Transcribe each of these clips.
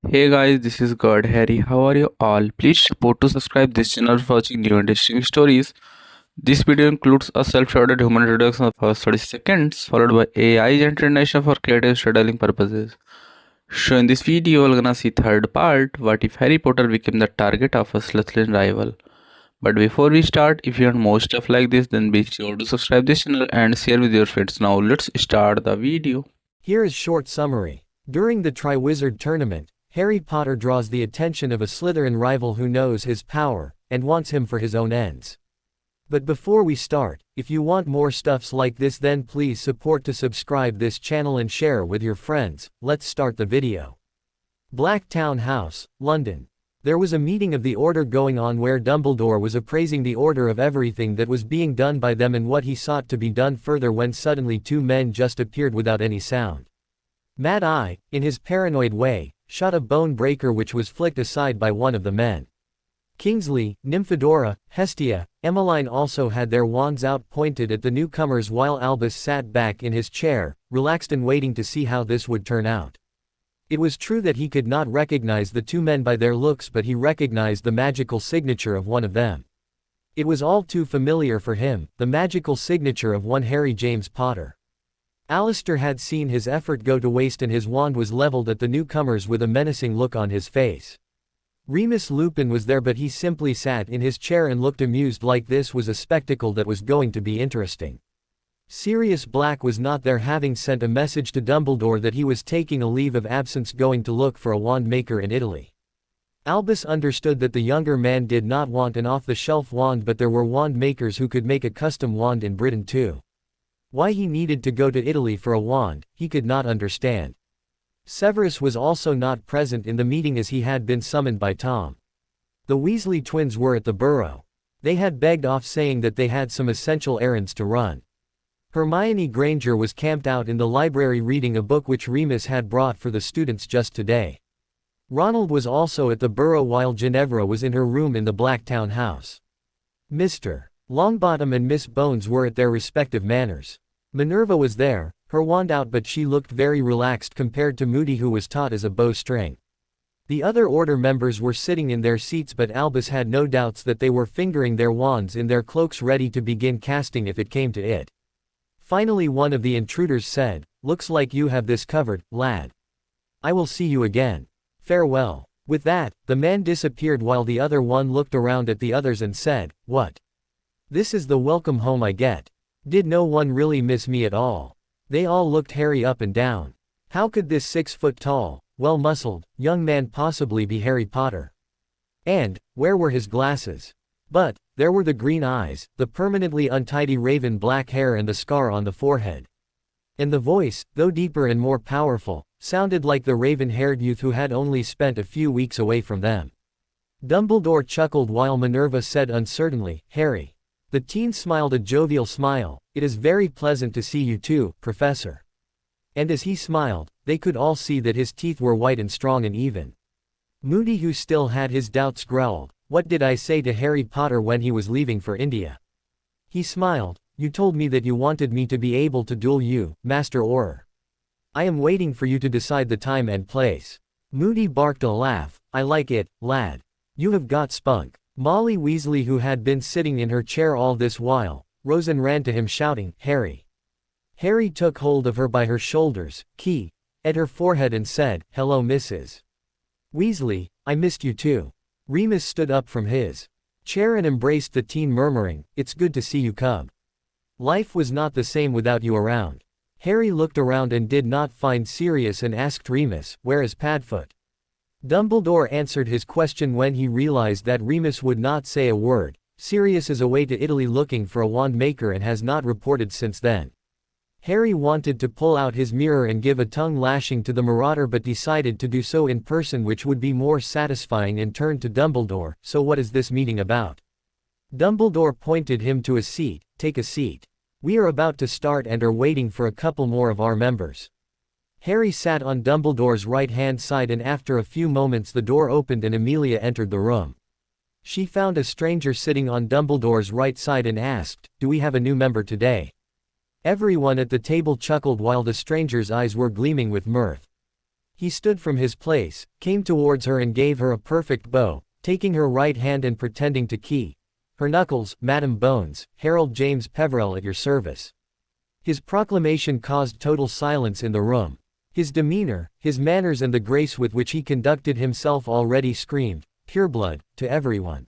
Hey guys, this is God Harry. How are you all? Please support to subscribe this channel for watching new interesting stories. This video includes a self-shorted human introduction of first 30 seconds, followed by AI generation for creative storytelling purposes. So in this video, we're gonna see third part, what if Harry Potter became the target of a Slytherin rival. But before we start, if you want more stuff like this, then be sure to subscribe this channel and share with your friends. Now let's start the video. Here is short summary. During the Triwizard Tournament, Harry Potter draws the attention of a Slytherin rival who knows his power, and wants him for his own ends. But before we start, if you want more stuffs like this, then please support to subscribe this channel and share with your friends. Let's start the video. Blacktown House, London. There was a meeting of the Order going on where Dumbledore was appraising the Order of everything that was being done by them and what he sought to be done further when suddenly two men just appeared without any sound. Mad Eye, in his paranoid way, shot a bone breaker which was flicked aside by one of the men. Kingsley, Nymphadora, Hestia, Emmeline also had their wands out pointed at the newcomers while Albus sat back in his chair, relaxed and waiting to see how this would turn out. It was true that he could not recognize the two men by their looks, but he recognized the magical signature of one of them. It was all too familiar for him, the magical signature of one Harry James Potter. Alistair had seen his effort go to waste and his wand was leveled at the newcomers with a menacing look on his face. Remus Lupin was there, but he simply sat in his chair and looked amused, like this was a spectacle that was going to be interesting. Sirius Black was not there, having sent a message to Dumbledore that he was taking a leave of absence going to look for a wand maker in Italy. Albus understood that the younger man did not want an off-the-shelf wand, but there were wand makers who could make a custom wand in Britain too. Why he needed to go to Italy for a wand, he could not understand. Severus was also not present in the meeting as he had been summoned by Tom. The Weasley twins were at the Burrow. They had begged off, saying that they had some essential errands to run. Hermione Granger was camped out in the library reading a book which Remus had brought for the students just today. Ronald was also at the Burrow while Ginevra was in her room in the Blacktown house. Mr. Longbottom and Miss Bones were at their respective manors. Minerva was there, her wand out, but she looked very relaxed compared to Moody, who was taut as a bowstring. The other Order members were sitting in their seats, but Albus had no doubts that they were fingering their wands in their cloaks, ready to begin casting if it came to it. Finally one of the intruders said, "Looks like you have this covered, lad. I will see you again. Farewell." With that, the man disappeared while the other one looked around at the others and said, "What? This is the welcome home I get. Did no one really miss me at all?" They all looked Harry up and down. How could this 6-foot-tall, well-muscled, young man possibly be Harry Potter? And, where were his glasses? But, there were the green eyes, the permanently untidy raven black hair and the scar on the forehead. And the voice, though deeper and more powerful, sounded like the raven-haired youth who had only spent a few weeks away from them. Dumbledore chuckled while Minerva said uncertainly, "Harry." The teen smiled a jovial smile. "It is very pleasant to see you too, Professor." And as he smiled, they could all see that his teeth were white and strong and even. Moody, who still had his doubts, growled, "What did I say to Harry Potter when he was leaving for India?" He smiled, "You told me that you wanted me to be able to duel you, Master Auror. I am waiting for you to decide the time and place." Moody barked a laugh, "I like it, lad. You have got spunk." Molly Weasley, who had been sitting in her chair all this while, rose and ran to him shouting, "Harry." Harry took hold of her by her shoulders, at her forehead and said, "Hello, Mrs. Weasley, I missed you too." Remus stood up from his chair and embraced the teen, murmuring, "It's good to see you, cub. Life was not the same without you around." Harry looked around and did not find Sirius and asked Remus, "Where is Padfoot?" Dumbledore answered his question when he realized that Remus would not say a word. "Sirius is away to Italy looking for a wand maker and has not reported since then." Harry wanted to pull out his mirror and give a tongue lashing to the marauder, but decided to do so in person, which would be more satisfying, and turned to Dumbledore, "So what is this meeting about?" Dumbledore pointed him to a seat. "Take a seat. We are about to start and are waiting for a couple more of our members." Harry sat on Dumbledore's right-hand side, and after a few moments the door opened and Amelia entered the room. She found a stranger sitting on Dumbledore's right side and asked, "Do we have a new member today?" Everyone at the table chuckled while the stranger's eyes were gleaming with mirth. He stood from his place, came towards her and gave her a perfect bow, taking her right hand and pretending to key her knuckles. "Madam Bones, Harold James Peverell at your service." His proclamation caused total silence in the room. His demeanor, his manners and the grace with which he conducted himself already screamed, "Pureblood," to everyone.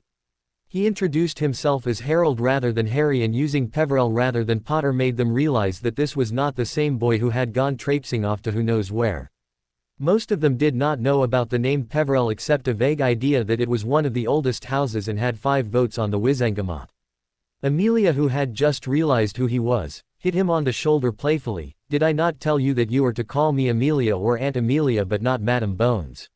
He introduced himself as Harold rather than Harry, and using Peverell rather than Potter made them realize that this was not the same boy who had gone traipsing off to who knows where. Most of them did not know about the name Peverell except a vague idea that it was one of the oldest houses and had 5 votes on the Wizengamot. Amelia, who had just realized who he was, hit him on the shoulder playfully. "Did I not tell you that you are to call me Amelia or Aunt Amelia but not Madam Bones?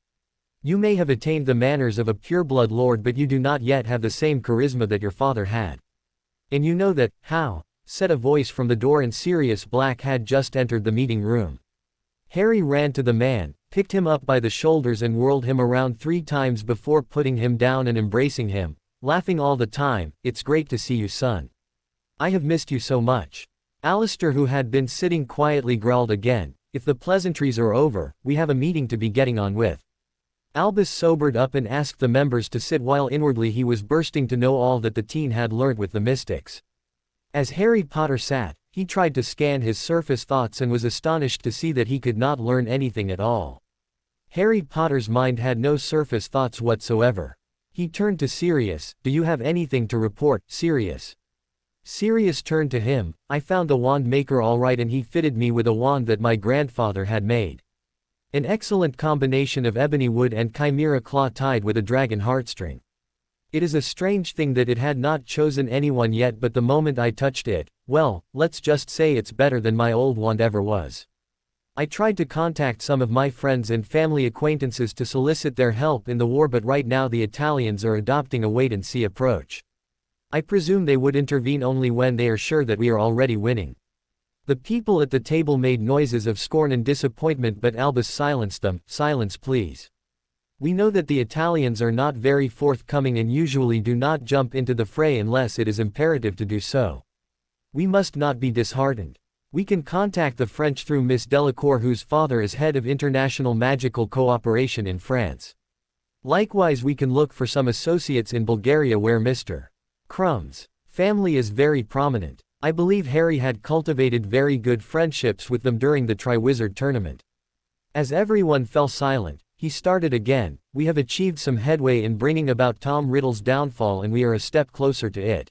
You may have attained the manners of a pureblood lord, but you do not yet have the same charisma that your father had. And you know that." "How?" said a voice from the door, and Sirius Black had just entered the meeting room. Harry ran to the man, picked him up by the shoulders and whirled him around 3 times before putting him down and embracing him, laughing all the time. "It's great to see you, son. I have missed you so much." Alistair, who had been sitting quietly, growled again, "If the pleasantries are over, we have a meeting to be getting on with." Albus sobered up and asked the members to sit while inwardly he was bursting to know all that the teen had learnt with the mystics. As Harry Potter sat, he tried to scan his surface thoughts and was astonished to see that he could not learn anything at all. Harry Potter's mind had no surface thoughts whatsoever. He turned to Sirius. "Do you have anything to report, Sirius?" Sirius turned to him. "I found the wand maker all right, and he fitted me with a wand that my grandfather had made. An excellent combination of ebony wood and chimera claw tied with a dragon heartstring. It is a strange thing that it had not chosen anyone yet, but the moment I touched it, well, let's just say it's better than my old wand ever was. I tried to contact some of my friends and family acquaintances to solicit their help in the war, but right now the Italians are adopting a wait-and-see approach. I presume they would intervene only when they are sure that we are already winning." The people at the table made noises of scorn and disappointment, but Albus silenced them. "Silence, please. We know that the Italians are not very forthcoming and usually do not jump into the fray unless it is imperative to do so. We must not be disheartened. We can contact the French through Miss Delacour, whose father is head of international magical cooperation in France. Likewise, we can look for some associates in Bulgaria where Mr. Crumb's family is very prominent. I believe Harry had cultivated very good friendships with them during the Triwizard Tournament." As everyone fell silent, he started again. "We have achieved some headway in bringing about Tom Riddle's downfall, and we are a step closer to it.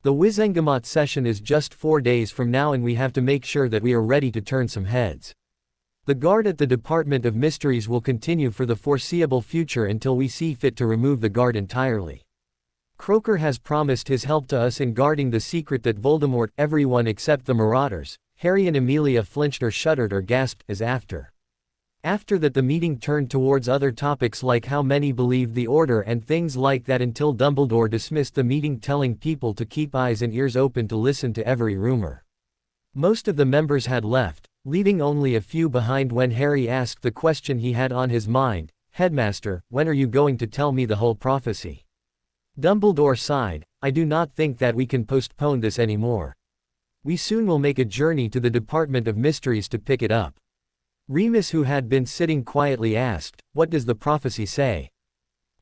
The Wizengamot session is just 4 days from now, and we have to make sure that we are ready to turn some heads. The guard at the Department of Mysteries will continue for the foreseeable future until we see fit to remove the guard entirely. Croker has promised his help to us in guarding the secret that Voldemort." Everyone except the Marauders, Harry and Amelia, flinched or shuddered or gasped, as after that the meeting turned towards other topics like how many believed the Order and things like that, until Dumbledore dismissed the meeting, telling people to keep eyes and ears open to listen to every rumor. Most of the members had left, leaving only a few behind when Harry asked the question he had on his mind. "Headmaster, when are you going to tell me the whole prophecy?" Dumbledore sighed. "I do not think that we can postpone this anymore. We soon will make a journey to the Department of Mysteries to pick it up." Remus, who had been sitting quietly, asked, "What does the prophecy say?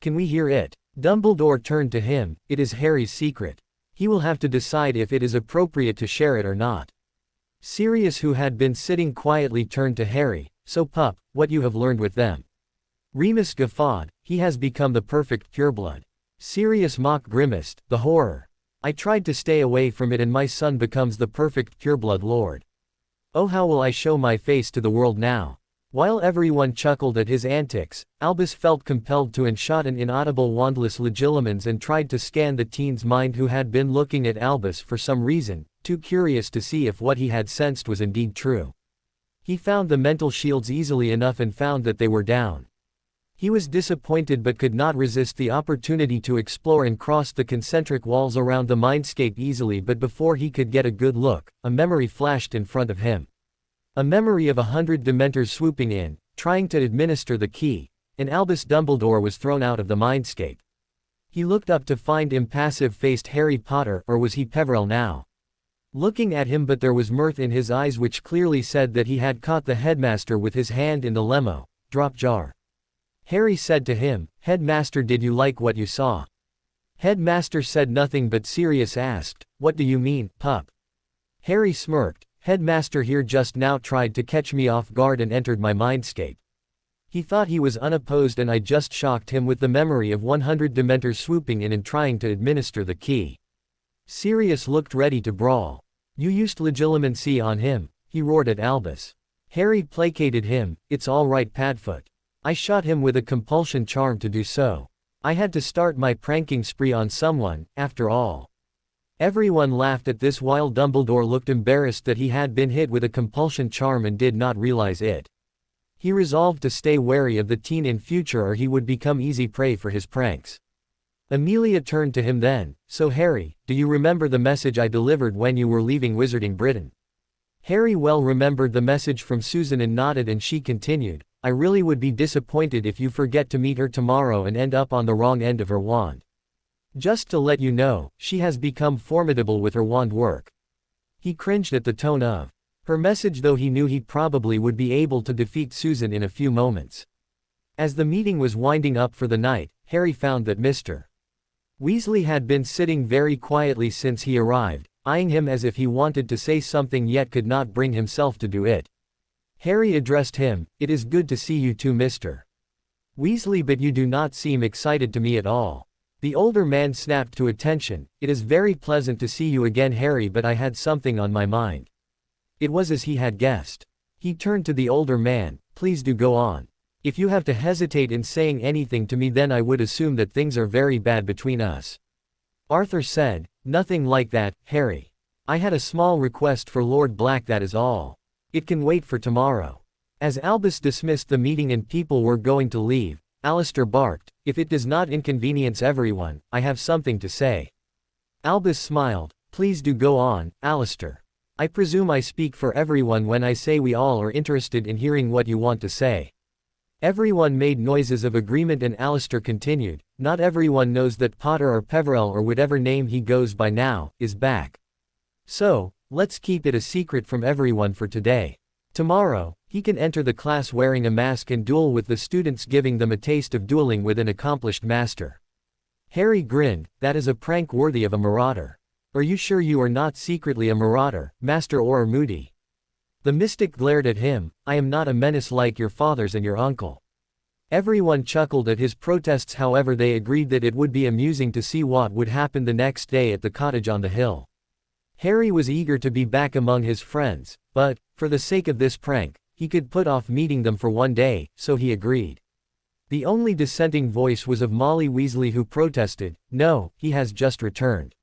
Can we hear it?" Dumbledore turned to him. "It is Harry's secret. He will have to decide if it is appropriate to share it or not." Sirius, who had been sitting quietly, turned to Harry. "So pup, what you have learned with them?" Remus guffawed. "He has become the perfect pureblood." Sirius grimaced. "The horror. I tried to stay away from it, and my son becomes the perfect pureblood lord. Oh, how will I show my face to the world now?" While everyone chuckled at his antics, Albus felt compelled to unshot an inaudible wandless legilimens and tried to scan the teen's mind, who had been looking at Albus for some reason, too curious to see if what he had sensed was indeed true. He found the mental shields easily enough and found that they were down. He was disappointed but could not resist the opportunity to explore and crossed the concentric walls around the mindscape easily, but before he could get a good look, a memory flashed in front of him. A memory of 100 Dementors swooping in, trying to administer the key, and Albus Dumbledore was thrown out of the mindscape. He looked up to find impassive-faced Harry Potter, or was he Peverell now? Looking at him, but there was mirth in his eyes which clearly said that he had caught the headmaster with his hand in the lemo. drop jar. Harry said to him, "Headmaster, did you like what you saw?" Headmaster said nothing, but Sirius asked, "What do you mean, pup?" Harry smirked. "Headmaster here just now tried to catch me off guard and entered my mindscape. He thought he was unopposed and I just shocked him with the memory of 100 Dementors swooping in and trying to administer the key." Sirius looked ready to brawl. "You used legilimency on him," he roared at Albus. Harry placated him. "It's all right, Padfoot. I shot him with a compulsion charm to do so. I had to start my pranking spree on someone, after all." Everyone laughed at this while Dumbledore looked embarrassed that he had been hit with a compulsion charm and did not realize it. He resolved to stay wary of the teen in future or he would become easy prey for his pranks. Amelia turned to him then, "So Harry, do you remember the message I delivered when you were leaving Wizarding Britain?" Harry well remembered the message from Susan and nodded, and she continued, "I really would be disappointed if you forget to meet her tomorrow and end up on the wrong end of her wand. Just to let you know, she has become formidable with her wand work." He cringed at the tone of her message, though he knew he probably would be able to defeat Susan in a few moments. As the meeting was winding up for the night, Harry found that Mr. Weasley had been sitting very quietly since he arrived, eyeing him as if he wanted to say something yet could not bring himself to do it. Harry addressed him, "It is good to see you too, Mr. Weasley, but you do not seem excited to me at all." The older man snapped to attention, "It is very pleasant to see you again, Harry, but I had something on my mind." It was as he had guessed. He turned to the older man, "Please do go on. If you have to hesitate in saying anything to me, then I would assume that things are very bad between us." Arthur said, "Nothing like that, Harry. I had a small request for Lord Black, that is all. It can wait for tomorrow." As Albus dismissed the meeting and people were going to leave, Alistair barked, "If it does not inconvenience everyone, I have something to say." Albus smiled, "Please do go on, Alistair. I presume I speak for everyone when I say we all are interested in hearing what you want to say." Everyone made noises of agreement and Alistair continued, "Not everyone knows that Potter, or Peverell, or whatever name he goes by now, is back. So, let's keep it a secret from everyone for today. Tomorrow, he can enter the class wearing a mask and duel with the students, giving them a taste of dueling with an accomplished master." Harry grinned, "That is a prank worthy of a marauder. Are you sure you are not secretly a marauder, Master Auror Moody?" The mystic glared at him, "I am not a menace like your fathers and your uncle." Everyone chuckled at his protests, however they agreed that it would be amusing to see what would happen the next day at the cottage on the hill. Harry was eager to be back among his friends, but, for the sake of this prank, he could put off meeting them for one day, so he agreed. The only dissenting voice was of Molly Weasley, who protested, "No, he has just returned.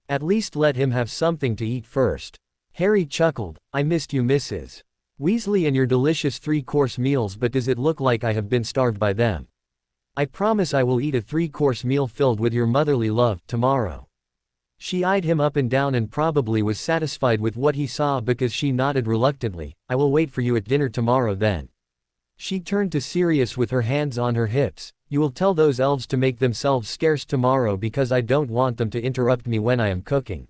At least let him have something to eat first." Harry chuckled, "I missed you, Mrs. Weasley, and your delicious 3-course meals, but does it look like I have been starved by them? I promise I will eat a 3-course meal filled with your motherly love, tomorrow." She eyed him up and down and probably was satisfied with what he saw because she nodded reluctantly, "I will wait for you at dinner tomorrow then." She turned to Sirius with her hands on her hips, "You will tell those elves to make themselves scarce tomorrow because I don't want them to interrupt me when I am cooking."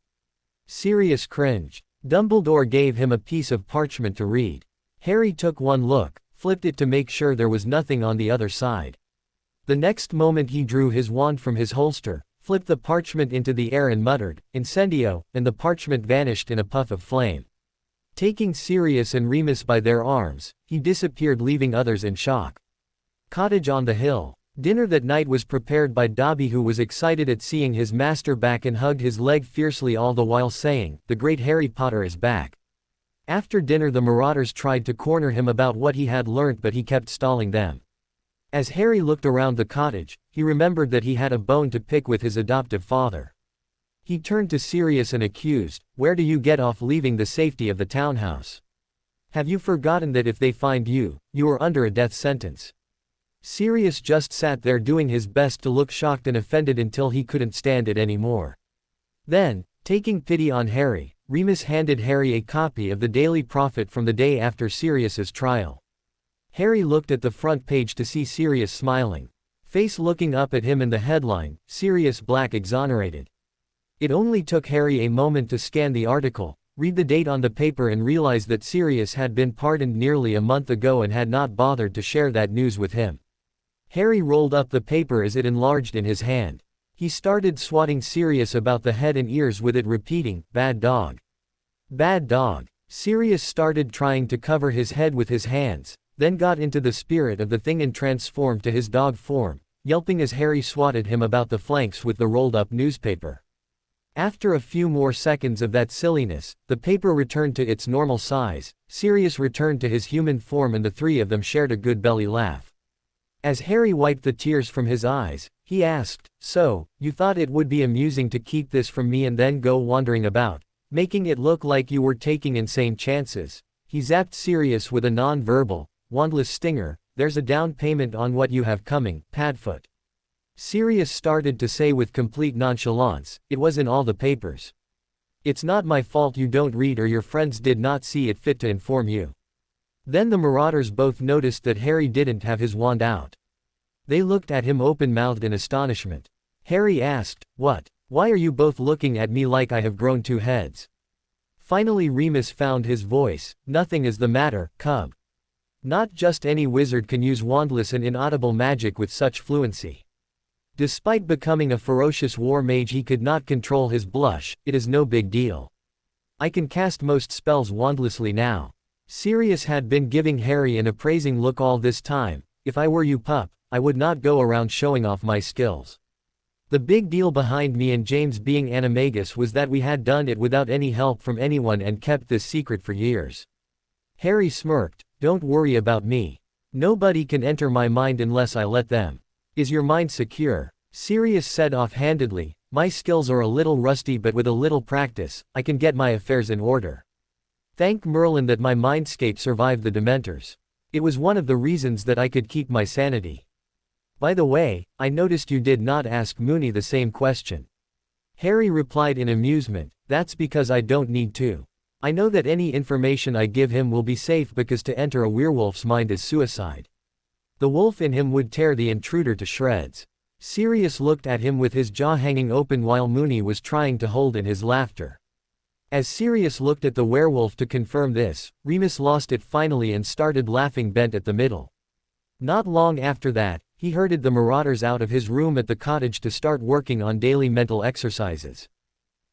Sirius cringed. Dumbledore gave him a piece of parchment to read. Harry took one look, flipped it to make sure there was nothing on the other side. The next moment he drew his wand from his holster, flipped the parchment into the air and muttered, "Incendio," and the parchment vanished in a puff of flame. Taking Sirius and Remus by their arms, he disappeared, leaving others in shock. Cottage on the hill. Dinner that night was prepared by Dobby, who was excited at seeing his master back and hugged his leg fiercely, all the while saying, "The great Harry Potter is back." After dinner the marauders tried to corner him about what he had learnt, but he kept stalling them. As Harry looked around the cottage, he remembered that he had a bone to pick with his adoptive father. He turned to Sirius and accused, "Where do you get off leaving the safety of the townhouse? Have you forgotten that if they find you, you are under a death sentence?" Sirius just sat there doing his best to look shocked and offended until he couldn't stand it anymore. Then, taking pity on Harry, Remus handed Harry a copy of the Daily Prophet from the day after Sirius's trial. Harry looked at the front page to see Sirius smiling face looking up at him in the headline, "Sirius Black Exonerated." It only took Harry a moment to scan the article, read the date on the paper and realize that Sirius had been pardoned nearly a month ago and had not bothered to share that news with him. Harry rolled up the paper as it enlarged in his hand. He started swatting Sirius about the head and ears with it, repeating, "Bad dog. Bad dog." Sirius started trying to cover his head with his hands, then got into the spirit of the thing and transformed to his dog form, yelping as Harry swatted him about the flanks with the rolled-up newspaper. After a few more seconds of that silliness, the paper returned to its normal size, Sirius returned to his human form and the three of them shared a good belly laugh. As Harry wiped the tears from his eyes, he asked, "So, you thought it would be amusing to keep this from me and then go wandering about, making it look like you were taking insane chances?" He zapped Sirius with a non-verbal, wandless stinger, "There's a down payment on what you have coming, Padfoot." Sirius started to say with complete nonchalance, "It was in all the papers. It's not my fault you don't read or your friends did not see it fit to inform you." Then the Marauders both noticed that Harry didn't have his wand out. They looked at him open-mouthed in astonishment. Harry asked, "What? Why are you both looking at me like I have grown two heads?" Finally Remus found his voice, "Nothing is the matter, cub. Not just any wizard can use wandless and inaudible magic with such fluency. Despite becoming a ferocious war mage he could not control his blush, it is no big deal. I can cast most spells wandlessly now." Sirius had been giving Harry an appraising look all this time. "If I were you, pup, I would not go around showing off my skills. The big deal behind me and James being animagus was that we had done it without any help from anyone and kept this secret for years." Harry smirked, "Don't worry about me. Nobody can enter my mind unless I let them." "Is your mind secure?" Sirius said offhandedly, "My skills are a little rusty but with a little practice, I can get my affairs in order. Thank Merlin that my mindscape survived the Dementors. It was one of the reasons that I could keep my sanity. By the way, I noticed you did not ask Moony the same question." Harry replied in amusement, "That's because I don't need to. I know that any information I give him will be safe because to enter a werewolf's mind is suicide. The wolf in him would tear the intruder to shreds." Sirius looked at him with his jaw hanging open while Moony was trying to hold in his laughter. As Sirius looked at the werewolf to confirm this, Remus lost it finally and started laughing bent at the middle. Not long after that, he herded the Marauders out of his room at the cottage to start working on daily mental exercises.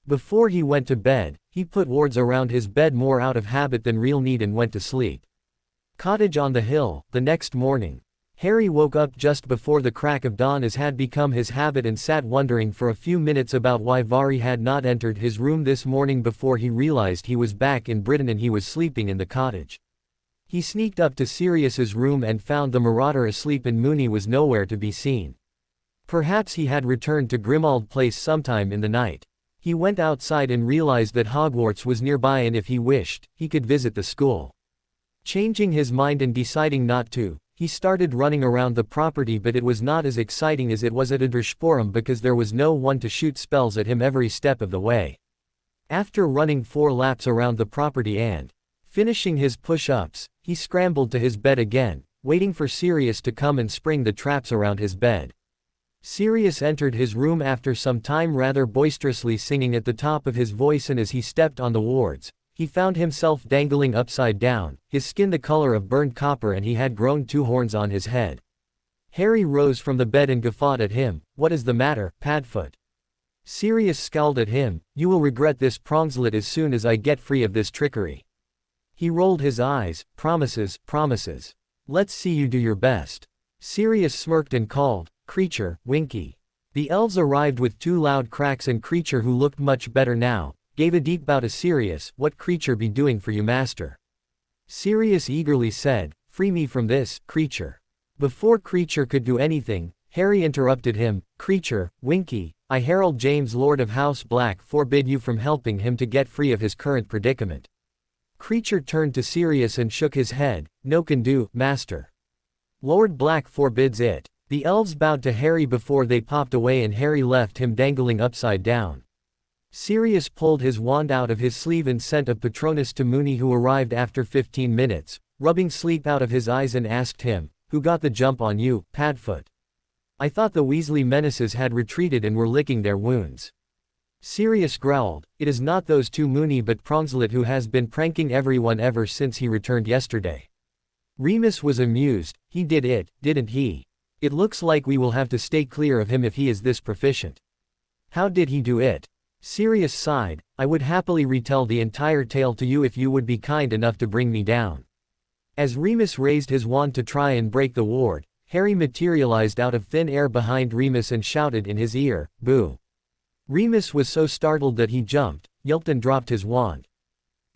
Before he went to bed, he put wards around his bed more out of habit than real need and went to sleep. Cottage on the hill. The next morning, Harry woke up just before the crack of dawn as had become his habit and sat wondering for a few minutes about why Vari had not entered his room this morning before he realized he was back in Britain and he was sleeping in the cottage. He sneaked up to Sirius's room and found the Marauder asleep and Moony was nowhere to be seen. Perhaps he had returned to Grimmauld Place sometime in the night. He went outside and realized that Hogwarts was nearby and if he wished, he could visit the school. Changing his mind and deciding not to, he started running around the property but it was not as exciting as it was at Addersporum because there was no one to shoot spells at him every step of the way. After running 4 laps around the property and finishing his push-ups, he scrambled to his bed again, waiting for Sirius to come and spring the traps around his bed. Sirius entered his room after some time rather boisterously singing at the top of his voice and as he stepped on the wards, he found himself dangling upside down, his skin the color of burned copper and he had grown 2 horns on his head. Harry rose from the bed and guffawed at him. "What is the matter, Padfoot?" Sirius scowled at him. "You will regret this Prongslet as soon as I get free of this trickery." He rolled his eyes. "Promises, promises. Let's see you do your best." Sirius smirked and called, "Creature, Winky." The elves arrived with 2 loud cracks and Creature, who looked much better now, gave a deep bow to Sirius. "What Creature be doing for you, master?" Sirius eagerly said, "Free me from this, Creature." Before Creature could do anything, Harry interrupted him. "Creature, Winky, I Harold James Lord of House Black forbid you from helping him to get free of his current predicament." Creature turned to Sirius and shook his head. "No can do, master. Lord Black forbids it." The elves bowed to Harry before they popped away and Harry left him dangling upside down. Sirius pulled his wand out of his sleeve and sent a Patronus to Moony, who arrived after 15 minutes, rubbing sleep out of his eyes, and asked him, "Who got the jump on you, Padfoot? I thought the Weasley menaces had retreated and were licking their wounds." Sirius growled, "It is not those two Moony but Pronslet who has been pranking everyone ever since he returned yesterday." Remus was amused. "He did it, didn't he? It looks like we will have to stay clear of him if he is this proficient." "How did he do it?" Sirius sighed, "I would happily retell the entire tale to you if you would be kind enough to bring me down." As Remus raised his wand to try and break the ward, Harry materialized out of thin air behind Remus and shouted in his ear, "Boo!" Remus was so startled that he jumped, yelped and dropped his wand.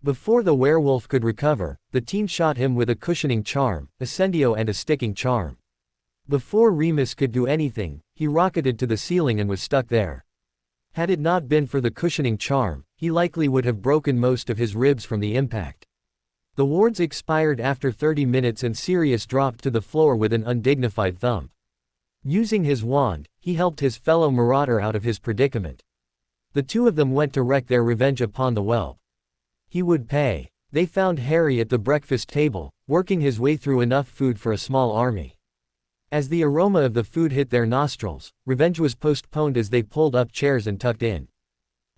Before the werewolf could recover, the teen shot him with a cushioning charm, Ascendio and a sticking charm. Before Remus could do anything, he rocketed to the ceiling and was stuck there. Had it not been for the cushioning charm, he likely would have broken most of his ribs from the impact. The wards expired after 30 minutes and Sirius dropped to the floor with an undignified thump. Using his wand, he helped his fellow marauder out of his predicament. The two of them went to wreak their revenge upon the whelp. He would pay. They found Harry at the breakfast table, working his way through enough food for a small army. As the aroma of the food hit their nostrils, revenge was postponed as they pulled up chairs and tucked in.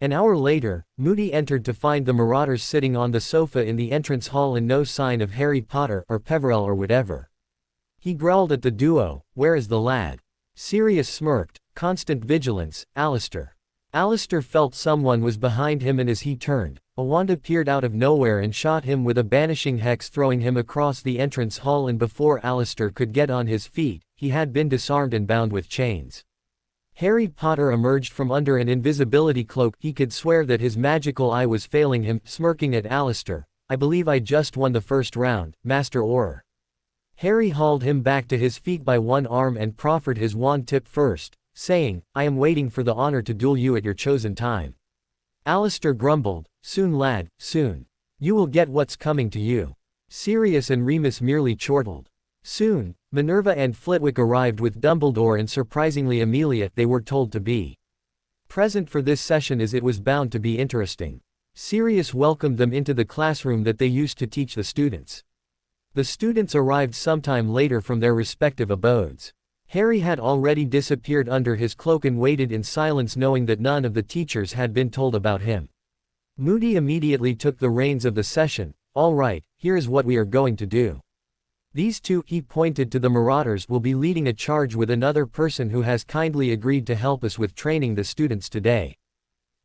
An hour later, Moody entered to find the marauders sitting on the sofa in the entrance hall and no sign of Harry Potter or Peverell or whatever. He growled at the duo, "Where is the lad?" Sirius smirked, "Constant vigilance, Alistair." Alistair felt someone was behind him and as he turned, a wand appeared out of nowhere and shot him with a banishing hex, throwing him across the entrance hall, and before Alistair could get on his feet, he had been disarmed and bound with chains. Harry Potter emerged from under an invisibility cloak. He could swear that his magical eye was failing him, smirking at Alistair. "I believe I just won the first round, Master Auror." Harry hauled him back to his feet by one arm and proffered his wand tip first, saying, "I am waiting for the honor to duel you at your chosen time." Alistair grumbled, "Soon lad, soon. You will get what's coming to you." Sirius and Remus merely chortled. Soon, Minerva and Flitwick arrived with Dumbledore and surprisingly Amelia. They were told to be present for this session as it was bound to be interesting. Sirius welcomed them into the classroom that they used to teach the students. The students arrived sometime later from their respective abodes. Harry had already disappeared under his cloak and waited in silence, knowing that none of the teachers had been told about him. Moody immediately took the reins of the session. "All right, here is what we are going to do. These two," he pointed to the marauders, "will be leading a charge with another person who has kindly agreed to help us with training the students today.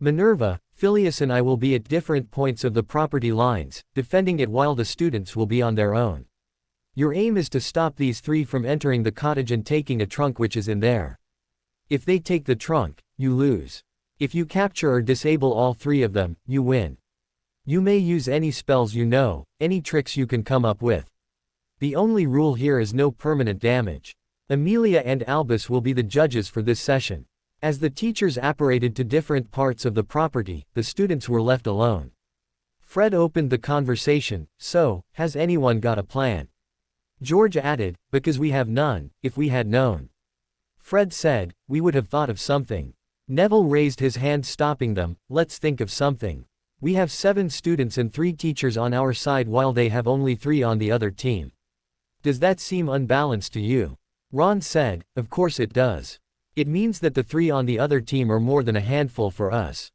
Minerva, Phileas and I will be at different points of the property lines, defending it while the students will be on their own. Your aim is to stop these three from entering the cottage and taking a trunk which is in there. If they take the trunk, you lose. If you capture or disable all three of them, you win. You may use any spells you know, any tricks you can come up with. The only rule here is no permanent damage." Amelia and Albus will be the judges for this session. As the teachers apparated to different parts of the property, the students were left alone. Fred opened the conversation, "So, has anyone got a plan?" George added, "Because we have none. If we had known." Fred said, "We would have thought of something." Neville raised his hand, stopping them. "Let's think of something. We have 7 students and 3 teachers on our side while they have only 3 on the other team. Does that seem unbalanced to you?" Ron said, "Of course it does. It means that the 3 on the other team are more than a handful for us."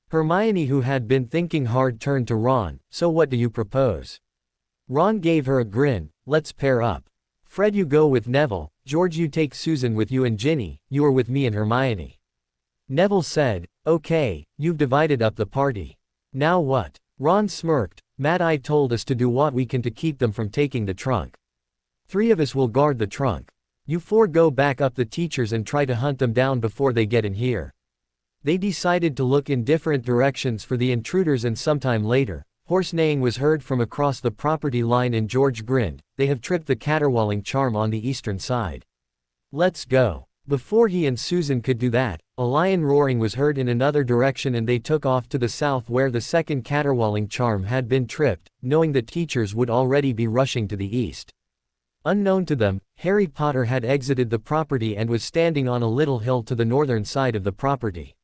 Hermione, who had been thinking hard, turned to Ron. "So what do you propose?" Ron gave her a grin. "Let's pair up. Fred, you go with Neville. George, you take Susan with you, and Ginny, you are with me and Hermione." Neville said, "Okay, you've divided up the party. Now what?" Ron smirked. "Mad Eye told us to do what we can to keep them from taking the trunk. 3 of us will guard the trunk. You 4 go back up the teachers and try to hunt them down before they get in here." They decided to look in different directions for the intruders, and sometime later, horse neighing was heard from across the property line and George grinned. "They have tripped the caterwauling charm on the eastern side. Let's go." Before he and Susan could do that, a lion roaring was heard in another direction and they took off to the south where the second caterwauling charm had been tripped, knowing that teachers would already be rushing to the east. Unknown to them, Harry Potter had exited the property and was standing on a little hill to the northern side of the property.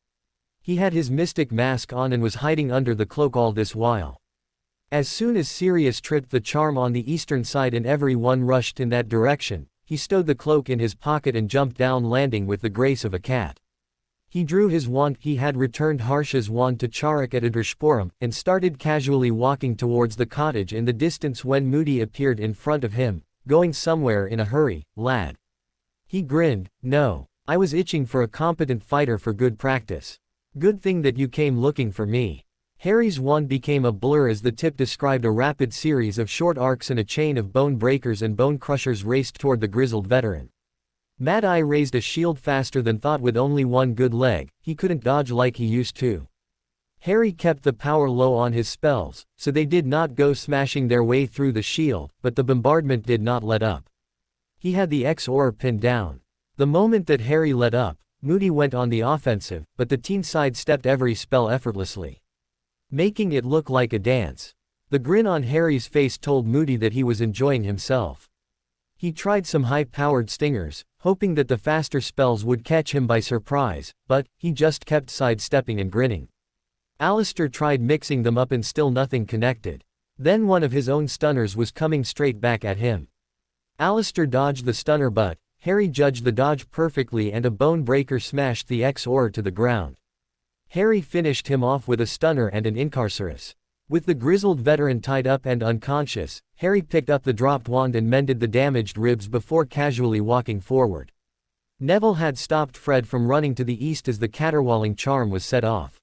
He had his mystic mask on and was hiding under the cloak all this while. As soon as Sirius tripped the charm on the eastern side and everyone rushed in that direction, he stowed the cloak in his pocket and jumped down, landing with the grace of a cat. He drew his wand. He had returned Harsha's wand to Charak at Adrishpuram, and started casually walking towards the cottage in the distance when Moody appeared in front of him, going somewhere in a hurry, lad. He grinned. No. I was itching for a competent fighter for good practice. Good thing that you came looking for me. Harry's wand became a blur as the tip described a rapid series of short arcs, and a chain of bone breakers and bone crushers raced toward the grizzled veteran. Mad Eye raised a shield faster than thought. With only one good leg, he couldn't dodge like he used to. Harry kept the power low on his spells, so they did not go smashing their way through the shield, but the bombardment did not let up. He had the X-Aura pinned down. The moment that Harry let up, Moody went on the offensive, but the teen sidestepped every spell effortlessly, making it look like a dance. The grin on Harry's face told Moody that he was enjoying himself. He tried some high-powered stingers, hoping that the faster spells would catch him by surprise, but he just kept sidestepping and grinning. Alistair tried mixing them up and still nothing connected. Then one of his own stunners was coming straight back at him. Alistair dodged the stunner, but Harry judged the dodge perfectly, and a bone breaker smashed the X-Aura to the ground. Harry finished him off with a stunner and an Incarcerus. With the grizzled veteran tied up and unconscious, Harry picked up the dropped wand and mended the damaged ribs before casually walking forward. Neville had stopped Fred from running to the east as the caterwauling charm was set off.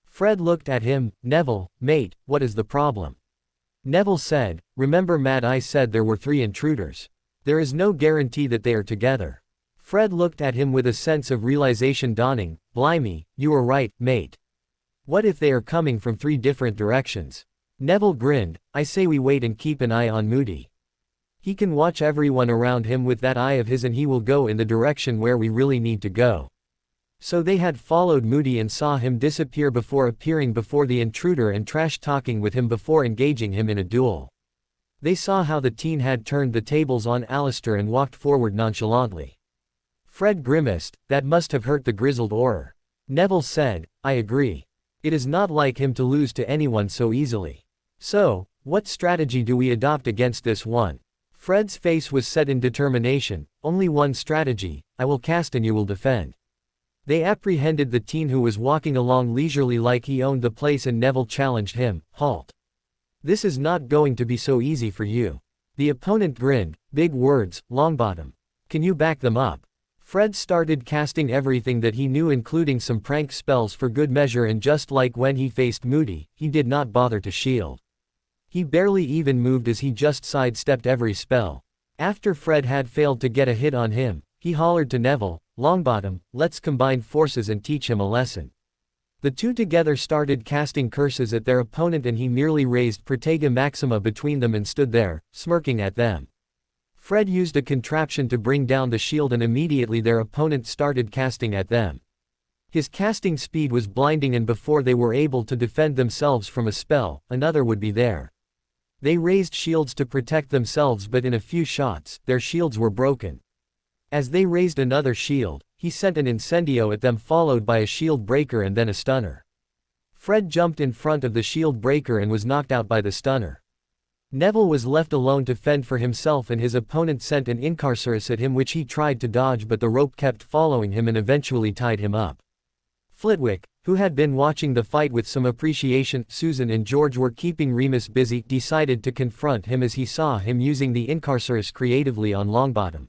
Fred looked at him. Neville, mate, what is the problem? Neville said, remember Mad Eye said there were 3 intruders. There is no guarantee that they are together. Fred looked at him with a sense of realization dawning. Blimey, you were right, mate. What if they are coming from 3 different directions? Neville grinned. I say we wait and keep an eye on Moody. He can watch everyone around him with that eye of his, and he will go in the direction where we really need to go. So they had followed Moody and saw him disappear before appearing before the intruder and trash-talking with him before engaging him in a duel. They saw how the teen had turned the tables on Alistair and walked forward nonchalantly. Fred grimaced. That must have hurt the grizzled aura. Neville said, I agree. It is not like him to lose to anyone so easily. So, what strategy do we adopt against this one? Fred's face was set in determination. Only one strategy. I will cast and you will defend. They apprehended the teen who was walking along leisurely like he owned the place, and Neville challenged him. Halt. This is not going to be so easy for you. The opponent grinned. Big words, Longbottom. Can you back them up? Fred started casting everything that he knew, including some prank spells for good measure, and just like when he faced Moody, he did not bother to shield. He barely even moved as he just sidestepped every spell. After Fred had failed to get a hit on him, he hollered to Neville, Longbottom, let's combine forces and teach him a lesson. The two together started casting curses at their opponent, and he merely raised Protega Maxima between them and stood there, smirking at them. Fred used a contraption to bring down the shield, and immediately their opponent started casting at them. His casting speed was blinding, and before they were able to defend themselves from a spell, another would be there. They raised shields to protect themselves, but in a few shots, their shields were broken. As they raised another shield, he sent an incendio at them, followed by a shield breaker and then a stunner. Fred jumped in front of the shield breaker and was knocked out by the stunner. Neville was left alone to fend for himself, and his opponent sent an Incarcerus at him, which he tried to dodge, but the rope kept following him and eventually tied him up. Flitwick, who had been watching the fight with some appreciation, Susan and George were keeping Remus busy, decided to confront him as he saw him using the Incarcerus creatively on Longbottom.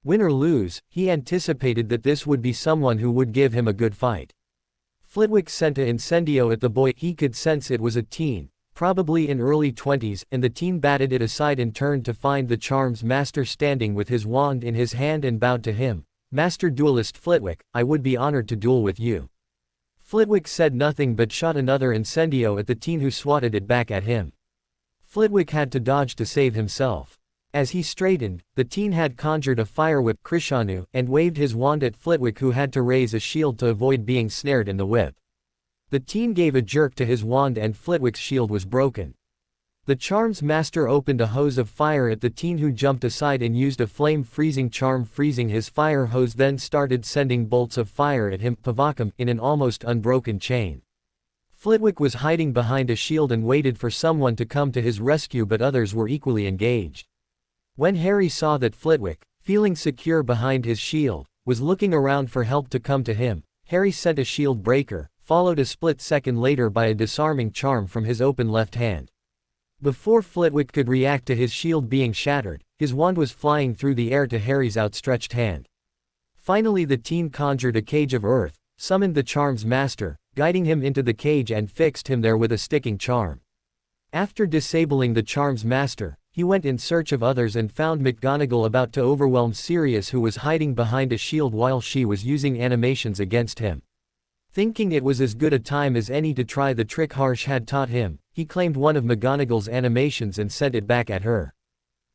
Win or lose, he anticipated that this would be someone who would give him a good fight. Flitwick sent an incendio at the boy. He could sense it was a teen, probably in early 20s, and the teen batted it aside and turned to find the charm's master standing with his wand in his hand and bowed to him. Master Duelist Flitwick, I would be honored to duel with you. Flitwick said nothing but shot another incendio at the teen, who swatted it back at him. Flitwick had to dodge to save himself. As he straightened, the teen had conjured a fire whip, Krishanu, and waved his wand at Flitwick, who had to raise a shield to avoid being snared in the whip. The teen gave a jerk to his wand and Flitwick's shield was broken. The charm's master opened a hose of fire at the teen, who jumped aside and used a flame freezing charm, freezing his fire hose, then started sending bolts of fire at him, Pavakam, in an almost unbroken chain. Flitwick was hiding behind a shield and waited for someone to come to his rescue, but others were equally engaged. When Harry saw that Flitwick, feeling secure behind his shield, was looking around for help to come to him, Harry sent a shield breaker, followed a split second later by a disarming charm from his open left hand. Before Flitwick could react to his shield being shattered, his wand was flying through the air to Harry's outstretched hand. Finally the teen conjured a cage of earth, summoned the charm's master, guiding him into the cage and fixed him there with a sticking charm. After disabling the charm's master, he went in search of others and found McGonagall about to overwhelm Sirius, who was hiding behind a shield while she was using animations against him. Thinking it was as good a time as any to try the trick Harsh had taught him, he claimed one of McGonagall's animations and sent it back at her.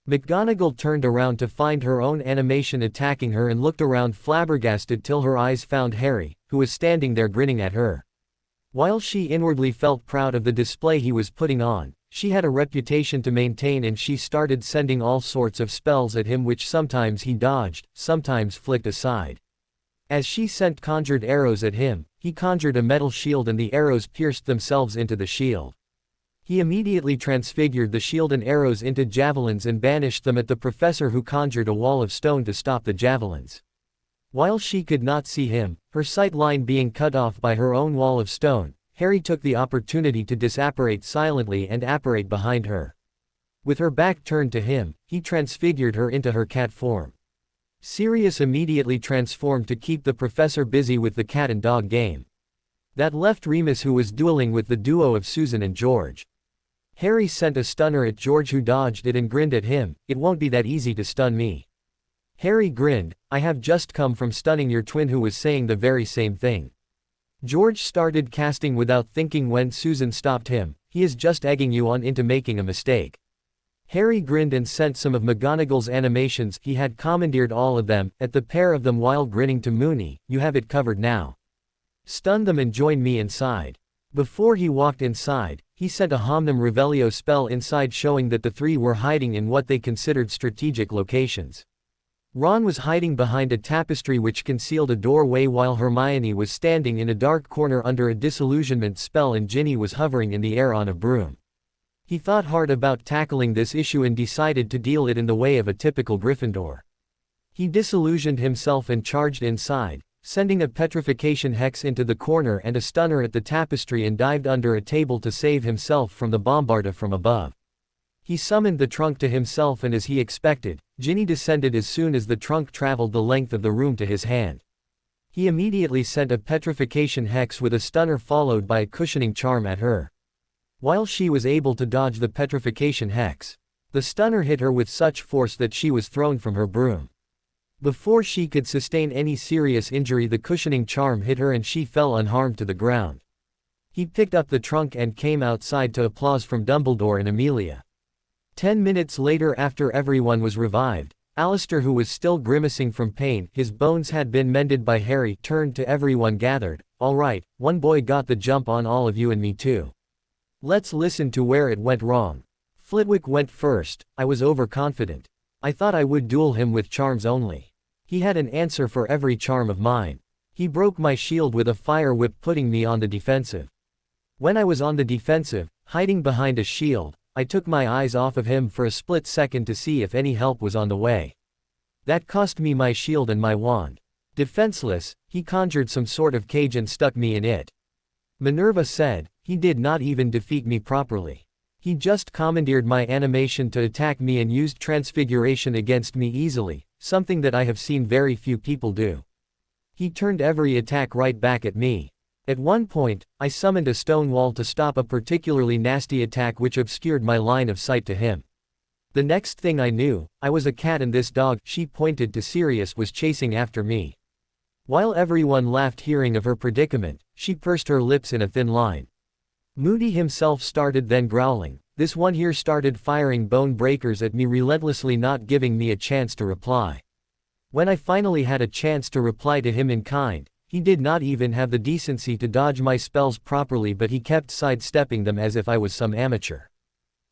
McGonagall turned around to find her own animation attacking her and looked around flabbergasted till her eyes found Harry, who was standing there grinning at her. While she inwardly felt proud of the display he was putting on, she had a reputation to maintain and she started sending all sorts of spells at him which sometimes he dodged, sometimes flicked aside. As she sent conjured arrows at him, he conjured a metal shield and the arrows pierced themselves into the shield. He immediately transfigured the shield and arrows into javelins and banished them at the professor, who conjured a wall of stone to stop the javelins. While she could not see him, her sight line being cut off by her own wall of stone, Harry took the opportunity to disapparate silently and apparate behind her. With her back turned to him, he transfigured her into her cat form. Sirius immediately transformed to keep the professor busy with the cat and dog game. That left Remus, who was dueling with the duo of Susan and George. Harry sent a stunner at George, who dodged it and grinned at him. "It won't be that easy to stun me." Harry grinned, "I have just come from stunning your twin, who was saying the very same thing." George started casting without thinking when Susan stopped him. "He is just egging you on into making a mistake." Harry grinned and sent some of McGonagall's animations, he had commandeered all of them, at the pair of them while grinning to Moony. "You have it covered now. Stun them and join me inside." Before he walked inside, he sent a Homnum Revelio spell inside, showing that the three were hiding in what they considered strategic locations. Ron was hiding behind a tapestry which concealed a doorway, while Hermione was standing in a dark corner under a disillusionment spell, and Ginny was hovering in the air on a broom. He thought hard about tackling this issue and decided to deal it in the way of a typical Gryffindor. He disillusioned himself and charged inside, sending a petrification hex into the corner and a stunner at the tapestry, and dived under a table to save himself from the bombarda from above. He summoned the trunk to himself, and as he expected, Ginny descended as soon as the trunk traveled the length of the room to his hand. He immediately sent a petrification hex with a stunner followed by a cushioning charm at her. While she was able to dodge the petrification hex, the stunner hit her with such force that she was thrown from her broom. Before she could sustain any serious injury, the cushioning charm hit her and she fell unharmed to the ground. He picked up the trunk and came outside to applause from Dumbledore and Amelia. 10 minutes later, after everyone was revived, Alistair, who was still grimacing from pain, his bones had been mended by Harry, turned to everyone gathered. "All right, one boy got the jump on all of you and me too. Let's listen to where it went wrong. Flitwick went first. I was overconfident. I thought I would duel him with charms only. He had an answer for every charm of mine. He broke my shield with a fire whip, putting me on the defensive. When I was on the defensive, hiding behind a shield, I took my eyes off of him for a split second to see if any help was on the way. That cost me my shield and my wand. Defenseless, he conjured some sort of cage and stuck me in it." Minerva said, "He did not even defeat me properly. He just commandeered my animation to attack me and used transfiguration against me easily, something that I have seen very few people do. He turned every attack right back at me. At one point, I summoned a stone wall to stop a particularly nasty attack which obscured my line of sight to him. The next thing I knew, I was a cat and this dog," she pointed to Sirius, "was chasing after me." While everyone laughed hearing of her predicament, she pursed her lips in a thin line. Moody himself started then growling. "This one here started firing bone breakers at me relentlessly, not giving me a chance to reply. When I finally had a chance to reply to him in kind, he did not even have the decency to dodge my spells properly, but he kept sidestepping them as if I was some amateur.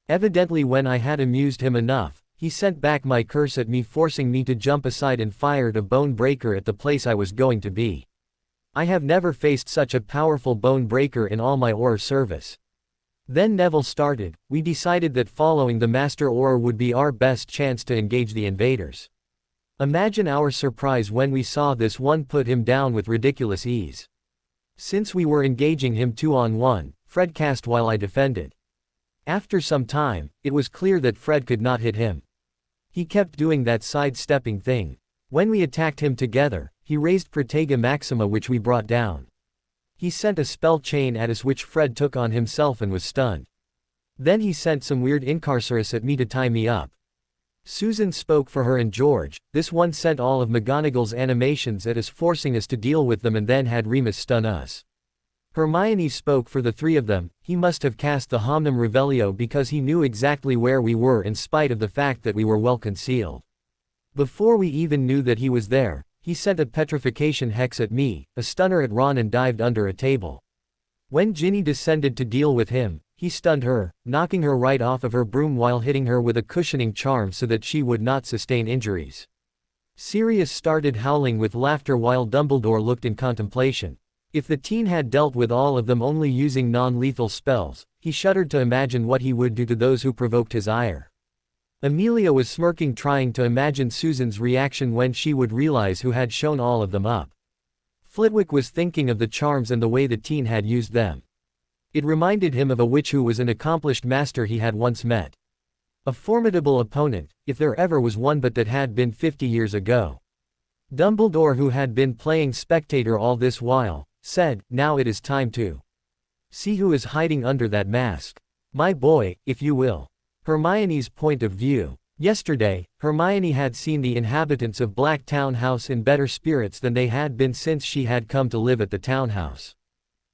Evidently when I had amused him enough, he sent back my curse at me, forcing me to jump aside and fired a bone breaker at the place I was going to be. I have never faced such a powerful bone breaker in all my Auror service." Then Neville started. "We decided that following the Master Auror would be our best chance to engage the invaders. Imagine our surprise when we saw this one put him down with ridiculous ease. Since we were engaging him 2-on-1, Fred cast while I defended. After some time, it was clear that Fred could not hit him. He kept doing that sidestepping thing. When we attacked him together, he raised Protega Maxima which we brought down. He sent a spell chain at us which Fred took on himself and was stunned. Then he sent some weird incarcerus at me to tie me up. Susan spoke for her and George. This one sent all of McGonagall's animations at us forcing us to deal with them and then had Remus stun us. Hermione spoke for the three of them. He must have cast the Homnum Revelio because he knew exactly where we were in spite of the fact that we were well concealed. Before we even knew that he was there, he sent a petrification hex at me, a stunner at Ron and dived under a table. When Ginny descended to deal with him, he stunned her, knocking her right off of her broom while hitting her with a cushioning charm so that she would not sustain injuries. Sirius started howling with laughter while Dumbledore looked in contemplation. If the teen had dealt with all of them only using non-lethal spells, he shuddered to imagine what he would do to those who provoked his ire. Amelia was smirking trying to imagine Susan's reaction when she would realize who had shown all of them up. Flitwick was thinking of the charms and the way the teen had used them. It reminded him of a witch who was an accomplished master he had once met. A formidable opponent, if there ever was one, but that had been 50 years ago. Dumbledore, who had been playing spectator all this while, said, "Now it is time to see who is hiding under that mask. My boy, if you will." Hermione's point of view. Yesterday, Hermione had seen the inhabitants of Black Town House in better spirits than they had been since she had come to live at the townhouse.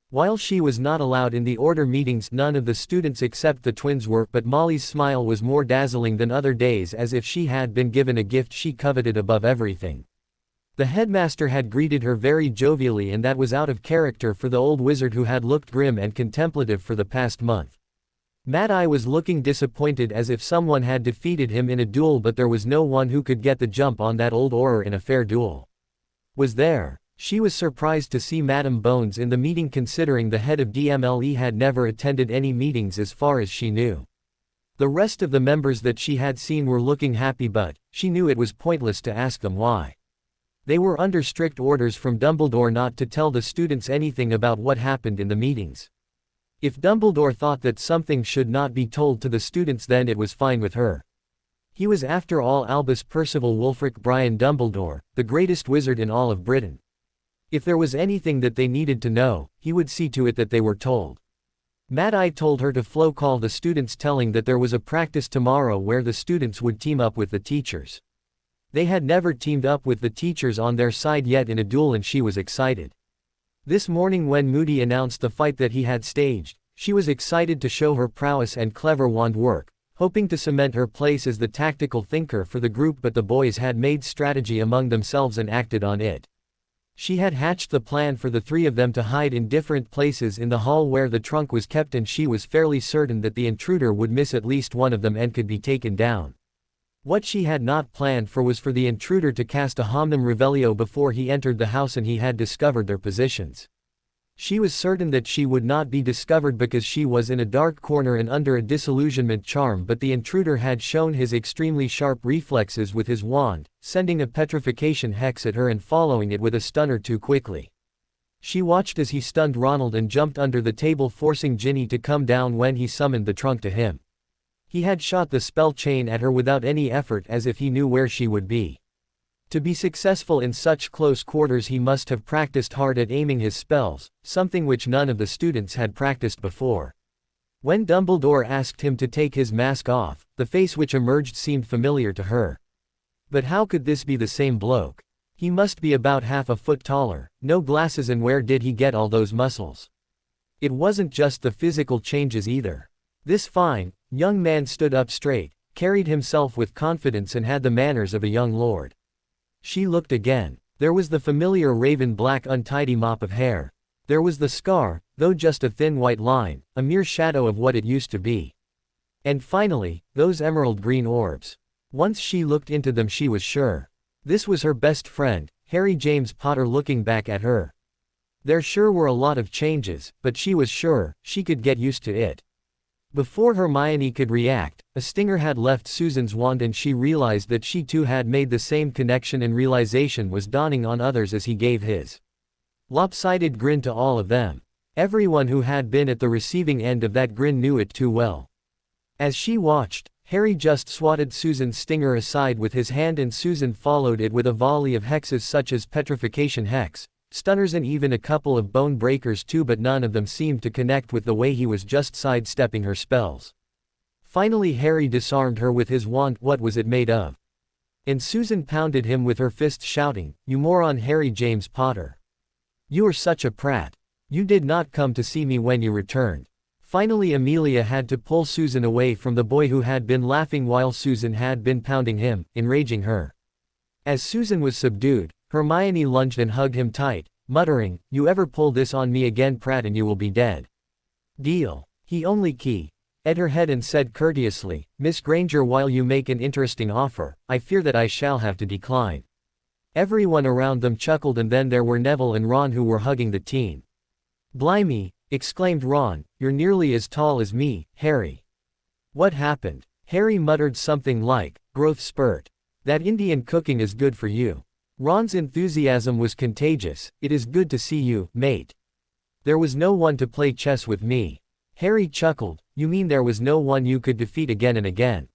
While she was not allowed in the order meetings, none of the students except the twins were, but Molly's smile was more dazzling than other days, as if she had been given a gift she coveted above everything. The headmaster had greeted her very jovially, and that was out of character for the old wizard who had looked grim and contemplative for the past month. Mad-Eye was looking disappointed as if someone had defeated him in a duel, but there was no one who could get the jump on that old Auror in a fair duel. Was there? She was surprised to see Madame Bones in the meeting, considering the head of DMLE had never attended any meetings as far as she knew. The rest of the members that she had seen were looking happy, but she knew it was pointless to ask them why. They were under strict orders from Dumbledore not to tell the students anything about what happened in the meetings. If Dumbledore thought that something should not be told to the students, then it was fine with her. He was after all Albus Percival Wulfric Brian Dumbledore, the greatest wizard in all of Britain. If there was anything that they needed to know, he would see to it that they were told. Mad-Eye told her to flow call the students, telling that there was a practice tomorrow where the students would team up with the teachers. They had never teamed up with the teachers on their side yet in a duel, and she was excited. This morning when Moody announced the fight that he had staged, she was excited to show her prowess and clever wand work, hoping to cement her place as the tactical thinker for the group, but the boys had made strategy among themselves and acted on it. She had hatched the plan for the three of them to hide in different places in the hall where the trunk was kept, and she was fairly certain that the intruder would miss at least one of them and could be taken down. What she had not planned for was for the intruder to cast a Homnum Revelio before he entered the house and he had discovered their positions. She was certain that she would not be discovered because she was in a dark corner and under a disillusionment charm, but the intruder had shown his extremely sharp reflexes with his wand, sending a petrification hex at her and following it with a stunner too quickly. She watched as he stunned Ronald and jumped under the table, forcing Ginny to come down when he summoned the trunk to him. He had shot the spell chain at her without any effort, as if he knew where she would be. To be successful in such close quarters he must have practiced hard at aiming his spells, something which none of the students had practiced before. When Dumbledore asked him to take his mask off, the face which emerged seemed familiar to her. But how could this be the same bloke? He must be about half a foot taller, no glasses, and where did he get all those muscles? It wasn't just the physical changes either. This fine, young man stood up straight, carried himself with confidence, and had the manners of a young lord. She looked again. There was the familiar raven black untidy mop of hair. There was the scar, though just a thin white line, a mere shadow of what it used to be. And finally, those emerald green orbs. Once she looked into them she was sure. This was her best friend, Harry James Potter, looking back at her. There sure were a lot of changes, but she was sure she could get used to it. Before Hermione could react, a stinger had left Susan's wand and she realized that she too had made the same connection, and realization was dawning on others as he gave his. Lopsided grin to all of them. Everyone who had been at the receiving end of that grin knew it too well. As she watched, Harry just swatted Susan's stinger aside with his hand, and Susan followed it with a volley of hexes such as petrification hex, stunners, and even a couple of bone breakers too, but none of them seemed to connect with the way he was just sidestepping her spells. Finally Harry disarmed her with his wand. What was it made of? And Susan pounded him with her fist, shouting, "You moron, Harry James Potter! You are such a prat! You did not come to see me when you returned." Finally Amelia had to pull Susan away from the boy who had been laughing while Susan had been pounding him, enraging her. As Susan was subdued, Hermione lunged and hugged him tight, muttering, "You ever pull this on me again, Pratt, and you will be dead." "Deal." He only keyed her head and said courteously, "Miss Granger, while you make an interesting offer, I fear that I shall have to decline." Everyone around them chuckled, and then there were Neville and Ron who were hugging the teen. "Blimey," exclaimed Ron, "you're nearly as tall as me, Harry." "What happened?" Harry muttered something like, "Growth spurt. That Indian cooking is good for you." Ron's enthusiasm was contagious. "It is good to see you, mate. There was no one to play chess with me." Harry chuckled, "You mean there was no one you could defeat again and again?"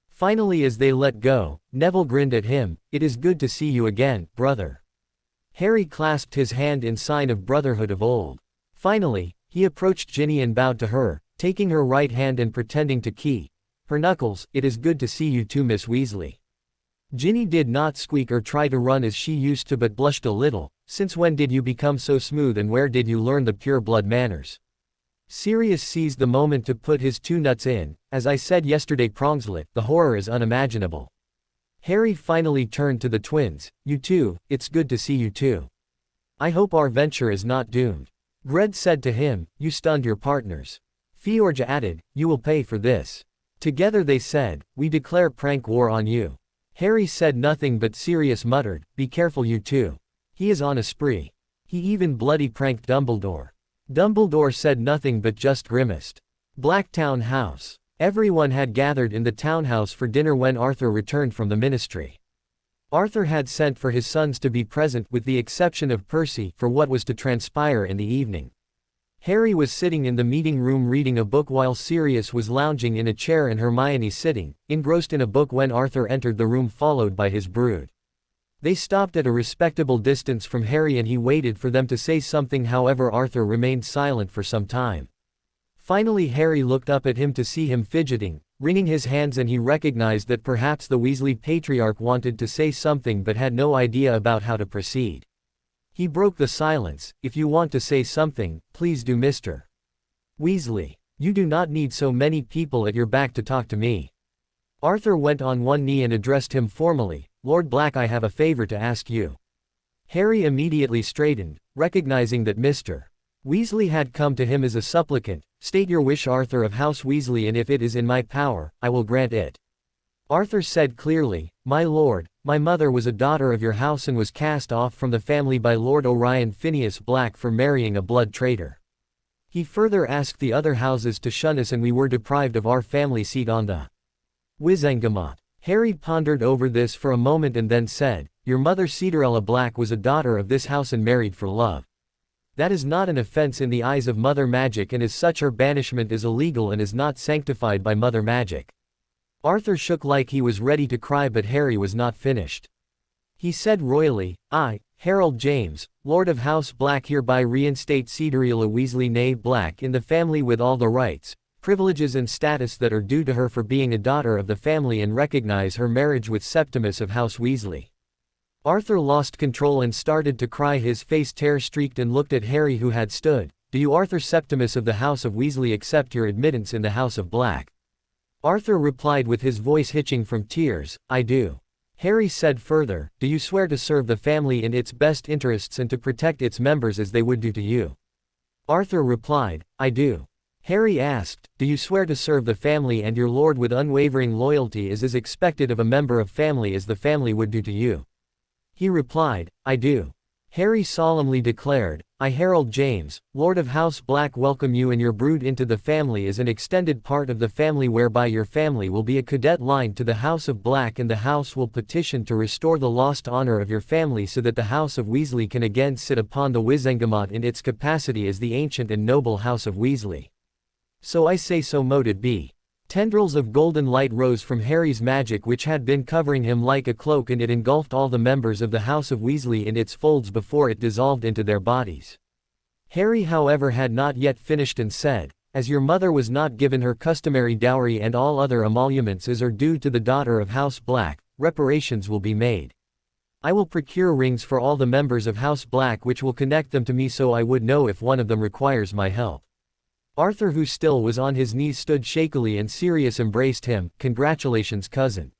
Finally, as they let go, Neville grinned at him. "It is good to see you again, brother." Harry clasped his hand in sign of brotherhood of old. Finally, he approached Ginny and bowed to her, taking her right hand and pretending to key her knuckles. "It is good to see you too, Miss Weasley." Ginny did not squeak or try to run as she used to, but blushed a little. "Since when did you become so smooth, and where did you learn the pure blood manners?" Sirius seized the moment to put his two nuts in. "As I said yesterday, Prongslet, the horror is unimaginable." Harry finally turned to the twins. "You too, it's good to see you too. I hope our venture is not doomed." Gred said to him, "You stunned your partners." Fiorja added, "You will pay for this." Together they said, "We declare prank war on you." Harry said nothing, but Sirius muttered, "Be careful, you two. He is on a spree. He even bloody pranked Dumbledore." Dumbledore said nothing but just grimaced. Blacktown House. Everyone had gathered in the townhouse for dinner when Arthur returned from the ministry. Arthur had sent for his sons to be present, with the exception of Percy, for what was to transpire in the evening. Harry was sitting in the meeting room reading a book while Sirius was lounging in a chair and Hermione sitting, engrossed in a book, when Arthur entered the room followed by his brood. They stopped at a respectable distance from Harry and he waited for them to say something. However, Arthur remained silent for some time. Finally Harry looked up at him to see him fidgeting, wringing his hands, and he recognized that perhaps the Weasley patriarch wanted to say something but had no idea about how to proceed. He broke the silence. "If you want to say something, please do, Mr. Weasley. You do not need so many people at your back to talk to me." Arthur went on one knee and addressed him formally. "Lord Black, I have a favor to ask you." Harry immediately straightened, recognizing that Mr. Weasley had come to him as a supplicant. "State your wish, Arthur of House Weasley, and if it is in my power, I will grant it." Arthur said clearly, "My lord, my mother was a daughter of your house and was cast off from the family by Lord Orion Phineas Black for marrying a blood traitor. He further asked the other houses to shun us, and we were deprived of our family seat on the Wizengamot." Harry pondered over this for a moment and then said, "Your mother Cinderella Black was a daughter of this house and married for love. That is not an offense in the eyes of Mother Magic, and as such her banishment is illegal and is not sanctified by Mother Magic." Arthur shook like he was ready to cry, but Harry was not finished. He said royally, "I, Harold James, Lord of House Black, hereby reinstate Cinderella Weasley née Black in the family with all the rights, privileges and status that are due to her for being a daughter of the family, and recognize her marriage with Septimus of House Weasley." Arthur lost control and started to cry. His face tear-streaked and looked at Harry, who had stood. "Do you, Arthur Septimus of the House of Weasley, accept your admittance in the House of Black?" Arthur replied with his voice hitching from tears, "I do." Harry said further, "Do you swear to serve the family in its best interests and to protect its members as they would do to you?" Arthur replied, "I do." Harry asked, "Do you swear to serve the family and your lord with unwavering loyalty as is expected of a member of family as the family would do to you?" He replied, "I do." Harry solemnly declared, I Harold James, Lord of House Black, welcome you and your brood into the family as an extended part of the family, whereby your family will be a cadet line to the House of Black, and the House will petition to restore the lost honor of your family so that the House of Weasley can again sit upon the Wizengamot in its capacity as the ancient and noble House of Weasley. So I say, so mote it be. Tendrils of golden light rose from Harry's magic, which had been covering him like a cloak, and it engulfed all the members of the House of Weasley in its folds before it dissolved into their bodies. Harry, however, had not yet finished and said, "As your mother was not given her customary dowry and all other emoluments as are due to the daughter of House Black, reparations will be made. I will procure rings for all the members of House Black which will connect them to me, so I would know if one of them requires my help." Arthur, who still was on his knees, stood shakily, and Sirius embraced him. "Congratulations, cousin.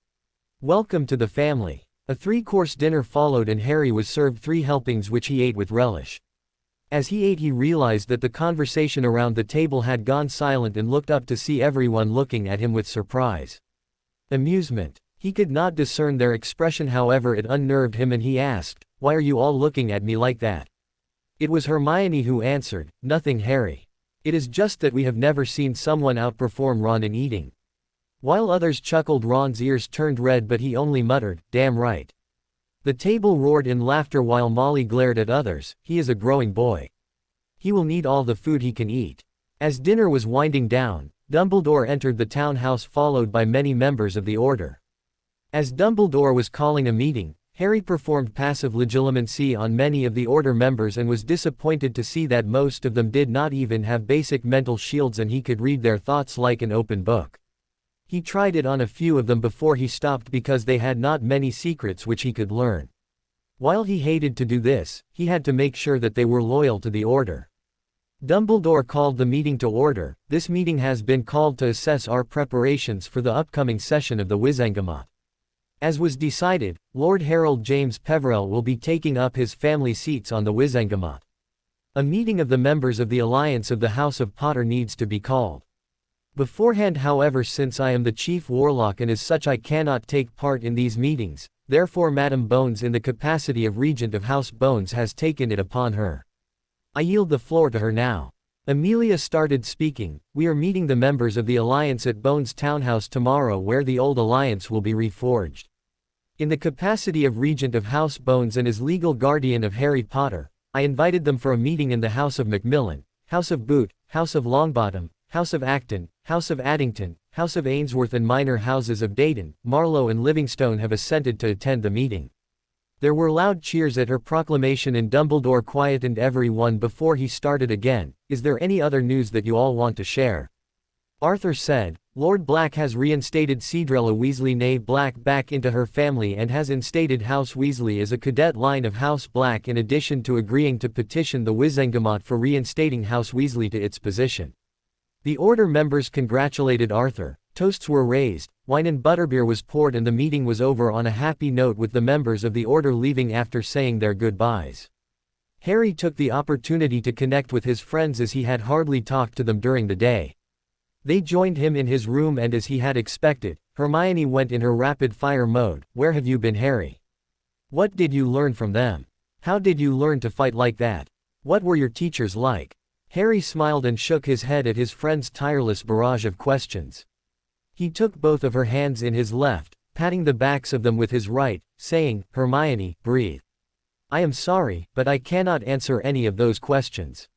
Welcome to the family." A 3-course dinner followed, and Harry was served 3 helpings which he ate with relish. As he ate, he realized that the conversation around the table had gone silent, and looked up to see everyone looking at him with surprise. Amusement. He could not discern their expression, however it unnerved him, and he asked, "Why are you all looking at me like that?" It was Hermione who answered, "Nothing, Harry. It is just that we have never seen someone outperform Ron in eating." While others chuckled, Ron's ears turned red, but he only muttered, "Damn right." The table roared in laughter while Molly glared at others. "He is a growing boy. He will need all the food he can eat." As dinner was winding down, Dumbledore entered the townhouse, followed by many members of the Order. As Dumbledore was calling a meeting, Harry performed passive legilimency on many of the Order members and was disappointed to see that most of them did not even have basic mental shields, and he could read their thoughts like an open book. He tried it on a few of them before he stopped because they had not many secrets which he could learn. While he hated to do this, he had to make sure that they were loyal to the Order. Dumbledore called the meeting to order. "This meeting has been called to assess our preparations for the upcoming session of the Wizengamot. As was decided, Lord Harold James Peverell will be taking up his family seats on the Wizengamot. A meeting of the members of the Alliance of the House of Potter needs to be called beforehand. However, since I am the chief warlock and as such I cannot take part in these meetings, therefore Madame Bones, in the capacity of Regent of House Bones, has taken it upon her. I yield the floor to her now." Amelia started speaking. "We are meeting the members of the Alliance at Bones Townhouse tomorrow, where the old alliance will be reforged. In the capacity of Regent of House Bones and as legal guardian of Harry Potter, I invited them for a meeting in the House of Macmillan, House of Boot, House of Longbottom, House of Acton, House of Addington, House of Ainsworth, and minor houses of Dayton, Marlow and Livingstone have assented to attend the meeting." There were loud cheers at her proclamation, and Dumbledore quietened everyone before he started again. "Is there any other news that you all want to share?" Arthur said, "Lord Black has reinstated Cedrella Weasley née Black back into her family and has instated House Weasley as a cadet line of House Black, in addition to agreeing to petition the Wizengamot for reinstating House Weasley to its position." The Order members congratulated Arthur, toasts were raised, wine and butterbeer was poured, and the meeting was over on a happy note, with the members of the Order leaving after saying their goodbyes. Harry took the opportunity to connect with his friends, as he had hardly talked to them during the day. They joined him in his room, and as he had expected, Hermione went in her rapid-fire mode. "Where have you been, Harry? What did you learn from them? How did you learn to fight like that? What were your teachers like?" Harry smiled and shook his head at his friend's tireless barrage of questions. He took both of her hands in his left, patting the backs of them with his right, saying, "Hermione, breathe. I am sorry, but I cannot answer any of those questions.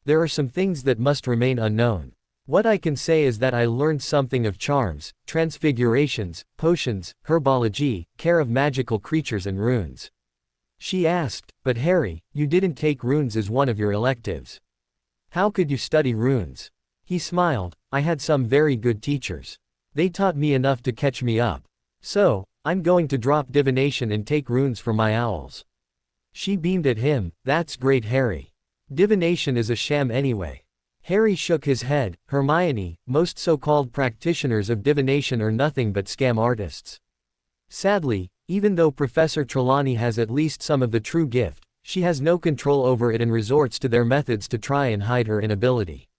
There are some things that must remain unknown. What I can say is that I learned something of charms, transfigurations, potions, herbology, care of magical creatures, and runes." She asked, "But Harry, you didn't take runes as one of your electives. How could you study runes?" He smiled. "I had some very good teachers. They taught me enough to catch me up. So, I'm going to drop divination and take runes for my owls." She beamed at him. "That's great, Harry. Divination is a sham anyway." Harry shook his head. "Hermione, most so-called practitioners of divination are nothing but scam artists. Sadly, even though Professor Trelawney has at least some of the true gift, she has no control over it and resorts to their methods to try and hide her inability.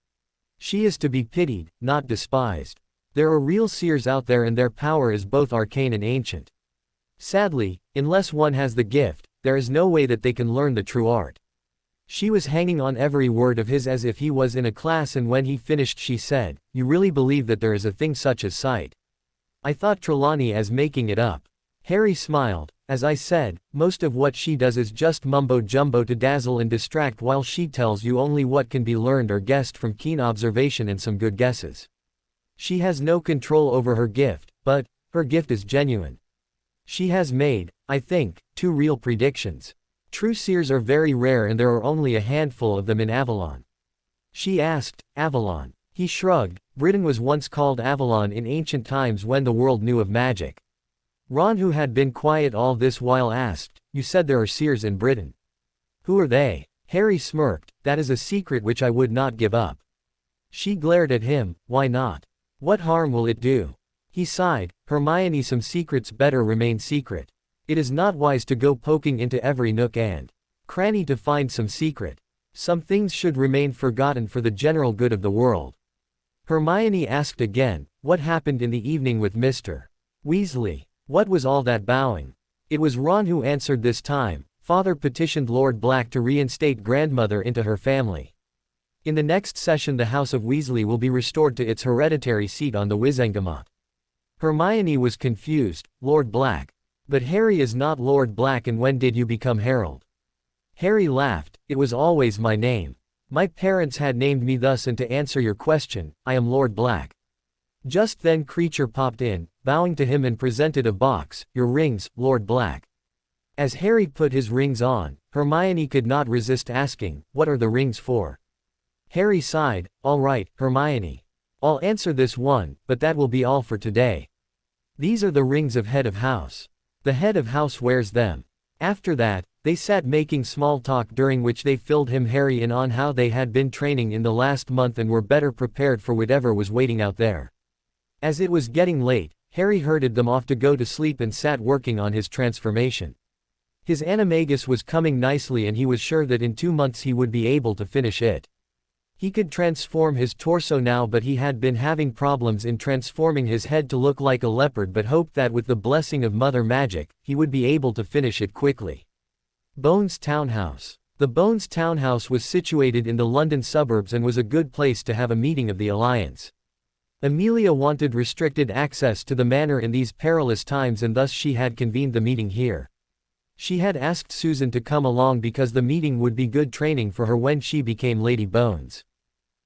She is to be pitied, not despised. There are real seers out there, and their power is both arcane and ancient. Sadly, unless one has the gift, there is no way that they can learn the true art. She was hanging on every word of his as if he was in a class, and when he finished she said, "You really believe that there is a thing such as sight?" I thought Trelawney as making it up. Harry smiled. As I said, most of what she does is just mumbo-jumbo to dazzle and distract, while she tells you only what can be learned or guessed from keen observation and some good guesses. She has no control over her gift, but her gift is genuine. She has made, I think, 2 real predictions. True seers are very rare and there are only a handful of them in Avalon. She asked, "Avalon?" He shrugged. Britain was once called Avalon in ancient times when the world knew of magic. Ron, who had been quiet all this while, asked, "You said there are seers in Britain. Who are they?" Harry smirked. "That is a secret which I would not give up." She glared at him. "Why not? What harm will it do?" He sighed. "Hermione, some secrets better remain secret. It is not wise to go poking into every nook and cranny to find some secret. Some things should remain forgotten for the general good of the world." Hermione asked again, "What happened in the evening with Mr. Weasley? What was all that bowing?" It was Ron who answered this time. "Father petitioned Lord Black to reinstate grandmother into her family. In the next session the House of Weasley will be restored to its hereditary seat on the Wizengamot." Hermione was confused. "Lord Black? But Harry is not Lord Black, and when did you become Harold?" Harry laughed. "It was always my name. My parents had named me thus, and to answer your question, I am Lord Black." Just then Creature popped in, bowing to him, and presented a box. "Your rings, Lord Black." As Harry put his rings on, Hermione could not resist asking, "What are the rings for?" Harry sighed. "All right, Hermione. I'll answer this one, but that will be all for today. These are the rings of Head of House. The Head of House wears them." After that, they sat making small talk, during which they filled Harry in on how they had been training in the last month and were better prepared for whatever was waiting out there. As it was getting late, Harry herded them off to go to sleep and sat working on his transformation. His animagus was coming nicely, and he was sure that in 2 months he would be able to finish it. He could transform his torso now, but he had been having problems in transforming his head to look like a leopard, but hoped that with the blessing of Mother Magic, he would be able to finish it quickly. Bones Townhouse. The Bones Townhouse was situated in the London suburbs and was a good place to have a meeting of the Alliance. Amelia wanted restricted access to the manor in these perilous times, and thus she had convened the meeting here. She had asked Susan to come along because the meeting would be good training for her when she became Lady Bones.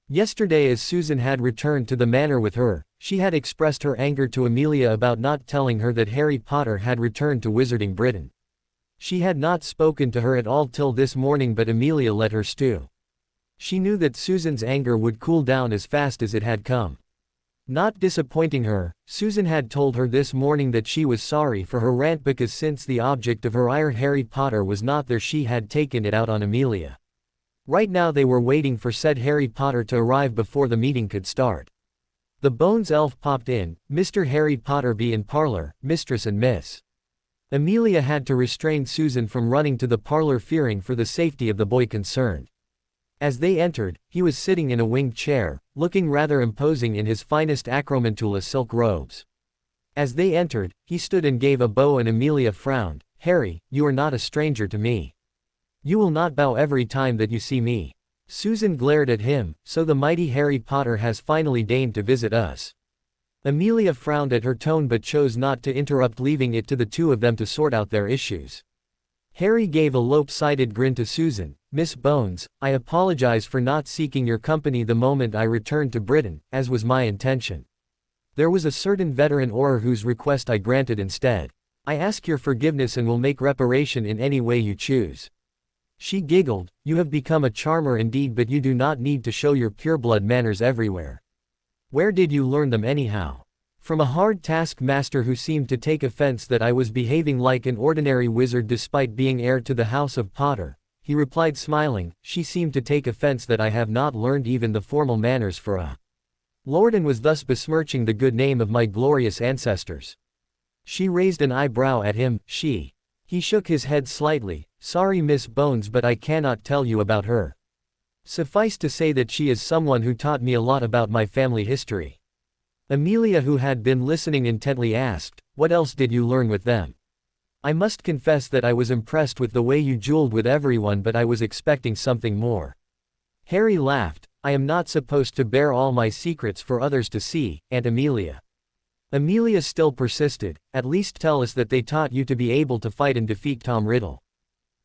Yesterday, as Susan had returned to the manor with her, she had expressed her anger to Amelia about not telling her that Harry Potter had returned to Wizarding Britain. She had not spoken to her at all till this morning, but Amelia let her stew. She knew that Susan's anger would cool down as fast as it had come. Not disappointing her, Susan had told her this morning that she was sorry for her rant because since the object of her ire, Harry Potter, was not there, she had taken it out on Amelia. Right now they were waiting for said Harry Potter to arrive before the meeting could start. The Bones Elf popped in. Mr. Harry Potter be in parlor, Mistress and Miss. Amelia had to restrain Susan from running to the parlor, fearing for the safety of the boy concerned. As they entered, he was sitting in a winged chair, looking rather imposing in his finest acromantula silk robes. As they entered, he stood and gave a bow, and Amelia frowned. "Harry, you are not a stranger to me. You will not bow every time that you see me." Susan glared at him. "So the mighty Harry Potter has finally deigned to visit us." Amelia frowned at her tone but chose not to interrupt, leaving it to the two of them to sort out their issues. Harry gave a lopsided grin to Susan. "Miss Bones, I apologize for not seeking your company the moment I returned to Britain, as was my intention. There was a certain veteran Auror whose request I granted instead. I ask your forgiveness and will make reparation in any way you choose." She giggled. "You have become a charmer indeed, but you do not need to show your pureblood manners everywhere. Where did you learn them anyhow?" From a hard taskmaster who seemed to take offense that I was behaving like an ordinary wizard despite being heir to the House of Potter, he replied smiling. "She seemed to take offense that I have not learned even the formal manners for a lord, and was thus besmirching the good name of my glorious ancestors." She raised an eyebrow at him. He shook his head slightly. "Sorry, Miss Bones, but I cannot tell you about her. Suffice to say that she is someone who taught me a lot about my family history." Amelia, who had been listening intently, asked, "What else did you learn with them?" I must confess that I was impressed with the way you jeweled with everyone, but I was expecting something more. Harry laughed. I am not supposed to bear all my secrets for others to see, Aunt Amelia. Amelia still persisted. At least tell us that they taught you to be able to fight and defeat Tom Riddle.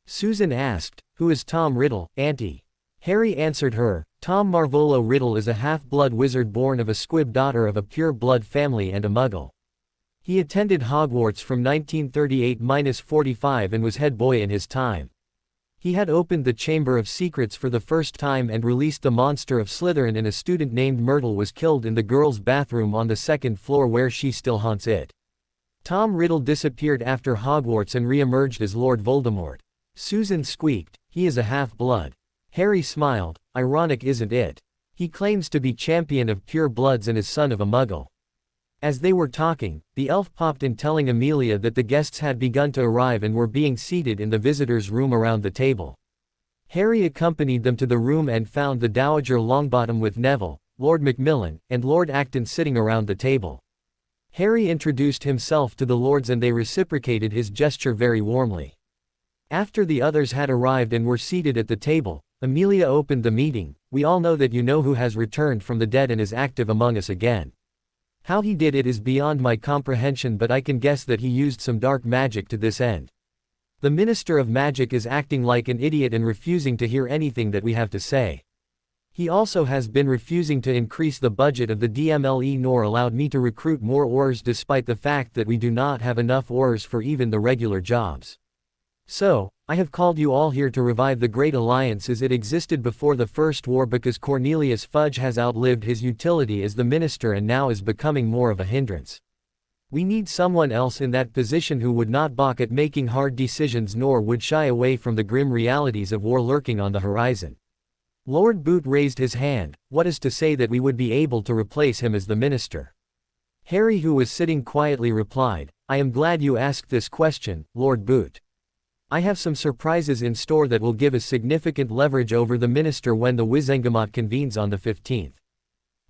Susan asked, who is Tom Riddle, Auntie? Harry answered her, Tom Marvolo Riddle is a half-blood wizard born of a squib daughter of a pure-blood family and a muggle. He attended Hogwarts from 1938–45 and was head boy in his time. He had opened the Chamber of Secrets for the first time and released the monster of Slytherin, and a student named Myrtle was killed in the girls' bathroom on the second floor where she still haunts it. Tom Riddle disappeared after Hogwarts and re-emerged as Lord Voldemort. Susan squeaked, he is a half-blood. Harry smiled, ironic isn't it? He claims to be champion of pure bloods and is son of a muggle. As they were talking, the elf popped in telling Amelia that the guests had begun to arrive and were being seated in the visitors' room around the table. Harry accompanied them to the room and found the Dowager Longbottom with Neville, Lord Macmillan, and Lord Acton sitting around the table. Harry introduced himself to the lords and they reciprocated his gesture very warmly. After the others had arrived and were seated at the table, Amelia opened the meeting. We all know that you know who has returned from the dead and is active among us again. How he did it is beyond my comprehension, but I can guess that he used some dark magic to this end. The Minister of Magic is acting like an idiot and refusing to hear anything that we have to say. He also has been refusing to increase the budget of the DMLE nor allowed me to recruit more Aurors despite the fact that we do not have enough Aurors for even the regular jobs. So, I have called you all here to revive the Great Alliance as it existed before the First War, because Cornelius Fudge has outlived his utility as the minister and now is becoming more of a hindrance. We need someone else in that position who would not balk at making hard decisions nor would shy away from the grim realities of war lurking on the horizon. Lord Boot raised his hand. What is to say that we would be able to replace him as the minister? Harry, who was sitting quietly, replied, I am glad you asked this question, Lord Boot. I have some surprises in store that will give us significant leverage over the minister when the Wizengamot convenes on the 15th.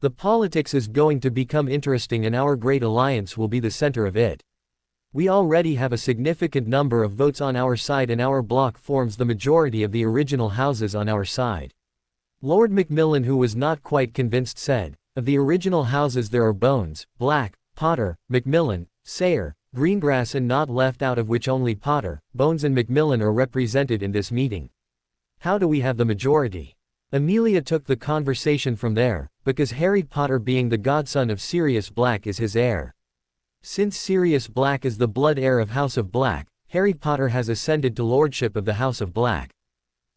The politics is going to become interesting and our Great Alliance will be the center of it. We already have a significant number of votes on our side and our bloc forms the majority of the original houses on our side. Lord Macmillan, who was not quite convinced, said, of the original houses there are Bones, Black, Potter, Macmillan, Sayre, Greengrass and not left out, of which only Potter, Bones and Macmillan are represented in this meeting. How do we have the majority? Amelia took the conversation from there, because Harry Potter, being the godson of Sirius Black, is his heir. Since Sirius Black is the blood heir of House of Black, Harry Potter has ascended to lordship of the House of Black.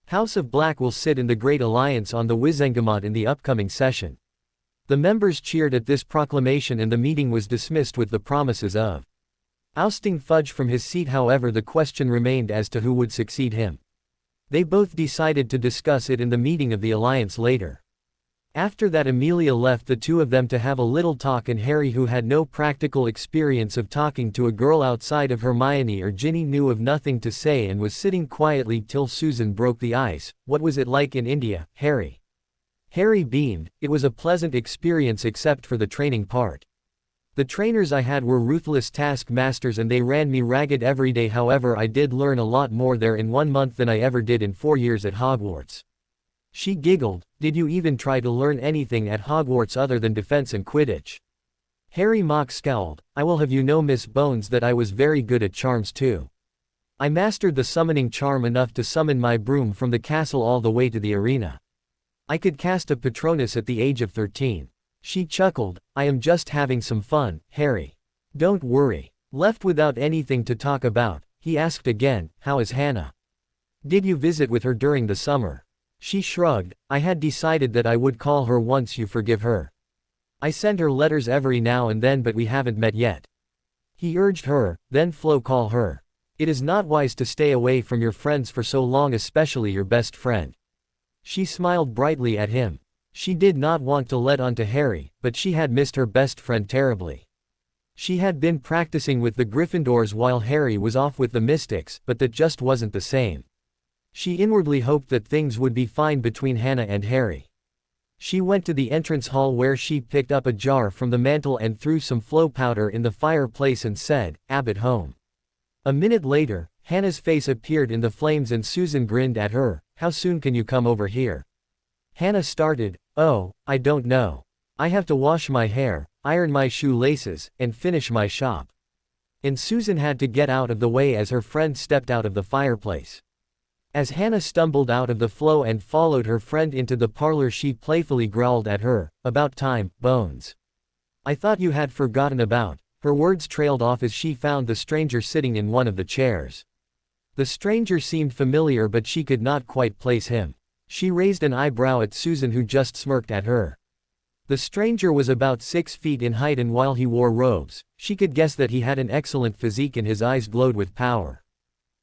House of Black will sit in the Great Alliance on the Wizengamot in the upcoming session. The members cheered at this proclamation and the meeting was dismissed with the promises of ousting Fudge from his seat. However, the question remained as to who would succeed him. They both decided to discuss it in the meeting of the Alliance later. After that, Amelia left the two of them to have a little talk, and Harry, who had no practical experience of talking to a girl outside of Hermione or Ginny, knew of nothing to say and was sitting quietly till Susan broke the ice. What was it like in India, Harry? Harry beamed. It was a pleasant experience except for the training part. The trainers I had were ruthless taskmasters and they ran me ragged every day. However, I did learn a lot more there in 1 month than I ever did in 4 years at Hogwarts. She giggled. Did you even try to learn anything at Hogwarts other than defense and Quidditch? Harry mock scowled. I will have you know, Miss Bones, that I was very good at charms too. I mastered the summoning charm enough to summon my broom from the castle all the way to the arena. I could cast a Patronus at the age of 13. She chuckled. I am just having some fun, Harry. Don't worry. Left without anything to talk about, he asked again, how is Hannah? Did you visit with her during the summer? She shrugged. I had decided that I would call her once you forgive her. I send her letters every now and then, but we haven't met yet. He urged her. Then Flo, call her. It is not wise to stay away from your friends for so long, especially your best friend. She smiled brightly at him. She did not want to let on to Harry, but she had missed her best friend terribly. She had been practicing with the Gryffindors while Harry was off with the Mystics, but that just wasn't the same. She inwardly hoped that things would be fine between Hannah and Harry. She went to the entrance hall where she picked up a jar from the mantel and threw some flow powder in the fireplace and said, Abbott home. A minute later, Hannah's face appeared in the flames and Susan grinned at her. "How soon can you come over here?" Hannah started, "Oh, I don't know. I have to wash my hair, iron my shoelaces, and finish my shop." And Susan had to get out of the way as her friend stepped out of the fireplace. As Hannah stumbled out of the flow and followed her friend into the parlor, she playfully growled at her, "About time, Bones. I thought you had forgotten about." Her words trailed off as she found the stranger sitting in one of the chairs. The stranger seemed familiar, but she could not quite place him. She raised an eyebrow at Susan, who just smirked at her. The stranger was about 6 feet in height, and while he wore robes, she could guess that he had an excellent physique and his eyes glowed with power.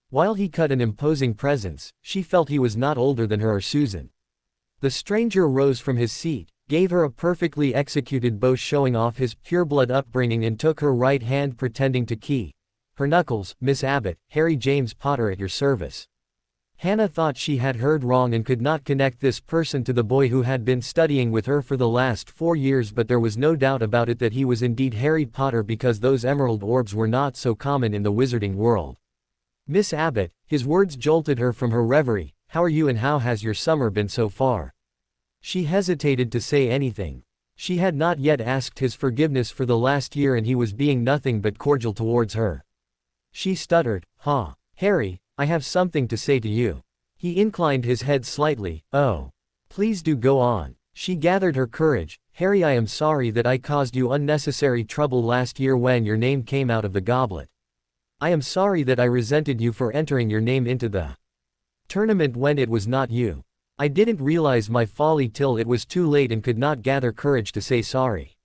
While he cut an imposing presence, she felt he was not older than her or Susan. The stranger rose from his seat, gave her a perfectly executed bow showing off his pureblood upbringing, and took her right hand, pretending to key her knuckles. "Miss Abbott, Harry James Potter at your service." Hannah thought she had heard wrong and could not connect this person to the boy who had been studying with her for the last 4 years, but there was no doubt about it that he was indeed Harry Potter, because those emerald orbs were not so common in the wizarding world. "Miss Abbott," his words jolted her from her reverie, "how are you and how has your summer been so far?" She hesitated to say anything. She had not yet asked his forgiveness for the last year, and he was being nothing but cordial towards her. She stuttered, Harry, I have something to say to you." He inclined his head slightly. "Oh. Please do go on." She gathered her courage. "Harry, I am sorry that I caused you unnecessary trouble last year when your name came out of the goblet. I am sorry that I resented you for entering your name into the tournament when it was not you. I didn't realize my folly till it was too late and could not gather courage to say sorry."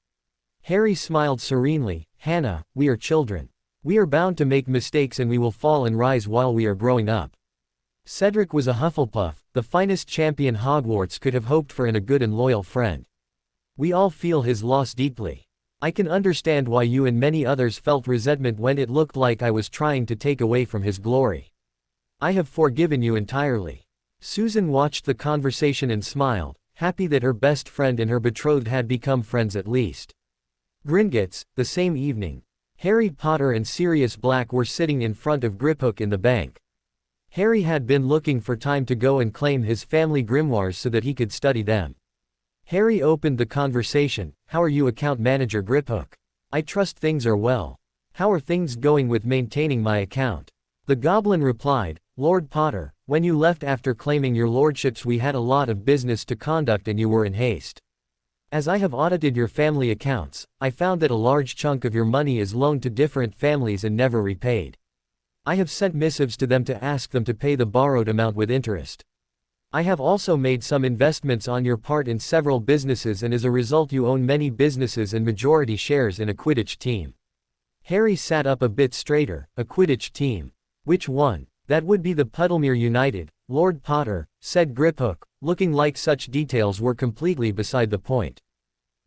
Harry smiled serenely. "Hannah, we are children. We are bound to make mistakes, and we will fall and rise while we are growing up." Cedric was a Hufflepuff, the finest champion Hogwarts could have hoped for, and a good and loyal friend. "We all feel his loss deeply. I can understand why you and many others felt resentment when it looked like I was trying to take away from his glory. I have forgiven you entirely." Susan watched the conversation and smiled, happy that her best friend and her betrothed had become friends at least. Gringotts, the same evening. Harry Potter and Sirius Black were sitting in front of Griphook in the bank. Harry had been looking for time to go and claim his family grimoires so that he could study them. Harry opened the conversation. "How are you, account manager Griphook? I trust things are well. How are things going with maintaining my account?" The goblin replied, "Lord Potter, when you left after claiming your lordships, we had a lot of business to conduct and you were in haste. As I have audited your family accounts, I found that a large chunk of your money is loaned to different families and never repaid. I have sent missives to them to ask them to pay the borrowed amount with interest. I have also made some investments on your part in several businesses, and as a result you own many businesses and majority shares in a Quidditch team." Harry sat up a bit straighter. "A Quidditch team? Which one?" "That would be the Puddlemere United, Lord Potter," said Griphook, looking like such details were completely beside the point.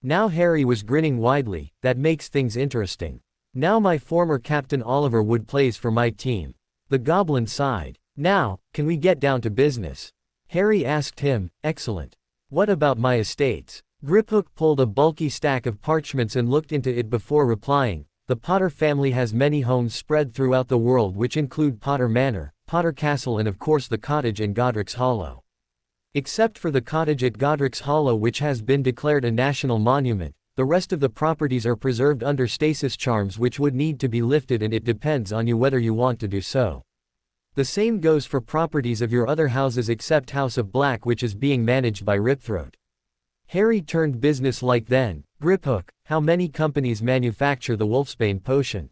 Now Harry was grinning widely. "That makes things interesting. Now my former captain Oliver Wood plays for my team." The goblin sighed. "Now, can we get down to business?" Harry asked him. "Excellent. What about my estates?" Griphook pulled a bulky stack of parchments and looked into it before replying. "The Potter family has many homes spread throughout the world, which include Potter Manor, Potter Castle, and of course the cottage in Godric's Hollow. Except for the cottage at Godric's Hollow, which has been declared a national monument, the rest of the properties are preserved under stasis charms which would need to be lifted, and it depends on you whether you want to do so. The same goes for properties of your other houses except House of Black, which is being managed by Ripthroat." Harry turned business-like then. "Griphook, how many companies manufacture the Wolfsbane potion?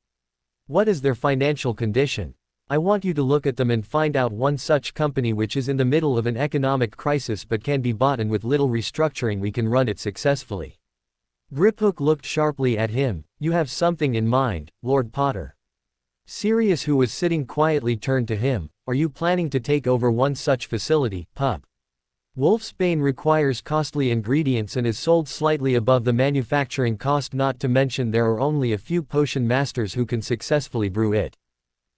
What is their financial condition? I want you to look at them and find out one such company which is in the middle of an economic crisis but can be bought, and with little restructuring we can run it successfully." Griphook looked sharply at him. "You have something in mind, Lord Potter?" Sirius, who was sitting quietly, turned to him. "Are you planning to take over one such facility, pup? Wolfsbane requires costly ingredients and is sold slightly above the manufacturing cost, not to mention there are only a few potion masters who can successfully brew it.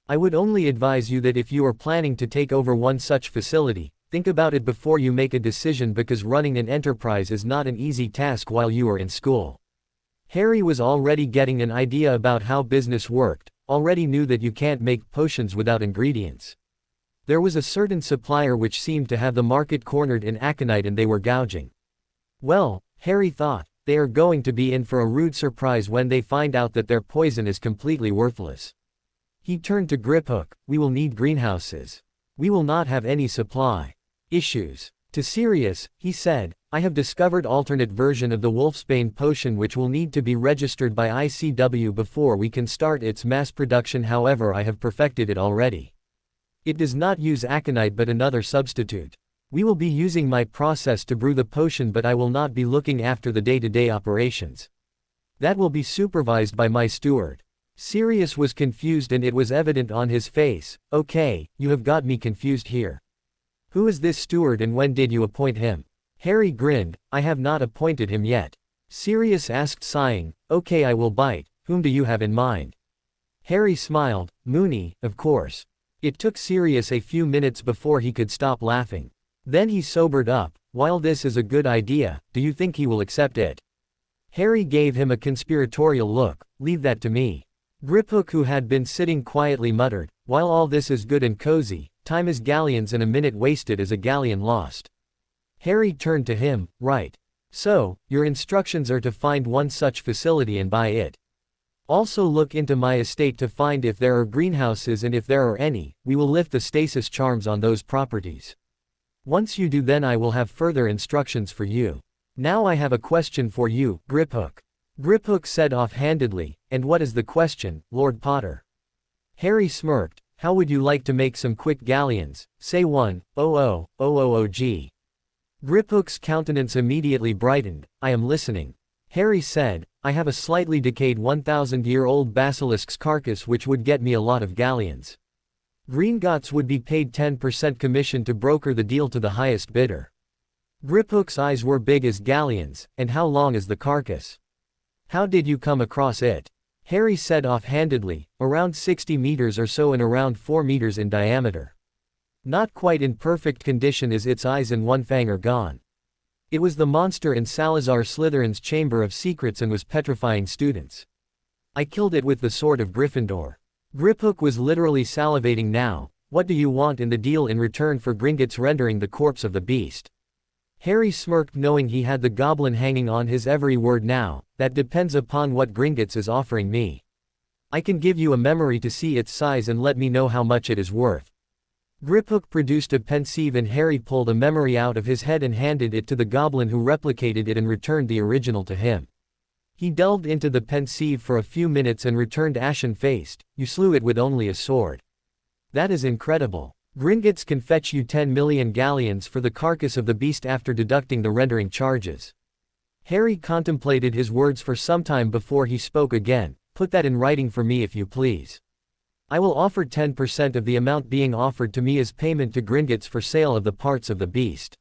I would only advise you that if you are planning to take over one such facility, think about it before you make a decision, because running an enterprise is not an easy task while you are in school." Harry was already getting an idea about how business worked. already knew that you can't make potions without ingredients. There was a certain supplier which seemed to have the market cornered in aconite and they were gouging. Well, Harry thought, they are going to be in for a rude surprise when they find out that their poison is completely worthless. He turned to Griphook, we will need greenhouses. We will not have any supply issues. To Sirius, he said, I have discovered alternate version of the Wolfsbane potion which will need to be registered by ICW before we can start its mass production, however I have perfected it already. It does not use aconite but another substitute. We will be using my process to brew the potion but I will not be looking after the day-to-day operations. That will be supervised by my steward. Sirius was confused and it was evident on his face. Okay, you have got me confused here. Who is this steward and when did you appoint him? Harry grinned, I have not appointed him yet. Sirius asked sighing, okay I will bite, whom do you have in mind? Harry smiled, Moony, of course. It took Sirius a few minutes before he could stop laughing. Then he sobered up, while this is a good idea, do you think he will accept it? Harry gave him a conspiratorial look, leave that to me. Griphook, who had been sitting quietly, muttered, while all this is good and cozy, time is galleons and a minute wasted is a galleon lost. Harry turned to him, right. So, your instructions are to find one such facility and buy it. Also look into my estate to find if there are greenhouses and if there are any, we will lift the stasis charms on those properties. Once you do then I will have further instructions for you. Now I have a question for you, Griphook. Griphook said offhandedly, and what is the question, Lord Potter? Harry smirked, how would you like to make some quick galleons, say 1,000,000G. Griphook's countenance immediately brightened, I am listening. Harry said, I have a slightly decayed 1,000-year-old basilisk's carcass which would get me a lot of galleons. Gringotts would be paid 10% commission to broker the deal to the highest bidder. Griphook's eyes were big as galleons, and how long is the carcass? How did you come across it? Harry said offhandedly, around 60 meters or so and around 4 meters in diameter. Not quite in perfect condition as its eyes and one fang are gone. It was the monster in Salazar Slytherin's Chamber of Secrets and was petrifying students. I killed it with the sword of Gryffindor. Griphook was literally salivating now, what do you want in the deal in return for Gringotts rendering the corpse of the beast? Harry smirked knowing he had the goblin hanging on his every word now, that depends upon what Gringotts is offering me. I can give you a memory to see its size and let me know how much it is worth. Griphook produced a pensieve and Harry pulled a memory out of his head and handed it to the goblin who replicated it and returned the original to him. He delved into the pensieve for a few minutes and returned ashen-faced, you slew it with only a sword. That is incredible. Gringotts can fetch you 10 million galleons for the carcass of the beast after deducting the rendering charges. Harry contemplated his words for some time before he spoke again, put that in writing for me if you please. I will offer 10% of the amount being offered to me as payment to Gringotts for sale of the parts of the beast.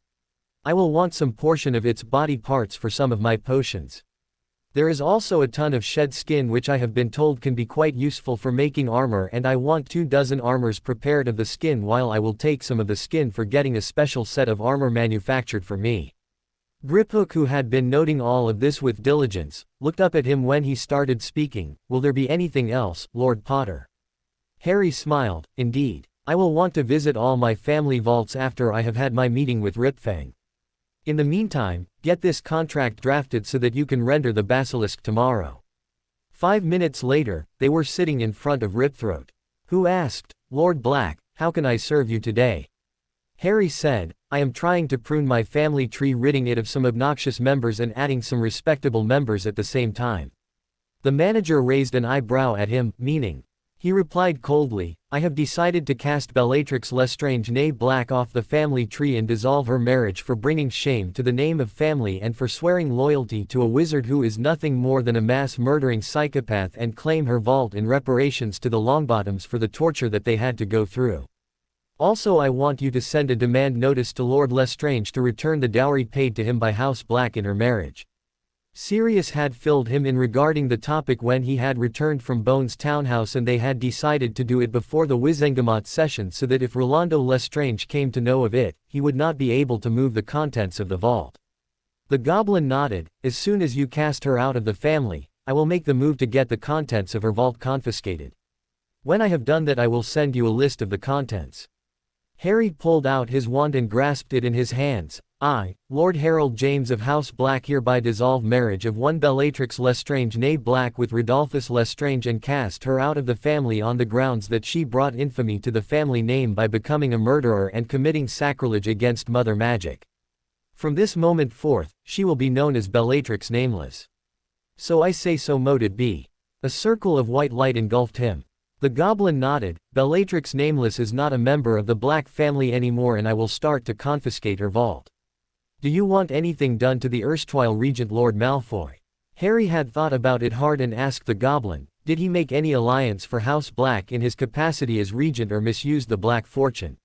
I will want some portion of its body parts for some of my potions. There is also a ton of shed skin which I have been told can be quite useful for making armor and I want 24 armors prepared of the skin while I will take some of the skin for getting a special set of armor manufactured for me. Griphook, who had been noting all of this with diligence, looked up at him when he started speaking, will there be anything else, Lord Potter? Harry smiled, indeed. I will want to visit all my family vaults after I have had my meeting with Ripfang. In the meantime, get this contract drafted so that you can render the basilisk tomorrow. 5 minutes later, they were sitting in front of Ripthroat, who asked, Lord Black, how can I serve you today? Harry said, I am trying to prune my family tree, ridding it of some obnoxious members and adding some respectable members at the same time. The manager raised an eyebrow at him, meaning. He replied coldly, I have decided to cast Bellatrix Lestrange née Black off the family tree and dissolve her marriage for bringing shame to the name of family and for swearing loyalty to a wizard who is nothing more than a mass-murdering psychopath and claim her vault in reparations to the Longbottoms for the torture that they had to go through. Also I want you to send a demand notice to Lord Lestrange to return the dowry paid to him by House Black in her marriage. Sirius had filled him in regarding the topic when he had returned from Bones' townhouse and they had decided to do it before the Wizengamot session so that if Rolando Lestrange came to know of it, he would not be able to move the contents of the vault. The goblin nodded, as soon as you cast her out of the family, I will make the move to get the contents of her vault confiscated. When I have done that I will send you a list of the contents. Harry pulled out his wand and grasped it in his hands. I, Lord Harold James of House Black, hereby dissolve marriage of one Bellatrix Lestrange née Black with Rodolphus Lestrange and cast her out of the family on the grounds that she brought infamy to the family name by becoming a murderer and committing sacrilege against Mother Magic. From this moment forth, she will be known as Bellatrix Nameless. So I say, so mote it be. A circle of white light engulfed him. The goblin nodded. Bellatrix Nameless is not a member of the Black family anymore, and I will start to confiscate her vault. Do you want anything done to the erstwhile regent Lord Malfoy? Harry had thought about it hard and asked the goblin, did he make any alliance for House Black in his capacity as regent or misuse the Black fortune?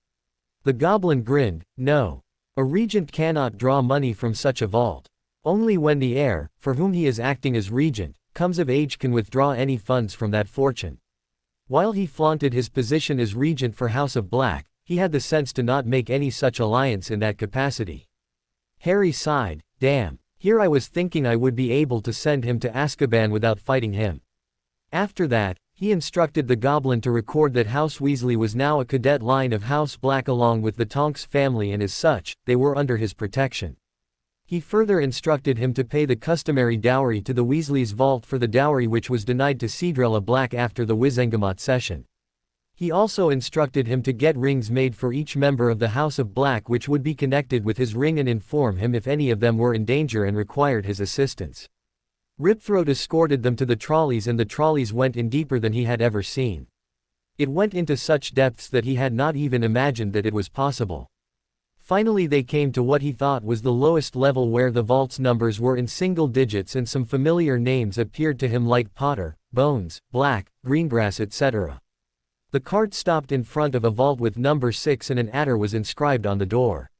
The goblin grinned. No. A regent cannot draw money from such a vault. Only when the heir, for whom he is acting as regent, comes of age can withdraw any funds from that fortune. While he flaunted his position as regent for House of Black, he had the sense to not make any such alliance in that capacity. Harry sighed. Damn, here I was thinking I would be able to send him to Azkaban without fighting him. After that, he instructed the goblin to record that House Weasley was now a cadet line of House Black along with the Tonks family, and as such, they were under his protection. He further instructed him to pay the customary dowry to the Weasleys' vault for the dowry which was denied to Cedrella Black after the Wizengamot session. He also instructed him to get rings made for each member of the House of Black which would be connected with his ring and inform him if any of them were in danger and required his assistance. Ripthroat escorted them to the trolleys, and the trolleys went in deeper than he had ever seen. It went into such depths that he had not even imagined that it was possible. Finally they came to what he thought was the lowest level, where the vault's numbers were in single digits and some familiar names appeared to him like Potter, Bones, Black, Greengrass, etc. The cart stopped in front of a vault with number 6 and an adder was inscribed on the door.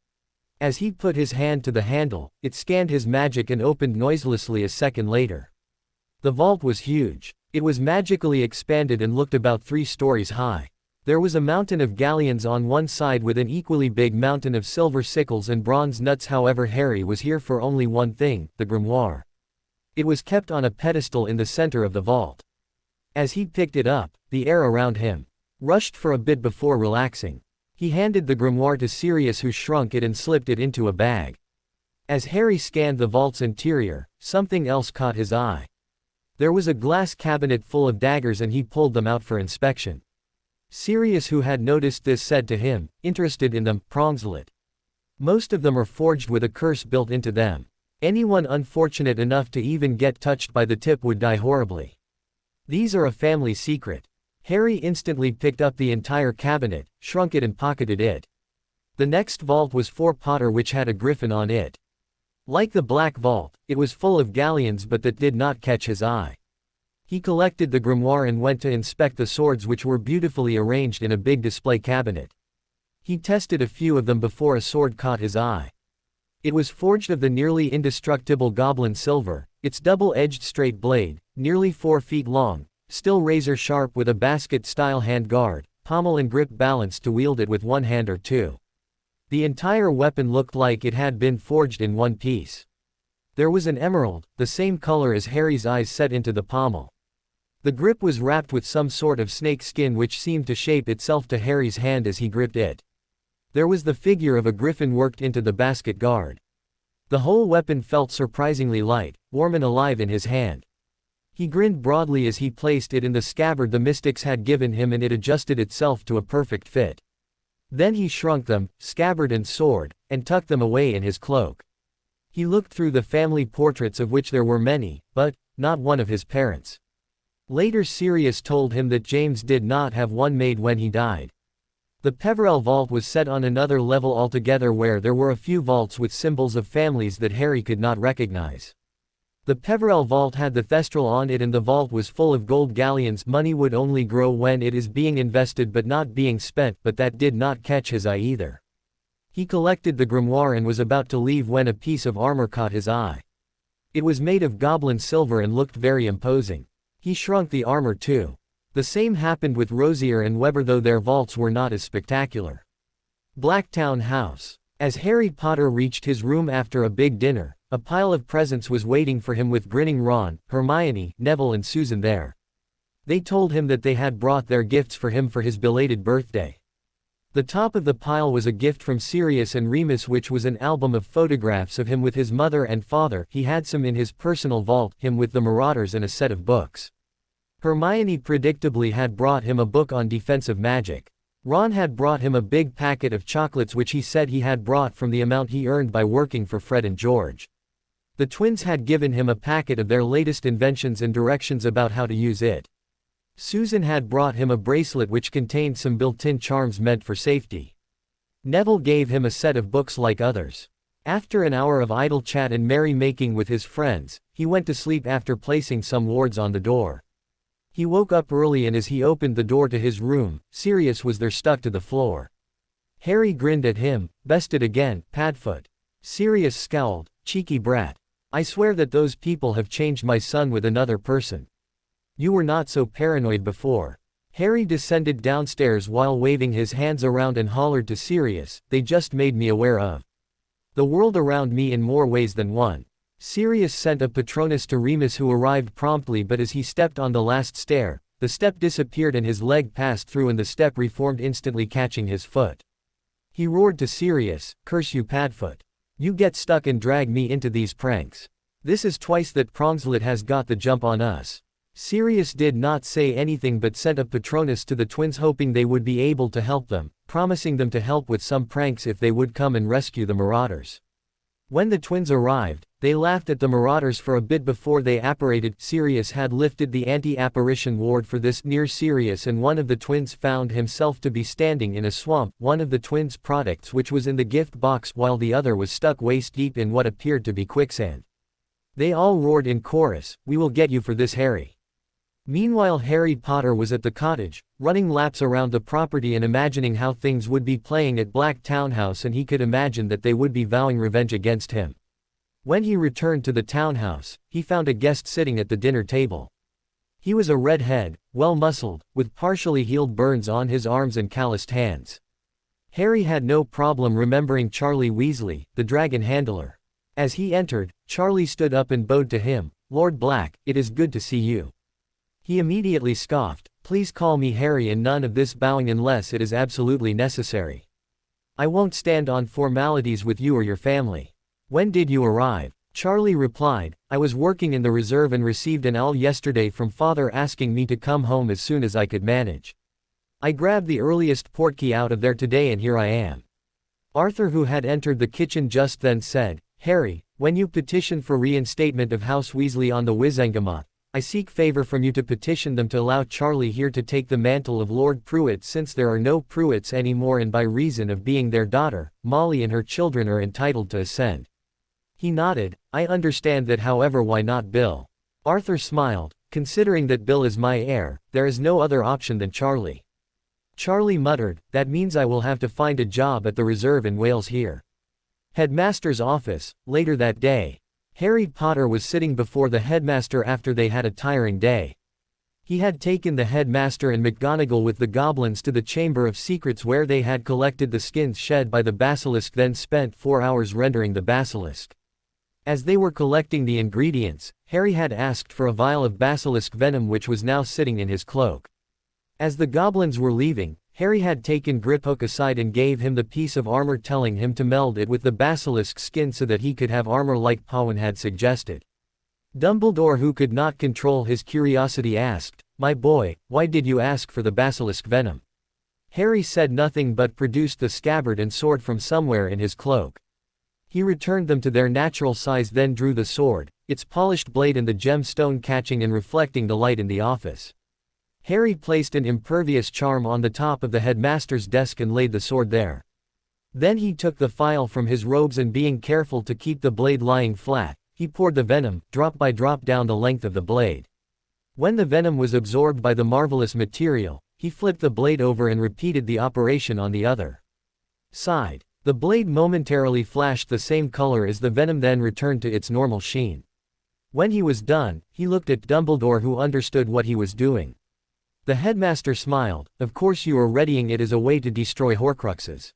As he put his hand to the handle, it scanned his magic and opened noiselessly a second later. The vault was huge. It was magically expanded and looked about 3 stories high. There was a mountain of galleons on one side with an equally big mountain of silver sickles and bronze nuts. However, Harry was here for only one thing, the grimoire. It was kept on a pedestal in the center of the vault. As he picked it up, the air around him rushed for a bit before relaxing. He handed the grimoire to Sirius, who shrunk it and slipped it into a bag. As Harry scanned the vault's interior, something else caught his eye. There was a glass cabinet full of daggers and he pulled them out for inspection. Sirius, who had noticed this, said to him, interested in them, Prongslet. Most of them are forged with a curse built into them. Anyone unfortunate enough to even get touched by the tip would die horribly. These are a family secret. Harry instantly picked up the entire cabinet, shrunk it and pocketed it. The next vault was for Potter, which had a griffin on it. Like the Black Vault, it was full of galleons, but that did not catch his eye. He collected the grimoire and went to inspect the swords, which were beautifully arranged in a big display cabinet. He tested a few of them before a sword caught his eye. It was forged of the nearly indestructible goblin silver, its double-edged straight blade, nearly 4 feet long, still razor-sharp with a basket-style handguard, pommel and grip balanced to wield it with one hand or two. The entire weapon looked like it had been forged in one piece. There was an emerald, the same color as Harry's eyes, set into the pommel. The grip was wrapped with some sort of snake skin which seemed to shape itself to Harry's hand as he gripped it. There was the figure of a griffin worked into the basket guard. The whole weapon felt surprisingly light, warm and alive in his hand. He grinned broadly as he placed it in the scabbard the mystics had given him, and it adjusted itself to a perfect fit. Then he shrunk them, scabbard and sword, and tucked them away in his cloak. He looked through the family portraits, of which there were many, but not one of his parents. Later Sirius told him that James did not have one made when he died. The Peverell vault was set on another level altogether, where there were a few vaults with symbols of families that Harry could not recognize. The Peverell vault had the Thestral on it, and the vault was full of gold galleons. Money would only grow when it is being invested but not being spent, but that did not catch his eye either. He collected the grimoire and was about to leave when a piece of armor caught his eye. It was made of goblin silver and looked very imposing. He shrunk the armor too. The same happened with Rosier and Weber, though their vaults were not as spectacular. Blacktown House. As Harry Potter reached his room after a big dinner, a pile of presents was waiting for him, with grinning Ron, Hermione, Neville and Susan there. They told him that they had brought their gifts for him for his belated birthday. The top of the pile was a gift from Sirius and Remus, which was an album of photographs of him with his mother and father. He had some in his personal vault, him with the Marauders, and a set of books. Hermione predictably had brought him a book on defensive magic. Ron had brought him a big packet of chocolates, which he said he had brought from the amount he earned by working for Fred and George. The twins had given him a packet of their latest inventions and directions about how to use it. Susan had brought him a bracelet which contained some built-in charms meant for safety. Neville gave him a set of books like others. After an hour of idle chat and merry-making with his friends, he went to sleep after placing some wards on the door. He woke up early, and as he opened the door to his room, Sirius was there, stuck to the floor. Harry grinned at him. "Bested again, Padfoot." Sirius scowled. "Cheeky brat. I swear that those people have changed my son with another person. You were not so paranoid before." Harry descended downstairs while waving his hands around and hollered to Sirius, "They just made me aware of the world around me in more ways than one." Sirius sent a Patronus to Remus, who arrived promptly, but as he stepped on the last stair, the step disappeared and his leg passed through and the step reformed, instantly catching his foot. He roared to Sirius, "Curse you, Padfoot. You get stuck and drag me into these pranks. This is twice that Prongslet has got the jump on us." Sirius did not say anything but sent a Patronus to the twins, hoping they would be able to help them, promising them to help with some pranks if they would come and rescue the Marauders. When the twins arrived, they laughed at the Marauders for a bit before they apparated. Sirius had lifted the anti-apparition ward for this near Sirius, and one of the twins found himself to be standing in a swamp, one of the twins' products which was in the gift box, while the other was stuck waist-deep in what appeared to be quicksand. They all roared in chorus, "We will get you for this, Harry." Meanwhile, Harry Potter was at the cottage, running laps around the property and imagining how things would be playing at Black Townhouse, and he could imagine that they would be vowing revenge against him. When he returned to the townhouse, he found a guest sitting at the dinner table. He was a redhead, well-muscled, with partially healed burns on his arms and calloused hands. Harry had no problem remembering Charlie Weasley, the dragon handler. As he entered, Charlie stood up and bowed to him. "Lord Black, it is good to see you." He immediately scoffed, "Please call me Harry, and none of this bowing unless it is absolutely necessary. I won't stand on formalities with you or your family." "When did you arrive?" Charlie replied, "I was working in the reserve and received an owl yesterday from Father asking me to come home as soon as I could manage. I grabbed the earliest portkey out of there today and here I am." Arthur, who had entered the kitchen just then, said, "Harry, when you petition for reinstatement of House Weasley on the Wizengamot, I seek favor from you to petition them to allow Charlie here to take the mantle of Lord Pruitt, since there are no Pruitts anymore, and by reason of being their daughter, Molly and her children are entitled to ascend." He nodded. "I understand that, however, why not Bill?" Arthur smiled. "Considering that Bill is my heir, there is no other option than Charlie." Charlie muttered, "That means I will have to find a job at the reserve in Wales here." Headmaster's office. Later that day, Harry Potter was sitting before the headmaster after they had a tiring day. He had taken the headmaster and McGonagall with the goblins to the Chamber of Secrets, where they had collected the skins shed by the basilisk, then spent 4 hours rendering the basilisk. As they were collecting the ingredients, Harry had asked for a vial of basilisk venom, which was now sitting in his cloak. As the goblins were leaving, Harry had taken Griphook aside and gave him the piece of armor, telling him to meld it with the basilisk skin so that he could have armor like Powyn had suggested. Dumbledore, who could not control his curiosity, asked, "My boy, why did you ask for the basilisk venom?" Harry said nothing but produced the scabbard and sword from somewhere in his cloak. He returned them to their natural size, then drew the sword, its polished blade and the gemstone catching and reflecting the light in the office. Harry placed an impervious charm on the top of the headmaster's desk and laid the sword there. Then he took the phial from his robes, and being careful to keep the blade lying flat, he poured the venom, drop by drop, down the length of the blade. When the venom was absorbed by the marvelous material, he flipped the blade over and repeated the operation on the other side. The blade momentarily flashed the same color as the venom, then returned to its normal sheen. When he was done, he looked at Dumbledore, who understood what he was doing. The headmaster smiled. "Of course you are readying it as a way to destroy Horcruxes.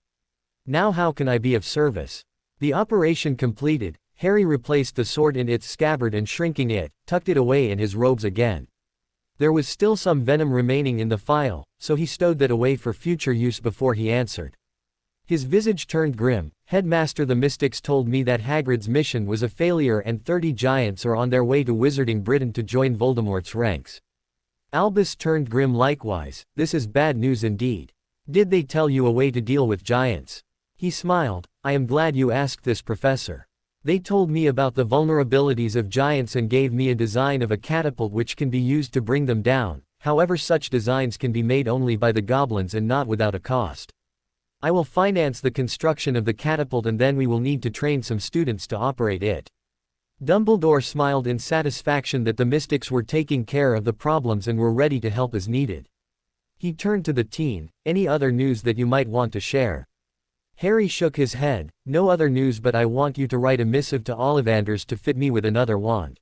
Now how can I be of service?" The operation completed, Harry replaced the sword in its scabbard and, shrinking it, tucked it away in his robes again. There was still some venom remaining in the file, so he stowed that away for future use before he answered. His visage turned grim. Headmaster, the mystics told me that Hagrid's mission was a failure and 30 giants are on their way to Wizarding Britain to join Voldemort's ranks. Albus turned grim likewise. This is bad news indeed. Did they tell you a way to deal with giants? He smiled. I am glad you asked this, Professor. They told me about the vulnerabilities of giants and gave me a design of a catapult which can be used to bring them down. However, such designs can be made only by the goblins and not without a cost. I will finance the construction of the catapult and then we will need to train some students to operate it. Dumbledore smiled in satisfaction that the mystics were taking care of the problems and were ready to help as needed. He turned to the teen. Any other news that you might want to share? Harry shook his head. No other news, but I want you to write a missive to Ollivanders to fit me with another wand.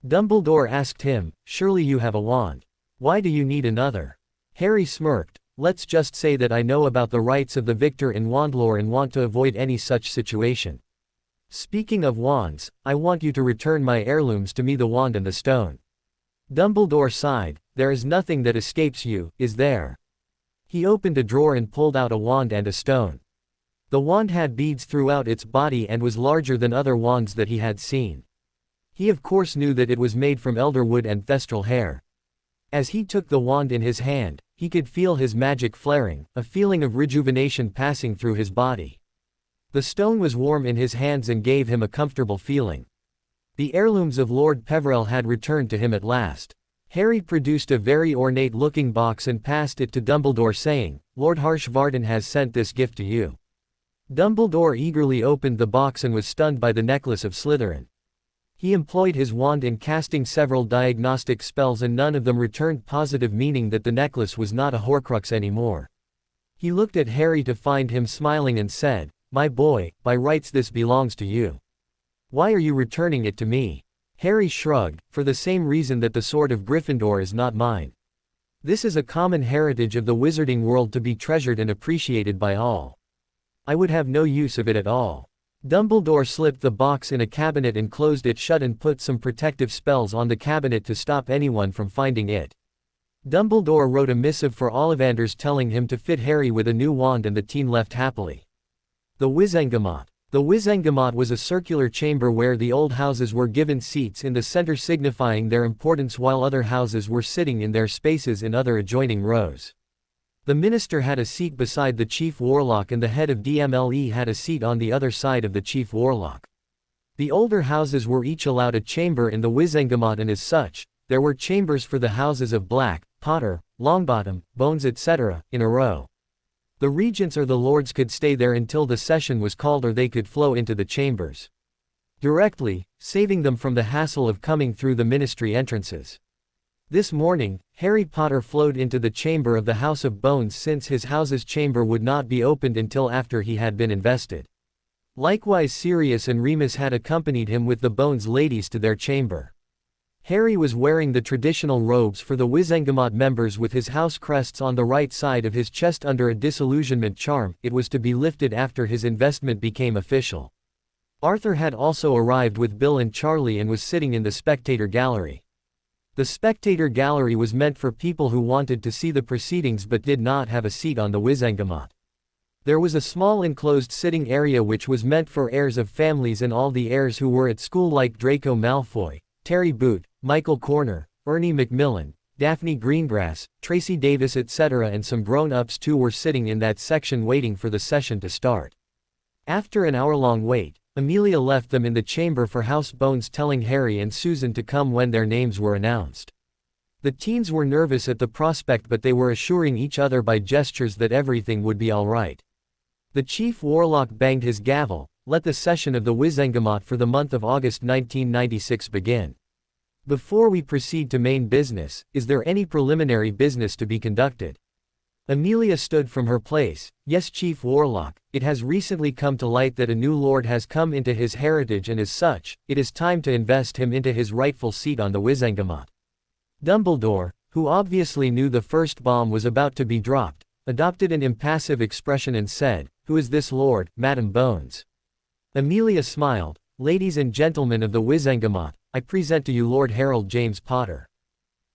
Dumbledore asked him, surely you have a wand. Why do you need another? Harry smirked. Let's just say that I know about the rights of the victor in wandlore and want to avoid any such situation. Speaking of wands, I want you to return my heirlooms to me, the wand and the stone. Dumbledore sighed. There is nothing that escapes you, is there? He opened a drawer and pulled out a wand and a stone. The wand had beads throughout its body and was larger than other wands that he had seen. He of course knew that it was made from elderwood and thestral hair. As he took the wand in his hand, he could feel his magic flaring, a feeling of rejuvenation passing through his body. The stone was warm in his hands and gave him a comfortable feeling. The heirlooms of Lord Peverell had returned to him at last. Harry produced a very ornate-looking box and passed it to Dumbledore, saying, Lord Harshvarden has sent this gift to you. Dumbledore eagerly opened the box and was stunned by the necklace of Slytherin. He employed his wand in casting several diagnostic spells and none of them returned positive, meaning that the necklace was not a Horcrux anymore. He looked at Harry to find him smiling and said, My boy, by rights this belongs to you. Why are you returning it to me? Harry shrugged. For the same reason that the sword of Gryffindor is not mine. This is a common heritage of the wizarding world to be treasured and appreciated by all. I would have no use of it at all. Dumbledore slipped the box in a cabinet and closed it shut and put some protective spells on the cabinet to stop anyone from finding it. Dumbledore wrote a missive for Ollivanders telling him to fit Harry with a new wand, and the teen left happily. The Wizengamot. The Wizengamot was a circular chamber where the old houses were given seats in the center, signifying their importance, while other houses were sitting in their spaces in other adjoining rows. The minister had a seat beside the chief warlock and the head of DMLE had a seat on the other side of the chief warlock. The older houses were each allowed a chamber in the Wizengamot, and as such, there were chambers for the houses of Black, Potter, Longbottom, Bones, etc., in a row. The regents or the lords could stay there until the session was called, or they could flow into the chambers directly, saving them from the hassle of coming through the ministry entrances. This morning, Harry Potter flowed into the chamber of the House of Bones, since his house's chamber would not be opened until after he had been invested. Likewise, Sirius and Remus had accompanied him with the Bones ladies to their chamber. Harry was wearing the traditional robes for the Wizengamot members with his house crests on the right side of his chest under a disillusionment charm. It was to be lifted after his investment became official. Arthur had also arrived with Bill and Charlie and was sitting in the spectator gallery. The spectator gallery was meant for people who wanted to see the proceedings but did not have a seat on the Wizengamot. There was a small enclosed sitting area which was meant for heirs of families and all the heirs who were at school, like Draco Malfoy, Terry Boot, Michael Corner, Ernie Macmillan, Daphne Greengrass, Tracy Davis, etc., and some grown-ups too were sitting in that section waiting for the session to start. After an hour-long wait, Amelia left them in the chamber for House Bones, telling Harry and Susan to come when their names were announced. The teens were nervous at the prospect, but they were assuring each other by gestures that everything would be all right. The chief warlock banged his gavel. Let the session of the Wizengamot for the month of August 1996 begin. Before we proceed to main business, is there any preliminary business to be conducted? Amelia stood from her place. Yes, Chief Warlock, it has recently come to light that a new lord has come into his heritage, and as such, it is time to invest him into his rightful seat on the Wizengamot. Dumbledore, who obviously knew the first bomb was about to be dropped, adopted an impassive expression and said, Who is this lord, Madam Bones? Amelia smiled. Ladies and gentlemen of the Wizengamot, I present to you Lord Harold James Potter.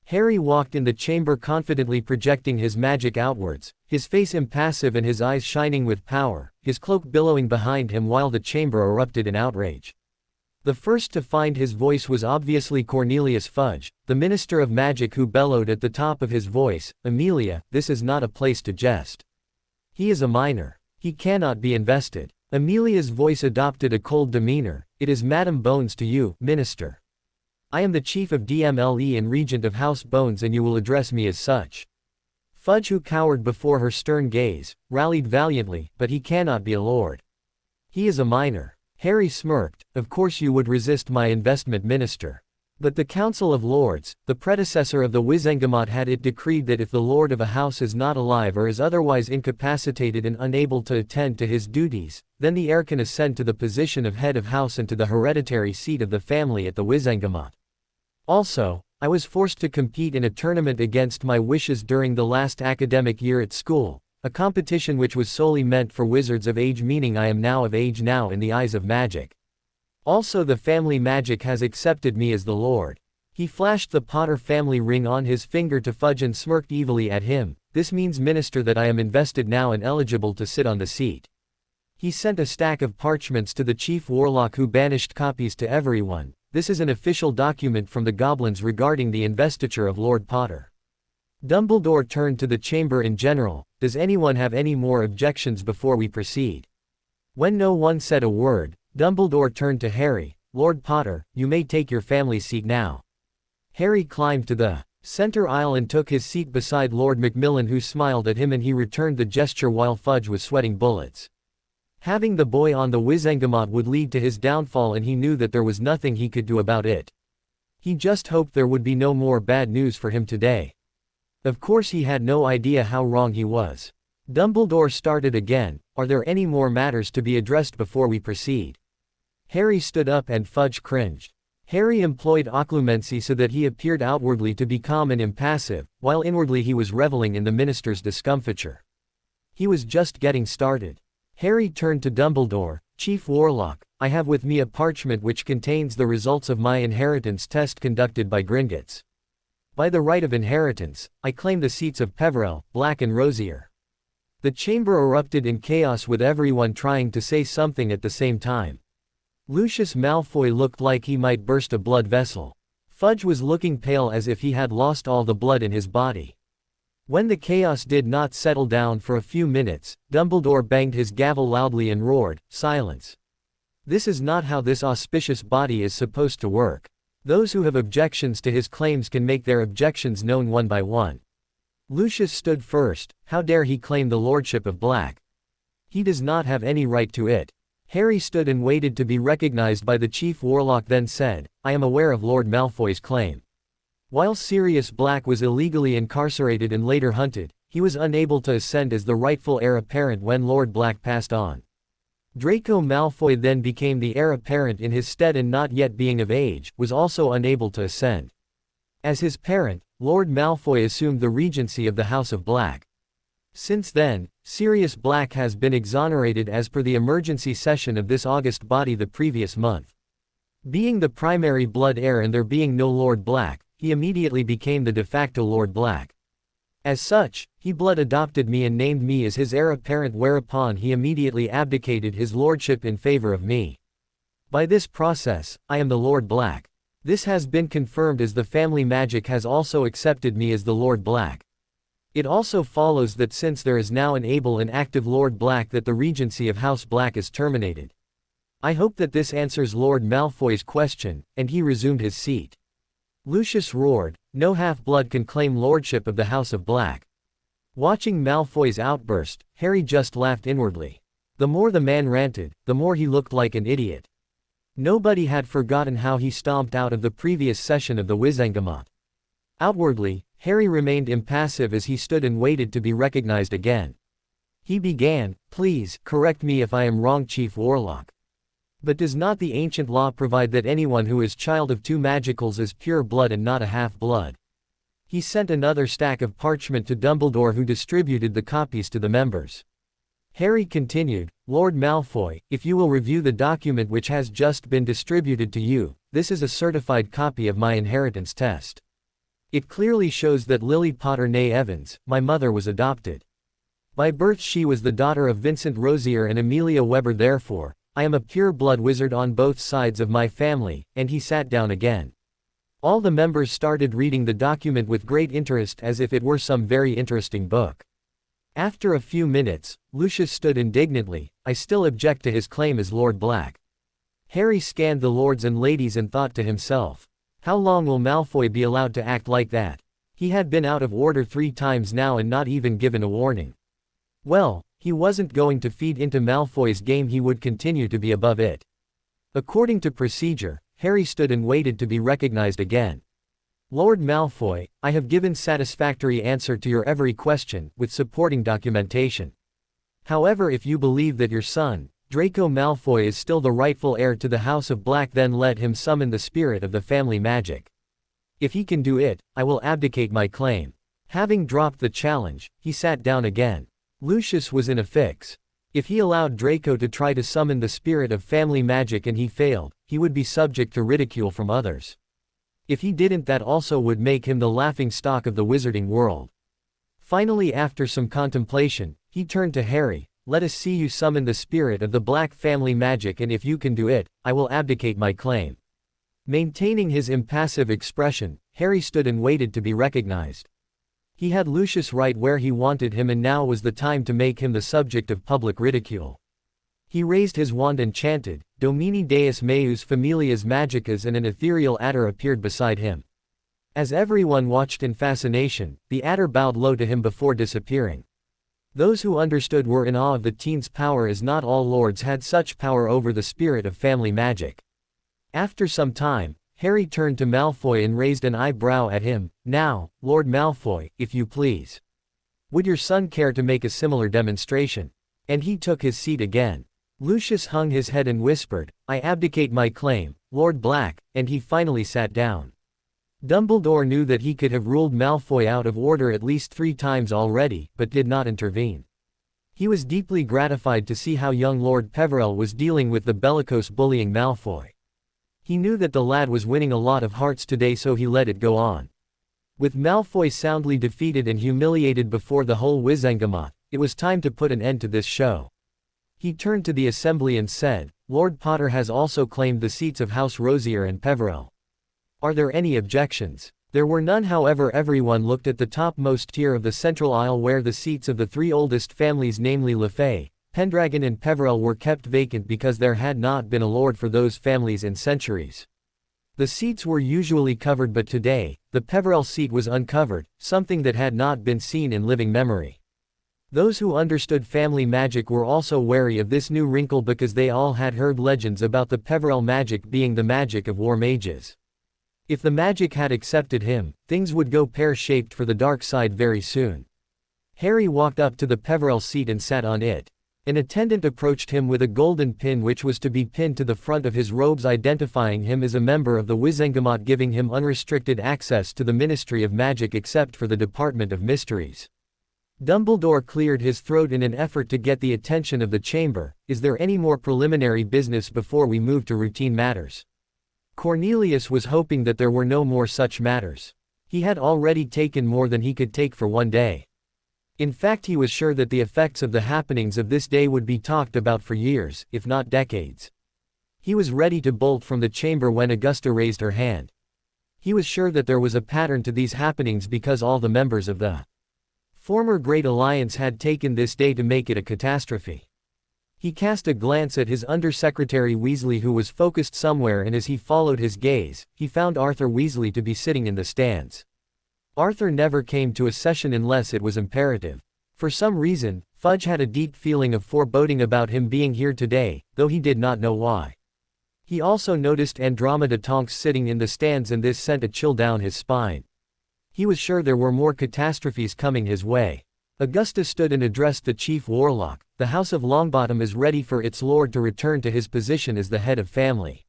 Harry walked in the chamber confidently projecting his magic outwards, his face impassive and his eyes shining with power, his cloak billowing behind him while the chamber erupted in outrage. The first to find his voice was obviously Cornelius Fudge, the Minister of Magic, who bellowed at the top of his voice, "Amelia, this is not a place to jest. He is a minor. He cannot be invested." Amelia's voice adopted a cold demeanor. "It is Madam Bones to you, Minister. I am the Chief of DMLE and Regent of House Bones, and you will address me as such." Fudge, who cowered before her stern gaze, rallied valiantly, "But he cannot be a lord. He is a minor." Harry smirked. "Of course you would resist my investment, Minister. But the Council of Lords, the predecessor of the Wizengamot, had it decreed that if the lord of a house is not alive or is otherwise incapacitated and unable to attend to his duties, then the heir can ascend to the position of head of house and to the hereditary seat of the family at the Wizengamot. Also, I was forced to compete in a tournament against my wishes during the last academic year at school, a competition which was solely meant for wizards of age, meaning I am now of age now in the eyes of magic. Also, the family magic has accepted me as the lord." He flashed the Potter family ring on his finger to Fudge and smirked evilly at him. "This means, Minister, that I am invested now and eligible to sit on the seat." He sent a stack of parchments to the Chief Warlock, who banished copies to everyone. "This is an official document from the goblins regarding the investiture of Lord Potter." Dumbledore turned to the chamber in general. "Does anyone have any more objections before we proceed?" When no one said a word, Dumbledore turned to Harry. "Lord Potter, you may take your family seat now." Harry climbed to the center aisle and took his seat beside Lord Macmillan, who smiled at him, and he returned the gesture while Fudge was sweating bullets. Having the boy on the Wizengamot would lead to his downfall, and he knew that there was nothing he could do about it. He just hoped there would be no more bad news for him today. Of course, he had no idea how wrong he was. Dumbledore started again. "Are there any more matters to be addressed before we proceed?" Harry stood up and Fudge cringed. Harry employed occlumency so that he appeared outwardly to be calm and impassive, while inwardly he was reveling in the minister's discomfiture. He was just getting started. Harry turned to Dumbledore. "Chief Warlock, I have with me a parchment which contains the results of my inheritance test conducted by Gringotts. By the right of inheritance, I claim the seats of Peverell, Black and Rosier." The chamber erupted in chaos, with everyone trying to say something at the same time. Lucius Malfoy looked like he might burst a blood vessel. Fudge was looking pale, as if he had lost all the blood in his body. When the chaos did not settle down for a few minutes, Dumbledore banged his gavel loudly and roared, "Silence! This is not how this auspicious body is supposed to work. Those who have objections to his claims can make their objections known one by one." Lucius stood first. "How dare he claim the lordship of Black? He does not have any right to it." Harry stood and waited to be recognized by the Chief Warlock, then said, "I am aware of Lord Malfoy's claim. While Sirius Black was illegally incarcerated and later hunted, he was unable to ascend as the rightful heir apparent when Lord Black passed on. Draco Malfoy then became the heir apparent in his stead, and not yet being of age, was also unable to ascend. As his parent, Lord Malfoy assumed the regency of the House of Black. Since then, Sirius Black has been exonerated as per the emergency session of this August body the previous month. Being the primary blood heir and there being no Lord Black, he immediately became the de facto Lord Black. As such, he blood adopted me and named me as his heir apparent, whereupon he immediately abdicated his lordship in favor of me. By this process, I am the Lord Black. This has been confirmed as the family magic has also accepted me as the Lord Black. It also follows that since there is now an able and active Lord Black, that the regency of House Black is terminated. I hope that this answers Lord Malfoy's question," and he resumed his seat. Lucius roared, "No half-blood can claim lordship of the House of Black." Watching Malfoy's outburst, Harry just laughed inwardly. The more the man ranted, the more he looked like an idiot. Nobody had forgotten how he stomped out of the previous session of the Wizengamot. Outwardly, Harry remained impassive as he stood and waited to be recognized again. He began, "Please, correct me if I am wrong, Chief Warlock. But does not the ancient law provide that anyone who is child of two magicals is pure blood and not a half-blood?" He sent another stack of parchment to Dumbledore, who distributed the copies to the members. Harry continued, "Lord Malfoy, if you will review the document which has just been distributed to you, this is a certified copy of my inheritance test. It clearly shows that Lily Potter née Evans, my mother, was adopted. By birth she was the daughter of Vincent Rosier and Amelia Weber. Therefore, I am a pure-blood wizard on both sides of my family," and he sat down again. All the members started reading the document with great interest as if it were some very interesting book. After a few minutes, Lucius stood indignantly. "I still object to his claim as Lord Black." Harry scanned the lords and ladies and thought to himself, "How long will Malfoy be allowed to act like that? He had been out of order 3 times now and not even given a warning." Well, he wasn't going to feed into Malfoy's game, he would continue to be above it. According to procedure, Harry stood and waited to be recognized again. "Lord Malfoy, I have given satisfactory answer to your every question, with supporting documentation. However, if you believe that your son, Draco Malfoy, is still the rightful heir to the House of Black, then let him summon the spirit of the family magic. If he can do it, I will abdicate my claim." Having dropped the challenge, he sat down again. Lucius was in a fix. If he allowed Draco to try to summon the spirit of family magic and he failed, he would be subject to ridicule from others. If he didn't, that also would make him the laughing stock of the wizarding world. Finally, after some contemplation, he turned to Harry. "Let us see you summon the spirit of the Black family magic, and if you can do it, I will abdicate my claim." Maintaining his impassive expression, Harry stood and waited to be recognized. He had Lucius right where he wanted him, and now was the time to make him the subject of public ridicule. He raised his wand and chanted, "Domini Deus Meus Familias Magicas," and an ethereal adder appeared beside him. As everyone watched in fascination, the adder bowed low to him before disappearing. Those who understood were in awe of the teen's power, as not all lords had such power over the spirit of family magic. After some time, Harry turned to Malfoy and raised an eyebrow at him. "Now, Lord Malfoy, if you please. Would your son care to make a similar demonstration?" And he took his seat again. Lucius hung his head and whispered, "I abdicate my claim, Lord Black," and he finally sat down. Dumbledore knew that he could have ruled Malfoy out of order at least 3 times already, but did not intervene. He was deeply gratified to see how young Lord Peverell was dealing with the bellicose bullying Malfoy. He knew that the lad was winning a lot of hearts today, so he let it go on. With Malfoy soundly defeated and humiliated before the whole Wizengamot, it was time to put an end to this show. He turned to the assembly and said, "Lord Potter has also claimed the seats of House Rosier and Peverell. Are there any objections?" There were none. However, everyone looked at the topmost tier of the central aisle where the seats of the 3 oldest families, namely Lefay, Pendragon and Peverell, were kept vacant because there had not been a lord for those families in centuries. The seats were usually covered, but today, the Peverell seat was uncovered, something that had not been seen in living memory. Those who understood family magic were also wary of this new wrinkle because they all had heard legends about the Peverell magic being the magic of war mages. If the magic had accepted him, things would go pear-shaped for the dark side very soon. Harry walked up to the Peverell seat and sat on it. An attendant approached him with a golden pin which was to be pinned to the front of his robes, identifying him as a member of the Wizengamot, giving him unrestricted access to the Ministry of Magic except for the Department of Mysteries. Dumbledore cleared his throat in an effort to get the attention of the chamber. "Is there any more preliminary business before we move to routine matters?" Cornelius was hoping that there were no more such matters. He had already taken more than he could take for one day. In fact, he was sure that the effects of the happenings of this day would be talked about for years, if not decades. He was ready to bolt from the chamber when Augusta raised her hand. He was sure that there was a pattern to these happenings because all the members of the former Great Alliance had taken this day to make it a catastrophe. He cast a glance at his Undersecretary Weasley, who was focused somewhere, and as he followed his gaze, he found Arthur Weasley to be sitting in the stands. Arthur never came to a session unless it was imperative. For some reason, Fudge had a deep feeling of foreboding about him being here today, though he did not know why. He also noticed Andromeda Tonks sitting in the stands, and this sent a chill down his spine. He was sure there were more catastrophes coming his way. Augusta stood and addressed the Chief Warlock. "The House of Longbottom is ready for its lord to return to his position as the head of family.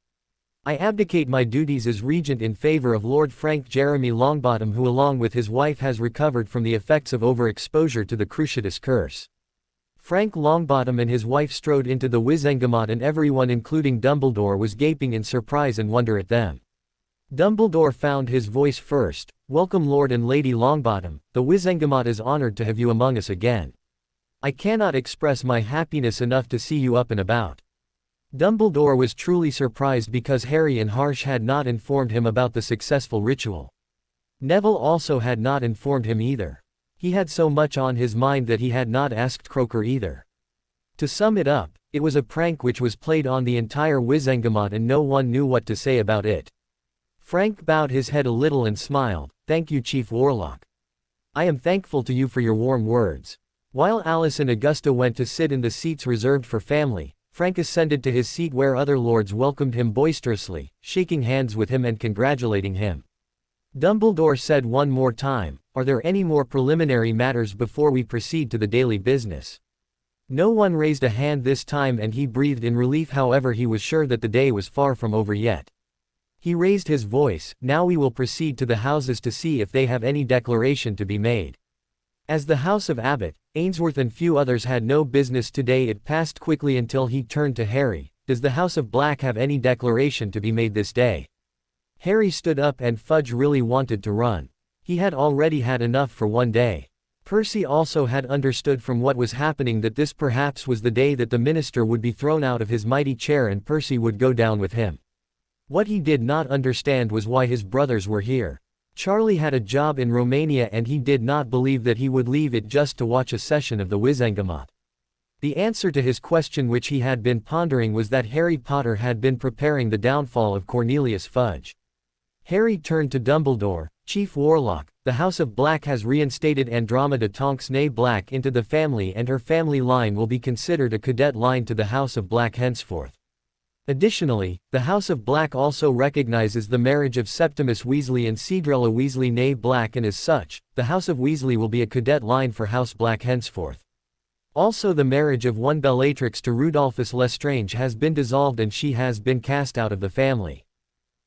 I abdicate my duties as regent in favor of Lord Frank Jeremy Longbottom, who along with his wife has recovered from the effects of overexposure to the Cruciatus curse." Frank Longbottom and his wife strode into the Wizengamot, and everyone including Dumbledore was gaping in surprise and wonder at them. Dumbledore found his voice first. "Welcome Lord and Lady Longbottom, the Wizengamot is honored to have you among us again. I cannot express my happiness enough to see you up and about." Dumbledore was truly surprised because Harry and Harsh had not informed him about the successful ritual. Neville also had not informed him either. He had so much on his mind that he had not asked Croaker either. To sum it up, it was a prank which was played on the entire Wizengamot and no one knew what to say about it. Frank bowed his head a little and smiled. "Thank you, Chief Warlock. I am thankful to you for your warm words." While Alice and Augusta went to sit in the seats reserved for family, Frank ascended to his seat where other lords welcomed him boisterously, shaking hands with him and congratulating him. Dumbledore said one more time, "Are there any more preliminary matters before we proceed to the daily business?" No one raised a hand this time and he breathed in relief, however he was sure that the day was far from over yet. He raised his voice, "Now we will proceed to the houses to see if they have any declaration to be made." As the House of Abbott, Ainsworth and few others had no business today, it passed quickly until he turned to Harry. "Does the House of Black have any declaration to be made this day?" Harry stood up and Fudge really wanted to run. He had already had enough for one day. Percy also had understood from what was happening that this perhaps was the day that the minister would be thrown out of his mighty chair and Percy would go down with him. What he did not understand was why his brothers were here. Charlie had a job in Romania and he did not believe that he would leave it just to watch a session of the Wizengamot. The answer to his question which he had been pondering was that Harry Potter had been preparing the downfall of Cornelius Fudge. Harry turned to Dumbledore. "Chief Warlock, the House of Black has reinstated Andromeda Tonks née Black into the family and her family line will be considered a cadet line to the House of Black henceforth. Additionally, the House of Black also recognizes the marriage of Septimus Weasley and Cedrella Weasley née Black and as such, the House of Weasley will be a cadet line for House Black henceforth. Also the marriage of one Bellatrix to Rudolphus Lestrange has been dissolved and she has been cast out of the family.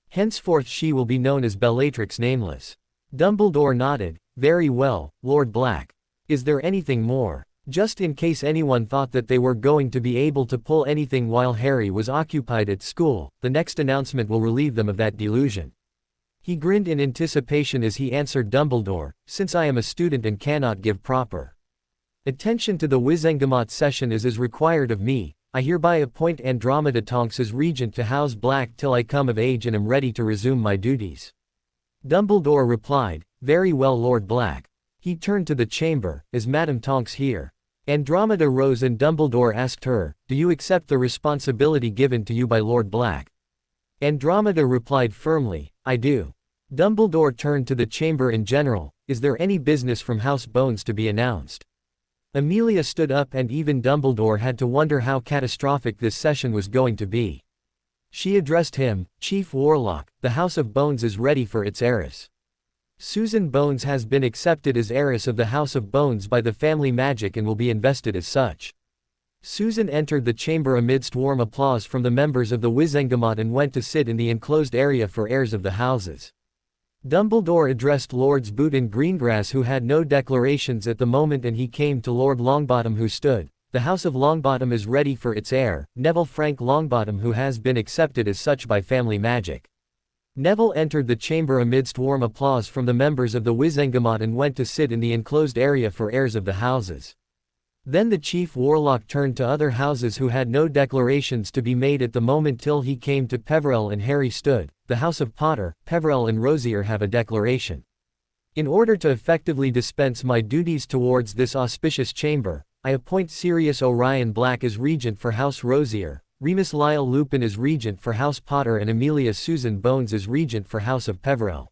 Henceforth she will be known as Bellatrix Nameless." Dumbledore nodded. "Very well, Lord Black. Is there anything more?" Just in case anyone thought that they were going to be able to pull anything while Harry was occupied at school, the next announcement will relieve them of that delusion. He grinned in anticipation as he answered Dumbledore, "Since I am a student and cannot give proper attention to the Wizengamot session as is required of me, I hereby appoint Andromeda Tonks as regent to House Black till I come of age and am ready to resume my duties." Dumbledore replied, "Very well, Lord Black." He turned to the chamber. "Is Madame Tonks here?" Andromeda rose and Dumbledore asked her, "Do you accept the responsibility given to you by Lord Black?" Andromeda replied firmly, "I do." Dumbledore turned to the chamber in general. "Is there any business from House Bones to be announced?" Amelia stood up and even Dumbledore had to wonder how catastrophic this session was going to be. She addressed him, "Chief Warlock, the House of Bones is ready for its heiress. Susan Bones has been accepted as heiress of the House of Bones by the family magic and will be invested as such." Susan entered the chamber amidst warm applause from the members of the Wizengamot and went to sit in the enclosed area for heirs of the houses. Dumbledore addressed Lords Boot and Greengrass who had no declarations at the moment and he came to Lord Longbottom who stood. "The House of Longbottom is ready for its heir, Neville Frank Longbottom who has been accepted as such by family magic." Neville entered the chamber amidst warm applause from the members of the Wizengamot and went to sit in the enclosed area for heirs of the houses. Then the Chief Warlock turned to other houses who had no declarations to be made at the moment till he came to Peverell and Harry stood. "The House of Potter, Peverell and Rosier have a declaration. In order to effectively dispense my duties towards this auspicious chamber, I appoint Sirius Orion Black as regent for House Rosier, Remus Lyle Lupin is regent for House Potter and Amelia Susan Bones is regent for House of Peverell."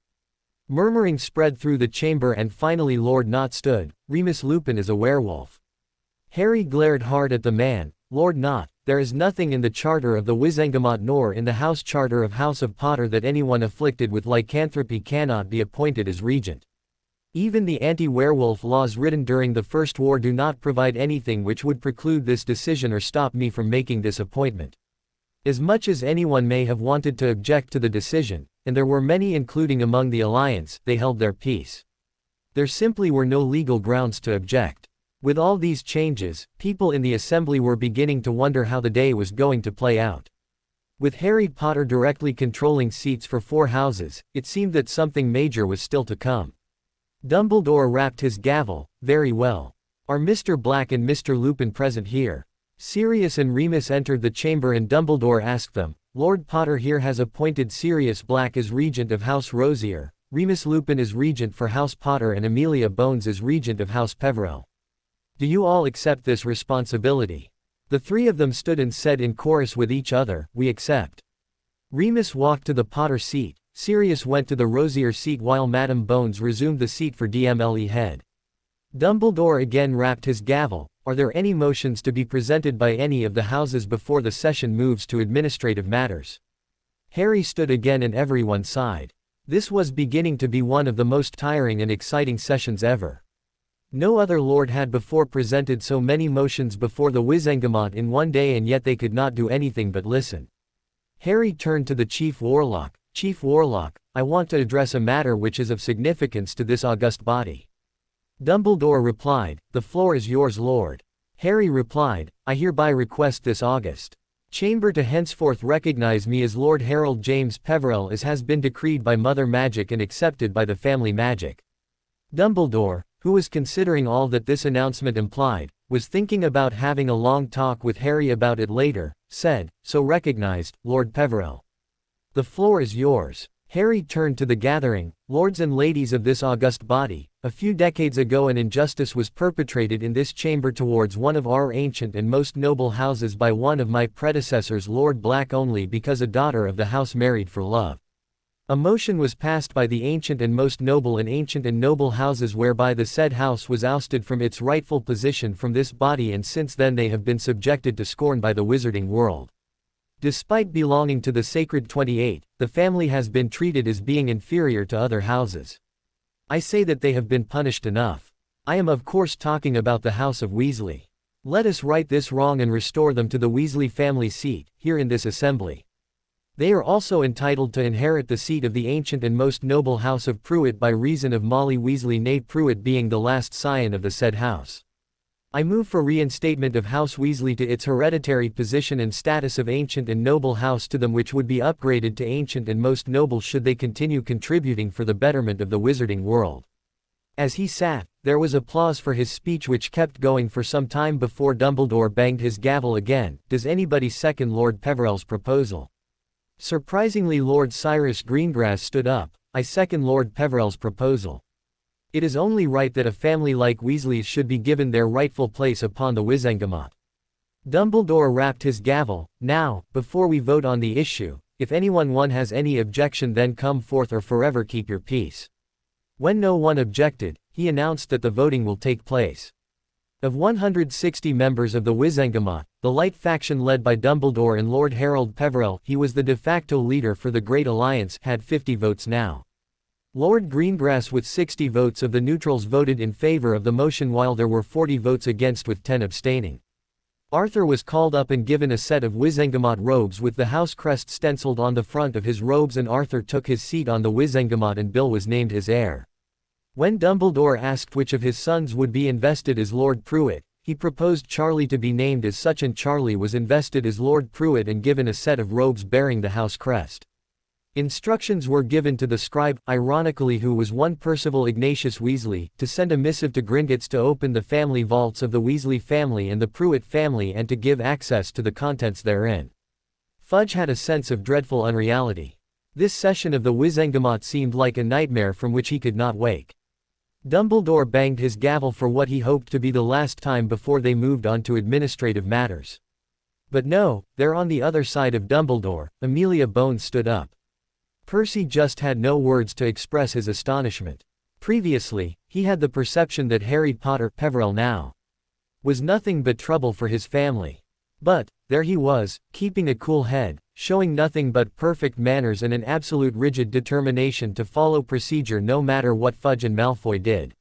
Murmuring spread through the chamber and finally Lord Knott stood. "Remus Lupin is a werewolf." Harry glared hard at the man. "Lord Knott, there is nothing in the charter of the Wizengamot nor in the house charter of House of Potter that anyone afflicted with lycanthropy cannot be appointed as regent. Even the anti-werewolf laws written during the First War do not provide anything which would preclude this decision or stop me from making this appointment." As much as anyone may have wanted to object to the decision, and there were many including among the Alliance, they held their peace. There simply were no legal grounds to object. With all these changes, people in the assembly were beginning to wonder how the day was going to play out. With Harry Potter directly controlling seats for 4 houses, it seemed that something major was still to come. Dumbledore rapped his gavel. Very well. Are Mr. Black and Mr. Lupin present here? Sirius and Remus entered the chamber and Dumbledore asked them, Lord Potter here has appointed Sirius Black as regent of House Rosier, Remus Lupin is regent for House Potter and Amelia Bones is regent of House Peverell. Do you all accept this responsibility? The 3 of them stood and said in chorus with each other, we accept. Remus walked to the Potter seat, Sirius went to the Rosier seat while Madame Bones resumed the seat for DMLE head. Dumbledore again rapped his gavel. Are there any motions to be presented by any of the houses before the session moves to administrative matters? Harry stood again and everyone sighed. This was beginning to be one of the most tiring and exciting sessions ever. No other lord had before presented so many motions before the Wizengamot in one day and yet they could not do anything but listen. Harry turned to the Chief Warlock. Chief Warlock, I want to address a matter which is of significance to this august body. Dumbledore replied, the floor is yours, Lord. Harry replied, I hereby request this august chamber to henceforth recognize me as Lord Harold James Peverell as has been decreed by Mother Magic and accepted by the family magic. Dumbledore, who was considering all that this announcement implied, was thinking about having a long talk with Harry about it later, said, so recognized, Lord Peverell. The floor is yours. Harry turned to the gathering, lords and ladies of this august body. A few decades ago an injustice was perpetrated in this chamber towards one of our ancient and most noble houses by one of my predecessors Lord Black only because a daughter of the house married for love. A motion was passed by the ancient and most noble and ancient and noble houses whereby the said house was ousted from its rightful position from this body and since then they have been subjected to scorn by the wizarding world. Despite belonging to the Sacred 28, the family has been treated as being inferior to other houses. I say that they have been punished enough. I am of course talking about the House of Weasley. Let us right this wrong and restore them to the Weasley family seat, here in this assembly. They are also entitled to inherit the seat of the ancient and most noble House of Pruitt by reason of Molly Weasley née Pruitt being the last scion of the said house. I move for reinstatement of House Weasley to its hereditary position and status of ancient and noble house to them which would be upgraded to ancient and most noble should they continue contributing for the betterment of the wizarding world. As he sat, there was applause for his speech which kept going for some time before Dumbledore banged his gavel again. Does anybody second Lord Peverell's proposal? Surprisingly Lord Cyrus Greengrass stood up. I second Lord Peverell's proposal. It is only right that a family like Weasleys should be given their rightful place upon the Wizengamot. Dumbledore rapped his gavel. Now, before we vote on the issue, if anyone has any objection then come forth or forever keep your peace. When no one objected, he announced that the voting will take place. Of 160 members of the Wizengamot, the light faction led by Dumbledore and Lord Harold Peverell, he was the de facto leader for the Great Alliance, had 50 votes now. Lord Greengrass with 60 votes of the neutrals voted in favor of the motion while there were 40 votes against with 10 abstaining. Arthur was called up and given a set of Wizengamot robes with the house crest stenciled on the front of his robes and Arthur took his seat on the Wizengamot and Bill was named his heir. When Dumbledore asked which of his sons would be invested as Lord Pruitt, he proposed Charlie to be named as such and Charlie was invested as Lord Pruitt and given a set of robes bearing the house crest. Instructions were given to the scribe, ironically who was one Percival Ignatius Weasley, to send a missive to Gringotts to open the family vaults of the Weasley family and the Pruitt family and to give access to the contents therein. Fudge had a sense of dreadful unreality. This session of the Wizengamot seemed like a nightmare from which he could not wake. Dumbledore banged his gavel for what he hoped to be the last time before they moved on to administrative matters. But no, there on the other side of Dumbledore, Amelia Bones stood up. Percy just had no words to express his astonishment. Previously, he had the perception that Harry Potter Peverell now was nothing but trouble for his family. But, there he was, keeping a cool head, showing nothing but perfect manners and an absolute rigid determination to follow procedure no matter what Fudge and Malfoy did.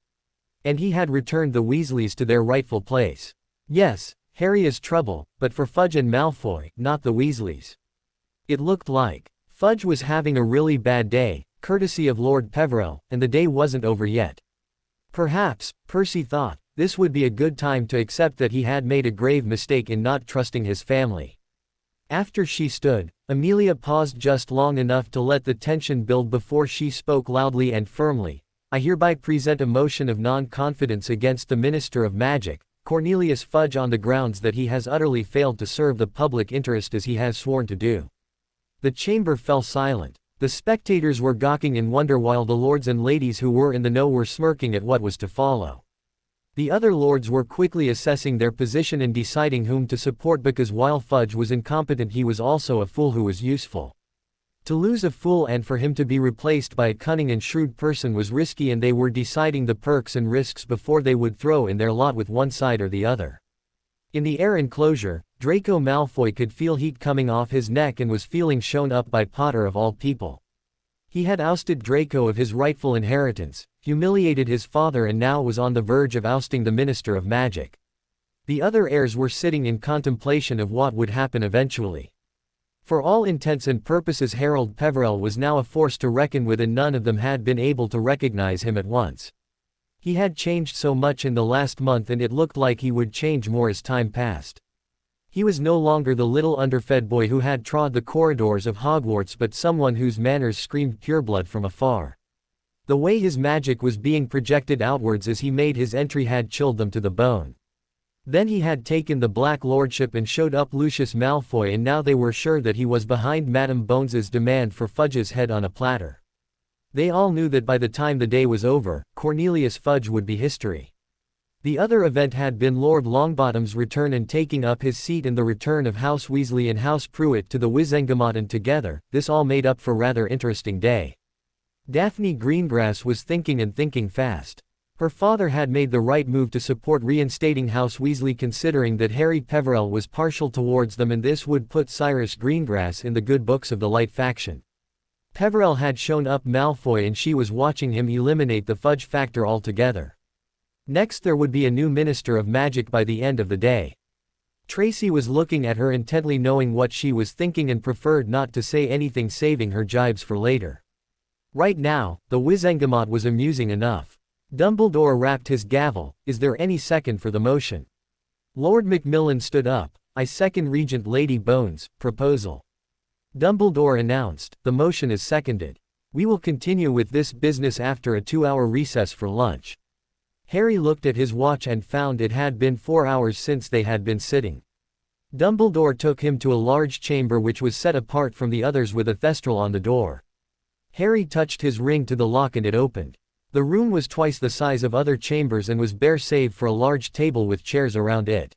And he had returned the Weasleys to their rightful place. Yes, Harry is trouble, but for Fudge and Malfoy, not the Weasleys. It looked like Fudge was having a really bad day, courtesy of Lord Peverell, and the day wasn't over yet. Perhaps, Percy thought, this would be a good time to accept that he had made a grave mistake in not trusting his family. After she stood, Amelia paused just long enough to let the tension build before she spoke loudly and firmly. I hereby present a motion of non-confidence against the Minister of Magic, Cornelius Fudge, on the grounds that he has utterly failed to serve the public interest as he has sworn to do. The chamber fell silent. The spectators were gawking in wonder while the lords and ladies who were in the know were smirking at what was to follow. The other lords were quickly assessing their position and deciding whom to support, because while Fudge was incompetent, he was also a fool who was useful. To lose a fool and for him to be replaced by a cunning and shrewd person was risky, and they were deciding the perks and risks before they would throw in their lot with one side or the other. In the air enclosure, Draco Malfoy could feel heat coming off his neck and was feeling shown up by Potter of all people. He had ousted Draco of his rightful inheritance, humiliated his father, and now was on the verge of ousting the Minister of Magic. The other heirs were sitting in contemplation of what would happen eventually. For all intents and purposes, Harold Peverell was now a force to reckon with, and none of them had been able to recognize him at once. He had changed so much in the last month, and it looked like he would change more as time passed. He was no longer the little underfed boy who had trod the corridors of Hogwarts, but someone whose manners screamed pureblood from afar. The way his magic was being projected outwards as he made his entry had chilled them to the bone. Then he had taken the Black Lordship and showed up Lucius Malfoy, and now they were sure that he was behind Madame Bones's demand for Fudge's head on a platter. They all knew that by the time the day was over, Cornelius Fudge would be history. The other event had been Lord Longbottom's return and taking up his seat, and the return of House Weasley and House Pruitt to the Wizengamot, and together, this all made up for a rather interesting day. Daphne Greengrass was thinking fast. Her father had made the right move to support reinstating House Weasley, considering that Harry Peverell was partial towards them, and this would put Cyrus Greengrass in the good books of the Light faction. Peverell had shown up Malfoy, and she was watching him eliminate the Fudge factor altogether. Next there would be a new Minister of Magic by the end of the day. Tracy was looking at her intently, knowing what she was thinking, and preferred not to say anything, saving her jibes for later. Right now, the Wizengamot was amusing enough. Dumbledore rapped his gavel. Is there any second for the motion? Lord Macmillan stood up. I second Regent Lady Bones' proposal. Dumbledore announced, the motion is seconded. We will continue with this business after a 2-hour recess for lunch. Harry looked at his watch and found it had been 4 hours since they had been sitting. Dumbledore took him to a large chamber which was set apart from the others with a thestral on the door. Harry touched his ring to the lock and it opened. The room was twice the size of other chambers and was bare save for a large table with chairs around it.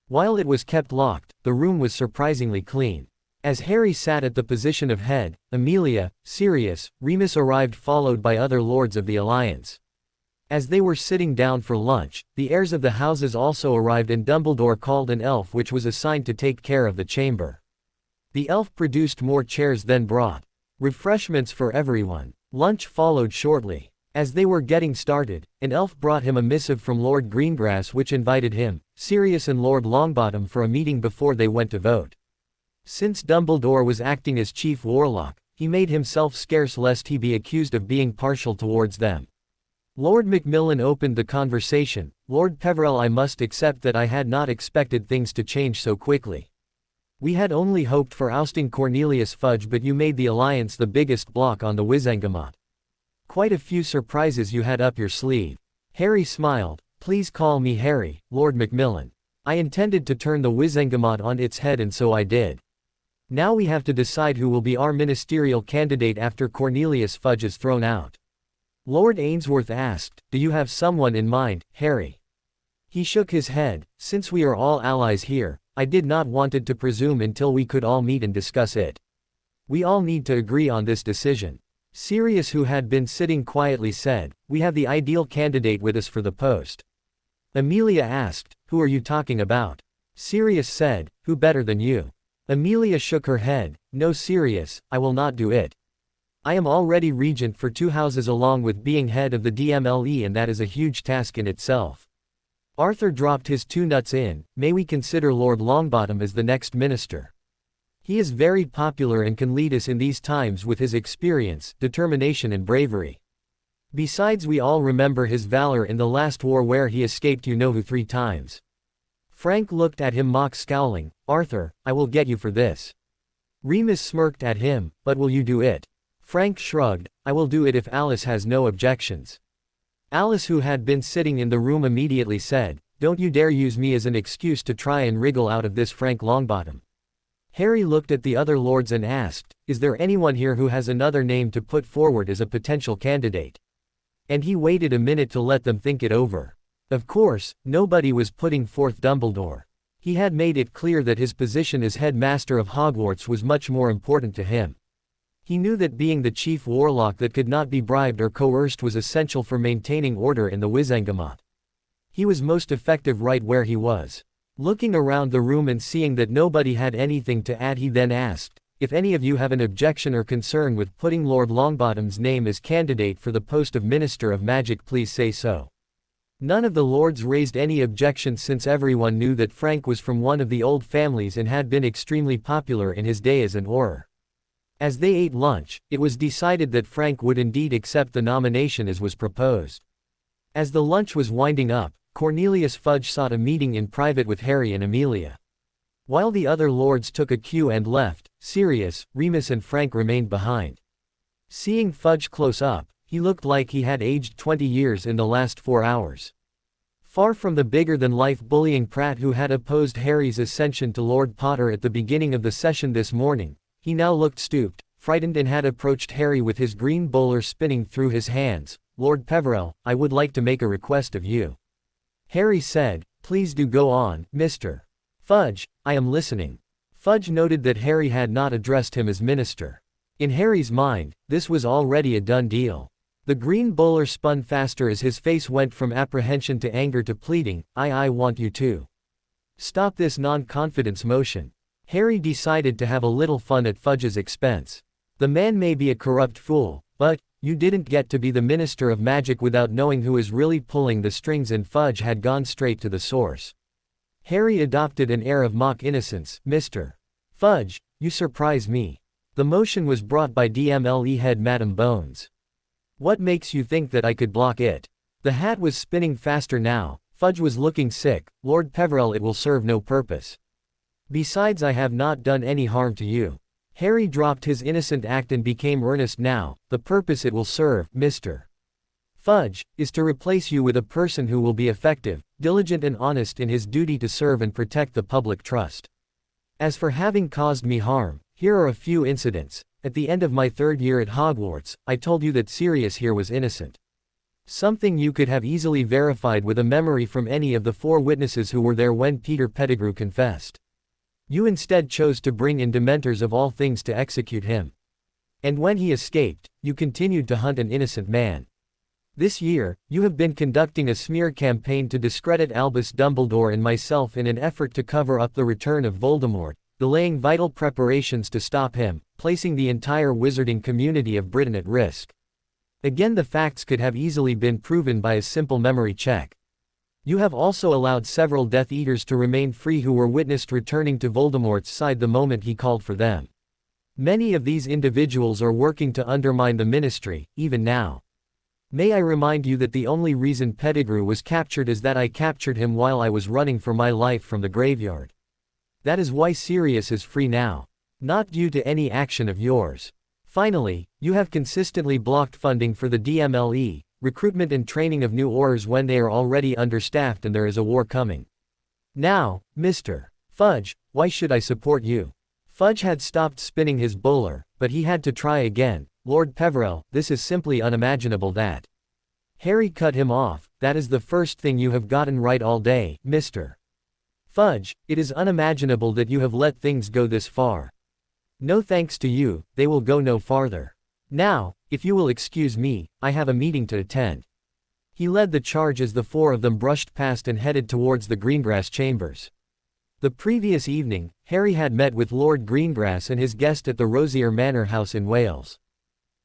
While it was kept locked, the room was surprisingly clean. As Harry sat at the position of head, Amelia, Sirius, Remus arrived, followed by other lords of the Alliance. As they were sitting down for lunch, the heirs of the houses also arrived, and Dumbledore called an elf which was assigned to take care of the chamber. The elf produced more chairs, then brought refreshments for everyone. Lunch followed shortly. As they were getting started, an elf brought him a missive from Lord Greengrass which invited him, Sirius and Lord Longbottom for a meeting before they went to vote. Since Dumbledore was acting as chief warlock, he made himself scarce lest he be accused of being partial towards them. Lord Macmillan opened the conversation. Lord Peverell, I must accept that I had not expected things to change so quickly. We had only hoped for ousting Cornelius Fudge, but you made the Alliance the biggest block on the Wizengamot. Quite a few surprises you had up your sleeve. Harry smiled. Please call me Harry, Lord Macmillan. I intended to turn the Wizengamot on its head, and so I did. Now we have to decide who will be our ministerial candidate after Cornelius Fudge is thrown out. Lord Ainsworth asked, do you have someone in mind, Harry? He shook his head. Since we are all allies here, I did not want it to presume until we could all meet and discuss it. We all need to agree on this decision. Sirius, who had been sitting quietly, said, we have the ideal candidate with us for the post. Amelia asked, who are you talking about? Sirius said, who better than you? Amelia shook her head. No, Sirius, I will not do it. I am already regent for 2 houses along with being head of the DMLE, and that is a huge task in itself. Arthur dropped his 2 nuts in. May we consider Lord Longbottom as the next minister? He is very popular and can lead us in these times with his experience, determination and bravery. Besides, we all remember his valor in the last war where he escaped you-know-who 3 times. Frank looked at him, mock scowling. Arthur, I will get you for this. Remus smirked at him, but will you do it? Frank shrugged, I will do it if Alice has no objections. Alice, who had been sitting in the room, immediately said, don't you dare use me as an excuse to try and wriggle out of this, Frank Longbottom. Harry looked at the other lords and asked, is there anyone here who has another name to put forward as a potential candidate? And he waited a minute to let them think it over. Of course, nobody was putting forth Dumbledore. He had made it clear that his position as headmaster of Hogwarts was much more important to him. He knew that being the chief warlock that could not be bribed or coerced was essential for maintaining order in the Wizengamot. He was most effective right where he was. Looking around the room and seeing that nobody had anything to add, he then asked, if any of you have an objection or concern with putting Lord Longbottom's name as candidate for the post of Minister of Magic, please say so. None of the lords raised any objections, since everyone knew that Frank was from one of the old families and had been extremely popular in his day as an Auror. As they ate lunch, it was decided that Frank would indeed accept the nomination as was proposed. As the lunch was winding up, Cornelius Fudge sought a meeting in private with Harry and Amelia. While the other lords took a cue and left, Sirius, Remus and Frank remained behind. Seeing Fudge close up, he looked like he had aged 20 years in the last 4 hours. Far from the bigger-than-life bullying prat who had opposed Harry's ascension to Lord Potter at the beginning of the session this morning, he now looked stooped, frightened, and had approached Harry with his green bowler spinning through his hands. Lord Peverell, I would like to make a request of you. Harry said, please do go on, Mr. Fudge, I am listening. Fudge noted that Harry had not addressed him as minister. In Harry's mind, this was already a done deal. The green bowler spun faster as his face went from apprehension to anger to pleading, I want you to stop this non-confidence motion. Harry decided to have a little fun at Fudge's expense. The man may be a corrupt fool, but you didn't get to be the Minister of Magic without knowing who is really pulling the strings, and Fudge had gone straight to the source. Harry adopted an air of mock innocence. Mr. Fudge, you surprise me. The motion was brought by DMLE head Madam Bones. What makes you think that I could block it? The hat was spinning faster now. Fudge was looking sick. Lord Peverell, it will serve no purpose. Besides, I have not done any harm to you. Harry dropped his innocent act and became earnest now. The purpose it will serve, Mr. Fudge, is to replace you with a person who will be effective, diligent and honest in his duty to serve and protect the public trust. As for having caused me harm, here are a few incidents. At the end of my 3rd year at Hogwarts, I told you that Sirius here was innocent. Something you could have easily verified with a memory from any of the 4 witnesses who were there when Peter Pettigrew confessed. You instead chose to bring in Dementors of all things to execute him. And when he escaped, you continued to hunt an innocent man. This year, you have been conducting a smear campaign to discredit Albus Dumbledore and myself in an effort to cover up the return of Voldemort, delaying vital preparations to stop him, placing the entire wizarding community of Britain at risk. Again, the facts could have easily been proven by a simple memory check. You have also allowed several Death Eaters to remain free who were witnessed returning to Voldemort's side the moment he called for them. Many of these individuals are working to undermine the Ministry, even now. May I remind you that the only reason Pettigrew was captured is that I captured him while I was running for my life from the graveyard. That is why Sirius is free now. Not due to any action of yours. Finally, you have consistently blocked funding for the DMLE, recruitment and training of new Aurors when they are already understaffed and there is a war coming. Now, Mr. Fudge, why should I support you? Fudge had stopped spinning his bowler, but he had to try again. Lord Peverell, this is simply unimaginable that. Harry cut him off. That is the first thing you have gotten right all day, Mr. Fudge. It is unimaginable that you have let things go this far. No thanks to you, they will go no farther. Now, if you will excuse me, I have a meeting to attend. He led the charge as the 4 of them brushed past and headed towards the Greengrass chambers. The previous evening, Harry had met with Lord Greengrass and his guest at the Rosier Manor House in Wales.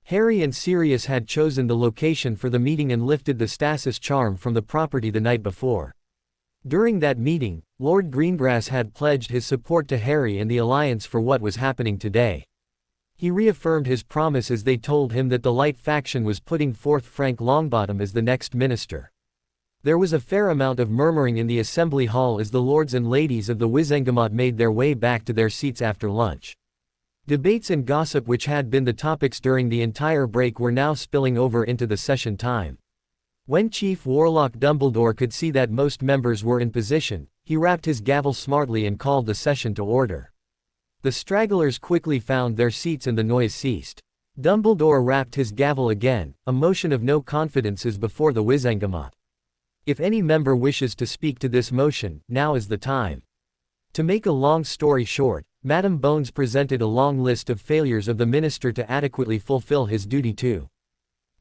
Harry and Sirius had chosen the location for the meeting and lifted the stasis charm from the property the night before. During that meeting, Lord Greengrass had pledged his support to Harry and the Alliance for what was happening today. He reaffirmed his promise as they told him that the Light faction was putting forth Frank Longbottom as the next minister. There was a fair amount of murmuring in the assembly hall as the lords and ladies of the Wizengamot made their way back to their seats after lunch. Debates and gossip which had been the topics during the entire break were now spilling over into the session time. When Chief Warlock Dumbledore could see that most members were in position, he rapped his gavel smartly and called the session to order. The stragglers quickly found their seats and the noise ceased. Dumbledore rapped his gavel again, a motion of no confidence as before the Wizengamot. If any member wishes to speak to this motion, now is the time. To make a long story short, Madame Bones presented a long list of failures of the minister to adequately fulfill his duty to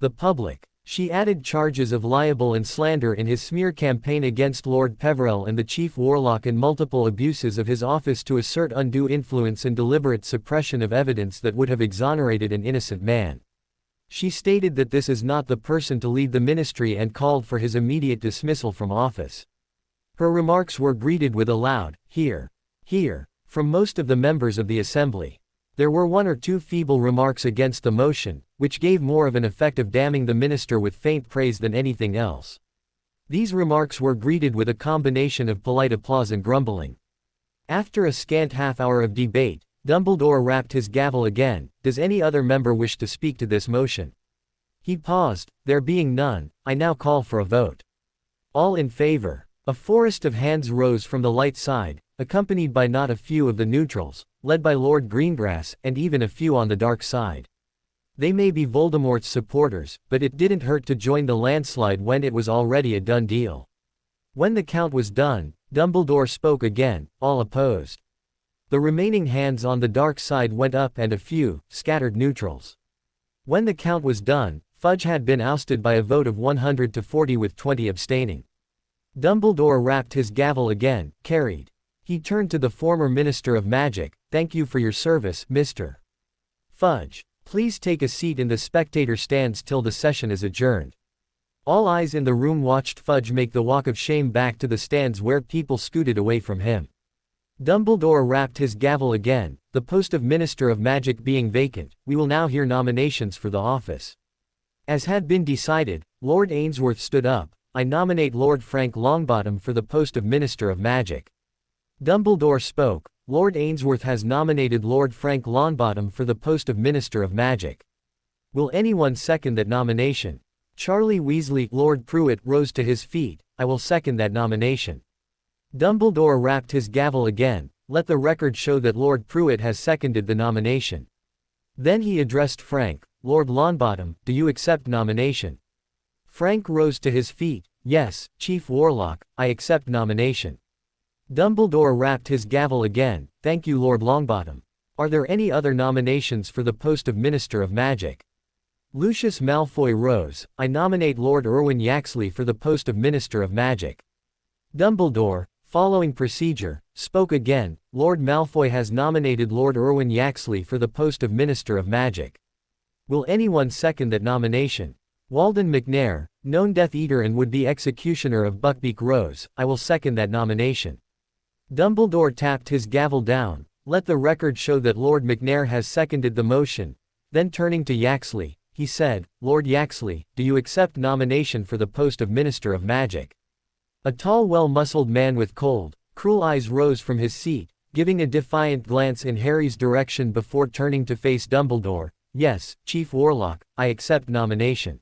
the public. She added charges of libel and slander in his smear campaign against Lord Peverell and the Chief Warlock and multiple abuses of his office to assert undue influence and deliberate suppression of evidence that would have exonerated an innocent man. She stated that this is not the person to lead the ministry and called for his immediate dismissal from office. Her remarks were greeted with a loud, "Hear, hear," from most of the members of the assembly. There were one or two feeble remarks against the motion, which gave more of an effect of damning the minister with faint praise than anything else. These remarks were greeted with a combination of polite applause and grumbling. After a scant half-hour of debate, Dumbledore rapped his gavel again. "Does any other member wish to speak to this motion?" He paused. "There being none, I now call for a vote. All in favor." A forest of hands rose from the light side, accompanied by not a few of the neutrals, led by Lord Greengrass, and even a few on the dark side. They may be Voldemort's supporters, but it didn't hurt to join the landslide when it was already a done deal. When the count was done, Dumbledore spoke again. "All opposed." The remaining hands on the dark side went up and a few, scattered neutrals. When the count was done, Fudge had been ousted by a vote of 100 to 40 with 20 abstaining. Dumbledore rapped his gavel again. "Carried." He turned to the former Minister of Magic. "Thank you for your service, Mr. Fudge. Please take a seat in the spectator stands till the session is adjourned." All eyes in the room watched Fudge make the walk of shame back to the stands where people scooted away from him. Dumbledore rapped his gavel again. "The post of Minister of Magic being vacant, we will now hear nominations for the office." As had been decided, Lord Ainsworth stood up. "I nominate Lord Frank Longbottom for the post of Minister of Magic." Dumbledore spoke. "Lord Ainsworth has nominated Lord Frank Longbottom for the post of Minister of Magic. Will anyone second that nomination?" Charlie Weasley, Lord Pruitt, rose to his feet. "I will second that nomination." Dumbledore rapped his gavel again. "Let the record show that Lord Pruitt has seconded the nomination." Then he addressed Frank. "Lord Longbottom, do you accept nomination?" Frank rose to his feet. "Yes, Chief Warlock, I accept nomination." Dumbledore rapped his gavel again. "Thank you, Lord Longbottom. Are there any other nominations for the post of Minister of Magic?" Lucius Malfoy rose. "I nominate Lord Erwin Yaxley for the post of Minister of Magic." Dumbledore, following procedure, spoke again. "Lord Malfoy has nominated Lord Erwin Yaxley for the post of Minister of Magic. Will anyone second that nomination?" Walden McNair, known Death Eater and would-be executioner of Buckbeak, rose. "I will second that nomination." Dumbledore tapped his gavel down. "Let the record show that Lord McNair has seconded the motion." Then turning to Yaxley, he said, "Lord Yaxley, do you accept nomination for the post of Minister of Magic?" A tall, well-muscled man with cold, cruel eyes rose from his seat, giving a defiant glance in Harry's direction before turning to face Dumbledore. "Yes, Chief Warlock, I accept nomination."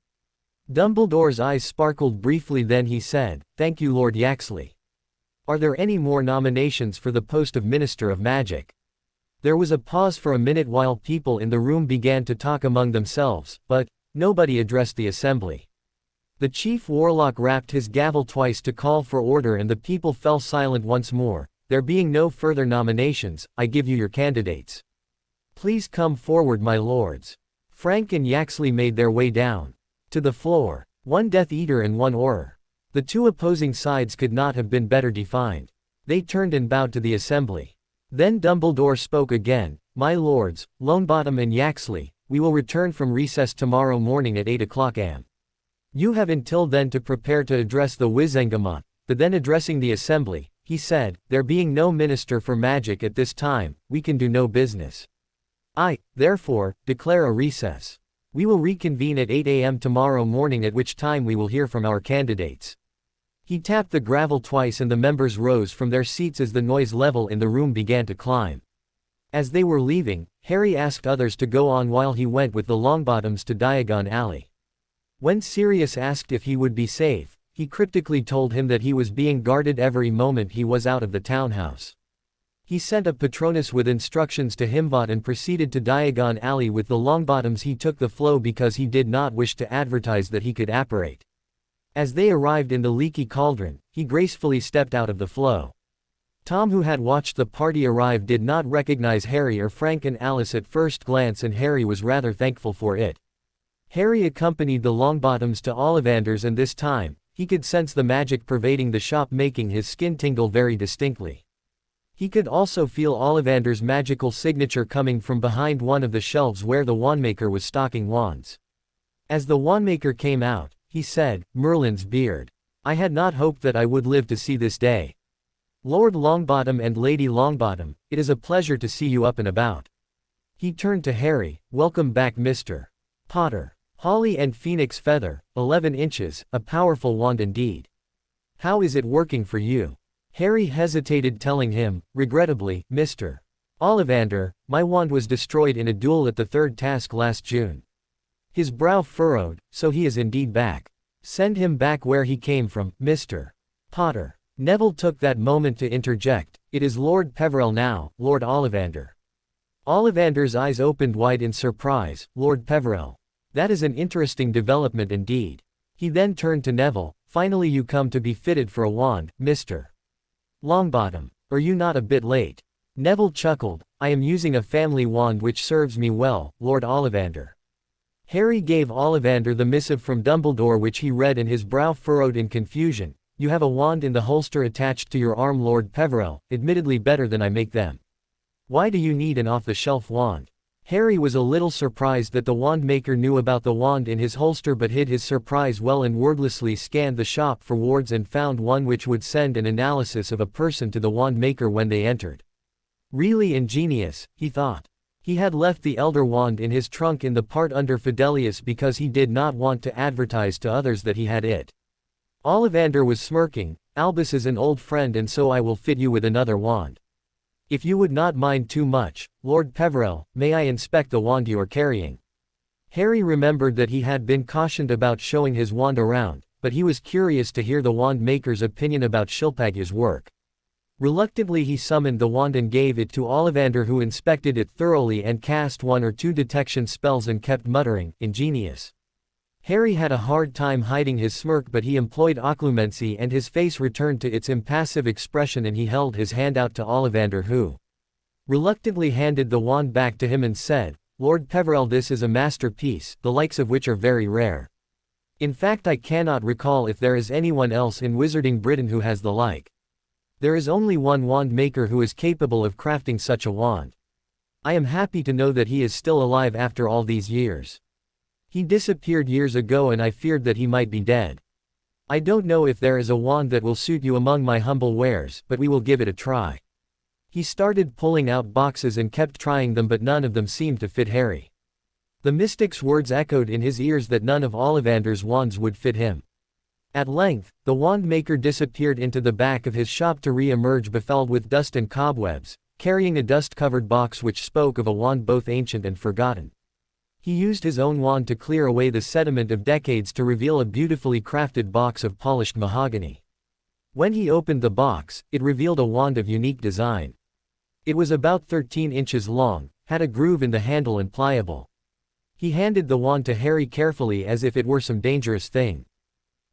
Dumbledore's eyes sparkled briefly, then he said, "Thank you, Lord Yaxley. Are there any more nominations for the post of Minister of Magic?" There was a pause for a minute while people in the room began to talk among themselves, but nobody addressed the assembly. The Chief Warlock rapped his gavel twice to call for order and the people fell silent once more. "There being no further nominations, I give you your candidates. Please come forward, my lords." Frank and Yaxley made their way down to the floor. One Death Eater and one Auror. The two opposing sides could not have been better defined. They turned and bowed to the assembly. Then Dumbledore spoke again. "My lords, Longbottom and Yaxley, we will return from recess tomorrow morning at 8 o'clock am. You have until then to prepare to address the Wizengamot." But then addressing the assembly, he said, "There being no minister for magic at this time, we can do no business. I, therefore, declare a recess. We will reconvene at 8 a.m. tomorrow morning, at which time we will hear from our candidates." He tapped the gravel twice and the members rose from their seats as the noise level in the room began to climb. As they were leaving, Harry asked others to go on while he went with the Longbottoms to Diagon Alley. When Sirius asked if he would be safe, he cryptically told him that he was being guarded every moment he was out of the townhouse. He sent a Patronus with instructions to Himbot and proceeded to Diagon Alley with the Longbottoms. He took the flow because he did not wish to advertise that he could apparate. As they arrived in the leaky cauldron, he gracefully stepped out of the flow. Tom, who had watched the party arrive, did not recognize Harry or Frank and Alice at first glance, and Harry was rather thankful for it. Harry accompanied the Longbottoms to Ollivander's, and this time, he could sense the magic pervading the shop, making his skin tingle very distinctly. He could also feel Ollivander's magical signature coming from behind one of the shelves where the wandmaker was stocking wands. As the wandmaker came out, he said, "Merlin's beard. I had not hoped that I would live to see this day. Lord Longbottom and Lady Longbottom, it is a pleasure to see you up and about." He turned to Harry. "Welcome back, Mr. Potter. Holly and Phoenix Feather, 11 inches, a powerful wand indeed. How is it working for you?" Harry hesitated, telling him, regrettably, "Mr. Ollivander, my wand was destroyed in a duel at the third task last June." His brow furrowed. "So he is indeed back. Send him back where he came from, Mr. Potter." Neville took that moment to interject, "It is Lord Peverell now, Lord Ollivander." Ollivander's eyes opened wide in surprise. "Lord Peverell. That is an interesting development indeed." He then turned to Neville. "Finally you come to be fitted for a wand, Mr. Longbottom. Are you not a bit late?" Neville chuckled. "I am using a family wand which serves me well, Lord Ollivander." Harry gave Ollivander the missive from Dumbledore, which he read, and his brow furrowed in confusion. "You have a wand in the holster attached to your arm, Lord Peverell, admittedly better than I make them. Why do you need an off-the-shelf wand?" Harry was a little surprised that the wand maker knew about the wand in his holster, but hid his surprise well and wordlessly scanned the shop for wards and found one which would send an analysis of a person to the wand maker when they entered. Really ingenious, he thought. He had left the elder wand in his trunk in the part under Fidelius because he did not want to advertise to others that he had it. Ollivander was smirking. "Albus is an old friend, and so I will fit you with another wand. If you would not mind too much, Lord Peverell, may I inspect the wand you are carrying?" Harry remembered that he had been cautioned about showing his wand around, but he was curious to hear the wand maker's opinion about Shilpagya's work. Reluctantly he summoned the wand and gave it to Ollivander, who inspected it thoroughly and cast 1 or 2 detection spells and kept muttering, "Ingenious." Harry had a hard time hiding his smirk, but he employed occlumency and his face returned to its impassive expression, and he held his hand out to Ollivander, who reluctantly handed the wand back to him and said, "Lord Peverell, this is a masterpiece, the likes of which are very rare. In fact, I cannot recall if there is anyone else in Wizarding Britain who has the like. There is only one wand maker who is capable of crafting such a wand. I am happy to know that he is still alive after all these years. He disappeared years ago and I feared that he might be dead. I don't know if there is a wand that will suit you among my humble wares, but we will give it a try." He started pulling out boxes and kept trying them, but none of them seemed to fit Harry. The mystic's words echoed in his ears that none of Ollivander's wands would fit him. At length, the wand maker disappeared into the back of his shop to re-emerge befouled with dust and cobwebs, carrying a dust-covered box which spoke of a wand both ancient and forgotten. He used his own wand to clear away the sediment of decades to reveal a beautifully crafted box of polished mahogany. When he opened the box, it revealed a wand of unique design. It was about 13 inches long, had a groove in the handle and pliable. He handed the wand to Harry carefully as if it were some dangerous thing.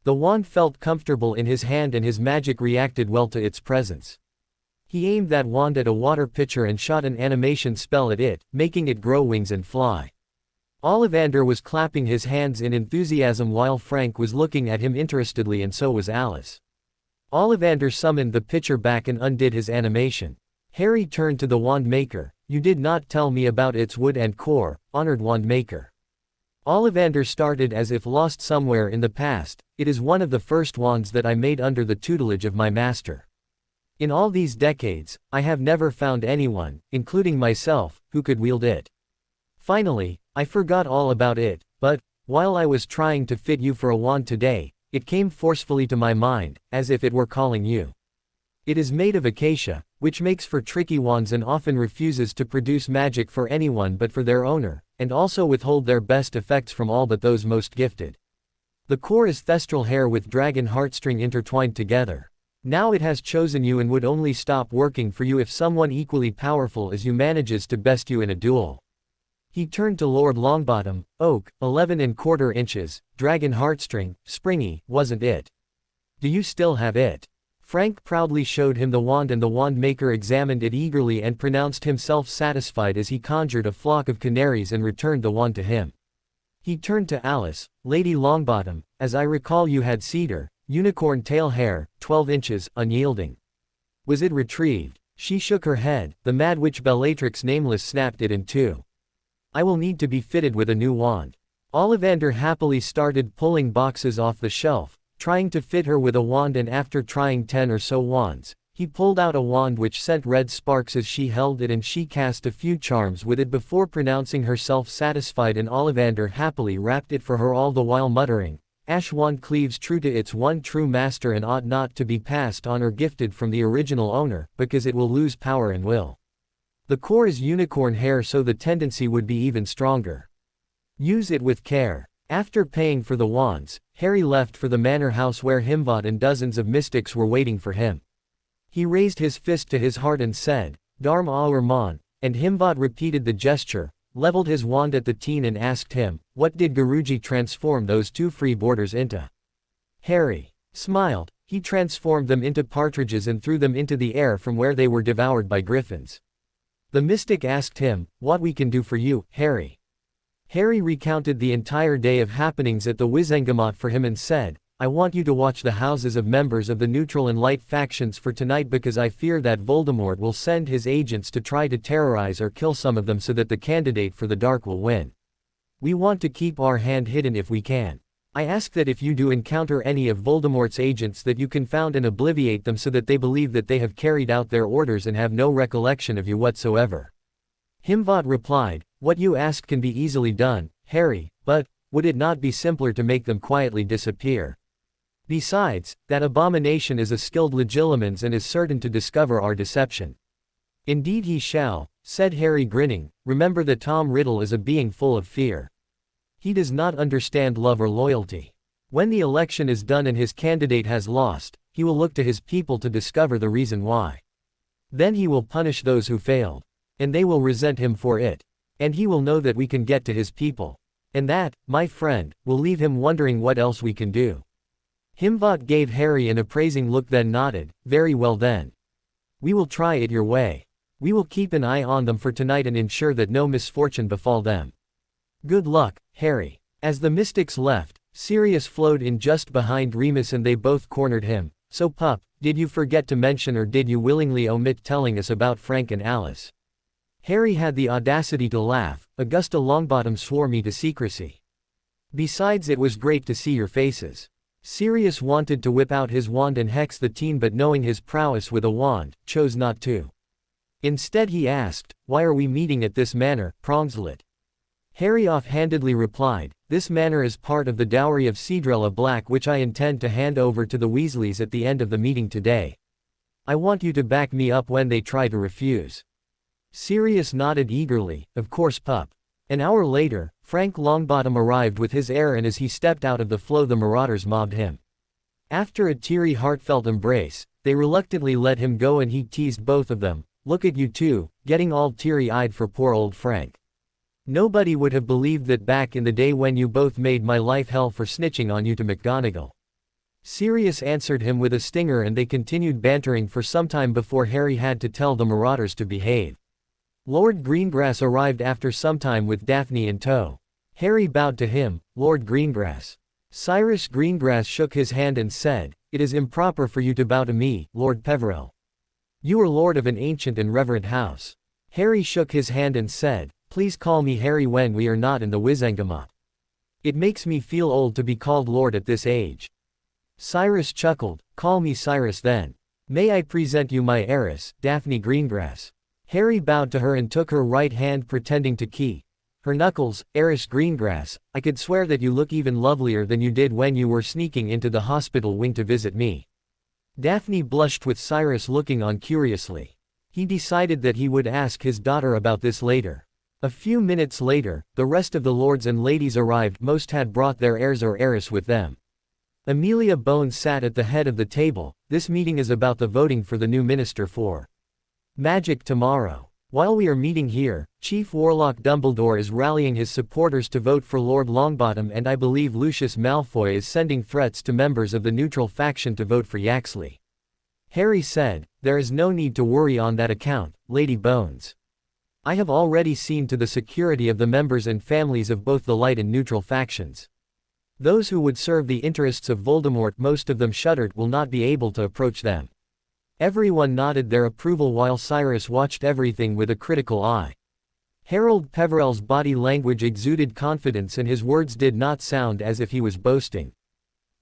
The wand felt comfortable in his hand and his magic reacted well to its presence. He aimed that wand at a water pitcher and shot an animation spell at it, making it grow wings and fly. Ollivander was clapping his hands in enthusiasm while Frank was looking at him interestedly, and so was Alice. Ollivander summoned the pitcher back and undid his animation. Harry turned to the wand maker. "You did not tell me about its wood and core, honored wand maker." Ollivander started as if lost somewhere in the past. "It is one of the first wands that I made under the tutelage of my master. In all these decades, I have never found anyone, including myself, who could wield it. Finally, I forgot all about it, but, while I was trying to fit you for a wand today, it came forcefully to my mind, as if it were calling you." It is made of acacia, which makes for tricky wands and often refuses to produce magic for anyone but for their owner, and also withhold their best effects from all but those most gifted. The core is thestral hair with dragon heartstring intertwined together. Now it has chosen you and would only stop working for you if someone equally powerful as you manages to best you in a duel. He turned to Lord Longbottom. Oak, 11¼ inches, dragon heartstring, springy, wasn't it? Do you still have it? Frank proudly showed him the wand and the wand maker examined it eagerly and pronounced himself satisfied as he conjured a flock of canaries and returned the wand to him. He turned to Alice. Lady Longbottom, as I recall you had cedar, unicorn tail hair, 12 inches, unyielding. Was it retrieved? She shook her head. The mad witch Bellatrix Nameless snapped it in two. I will need to be fitted with a new wand. Ollivander happily started pulling boxes off the shelf, trying to fit her with a wand, and after trying 10 or so wands, he pulled out a wand which sent red sparks as she held it, and she cast a few charms with it before pronouncing herself satisfied, and Ollivander happily wrapped it for her, all the while muttering, Ash wand cleaves true to its one true master and ought not to be passed on or gifted from the original owner, because it will lose power and will. The core is unicorn hair, so the tendency would be even stronger. Use it with care. After paying for the wands, Harry left for the manor house where Himvad and dozens of mystics were waiting for him. He raised his fist to his heart and said, Dharm Aur Mon, and Himvad repeated the gesture, leveled his wand at the teen and asked him, what did Guruji transform those two free boarders into? Harry smiled. He transformed them into partridges and threw them into the air from where they were devoured by griffins. The mystic asked him, what we can do for you, Harry? Harry recounted the entire day of happenings at the Wizengamot for him and said, I want you to watch the houses of members of the neutral and light factions for tonight, because I fear that Voldemort will send his agents to try to terrorize or kill some of them so that the candidate for the dark will win. We want to keep our hand hidden if we can. I ask that if you do encounter any of Voldemort's agents that you confound and obliviate them so that they believe that they have carried out their orders and have no recollection of you whatsoever. Himvad replied, what you ask can be easily done, Harry, but would it not be simpler to make them quietly disappear? Besides, that abomination is a skilled legilimens and is certain to discover our deception. Indeed he shall, said Harry grinning. Remember that Tom Riddle is a being full of fear. He does not understand love or loyalty. When the election is done and his candidate has lost, he will look to his people to discover the reason why. Then he will punish those who failed. And they will resent him for it. And he will know that we can get to his people. And that, my friend, will leave him wondering what else we can do. Himvad gave Harry an appraising look, then nodded. Very well then. We will try it your way. We will keep an eye on them for tonight and ensure that no misfortune befall them. Good luck, Harry. As the mystics left, Sirius flowed in just behind Remus and they both cornered him. So pup, did you forget to mention or did you willingly omit telling us about Frank and Alice? Harry had the audacity to laugh. Augusta Longbottom swore me to secrecy. Besides, it was great to see your faces. Sirius wanted to whip out his wand and hex the teen, but knowing his prowess with a wand, chose not to. Instead he asked, why are we meeting at this manor, Prongslet? Harry offhandedly replied, this manor is part of the dowry of Cedrella Black which I intend to hand over to the Weasleys at the end of the meeting today. I want you to back me up when they try to refuse. Sirius nodded eagerly, of course pup. An hour later, Frank Longbottom arrived with his heir, and as he stepped out of the flow the marauders mobbed him. After a teary heartfelt embrace, they reluctantly let him go and he teased both of them, look at you two, getting all teary-eyed for poor old Frank. Nobody would have believed that back in the day when you both made my life hell for snitching on you to McGonagall. Sirius answered him with a stinger and they continued bantering for some time before Harry had to tell the marauders to behave. Lord Greengrass arrived after some time with Daphne in tow. Harry bowed to him, Lord Greengrass. Cyrus Greengrass shook his hand and said, it is improper for you to bow to me, Lord Peverell. You are lord of an ancient and reverend house. Harry shook his hand and said, please call me Harry when we are not in the Wizengamot. It makes me feel old to be called lord at this age. Cyrus chuckled, call me Cyrus then. May I present you my heiress, Daphne Greengrass. Harry bowed to her and took her right hand pretending to key her knuckles. Heiress Greengrass, I could swear that you look even lovelier than you did when you were sneaking into the hospital wing to visit me. Daphne blushed with Cyrus looking on curiously. He decided that he would ask his daughter about this later. A few minutes later, the rest of the lords and ladies arrived. Most had brought their heirs or heiress with them. Amelia Bones sat at the head of the table. This meeting is about the voting for the new minister for magic tomorrow. While we are meeting here, Chief Warlock Dumbledore is rallying his supporters to vote for Lord Longbottom, and I believe Lucius Malfoy is sending threats to members of the neutral faction to vote for Yaxley. Harry said, "There is no need to worry on that account, Lady Bones. I have already seen to the security of the members and families of both the light and neutral factions. Those who would serve the interests of Voldemort, most of them shuddered, will not be able to approach them." Everyone nodded their approval while Cyrus watched everything with a critical eye. Harold Peverell's body language exuded confidence and his words did not sound as if he was boasting.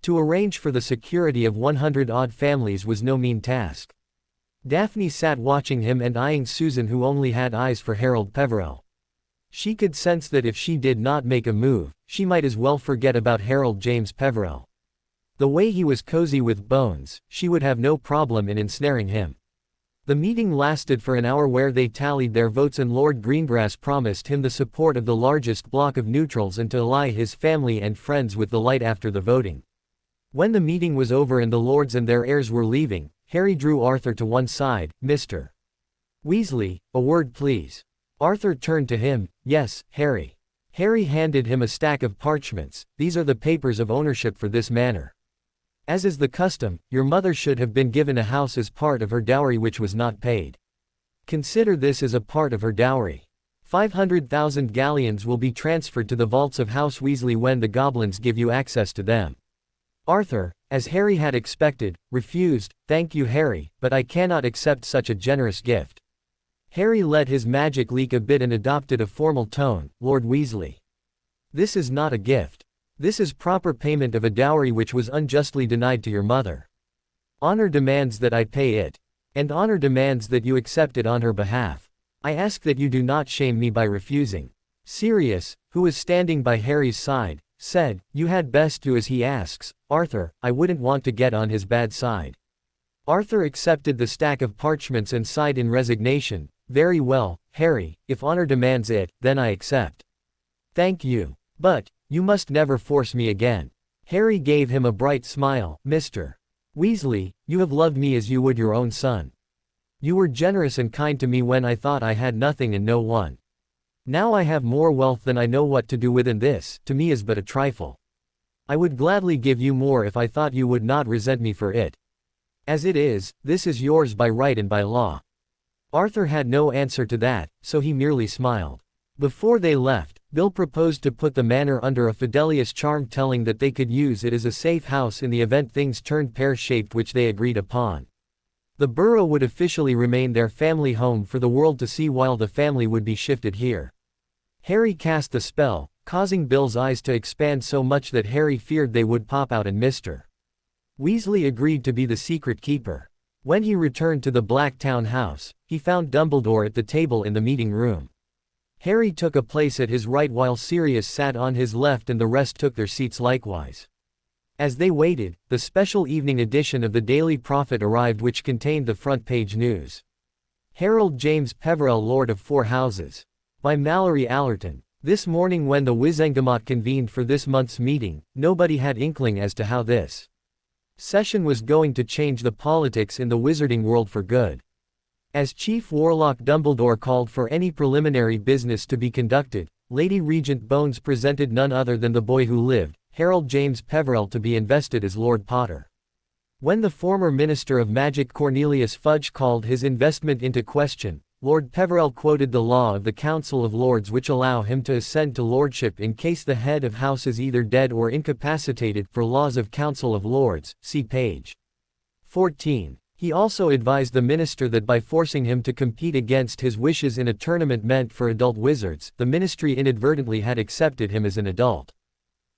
To arrange for the security of 100-odd families was no mean task. Daphne sat watching him and eyeing Susan, who only had eyes for Harold Peverell. She could sense that if she did not make a move, she might as well forget about Harold James Peverell. The way he was cozy with Bones, she would have no problem in ensnaring him. The meeting lasted for an hour where they tallied their votes, and Lord Greengrass promised him the support of the largest block of neutrals and to ally his family and friends with the light after the voting. When the meeting was over and the lords and their heirs were leaving, Harry drew Arthur to one side. "Mr. Weasley, a word please." Arthur turned to him. "Yes, Harry." Harry handed him a stack of parchments. "These are the papers of ownership for this manor. As is the custom, your mother should have been given a house as part of her dowry which was not paid. Consider this as a part of her dowry. 500,000 galleons will be transferred to the vaults of House Weasley when the goblins give you access to them." Arthur, as Harry had expected, refused. "Thank you, Harry, but I cannot accept such a generous gift." Harry let his magic leak a bit and adopted a formal tone. "Lord Weasley, this is not a gift. This is proper payment of a dowry which was unjustly denied to your mother. Honor demands that I pay it. And honor demands that you accept it on her behalf. I ask that you do not shame me by refusing." Sirius, who was standing by Harry's side, said, "You had best do as he asks, Arthur. I wouldn't want to get on his bad side." Arthur accepted the stack of parchments and sighed in resignation. "Very well, Harry, if honor demands it, then I accept. Thank you. But you must never force me again." Harry gave him a bright smile. "Mr. Weasley, you have loved me as you would your own son. You were generous and kind to me when I thought I had nothing and no one. Now I have more wealth than I know what to do with, and this, to me, is but a trifle. I would gladly give you more if I thought you would not resent me for it. As it is, this is yours by right and by law." Arthur had no answer to that, so he merely smiled. Before they left, Bill proposed to put the manor under a Fidelius charm, telling that they could use it as a safe house in the event things turned pear-shaped, which they agreed upon. The burrow would officially remain their family home for the world to see, while the family would be shifted here. Harry cast the spell, causing Bill's eyes to expand so much that Harry feared they would pop out, and Mr. Weasley agreed to be the secret keeper. When he returned to the Blacktown house, he found Dumbledore at the table in the meeting room. Harry took a place at his right while Sirius sat on his left, and the rest took their seats likewise. As they waited, the special evening edition of the Daily Prophet arrived, which contained the front-page news. Harold James Peverell, Lord of Four Houses. By Mallory Allerton. This morning when the Wizengamot convened for this month's meeting, nobody had inkling as to how this session was going to change the politics in the wizarding world for good. As Chief Warlock Dumbledore called for any preliminary business to be conducted, Lady Regent Bones presented none other than the boy who lived, Harold James Peverell, to be invested as Lord Potter. When the former Minister of Magic Cornelius Fudge called his investment into question, Lord Peverell quoted the law of the Council of Lords, which allow him to ascend to lordship in case the head of house is either dead or incapacitated, for Laws of Council of Lords, see page 14. He also advised the minister that by forcing him to compete against his wishes in a tournament meant for adult wizards, the ministry inadvertently had accepted him as an adult.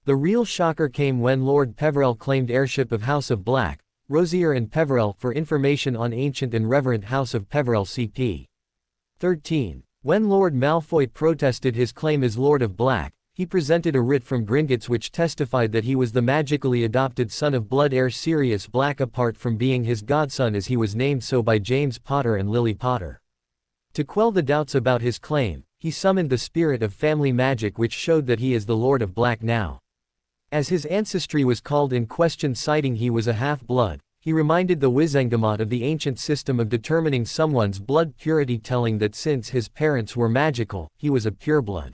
The real shocker came when Lord Peverell claimed heirship of House of Black, Rosier and Peverell. For information on ancient and reverent House of Peverell, cp. 13. When Lord Malfoy protested his claim as Lord of Black, he presented a writ from Gringotts which testified that he was the magically adopted son of blood heir Sirius Black apart from being his godson as he was named so by James Potter and Lily Potter. To quell the doubts about his claim, he summoned the spirit of family magic which showed that he is the Lord of Black now. As his ancestry was called in question citing he was a half-blood, he reminded the Wizengamot of the ancient system of determining someone's blood purity telling that since his parents were magical, he was a pureblood.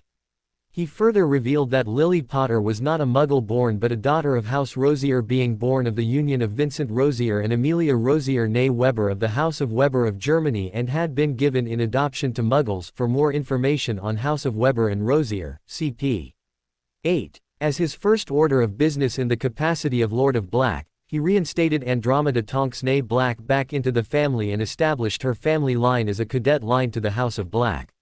He further revealed that Lily Potter was not a Muggle-born but a daughter of House Rosier being born of the union of Vincent Rosier and Amelia Rosier née Weber of the House of Weber of Germany and had been given in adoption to Muggles. For more information on House of Weber and Rosier, cp. 8. As his first order of business in the capacity of Lord of Black, he reinstated Andromeda Tonks née Black back into the family and established her family line as a cadet line to the House of Black.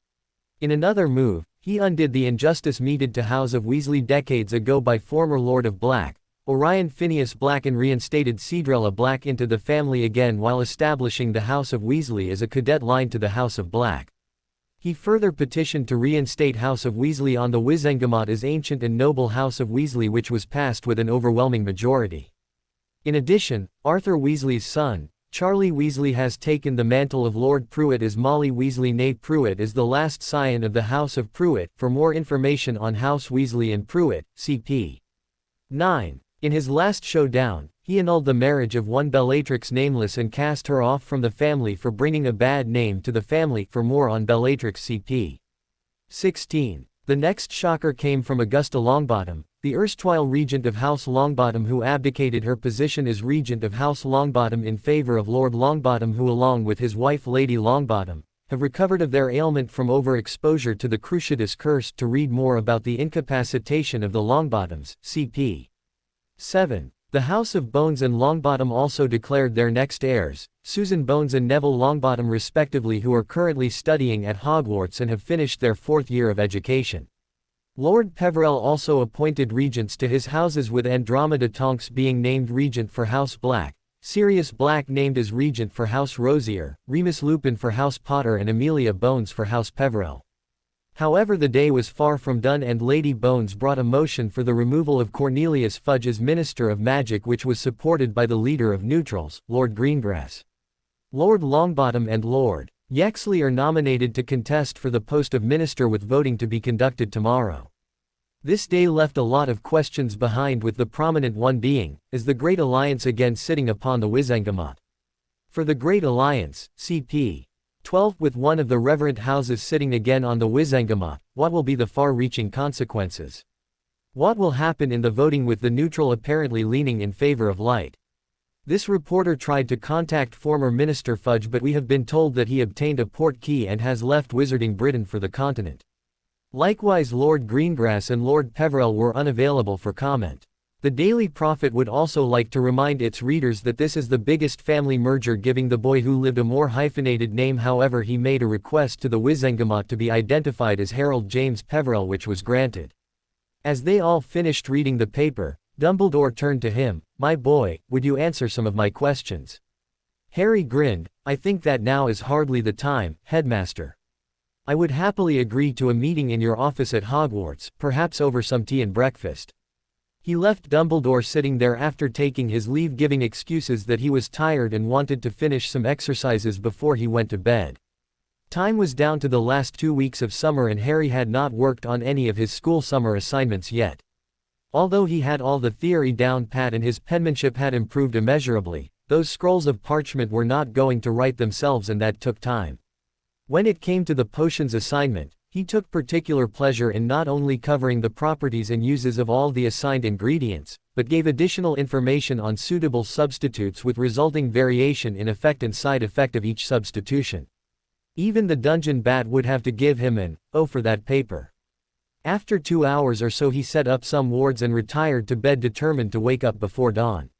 In another move, he undid the injustice meted to House of Weasley decades ago by former Lord of Black, Orion Phineas Black and reinstated Cedrella Black into the family again while establishing the House of Weasley as a cadet line to the House of Black. He further petitioned to reinstate House of Weasley on the Wizengamot as ancient and noble House of Weasley which was passed with an overwhelming majority. In addition, Arthur Weasley's son, Charlie Weasley has taken the mantle of Lord Pruitt as Molly Weasley née Pruitt is the last scion of the House of Pruitt. For more information on House Weasley and Pruitt, cp. 9. In his last showdown, he annulled the marriage of one Bellatrix Nameless and cast her off from the family for bringing a bad name to the family. For more on Bellatrix cp. 16. The next shocker came from Augusta Longbottom, the erstwhile regent of House Longbottom who abdicated her position as regent of House Longbottom in favor of Lord Longbottom who along with his wife Lady Longbottom, have recovered of their ailment from overexposure to the Cruciatus curse. To read more about the incapacitation of the Longbottoms, cp. 7. The House of Bones and Longbottom also declared their next heirs, Susan Bones and Neville Longbottom respectively who are currently studying at Hogwarts and have finished their 4th year of education. Lord Peverell also appointed regents to his houses with Andromeda Tonks being named regent for House Black, Sirius Black named as regent for House Rosier, Remus Lupin for House Potter and Amelia Bones for House Peverell. However, the day was far from done and Lady Bones brought a motion for the removal of Cornelius Fudge as Minister of Magic which was supported by the leader of Neutrals, Lord Greengrass. Lord Longbottom and Lord Yexley are nominated to contest for the post of minister with voting to be conducted tomorrow. This day left a lot of questions behind with the prominent one being, is the Great Alliance again sitting upon the Wizengamot? For the Great Alliance, cp. 12 with one of the reverent houses sitting again on the Wizengamot, what will be the far-reaching consequences? What will happen in the voting with the neutral apparently leaning in favor of light? This reporter tried to contact former Minister Fudge but we have been told that he obtained a port key and has left Wizarding Britain for the continent. Likewise Lord Greengrass and Lord Peverell were unavailable for comment. The Daily Prophet would also like to remind its readers that this is the biggest family merger giving the boy who lived a more hyphenated name. However, he made a request to the Wizengamot to be identified as Harold James Peverell which was granted. As they all finished reading the paper, Dumbledore turned to him, "My boy, would you answer some of my questions?" Harry grinned, "I think that now is hardly the time, Headmaster. I would happily agree to a meeting in your office at Hogwarts, perhaps over some tea and breakfast." He left Dumbledore sitting there after taking his leave giving excuses that he was tired and wanted to finish some exercises before he went to bed. Time was down to the last 2 weeks of summer and Harry had not worked on any of his school summer assignments yet. Although he had all the theory down pat and his penmanship had improved immeasurably, those scrolls of parchment were not going to write themselves and that took time. When it came to the potions assignment, he took particular pleasure in not only covering the properties and uses of all the assigned ingredients, but gave additional information on suitable substitutes with resulting variation in effect and side effect of each substitution. Even the dungeon bat would have to give him an "oh" for that paper. After 2 hours or so he set up some wards and retired to bed determined to wake up before dawn.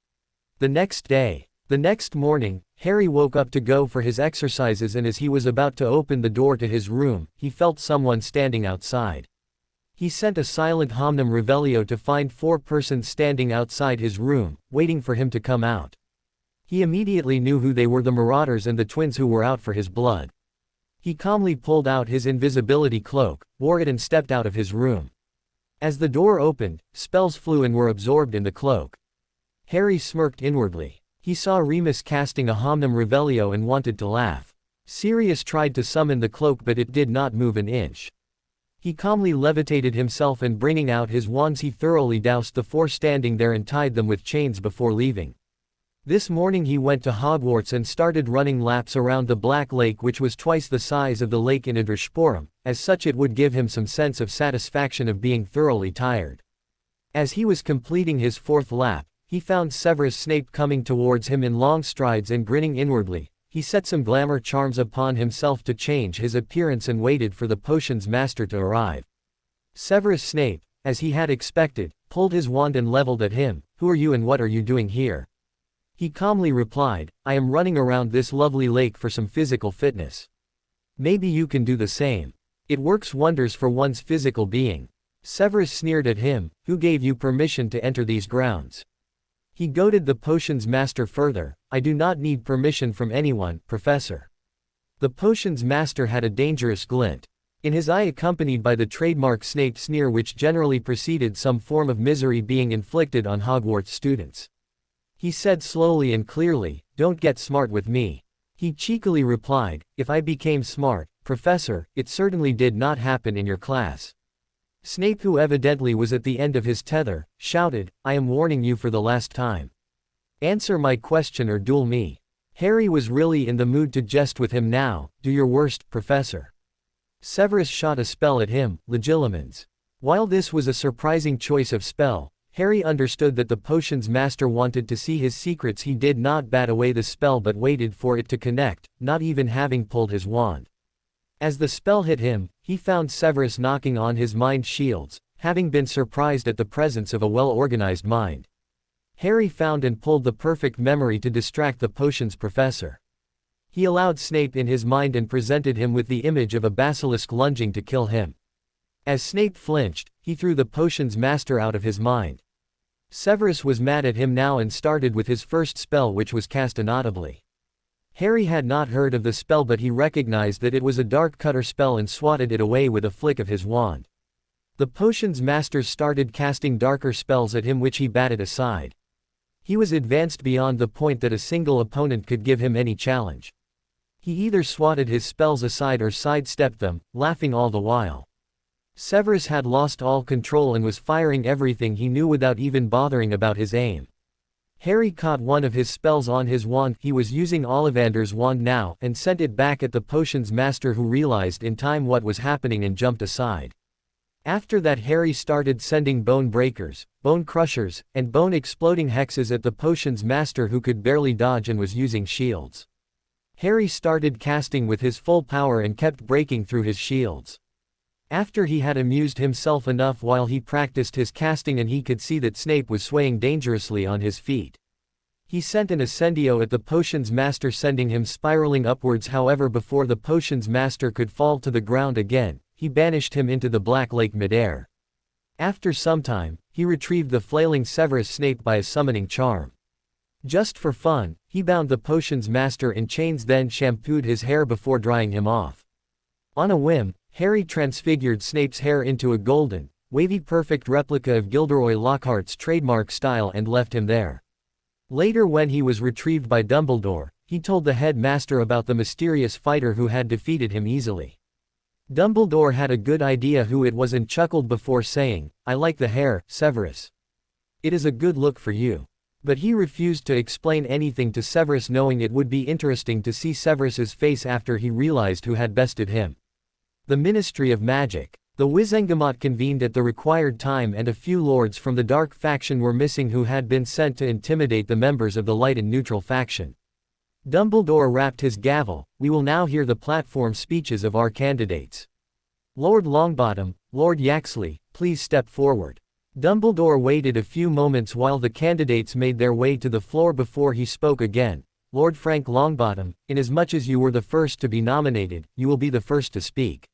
The next morning, Harry woke up to go for his exercises and as he was about to open the door to his room, he felt someone standing outside. He sent a silent hominem revelio to find 4 persons standing outside his room, waiting for him to come out. He immediately knew who they were, the Marauders and the twins who were out for his blood. He calmly pulled out his invisibility cloak, wore it and stepped out of his room. As the door opened, spells flew and were absorbed in the cloak. Harry smirked inwardly. He saw Remus casting a Homnum Revelio and wanted to laugh. Sirius tried to summon the cloak but it did not move an inch. He calmly levitated himself and bringing out his wands he thoroughly doused the four standing there and tied them with chains before leaving. This morning he went to Hogwarts and started running laps around the Black Lake, which was twice the size of the lake in Idrisporum. As such it would give him some sense of satisfaction of being thoroughly tired. As he was completing his fourth lap, he found Severus Snape coming towards him in long strides and grinning inwardly. He set some glamour charms upon himself to change his appearance and waited for the potions master to arrive. Severus Snape, as he had expected, pulled his wand and leveled at him. "Who are you and what are you doing here?" He calmly replied, "I am running around this lovely lake for some physical fitness. Maybe you can do the same. It works wonders for one's physical being." Severus sneered at him, "Who gave you permission to enter these grounds?" He goaded the potions master further, "I do not need permission from anyone, Professor." The potions master had a dangerous glint in his eye, accompanied by the trademark Snape sneer which generally preceded some form of misery being inflicted on Hogwarts students. He said slowly and clearly, "Don't get smart with me." He cheekily replied, "If I became smart, Professor, it certainly did not happen in your class." Snape, who evidently was at the end of his tether, shouted, "I am warning you for the last time. Answer my question or duel me." Harry was really in the mood to jest with him now. "Do your worst, Professor." Severus shot a spell at him, Legilimens. While this was a surprising choice of spell, Harry understood that the potions master wanted to see his secrets. He did not bat away the spell but waited for it to connect, not even having pulled his wand. As the spell hit him, he found Severus knocking on his mind shields, having been surprised at the presence of a well-organized mind. Harry found and pulled the perfect memory to distract the potions professor. He allowed Snape in his mind and presented him with the image of a basilisk lunging to kill him. As Snape flinched, he threw the potions master out of his mind. Severus was mad at him now and started with his first spell, which was cast inaudibly. Harry had not heard of the spell but he recognized that it was a dark cutter spell and swatted it away with a flick of his wand. The potions master started casting darker spells at him which he batted aside. He was advanced beyond the point that a single opponent could give him any challenge. He either swatted his spells aside or sidestepped them, laughing all the while. Severus had lost all control and was firing everything he knew without even bothering about his aim. Harry caught one of his spells on his wand. He was using Ollivander's wand now, and sent it back at the potions master, who realized in time what was happening and jumped aside. After that Harry started sending bone breakers, bone crushers, and bone exploding hexes at the potions master, who could barely dodge and was using shields. Harry started casting with his full power and kept breaking through his shields. After he had amused himself enough while he practiced his casting and he could see that Snape was swaying dangerously on his feet, he sent an Ascendio at the potions master, sending him spiraling upwards. However, before the potions master could fall to the ground again, he banished him into the Black Lake midair. After some time, he retrieved the flailing Severus Snape by a summoning charm. Just for fun, he bound the potions master in chains, then shampooed his hair before drying him off. On a whim, Harry transfigured Snape's hair into a golden, wavy perfect replica of Gilderoy Lockhart's trademark style and left him there. Later, when he was retrieved by Dumbledore, he told the headmaster about the mysterious fighter who had defeated him easily. Dumbledore had a good idea who it was and chuckled before saying, "I like the hair, Severus. It is a good look for you." But he refused to explain anything to Severus, knowing it would be interesting to see Severus's face after he realized who had bested him. The Ministry of Magic. The Wizengamot convened at the required time and a few lords from the Dark faction were missing who had been sent to intimidate the members of the Light and Neutral faction. Dumbledore rapped his gavel. "We will now hear the platform speeches of our candidates. Lord Longbottom, Lord Yaxley, please step forward." Dumbledore waited a few moments while the candidates made their way to the floor before he spoke again. "Lord Frank Longbottom, inasmuch as you were the first to be nominated, you will be the first to speak.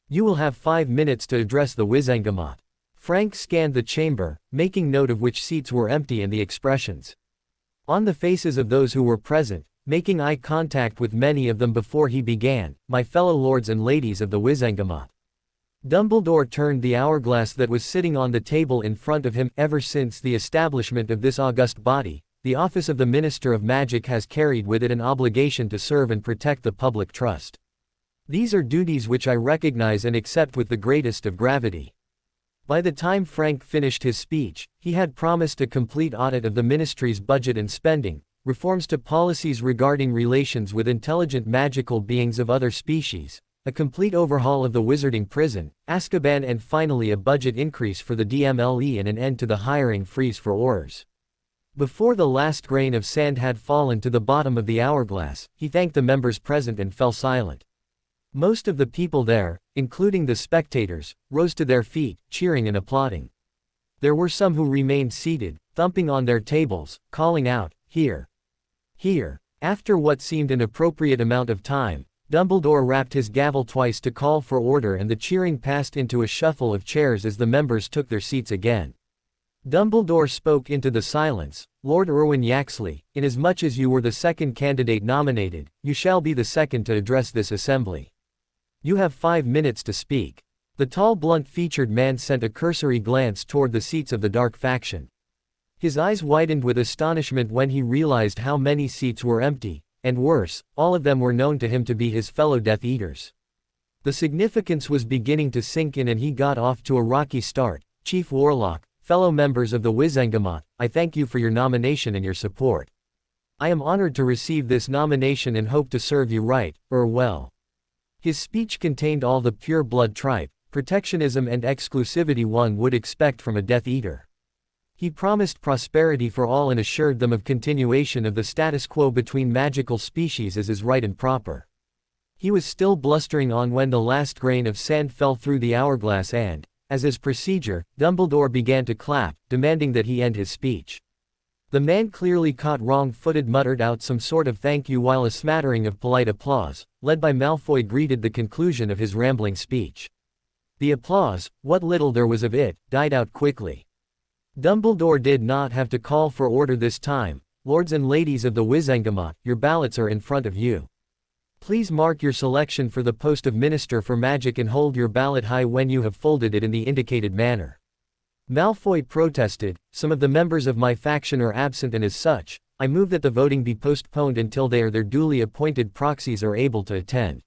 You will have 5 minutes to address the Wizengamot." Frank scanned the chamber, making note of which seats were empty and the expressions on the faces of those who were present, making eye contact with many of them before he began. "My fellow lords and ladies of the Wizengamot, Dumbledore turned the hourglass that was sitting on the table in front of him. Ever since the establishment of this august body, the office of the Minister of Magic has carried with it an obligation to serve and protect the public trust. These are duties which I recognize and accept with the greatest of gravity. By the time Frank finished his speech, he had promised a complete audit of the ministry's budget and spending, reforms to policies regarding relations with intelligent magical beings of other species, a complete overhaul of the wizarding prison, Azkaban, and finally a budget increase for the DMLE and an end to the hiring freeze for Aurors. Before the last grain of sand had fallen to the bottom of the hourglass, he thanked the members present and fell silent. Most of the people there, including the spectators, rose to their feet, cheering and applauding. There were some who remained seated, thumping on their tables, calling out, "Here! Here!" After what seemed an appropriate amount of time, Dumbledore rapped his gavel twice to call for order, and the cheering passed into a shuffle of chairs as the members took their seats again. Dumbledore spoke into the silence. "Lord Irwin Yaxley, inasmuch as you were the second candidate nominated, you shall be the second to address this assembly. You have 5 minutes to speak." The tall blunt-featured man sent a cursory glance toward the seats of the Dark faction. His eyes widened with astonishment when he realized how many seats were empty, and worse, all of them were known to him to be his fellow Death Eaters. The significance was beginning to sink in and he got off to a rocky start. "Chief Warlock, fellow members of the Wizengamot, I thank you for your nomination and your support. I am honored to receive this nomination and hope to serve you right, or well." His speech contained all the pure blood tripe, protectionism and exclusivity one would expect from a Death Eater. He promised prosperity for all and assured them of continuation of the status quo between magical species as is right and proper. He was still blustering on when the last grain of sand fell through the hourglass and, as is procedure, Dumbledore began to clap, demanding that he end his speech. The man, clearly caught wrong-footed, muttered out some sort of thank you while a smattering of polite applause, led by Malfoy, greeted the conclusion of his rambling speech. The applause, what little there was of it, died out quickly. Dumbledore did not have to call for order this time. "Lords and ladies of the Wizengamot, your ballots are in front of you. Please mark your selection for the post of Minister for Magic and hold your ballot high when you have folded it in the indicated manner." Malfoy protested, "Some of the members of my faction are absent and as such, I move that the voting be postponed until their duly appointed proxies are able to attend."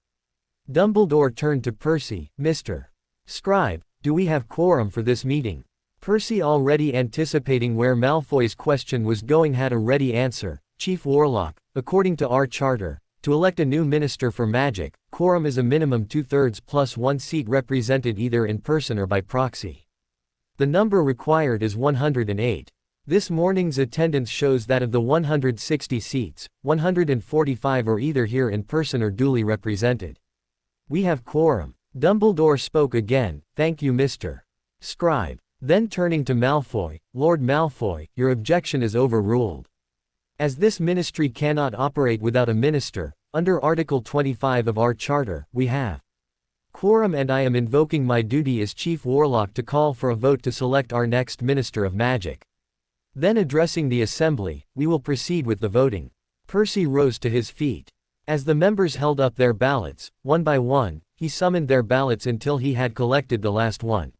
Dumbledore turned to Percy. "Mr. Scribe, do we have quorum for this meeting?" Percy, already anticipating where Malfoy's question was going, had a ready answer. "Chief Warlock, according to our charter, to elect a new Minister for Magic, quorum is a minimum 2/3 plus 1 seat represented either in person or by proxy. The number required is 108. This morning's attendance shows that of the 160 seats, 145 are either here in person or duly represented. We have quorum." Dumbledore spoke again. "Thank you, Mr. Scribe." Then turning to Malfoy, "Lord Malfoy, your objection is overruled. As this ministry cannot operate without a minister, under Article 25 of our charter, we have quorum and I am invoking my duty as Chief Warlock to call for a vote to select our next Minister of Magic." Then addressing the assembly, "We will proceed with the voting." Percy rose to his feet. As the members held up their ballots, one by one, he summoned their ballots until he had collected the last one.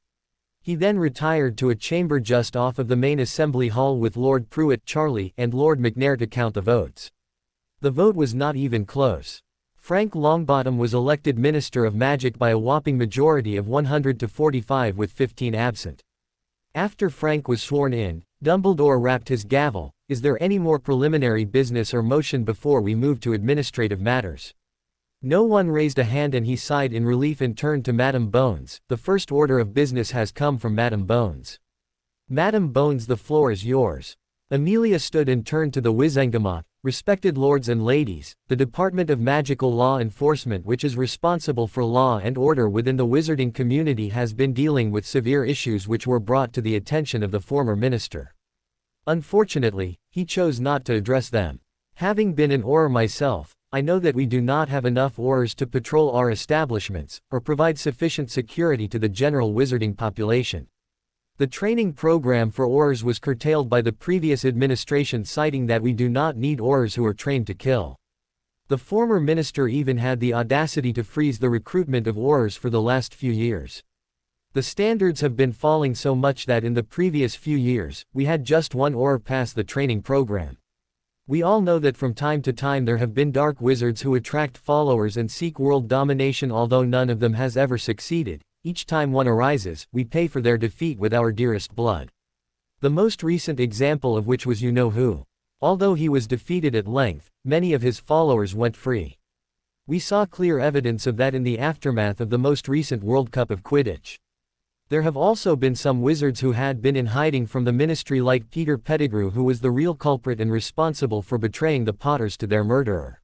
He then retired to a chamber just off of the main assembly hall with Lord Pruitt, Charlie, and Lord McNair to count the votes. The vote was not even close. Frank Longbottom was elected Minister of Magic by a whopping majority of 100 to 45 with 15 absent. After Frank was sworn in, Dumbledore rapped his gavel. "Is there any more preliminary business or motion before we move to administrative matters?" No one raised a hand and he sighed in relief and turned to Madame Bones. "The first order of business has come from Madame Bones." "Madame Bones, the floor is yours." Amelia stood and turned to the Wizengamot. "Respected lords and ladies, the Department of Magical Law Enforcement, which is responsible for law and order within the wizarding community, has been dealing with severe issues which were brought to the attention of the former minister. Unfortunately, he chose not to address them. Having been an Auror myself, I know that we do not have enough Aurors to patrol our establishments, or provide sufficient security to the general wizarding population. The training program for Aurors was curtailed by the previous administration, citing that we do not need Aurors who are trained to kill. The former minister even had the audacity to freeze the recruitment of Aurors for the last few years. The standards have been falling so much that in the previous few years, we had just one Auror pass the training program. We all know that from time to time there have been dark wizards who attract followers and seek world domination, although none of them has ever succeeded. Each time one arises, we pay for their defeat with our dearest blood. The most recent example of which was you-know-who. Although he was defeated at length, many of his followers went free. We saw clear evidence of that in the aftermath of the most recent World Cup of Quidditch. There have also been some wizards who had been in hiding from the ministry, like Peter Pettigrew, who was the real culprit and responsible for betraying the Potters to their murderer.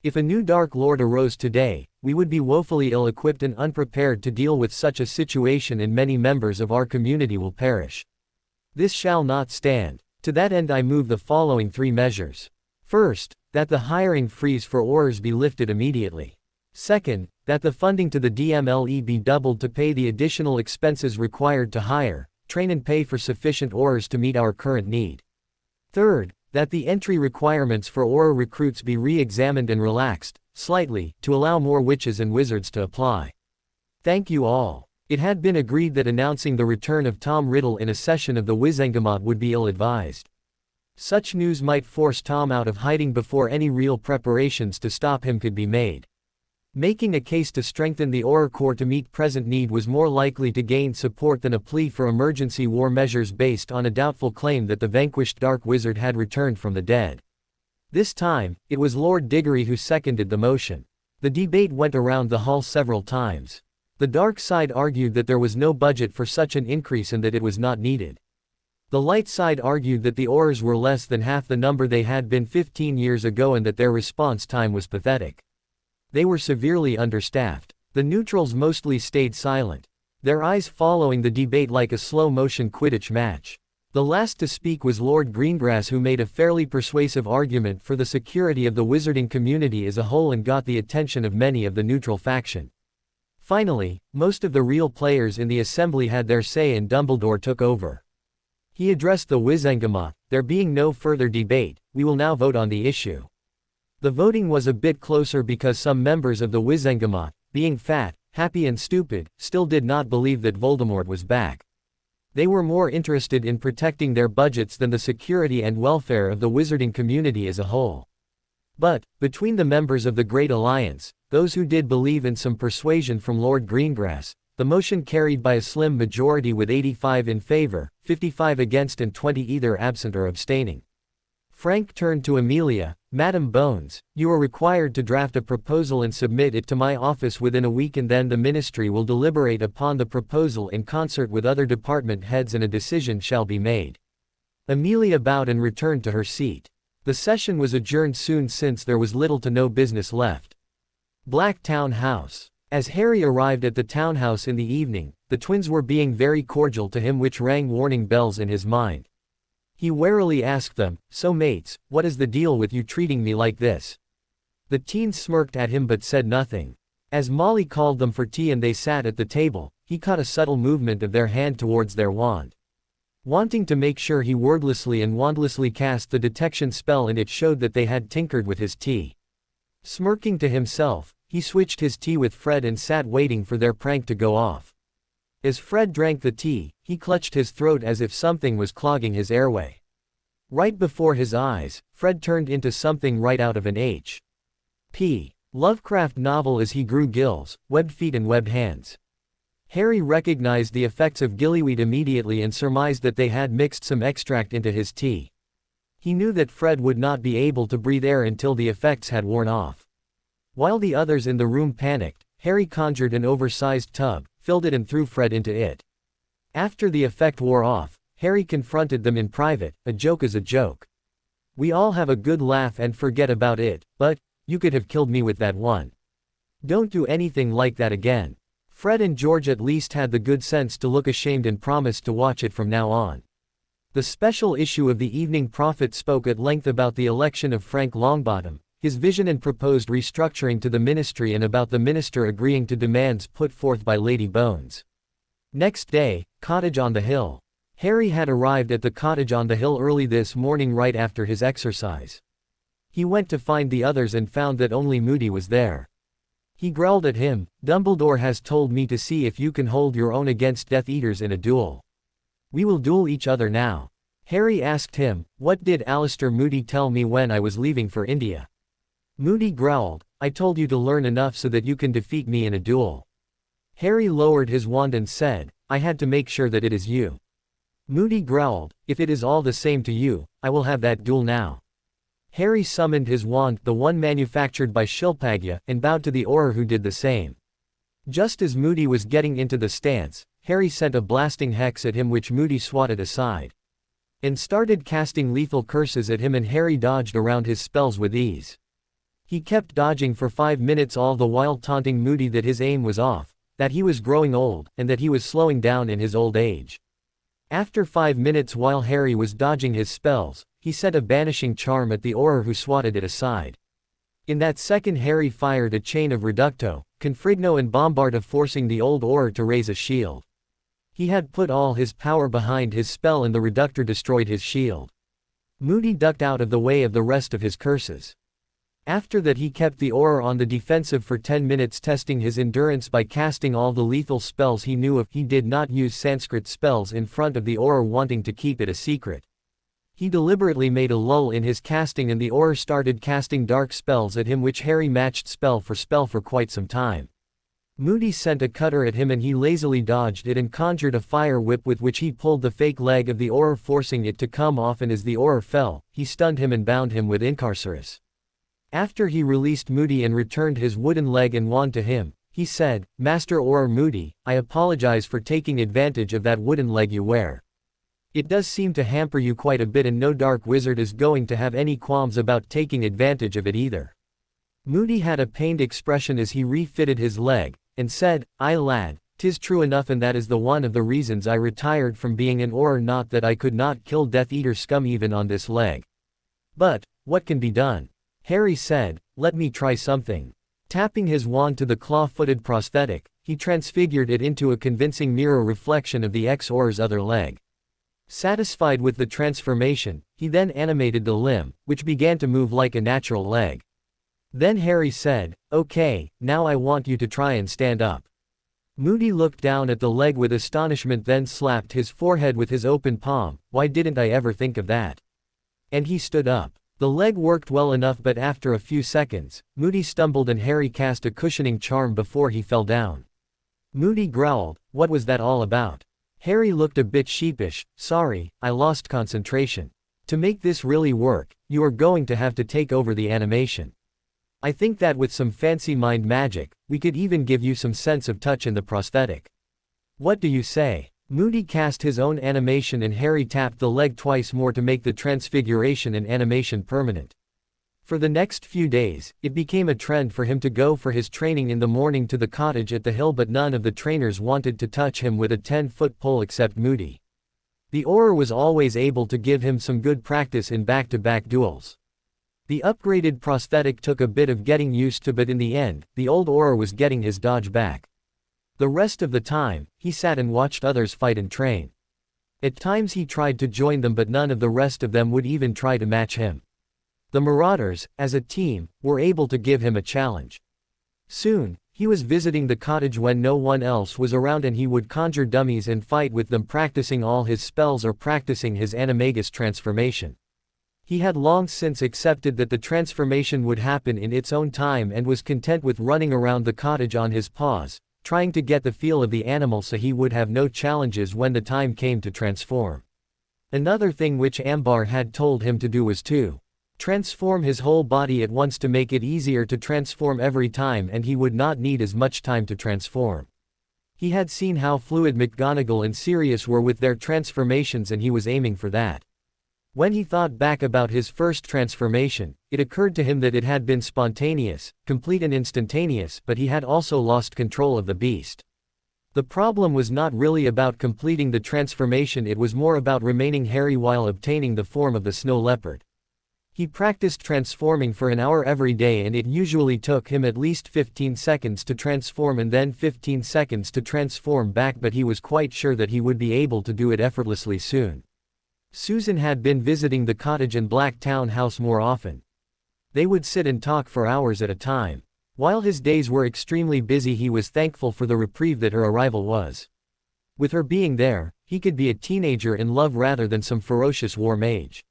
If a new Dark Lord arose today, we would be woefully ill-equipped and unprepared to deal with such a situation, and many members of our community will perish. This shall not stand. To that end I move the following 3 measures. First, that the hiring freeze for Aurors be lifted immediately. Second, that the funding to the DMLE be doubled to pay the additional expenses required to hire, train and pay for sufficient Aurors to meet our current need. Third, that the entry requirements for Auror recruits be re-examined and relaxed, slightly, to allow more witches and wizards to apply. Thank you all. It had been agreed that announcing the return of Tom Riddle in a session of the Wizengamot would be ill-advised. Such news might force Tom out of hiding before any real preparations to stop him could be made. Making a case to strengthen the Auror Corps to meet present need was more likely to gain support than a plea for emergency war measures based on a doubtful claim that the vanquished Dark Wizard had returned from the dead. This time, it was Lord Diggory who seconded the motion. The debate went around the hall several times. The dark side argued that there was no budget for such an increase and that it was not needed. The light side argued that the Aurors were less than half the number they had been 15 years ago and that their response time was pathetic. They were severely understaffed. The neutrals mostly stayed silent, their eyes following the debate like a slow-motion Quidditch match. The last to speak was Lord Greengrass, who made a fairly persuasive argument for the security of the wizarding community as a whole and got the attention of many of the neutral faction. Finally, most of the real players in the assembly had their say and Dumbledore took over. He addressed the Wizengamot. There being no further debate, we will now vote on the issue. The voting was a bit closer because some members of the Wizengamot, being fat, happy and stupid, still did not believe that Voldemort was back. They were more interested in protecting their budgets than the security and welfare of the wizarding community as a whole. But, between the members of the Great Alliance, those who did believe in some persuasion from Lord Greengrass, the motion carried by a slim majority with 85 in favor, 55 against and 20 either absent or abstaining. Frank turned to Amelia. Madam Bones, you are required to draft a proposal and submit it to my office within a week, and then the ministry will deliberate upon the proposal in concert with other department heads and a decision shall be made. Amelia bowed and returned to her seat. The session was adjourned soon since there was little to no business left. Black Town House. As Harry arrived at the townhouse in the evening, the twins were being very cordial to him, which rang warning bells in his mind. He warily asked them, "So mates, what is the deal with you treating me like this?" The teens smirked at him but said nothing. As Molly called them for tea and they sat at the table, he caught a subtle movement of their hand towards their wand. Wanting to make sure, he wordlessly and wandlessly cast the detection spell, and it showed that they had tinkered with his tea. Smirking to himself, he switched his tea with Fred and sat waiting for their prank to go off. As Fred drank the tea, he clutched his throat as if something was clogging his airway. Right before his eyes, Fred turned into something right out of an H.P. Lovecraft novel as he grew gills, webbed feet and webbed hands. Harry recognized the effects of gillyweed immediately and surmised that they had mixed some extract into his tea. He knew that Fred would not be able to breathe air until the effects had worn off. While the others in the room panicked, Harry conjured an oversized tub, filled it and threw Fred into it. After the effect wore off, Harry confronted them in private. "A joke is a joke. We all have a good laugh and forget about it, but, you could have killed me with that one. Don't do anything like that again." Fred and George at least had the good sense to look ashamed and promised to watch it from now on. The special issue of the Evening Prophet spoke at length about the election of Frank Longbottom, his vision and proposed restructuring to the ministry, and about the minister agreeing to demands put forth by Lady Bones. Next day, Cottage on the Hill. Harry had arrived at the cottage on the hill early this morning right after his exercise. He went to find the others and found that only Moody was there. He growled at him, "Dumbledore has told me to see if you can hold your own against Death Eaters in a duel. We will duel each other now." Harry asked him, "What did Alistair Moody tell me when I was leaving for India?" Moody growled, "I told you to learn enough so that you can defeat me in a duel." Harry lowered his wand and said, "I had to make sure that it is you." Moody growled, "If it is all the same to you, I will have that duel now." Harry summoned his wand, the one manufactured by Shilpagya, and bowed to the Auror, who did the same. Just as Moody was getting into the stance, Harry sent a blasting hex at him, which Moody swatted aside. And started casting lethal curses at him, and Harry dodged around his spells with ease. He kept dodging for 5 minutes, all the while taunting Moody that his aim was off, that he was growing old, and that he was slowing down in his old age. After 5 minutes, while Harry was dodging his spells, he sent a banishing charm at the Auror, who swatted it aside. In that second, Harry fired a chain of Reducto, Confrigno and Bombarda, forcing the old Auror to raise a shield. He had put all his power behind his spell, and the Reductor destroyed his shield. Moody ducked out of the way of the rest of his curses. After that, he kept the Auror on the defensive for 10 minutes, testing his endurance by casting all the lethal spells he knew of. He did not use Sanskrit spells in front of the Auror, wanting to keep it a secret. He deliberately made a lull in his casting, and the Auror started casting dark spells at him, which Harry matched spell for quite some time. Moody sent a cutter at him, and he lazily dodged it and conjured a fire whip with which he pulled the fake leg of the Auror, forcing it to come off, and as the Auror fell, he stunned him and bound him with Incarcerus. After he released Moody and returned his wooden leg and wand to him, he said, "Master Auror Moody, I apologize for taking advantage of that wooden leg you wear. It does seem to hamper you quite a bit, and no dark wizard is going to have any qualms about taking advantage of it either." Moody had a pained expression as he refitted his leg, and said, "Aye lad, 'tis true enough, and that is the one of the reasons I retired from being an Auror, not that I could not kill Death Eater scum even on this leg. But, what can be done?" Harry said, "Let me try something." Tapping his wand to the claw-footed prosthetic, he transfigured it into a convincing mirror reflection of the ex-Auror's other leg. Satisfied with the transformation, he then animated the limb, which began to move like a natural leg. Then Harry said, "Okay, now I want you to try and stand up." Moody looked down at the leg with astonishment, then slapped his forehead with his open palm. "Why didn't I ever think of that?" And he stood up. The leg worked well enough, but after a few seconds, Moody stumbled and Harry cast a cushioning charm before he fell down. Moody growled, "What was that all about?" Harry looked a bit sheepish. "Sorry, I lost concentration. To make this really work, you are going to have to take over the animation. I think that with some fancy mind magic, we could even give you some sense of touch in the prosthetic. What do you say?" Moody cast his own animation, and Harry tapped the leg twice more to make the transfiguration and animation permanent. For the next few days, it became a trend for him to go for his training in the morning to the cottage at the hill, but none of the trainers wanted to touch him with a 10-foot pole except Moody. The Auror was always able to give him some good practice in back-to-back duels. The upgraded prosthetic took a bit of getting used to, but in the end, the old Auror was getting his dodge back. The rest of the time, he sat and watched others fight and train. At times he tried to join them, but none of the rest of them would even try to match him. The Marauders, as a team, were able to give him a challenge. Soon, he was visiting the cottage when no one else was around, and he would conjure dummies and fight with them, practicing all his spells or practicing his animagus transformation. He had long since accepted that the transformation would happen in its own time and was content with running around the cottage on his paws, trying to get the feel of the animal so he would have no challenges when the time came to transform. Another thing which Ambar had told him to do was to transform his whole body at once to make it easier to transform every time, and he would not need as much time to transform. He had seen how fluid McGonagall and Sirius were with their transformations, and he was aiming for that. When he thought back about his first transformation, it occurred to him that it had been spontaneous, complete and instantaneous, but he had also lost control of the beast. The problem was not really about completing the transformation, it was more about remaining Harry while obtaining the form of the snow leopard. He practiced transforming for an hour every day, and it usually took him at least 15 seconds to transform and then 15 seconds to transform back, but he was quite sure that he would be able to do it effortlessly soon. Susan had been visiting the cottage and Black Town house more often. They would sit and talk for hours at a time. While his days were extremely busy, he was thankful for the reprieve that her arrival was. With her being there, he could be a teenager in love rather than some ferocious war mage.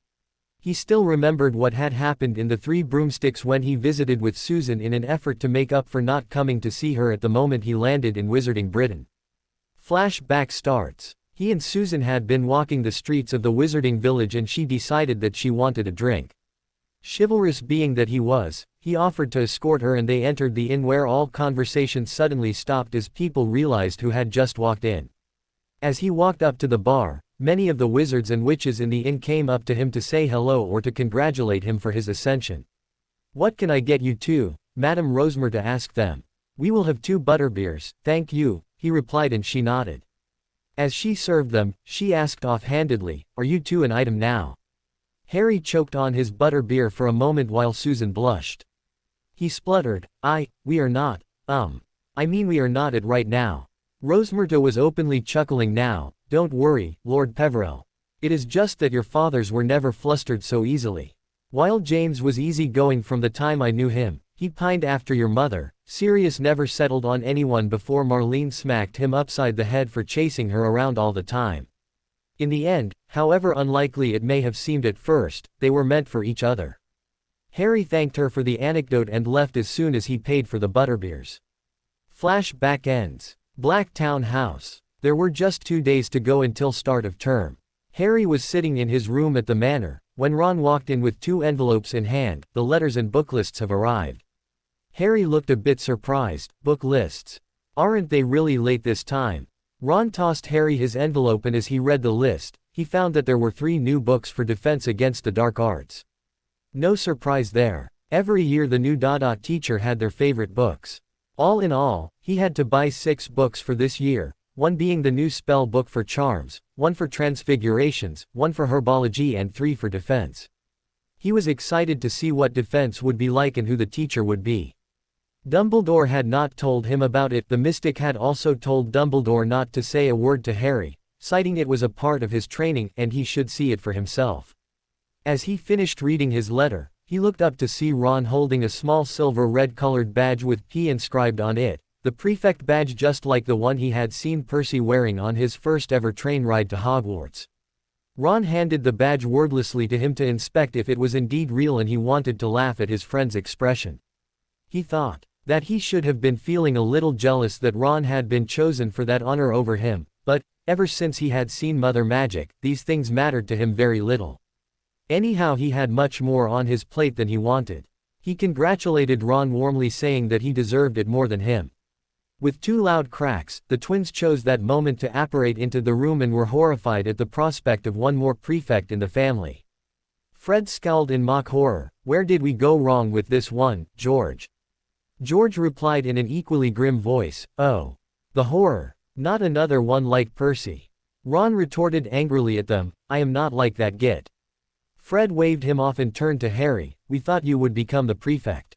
He still remembered what had happened in the Three Broomsticks when he visited with Susan in an effort to make up for not coming to see her at the moment he landed in Wizarding Britain. Flashback starts. He and Susan had been walking the streets of the Wizarding Village and she decided that she wanted a drink. Chivalrous being that he was, he offered to escort her and they entered the inn where all conversation suddenly stopped as people realized who had just walked in. As he walked up to the bar, many of the wizards and witches in the inn came up to him to say hello or to congratulate him for his ascension. "What can I get you two?" Madame Rosmerta asked them. "We will have 2 butterbeers, thank you," he replied and she nodded. As she served them, she asked offhandedly, "Are you two an item now?" Harry choked on his butterbeer for a moment while Susan blushed. He spluttered, we are not, I mean we are not it right now." Rosmerta was openly chuckling now. "Don't worry, Lord Peverell. It is just that your fathers were never flustered so easily. While James was easy-going from the time I knew him, he pined after your mother. Sirius never settled on anyone before Marlene smacked him upside the head for chasing her around all the time. In the end, however unlikely it may have seemed at first, they were meant for each other." Harry thanked her for the anecdote and left as soon as he paid for the butterbeers. Flashback ends. Blacktown House. There were just 2 days to go until start of term. Harry was sitting in his room at the manor, when Ron walked in with 2 envelopes in hand. "The letters and book lists have arrived." Harry looked a bit surprised. "Book lists? Aren't they really late this time?" Ron tossed Harry his envelope and as he read the list, he found that there were 3 new books for Defense Against the Dark Arts. No surprise there. Every year the new Dada teacher had their favorite books. All in all, he had to buy 6 books for this year, one being the new spell book for charms, one for transfigurations, one for herbology and 3 for defense. He was excited to see what defense would be like and who the teacher would be. Dumbledore had not told him about it. The mystic had also told Dumbledore not to say a word to Harry, citing it was a part of his training and he should see it for himself. As he finished reading his letter, he looked up to see Ron holding a small silver red-colored badge with P inscribed on it, the prefect badge just like the one he had seen Percy wearing on his first ever train ride to Hogwarts. Ron handed the badge wordlessly to him to inspect if it was indeed real and he wanted to laugh at his friend's expression. He thought that he should have been feeling a little jealous that Ron had been chosen for that honor over him, but, ever since he had seen Mother Magic, these things mattered to him very little. Anyhow, he had much more on his plate than he wanted. He congratulated Ron warmly, saying that he deserved it more than him. With 2 loud cracks, the twins chose that moment to apparate into the room and were horrified at the prospect of one more prefect in the family. Fred scowled in mock horror. "Where did we go wrong with this one, George?" George replied in an equally grim voice, "Oh. The horror. Not another one like Percy." Ron retorted angrily at them, "I am not like that git." Fred waved him off and turned to Harry. "We thought you would become the prefect.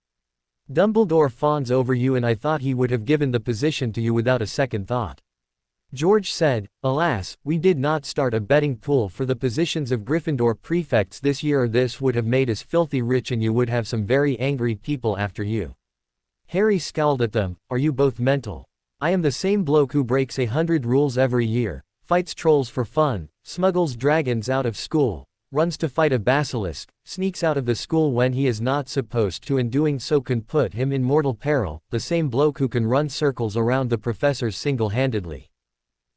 Dumbledore fawns over you and I thought he would have given the position to you without a second thought." George said, "Alas, we did not start a betting pool for the positions of Gryffindor prefects this year, or this would have made us filthy rich and you would have some very angry people after you." Harry scowled at them. "Are you both mental? I am the same bloke who breaks 100 rules every year, fights trolls for fun, smuggles dragons out of school, runs to fight a basilisk, sneaks out of the school when he is not supposed to and doing so can put him in mortal peril, the same bloke who can run circles around the professors single-handedly.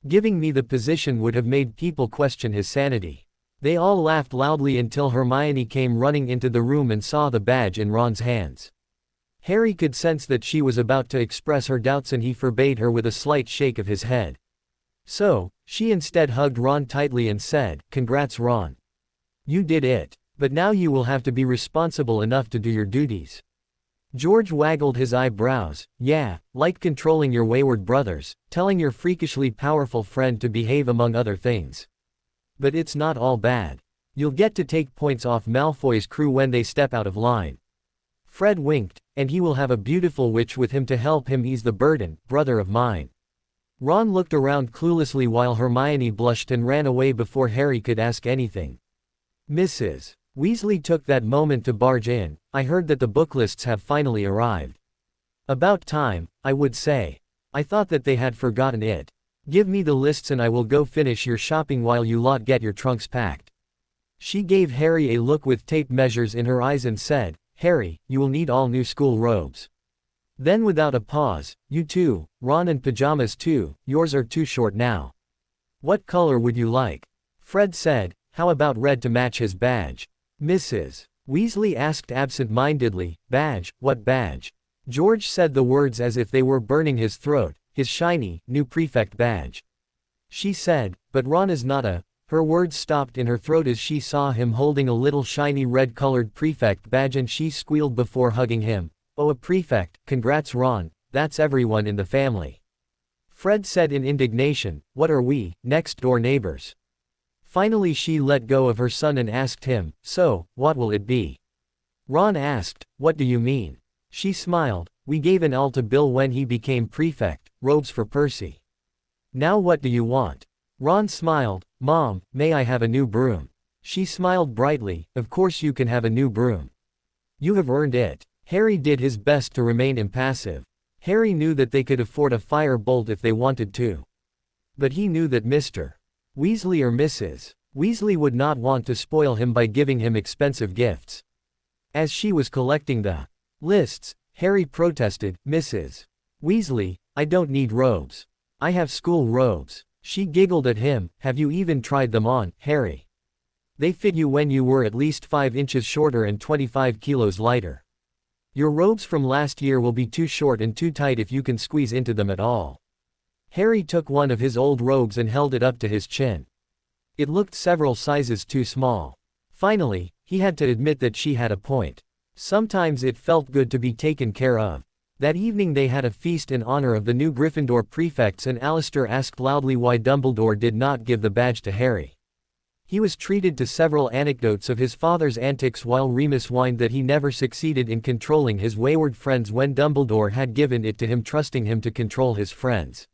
Giving me the position would have made people question his sanity." They all laughed loudly until Hermione came running into the room and saw the badge in Ron's hands. Harry could sense that she was about to express her doubts and he forbade her with a slight shake of his head. So, she instead hugged Ron tightly and said, "Congrats, Ron. You did it. But now you will have to be responsible enough to do your duties." George waggled his eyebrows. "Yeah, like controlling your wayward brothers, telling your freakishly powerful friend to behave among other things. But it's not all bad. You'll get to take points off Malfoy's crew when they step out of line." Fred winked, "And he will have a beautiful witch with him to help him ease the burden, brother of mine." Ron looked around cluelessly while Hermione blushed and ran away before Harry could ask anything. Mrs. Weasley took that moment to barge in. "I heard that the book lists have finally arrived." About time, I would say. I thought that they had forgotten it. Give me the lists and I will go finish your shopping while you lot get your trunks packed. She gave Harry a look with tape measures in her eyes and said, Harry, you will need all new school robes. Then without a pause, you too, Ron, and pajamas too, yours are too short now. What color would you like? Fred said, how about red to match his badge? Mrs. Weasley asked absent-mindedly, badge, what badge? George said the words as if they were burning his throat, his shiny, new prefect badge. She said, but Ron is not a. Her words stopped in her throat as she saw him holding a little shiny red-colored prefect badge and she squealed before hugging him. Oh, a prefect, congrats Ron, that's everyone in the family. Fred said in indignation, what are we, next-door neighbors? Finally she let go of her son and asked him, so, what will it be? Ron asked, what do you mean? She smiled, we gave an L to Bill when he became prefect, robes for Percy. Now what do you want? Ron smiled, Mom, may I have a new broom? She smiled brightly, of course you can have a new broom. You have earned it. Harry did his best to remain impassive. Harry knew that they could afford a fire bolt if they wanted to. But he knew that Mr. Weasley or Mrs. Weasley would not want to spoil him by giving him expensive gifts. As she was collecting the lists, Harry protested, Mrs. Weasley, I don't need robes. I have school robes. She giggled at him, have you even tried them on, Harry? They fit you when you were at least 5 inches shorter and 25 kilos lighter. Your robes from last year will be too short and too tight if you can squeeze into them at all. Harry took one of his old robes and held it up to his chin. It looked several sizes too small. Finally, he had to admit that she had a point. Sometimes it felt good to be taken care of. That evening they had a feast in honor of the new Gryffindor prefects and Alistair asked loudly why Dumbledore did not give the badge to Harry. He was treated to several anecdotes of his father's antics while Remus whined that he never succeeded in controlling his wayward friends when Dumbledore had given it to him, trusting him to control his friends.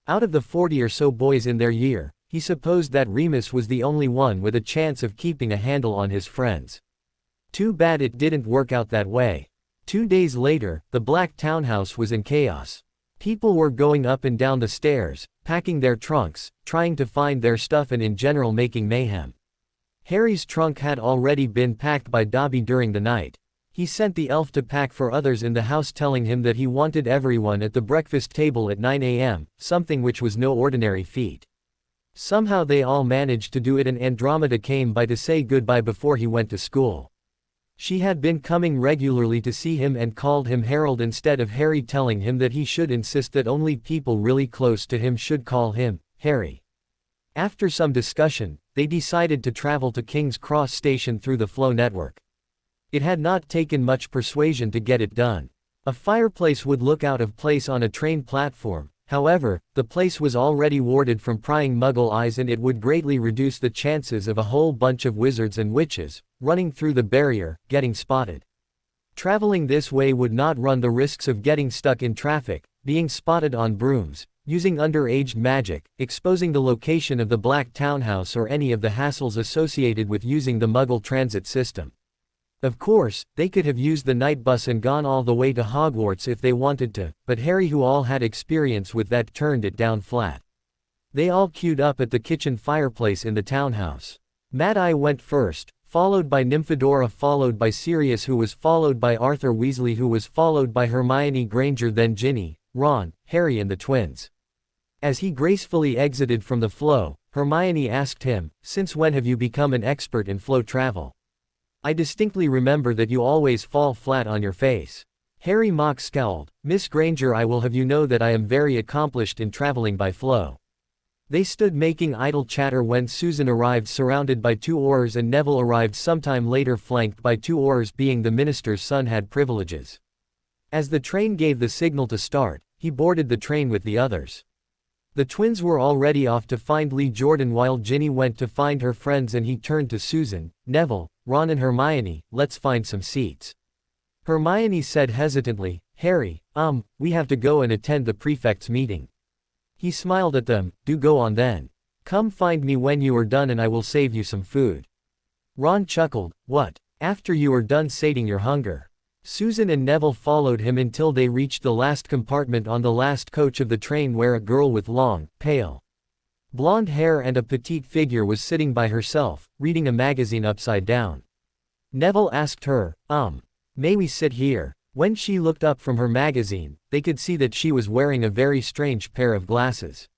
Out of the 40 or so boys in their year, he supposed that Remus was the only one with a chance of keeping a handle on his friends. Too bad it didn't work out that way. 2 days later, the Black townhouse was in chaos. People were going up and down the stairs, packing their trunks, trying to find their stuff and in general making mayhem. Harry's trunk had already been packed by Dobby during the night. He sent the elf to pack for others in the house, telling him that he wanted everyone at the breakfast table at 9 a.m., something which was no ordinary feat. Somehow they all managed to do it and Andromeda came by to say goodbye before he went to school. She had been coming regularly to see him and called him Harold instead of Harry, telling him that he should insist that only people really close to him should call him Harry. After some discussion, they decided to travel to King's Cross Station through the Flow network. It had not taken much persuasion to get it done. A fireplace would look out of place on a train platform. However, the place was already warded from prying Muggle eyes and it would greatly reduce the chances of a whole bunch of wizards and witches, running through the barrier, getting spotted. Traveling this way would not run the risks of getting stuck in traffic, being spotted on brooms, using underage magic, exposing the location of the Black townhouse or any of the hassles associated with using the Muggle transit system. Of course, they could have used the night bus and gone all the way to Hogwarts if they wanted to, but Harry, who all had experience with that, turned it down flat. They all queued up at the kitchen fireplace in the townhouse. Mad-Eye went first, followed by Nymphadora, followed by Sirius, who was followed by Arthur Weasley, who was followed by Hermione Granger, then Ginny, Ron, Harry and the twins. As he gracefully exited from the flow, Hermione asked him, "Since when have you become an expert in flow travel? I distinctly remember that you always fall flat on your face." Harry mock scowled. "Miss Granger, I will have you know that I am very accomplished in traveling by flow." They stood making idle chatter when Susan arrived surrounded by 2 Aurors and Neville arrived sometime later flanked by 2 Aurors. Being the minister's son had privileges. As the train gave the signal to start, he boarded the train with the others. The twins were already off to find Lee Jordan while Ginny went to find her friends, and he turned to Susan, Neville, Ron and Hermione, "Let's find some seats." Hermione said hesitantly, "Harry, we have to go and attend the prefect's meeting." He smiled at them, "Do go on then. Come find me when you are done and I will save you some food." Ron chuckled, "What? After you are done sating your hunger?" Susan and Neville followed him until they reached the last compartment on the last coach of the train where a girl with long, pale, blonde hair and a petite figure was sitting by herself, reading a magazine upside down. Neville asked her, may we sit here? When she looked up from her magazine, they could see that she was wearing a very strange pair of glasses.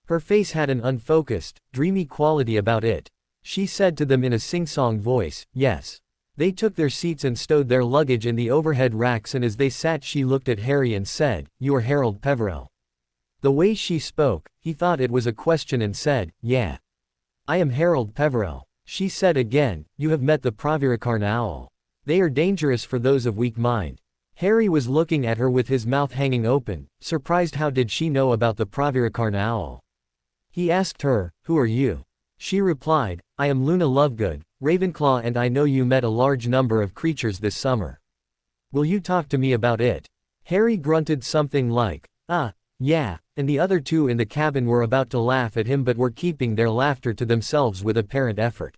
Her face had an unfocused, dreamy quality about it. She said to them in a sing-song voice, yes. They took their seats and stowed their luggage in the overhead racks, and as they sat she looked at Harry and said, "You are Harold Peverell." The way she spoke, he thought it was a question and said, "Yeah. I am Harold Peverell." She said again, "You have met the Pravirakarn owl. They are dangerous for those of weak mind." Harry was looking at her with his mouth hanging open, surprised. How did she know about the Pravirakarn owl? He asked her, "Who are you?" She replied, "I am Luna Lovegood, Ravenclaw, and I know you met a large number of creatures this summer. Will you talk to me about it?" Harry grunted something like, yeah, and the other two in the cabin were about to laugh at him but were keeping their laughter to themselves with apparent effort.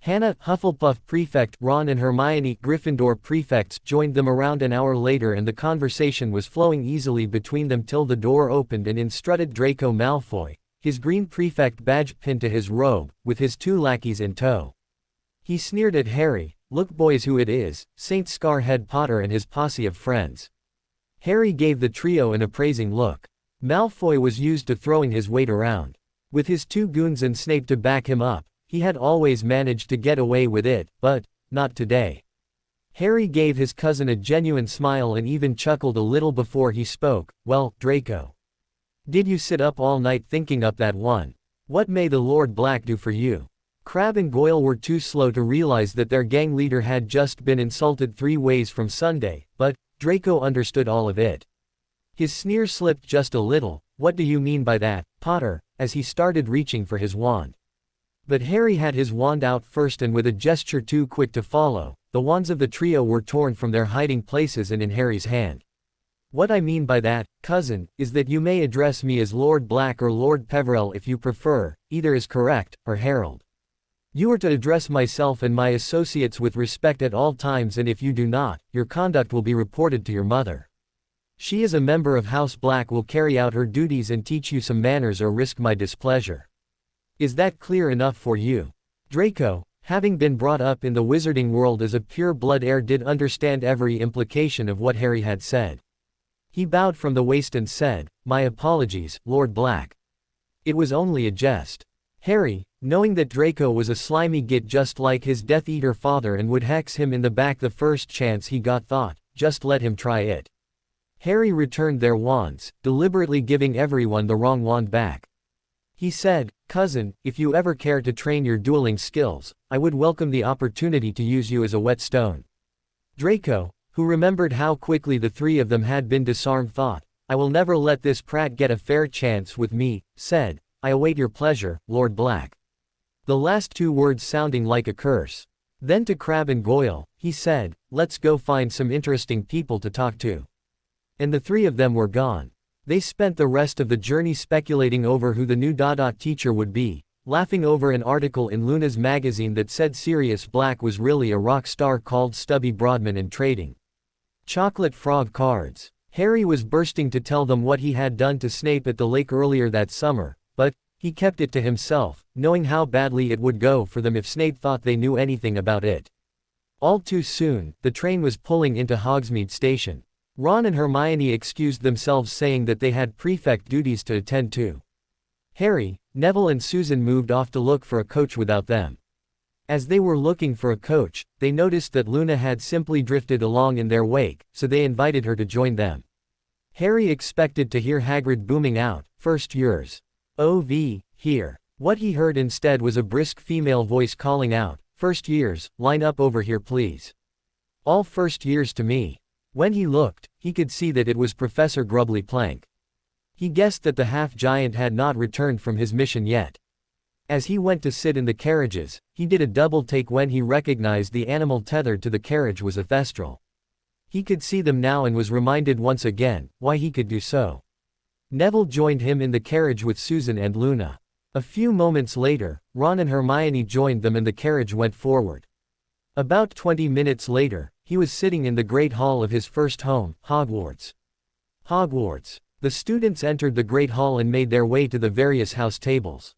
Hannah, Hufflepuff prefect, Ron and Hermione, Gryffindor prefects, joined them around an hour later, and the conversation was flowing easily between them till the door opened and in strutted Draco Malfoy, his green prefect badge pinned to his robe, with his two lackeys in tow. He sneered at Harry, "Look boys who it is, Saint Scarhead Potter and his posse of friends." Harry gave the trio an appraising look. Malfoy was used to throwing his weight around. With his two goons and Snape to back him up, he had always managed to get away with it, but not today. Harry gave his cousin a genuine smile and even chuckled a little before he spoke. "Well, Draco. Did you sit up all night thinking up that one? What may the Lord Black do for you?" Crabbe and Goyle were too slow to realize that their gang leader had just been insulted 3 ways from Sunday, but Draco understood all of it. His sneer slipped just a little. "What do you mean by that, Potter?" as he started reaching for his wand. But Harry had his wand out first, and with a gesture too quick to follow, the wands of the trio were torn from their hiding places and in Harry's hand. "What I mean by that, cousin, is that you may address me as Lord Black or Lord Peverell if you prefer, either is correct, or Harold. You are to address myself and my associates with respect at all times, and if you do not, your conduct will be reported to your mother. She as a member of House Black will carry out her duties and teach you some manners or risk my displeasure. Is that clear enough for you?" Draco, having been brought up in the wizarding world as a pure-blood heir, did understand every implication of what Harry had said. He bowed from the waist and said, "My apologies, Lord Black. It was only a jest." Harry, knowing that Draco was a slimy git just like his Death Eater father and would hex him in the back the first chance he got, thought, just let him try it. Harry returned their wands, deliberately giving everyone the wrong wand back. He said, "Cousin, if you ever care to train your dueling skills, I would welcome the opportunity to use you as a whetstone." Draco, who remembered how quickly the 3 of them had been disarmed, thought, "I will never let this prat get a fair chance with me," said, "I await your pleasure, Lord Black." The last 2 words sounding like a curse. Then to Crabbe and Goyle, he said, "Let's go find some interesting people to talk to." And the 3 of them were gone. They spent the rest of the journey speculating over who the new teacher would be, laughing over an article in Luna's magazine that said Sirius Black was really a rock star called Stubby Broadman and trading chocolate frog cards. Harry was bursting to tell them what he had done to Snape at the lake earlier that summer, but he kept it to himself, knowing how badly it would go for them if Snape thought they knew anything about it. All too soon, the train was pulling into Hogsmeade Station. Ron and Hermione excused themselves, saying that they had prefect duties to attend to. Harry, Neville and Susan moved off to look for a coach without them. As they were looking for a coach, they noticed that Luna had simply drifted along in their wake, so they invited her to join them. Harry expected to hear Hagrid booming out, "First years. OV, here." What he heard instead was a brisk female voice calling out, "First years, line up over here please. All first years to me." When he looked, he could see that it was Professor Grubbly Plank. He guessed that the half-giant had not returned from his mission yet. As he went to sit in the carriages, he did a double take when he recognized the animal tethered to the carriage was a Thestral. He could see them now and was reminded once again why he could do so. Neville joined him in the carriage with Susan and Luna. A few moments later, Ron and Hermione joined them and the carriage went forward. About 20 minutes later, He was sitting in the great hall of his first home, Hogwarts. Hogwarts. The students entered the great hall and made their way to the various house tables.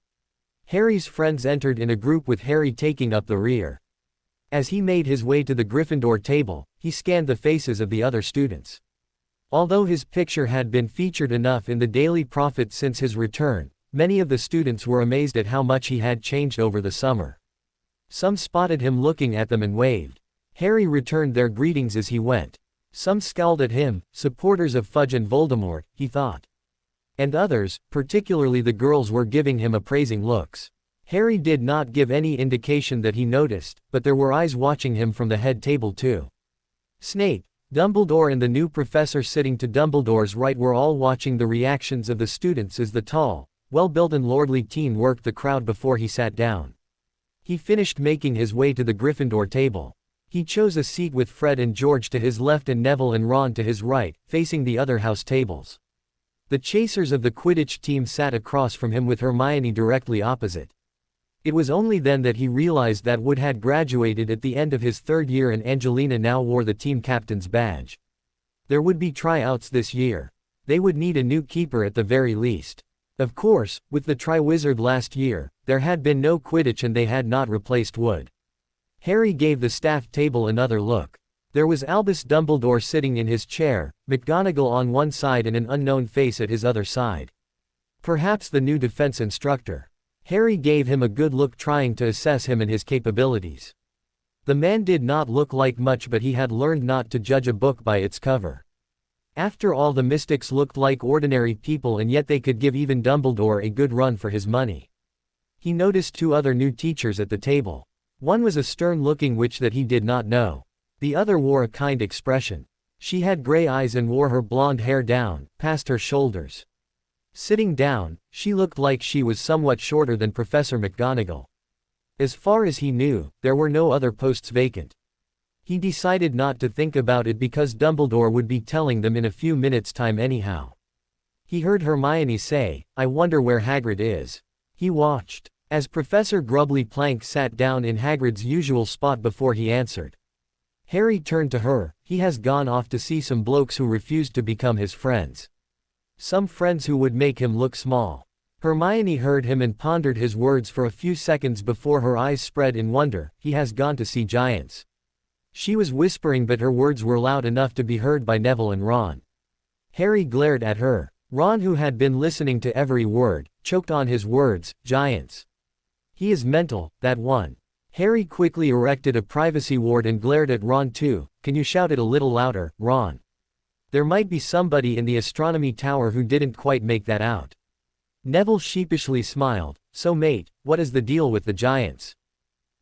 Harry's friends entered in a group with Harry taking up the rear. As he made his way to the Gryffindor table, he scanned the faces of the other students. Although his picture had been featured enough in the Daily Prophet since his return, many of the students were amazed at how much he had changed over the summer. Some spotted him looking at them and waved. Harry returned their greetings as he went. Some scowled at him, supporters of Fudge and Voldemort, he thought. And others, particularly the girls, were giving him appraising looks. Harry did not give any indication that he noticed, but there were eyes watching him from the head table too. Snape, Dumbledore and the new professor sitting to Dumbledore's right were all watching the reactions of the students as the tall, well-built and lordly teen worked the crowd before he sat down. He finished making his way to the Gryffindor table. He chose a seat with Fred and George to his left and Neville and Ron to his right, facing the other house tables. The chasers of the Quidditch team sat across from him with Hermione directly opposite. It was only then that he realized that Wood had graduated at the end of his third year and Angelina now wore the team captain's badge. There would be tryouts this year. They would need a new keeper at the very least. Of course, with the Triwizard last year, there had been no Quidditch and they had not replaced Wood. Harry gave the staff table another look. There was Albus Dumbledore sitting in his chair, McGonagall on one side and an unknown face at his other side. Perhaps the new defense instructor. Harry gave him a good look trying to assess him and his capabilities. The man did not look like much, but he had learned not to judge a book by its cover. After all, the mystics looked like ordinary people and yet they could give even Dumbledore a good run for his money. He noticed two other new teachers at the table. One was a stern-looking witch that he did not know. The other wore a kind expression. She had gray eyes and wore her blonde hair down, past her shoulders. Sitting down, she looked like she was somewhat shorter than Professor McGonagall. As far as he knew, there were no other posts vacant. He decided not to think about it because Dumbledore would be telling them in a few minutes' time anyhow. He heard Hermione say, "I wonder where Hagrid is." He watched as Professor Grubbly Plank sat down in Hagrid's usual spot before he answered. Harry turned to her. "He has gone off to see some blokes who refused to become his friends. Some friends who would make him look small." Hermione heard him and pondered his words for a few seconds before her eyes spread in wonder. "He has gone to see giants." She was whispering, but her words were loud enough to be heard by Neville and Ron. Harry glared at her. Ron, who had been listening to every word, choked on his words. "Giants. He is mental, that one." Harry quickly erected a privacy ward and glared at Ron too. "Can you shout it a little louder, Ron? There might be somebody in the astronomy tower who didn't quite make that out." Neville sheepishly smiled. "So mate, what is the deal with the giants?"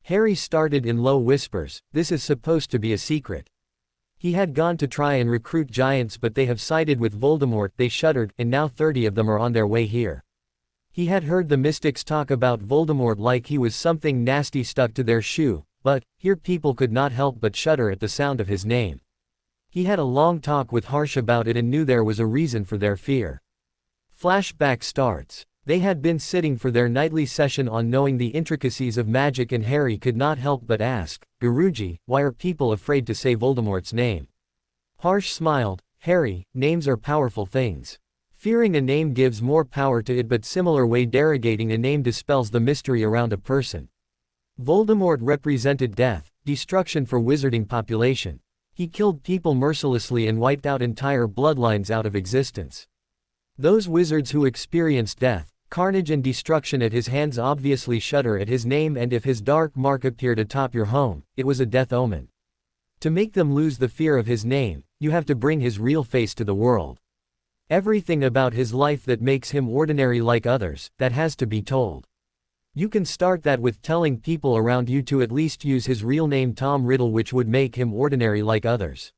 Harry started in low whispers. "This is supposed to be a secret. He had gone to try and recruit giants, but they have sided with Voldemort." They shuddered, "and now 30 of them are on their way here." He had heard the mystics talk about Voldemort like he was something nasty stuck to their shoe, but here people could not help but shudder at the sound of his name. He had a long talk with Harsh about it and knew there was a reason for their fear. Flashback starts. They had been sitting for their nightly session on knowing the intricacies of magic, and Harry could not help but ask, "Guruji, why are people afraid to say Voldemort's name?" Harsh smiled. "Harry, names are powerful things. Fearing a name gives more power to it, but similar way derogating a name dispels the mystery around a person. Voldemort represented death, destruction for wizarding population. He killed people mercilessly and wiped out entire bloodlines out of existence. Those wizards who experienced death, carnage and destruction at his hands obviously shudder at his name, and if his dark mark appeared atop your home, it was a death omen. To make them lose the fear of his name, you have to bring his real face to the world. Everything about his life that makes him ordinary like others, that has to be told. You can start that with telling people around you to at least use his real name, Tom Riddle, which would make him ordinary like others.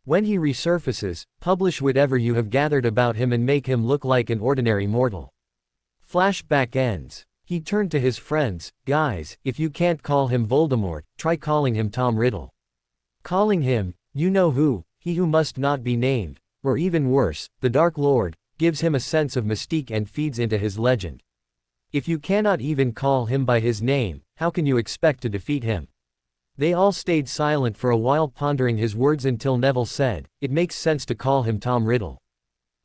When he resurfaces, publish whatever you have gathered about him and make him look like an ordinary mortal." Flashback ends. He turned to his friends. "Guys, if you can't call him Voldemort, try calling him Tom Riddle. Calling him, you know who, he who must not be named, or even worse, the Dark Lord, gives him a sense of mystique and feeds into his legend. If you cannot even call him by his name, how can you expect to defeat him? They all stayed silent for a while, pondering his words, until Neville said, "It makes sense to call him Tom Riddle.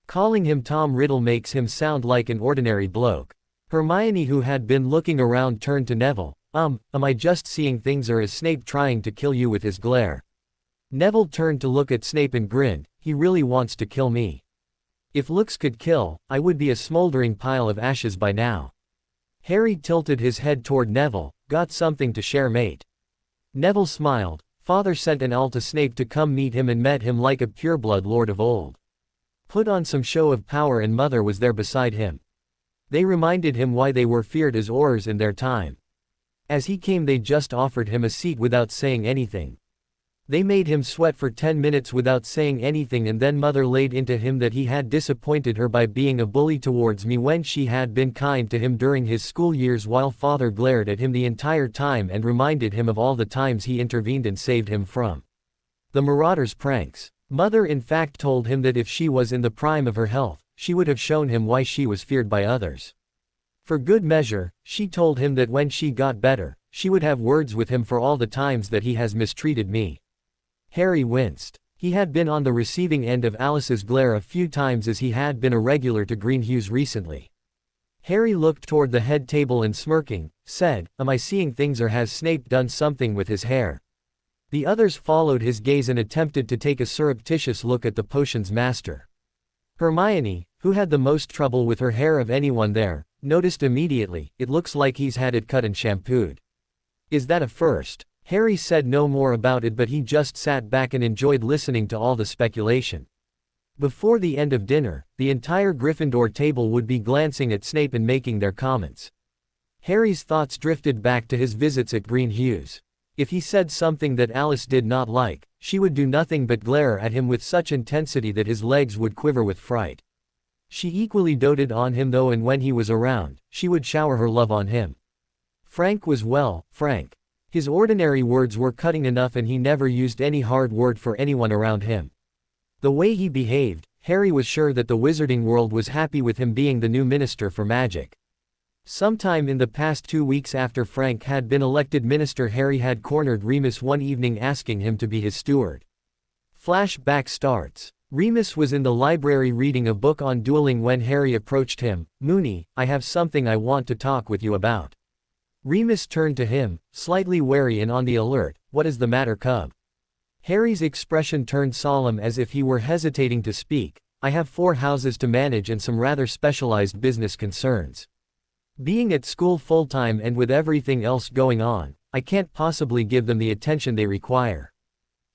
Calling him Tom Riddle makes him sound like an ordinary bloke." Hermione, who had been looking around, turned to Neville. Am I just seeing things, or is Snape trying to kill you with his glare?" Neville turned to look at Snape and grinned. "He really wants to kill me. If looks could kill, I would be a smoldering pile of ashes by now." Harry tilted his head toward Neville. "Got something to share, mate?" Neville smiled. "Father sent an owl to Snape to come meet him, and met him like a pureblood lord of old. Put on some show of power, and Mother was there beside him. They reminded him why they were feared as Aurors in their time. As he came, they just offered him a seat without saying anything. They made him sweat for 10 minutes without saying anything, and then Mother laid into him that he had disappointed her by being a bully towards me when she had been kind to him during his school years, while Father glared at him the entire time and reminded him of all the times he intervened and saved him from the Marauders' pranks. Mother in fact told him that if she was in the prime of her health, she would have shown him why she was feared by others. For good measure, she told him that when she got better, she would have words with him for all the times that he has mistreated me." Harry winced. He had been on the receiving end of Alice's glare a few times, as he had been a regular to Greenhugh's recently. Harry looked toward the head table and, smirking, said, "Am I seeing things, or has Snape done something with his hair?" The others followed his gaze and attempted to take a surreptitious look at the potion's master. Hermione, who had the most trouble with her hair of anyone there, noticed immediately, "It looks like he's had it cut and shampooed. Is that a first?" Harry said no more about it, but he just sat back and enjoyed listening to all the speculation. Before the end of dinner, the entire Gryffindor table would be glancing at Snape and making their comments. Harry's thoughts drifted back to his visits at Greenhugh's. If he said something that Alice did not like, she would do nothing but glare at him with such intensity that his legs would quiver with fright. She equally doted on him though, and when he was around, she would shower her love on him. Frank was, well, Frank. His ordinary words were cutting enough, and he never used any hard word for anyone around him. The way he behaved, Harry was sure that the wizarding world was happy with him being the new Minister for Magic. Sometime in the past 2 weeks after Frank had been elected minister, Harry had cornered Remus one evening asking him to be his steward. Flashback starts. Remus was in the library reading a book on dueling when Harry approached him. "Moony, I have something I want to talk with you about." Remus turned to him, slightly wary and on the alert. "What is the matter, cub?" Harry's expression turned solemn as if he were hesitating to speak. "I have 4 houses to manage and some rather specialized business concerns. Being at school full-time and with everything else going on, I can't possibly give them the attention they require.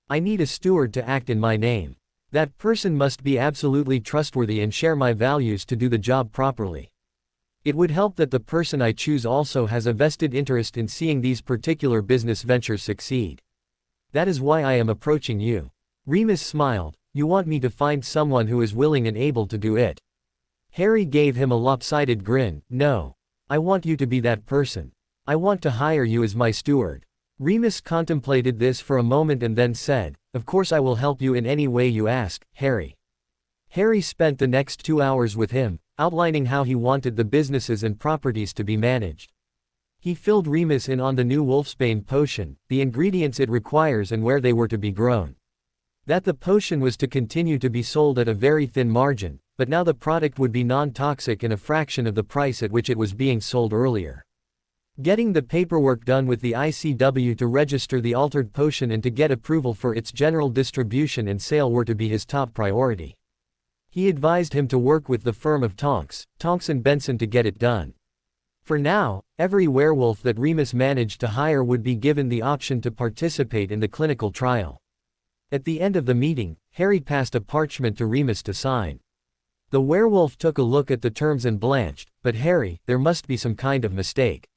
I need a steward to act in my name. That person must be absolutely trustworthy and share my values to do the job properly. It would help that the person I choose also has a vested interest in seeing these particular business ventures succeed. That is why I am approaching you." Remus smiled. "You want me to find someone who is willing and able to do it?" Harry gave him a lopsided grin. "No. I want you to be that person. I want to hire you as my steward." Remus contemplated this for a moment and then said, "Of course I will help you in any way you ask, Harry." Harry spent the next 2 hours with him, outlining how he wanted the businesses and properties to be managed. He filled Remus in on the new Wolfsbane potion, the ingredients it requires and where they were to be grown. That the potion was to continue to be sold at a very thin margin, but now the product would be non-toxic and a fraction of the price at which it was being sold earlier. Getting the paperwork done with the ICW to register the altered potion and to get approval for its general distribution and sale were to be his top priority. He advised him to work with the firm of Tonks and Benson to get it done. For now, every werewolf that Remus managed to hire would be given the option to participate in the clinical trial. At the end of the meeting, Harry passed a parchment to Remus to sign. The werewolf took a look at the terms and blanched. "But Harry, there must be some kind of mistake.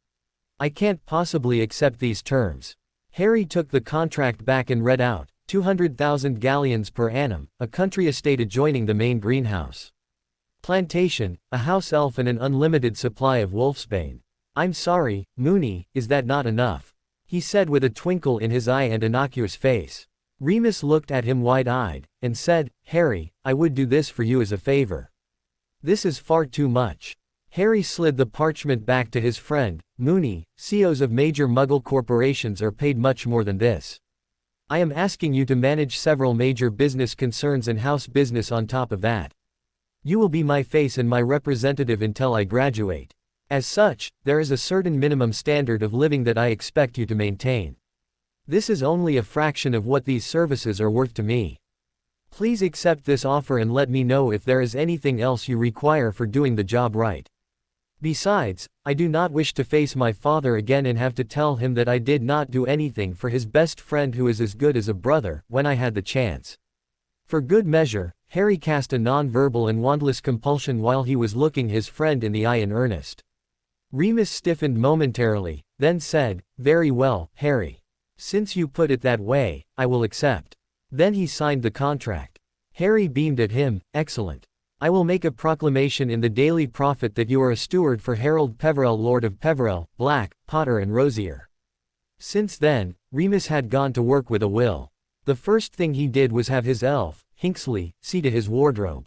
I can't possibly accept these terms." Harry took the contract back and read out, 200,000 galleons per annum, a country estate adjoining the main greenhouse. Plantation, a house elf and an unlimited supply of wolfsbane. "I'm sorry, Moony, is that not enough?" he said with a twinkle in his eye and innocuous face. Remus looked at him wide-eyed, and said, "Harry, I would do this for you as a favor. This is far too much." Harry slid the parchment back to his friend. Mooney, CEOs of major Muggle corporations are paid much more than this. I am asking you to manage several major business concerns and house business on top of that. You will be my face and my representative until I graduate. As such, there is a certain minimum standard of living that I expect you to maintain. This is only a fraction of what these services are worth to me. Please accept this offer and let me know if there is anything else you require for doing the job right. Besides, I do not wish to face my father again and have to tell him that I did not do anything for his best friend who is as good as a brother, when I had the chance. For good measure, Harry cast a non-verbal and wandless compulsion while he was looking his friend in the eye in earnest. Remus stiffened momentarily, then said, "Very well, Harry. Since you put it that way, I will accept." Then he signed the contract. Harry beamed at him. "Excellent. I will make a proclamation in the Daily Prophet that you are a steward for Harold Peverell, Lord of Peverell, Black, Potter and Rosier." Since then, Remus had gone to work with a will. The first thing he did was have his elf, Hinksley, see to his wardrobe.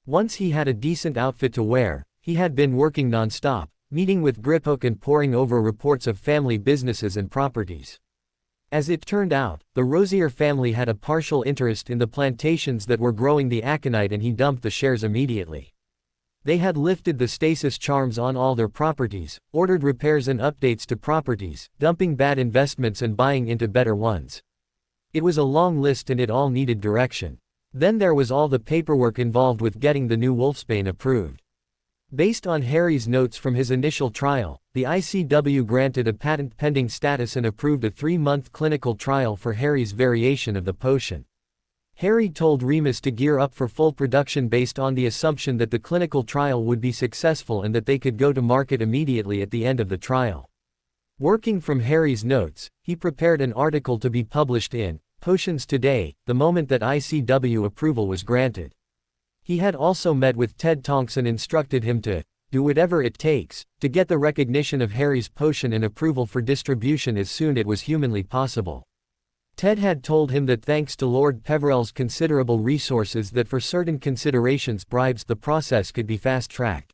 Once he had a decent outfit to wear, he had been working non-stop, meeting with Griphook and poring over reports of family businesses and properties. As it turned out, the Rosier family had a partial interest in the plantations that were growing the aconite and he dumped the shares immediately. They had lifted the stasis charms on all their properties, ordered repairs and updates to properties, dumping bad investments and buying into better ones. It was a long list and it all needed direction. Then there was all the paperwork involved with getting the new Wolfsbane approved. Based on Harry's notes from his initial trial, the ICW granted a patent-pending status and approved a 3-month clinical trial for Harry's variation of the potion. Harry told Remus to gear up for full production based on the assumption that the clinical trial would be successful and that they could go to market immediately at the end of the trial. Working from Harry's notes, he prepared an article to be published in Potions Today, the moment that ICW approval was granted. He had also met with Ted Tonks and instructed him to do whatever it takes to get the recognition of Harry's potion and approval for distribution as soon as it was humanly possible. Ted had told him that thanks to Lord Peverell's considerable resources that for certain considerations bribes the process could be fast-tracked.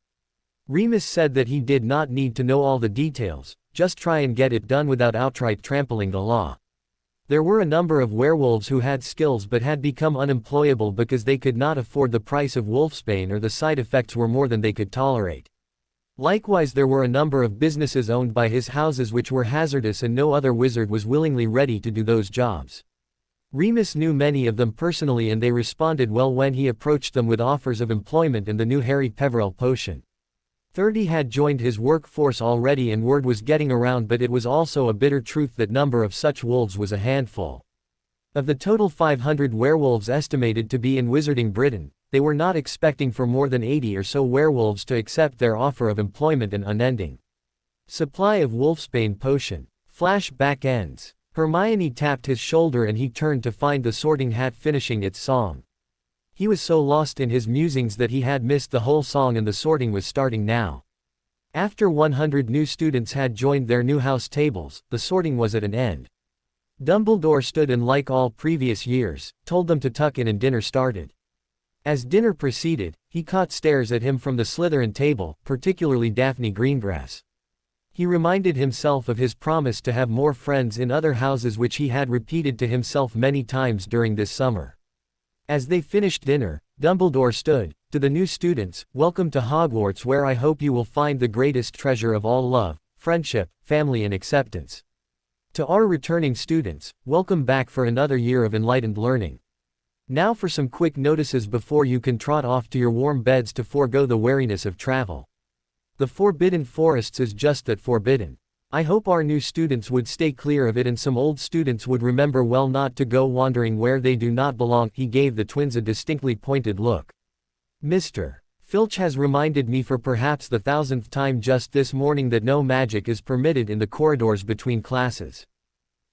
Remus said that he did not need to know all the details, just try and get it done without outright trampling the law. There were a number of werewolves who had skills but had become unemployable because they could not afford the price of Wolfsbane or the side effects were more than they could tolerate. Likewise, there were a number of businesses owned by his houses which were hazardous and no other wizard was willingly ready to do those jobs. Remus knew many of them personally and they responded well when he approached them with offers of employment and the new Harry Peverell potion. 30 had joined his workforce already and word was getting around, but it was also a bitter truth that number of such wolves was a handful. Of the total 500 werewolves estimated to be in Wizarding Britain, they were not expecting for more than 80 or so werewolves to accept their offer of employment and unending supply of Wolfsbane potion. Flashback ends. Hermione tapped his shoulder and he turned to find the Sorting Hat finishing its song. He was so lost in his musings that he had missed the whole song and the sorting was starting now. After 100 new students had joined their new house tables, the sorting was at an end. Dumbledore stood and like all previous years, told them to tuck in and dinner started. As dinner proceeded, he caught stares at him from the Slytherin table, particularly Daphne Greengrass. He reminded himself of his promise to have more friends in other houses which he had repeated to himself many times during this summer. As they finished dinner, Dumbledore stood, "To the new students, welcome to Hogwarts where I hope you will find the greatest treasure of all love, friendship, family and acceptance. To our returning students, welcome back for another year of enlightened learning. Now for some quick notices before you can trot off to your warm beds to forego the weariness of travel. The Forbidden Forests is just that, forbidden. I hope our new students would stay clear of it and some old students would remember well not to go wandering where they do not belong." He gave the twins a distinctly pointed look. "Mr. Filch has reminded me for perhaps the 1000th time just this morning that no magic is permitted in the corridors between classes.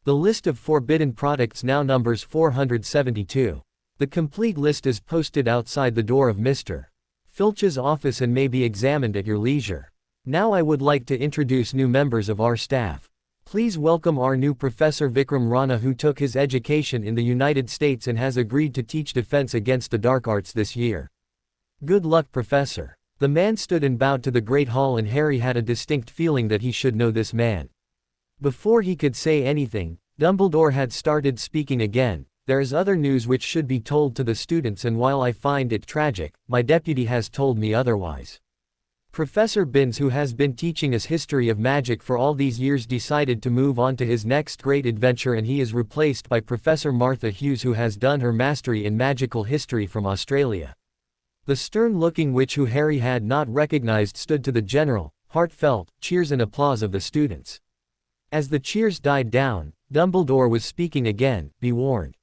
The list of forbidden products now numbers 472. The complete list is posted outside the door of Mr. Filch's office and may be examined at your leisure. Now I would like to introduce new members of our staff. Please welcome our new Professor Vikram Rana, who took his education in the United States and has agreed to teach defense against the dark arts this year. Good luck, Professor." The man stood and bowed to the Great Hall, and Harry had a distinct feeling that he should know this man. Before he could say anything, Dumbledore had started speaking again. There is other news which should be told to the students, and while I find it tragic, my deputy has told me otherwise. Professor Binns, who has been teaching us history of magic for all these years, decided to move on to his next great adventure, and he is replaced by Professor Martha Hughes, who has done her mastery in magical history from Australia. The stern-looking witch, who Harry had not recognized, stood to the general, heartfelt cheers and applause of the students. As the cheers died down, Dumbledore was speaking again. Be warned.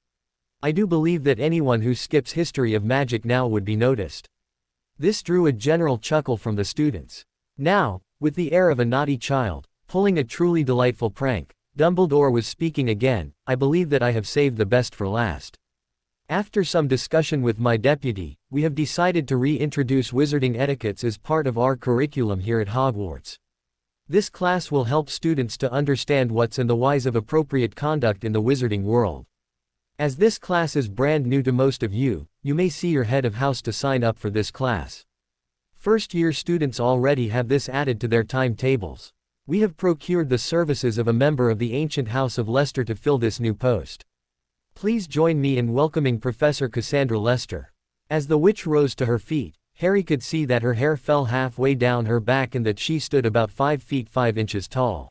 I do believe that anyone who skips history of magic now would be noticed. This drew a general chuckle from the students. Now, with the air of a naughty child, pulling a truly delightful prank, Dumbledore was speaking again. I believe that I have saved the best for last. After some discussion with my deputy, we have decided to reintroduce wizarding etiquettes as part of our curriculum here at Hogwarts. This class will help students to understand what's and the whys of appropriate conduct in the wizarding world. As this class is brand new to most of you, you may see your head of house to sign up for this class. First-year students already have this added to their timetables. We have procured the services of a member of the ancient House of Leicester to fill this new post. Please join me in welcoming Professor Cassandra Lester. As the witch rose to her feet, Harry could see that her hair fell halfway down her back and that she stood about 5 feet 5 inches tall.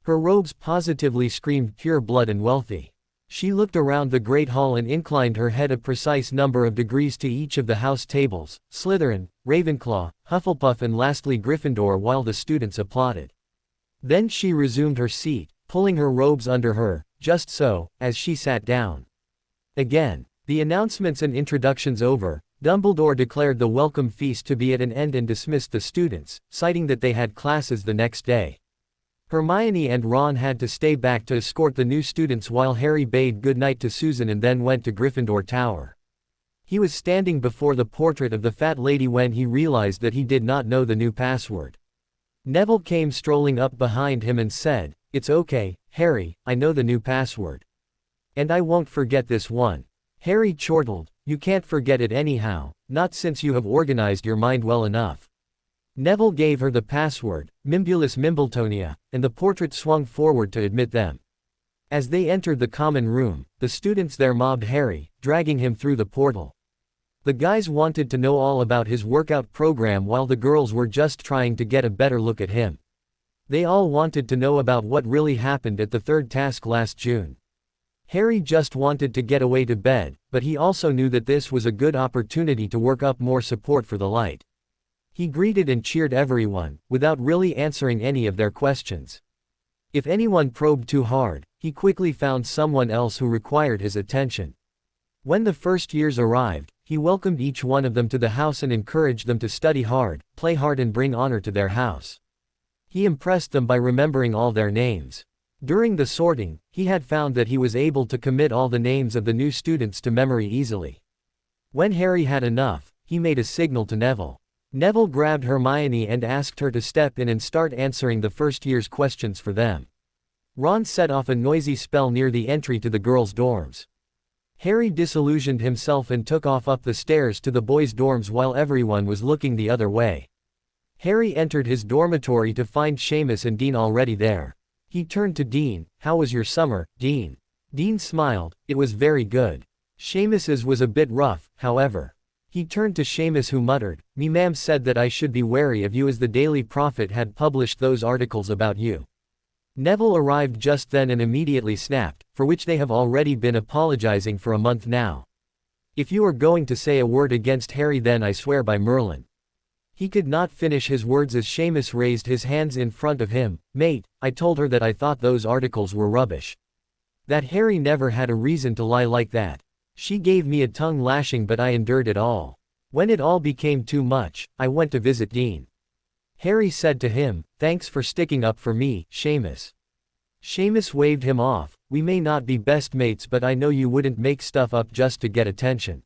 Her robes positively screamed pure blood and wealthy. She looked around the great hall and inclined her head a precise number of degrees to each of the house tables, Slytherin, Ravenclaw, Hufflepuff and lastly Gryffindor, while the students applauded. Then she resumed her seat, pulling her robes under her, just so, as she sat down. Again, the announcements and introductions over, Dumbledore declared the welcome feast to be at an end and dismissed the students, citing that they had classes the next day. Hermione and Ron had to stay back to escort the new students while Harry bade goodnight to Susan and then went to Gryffindor Tower. He was standing before the portrait of the fat lady when he realized that he did not know the new password. Neville came strolling up behind him and said, "It's okay, Harry, I know the new password. And I won't forget this one." Harry chortled, "You can't forget it anyhow, not since you have organized your mind well enough." Neville gave her the password, Mimbulus Mimbletonia, and the portrait swung forward to admit them. As they entered the common room, the students there mobbed Harry, dragging him through the portal. The guys wanted to know all about his workout program while the girls were just trying to get a better look at him. They all wanted to know about what really happened at the third task last June. Harry just wanted to get away to bed, but he also knew that this was a good opportunity to work up more support for the light. He greeted and cheered everyone, without really answering any of their questions. If anyone probed too hard, he quickly found someone else who required his attention. When the first years arrived, he welcomed each one of them to the house and encouraged them to study hard, play hard and bring honor to their house. He impressed them by remembering all their names. During the sorting, he had found that he was able to commit all the names of the new students to memory easily. When Harry had enough, he made a signal to Neville. Neville grabbed Hermione and asked her to step in and start answering the first year's questions for them. Ron set off a noisy spell near the entry to the girls' dorms. Harry disillusioned himself and took off up the stairs to the boys' dorms while everyone was looking the other way. Harry entered his dormitory to find Seamus and Dean already there. He turned to Dean. "How was your summer, Dean?" Dean smiled. "It was very good. Seamus's was a bit rough, however." He turned to Seamus, who muttered, "Me ma'am said that I should be wary of you as the Daily Prophet had published those articles about you." Neville arrived just then and immediately snapped, "For which they have already been apologizing for a month now. If you are going to say a word against Harry, then I swear by Merlin." He could not finish his words as Seamus raised his hands in front of him. "Mate, I told her that I thought those articles were rubbish. That Harry never had a reason to lie like that. She gave me a tongue lashing, but I endured it all. When it all became too much, I went to visit Dean." Harry said to him, "Thanks for sticking up for me, Seamus." Seamus waved him off. "We may not be best mates, but I know you wouldn't make stuff up just to get attention.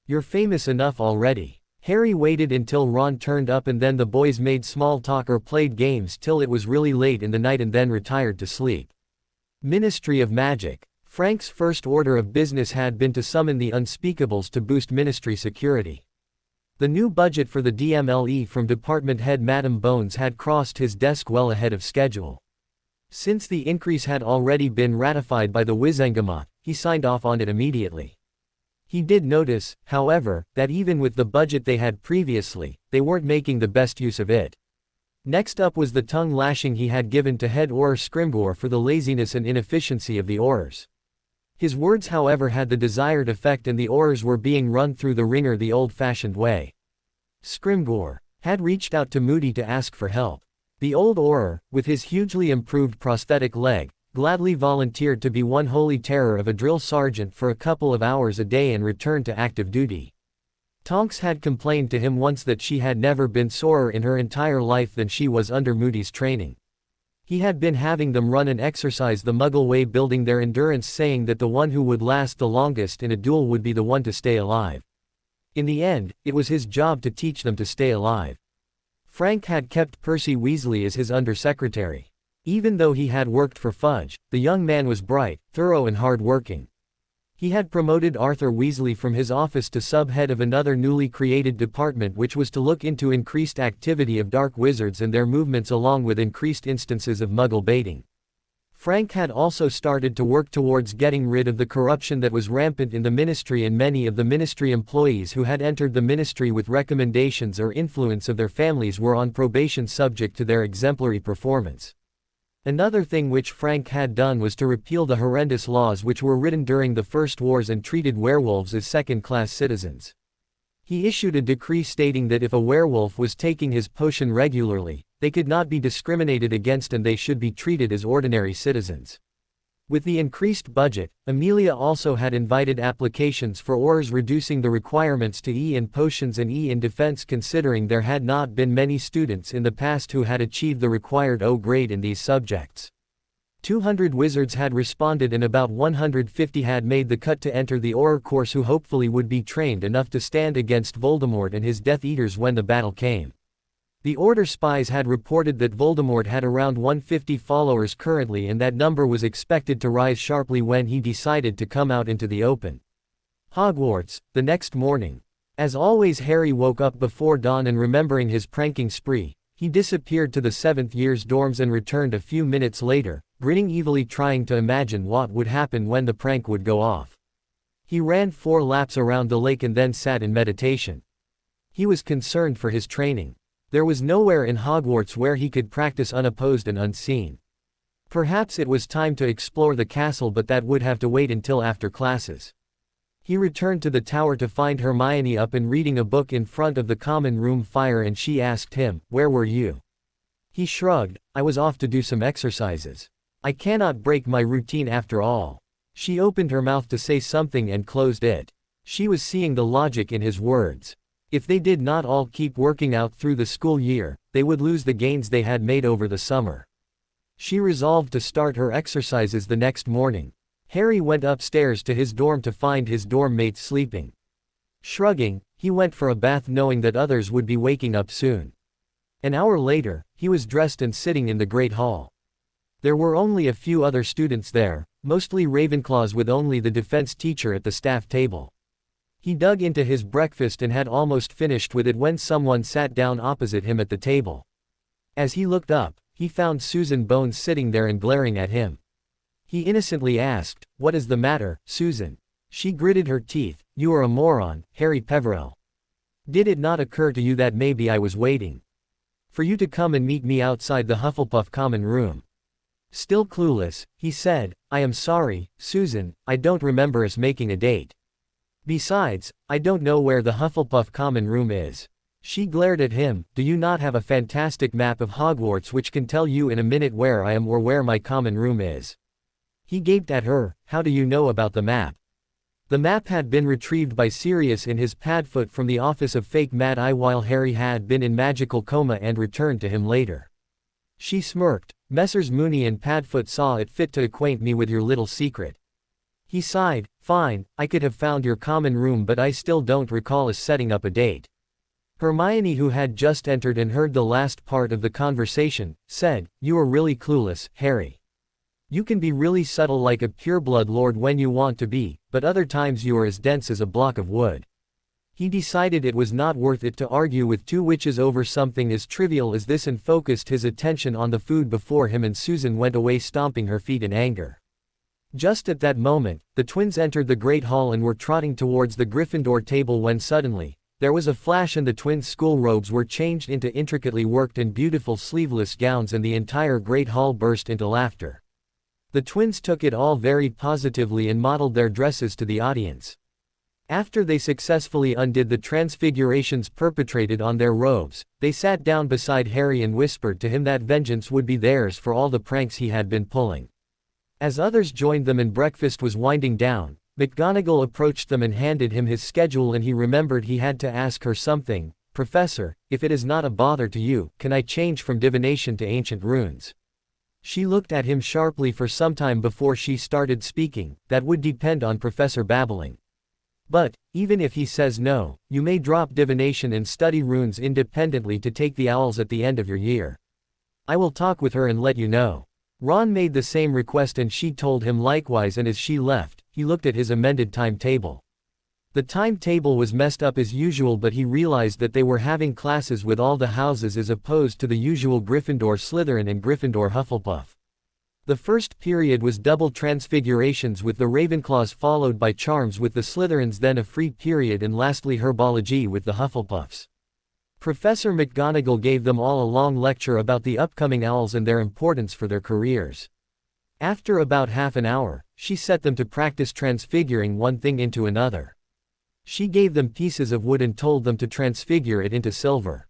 You're famous enough already." Harry waited until Ron turned up and then the boys made small talk or played games till it was really late in the night and then retired to sleep. Ministry of Magic. Frank's first order of business had been to summon the unspeakables to boost Ministry security. The new budget for the DMLE from department head Madam Bones had crossed his desk well ahead of schedule. Since the increase had already been ratified by the Wizengamot, he signed off on it immediately. He did notice, however, that even with the budget they had previously, they weren't making the best use of it. Next up was the tongue lashing he had given to head Auror Scrimgeour for the laziness and inefficiency of the Aurors. His words however had the desired effect and the Aurors were being run through the ringer the old-fashioned way. Scrimgeour had reached out to Moody to ask for help. The old Auror, with his hugely improved prosthetic leg, gladly volunteered to be one holy terror of a drill sergeant for a couple of hours a day and returned to active duty. Tonks had complained to him once that she had never been sorer in her entire life than she was under Moody's training. He had been having them run and exercise the Muggle way, building their endurance, saying that the one who would last the longest in a duel would be the one to stay alive. In the end, it was his job to teach them to stay alive. Frank had kept Percy Weasley as his undersecretary. Even though he had worked for Fudge, the young man was bright, thorough and hard-working. He had promoted Arthur Weasley from his office to sub-head of another newly created department which was to look into increased activity of dark wizards and their movements along with increased instances of Muggle baiting. Frank had also started to work towards getting rid of the corruption that was rampant in the ministry, and many of the ministry employees who had entered the ministry with recommendations or influence of their families were on probation subject to their exemplary performance. Another thing which Frank had done was to repeal the horrendous laws which were written during the First Wars and treated werewolves as second-class citizens. He issued a decree stating that if a werewolf was taking his potion regularly, they could not be discriminated against and they should be treated as ordinary citizens. With the increased budget, Amelia also had invited applications for Aurors, reducing the requirements to E in potions and E in defense, considering there had not been many students in the past who had achieved the required O grade in these subjects. 200 wizards had responded and about 150 had made the cut to enter the Auror course, who hopefully would be trained enough to stand against Voldemort and his Death Eaters when the battle came. The Order spies had reported that Voldemort had around 150 followers currently, and that number was expected to rise sharply when he decided to come out into the open. Hogwarts, the next morning. As always, Harry woke up before dawn and, remembering his pranking spree, he disappeared to the 7th year's dorms and returned a few minutes later, grinning evilly, trying to imagine what would happen when the prank would go off. He ran 4 laps around the lake and then sat in meditation. He was concerned for his training. There was nowhere in Hogwarts where he could practice unopposed and unseen. Perhaps it was time to explore the castle, but that would have to wait until after classes. He returned to the tower to find Hermione up and reading a book in front of the common room fire, and she asked him, "Where were you?" He shrugged, "I was off to do some exercises. I cannot break my routine after all." She opened her mouth to say something and closed it. She was seeing the logic in his words. If they did not all keep working out through the school year, they would lose the gains they had made over the summer. She resolved to start her exercises the next morning. Harry went upstairs to his dorm to find his dorm mates sleeping. Shrugging, he went for a bath, knowing that others would be waking up soon. An hour later, he was dressed and sitting in the Great Hall. There were only a few other students there, mostly Ravenclaws, with only the defense teacher at the staff table. He dug into his breakfast and had almost finished with it when someone sat down opposite him at the table. As he looked up, he found Susan Bones sitting there and glaring at him. He innocently asked, "What is the matter, Susan?" She gritted her teeth, "You are a moron, Harry Peverell. Did it not occur to you that maybe I was waiting for you to come and meet me outside the Hufflepuff common room?" Still clueless, he said, "I am sorry, Susan, I don't remember us making a date. Besides, I don't know where the Hufflepuff common room is." She glared at him, "Do you not have a fantastic map of Hogwarts which can tell you in a minute where I am or where my common room is?" He gaped at her, "How do you know about the map?" The map had been retrieved by Sirius in his Padfoot from the office of Fake Mad Eye while Harry had been in magical coma and returned to him later. She smirked, "Messrs. Mooney and Padfoot saw it fit to acquaint me with your little secret." He sighed, "Fine, I could have found your common room, but I still don't recall us setting up a date." Hermione, who had just entered and heard the last part of the conversation, said, "You are really clueless, Harry. You can be really subtle like a pureblood lord when you want to be, but other times you are as dense as a block of wood." He decided it was not worth it to argue with two witches over something as trivial as this and focused his attention on the food before him, and Susan went away stomping her feet in anger. Just at that moment, the twins entered the great hall and were trotting towards the Gryffindor table when suddenly, there was a flash and the twins' school robes were changed into intricately worked and beautiful sleeveless gowns, and the entire great hall burst into laughter. The twins took it all very positively and modeled their dresses to the audience. After they successfully undid the transfigurations perpetrated on their robes, they sat down beside Harry and whispered to him that vengeance would be theirs for all the pranks he had been pulling. As others joined them and breakfast was winding down, McGonagall approached them and handed him his schedule, and he remembered he had to ask her something. "Professor, if it is not a bother to you, can I change from divination to ancient runes?" She looked at him sharply for some time before she started speaking. "That would depend on Professor Babbling. But, even if he says no, you may drop divination and study runes independently to take the owls at the end of your year. I will talk with her and let you know." Ron made the same request and she told him likewise, and as she left, he looked at his amended timetable. The timetable was messed up as usual, but he realized that they were having classes with all the houses as opposed to the usual Gryffindor Slytherin and Gryffindor Hufflepuff. The first period was double transfigurations with the Ravenclaws, followed by charms with the Slytherins, then a free period, and lastly herbology with the Hufflepuffs. Professor McGonagall gave them all a long lecture about the upcoming owls and their importance for their careers. After about half an hour, she set them to practice transfiguring one thing into another. She gave them pieces of wood and told them to transfigure it into silver.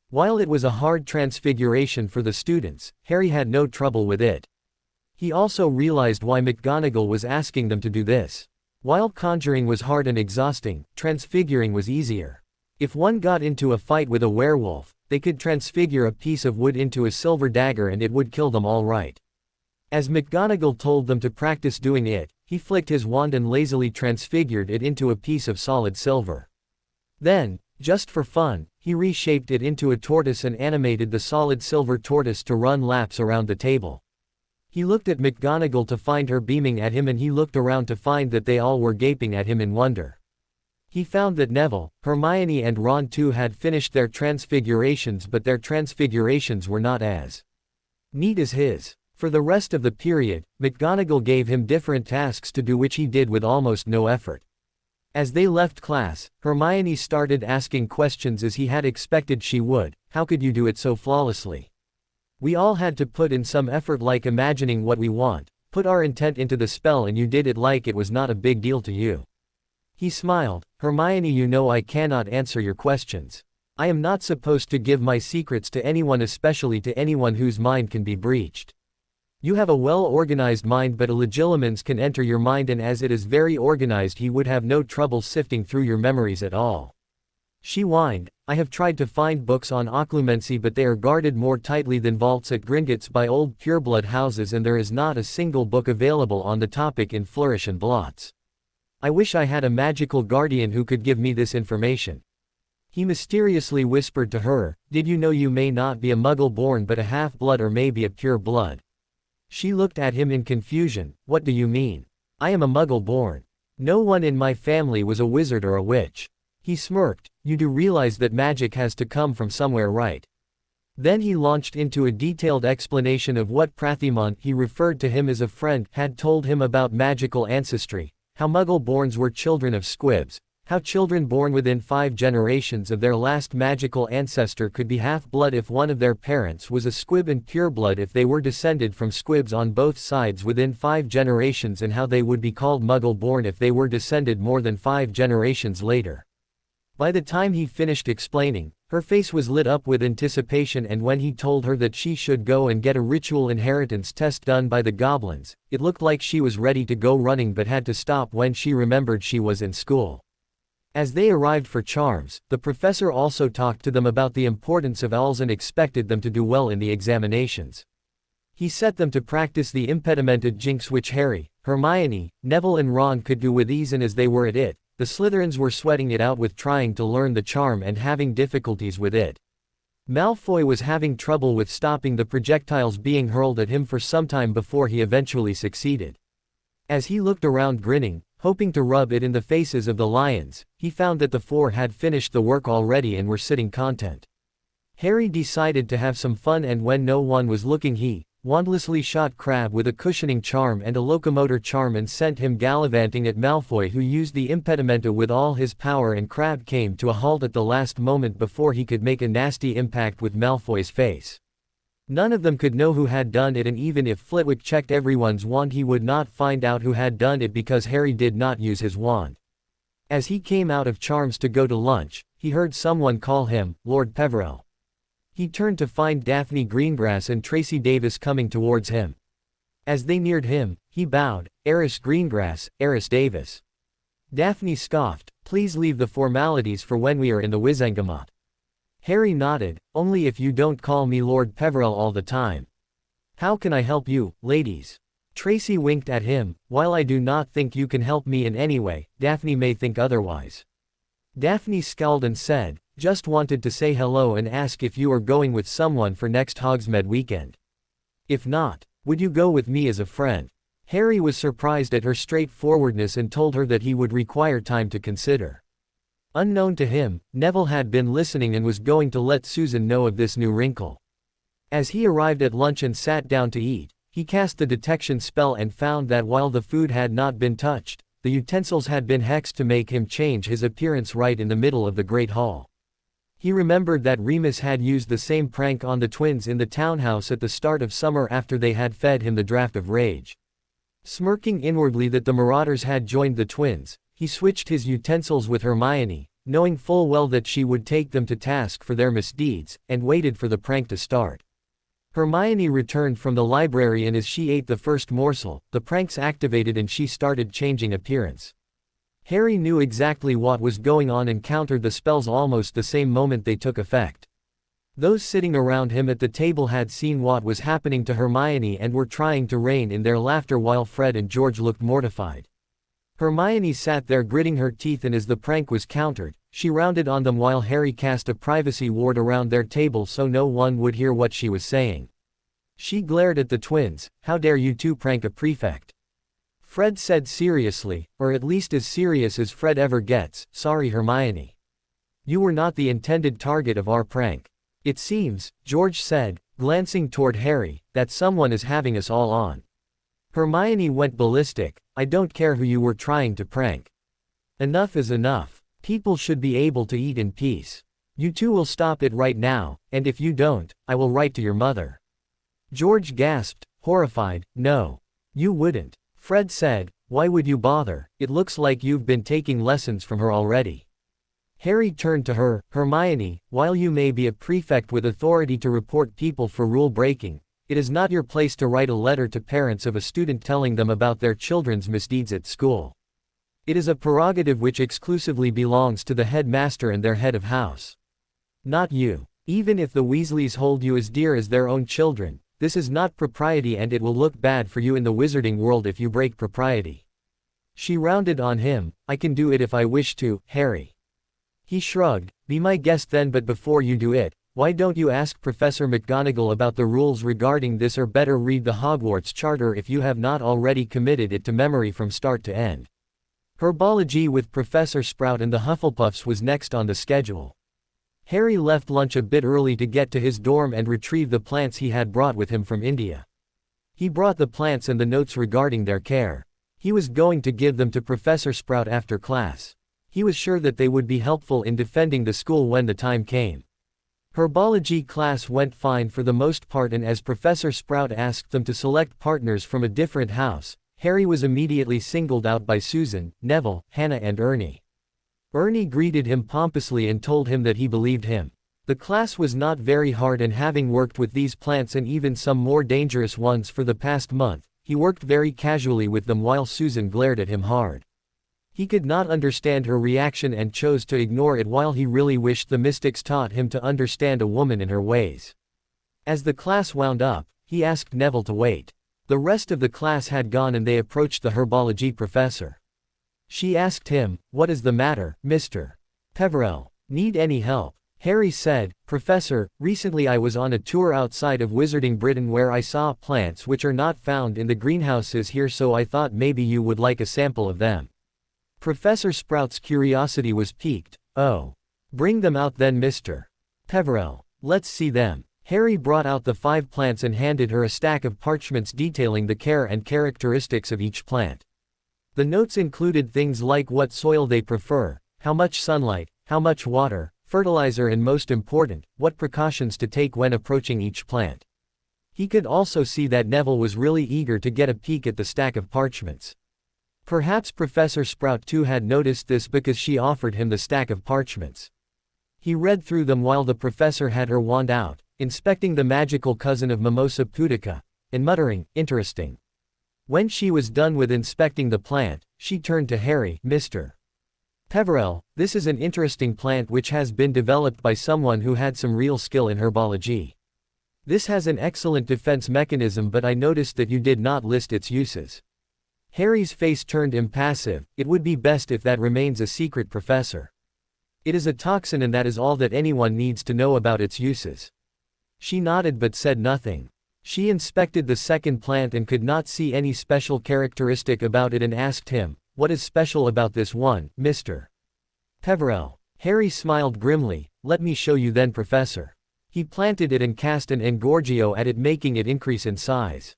While it was a hard transfiguration for the students, Harry had no trouble with it. He also realized why McGonagall was asking them to do this. While conjuring was hard and exhausting, transfiguring was easier. If one got into a fight with a werewolf, they could transfigure a piece of wood into a silver dagger and it would kill them all right. As McGonagall told them to practice doing it, he flicked his wand and lazily transfigured it into a piece of solid silver. Then, just for fun, he reshaped it into a tortoise and animated the solid silver tortoise to run laps around the table. He looked at McGonagall to find her beaming at him, and he looked around to find that they all were gaping at him in wonder. He found that Neville, Hermione and Ron too had finished their transfigurations, but their transfigurations were not as neat as his. For the rest of the period, McGonagall gave him different tasks to do, which he did with almost no effort. As they left class, Hermione started asking questions as he had expected she would. "How could you do it so flawlessly? We all had to put in some effort, like imagining what we want, put our intent into the spell, and you did it like it was not a big deal to you." He smiled. "Hermione, you know I cannot answer your questions. I am not supposed to give my secrets to anyone, especially to anyone whose mind can be breached. You have a well-organized mind, but a Legilimens can enter your mind, and as it is very organized he would have no trouble sifting through your memories at all." She whined. "I have tried to find books on occlumency, but they are guarded more tightly than vaults at Gringotts by old pureblood houses, and there is not a single book available on the topic in Flourish and Blots. I wish I had a magical guardian who could give me this information." He mysteriously whispered to her, "Did you know you may not be a Muggle born but a half-blood, or maybe a pure blood?" She looked at him in confusion. "What do you mean? I am a Muggle born. No one in my family was a wizard or a witch." He smirked. "You do realize that magic has to come from somewhere, right?" Then he launched into a detailed explanation of what Prathimon, he referred to him as a friend, had told him about magical ancestry, how Muggle-borns were children of squibs, how children born within 5 generations of their last magical ancestor could be half-blood if one of their parents was a squib, and pureblood if they were descended from squibs on both sides within 5 generations, and how they would be called Muggle-born if they were descended more than 5 generations later. By the time he finished explaining, her face was lit up with anticipation, and when he told her that she should go and get a ritual inheritance test done by the goblins, it looked like she was ready to go running but had to stop when she remembered she was in school. As they arrived for charms, the professor also talked to them about the importance of owls and expected them to do well in the examinations. He set them to practice the impedimented jinx, which Harry, Hermione, Neville and Ron could do with ease, and as they were at it, the Slytherins were sweating it out with trying to learn the charm and having difficulties with it. Malfoy was having trouble with stopping the projectiles being hurled at him for some time before he eventually succeeded. As he looked around grinning, Hoping to rub it in the faces of the lions, he found that the four had finished the work already and were sitting content. Harry decided to have some fun, and when no one was looking he wandlessly shot Crabbe with a cushioning charm and a locomotor charm and sent him gallivanting at Malfoy, who used the impedimenta with all his power, and Crabbe came to a halt at the last moment before he could make a nasty impact with Malfoy's face. None of them could know who had done it, and even if Flitwick checked everyone's wand he would not find out who had done it because Harry did not use his wand. As he came out of charms to go to lunch, he heard someone call him Lord Peverell. He turned to find Daphne Greengrass and Tracy Davis coming towards him. As they neared him, he bowed, "Heiress Greengrass, Heiress Davis." Daphne scoffed, "Please leave the formalities for when we are in the Wizengamot." Harry nodded, "Only if you don't call me Lord Peverell all the time." "How can I help you, ladies?" Tracy winked at him, "While I do not think you can help me in any way, Daphne may think otherwise." Daphne scowled and said, "Just wanted to say hello and ask if you are going with someone for next Hogsmeade weekend. If not, would you go with me as a friend?" Harry was surprised at her straightforwardness and told her that he would require time to consider. Unknown to him, Neville had been listening and was going to let Susan know of this new wrinkle. As he arrived at lunch and sat down to eat, he cast the detection spell and found that while the food had not been touched, the utensils had been hexed to make him change his appearance right in the middle of the Great Hall. He remembered that Remus had used the same prank on the twins in the townhouse at the start of summer after they had fed him the draught of rage. Smirking inwardly that the Marauders had joined the twins, he switched his utensils with Hermione, knowing full well that she would take them to task for their misdeeds, and waited for the prank to start. Hermione returned from the library, and as she ate the first morsel, the pranks activated and she started changing appearance. Harry knew exactly what was going on and countered the spells almost the same moment they took effect. Those sitting around him at the table had seen what was happening to Hermione and were trying to rein in their laughter while Fred and George looked mortified. Hermione sat there gritting her teeth, and as the prank was countered, she rounded on them while Harry cast a privacy ward around their table so no one would hear what she was saying. She glared at the twins, "How dare you two prank a prefect?" Fred said seriously, or at least as serious as Fred ever gets, "Sorry, Hermione. You were not the intended target of our prank. It seems," George said, glancing toward Harry, "that someone is having us all on." Hermione went ballistic, "I don't care who you were trying to prank. Enough is enough. People should be able to eat in peace. You two will stop it right now, and if you don't, I will write to your mother." George gasped, horrified, "No. You wouldn't." Fred said, "Why would you bother? It looks like you've been taking lessons from her already." Harry turned to her, "Hermione, while you may be a prefect with authority to report people for rule breaking, it is not your place to write a letter to parents of a student telling them about their children's misdeeds at school. It is a prerogative which exclusively belongs to the headmaster and their head of house. Not you. Even if the Weasleys hold you as dear as their own children, this is not propriety, and it will look bad for you in the wizarding world if you break propriety." She rounded on him, "I can do it if I wish to, Harry." He shrugged, "Be my guest then, but before you do it, why don't you ask Professor McGonagall about the rules regarding this, or better read the Hogwarts Charter if you have not already committed it to memory from start to end." Herbology with Professor Sprout and the Hufflepuffs was next on the schedule. Harry left lunch a bit early to get to his dorm and retrieve the plants he had brought with him from India. He brought the plants and the notes regarding their care. He was going to give them to Professor Sprout after class. He was sure that they would be helpful in defending the school when the time came. Herbology class went fine for the most part, and as Professor Sprout asked them to select partners from a different house, Harry was immediately singled out by Susan, Neville, Hannah and Ernie. Ernie greeted him pompously and told him that he believed him. The class was not very hard, and having worked with these plants and even some more dangerous ones for the past month, he worked very casually with them while Susan glared at him hard. He could not understand her reaction and chose to ignore it while he really wished the mystics taught him to understand a woman and her ways. As the class wound up, he asked Neville to wait. The rest of the class had gone and they approached the herbology professor. She asked him, "What is the matter, Mr. Peverell? Need any help?" Harry said, "Professor, recently I was on a tour outside of Wizarding Britain where I saw plants which are not found in the greenhouses here, so I thought maybe you would like a sample of them." Professor Sprout's curiosity was piqued. "Oh. Bring them out then, Mr. Peverell. Let's see them." Harry brought out the 5 plants and handed her a stack of parchments detailing the care and characteristics of each plant. The notes included things like what soil they prefer, how much sunlight, how much water, fertilizer, and most important, what precautions to take when approaching each plant. He could also see that Neville was really eager to get a peek at the stack of parchments. Perhaps Professor Sprout too had noticed this because she offered him the stack of parchments. He read through them while the professor had her wand out, inspecting the magical cousin of Mimosa pudica, and muttering, "Interesting." When she was done with inspecting the plant, she turned to Harry. "Mr. Peverell, this is an interesting plant which has been developed by someone who had some real skill in herbology. This has an excellent defense mechanism, but I noticed that you did not list its uses." Harry's face turned impassive. "It would be best if that remains a secret, Professor. It is a toxin and that is all that anyone needs to know about its uses." She nodded but said nothing. She inspected the second plant and could not see any special characteristic about it and asked him, "What is special about this one, Mr. Peverell?" Harry smiled grimly. "Let me show you then, Professor." He planted it and cast an engorgio at it, making it increase in size.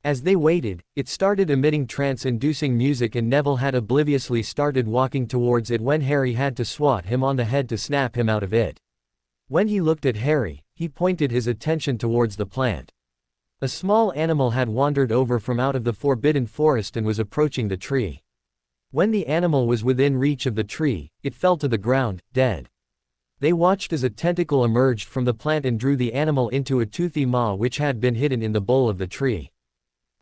As they waited, it started emitting trance-inducing music and Neville had obliviously started walking towards it when Harry had to swat him on the head to snap him out of it. When he looked at Harry, he pointed his attention towards the plant. A small animal had wandered over from out of the forbidden forest and was approaching the tree. When the animal was within reach of the tree, it fell to the ground, dead. They watched as a tentacle emerged from the plant and drew the animal into a toothy maw which had been hidden in the bole of the tree.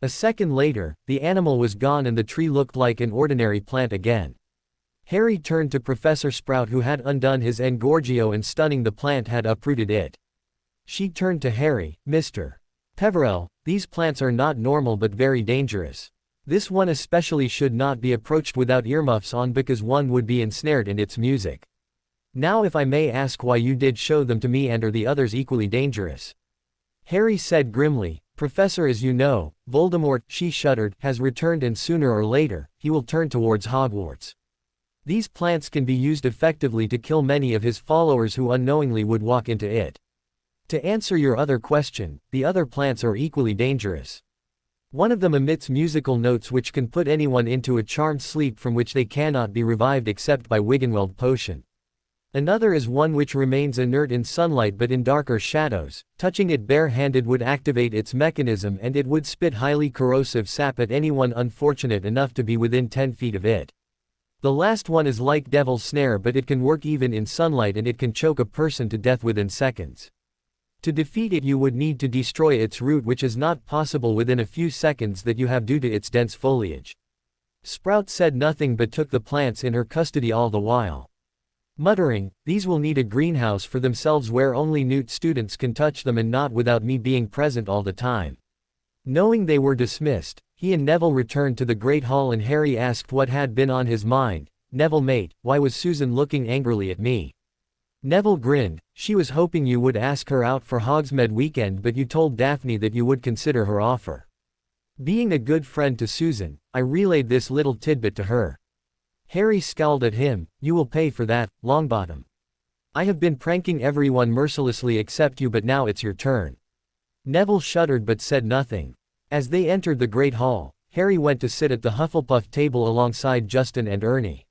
A second later, the animal was gone and the tree looked like an ordinary plant again. Harry turned to Professor Sprout, who had undone his engorgio and stunning the plant had uprooted it. She turned to Harry. "Mr. Peverell, these plants are not normal but very dangerous. This one especially should not be approached without earmuffs on because one would be ensnared in its music. Now if I may ask why you did show them to me, and are the others equally dangerous?" Harry said grimly, "Professor, as you know, Voldemort," she shuddered, "has returned and sooner or later, he will turn towards Hogwarts. These plants can be used effectively to kill many of his followers who unknowingly would walk into it. To answer your other question, the other plants are equally dangerous. One of them emits musical notes which can put anyone into a charmed sleep from which they cannot be revived except by Wiggenweld potion. Another is one which remains inert in sunlight but in darker shadows. Touching it bare-handed would activate its mechanism and it would spit highly corrosive sap at anyone unfortunate enough to be within 10 feet of it. The last one is like Devil's Snare, but it can work even in sunlight and it can choke a person to death within seconds. To defeat it you would need to destroy its root, which is not possible within a few seconds that you have due to its dense foliage." Sprout said nothing but took the plants in her custody all the while. Muttering, "These will need a greenhouse for themselves where only Newt students can touch them and not without me being present all the time." Knowing they were dismissed, he and Neville returned to the Great Hall and Harry asked what had been on his mind. "Neville mate, why was Susan looking angrily at me?" Neville grinned. "She was hoping you would ask her out for Hogsmeade weekend, but you told Daphne that you would consider her offer. Being a good friend to Susan, I relayed this little tidbit to her." Harry scowled at him. "You will pay for that, Longbottom. I have been pranking everyone mercilessly except you, but now it's your turn." Neville shuddered but said nothing. As they entered the Great Hall, Harry went to sit at the Hufflepuff table alongside Justin and Ernie.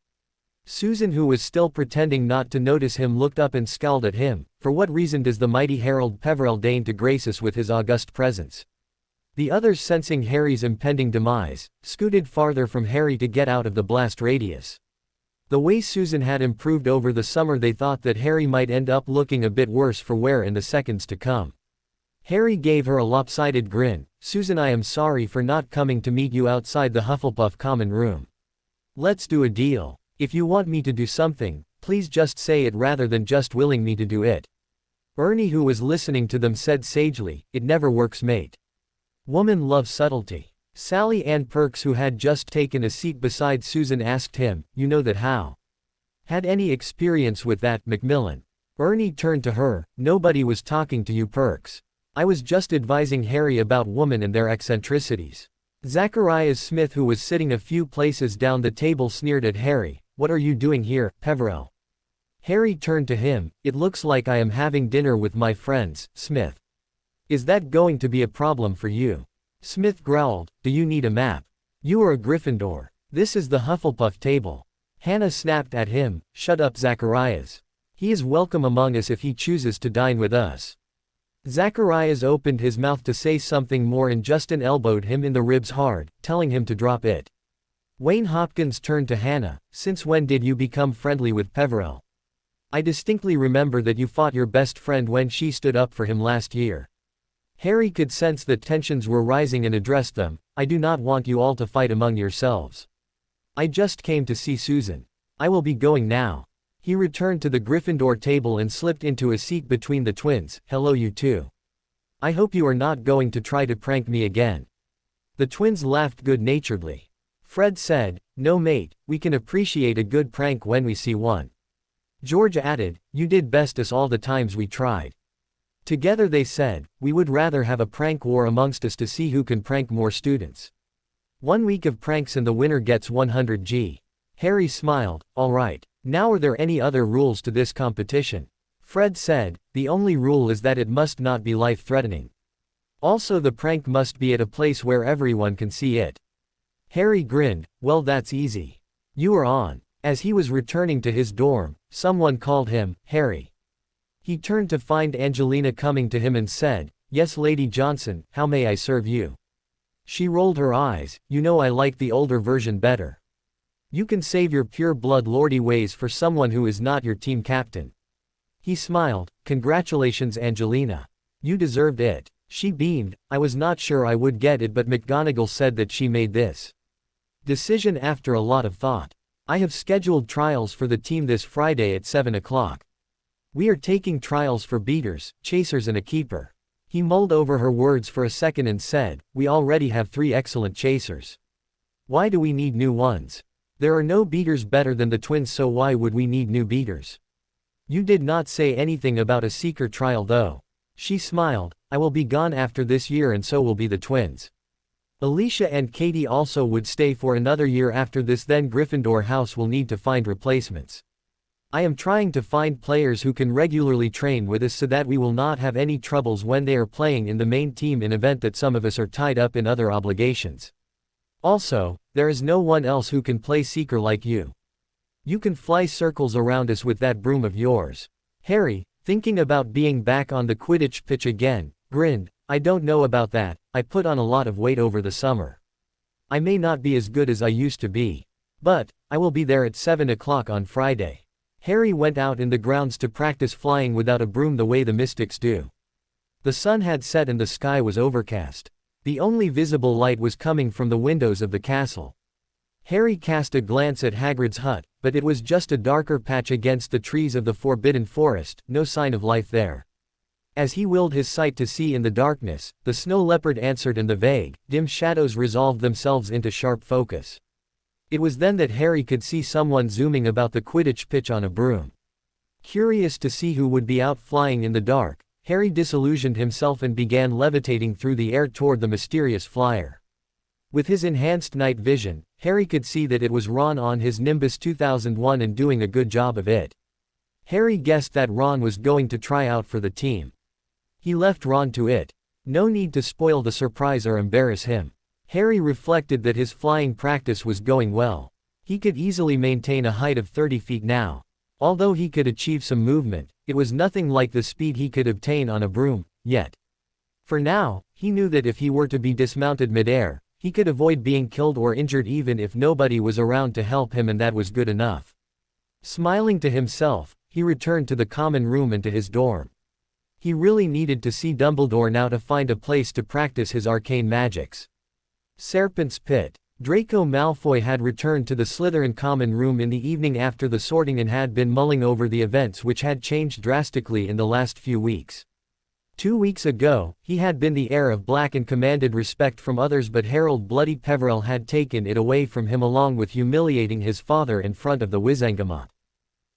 Susan, who was still pretending not to notice him, looked up and scowled at him. "For what reason does the mighty Harold Peverell deign to grace us with his august presence?" The others, sensing Harry's impending demise, scooted farther from Harry to get out of the blast radius. The way Susan had improved over the summer, they thought that Harry might end up looking a bit worse for wear in the seconds to come. Harry gave her a lopsided grin. "Susan, I am sorry for not coming to meet you outside the Hufflepuff common room. Let's do a deal. If you want me to do something, please just say it rather than just willing me to do it." Ernie, who was listening to them, said sagely, "It never works, mate. Woman loves subtlety." Sally Ann Perks, who had just taken a seat beside Susan, asked him, "You know that how? Had any experience with that, Macmillan?" Ernie turned to her. "Nobody was talking to you, Perks. I was just advising Harry about women and their eccentricities." Zacharias Smith, who was sitting a few places down the table, sneered at Harry. "What are you doing here, Peverell?" Harry turned to him. "It looks like I am having dinner with my friends, Smith. Is that going to be a problem for you?" Smith growled. "Do you need a map? You are a Gryffindor. This is the Hufflepuff table." Hannah snapped at him. "Shut up, Zacharias. He is welcome among us if he chooses to dine with us." Zacharias opened his mouth to say something more and Justin elbowed him in the ribs hard, telling him to drop it. Wayne Hopkins turned to Hannah. "Since when did you become friendly with Peverell? I distinctly remember that you fought your best friend when she stood up for him last year." Harry could sense that tensions were rising and addressed them. "I do not want you all to fight among yourselves. I just came to see Susan. I will be going now." He returned to the Gryffindor table and slipped into a seat between the twins. "Hello, you two. I hope you are not going to try to prank me again." The twins laughed good-naturedly. Fred said, "No mate, we can appreciate a good prank when we see one." George added, "You did best us all the times we tried." Together they said, "We would rather have a prank war amongst us to see who can prank more students. 1 week of pranks and the winner gets 100 G. Harry smiled. "All right. Now, are there any other rules to this competition?" Fred said, "The only rule is that it must not be life-threatening. Also, the prank must be at a place where everyone can see it." Harry grinned. "Well, that's easy. You are on." As he was returning to his dorm, someone called him. "Harry." He turned to find Angelina coming to him and said, "Yes, Lady Johnson, how may I serve you?" She rolled her eyes. "You know I like the older version better. You can save your pure-blood lordy ways for someone who is not your team captain." He smiled. "Congratulations, Angelina. You deserved it." She beamed. "I was not sure I would get it, but McGonagall said that she made this decision after a lot of thought. I have scheduled trials for the team this Friday at 7 o'clock. We are taking trials for beaters, chasers and a keeper." He mulled over her words for a second and said, "We already have 3 excellent chasers. Why do we need new ones? There are no beaters better than the twins, so why would we need new beaters? You did not say anything about a seeker trial though." She smiled. "I will be gone after this year and so will be the twins. Alicia and Katie also would stay for another year after this, then Gryffindor House will need to find replacements. I am trying to find players who can regularly train with us so that we will not have any troubles when they are playing in the main team in event that some of us are tied up in other obligations. Also, there is no one else who can play seeker like you. You can fly circles around us with that broom of yours." Harry, thinking about being back on the Quidditch pitch again, grinned. "I don't know about that. I put on a lot of weight over the summer. I may not be as good as I used to be. But, I will be there at 7 o'clock on Friday." Harry went out in the grounds to practice flying without a broom the way the mystics do. The sun had set and the sky was overcast. The only visible light was coming from the windows of the castle. Harry cast a glance at Hagrid's hut, but it was just a darker patch against the trees of the Forbidden Forest, no sign of life there. As he willed his sight to see in the darkness, the snow leopard answered and the vague, dim shadows resolved themselves into sharp focus. It was then that Harry could see someone zooming about the Quidditch pitch on a broom. Curious to see who would be out flying in the dark, Harry disillusioned himself and began levitating through the air toward the mysterious flyer. With his enhanced night vision, Harry could see that it was Ron on his Nimbus 2001 and doing a good job of it. Harry guessed that Ron was going to try out for the team. He left Ron to it. No need to spoil the surprise or embarrass him. Harry reflected that his flying practice was going well. He could easily maintain a height of 30 feet now. Although he could achieve some movement, it was nothing like the speed he could obtain on a broom, yet. For now, he knew that if he were to be dismounted midair, he could avoid being killed or injured even if nobody was around to help him, and that was good enough. Smiling to himself, he returned to the common room and to his dorm. He really needed to see Dumbledore now to find a place to practice his arcane magics. Serpent's Pit. Draco Malfoy had returned to the Slytherin common room in the evening after the sorting and had been mulling over the events which had changed drastically in the last few weeks. 2 weeks ago, he had been the heir of black and commanded respect from others, but Harold Bloody Peverell had taken it away from him along with humiliating his father in front of the Wizengamot.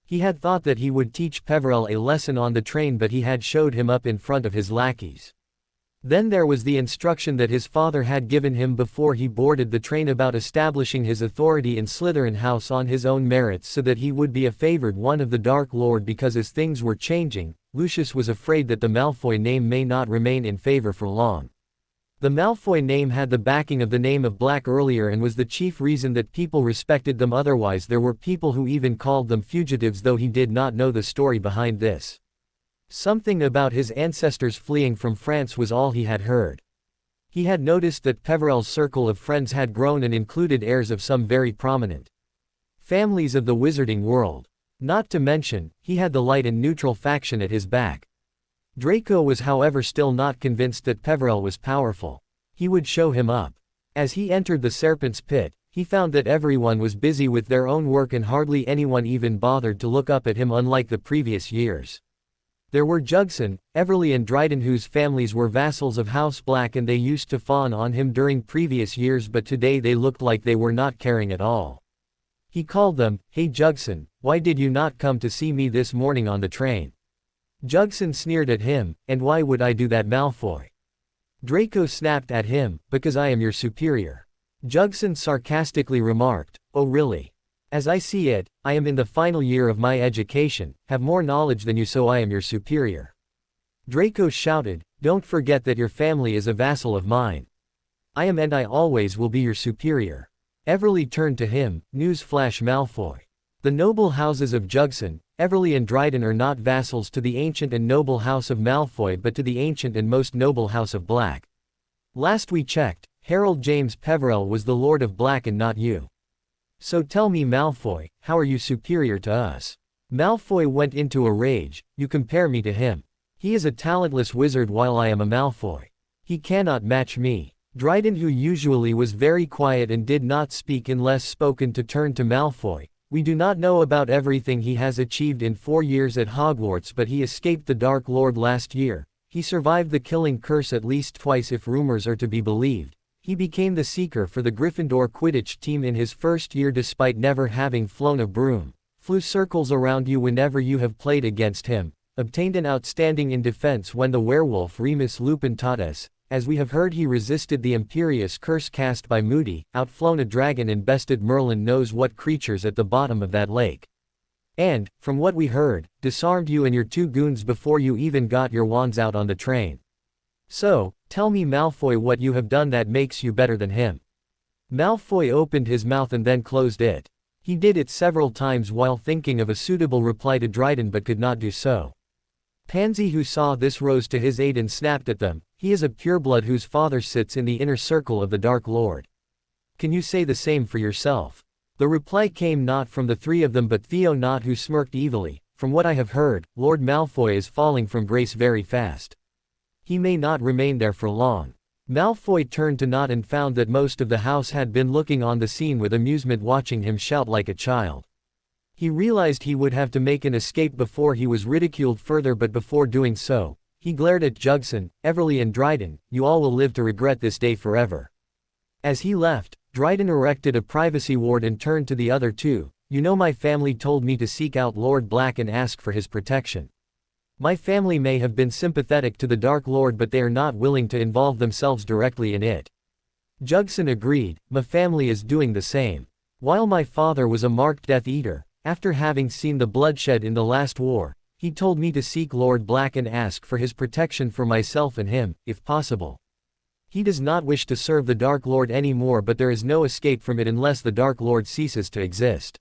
He had thought that he would teach Peverell a lesson on the train, but he had showed him up in front of his lackeys. Then there was the instruction that his father had given him before he boarded the train about establishing his authority in Slytherin House on his own merits so that he would be a favored one of the Dark Lord because as things were changing, Lucius was afraid that the Malfoy name may not remain in favor for long. The Malfoy name had the backing of the name of Black earlier and was the chief reason that people respected them. Otherwise there were people who even called them fugitives, though he did not know the story behind this. Something about his ancestors fleeing from France was all he had heard. He had noticed that Peverell's circle of friends had grown and included heirs of some very prominent families of the wizarding world. Not to mention, he had the light and neutral faction at his back. Draco was however still not convinced that Peverell was powerful. He would show him up. As he entered the Serpent's Pit, he found that everyone was busy with their own work and hardly anyone even bothered to look up at him, unlike the previous years. There were Jugson, Everly and Dryden, whose families were vassals of House Black, and they used to fawn on him during previous years, but today they looked like they were not caring at all. He called them, "Hey Jugson, why did you not come to see me this morning on the train?" Jugson sneered at him, "And why would I do that, Malfoy?" Draco snapped at him, "Because I am your superior." Jugson sarcastically remarked, "Oh really? As I see it, I am in the final year of my education, have more knowledge than you, so I am your superior." Draco shouted, "Don't forget that your family is a vassal of mine. I am and I always will be your superior." Everly turned to him, "Newsflash, Malfoy. The noble houses of Jugson, Everly and Dryden are not vassals to the ancient and noble house of Malfoy but to the ancient and most noble house of Black. Last we checked, Harold James Peverell was the Lord of Black and not you. So tell me, Malfoy, how are you superior to us?" Malfoy went into a rage. "You compare me to him. He is a talentless wizard while I am a Malfoy. He cannot match me." Dryden, who usually was very quiet and did not speak unless spoken to, turned to Malfoy. "We do not know about everything he has achieved in 4 years at Hogwarts, but he escaped the Dark Lord last year. He survived the killing curse at least twice if rumors are to be believed. He became the seeker for the Gryffindor Quidditch team in his first year despite never having flown a broom, flew circles around you whenever you have played against him, obtained an outstanding in defense when the werewolf Remus Lupin taught us. As we have heard, he resisted the Imperious curse cast by Moody, outflown a dragon and bested Merlin knows what creatures at the bottom of that lake. And, from what we heard, disarmed you and your 2 goons before you even got your wands out on the train. So, tell me, Malfoy, what you have done that makes you better than him." Malfoy opened his mouth and then closed it. He did it several times while thinking of a suitable reply to Dryden but could not do so. Pansy, who saw this, rose to his aid and snapped at them, "He is a pureblood whose father sits in the inner circle of the Dark Lord. Can you say the same for yourself?" The reply came not from the 3 of them but Theo Knott, who smirked evilly. "From what I have heard, Lord Malfoy is falling from grace very fast. He may not remain there for long." Malfoy turned to Knott and found that most of the house had been looking on the scene with amusement, watching him shout like a child. He realized he would have to make an escape before he was ridiculed further, but before doing so, he glared at Jugson, Everly and Dryden. "You all will live to regret this day forever." As he left, Dryden erected a privacy ward and turned to the other 2. "You know, my family told me to seek out Lord Black and ask for his protection. My family may have been sympathetic to the Dark Lord, but they are not willing to involve themselves directly in it." Jugson agreed, "My family is doing the same. While my father was a marked Death Eater, after having seen the bloodshed in the last war, he told me to seek Lord Black and ask for his protection for myself and him, if possible. He does not wish to serve the Dark Lord anymore, but there is no escape from it unless the Dark Lord ceases to exist."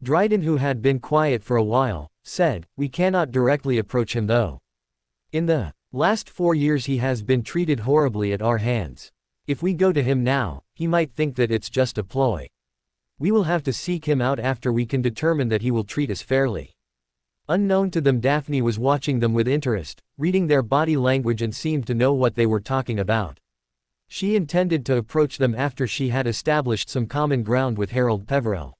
Dryden, who had been quiet for a while, said, "We cannot directly approach him though. In the last 4 years he has been treated horribly at our hands. If we go to him now, he might think that it's just a ploy. We will have to seek him out after we can determine that he will treat us fairly." Unknown to them, Daphne was watching them with interest, reading their body language, and seemed to know what they were talking about. She intended to approach them after she had established some common ground with Harold Peverell.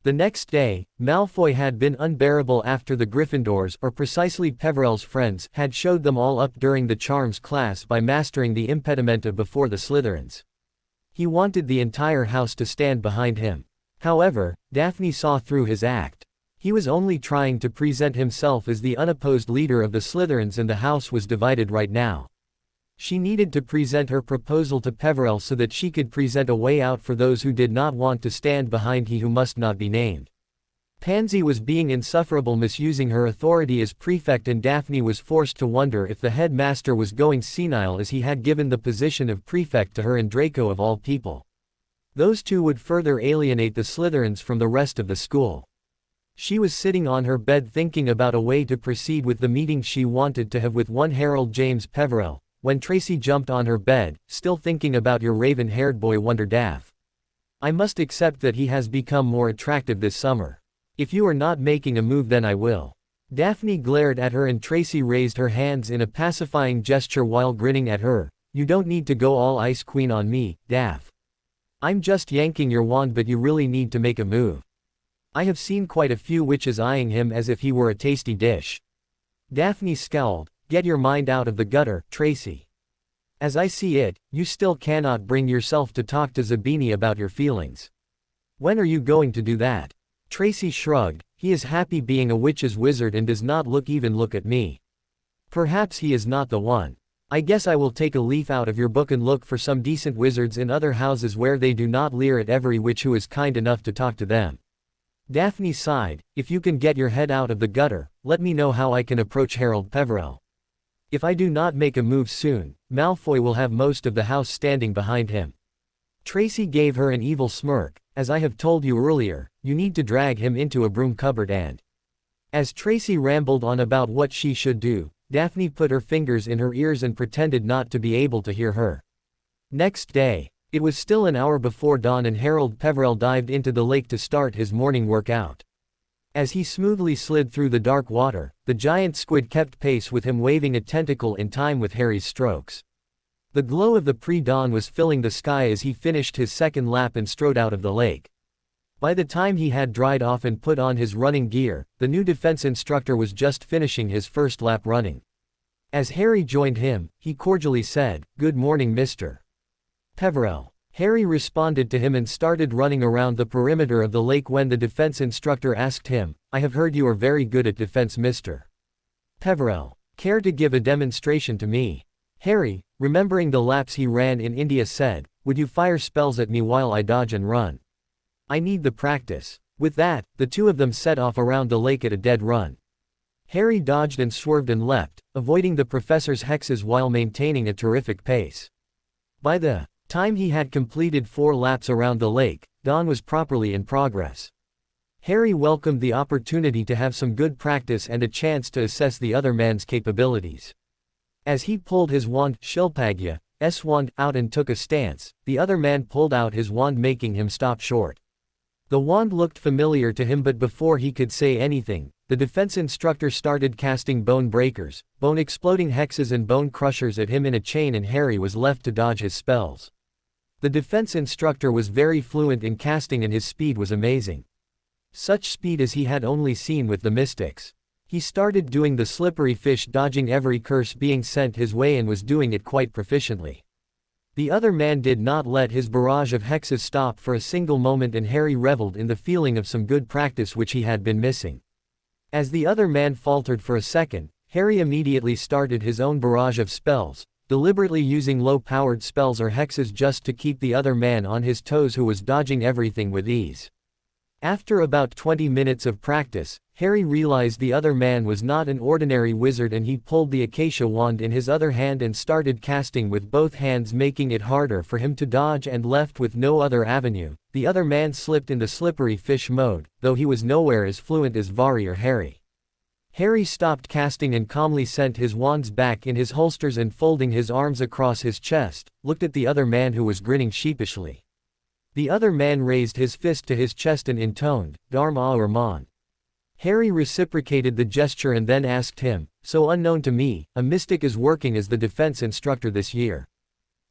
The next day, Malfoy had been unbearable after the Gryffindors, or precisely Peverell's friends, had showed them all up during the charms class by mastering the impedimenta before the Slytherins. He wanted the entire house to stand behind him. However, Daphne saw through his act. He was only trying to present himself as the unopposed leader of the Slytherins, and the house was divided right now. She needed to present her proposal to Peverell so that she could present a way out for those who did not want to stand behind he who must not be named. Pansy was being insufferable, misusing her authority as prefect, and Daphne was forced to wonder if the headmaster was going senile as he had given the position of prefect to her and Draco of all people. Those two would further alienate the Slytherins from the rest of the school. She was sitting on her bed thinking about a way to proceed with the meeting she wanted to have with one Harold James Peverell, when Tracy jumped on her bed, still thinking about your raven-haired boy wonder Daph. I must accept that he has become more attractive this summer. If you are not making a move, then I will. Daphne glared at her and Tracy raised her hands in a pacifying gesture while grinning at her. You don't need to go all Ice Queen on me, Daph. I'm just yanking your wand, but you really need to make a move. I have seen quite a few witches eyeing him as if he were a tasty dish. Daphne scowled. Get your mind out of the gutter, Tracy. As I see it, you still cannot bring yourself to talk to Zabini about your feelings. When are you going to do that? Tracy shrugged. He is happy being a witch's wizard and does not even look at me. Perhaps he is not the one. I guess I will take a leaf out of your book and look for some decent wizards in other houses where they do not leer at every witch who is kind enough to talk to them. Daphne sighed. If you can get your head out of the gutter, let me know how I can approach Harold Peverell. If I do not make a move soon, Malfoy will have most of the house standing behind him. Tracy gave her an evil smirk. As I have told you earlier, you need to drag him into a broom cupboard and... As Tracy rambled on about what she should do, Daphne put her fingers in her ears and pretended not to be able to hear her. Next day, it was still an hour before dawn and Harold Peverell dived into the lake to start his morning workout. As he smoothly slid through the dark water, the giant squid kept pace with him, waving a tentacle in time with Harry's strokes. The glow of the pre-dawn was filling the sky as he finished his second lap and strode out of the lake. By the time he had dried off and put on his running gear, the new defense instructor was just finishing his first lap running. As Harry joined him, he cordially said, "Good morning, Mr. Peverell." Harry responded to him and started running around the perimeter of the lake when the defense instructor asked him, "I have heard you are very good at defense, Mr. Peverell. Care to give a demonstration to me?" Harry, remembering the laps he ran in India, said, "Would you fire spells at me while I dodge and run? I need the practice." With that, the two of them set off around the lake at a dead run. Harry dodged and swerved and leapt, avoiding the professor's hexes while maintaining a terrific pace. By the time he had completed 4 laps around the lake, dawn was properly in progress. Harry welcomed the opportunity to have some good practice and a chance to assess the other man's capabilities. As he pulled his wand, Shilpagya's wand, out and took a stance, the other man pulled out his wand, making him stop short. The wand looked familiar to him, but before he could say anything, the defense instructor started casting bone breakers, bone exploding hexes and bone crushers at him in a chain, and Harry was left to dodge his spells. The defense instructor was very fluent in casting and his speed was amazing. Such speed as he had only seen with the mystics. He started doing the slippery fish, dodging every curse being sent his way, and was doing it quite proficiently. The other man did not let his barrage of hexes stop for a single moment, and Harry reveled in the feeling of some good practice which he had been missing. As the other man faltered for a second, Harry immediately started his own barrage of spells, deliberately using low-powered spells or hexes just to keep the other man on his toes, who was dodging everything with ease. After about 20 minutes of practice, Harry realized the other man was not an ordinary wizard, and he pulled the acacia wand in his other hand and started casting with both hands, making it harder for him to dodge, and left with no other avenue, the other man slipped into slippery fish mode, though he was nowhere as fluent as Vari or Harry. Harry stopped casting and calmly sent his wands back in his holsters and, folding his arms across his chest, looked at the other man, who was grinning sheepishly. The other man raised his fist to his chest and intoned, "Dharma or Mon." Harry reciprocated the gesture and then asked him, "So unknown to me, a mystic is working as the defense instructor this year.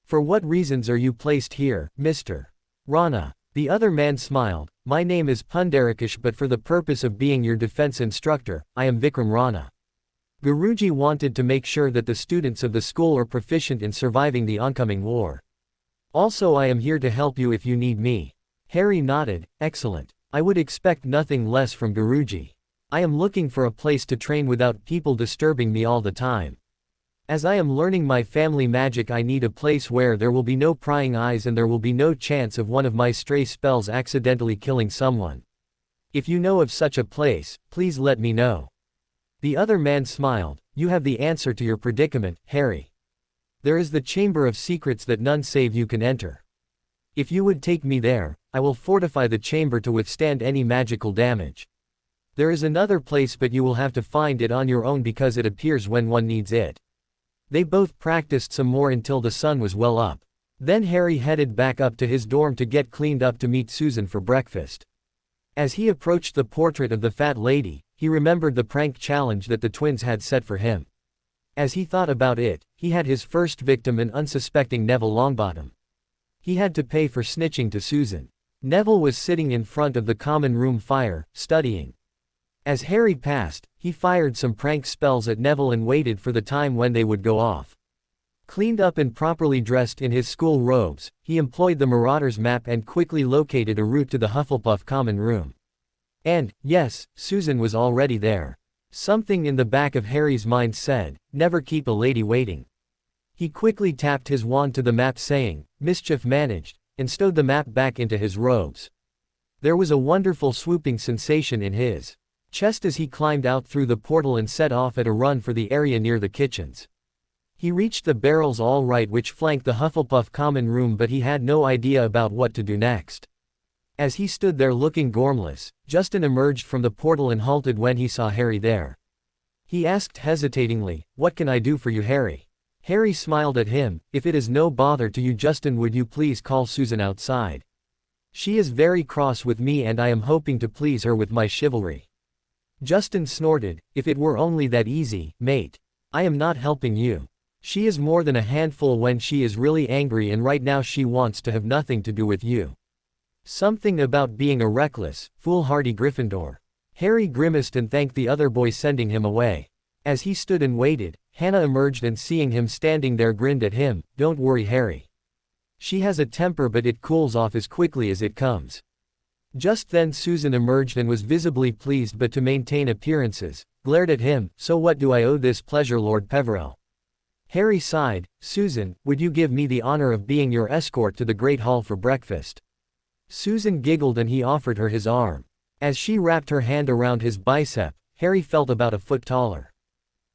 For what reasons are you placed here, Mr. Rana?" The other man smiled, "My name is Pundarakash, but for the purpose of being your defense instructor, I am Vikram Rana. Guruji wanted to make sure that the students of the school are proficient in surviving the oncoming war. Also, I am here to help you if you need me." Harry nodded, "Excellent. I would expect nothing less from Guruji. I am looking for a place to train without people disturbing me all the time." As I am learning my family magic, I need a place where there will be no prying eyes and there will be no chance of one of my stray spells accidentally killing someone. If you know of such a place, please let me know." The other man smiled. "You have the answer to your predicament, Harry. There is the Chamber of Secrets that none save you can enter. If you would take me there, I will fortify the chamber to withstand any magical damage. There is another place, but you will have to find it on your own because it appears when one needs it." They both practiced some more until the sun was well up. Then Harry headed back up to his dorm to get cleaned up to meet Susan for breakfast. As he approached the portrait of the fat lady, he remembered the prank challenge that the twins had set for him. As he thought about it, he had his first victim, an unsuspecting Neville Longbottom. He had to pay for snitching to Susan. Neville was sitting in front of the common room fire, studying. As Harry passed, he fired some prank spells at Neville and waited for the time when they would go off. Cleaned up and properly dressed in his school robes, he employed the Marauder's map and quickly located a route to the Hufflepuff common room. And, yes, Susan was already there. Something in the back of Harry's mind said, "Never keep a lady waiting." He quickly tapped his wand to the map saying, "Mischief managed," and stowed the map back into his robes. There was a wonderful swooping sensation in his chest as he climbed out through the portal and set off at a run for the area near the kitchens. He reached the barrels all right which flanked the Hufflepuff common room, but he had no idea about what to do next. As he stood there looking gormless, Justin emerged from the portal and halted when he saw Harry there. He asked hesitatingly, "What can I do for you, Harry?" Harry smiled at him. "If it is no bother to you, Justin, would you please call Susan outside? She is very cross with me and I am hoping to please her with my chivalry." Justin snorted, "If it were only that easy, mate. I am not helping you. She is more than a handful when she is really angry, and right now she wants to have nothing to do with you. Something about being a reckless, foolhardy Gryffindor." Harry grimaced and thanked the other boy, sending him away. As he stood and waited, Hannah emerged and seeing him standing there grinned at him. "Don't worry, Harry. She has a temper, but it cools off as quickly as it comes." Just then Susan emerged and was visibly pleased, but to maintain appearances, glared at him. "So what do I owe this pleasure, Lord Peverell?" Harry sighed. "Susan, would you give me the honor of being your escort to the Great Hall for breakfast?" Susan giggled and he offered her his arm. As she wrapped her hand around his bicep, Harry felt about a foot taller.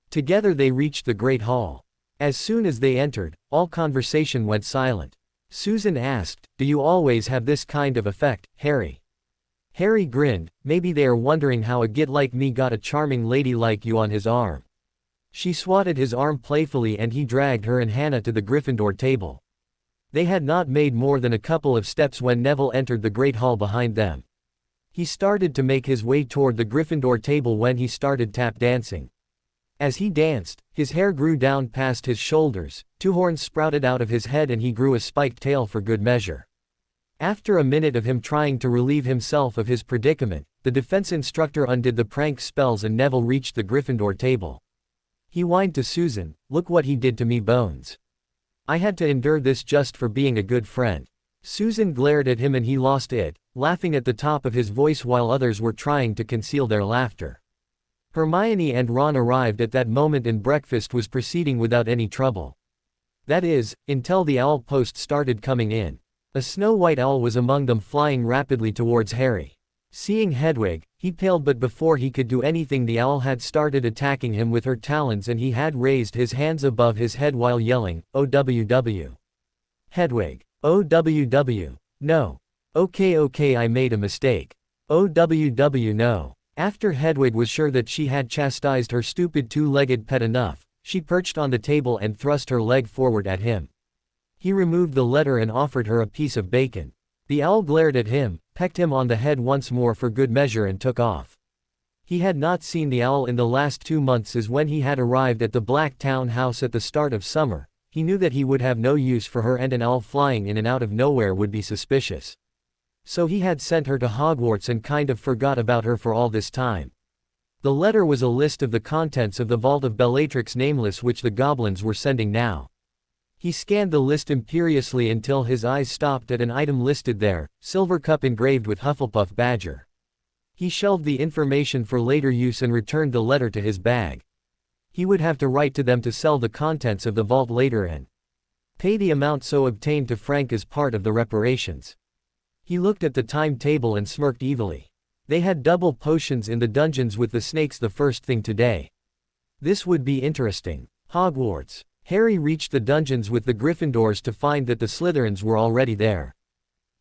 Together they reached the Great Hall. As soon as they entered, all conversation went silent. Susan asked, "Do you always have this kind of effect, Harry?" Harry grinned. "Maybe they are wondering how a git like me got a charming lady like you on his arm." She swatted his arm playfully and he dragged her and Hannah to the Gryffindor table. They had not made more than a couple of steps when Neville entered the Great Hall behind them. He started to make his way toward the Gryffindor table when he started tap dancing. As he danced, his hair grew down past his shoulders, two horns sprouted out of his head and he grew a spiked tail for good measure. After a minute of him trying to relieve himself of his predicament, the defense instructor undid the prank spells and Neville reached the Gryffindor table. He whined to Susan, "Look what he did to me, Bones. I had to endure this just for being a good friend." Susan glared at him and he lost it, laughing at the top of his voice while others were trying to conceal their laughter. Hermione and Ron arrived at that moment and breakfast was proceeding without any trouble. That is, until the owl post started coming in. A snow-white owl was among them, flying rapidly towards Harry. Seeing Hedwig, he paled, but before he could do anything the owl had started attacking him with her talons and he had raised his hands above his head while yelling, "OWW. Hedwig. OWW. No. Okay, I made a mistake. OWW no." After Hedwig was sure that she had chastised her stupid two-legged pet enough, she perched on the table and thrust her leg forward at him. He removed the letter and offered her a piece of bacon. The owl glared at him, pecked him on the head once more for good measure and took off. He had not seen the owl in the last 2 months, as when he had arrived at the Black Town house at the start of summer, he knew that he would have no use for her and an owl flying in and out of nowhere would be suspicious. So he had sent her to Hogwarts and kind of forgot about her for all this time. The letter was a list of the contents of the Vault of Bellatrix Nameless which the goblins were sending now. He scanned the list imperiously until his eyes stopped at an item listed there, silver cup engraved with Hufflepuff badger. He shelved the information for later use and returned the letter to his bag. He would have to write to them to sell the contents of the vault later and pay the amount so obtained to Frank as part of the reparations. He looked at the timetable and smirked evilly. They had double potions in the dungeons with the snakes the first thing today. This would be interesting. Hogwarts. Harry reached the dungeons with the Gryffindors to find that the Slytherins were already there.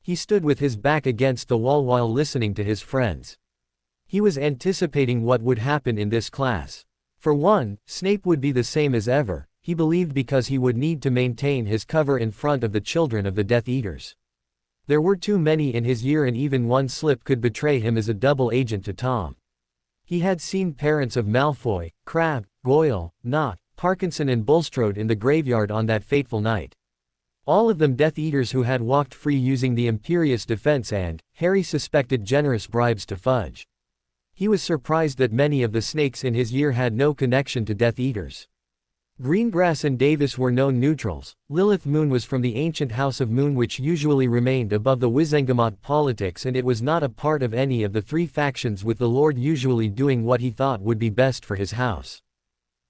He stood with his back against the wall while listening to his friends. He was anticipating what would happen in this class. For one, Snape would be the same as ever, he believed, because he would need to maintain his cover in front of the children of the Death Eaters. There were too many in his year, and even one slip could betray him as a double agent to Tom. He had seen parents of Malfoy, Crabbe, Goyle, Nott, Parkinson and Bulstrode in the graveyard on that fateful night. All of them Death Eaters who had walked free using the Imperious Defense and, Harry suspected, generous bribes to Fudge. He was surprised that many of the snakes in his year had no connection to Death Eaters. Greengrass and Davis were known neutrals. Lilith Moon was from the ancient House of Moon, which usually remained above the Wizengamot politics, and it was not a part of any of the three factions, with the Lord usually doing what he thought would be best for his house.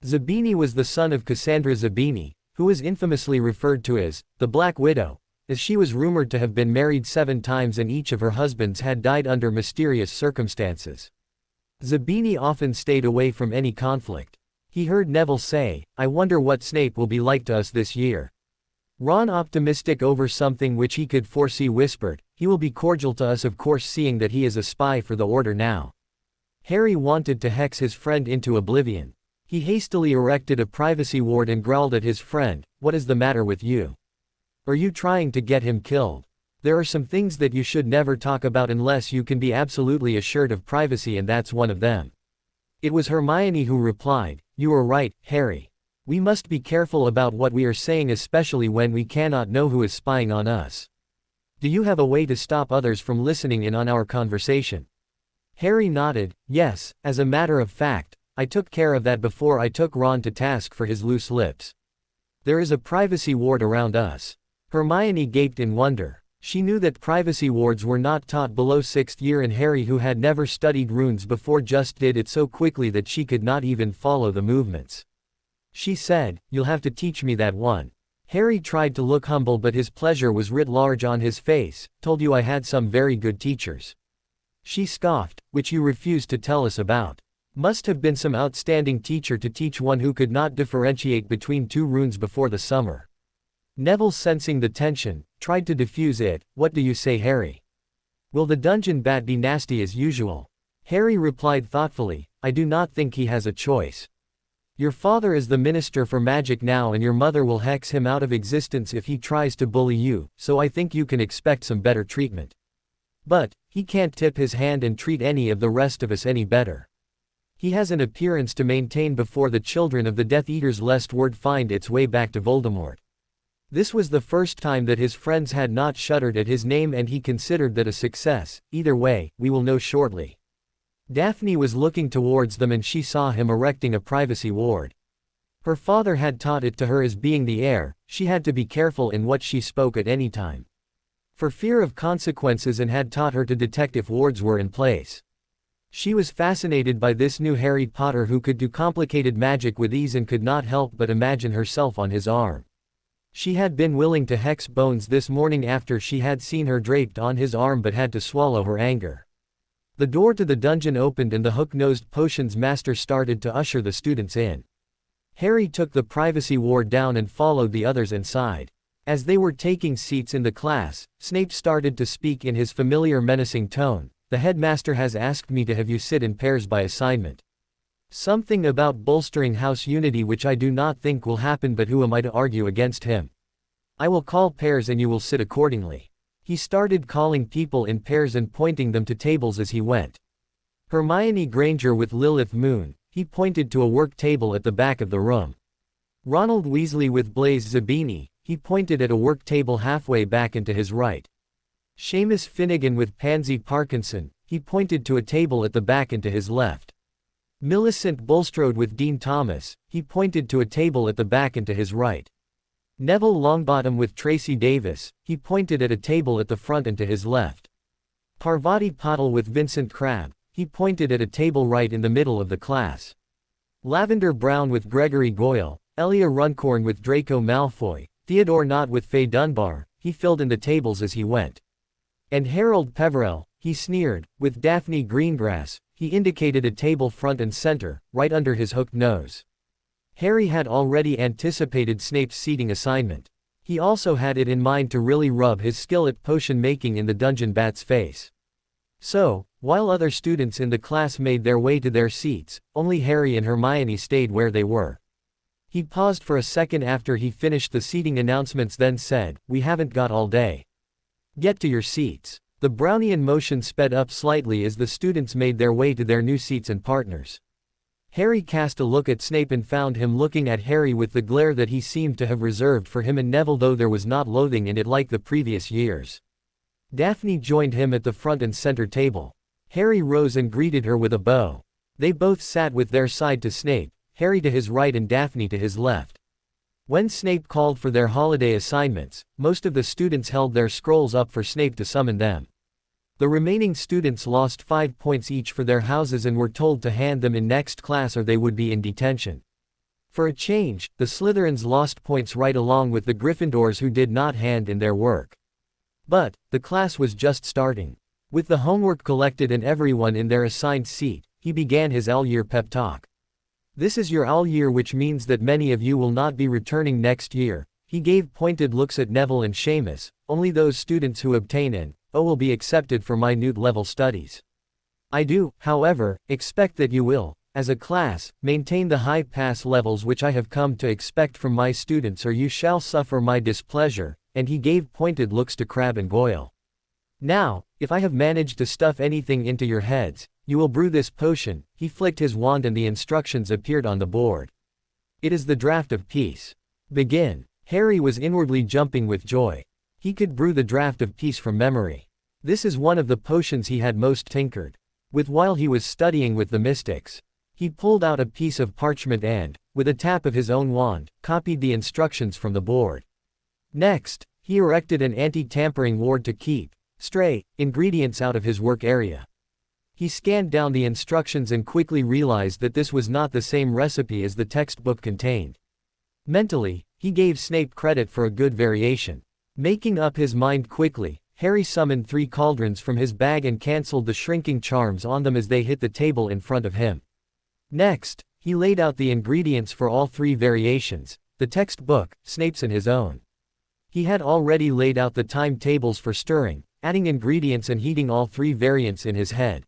Zabini was the son of Cassandra Zabini, who was infamously referred to as the Black Widow, as she was rumored to have been married 7 times and each of her husbands had died under mysterious circumstances. Zabini often stayed away from any conflict. He heard Neville say, "I wonder what Snape will be like to us this year." Ron, optimistic over something which he could foresee, whispered, "He will be cordial to us, of course, seeing that he is a spy for the Order now." Harry wanted to hex his friend into oblivion. He hastily erected a privacy ward and growled at his friend, "What is the matter with you? Are you trying to get him killed? There are some things that you should never talk about unless you can be absolutely assured of privacy, and that's one of them." It was Hermione who replied, "You are right, Harry. We must be careful about what we are saying, especially when we cannot know who is spying on us. Do you have a way to stop others from listening in on our conversation?" Harry nodded. "Yes, as a matter of fact, I took care of that before I took Ron to task for his loose lips. There is a privacy ward around us." Hermione gaped in wonder. She knew that privacy wards were not taught below 6th year, and Harry, who had never studied runes before, just did it so quickly that she could not even follow the movements. She said, "You'll have to teach me that one." Harry tried to look humble, but his pleasure was writ large on his face. "Told you I had some very good teachers." She scoffed, "Which you refused to tell us about. Must have been some outstanding teacher to teach one who could not differentiate between 2 runes before the summer." Neville, sensing the tension, tried to diffuse it. "What do you say, Harry? Will the dungeon bat be nasty as usual?" Harry replied thoughtfully, "I do not think he has a choice. Your father is the Minister for Magic now, and your mother will hex him out of existence if he tries to bully you, so I think you can expect some better treatment. But, he can't tip his hand and treat any of the rest of us any better. He has an appearance to maintain before the children of the Death Eaters, lest word find its way back to Voldemort." This was the first time that his friends had not shuddered at his name, and he considered that a success. "Either way, we will know shortly." Daphne was looking towards them, and she saw him erecting a privacy ward. Her father had taught it to her as being the heir. She had to be careful in what she spoke at any time, for fear of consequences, and had taught her to detect if wards were in place. She was fascinated by this new Harry Potter, who could do complicated magic with ease, and could not help but imagine herself on his arm. She had been willing to hex Bones this morning after she had seen her draped on his arm, but had to swallow her anger. The door to the dungeon opened, and the hook-nosed potions master started to usher the students in. Harry took the privacy ward down and followed the others inside. As they were taking seats in the class, Snape started to speak in his familiar menacing tone. "The headmaster has asked me to have you sit in pairs by assignment. Something about bolstering house unity, which I do not think will happen, but who am I to argue against him? I will call pairs and you will sit accordingly." He started calling people in pairs and pointing them to tables as he went. Hermione Granger with Lilith Moon, he pointed to a work table at the back of the room. Ronald Weasley with Blaise Zabini, he pointed at a work table halfway back and to his right. Seamus Finnegan with Pansy Parkinson, he pointed to a table at the back and to his left. Millicent Bulstrode with Dean Thomas, he pointed to a table at the back and to his right. Neville Longbottom with Tracy Davis, he pointed at a table at the front and to his left. Parvati Patil with Vincent Crabbe, he pointed at a table right in the middle of the class. Lavender Brown with Gregory Goyle, Elia Runcorn with Draco Malfoy, Theodore Nott with Faye Dunbar. He filled in the tables as he went. And Harold Peverell, he sneered, with Daphne Greengrass. He indicated a table front and center, right under his hooked nose. Harry had already anticipated Snape's seating assignment. He also had it in mind to really rub his skill at potion making in the dungeon bat's face. So, while other students in the class made their way to their seats, only Harry and Hermione stayed where they were. He paused for a second after he finished the seating announcements, then said, "We haven't got all day. Get to your seats." The Brownian motion sped up slightly as the students made their way to their new seats and partners. Harry cast a look at Snape and found him looking at Harry with the glare that he seemed to have reserved for him and Neville, though there was not loathing in it like the previous years. Daphne joined him at the front and center table. Harry rose and greeted her with a bow. They both sat with their side to Snape, Harry to his right and Daphne to his left. When Snape called for their holiday assignments, most of the students held their scrolls up for Snape to summon them. The remaining students lost 5 points each for their houses and were told to hand them in next class or they would be in detention. For a change, the Slytherins lost points right along with the Gryffindors who did not hand in their work. But, the class was just starting. With the homework collected and everyone in their assigned seat, he began his all-year pep talk. "This is your all-year, which means that many of you will not be returning next year." He gave pointed looks at Neville and Seamus. "Only those students who obtain an O will be accepted for minute level studies. I do, however, expect that you will, as a class, maintain the high pass levels which I have come to expect from my students, or you shall suffer my displeasure," and he gave pointed looks to Crabbe and Goyle. "Now, if I have managed to stuff anything into your heads, you will brew this potion." He flicked his wand and the instructions appeared on the board. "It is the draught of peace. Begin." Harry was inwardly jumping with joy. He could brew the draught of peace from memory. This is one of the potions he had most tinkered with while he was studying with the mystics. He pulled out a piece of parchment and, with a tap of his own wand, copied the instructions from the board. Next, he erected an anti-tampering ward to keep stray ingredients out of his work area. He scanned down the instructions and quickly realized that this was not the same recipe as the textbook contained. Mentally, he gave Snape credit for a good variation. Making up his mind quickly, Harry summoned 3 cauldrons from his bag and cancelled the shrinking charms on them as they hit the table in front of him. Next, he laid out the ingredients for all 3 variations, the textbook, Snape's and his own. He had already laid out the timetables for stirring, adding ingredients and heating all 3 variants in his head.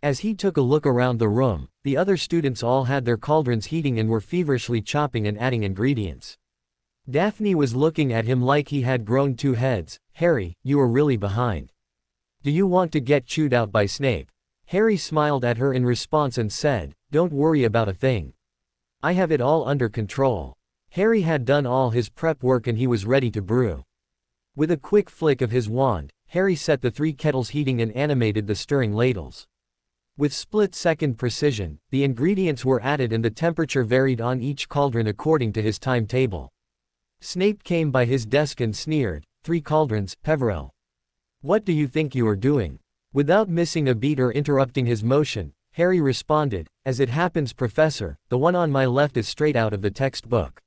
As he took a look around the room, the other students all had their cauldrons heating and were feverishly chopping and adding ingredients. Daphne was looking at him like he had grown 2 heads. "Harry, you are really behind. Do you want to get chewed out by Snape?" Harry smiled at her in response and said, "Don't worry about a thing. I have it all under control." Harry had done all his prep work and he was ready to brew. With a quick flick of his wand, Harry set the 3 kettles heating and animated the stirring ladles. With split-second precision, the ingredients were added and the temperature varied on each cauldron according to his timetable. Snape came by his desk and sneered, "3 cauldrons, Peverell. What do you think you are doing?" Without missing a beat or interrupting his motion, Harry responded, "As it happens, Professor, the one on my left is straight out of the textbook.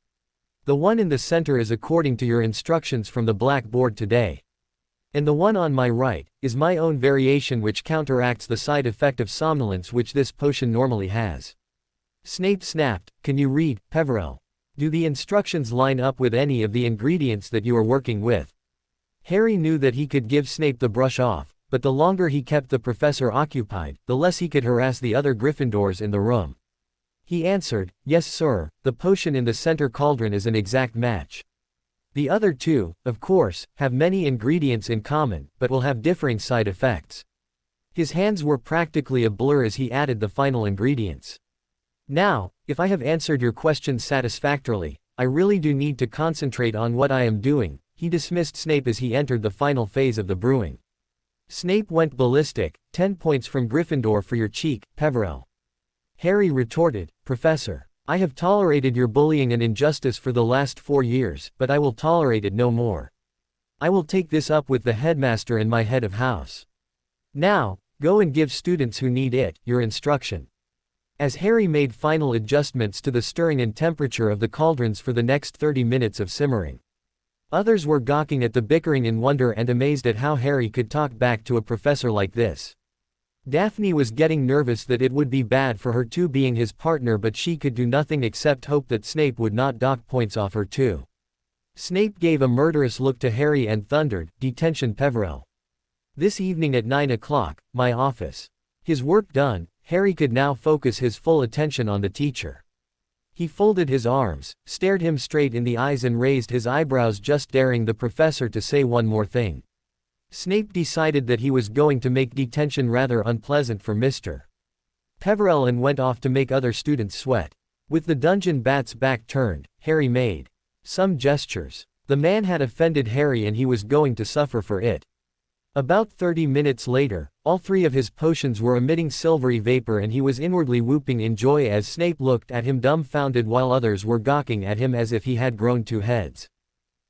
The one in the center is according to your instructions from the blackboard today. And the one on my right is my own variation which counteracts the side effect of somnolence which this potion normally has." Snape snapped, "Can you read, Peverell? Do the instructions line up with any of the ingredients that you are working with?" Harry knew that he could give Snape the brush off, but the longer he kept the professor occupied, the less he could harass the other Gryffindors in the room. He answered, "Yes sir, the potion in the center cauldron is an exact match. The other 2, of course, have many ingredients in common, but will have differing side effects." His hands were practically a blur as he added the final ingredients. "Now, if I have answered your questions satisfactorily, I really do need to concentrate on what I am doing." He dismissed Snape as he entered the final phase of the brewing. Snape went ballistic, 10 points from Gryffindor for your cheek, Peverell. Harry retorted, "Professor, I have tolerated your bullying and injustice for the last 4 years, but I will tolerate it no more. I will take this up with the headmaster and my head of house. Now, go and give students who need it your instruction." as Harry made final adjustments to the stirring and temperature of the cauldrons for the next 30 minutes of simmering. Others were gawking at the bickering in wonder and amazed at how Harry could talk back to a professor like this. Daphne was getting nervous that it would be bad for her too being his partner, but she could do nothing except hope that Snape would not dock points off her too. Snape gave a murderous look to Harry and thundered, "Detention Peverell. This evening at 9 o'clock, my office." His work done, Harry could now focus his full attention on the teacher. He folded his arms, stared him straight in the eyes and raised his eyebrows, just daring the professor to say one more thing. Snape decided that he was going to make detention rather unpleasant for Mr. Peverell and went off to make other students sweat. With the dungeon bat's back turned, Harry made some gestures. The man had offended Harry and he was going to suffer for it. About 30 minutes later, all three of his potions were emitting silvery vapor and he was inwardly whooping in joy as Snape looked at him dumbfounded while others were gawking at him as if he had grown two heads.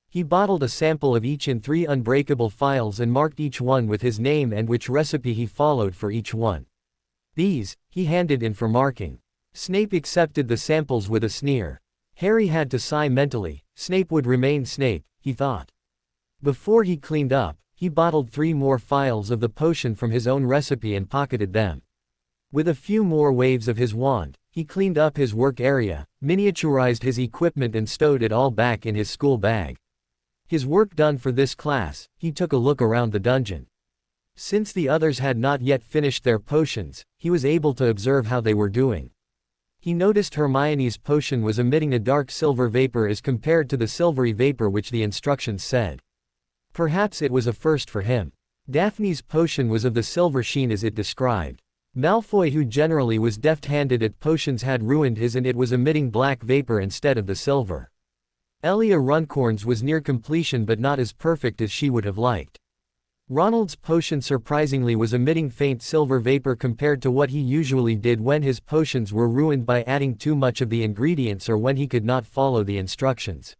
He bottled a sample of each in 3 unbreakable phials and marked each one with his name and which recipe he followed for each one. These, he handed in for marking. Snape accepted the samples with a sneer. Harry had to sigh mentally. Snape would remain Snape, he thought. Before he cleaned up, he bottled 3 more phials of the potion from his own recipe and pocketed them. With a few more waves of his wand, he cleaned up his work area, miniaturized his equipment and stowed it all back in his school bag. His work done for this class, he took a look around the dungeon. Since the others had not yet finished their potions, he was able to observe how they were doing. He noticed Hermione's potion was emitting a dark silver vapor as compared to the silvery vapor which the instructions said. Perhaps it was a first for him. Daphne's potion was of the silver sheen as it described. Malfoy, who generally was deft-handed at potions, had ruined his and it was emitting black vapor instead of the silver. Elia Runcorn's was near completion but not as perfect as she would have liked. Ronald's potion surprisingly was emitting faint silver vapor compared to what he usually did when his potions were ruined by adding too much of the ingredients or when he could not follow the instructions.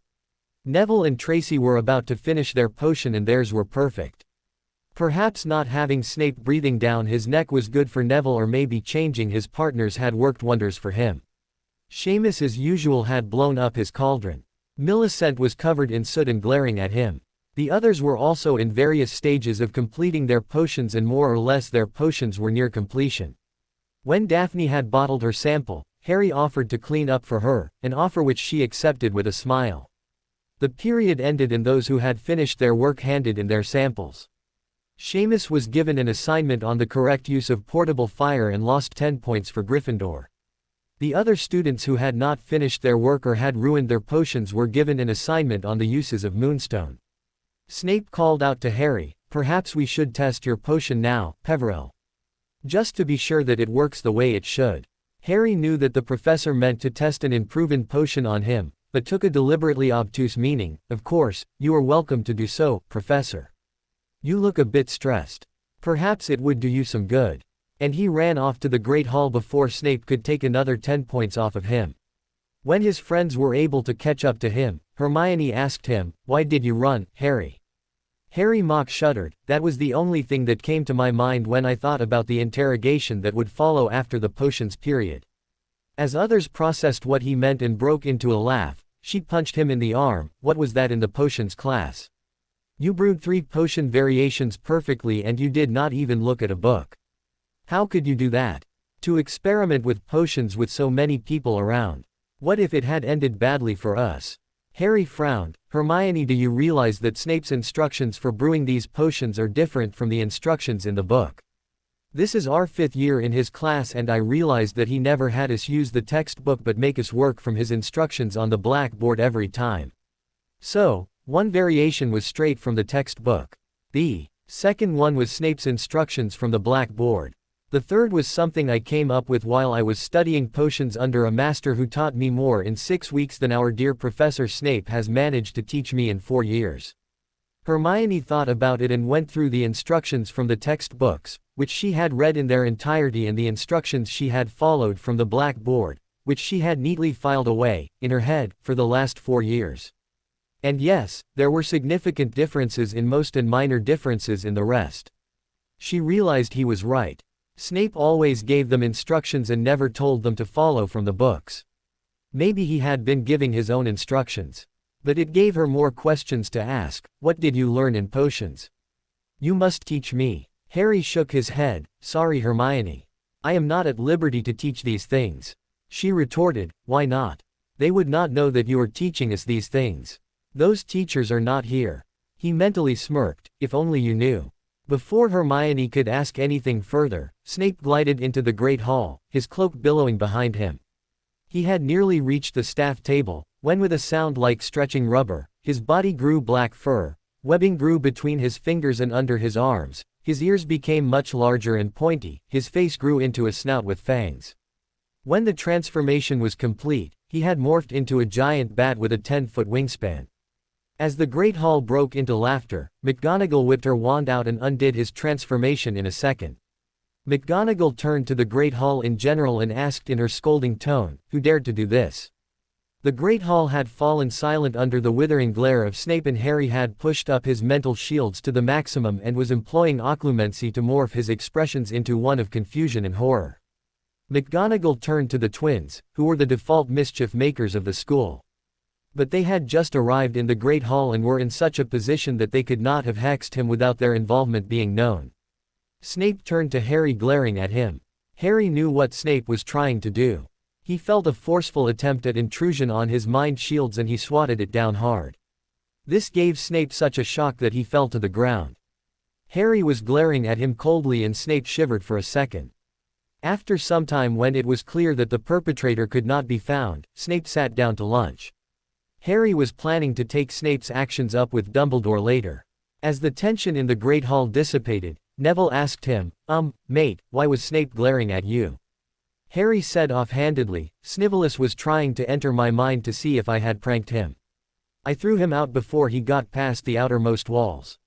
Neville and Tracy were about to finish their potion and theirs were perfect. Perhaps not having Snape breathing down his neck was good for Neville, or maybe changing his partners had worked wonders for him. Seamus as usual had blown up his cauldron. Millicent was covered in soot and glaring at him. The others were also in various stages of completing their potions and more or less their potions were near completion. When Daphne had bottled her sample, Harry offered to clean up for her, an offer which she accepted with a smile. The period ended and those who had finished their work handed in their samples. Seamus was given an assignment on the correct use of portable fire and lost 10 points for Gryffindor. The other students who had not finished their work or had ruined their potions were given an assignment on the uses of Moonstone. Snape called out to Harry, "Perhaps we should test your potion now, Peverell. Just to be sure that it works the way it should." Harry knew that the professor meant to test an unproven potion on him, but took a deliberately obtuse meaning. "Of course, you are welcome to do so, Professor. You look a bit stressed. Perhaps it would do you some good." And he ran off to the Great Hall before Snape could take another 10 points off of him. When his friends were able to catch up to him, Hermione asked him, "Why did you run, Harry?" Harry mock shuddered. "That was the only thing that came to my mind when I thought about the interrogation that would follow after the potions period." As others processed what he meant and broke into a laugh, she punched him in the arm. "What was that in the potions class? You brewed 3 potion variations perfectly and you did not even look at a book. How could you do that? To experiment with potions with so many people around. What if it had ended badly for us?" Harry frowned. "Hermione, do you realize that Snape's instructions for brewing these potions are different from the instructions in the book? This is our 5th year in his class and I realized that he never had us use the textbook but make us work from his instructions on the blackboard every time. So, one variation was straight from the textbook. The second one was Snape's instructions from the blackboard. The third was something I came up with while I was studying potions under a master who taught me more in 6 weeks than our dear Professor Snape has managed to teach me in 4 years." Hermione thought about it and went through the instructions from the textbooks, which she had read in their entirety, and the instructions she had followed from the blackboard, which she had neatly filed away, in her head, for the last 4 years. And yes, there were significant differences in most and minor differences in the rest. She realized he was right. Snape always gave them instructions and never told them to follow from the books. Maybe he had been giving his own instructions. But it gave her more questions to ask. What did you learn in potions? You must teach me. Harry shook his head. Sorry, Hermione. I am not at liberty to teach these things. She retorted, why not? They would not know that you are teaching us these things. Those teachers are not here. He mentally smirked, if only you knew. Before Hermione could ask anything further, Snape glided into the Great Hall, his cloak billowing behind him. He had nearly reached the staff table, when with a sound like stretching rubber, his body grew black fur, webbing grew between his fingers and under his arms, his ears became much larger and pointy, his face grew into a snout with fangs. When the transformation was complete, he had morphed into a giant bat with a 10-foot wingspan. As the Great Hall broke into laughter, McGonagall whipped her wand out and undid his transformation in a second. McGonagall turned to the Great Hall in general and asked in her scolding tone, who dared to do this? The Great Hall had fallen silent under the withering glare of Snape, and Harry had pushed up his mental shields to the maximum and was employing occlumency to morph his expressions into one of confusion and horror. McGonagall turned to the twins, who were the default mischief makers of the school. But they had just arrived in the Great Hall and were in such a position that they could not have hexed him without their involvement being known. Snape turned to Harry, glaring at him. Harry knew what Snape was trying to do. He felt a forceful attempt at intrusion on his mind shields and he swatted it down hard. This gave Snape such a shock that he fell to the ground. Harry was glaring at him coldly and Snape shivered for a second. After some time, when it was clear that the perpetrator could not be found, Snape sat down to lunch. Harry was planning to take Snape's actions up with Dumbledore later. As the tension in the Great Hall dissipated, Neville asked him, mate, why was Snape glaring at you? Harry said offhandedly, Snivellus was trying to enter my mind to see if I had pranked him. I threw him out before he got past the outermost walls.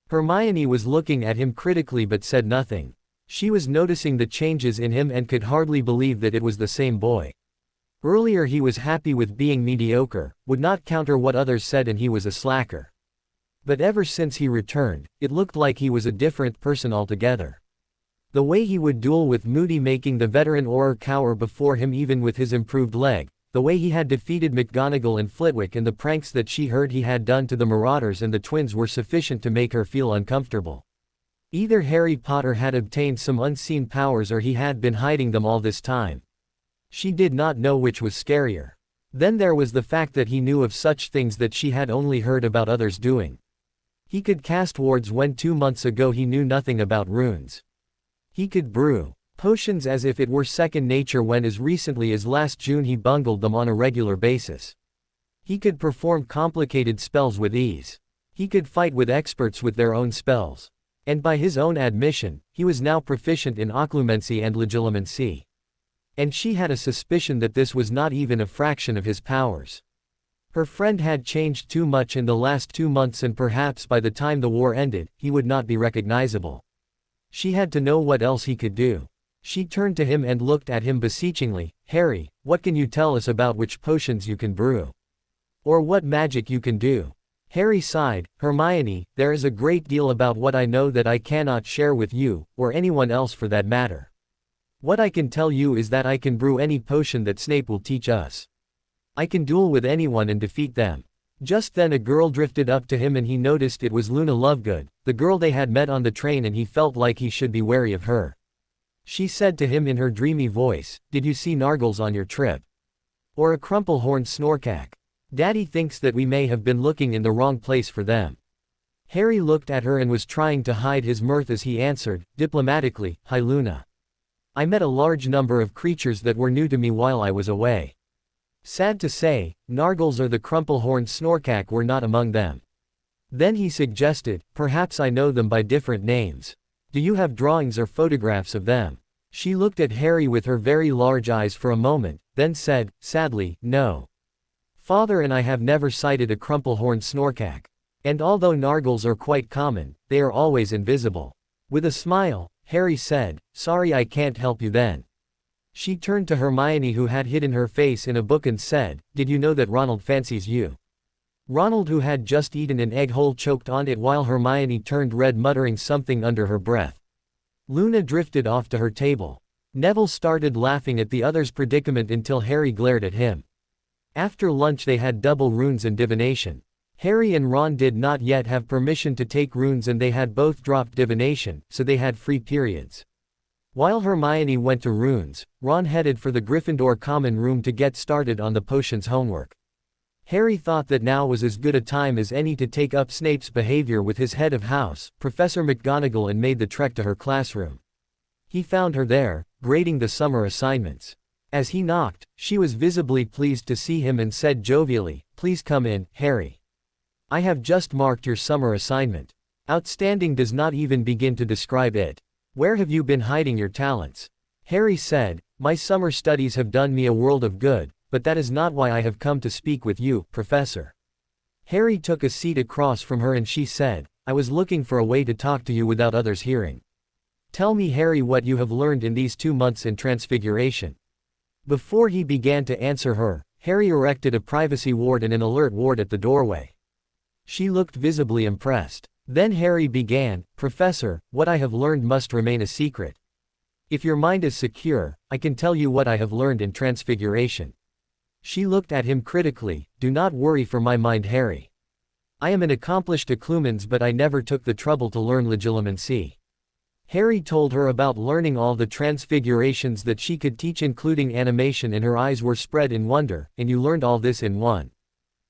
Hermione was looking at him critically but said nothing. She was noticing the changes in him and could hardly believe that it was the same boy. Earlier he was happy with being mediocre, would not counter what others said, and he was a slacker. But ever since he returned, it looked like he was a different person altogether. The way he would duel with Moody, making the veteran Auror cower before him even with his improved leg, the way he had defeated McGonagall and Flitwick, and the pranks that she heard he had done to the Marauders and the twins were sufficient to make her feel uncomfortable. Either Harry Potter had obtained some unseen powers or he had been hiding them all this time. She did not know which was scarier. Then there was the fact that he knew of such things that she had only heard about others doing. He could cast wards when 2 months ago he knew nothing about runes. He could brew potions as if it were second nature when as recently as last June he bungled them on a regular basis. He could perform complicated spells with ease. He could fight with experts with their own spells. And by his own admission, he was now proficient in occlumency and legilimency. And she had a suspicion that this was not even a fraction of his powers. Her friend had changed too much in the last 2 months, and perhaps by the time the war ended, he would not be recognizable. She had to know what else he could do. She turned to him and looked at him beseechingly. Harry, what can you tell us about which potions you can brew? Or what magic you can do? Harry sighed. Hermione, there is a great deal about what I know that I cannot share with you, or anyone else for that matter. What I can tell you is that I can brew any potion that Snape will teach us. I can duel with anyone and defeat them. Just then a girl drifted up to him and he noticed it was Luna Lovegood, the girl they had met on the train, and he felt like he should be wary of her. She said to him in her dreamy voice, did you see Nargles on your trip? Or a crumple-horned snorkack? Daddy thinks that we may have been looking in the wrong place for them. Harry looked at her and was trying to hide his mirth as he answered, diplomatically, Hi Luna. I met a large number of creatures that were new to me while I was away. Sad to say, Nargles or the crumple-horned snorkack were not among them. Then he suggested, perhaps I know them by different names. Do you have drawings or photographs of them? She looked at Harry with her very large eyes for a moment, then said, sadly, no. Father and I have never sighted a crumple-horned snorkack. And although Nargles are quite common, they are always invisible. With a smile, Harry said, sorry I can't help you then. She turned to Hermione, who had hidden her face in a book, and said, did you know that Ronald fancies you? Ronald, who had just eaten an egg whole, choked on it while Hermione turned red, muttering something under her breath. Luna drifted off to her table. Neville started laughing at the other's predicament until Harry glared at him. After lunch they had double runes and divination. Harry and Ron did not yet have permission to take runes and they had both dropped divination, so they had free periods. While Hermione went to runes, Ron headed for the Gryffindor common room to get started on the potions homework. Harry thought that now was as good a time as any to take up Snape's behavior with his head of house, Professor McGonagall, and made the trek to her classroom. He found her there, grading the summer assignments. As he knocked, she was visibly pleased to see him and said jovially, "Please come in, Harry. I have just marked your summer assignment. Outstanding does not even begin to describe it. Where have you been hiding your talents?" Harry said, "My summer studies have done me a world of good, but that is not why I have come to speak with you, Professor." Harry took a seat across from her and she said, "I was looking for a way to talk to you without others hearing. Tell me, Harry, what you have learned in these 2 months in Transfiguration." Before he began to answer her, Harry erected a privacy ward and an alert ward at the doorway. She looked visibly impressed. Then Harry began, "Professor, what I have learned must remain a secret. If your mind is secure, I can tell you what I have learned in Transfiguration." She looked at him critically. "Do not worry for my mind, Harry. I am an accomplished Occlumens, but I never took the trouble to learn Legilimency." Harry told her about learning all the transfigurations that she could teach, including animation, and her eyes were spread in wonder. "And you learned all this in 1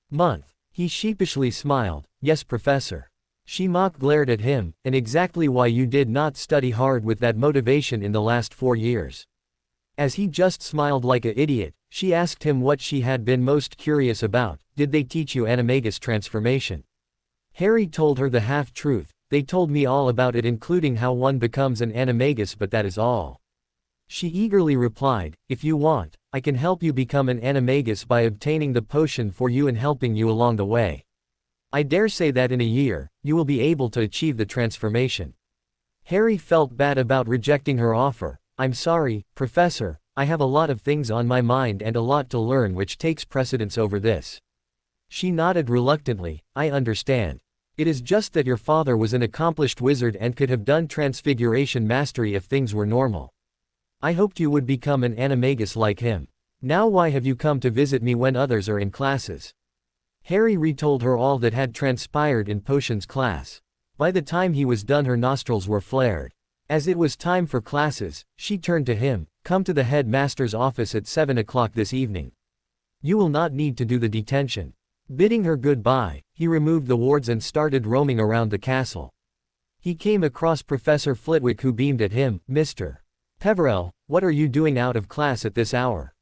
month? He sheepishly smiled. "Yes, Professor." She mock glared at him, "And exactly why you did not study hard with that motivation in the last 4 years. As he just smiled like an idiot, she asked him what she had been most curious about. "Did they teach you animagus transformation?" Harry told her the half-truth. "They told me all about it, including how one becomes an animagus, but that is all." She eagerly replied, "If you want, I can help you become an animagus by obtaining the potion for you and helping you along the way. I dare say that in a year, you will be able to achieve the transformation." Harry felt bad about rejecting her offer. "I'm sorry, Professor, I have a lot of things on my mind and a lot to learn which takes precedence over this." She nodded reluctantly. "I understand. It is just that your father was an accomplished wizard and could have done transfiguration mastery if things were normal. I hoped you would become an animagus like him. Now why have you come to visit me when others are in classes?" Harry retold her all that had transpired in potions class. By the time he was done, her nostrils were flared. As it was time for classes, she turned to him. "Come to the headmaster's office at 7 o'clock this evening. You will not need to do the detention." Bidding her goodbye, he removed the wards and started roaming around the castle. He came across Professor Flitwick, who beamed at him. "Mr. Peverell, what are you doing out of class at this hour?"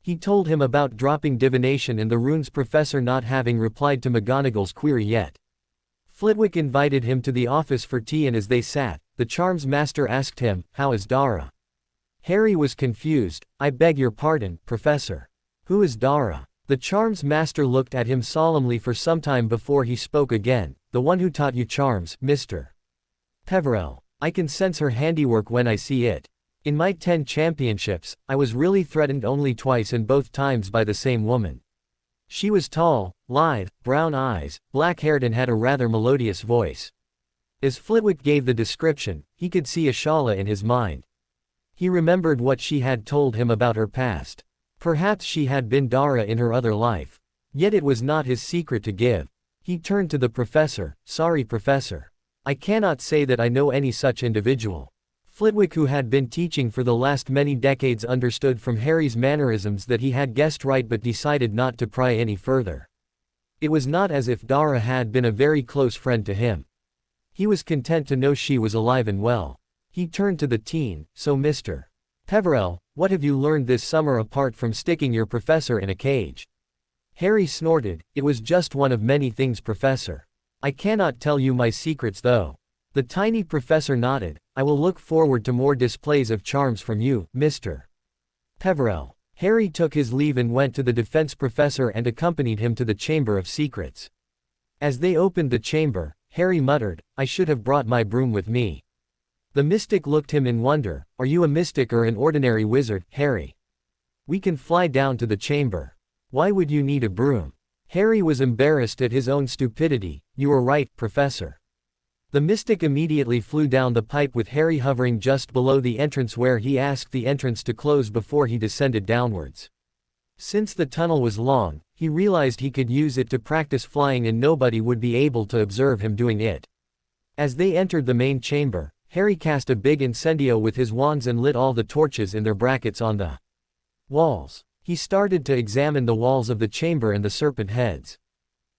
He told him about dropping divination and the runes, Professor not having replied to McGonagall's query yet. Flitwick invited him to the office for tea, and as they sat, the charms master asked him, "How is Dara?" Harry was confused. "I beg your pardon, Professor. Who is Dara?" The charms master looked at him solemnly for some time before he spoke again. "The one who taught you charms, Mr. Peverell. I can sense her handiwork when I see it. In my 10 championships, I was really threatened only twice, and both times by the same woman. She was tall, lithe, brown eyes, black-haired, and had a rather melodious voice." As Flitwick gave the description, he could see Ashala in his mind. He remembered what she had told him about her past. Perhaps she had been Dara in her other life. Yet it was not his secret to give. He turned to the professor. "Sorry, Professor. I cannot say that I know any such individual." Flitwick, who had been teaching for the last many decades, understood from Harry's mannerisms that he had guessed right, but decided not to pry any further. It was not as if Dara had been a very close friend to him. He was content to know she was alive and well. He turned to the teen. "So Mr. Peverell, what have you learned this summer apart from sticking your professor in a cage?" Harry snorted. "It was just one of many things, Professor. I cannot tell you my secrets though." The tiny professor nodded. "I will look forward to more displays of charms from you, Mr. Peverell." Harry took his leave and went to the defense professor and accompanied him to the Chamber of Secrets. As they opened the chamber, Harry muttered, "I should have brought my broom with me." The mystic looked him in wonder. "Are you a mystic or an ordinary wizard, Harry? We can fly down to the chamber. Why would you need a broom?" Harry was embarrassed at his own stupidity. "You were right, Professor. The mystic immediately flew down the pipe with Harry hovering just below the entrance, where he asked the entrance to close before he descended downwards. Since the tunnel was long, he realized he could use it to practice flying and nobody would be able to observe him doing it. As they entered the main chamber, Harry cast a big incendio with his wands and lit all the torches in their brackets on the walls. He started to examine the walls of the chamber and the serpent heads.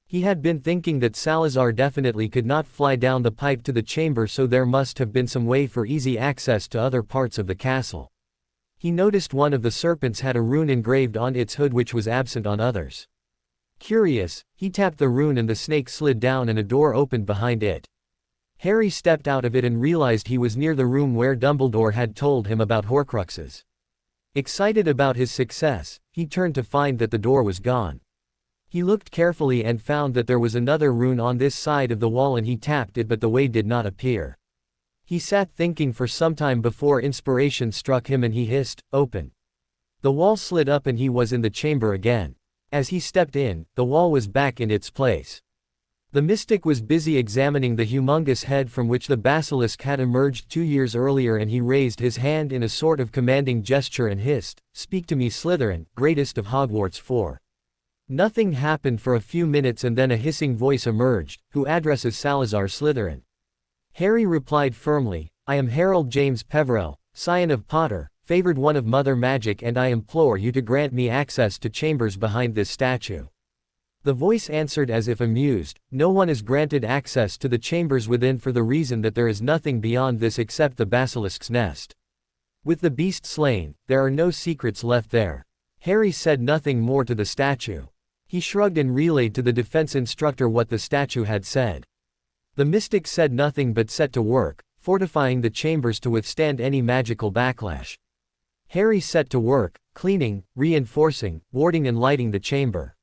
He had been thinking that Salazar definitely could not fly down the pipe to the chamber, so there must have been some way for easy access to other parts of the castle. He noticed one of the serpents had a rune engraved on its hood which was absent on others. Curious, he tapped the rune and the snake slid down and a door opened behind it. Harry stepped out of it and realized he was near the room where Dumbledore had told him about Horcruxes. Excited about his success, he turned to find that the door was gone. He looked carefully and found that there was another rune on this side of the wall, and he tapped it but the way did not appear. He sat thinking for some time before inspiration struck him and he hissed, "Open." The wall slid up and he was in the chamber again. As he stepped in, the wall was back in its place. The mystic was busy examining the humongous head from which the basilisk had emerged 2 years earlier, and he raised his hand in a sort of commanding gesture and hissed, "Speak to me, Slytherin, greatest of Hogwarts 4. Nothing happened for a few minutes and then a hissing voice emerged, "Who addresses Salazar Slytherin?" Harry replied firmly, "I am Harold James Peverell, scion of Potter, favored one of Mother Magic, and I implore you to grant me access to chambers behind this statue." The voice answered as if amused, "No one is granted access to the chambers within for the reason that there is nothing beyond this except the basilisk's nest. With the beast slain, there are no secrets left there." Harry said nothing more to the statue. He shrugged and relayed to the defense instructor what the statue had said. The mystic said nothing but set to work, fortifying the chambers to withstand any magical backlash. Harry set to work, cleaning, reinforcing, warding and lighting the chamber.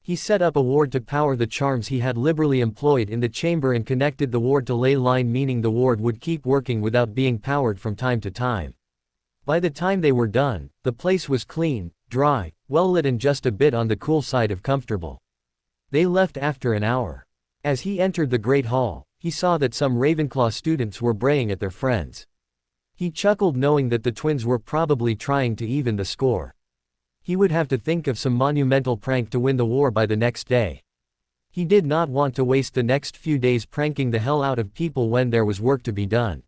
He set up a ward to power the charms he had liberally employed in the chamber and connected the ward to ley line, meaning the ward would keep working without being powered from time to time. By the time they were done, the place was clean, dry, well lit and just a bit on the cool side of comfortable. They left after an hour. As he entered the Great Hall, he saw that some Ravenclaw students were braying at their friends. He chuckled knowing that the twins were probably trying to even the score. He would have to think of some monumental prank to win the war by the next day. He did not want to waste the next few days pranking the hell out of people when there was work to be done.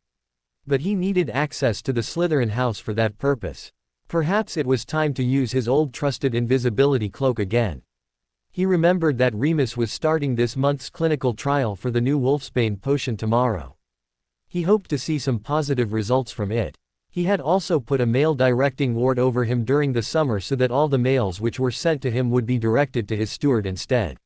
But he needed access to the Slytherin house for that purpose. Perhaps it was time to use his old trusted invisibility cloak again. He remembered that Remus was starting this month's clinical trial for the new Wolfsbane potion tomorrow. He hoped to see some positive results from it. He had also put a mail directing ward over him during the summer so that all the mails which were sent to him would be directed to his steward instead.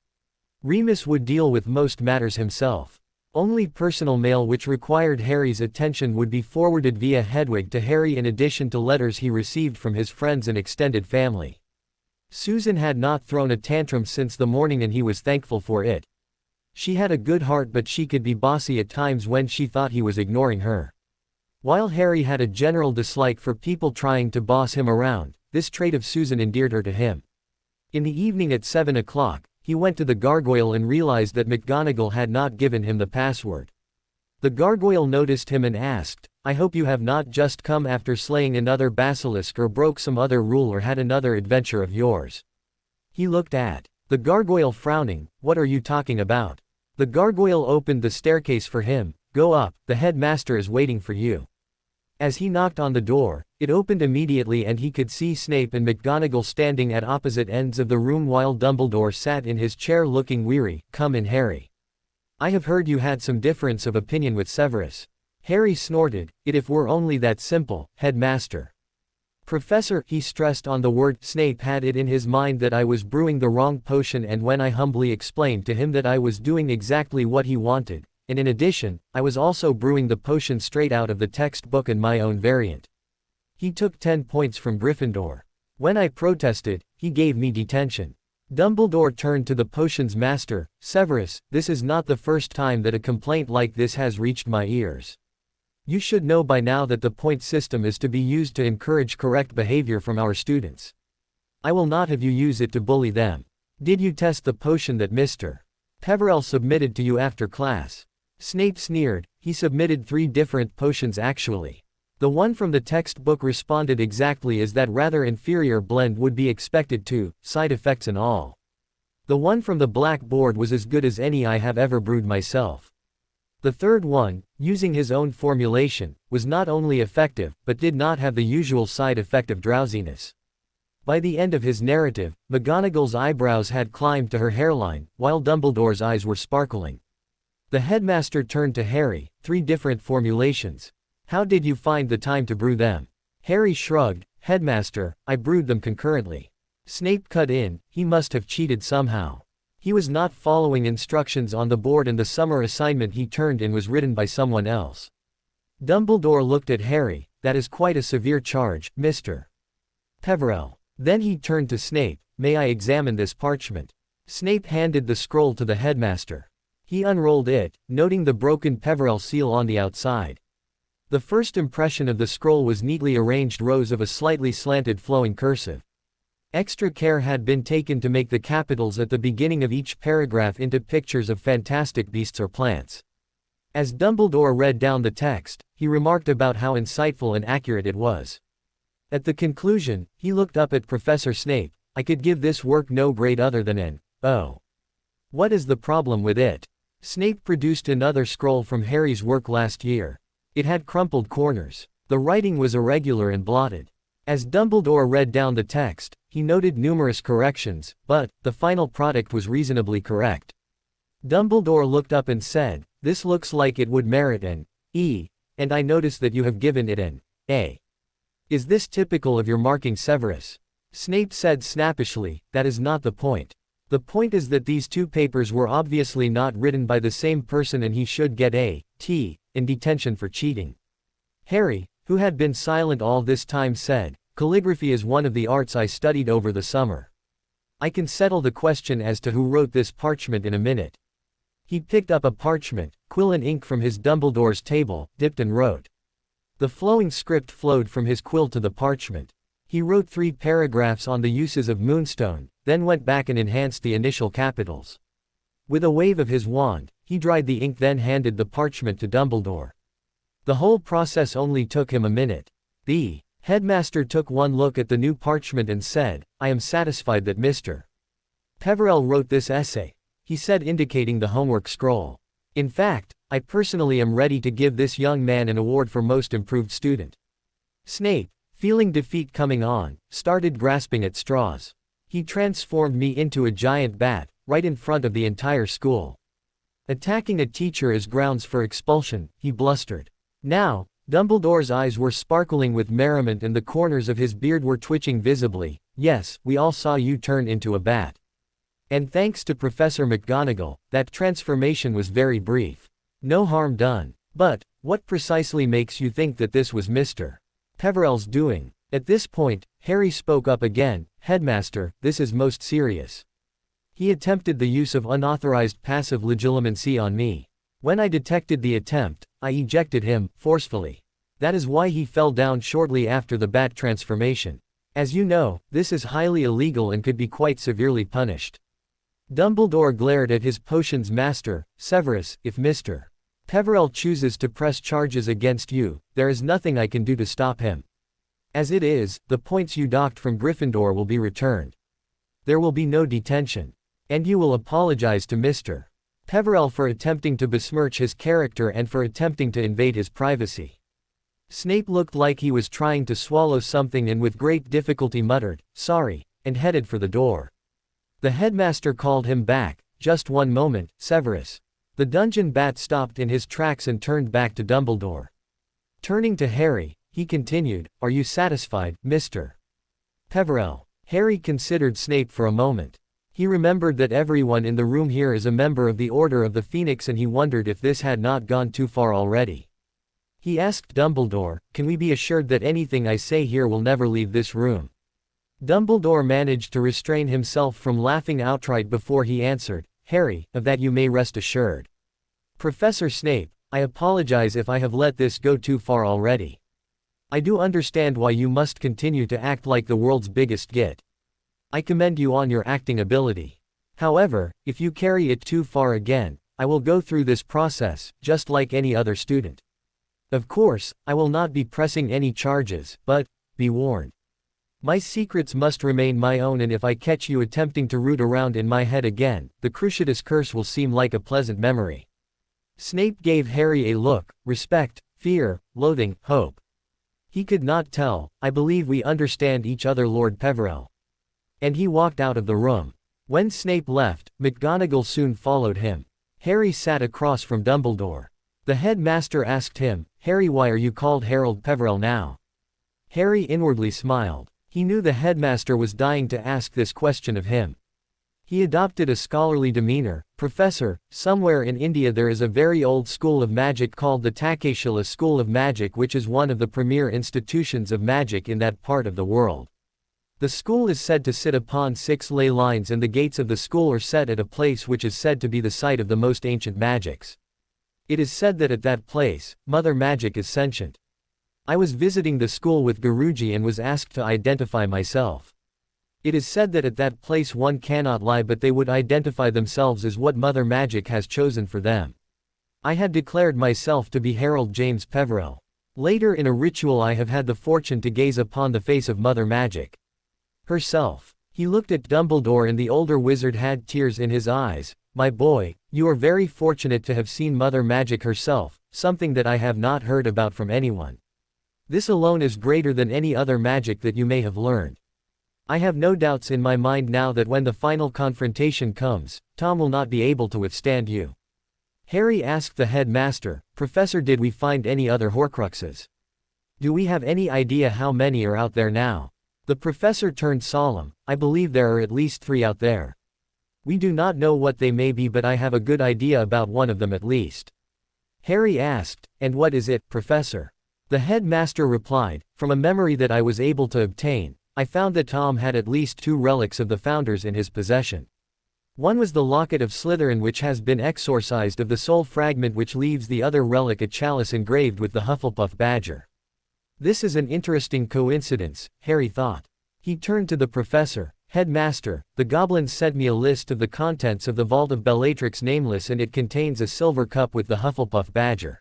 Remus would deal with most matters himself. Only personal mail which required Harry's attention would be forwarded via Hedwig to Harry, in addition to letters he received from his friends and extended family. Susan had not thrown a tantrum since the morning and he was thankful for it. She had a good heart, but she could be bossy at times when she thought he was ignoring her. While Harry had a general dislike for people trying to boss him around, this trait of Susan endeared her to him. In the evening at 7 o'clock, he went to the gargoyle and realized that McGonagall had not given him the password. The gargoyle noticed him and asked, "I hope you have not just come after slaying another basilisk or broke some other rule or had another adventure of yours." He looked at the gargoyle, frowning. "What are you talking about?" The gargoyle opened the staircase for him. "Go up, the headmaster is waiting for you." As he knocked on the door, it opened immediately and he could see Snape and McGonagall standing at opposite ends of the room while Dumbledore sat in his chair looking weary. "Come in, Harry. I have heard you had some difference of opinion with Severus." Harry snorted. If were only that simple, headmaster." "Professor," he stressed on the word, "Snape had it in his mind that I was brewing the wrong potion, and when I humbly explained to him that I was doing exactly what he wanted, and in addition, I was also brewing the potion straight out of the textbook and my own variant. He took 10 points from Gryffindor. When I protested, he gave me detention." Dumbledore turned to the potion's master. "Severus, this is not the first time that a complaint like this has reached my ears. You should know by now that the point system is to be used to encourage correct behavior from our students. I will not have you use it to bully them. Did you test the potion that Mr. Peverell submitted to you after class?" Snape sneered. He submitted 3 different potions actually. The one from the textbook responded exactly as that rather inferior blend would be expected to, side effects and all. The one from the blackboard was as good as any I have ever brewed myself. The third one, using his own formulation, was not only effective, but did not have the usual side effect of drowsiness. By the end of his narrative, McGonagall's eyebrows had climbed to her hairline, while Dumbledore's eyes were sparkling. The headmaster turned to Harry. 3 different formulations. How did you find the time to brew them? Harry shrugged. Headmaster, I brewed them concurrently. Snape cut in. He must have cheated somehow. He was not following instructions on the board and the summer assignment he turned in was written by someone else. Dumbledore looked at Harry. That is quite a severe charge, Mr. Peverell. Then he turned to Snape. May I examine this parchment? Snape handed the scroll to the headmaster. He unrolled it, noting the broken Peverell seal on the outside. The first impression of the scroll was neatly arranged rows of a slightly slanted flowing cursive. Extra care had been taken to make the capitals at the beginning of each paragraph into pictures of fantastic beasts or plants. As Dumbledore read down the text, he remarked about how insightful and accurate it was. At the conclusion, he looked up at Professor Snape. I could give this work no grade other than an O. What is the problem with it? Snape produced another scroll from Harry's work last year. It had crumpled corners. The writing was irregular and blotted. As Dumbledore read down the text, he noted numerous corrections, but the final product was reasonably correct. Dumbledore looked up and said, this looks like it would merit an E, and I notice that you have given it an A. Is this typical of your marking Severus? Snape said snappishly, that is not the point. The point is that these 2 papers were obviously not written by the same person and he should get a T in detention for cheating. Harry, who had been silent all this time, said, calligraphy is one of the arts I studied over the summer. I can settle the question as to who wrote this parchment in a minute. He picked up a parchment, quill and ink from his Dumbledore's table, dipped and wrote. The flowing script flowed from his quill to the parchment. He wrote 3 paragraphs on the uses of moonstone, then went back and enhanced the initial capitals. With a wave of his wand, he dried the ink, then handed the parchment to Dumbledore. The whole process only took him a minute. The headmaster took one look at the new parchment and said, I am satisfied that Mr. Peverell wrote this essay, he said, indicating the homework scroll. In fact, I personally am ready to give this young man an award for most improved student. Snape, feeling defeat coming on, started grasping at straws. He transformed me into a giant bat, right in front of the entire school. Attacking a teacher is grounds for expulsion, he blustered. Now, Dumbledore's eyes were sparkling with merriment and the corners of his beard were twitching visibly. Yes, we all saw you turn into a bat. And thanks to Professor McGonagall, that transformation was very brief. No harm done. But, what precisely makes you think that this was Mr. Peverell's doing? At this point, Harry spoke up again. Headmaster, this is most serious. He attempted the use of unauthorized passive legilimency on me. When I detected the attempt, I ejected him, forcefully. That is why he fell down shortly after the bat transformation. As you know, this is highly illegal and could be quite severely punished. Dumbledore glared at his potions master. Severus, if Mr. Peverell chooses to press charges against you, there is nothing I can do to stop him. As it is, the points you docked from Gryffindor will be returned. There will be no detention. And you will apologize to Mr. Peverell for attempting to besmirch his character and for attempting to invade his privacy. Snape looked like he was trying to swallow something and with great difficulty muttered, sorry, and headed for the door. The headmaster called him back. Just one moment, Severus. The dungeon bat stopped in his tracks and turned back to Dumbledore. Turning to Harry, he continued, are you satisfied, Mr. Peverell? Harry considered Snape for a moment. He remembered that everyone in the room here is a member of the Order of the Phoenix and he wondered if this had not gone too far already. He asked Dumbledore, can we be assured that anything I say here will never leave this room? Dumbledore managed to restrain himself from laughing outright before he answered, Harry, of that you may rest assured. Professor Snape, I apologize if I have let this go too far already. I do understand why you must continue to act like the world's biggest git. I commend you on your acting ability. However, if you carry it too far again, I will go through this process, just like any other student. Of course, I will not be pressing any charges, but, be warned. My secrets must remain my own, and if I catch you attempting to root around in my head again, the Cruciatus curse will seem like a pleasant memory. Snape gave Harry a look, respect, fear, loathing, hope. He could not tell. I believe we understand each other, Lord Peverell. And he walked out of the room. When Snape left, McGonagall soon followed him. Harry sat across from Dumbledore. The headmaster asked him, "Harry, why are you called Harold Peverell now?" Harry inwardly smiled. He knew the headmaster was dying to ask this question of him. He adopted a scholarly demeanor. "Professor, somewhere in India there is a very old school of magic called the Takeshila School of Magic, which is one of the premier institutions of magic in that part of the world. The school is said to sit upon 6 ley lines, and the gates of the school are set at a place which is said to be the site of the most ancient magics. It is said that at that place, Mother Magic is sentient. I was visiting the school with Guruji and was asked to identify myself. It is said that at that place one cannot lie, but they would identify themselves as what Mother Magic has chosen for them. I had declared myself to be Harold James Peverell. Later in a ritual I have had the fortune to gaze upon the face of Mother Magic herself." He looked at Dumbledore, and the older wizard had tears in his eyes. "My boy, you are very fortunate to have seen Mother Magic herself, something that I have not heard about from anyone. This alone is greater than any other magic that you may have learned. I have no doubts in my mind now that when the final confrontation comes, Tom will not be able to withstand you." Harry asked the headmaster, "Professor, did we find any other Horcruxes? Do we have any idea how many are out there now?" The professor turned solemn. "I believe there are at least 3 out there. We do not know what they may be, but I have a good idea about one of them at least." Harry asked, "And what is it, Professor?" The headmaster replied, "From a memory that I was able to obtain, I found that Tom had at least 2 relics of the Founders in his possession. One was the locket of Slytherin, which has been exorcised of the soul fragment, which leaves the other relic a chalice engraved with the Hufflepuff badger. This is an interesting coincidence," Harry thought. He turned to the professor. "Headmaster, the goblins sent me a list of the contents of the Vault of Bellatrix Nameless, and it contains a silver cup with the Hufflepuff badger."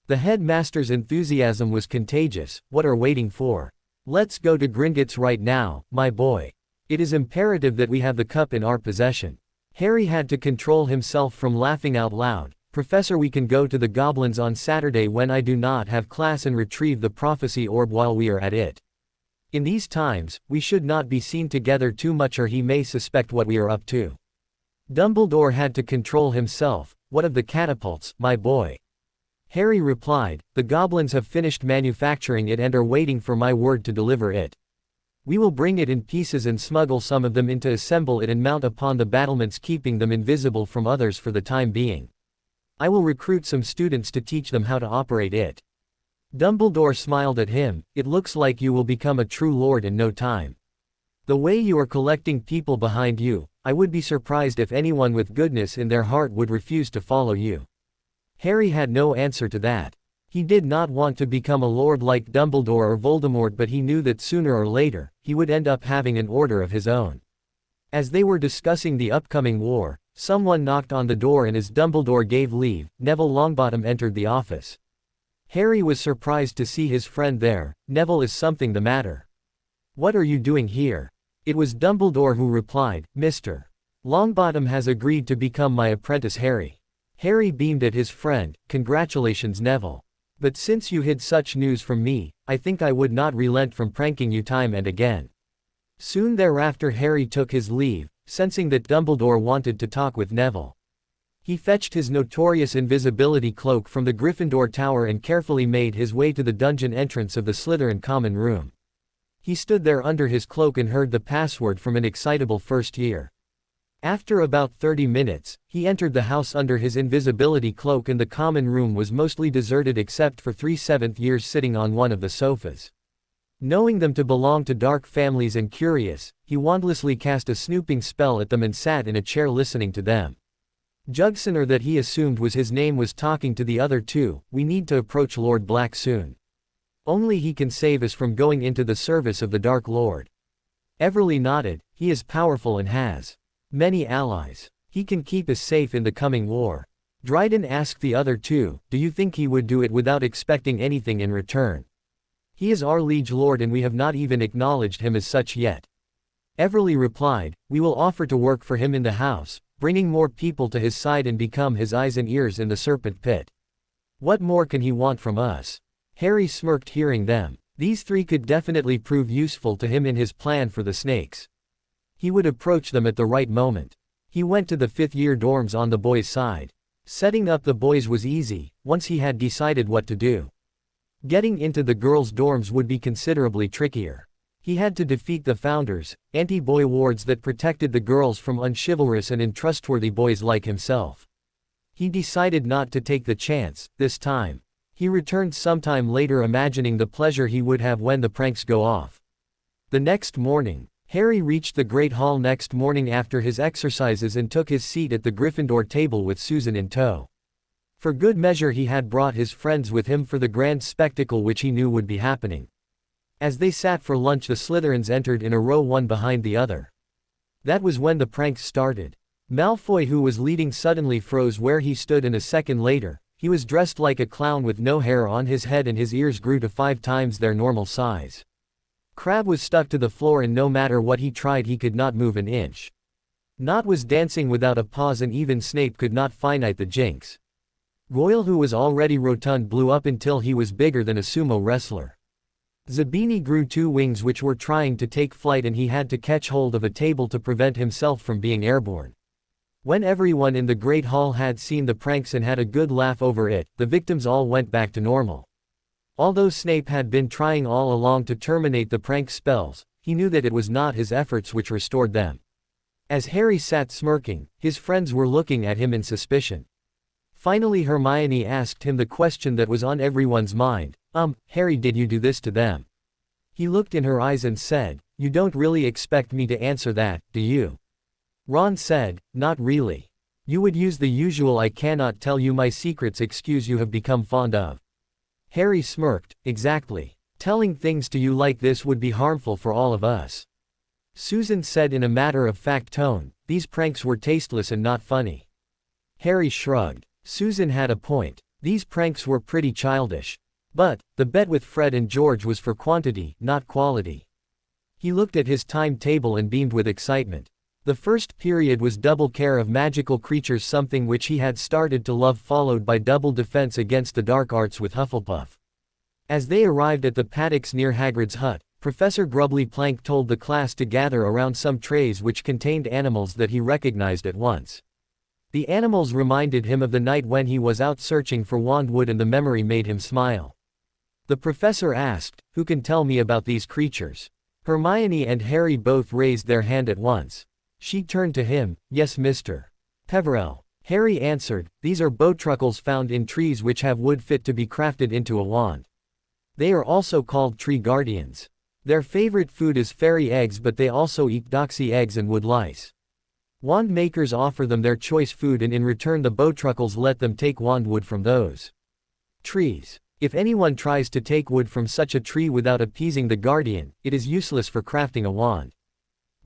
The headmaster's enthusiasm was contagious. "What are waiting for? Let's go to Gringotts right now, my boy. It is imperative that we have the cup in our possession." Harry had to control himself from laughing out loud. "Professor, we can go to the goblins on Saturday when I do not have class and retrieve the prophecy orb while we are at it. In these times, we should not be seen together too much, or he may suspect what we are up to." Dumbledore had to control himself. "What of the catapults, my boy?" Harry replied, "The goblins have finished manufacturing it and are waiting for my word to deliver it. We will bring it in pieces and smuggle some of them in to assemble it and mount upon the battlements, keeping them invisible from others for the time being. I will recruit some students to teach them how to operate it." Dumbledore smiled at him. "It looks like you will become a true lord in no time. The way you are collecting people behind you, I would be surprised if anyone with goodness in their heart would refuse to follow you." Harry had no answer to that. He did not want to become a lord like Dumbledore or Voldemort, but he knew that sooner or later, he would end up having an order of his own. As they were discussing the upcoming war, someone knocked on the door, and as Dumbledore gave leave, Neville Longbottom entered the office. Harry was surprised to see his friend there. "Neville, is something the matter? What are you doing here?" It was Dumbledore who replied, "Mr. Longbottom has agreed to become my apprentice, Harry." Harry beamed at his friend. "Congratulations, Neville. But since you hid such news from me, I think I would not relent from pranking you time and again." Soon thereafter Harry took his leave, sensing that Dumbledore wanted to talk with Neville. He fetched his notorious invisibility cloak from the Gryffindor Tower and carefully made his way to the dungeon entrance of the Slytherin common room. He stood there under his cloak and heard the password from an excitable first year. After about 30 minutes, he entered the house under his invisibility cloak, and the common room was mostly deserted except for 3 seventh years sitting on one of the sofas. Knowing them to belong to dark families and curious, he wandlessly cast a snooping spell at them and sat in a chair listening to them. Jugsoner, that he assumed was his name, was talking to the other 2. "We need to approach Lord Black soon. Only he can save us from going into the service of the Dark Lord." Everly nodded. "He is powerful and has many allies. He can keep us safe in the coming war." Dryden asked the other two, "Do you think he would do it without expecting anything in return? He is our liege lord and we have not even acknowledged him as such yet." Everly replied, "We will offer to work for him in the house, bringing more people to his side and become his eyes and ears in the serpent pit. What more can he want from us?" Harry smirked hearing them. These three could definitely prove useful to him in his plan for the snakes. He would approach them at the right moment. He went to the fifth-year dorms on the boys' side. Setting up the boys was easy, once he had decided what to do. Getting into the girls' dorms would be considerably trickier. He had to defeat the founders, anti-boy wards that protected the girls from unchivalrous and untrustworthy boys like himself. He decided not to take the chance, this time. He returned sometime later imagining the pleasure he would have when the pranks go off. The next morning, Harry reached the Great Hall next morning after his exercises and took his seat at the Gryffindor table with Susan in tow. For good measure he had brought his friends with him for the grand spectacle which he knew would be happening. As they sat for lunch the Slytherins entered in a row one behind the other. That was when the pranks started. Malfoy, who was leading, suddenly froze where he stood, and a second later, he was dressed like a clown with no hair on his head and his ears grew to 5 times their normal size. Crabbe was stuck to the floor and no matter what he tried he could not move an inch. Nott was dancing without a pause and even Snape could not finite the jinx. Goyle, who was already rotund, blew up until he was bigger than a sumo wrestler. Zabini grew 2 wings which were trying to take flight and he had to catch hold of a table to prevent himself from being airborne. When everyone in the Great Hall had seen the pranks and had a good laugh over it, the victims all went back to normal. Although Snape had been trying all along to terminate the prank spells, he knew that it was not his efforts which restored them. As Harry sat smirking, his friends were looking at him in suspicion. Finally Hermione asked him the question that was on everyone's mind, Harry, did you do this to them?" He looked in her eyes and said, "You don't really expect me to answer that, do you?" Ron said, "Not really. You would use the usual 'I cannot tell you my secrets' excuse you have become fond of." Harry smirked, "Exactly. Telling things to you like this would be harmful for all of us." Susan said in a matter-of-fact tone, "These pranks were tasteless and not funny." Harry shrugged. Susan had a point. These pranks were pretty childish. But, the bet with Fred and George was for quantity, not quality. He looked at his timetable and beamed with excitement. The first period was double care of magical creatures, something which he had started to love, followed by double defense against the dark arts with Hufflepuff. As they arrived at the paddocks near Hagrid's hut, Professor Grubbly Plank told the class to gather around some trays which contained animals that he recognized at once. The animals reminded him of the night when he was out searching for Wandwood and the memory made him smile. The professor asked, "Who can tell me about these creatures?" Hermione and Harry both raised their hand at once. She turned to him, "Yes, Mr. Peverell." Harry answered, "These are bowtruckles found in trees which have wood fit to be crafted into a wand. They are also called tree guardians. Their favorite food is fairy eggs, but they also eat doxy eggs and wood lice. Wand makers offer them their choice food and in return the bowtruckles let them take wandwood from those trees. If anyone tries to take wood from such a tree without appeasing the guardian, it is useless for crafting a wand."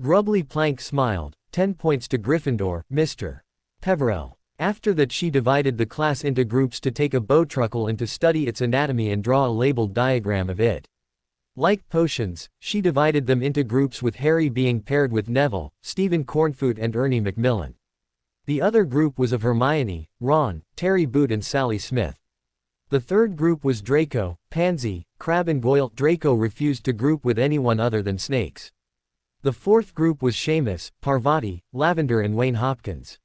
Grubbly Plank smiled, 10 points to Gryffindor, Mr. Peverell. After that she divided the class into groups to take a bowtruckle and to study its anatomy and draw a labeled diagram of it. Like potions, she divided them into groups with Harry being paired with Neville, Stephen Cornfoot and Ernie Macmillan. The other group was of Hermione, Ron, Terry Boot and Sally Smith. The third group was Draco, Pansy, Crabbe and Goyle. Draco refused to group with anyone other than snakes. The fourth group was Seamus, Parvati, Lavender and Wayne Hopkins.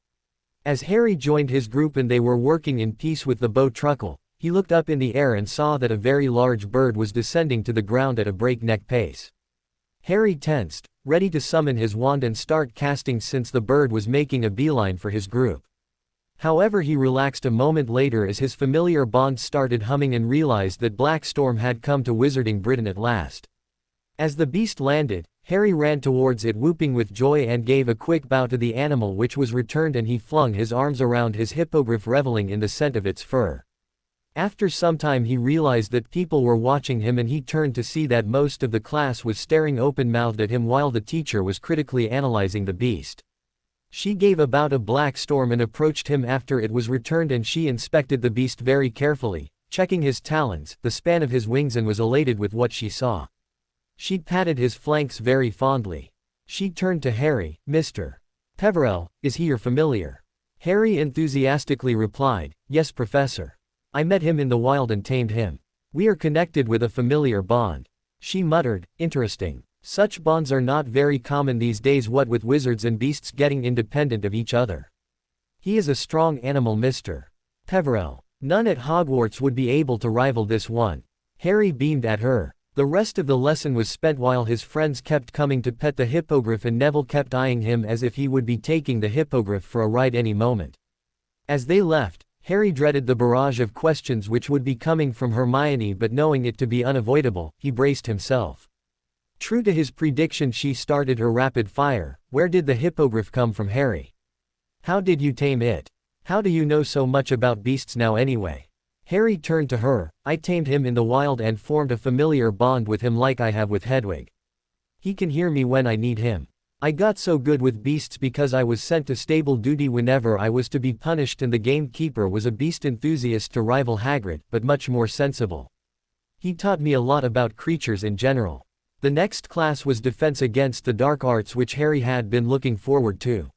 As Harry joined his group and they were working in peace with the bowtruckle, he looked up in the air and saw that a very large bird was descending to the ground at a breakneck pace. Harry tensed, ready to summon his wand and start casting since the bird was making a beeline for his group. However, he relaxed a moment later as his familiar bond started humming and realized that Black Storm had come to Wizarding Britain at last. As the beast landed, Harry ran towards it whooping with joy and gave a quick bow to the animal which was returned and he flung his arms around his hippogriff reveling in the scent of its fur. After some time he realized that people were watching him and he turned to see that most of the class was staring open-mouthed at him while the teacher was critically analyzing the beast. She gave about a black storm and approached him after it was returned, and she inspected the beast very carefully, checking his talons, the span of his wings, and was elated with what she saw. She patted his flanks very fondly. She turned to Harry. "Mr. Peverell, is he your familiar?" Harry enthusiastically replied, "Yes, Professor. I met him in the wild and tamed him. We are connected with a familiar bond." She muttered, "Interesting. Such bonds are not very common these days, what with wizards and beasts getting independent of each other. He is a strong animal, Mr. Peverell. None at Hogwarts would be able to rival this one." Harry beamed at her. The rest of the lesson was spent while his friends kept coming to pet the hippogriff, and Neville kept eyeing him as if he would be taking the hippogriff for a ride any moment. As they left, Harry dreaded the barrage of questions which would be coming from Hermione, but knowing it to be unavoidable, he braced himself. True to his prediction, she started her rapid fire. "Where did the hippogriff come from, Harry? How did you tame it? How do you know so much about beasts now anyway?" Harry turned to her. "I tamed him in the wild and formed a familiar bond with him like I have with Hedwig. He can hear me when I need him. I got so good with beasts because I was sent to stable duty whenever I was to be punished, and the gamekeeper was a beast enthusiast to rival Hagrid, but much more sensible. He taught me a lot about creatures in general." The next class was Defense Against the Dark Arts, which Harry had been looking forward to.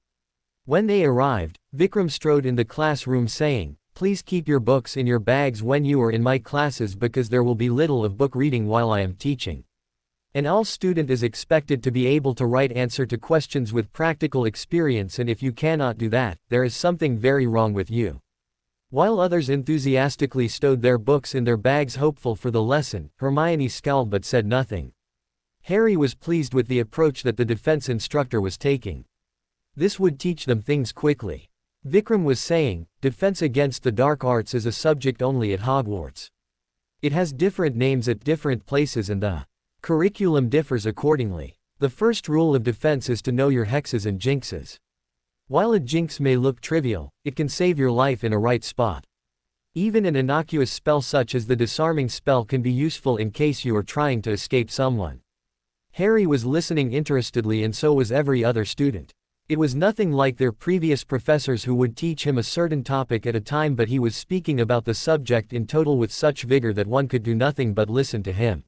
When they arrived, Vikram strode in the classroom saying, "Please keep your books in your bags when you are in my classes, because there will be little of book reading while I am teaching. An all student is expected to be able to write answer to questions with practical experience, and if you cannot do that, there is something very wrong with you." While others enthusiastically stowed their books in their bags, hopeful for the lesson, Hermione scowled but said nothing. Harry was pleased with the approach that the defense instructor was taking. This would teach them things quickly. Vikram was saying, "Defense Against the Dark Arts is a subject only at Hogwarts. It has different names at different places, and the curriculum differs accordingly. The first rule of defense is to know your hexes and jinxes. While a jinx may look trivial, it can save your life in a right spot. Even an innocuous spell such as the disarming spell can be useful in case you are trying to escape someone." Harry was listening interestedly, and so was every other student. It was nothing like their previous professors who would teach him a certain topic at a time, but he was speaking about the subject in total with such vigor that one could do nothing but listen to him.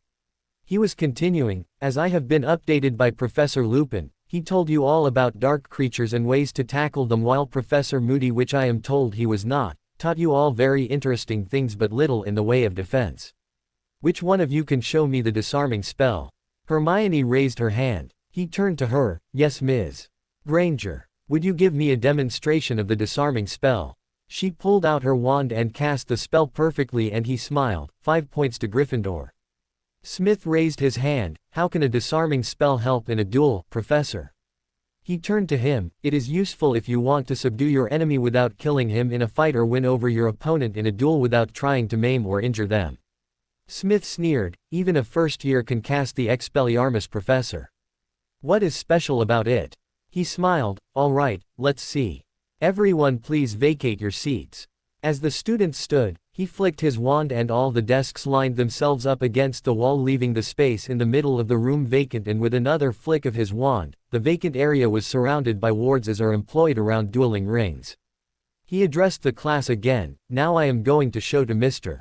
He was continuing, "As I have been updated by Professor Lupin, he told you all about dark creatures and ways to tackle them, while Professor Moody, which I am told he was not, taught you all very interesting things but little in the way of defense. Which one of you can show me the disarming spell?" Hermione raised her hand. He turned to her. "Yes, Ms. Granger. Would you give me a demonstration of the disarming spell?" She pulled out her wand and cast the spell perfectly, and he smiled. 5 points to Gryffindor. Smith raised his hand. "How can a disarming spell help in a duel, Professor?" He turned to him. "It is useful if you want to subdue your enemy without killing him in a fight, or win over your opponent in a duel without trying to maim or injure them." Smith sneered. "Even a first year can cast the Expelliarmus, Professor. What is special about it?" He smiled. "All right, let's see. Everyone please vacate your seats." As the students stood, he flicked his wand and all the desks lined themselves up against the wall, leaving the space in the middle of the room vacant, and with another flick of his wand, the vacant area was surrounded by wards as are employed around dueling rings. He addressed the class again. "Now I am going to show to Mr.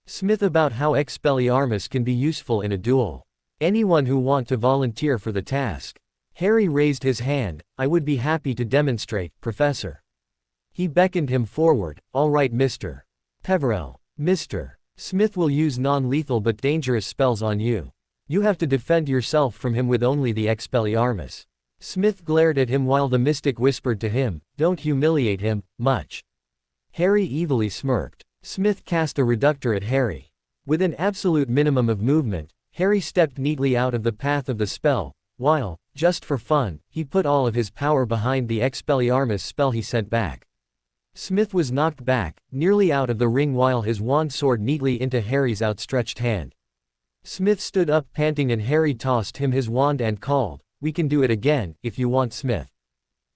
Smith about how Expelliarmus can be useful in a duel. Anyone who want to volunteer for the task?" Harry raised his hand. "I would be happy to demonstrate, Professor." He beckoned him forward. "All right, Mr. Peverell. Mr. Smith will use non-lethal but dangerous spells on you. You have to defend yourself from him with only the Expelliarmus." Smith glared at him while the mystic whispered to him, "Don't humiliate him, much." Harry evilly smirked. Smith cast a reductor at Harry. With an absolute minimum of movement, Harry stepped neatly out of the path of the spell, while, just for fun, he put all of his power behind the Expelliarmus spell he sent back. Smith was knocked back, nearly out of the ring, while his wand soared neatly into Harry's outstretched hand. Smith stood up panting, and Harry tossed him his wand and called, "We can do it again, if you want, Smith."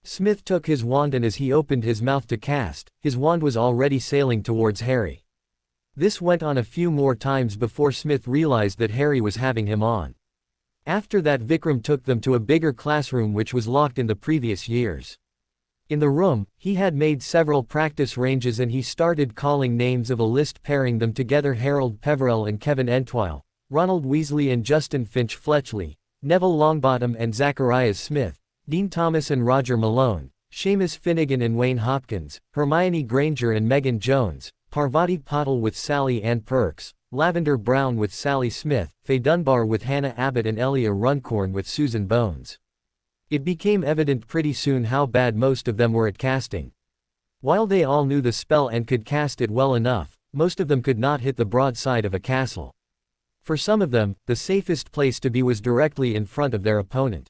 Smith took his wand, and as he opened his mouth to cast, his wand was already sailing towards Harry. This went on a few more times before Smith realized that Harry was having him on. After that, Vikram took them to a bigger classroom which was locked in the previous years. In the room, he had made several practice ranges and he started calling names of a list pairing them together: Harold Peverell and Kevin Entwisle, Ronald Weasley and Justin Finch Fletchley, Neville Longbottom and Zacharias Smith, Dean Thomas and Roger Malone, Seamus Finnegan and Wayne Hopkins, Hermione Granger and Megan Jones, Parvati Patil with Sally Ann Perks, Lavender Brown with Sally Smith, Faye Dunbar with Hannah Abbott and Elia Runcorn with Susan Bones. It became evident pretty soon how bad most of them were at casting. While they all knew the spell and could cast it well enough, most of them could not hit the broadside of a castle. For some of them, the safest place to be was directly in front of their opponent.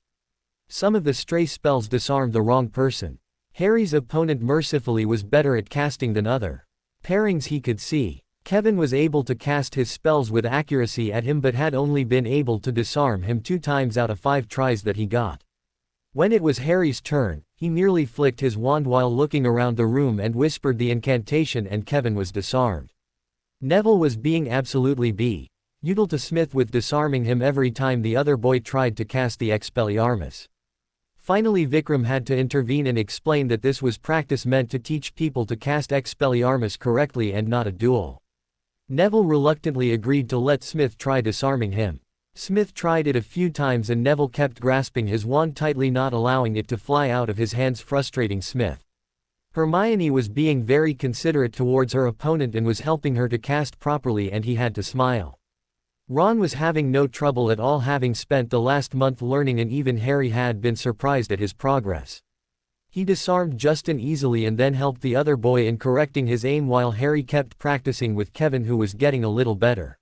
Some of the stray spells disarmed the wrong person. Harry's opponent mercifully was better at casting than other pairings he could see. Kevin was able to cast his spells with accuracy at him but had only been able to disarm him 2 times out of 5 tries that he got. When it was Harry's turn, he merely flicked his wand while looking around the room and whispered the incantation and Kevin was disarmed. Neville was being absolutely brutal to Smith with disarming him every time the other boy tried to cast the Expelliarmus. Finally Vikram had to intervene and explain that this was practice meant to teach people to cast Expelliarmus correctly and not a duel. Neville reluctantly agreed to let Smith try disarming him. Smith tried it a few times and Neville kept grasping his wand tightly, not allowing it to fly out of his hands, frustrating Smith. Hermione was being very considerate towards her opponent and was helping her to cast properly, and he had to smile. Ron was having no trouble at all, having spent the last month learning, and even Harry had been surprised at his progress. He disarmed Justin easily and then helped the other boy in correcting his aim while Harry kept practicing with Kevin, who was getting a little better.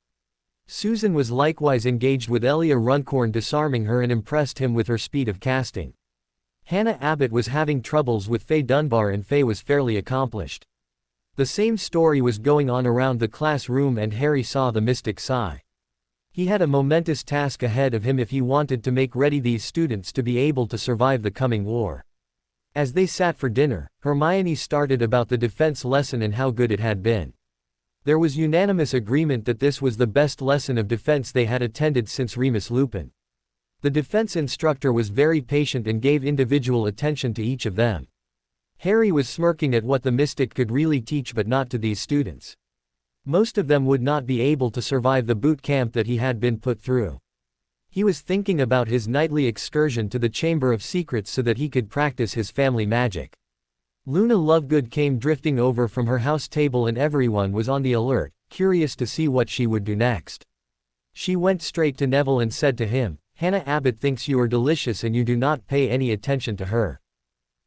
Susan was likewise engaged with Elia Runcorn, disarming her, and impressed him with her speed of casting. Hannah Abbott was having troubles with Faye Dunbar and Faye was fairly accomplished. The same story was going on around the classroom and Harry saw the mystic sigh. He had a momentous task ahead of him if he wanted to make ready these students to be able to survive the coming war. As they sat for dinner, Hermione started about the defense lesson and how good it had been. There was unanimous agreement that this was the best lesson of defense they had attended since Remus Lupin. The defense instructor was very patient and gave individual attention to each of them. Harry was smirking at what the mystic could really teach, but not to these students. Most of them would not be able to survive the boot camp that he had been put through. He was thinking about his nightly excursion to the Chamber of Secrets so that he could practice his family magic. Luna Lovegood came drifting over from her house table and everyone was on the alert, curious to see what she would do next. She went straight to Neville and said to him, "Hannah Abbott thinks you are delicious and you do not pay any attention to her."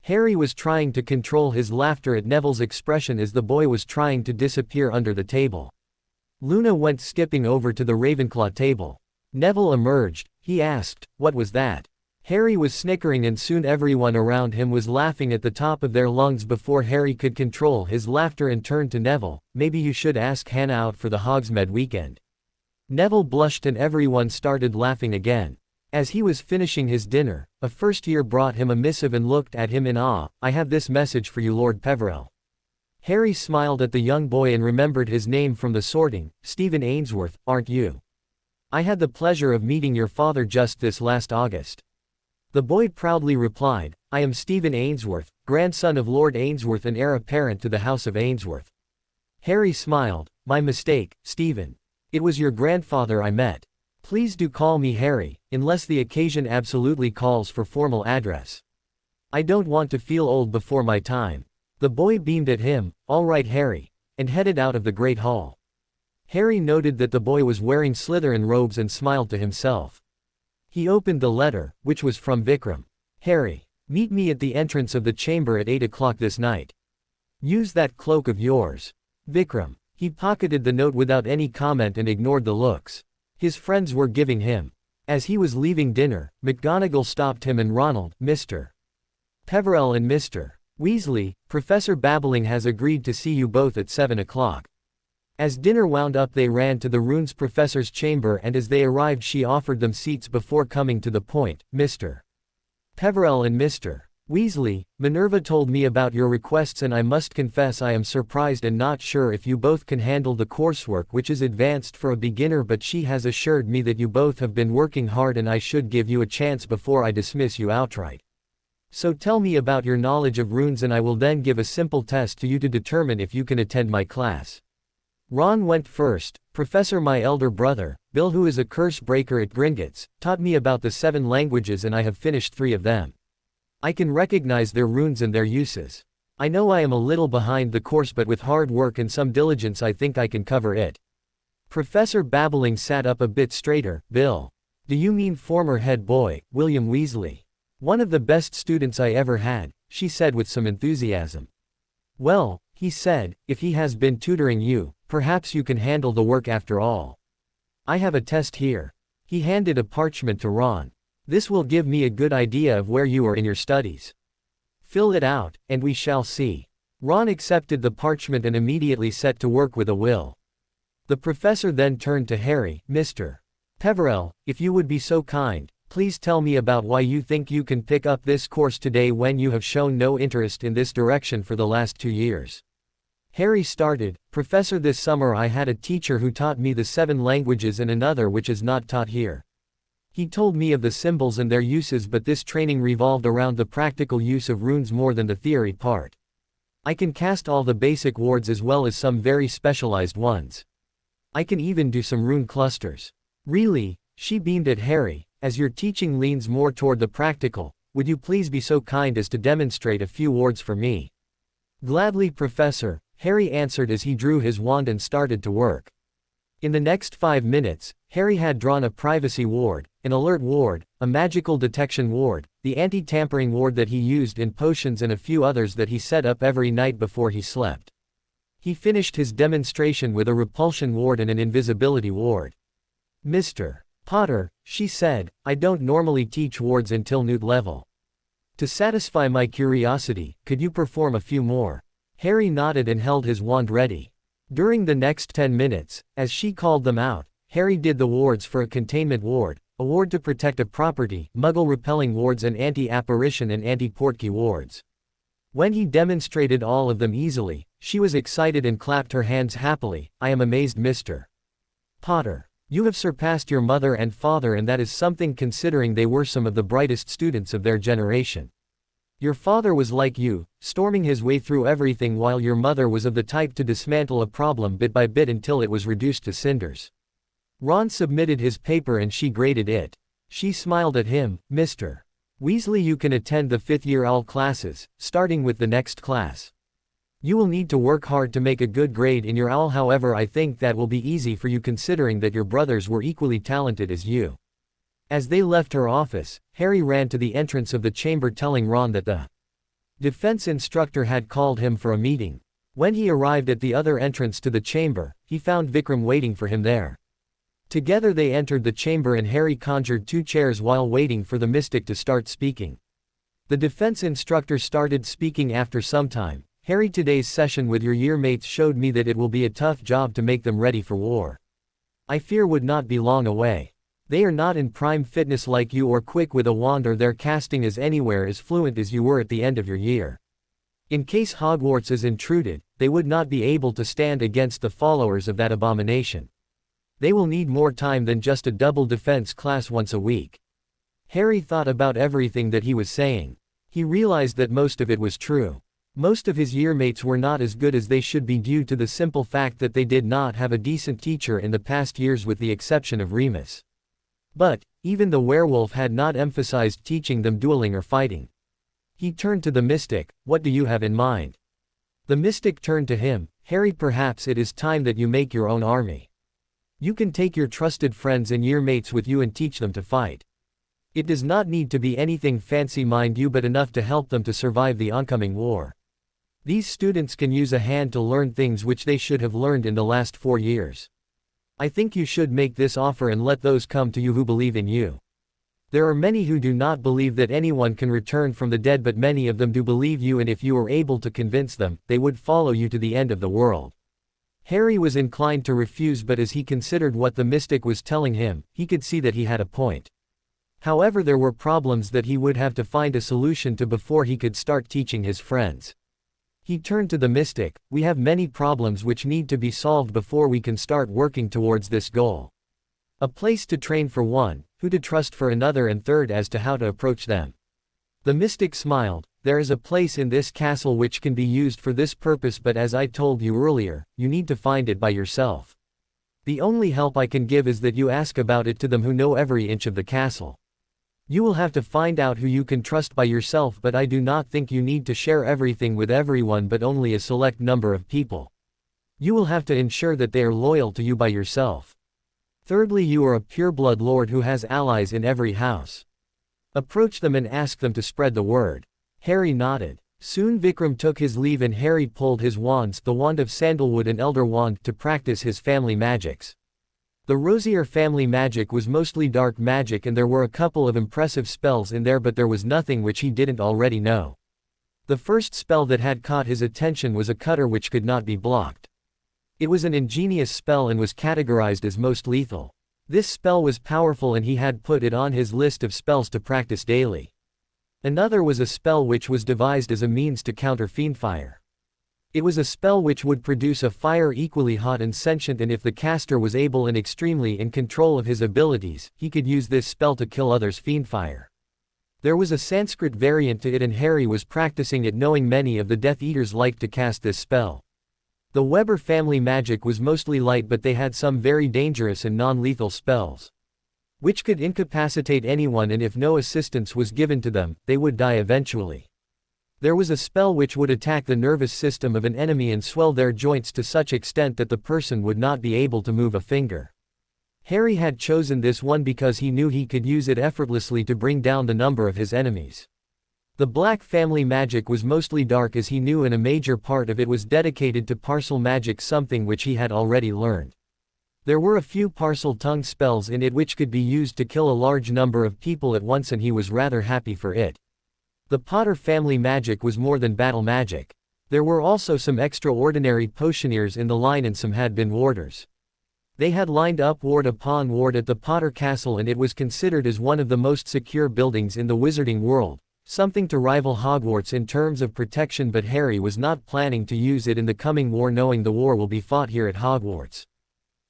Harry was trying to control his laughter at Neville's expression as the boy was trying to disappear under the table. Luna went skipping over to the Ravenclaw table. Neville emerged. He asked, "What was that?" Harry was snickering and soon everyone around him was laughing at the top of their lungs before Harry could control his laughter and turned to Neville, "Maybe you should ask Hannah out for the Hogsmeade weekend." Neville blushed and everyone started laughing again. As he was finishing his dinner, a first year brought him a missive and looked at him in awe. "I have this message for you, Lord Peverell." Harry smiled at the young boy and remembered his name from the sorting. "Stephen Ainsworth, aren't you? I had the pleasure of meeting your father just this last August." The boy proudly replied, "I am Stephen Ainsworth, grandson of Lord Ainsworth and heir apparent to the House of Ainsworth." Harry smiled. "My mistake, Stephen. It was your grandfather I met. Please do call me Harry, unless the occasion absolutely calls for formal address. I don't want to feel old before my time." The boy beamed at him, "All right, Harry," and headed out of the Great Hall. Harry noted that the boy was wearing Slytherin robes and smiled to himself. He opened the letter, which was from Vikram. "Harry, meet me at the entrance of the chamber at 8 o'clock this night. Use that cloak of yours. Vikram." He pocketed the note without any comment and ignored the looks his friends were giving him. As he was leaving dinner, McGonagall stopped him and Ronald, "Mr. Peverell and Mr. Weasley, Professor Babbling has agreed to see you both at 7 o'clock. As dinner wound up they ran to the Runes professor's chamber and as they arrived she offered them seats before coming to the point. "Mr. Peverell and Mr. Weasley, Minerva told me about your requests and I must confess I am surprised and not sure if you both can handle the coursework which is advanced for a beginner, but she has assured me that you both have been working hard and I should give you a chance before I dismiss you outright. So tell me about your knowledge of runes and I will then give a simple test to you to determine if you can attend my class. Ron went first. Professor, my elder brother, Bill, who is a curse breaker at Gringotts, taught me about the 7 languages and I have finished 3 of them. I can recognize their runes and their uses. I know I am a little behind the course, but with hard work and some diligence I think I can cover it. Professor Babbling sat up a bit straighter. Bill. Do you mean former head boy, William Weasley? One of the best students I ever had, she said with some enthusiasm. Well, he said, if he has been tutoring you, perhaps you can handle the work after all. I have a test here. He handed a parchment to Ron. This will give me a good idea of where you are in your studies. Fill it out, and we shall see. Ron accepted the parchment and immediately set to work with a will. The professor then turned to Harry. Mr. Peverell, if you would be so kind, please tell me about why you think you can pick up this course today when you have shown no interest in this direction for the last 2 years. Harry started. Professor, this summer I had a teacher who taught me the 7 languages and another which is not taught here. He told me of the symbols and their uses, but this training revolved around the practical use of runes more than the theory part. I can cast all the basic wards as well as some very specialized ones. I can even do some rune clusters. Really? She beamed at Harry. As your teaching leans more toward the practical, would you please be so kind as to demonstrate a few wards for me? Gladly, Professor, Harry answered as he drew his wand and started to work. In the next 5 minutes, Harry had drawn a privacy ward, an alert ward, a magical detection ward, the anti-tampering ward that he used in potions and a few others that he set up every night before he slept. He finished his demonstration with a repulsion ward and an invisibility ward. Mr. Potter, she said, I don't normally teach wards until Newt level. To satisfy my curiosity, could you perform a few more? Harry nodded and held his wand ready. During the next 10 minutes, as she called them out, Harry did the wards for a containment ward, a ward to protect a property, muggle-repelling wards and anti-apparition and anti-portkey wards. When he demonstrated all of them easily, she was excited and clapped her hands happily. I am amazed, Mr. Potter. You have surpassed your mother and father, and that is something considering they were some of the brightest students of their generation. Your father was like you, storming his way through everything, while your mother was of the type to dismantle a problem bit by bit until it was reduced to cinders. Ron submitted his paper and she graded it. She smiled at him. Mr. Weasley, you can attend the 5th year all classes, starting with the next class. You will need to work hard to make a good grade in your OWL, however I think that will be easy for you considering that your brothers were equally talented as you. As they left her office, Harry ran to the entrance of the chamber telling Ron that the defense instructor had called him for a meeting. When he arrived at the other entrance to the chamber, he found Vikram waiting for him there. Together they entered the chamber and Harry conjured 2 chairs while waiting for the mystic to start speaking. The defense instructor started speaking after some time. Harry, today's session with your year mates showed me that it will be a tough job to make them ready for war. I fear would not be long away. They are not in prime fitness like you or quick with a wand, or their casting is anywhere as fluent as you were at the end of your year. In case Hogwarts is intruded, they would not be able to stand against the followers of that abomination. They will need more time than just a double defense class once a week. Harry thought about everything that he was saying. He realized that most of it was true. Most of his year mates were not as good as they should be due to the simple fact that they did not have a decent teacher in the past years, with the exception of Remus. But, even the werewolf had not emphasized teaching them dueling or fighting. He turned to the mystic. What do you have in mind? The mystic turned to him. Harry, perhaps it is time that you make your own army. You can take your trusted friends and year mates with you and teach them to fight. It does not need to be anything fancy, mind you, but enough to help them to survive the oncoming war. These students can use a hand to learn things which they should have learned in the last 4 years. I think you should make this offer and let those come to you who believe in you. There are many who do not believe that anyone can return from the dead, but many of them do believe you, and if you were able to convince them, they would follow you to the end of the world. Harry was inclined to refuse, but as he considered what the mystic was telling him, he could see that he had a point. However, there were problems that he would have to find a solution to before he could start teaching his friends. He turned to the mystic. We have many problems which need to be solved before we can start working towards this goal. A place to train for one, who to trust for another, and third as to how to approach them. The mystic smiled. There is a place in this castle which can be used for this purpose, but as I told you earlier, you need to find it by yourself. The only help I can give is that you ask about it to them who know every inch of the castle. You will have to find out who you can trust by yourself, but I do not think you need to share everything with everyone but only a select number of people. You will have to ensure that they are loyal to you by yourself. Thirdly, you are a pureblood lord who has allies in every house. Approach them and ask them to spread the word. Harry nodded. Soon Vikram took his leave and Harry pulled his wands, the wand of sandalwood and elder wand, to practice his family magics. The Rosier family magic was mostly dark magic and there were a couple of impressive spells in there, but there was nothing which he didn't already know. The first spell that had caught his attention was a cutter which could not be blocked. It was an ingenious spell and was categorized as most lethal. This spell was powerful and he had put it on his list of spells to practice daily. Another was a spell which was devised as a means to counter fiendfire. It was a spell which would produce a fire equally hot and sentient, and if the caster was able and extremely in control of his abilities, he could use this spell to kill others' fiendfire. There was a Sanskrit variant to it and Harry was practicing it, knowing many of the Death Eaters liked to cast this spell. The Weber family magic was mostly light, but they had some very dangerous and non-lethal spells, which could incapacitate anyone, and if no assistance was given to them, they would die eventually. There was a spell which would attack the nervous system of an enemy and swell their joints to such extent that the person would not be able to move a finger. Harry had chosen this one because he knew he could use it effortlessly to bring down the number of his enemies. The Black family magic was mostly dark, as he knew, and a major part of it was dedicated to parcel magic, something which he had already learned. There were a few parcel tongue spells in it which could be used to kill a large number of people at once, and he was rather happy for it. The Potter family magic was more than battle magic. There were also some extraordinary potioneers in the line and some had been warders. They had lined up ward upon ward at the Potter castle, and it was considered as one of the most secure buildings in the wizarding world, something to rival Hogwarts in terms of protection, but Harry was not planning to use it in the coming war, knowing the war will be fought here at Hogwarts.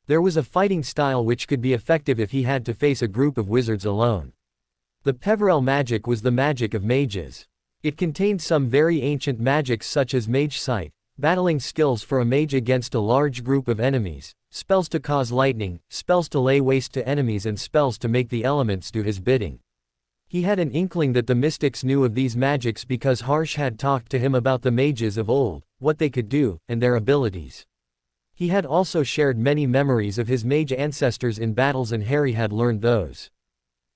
There was a fighting style which could be effective if he had to face a group of wizards alone. The Peverell magic was the magic of mages. It contained some very ancient magics such as mage sight, battling skills for a mage against a large group of enemies, spells to cause lightning, spells to lay waste to enemies, and spells to make the elements do his bidding. He had an inkling that the mystics knew of these magics because Harsh had talked to him about the mages of old, what they could do, and their abilities. He had also shared many memories of his mage ancestors in battles, and Harry had learned those.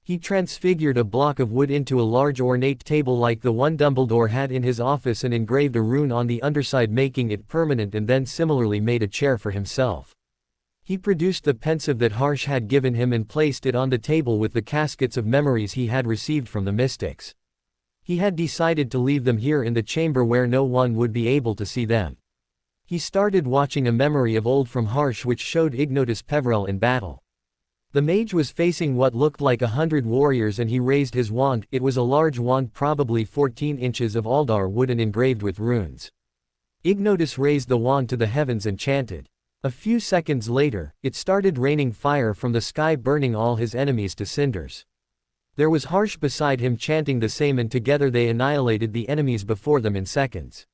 He transfigured a block of wood into a large ornate table like the one Dumbledore had in his office and engraved a rune on the underside, making it permanent, and then similarly made a chair for himself. He produced the pensieve that Harsh had given him and placed it on the table with the caskets of memories he had received from the mystics. He had decided to leave them here in the chamber where no one would be able to see them. He started watching a memory of old from Harsh which showed Ignotus Peverell in battle. The mage was facing what looked like 100 warriors and he raised his wand. It was a large wand, probably 14 inches, of Aldar wood and engraved with runes. Ignotus raised the wand to the heavens and chanted. A few seconds later, it started raining fire from the sky, burning all his enemies to cinders. There was Harsh beside him chanting the same, and together they annihilated the enemies before them in seconds.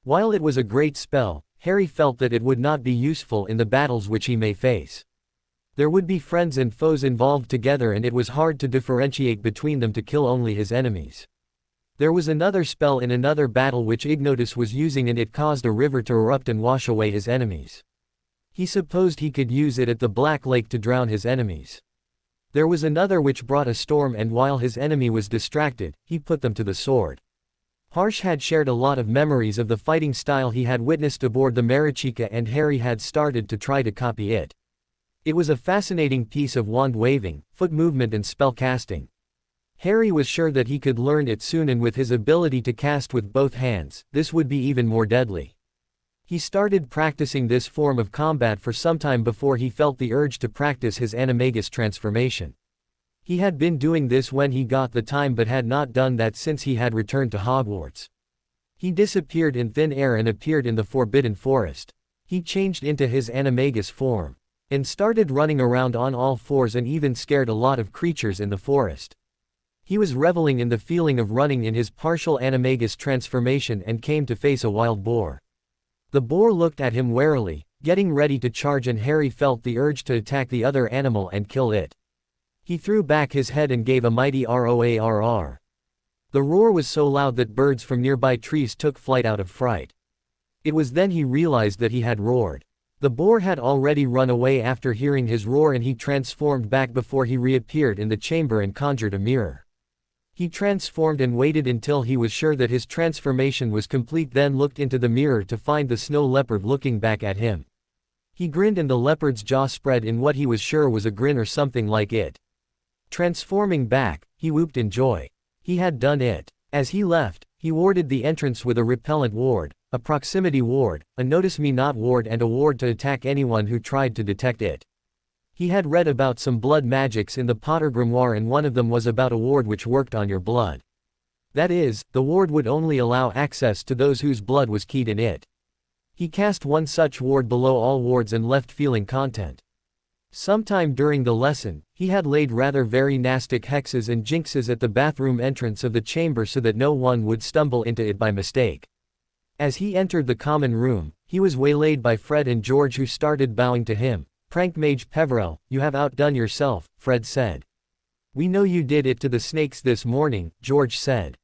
While it was a great spell, Harry felt that it would not be useful in the battles which he may face. There would be friends and foes involved together, and it was hard to differentiate between them to kill only his enemies. There was another spell in another battle which Ignotus was using, and it caused a river to erupt and wash away his enemies. He supposed he could use it at the Black Lake to drown his enemies. There was another which brought a storm, and while his enemy was distracted, he put them to the sword. Harsh had shared a lot of memories of the fighting style he had witnessed aboard the Marichika, and Harry had started to try to copy it. It was a fascinating piece of wand waving, foot movement, and spell casting. Harry was sure that he could learn it soon, and with his ability to cast with both hands, this would be even more deadly. He started practicing this form of combat for some time before he felt the urge to practice his animagus transformation. He had been doing this when he got the time, but had not done that since he had returned to Hogwarts. He disappeared in thin air and appeared in the Forbidden Forest. He changed into his animagus form and started running around on all fours and even scared a lot of creatures in the forest. He was reveling in the feeling of running in his partial animagus transformation and came to face a wild boar. The boar looked at him warily, getting ready to charge, and Harry felt the urge to attack the other animal and kill it. He threw back his head and gave a mighty roar. The roar was so loud that birds from nearby trees took flight out of fright. It was then he realized that he had roared. The boar had already run away after hearing his roar, and he transformed back before he reappeared in the chamber and conjured a mirror. He transformed and waited until he was sure that his transformation was complete, then looked into the mirror to find the snow leopard looking back at him. He grinned and the leopard's jaw spread in what he was sure was a grin or something like it. Transforming back, he whooped in joy. He had done it. As he left, he warded the entrance with a repellent ward, a proximity ward, a notice me not ward, and a ward to attack anyone who tried to detect it. He had read about some blood magics in the Potter Grimoire, and one of them was about a ward which worked on your blood. That is, the ward would only allow access to those whose blood was keyed in it. He cast one such ward below all wards and left feeling content. Sometime during the lesson, he had laid rather very nasty hexes and jinxes at the bathroom entrance of the chamber so that no one would stumble into it by mistake. As he entered the common room, he was waylaid by Fred and George, who started bowing to him. "Prank Mage Peverell, you have outdone yourself," Fred said. "We know you did it to the snakes this morning," George said.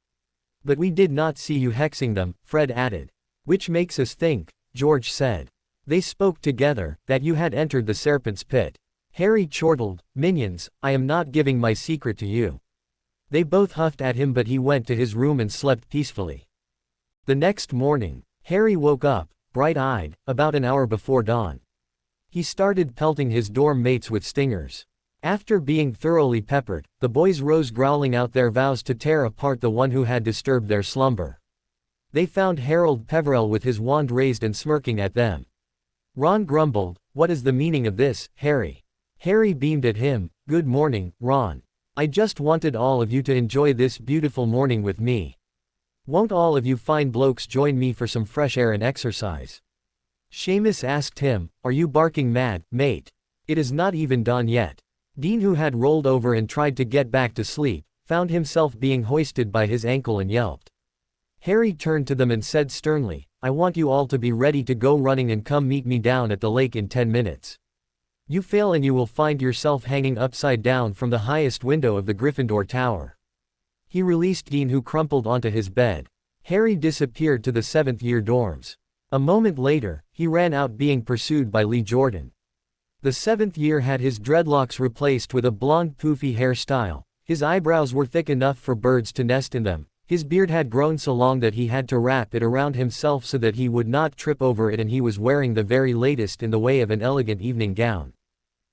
"But we did not see you hexing them," Fred added. "Which makes us think," George said. They spoke together, "that you had entered the serpent's pit." Harry chortled, "Minions, I am not giving my secret to you." They both huffed at him, but he went to his room and slept peacefully. The next morning, Harry woke up, bright-eyed, about an hour before dawn. He started pelting his dorm mates with stingers. After being thoroughly peppered, the boys rose growling out their vows to tear apart the one who had disturbed their slumber. They found Harold Peverell with his wand raised and smirking at them. Ron grumbled, "What is the meaning of this, Harry?" Harry beamed at him, "Good morning, Ron. I just wanted all of you to enjoy this beautiful morning with me. Won't all of you fine blokes join me for some fresh air and exercise?" Seamus asked him, "Are you barking mad, mate? It is not even dawn yet." Dean, who had rolled over and tried to get back to sleep, found himself being hoisted by his ankle and yelped. Harry turned to them and said sternly, "I want you all to be ready to go running and come meet me down at the lake in 10 minutes. You fail and you will find yourself hanging upside down from the highest window of the Gryffindor Tower." He released Dean, who crumpled onto his bed. Harry disappeared to the 7th-year dorms. A moment later, he ran out being pursued by Lee Jordan. The 7th year had his dreadlocks replaced with a blonde poofy hairstyle. His eyebrows were thick enough for birds to nest in them. His beard had grown so long that he had to wrap it around himself so that he would not trip over it, and he was wearing the very latest in the way of an elegant evening gown.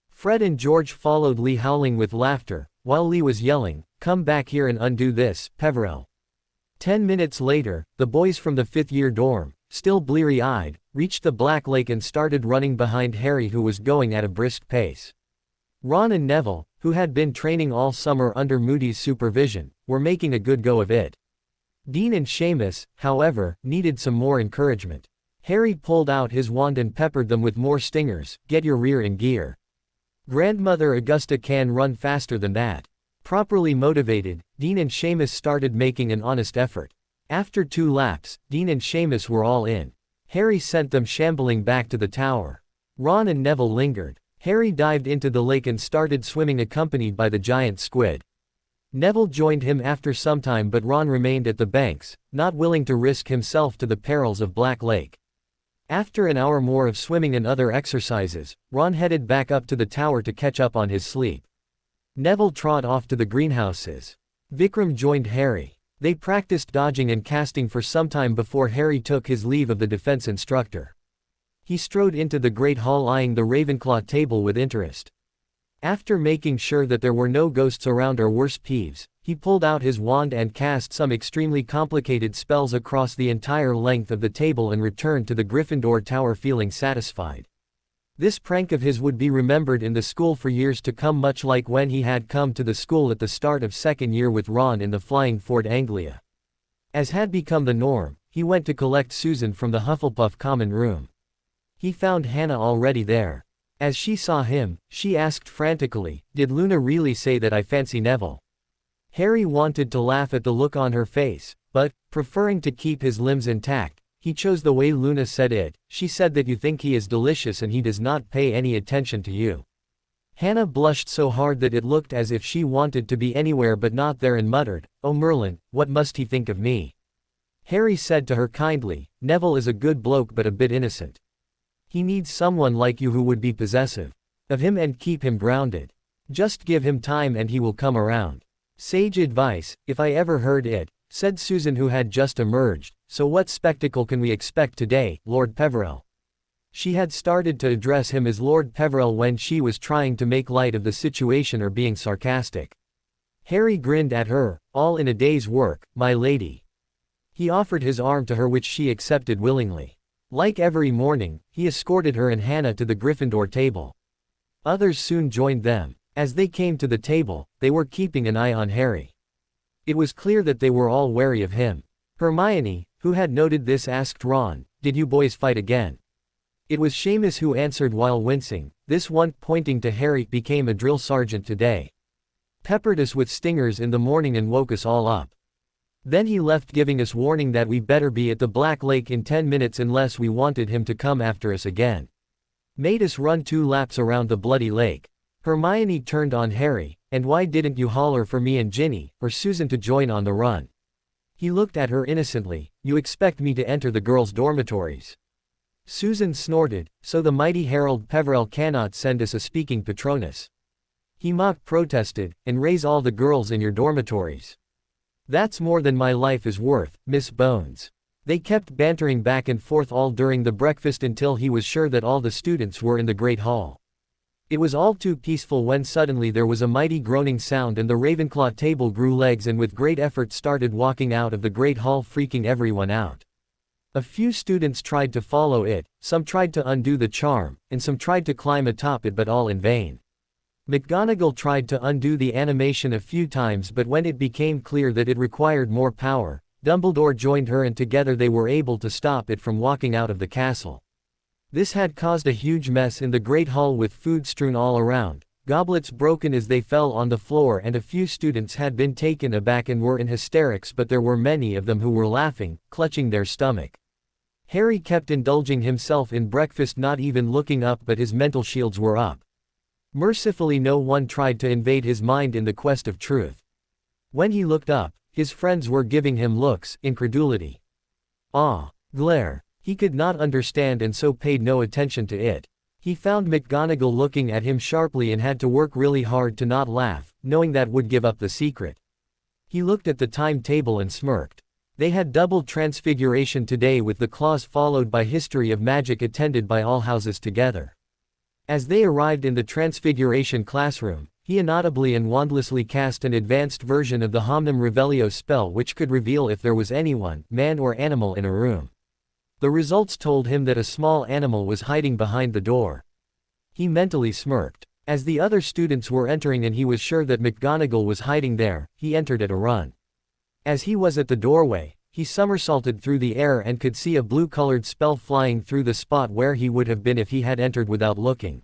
Fred and George followed Lee, howling with laughter, while Lee was yelling, "Come back here and undo this, Peverell." 10 minutes later, the boys from the 5th-year dorm, still bleary-eyed, reached the Black Lake and started running behind Harry, who was going at a brisk pace. Ron and Neville, who had been training all summer under Moody's supervision, were making a good go of it. Dean and Seamus, however, needed some more encouragement. Harry pulled out his wand and peppered them with more stingers. "Get your rear in gear. Grandmother Augusta can run faster than that." Properly motivated, Dean and Seamus started making an honest effort. After 2 laps, Dean and Seamus were all in. Harry sent them shambling back to the tower. Ron and Neville lingered. Harry dived into the lake and started swimming, accompanied by the giant squid. Neville joined him after some time, but Ron remained at the banks, not willing to risk himself to the perils of Black Lake. After an hour more of swimming and other exercises, Ron headed back up to the tower to catch up on his sleep. Neville trod off to the greenhouses. Vikram joined Harry. They practiced dodging and casting for some time before Harry took his leave of the defense instructor. He strode into the great hall, eyeing the Ravenclaw table with interest. After making sure that there were no ghosts around or worse peeves, he pulled out his wand and cast some extremely complicated spells across the entire length of the table and returned to the Gryffindor Tower feeling satisfied. This prank of his would be remembered in the school for years to come, much like when he had come to the school at the start of 2nd year with Ron in the flying Fort Anglia. As had become the norm, he went to collect Susan from the Hufflepuff common room. He found Hannah already there. As she saw him, she asked frantically, "Did Luna really say that I fancy Neville?" Harry wanted to laugh at the look on her face, but, preferring to keep his limbs intact, he chose the way Luna said it. She said that you think he is delicious and he does not pay any attention to you. Hannah blushed so hard that it looked as if she wanted to be anywhere but not there and muttered, "Oh Merlin, what must he think of me?" Harry said to her kindly, "Neville is a good bloke but a bit innocent. He needs someone like you who would be possessive of him and keep him grounded. Just give him time and he will come around." "Sage advice, if I ever heard it," said Susan, who had just emerged. "So what spectacle can we expect today, Lord Peverell?" She had started to address him as Lord Peverell when she was trying to make light of the situation or being sarcastic. Harry grinned at her. "All in a day's work, my lady." He offered his arm to her, which she accepted willingly. Like every morning, he escorted her and Hannah to the Gryffindor table. Others soon joined them. As they came to the table, they were keeping an eye on Harry. It was clear that they were all wary of him. Hermione, who had noted this, asked Ron, "Did you boys fight again?" It was Seamus who answered while wincing. This one, pointing to Harry, became a drill sergeant today. Peppered us with stingers in the morning and woke us all up. Then he left, giving us warning that we better be at the Black Lake in 10 minutes unless we wanted him to come after us again. Made us run 2 laps around the bloody lake. Hermione turned on Harry, "And why didn't you holler for me and Ginny, or Susan to join on the run?" He looked at her innocently. "You expect me to enter the girls' dormitories?" Susan snorted, "So the mighty Harold Peverell cannot send us a speaking Patronus. He mock protested, and raise all the girls in your dormitories. That's more than my life is worth, Miss Bones." They kept bantering back and forth all during the breakfast until he was sure that all the students were in the Great Hall. It was all too peaceful when suddenly there was a mighty groaning sound and the Ravenclaw table grew legs and with great effort started walking out of the Great Hall, freaking everyone out. A few students tried to follow it, some tried to undo the charm, and some tried to climb atop it, but all in vain. McGonagall tried to undo the animation a few times, but when it became clear that it required more power, Dumbledore joined her and together they were able to stop it from walking out of the castle. This had caused a huge mess in the Great Hall with food strewn all around, goblets broken as they fell on the floor, and a few students had been taken aback and were in hysterics, but there were many of them who were laughing, clutching their stomach. Harry kept indulging himself in breakfast, not even looking up, but his mental shields were up. Mercifully no one tried to invade his mind in the quest of truth. When he looked up, his friends were giving him looks, incredulity, awe, glare. He could not understand and so paid no attention to it. He found McGonagall looking at him sharply and had to work really hard to not laugh, knowing that would give up the secret. He looked at the timetable and smirked. They had double transfiguration today, with the clause followed by history of magic attended by all houses together. As they arrived in the transfiguration classroom, he inaudibly and wandlessly cast an advanced version of the Homnum Revelio spell, which could reveal if there was anyone, man or animal, in a room. The results told him that a small animal was hiding behind the door. He mentally smirked. As the other students were entering and he was sure that McGonagall was hiding there, he entered at a run. As he was at the doorway, he somersaulted through the air and could see a blue-colored spell flying through the spot where he would have been if he had entered without looking.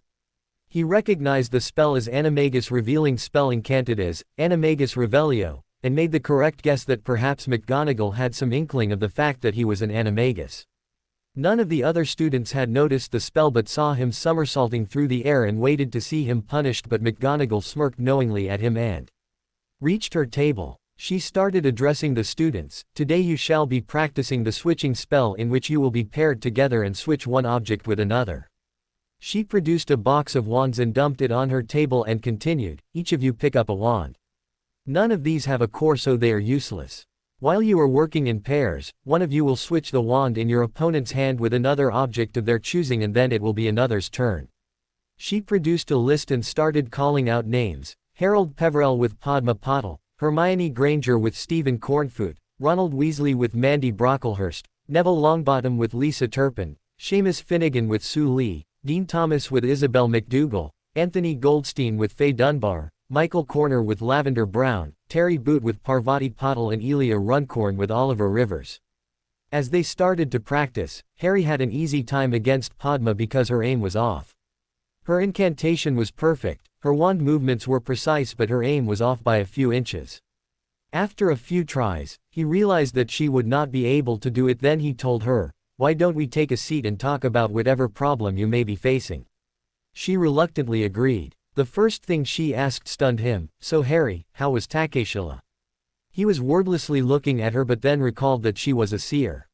He recognized the spell as Animagus Revealing Spell, incanted as Animagus Revelio, and made the correct guess that perhaps McGonagall had some inkling of the fact that he was an Animagus. None of the other students had noticed the spell but saw him somersaulting through the air and waited to see him punished, but McGonagall smirked knowingly at him and reached her table. She started addressing the students. "Today you shall be practicing the switching spell, in which you will be paired together and switch one object with another." She produced a box of wands and dumped it on her table and continued, "Each of you pick up a wand. None of these have a core, so they are useless. While you are working in pairs, one of you will switch the wand in your opponent's hand with another object of their choosing, and then it will be another's turn." She produced a list and started calling out names: Harold Peverell with Padma Patil, Hermione Granger with Stephen Cornfoot, Ronald Weasley with Mandy Brocklehurst, Neville Longbottom with Lisa Turpin, Seamus Finnegan with Sue Lee, Dean Thomas with Isabel McDougall, Anthony Goldstein with Faye Dunbar, Michael Corner with Lavender Brown, Terry Boot with Parvati Patil, and Elia Runcorn with Oliver Rivers. As they started to practice, Harry had an easy time against Padma because her aim was off. Her incantation was perfect, her wand movements were precise, but her aim was off by a few inches. After a few tries, he realized that she would not be able to do it. Then he told her, "Why don't we take a seat and talk about whatever problem you may be facing?" She reluctantly agreed. The first thing she asked stunned him. "So Harry, how was Takeshila?" He was wordlessly looking at her but then recalled that she was a seer.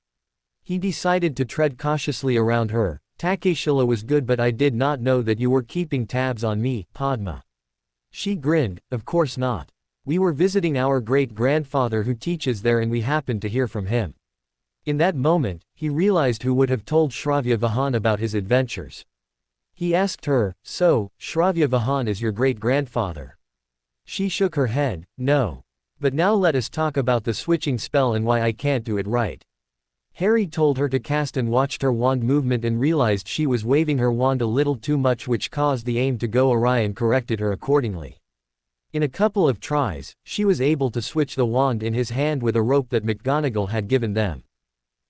He decided to tread cautiously around her. "Takeshila was good, but I did not know that you were keeping tabs on me, Padma." She grinned. "Of course not. We were visiting our great-grandfather who teaches there and we happened to hear from him." In that moment, he realized who would have told Shravya Vahan about his adventures. He asked her, "So, Shravya Vahan is your great-grandfather?" She shook her head, "No. But now let us talk about the switching spell and why I can't do it right." Harry told her to cast and watched her wand movement and realized she was waving her wand a little too much, which caused the aim to go awry and corrected her accordingly. In a couple of tries, she was able to switch the wand in his hand with a rope that McGonagall had given them.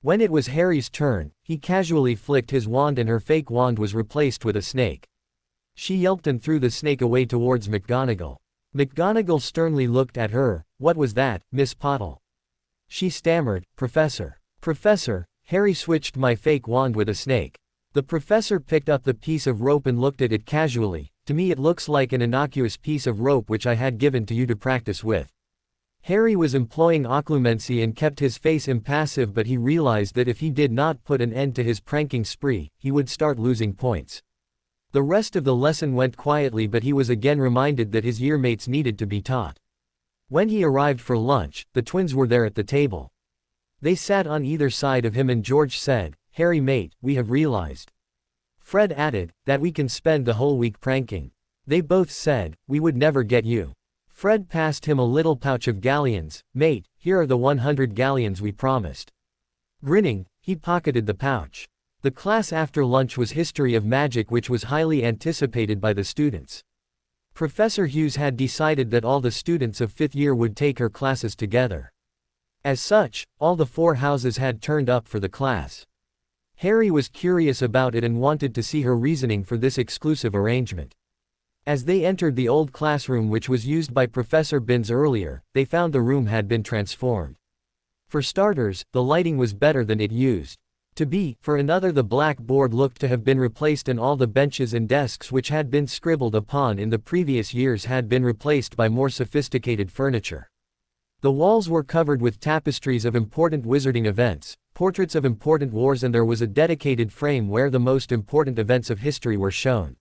When it was Harry's turn, he casually flicked his wand and her fake wand was replaced with a snake. She yelped and threw the snake away towards McGonagall. McGonagall sternly looked at her. "What was that, Miss Potle?" She stammered, "Professor. Professor, Harry switched my fake wand with a snake." The professor picked up the piece of rope and looked at it casually. "To me it looks like an innocuous piece of rope which I had given to you to practice with." Harry was employing occlumency and kept his face impassive, but he realized that if he did not put an end to his pranking spree, he would start losing points. The rest of the lesson went quietly, but he was again reminded that his yearmates needed to be taught. When he arrived for lunch, the twins were there at the table. They sat on either side of him and George said, "Harry mate, we have realized." Fred added, "that we can spend the whole week pranking." They both said, "We would never get you." Fred passed him a little pouch of galleons. "Mate, here are the 100 galleons we promised." Grinning, he pocketed the pouch. The class after lunch was History of Magic, which was highly anticipated by the students. Professor Hughes had decided that all the students of 5th year would take her classes together. As such, all the 4 houses had turned up for the class. Harry was curious about it and wanted to see her reasoning for this exclusive arrangement. As they entered the old classroom which was used by Professor Binns earlier, they found the room had been transformed. For starters, the lighting was better than it used to be. For another, the blackboard looked to have been replaced and all the benches and desks which had been scribbled upon in the previous years had been replaced by more sophisticated furniture. The walls were covered with tapestries of important wizarding events, portraits of important wars, and there was a dedicated frame where the most important events of history were shown.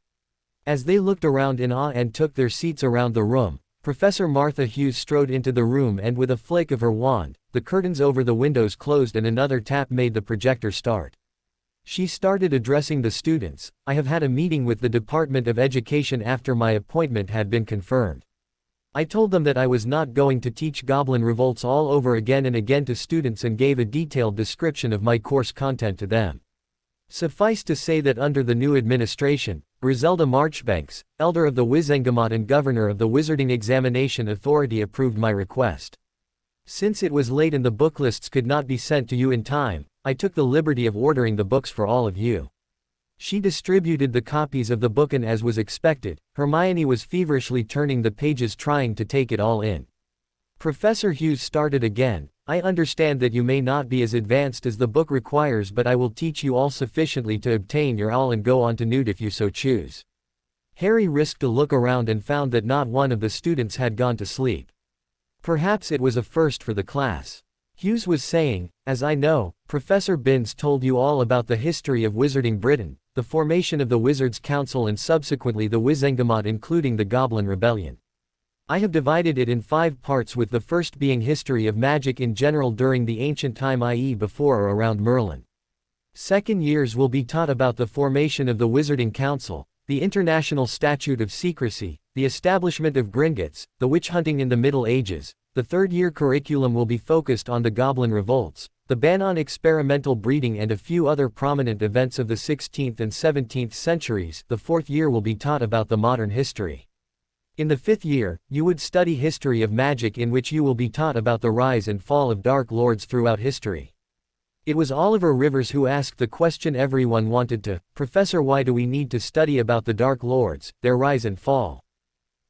As they looked around in awe and took their seats around the room, Professor Martha Hughes strode into the room and with a flick of her wand, the curtains over the windows closed and another tap made the projector start. She started addressing the students. "I have had a meeting with the Department of Education after my appointment had been confirmed. I told them that I was not going to teach Goblin Revolts all over again and again to students and gave a detailed description of my course content to them. Suffice to say that under the new administration, Griselda Marchbanks, Elder of the Wizengamot and Governor of the Wizarding Examination Authority, approved my request. Since it was late and the book lists could not be sent to you in time, I took the liberty of ordering the books for all of you." She distributed the copies of the book and, as was expected, Hermione was feverishly turning the pages trying to take it all in. Professor Hughes started again. "I understand that you may not be as advanced as the book requires, but I will teach you all sufficiently to obtain your all and go on to Newt if you so choose." Harry risked a look around and found that not one of the students had gone to sleep. Perhaps it was a first for the class. Hughes was saying, "As I know, Professor Binns told you all about the history of Wizarding Britain, the formation of the Wizards' Council and subsequently the Wizengamot, including the Goblin Rebellion. I have divided it in 5 parts, with the first being history of magic in general during the ancient time, i.e. before or around Merlin. Second years will be taught about the formation of the Wizarding Council, the International Statute of Secrecy, the establishment of Gringotts, the witch hunting in the Middle Ages. The third-year curriculum will be focused on the Goblin Revolts, the ban on experimental breeding and a few other prominent events of the 16th and 17th centuries. The fourth year will be taught about the modern history. In the 5th year, you would study history of magic, in which you will be taught about the rise and fall of Dark Lords throughout history." It was Oliver Rivers who asked the question everyone wanted to. "Professor, why do we need to study about the Dark Lords, their rise and fall?"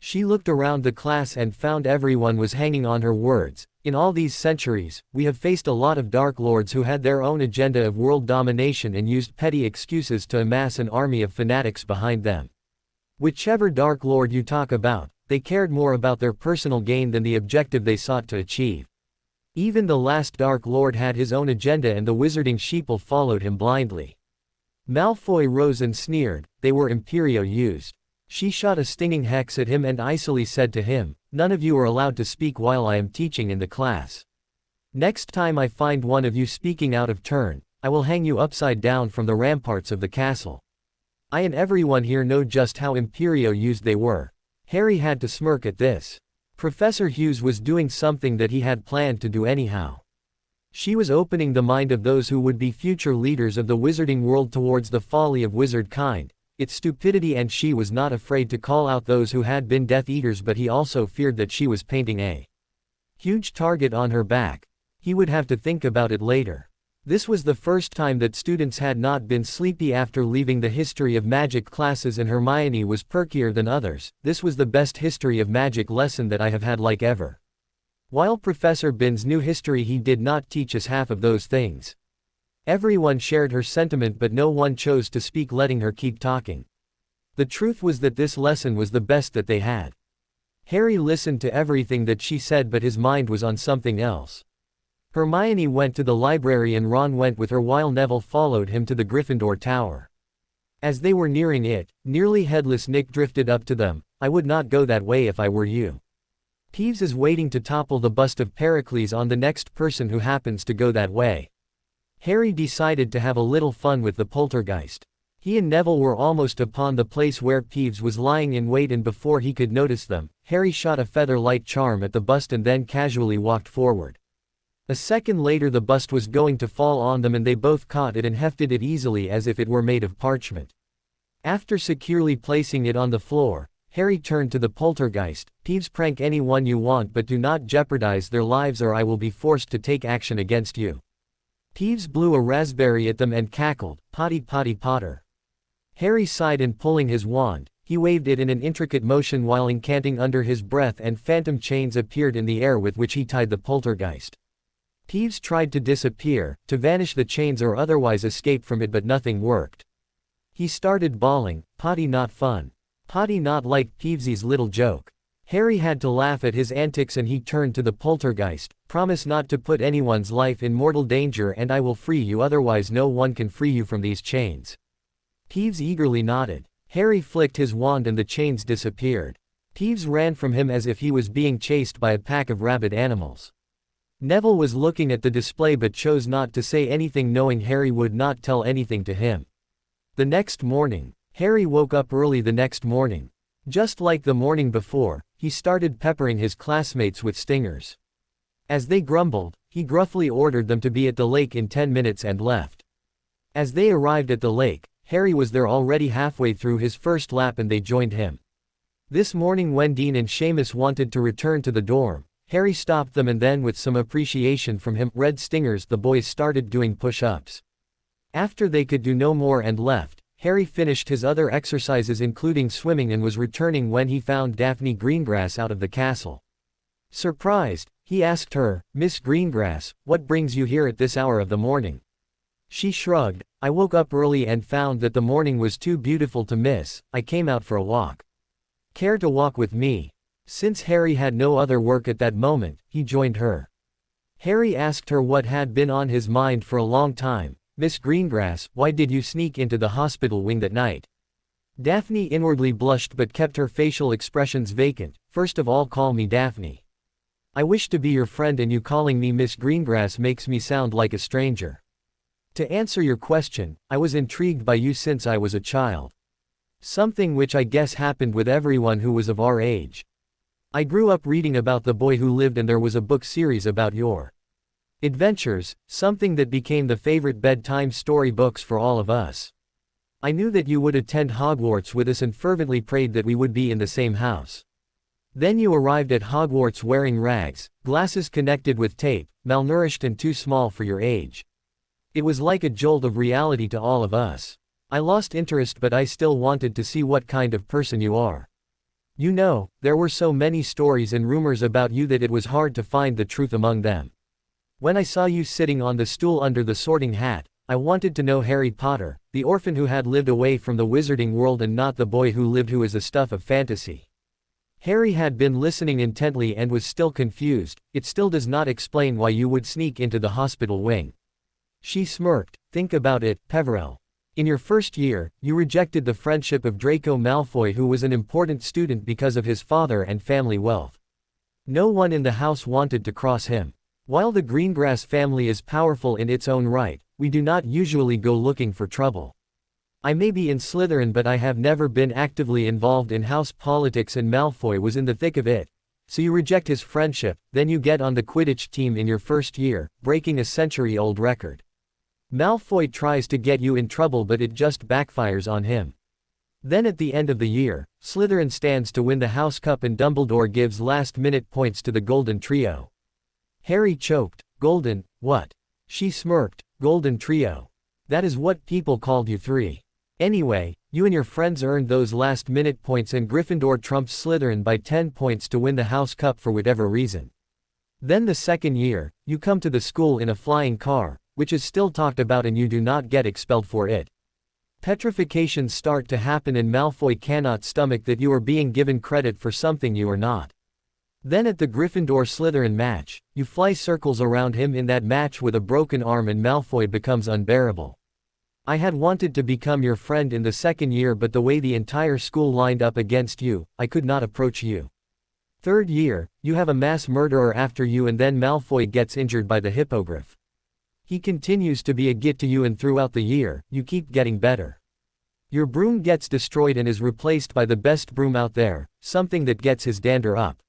She looked around the class and found everyone was hanging on her words. In all these centuries, we have faced a lot of Dark Lords who had their own agenda of world domination and used petty excuses to amass an army of fanatics behind them. Whichever Dark Lord you talk about, they cared more about their personal gain than the objective they sought to achieve. Even the last Dark Lord had his own agenda and the wizarding sheeple followed him blindly. Malfoy rose and sneered, they were Imperio used. She shot a stinging hex at him and icily said to him, "None of you are allowed to speak while I am teaching in the class. Next time I find one of you speaking out of turn, I will hang you upside down from the ramparts of the castle." I and everyone here know just how Imperio used they were. Harry had to smirk at this. Professor Hughes was doing something that he had planned to do anyhow. She was opening the mind of those who would be future leaders of the wizarding world towards the folly of wizard kind, its stupidity, and she was not afraid to call out those who had been Death Eaters, but he also feared that she was painting a huge target on her back. He would have to think about it later. This was the first time that students had not been sleepy after leaving the history of magic classes, and Hermione was perkier than others. This was the best history of magic lesson that I have had like ever. While Professor Binns knew history, he did not teach us half of those things. Everyone shared her sentiment, but no one chose to speak, letting her keep talking. The truth was that this lesson was the best that they had. Harry listened to everything that she said, but his mind was on something else. Hermione went to the library and Ron went with her while Neville followed him to the Gryffindor Tower. As they were nearing it, nearly headless Nick drifted up to them. "I would not go that way if I were you. Peeves is waiting to topple the bust of Pericles on the next person who happens to go that way." Harry decided to have a little fun with the poltergeist. He and Neville were almost upon the place where Peeves was lying in wait, and before he could notice them, Harry shot a feather light charm at the bust and then casually walked forward. A second later the bust was going to fall on them and they both caught it and hefted it easily as if it were made of parchment. After securely placing it on the floor, Harry turned to the poltergeist. "Peeves, prank anyone you want, but do not jeopardize their lives or I will be forced to take action against you." Peeves blew a raspberry at them and cackled, "Potty potty Potter." Harry sighed and pulling his wand, he waved it in an intricate motion while incanting under his breath, and phantom chains appeared in the air with which he tied the poltergeist. Peeves tried to disappear, to vanish the chains or otherwise escape from it, but nothing worked. He started bawling, "Potty not fun. Potty not like Peevesy's little joke." Harry had to laugh at his antics and he turned to the poltergeist, "Promise not to put anyone's life in mortal danger and I will free you, otherwise no one can free you from these chains." Peeves eagerly nodded. Harry flicked his wand and the chains disappeared. Peeves ran from him as if he was being chased by a pack of rabid animals. Neville was looking at the display but chose not to say anything, knowing Harry would not tell anything to him. The next morning, Harry woke up early the next morning. Just like the morning before, he started peppering his classmates with stingers. As they grumbled, he gruffly ordered them to be at the lake in 10 minutes and left. As they arrived at the lake, Harry was there already halfway through his first lap and they joined him. This morning when Dean and Seamus wanted to return to the dorm, Harry stopped them and then, with some appreciation from him, red stingers, the boys started doing push-ups. After they could do no more and left, Harry finished his other exercises including swimming and was returning when he found Daphne Greengrass out of the castle. Surprised, he asked her, "Miss Greengrass, what brings you here at this hour of the morning?" She shrugged, "I woke up early and found that the morning was too beautiful to miss. I came out for a walk. Care to walk with me?" Since Harry had no other work at that moment, he joined her. Harry asked her what had been on his mind for a long time. "Miss Greengrass, why did you sneak into the hospital wing that night?" Daphne inwardly blushed but kept her facial expressions vacant. "First of all, call me Daphne. I wish to be your friend and you calling me Miss Greengrass makes me sound like a stranger. To answer your question, I was intrigued by you since I was a child. Something which I guess happened with everyone who was of our age. I grew up reading about the boy who lived and there was a book series about your adventures, something that became the favorite bedtime story books for all of us. I knew that you would attend Hogwarts with us and fervently prayed that we would be in the same house. Then you arrived at Hogwarts wearing rags, glasses connected with tape, malnourished and too small for your age. It was like a jolt of reality to all of us. I lost interest but I still wanted to see what kind of person you are. You know, there were so many stories and rumors about you that it was hard to find the truth among them. When I saw you sitting on the stool under the sorting hat, I wanted to know Harry Potter, the orphan who had lived away from the wizarding world and not the boy who lived who is the stuff of fantasy. Harry had been listening intently and was still confused. It still does not explain why you would sneak into the hospital wing. She smirked. Think about it, Peverell. In your first year, you rejected the friendship of Draco Malfoy, who was an important student because of his father and family wealth. No one in the house wanted to cross him. While the Greengrass family is powerful in its own right, we do not usually go looking for trouble. I may be in Slytherin, but I have never been actively involved in house politics, and Malfoy was in the thick of it. So you reject his friendship, then you get on the Quidditch team in your first year, breaking a century-old record. Malfoy tries to get you in trouble, but it just backfires on him. Then at the end of the year, Slytherin stands to win the House Cup and Dumbledore gives last-minute points to the Golden Trio. Harry choked. Golden, what? She smirked. Golden Trio. That is what people called you three. Anyway, you and your friends earned those last-minute points and Gryffindor trumps Slytherin by 10 points to win the House Cup for whatever reason. Then the second year, you come to the school in a flying car, which is still talked about, and you do not get expelled for it. Petrifications start to happen and Malfoy cannot stomach that you are being given credit for something you are not. Then at the Gryffindor-Slytherin match, you fly circles around him in that match with a broken arm and Malfoy becomes unbearable. I had wanted to become your friend in the second year, but the way the entire school lined up against you, I could not approach you. Third year, you have a mass murderer after you and then Malfoy gets injured by the hippogriff. He continues to be a git to you and throughout the year, you keep getting better. Your broom gets destroyed and is replaced by the best broom out there, something that gets his dander up.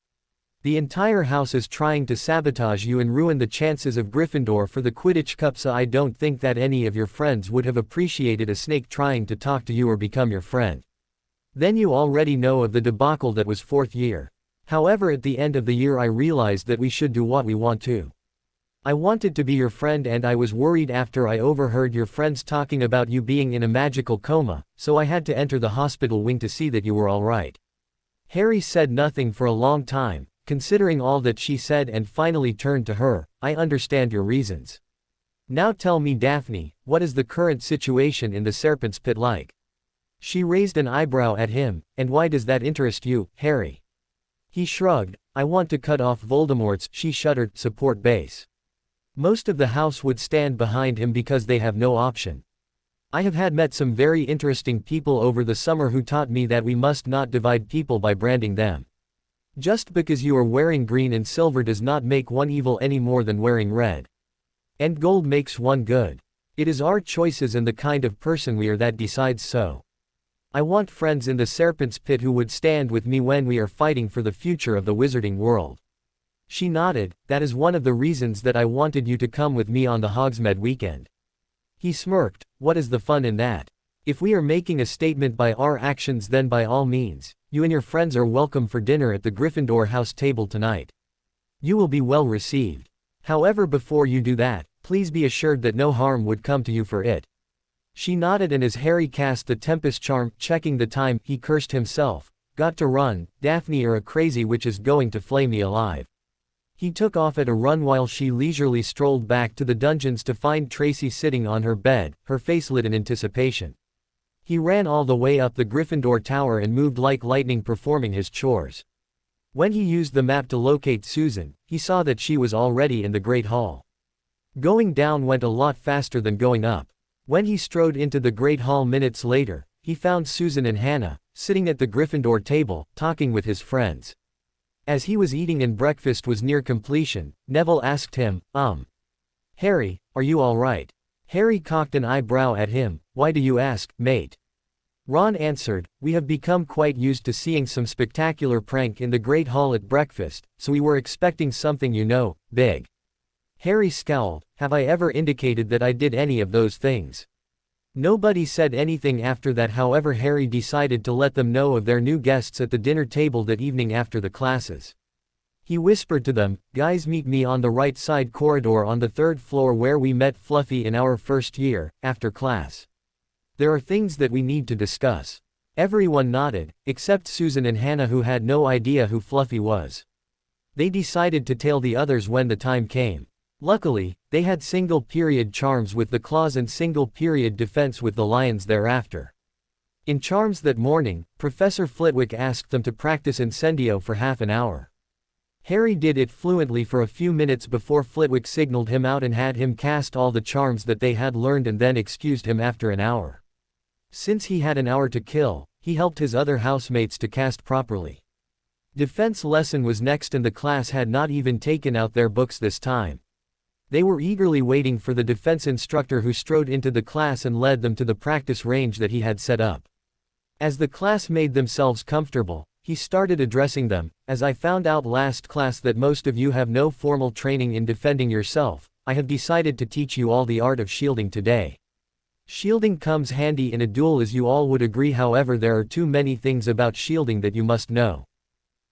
The entire house is trying to sabotage you and ruin the chances of Gryffindor for the Quidditch Cup, so I don't think that any of your friends would have appreciated a snake trying to talk to you or become your friend. Then you already know of the debacle that was fourth year. However, at the end of the year I realized that we should do what we want to. I wanted to be your friend and I was worried after I overheard your friends talking about you being in a magical coma, so I had to enter the hospital wing to see that you were alright. Harry said nothing for a long time, considering all that she said, and finally turned to her. I understand your reasons. Now tell me, Daphne, what is the current situation in the Serpent's Pit like? She raised an eyebrow at him. And why does that interest you, Harry? He shrugged. I want to cut off Voldemort's, she shuddered, support base. Most of the house would stand behind him because they have no option. I have met some very interesting people over the summer who taught me that we must not divide people by branding them. Just because you are wearing green and silver does not make one evil any more than wearing red. And gold makes one good. It is our choices and the kind of person we are that decides so. I want friends in the Serpent's Pit who would stand with me when we are fighting for the future of the wizarding world. She nodded. That is one of the reasons that I wanted you to come with me on the Hogsmeade weekend. He smirked. What is the fun in that? If we are making a statement by our actions, then by all means, you and your friends are welcome for dinner at the Gryffindor house table tonight. You will be well received. However, before you do that, please be assured that no harm would come to you for it. She nodded, and as Harry cast the Tempest charm, checking the time, he cursed himself. Got to run, Daphne, you're a crazy witch is going to flay me alive. He took off at a run while she leisurely strolled back to the dungeons to find Tracy sitting on her bed, her face lit in anticipation. He ran all the way up the Gryffindor tower and moved like lightning, performing his chores. When he used the map to locate Susan, he saw that she was already in the Great Hall. Going down went a lot faster than going up. When he strode into the Great Hall minutes later, he found Susan and Hannah, sitting at the Gryffindor table, talking with his friends. As he was eating and breakfast was near completion, Neville asked him, Harry, are you alright? Harry cocked an eyebrow at him. Why do you ask, mate? Ron answered, we have become quite used to seeing some spectacular prank in the Great Hall at breakfast, so we were expecting something, big. Harry scowled. Have I ever indicated that I did any of those things? Nobody said anything after that. However, Harry decided to let them know of their new guests at the dinner table that evening after the classes. He whispered to them, guys, meet me on the right side corridor on the third floor where we met Fluffy in our first year, after class. There are things that we need to discuss. Everyone nodded, except Susan and Hannah, who had no idea who Fluffy was. They decided to tail the others when the time came. Luckily, they had single-period charms with the claws and single-period defense with the lions thereafter. In charms that morning, Professor Flitwick asked them to practice Incendio for half an hour. Harry did it fluently for a few minutes before Flitwick signaled him out and had him cast all the charms that they had learned and then excused him after an hour. Since he had an hour to kill, he helped his other housemates to cast properly. Defense lesson was next and the class had not even taken out their books this time. They were eagerly waiting for the defense instructor who strode into the class and led them to the practice range that he had set up. As the class made themselves comfortable, he started addressing them. As I found out last class that most of you have no formal training in defending yourself, I have decided to teach you all the art of shielding today. Shielding comes handy in a duel, as you all would agree. However, there are too many things about shielding that you must know.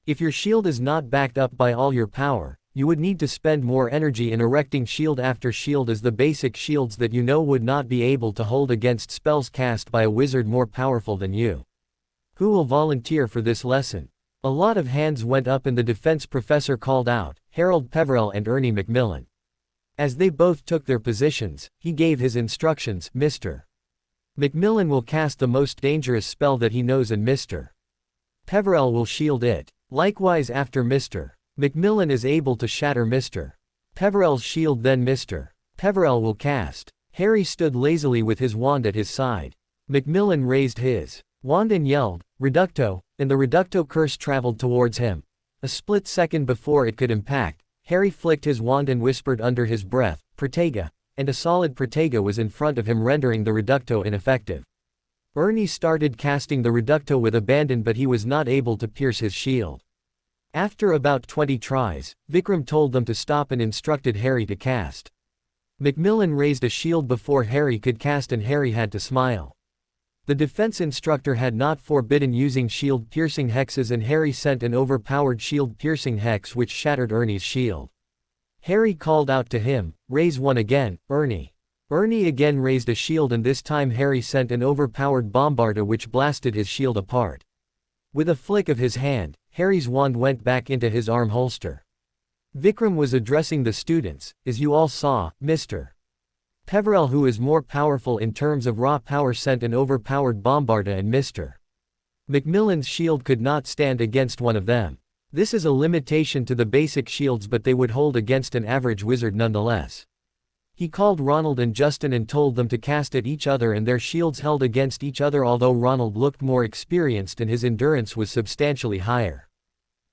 If your shield is not backed up by all your power, you would need to spend more energy in erecting shield after shield, as the basic shields that you know would not be able to hold against spells cast by a wizard more powerful than you. Who will volunteer for this lesson? A lot of hands went up and the defense professor called out, Harold Peverell and Ernie Macmillan. As they both took their positions, he gave his instructions. Mr. Macmillan will cast the most dangerous spell that he knows and Mr. Peverell will shield it. Likewise, after Mr. Macmillan is able to shatter Mr. Peverell's shield, then Mr. Peverell will cast. Harry stood lazily with his wand at his side. Macmillan raised his wand and yelled, Reducto, and the Reducto curse traveled towards him. A split second before it could impact, Harry flicked his wand and whispered under his breath, Protega, and a solid Protega was in front of him, rendering the Reducto ineffective. Ernie started casting the Reducto with abandon, but he was not able to pierce his shield. After about 20 tries, Vikram told them to stop and instructed Harry to cast. Macmillan raised a shield before Harry could cast and Harry had to smile. The defense instructor had not forbidden using shield-piercing hexes and Harry sent an overpowered shield-piercing hex which shattered Ernie's shield. Harry called out to him, raise one again, Ernie. Ernie again raised a shield and this time Harry sent an overpowered bombarda which blasted his shield apart. With a flick of his hand, Harry's wand went back into his arm holster. Vikram was addressing the students, as you all saw, Mr. Peverell, who is more powerful in terms of raw power, sent an overpowered bombarda and Mr. Macmillan's shield could not stand against one of them. This is a limitation to the basic shields, but they would hold against an average wizard nonetheless. He called Ronald and Justin and told them to cast at each other and their shields held against each other, although Ronald looked more experienced and his endurance was substantially higher.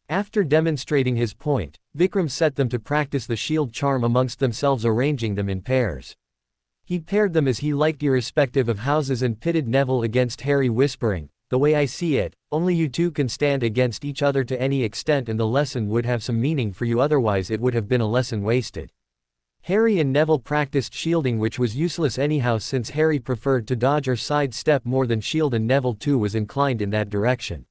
After demonstrating his point, Vikram set them to practice the shield charm amongst themselves, arranging them in pairs. He paired them as he liked irrespective of houses and pitted Neville against Harry, whispering, the way I see it, only you two can stand against each other to any extent and the lesson would have some meaning for you, otherwise it would have been a lesson wasted. Harry and Neville practiced shielding, which was useless anyhow since Harry preferred to dodge or sidestep more than shield and Neville too was inclined in that direction.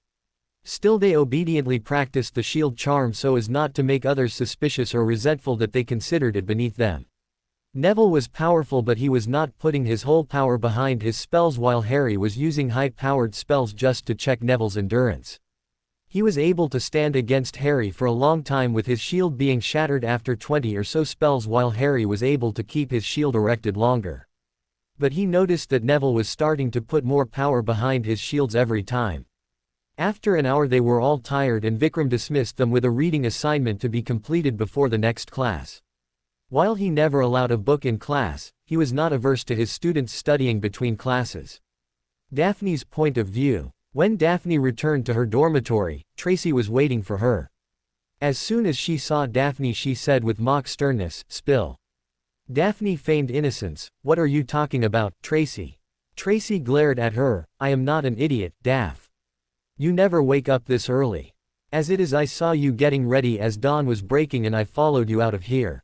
Still they obediently practiced the shield charm so as not to make others suspicious or resentful that they considered it beneath them. Neville was powerful, but he was not putting his whole power behind his spells, while Harry was using high-powered spells just to check Neville's endurance. He was able to stand against Harry for a long time with his shield being shattered after 20 or so spells, while Harry was able to keep his shield erected longer. But he noticed that Neville was starting to put more power behind his shields every time. After an hour they were all tired and Vikram dismissed them with a reading assignment to be completed before the next class. While he never allowed a book in class, he was not averse to his students studying between classes. Daphne's point of view. When Daphne returned to her dormitory, Tracy was waiting for her. As soon as she saw Daphne she said with mock sternness, spill. Daphne feigned innocence, what are you talking about, Tracy? Tracy glared at her, I am not an idiot, Daph. You never wake up this early. As it is, I saw you getting ready as dawn was breaking and I followed you out of here.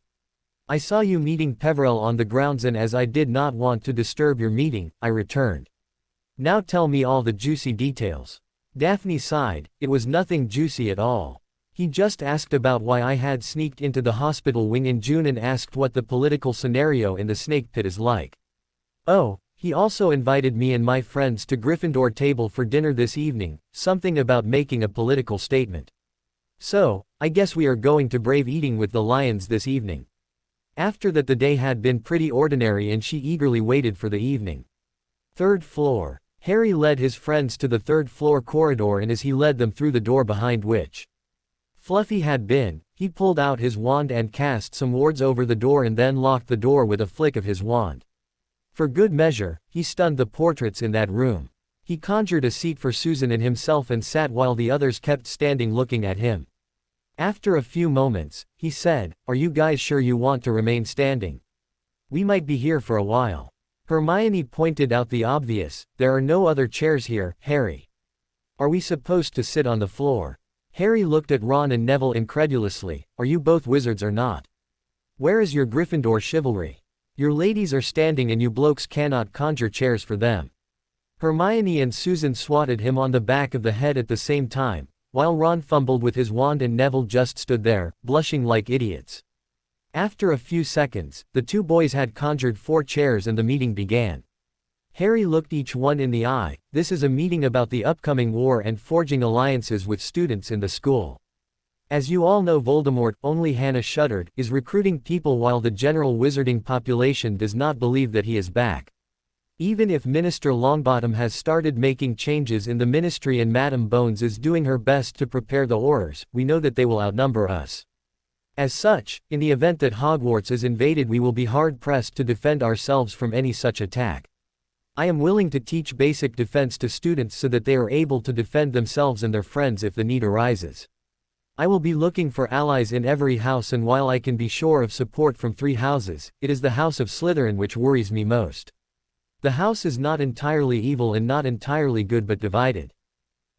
I saw you meeting Peverell on the grounds and as I did not want to disturb your meeting, I returned. Now tell me all the juicy details. Daphne sighed, it was nothing juicy at all. He just asked about why I had sneaked into the hospital wing in June and asked what the political scenario in the snake pit is like. Oh, He also invited me and my friends to Gryffindor table for dinner this evening, something about making a political statement. So, I guess we are going to brave eating with the lions this evening. After that, the day had been pretty ordinary and she eagerly waited for the evening. Third floor. Harry led his friends to the third floor corridor, and as he led them through the door behind which Fluffy had been, he pulled out his wand and cast some wards over the door and then locked the door with a flick of his wand. For good measure, he stunned the portraits in that room. He conjured a seat for Susan and himself and sat while the others kept standing looking at him. After a few moments, he said, "Are you guys sure you want to remain standing? We might be here for a while." Hermione pointed out the obvious, "There are no other chairs here, Harry. Are we supposed to sit on the floor?" Harry looked at Ron and Neville incredulously. "Are you both wizards or not? Where is your Gryffindor chivalry? Your ladies are standing and you blokes cannot conjure chairs for them." Hermione and Susan swatted him on the back of the head at the same time, while Ron fumbled with his wand and Neville just stood there, blushing like idiots. After a few seconds, the two boys had conjured 4 chairs and the meeting began. Harry looked each one in the eye. "This is a meeting about the upcoming war and forging alliances with students in the school. As you all know, Voldemort," only Hannah shuddered, "is recruiting people while the general wizarding population does not believe that he is back. Even if Minister Longbottom has started making changes in the ministry and Madame Bones is doing her best to prepare the Aurors, we know that they will outnumber us. As such, in the event that Hogwarts is invaded, we will be hard-pressed to defend ourselves from any such attack. I am willing to teach basic defense to students so that they are able to defend themselves and their friends if the need arises. I will be looking for allies in every house, and while I can be sure of support from 3 houses, it is the House of Slytherin which worries me most. The house is not entirely evil and not entirely good but divided.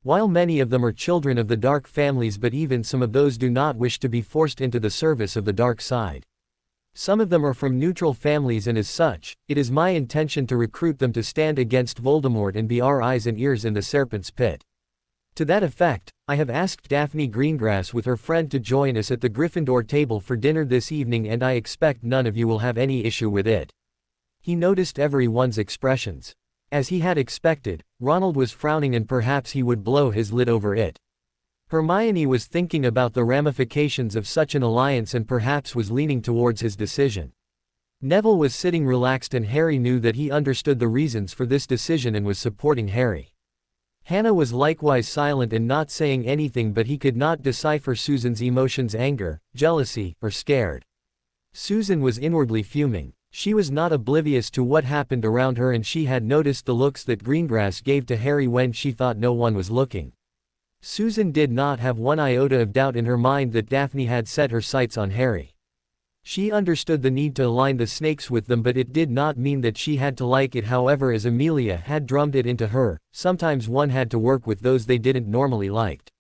While many of them are children of the dark families, but even some of those do not wish to be forced into the service of the dark side. Some of them are from neutral families, and as such, it is my intention to recruit them to stand against Voldemort and be our eyes and ears in the Serpent's Pit. To that effect, I have asked Daphne Greengrass with her friend to join us at the Gryffindor table for dinner this evening, and I expect none of you will have any issue with it." He noticed everyone's expressions. As he had expected, Ronald was frowning and perhaps he would blow his lid over it. Hermione was thinking about the ramifications of such an alliance and perhaps was leaning towards his decision. Neville was sitting relaxed, and Harry knew that he understood the reasons for this decision and was supporting Harry. Hannah was likewise silent and not saying anything, but he could not decipher Susan's emotions: anger, jealousy, or scared. Susan was inwardly fuming. She was not oblivious to what happened around her, and she had noticed the looks that Greengrass gave to Harry when she thought no one was looking. Susan did not have one iota of doubt in her mind that Daphne had set her sights on Harry. She understood the need to align the snakes with them, but it did not mean that she had to like it. However, as Amelia had drummed it into her, sometimes one had to work with those they didn't normally liked.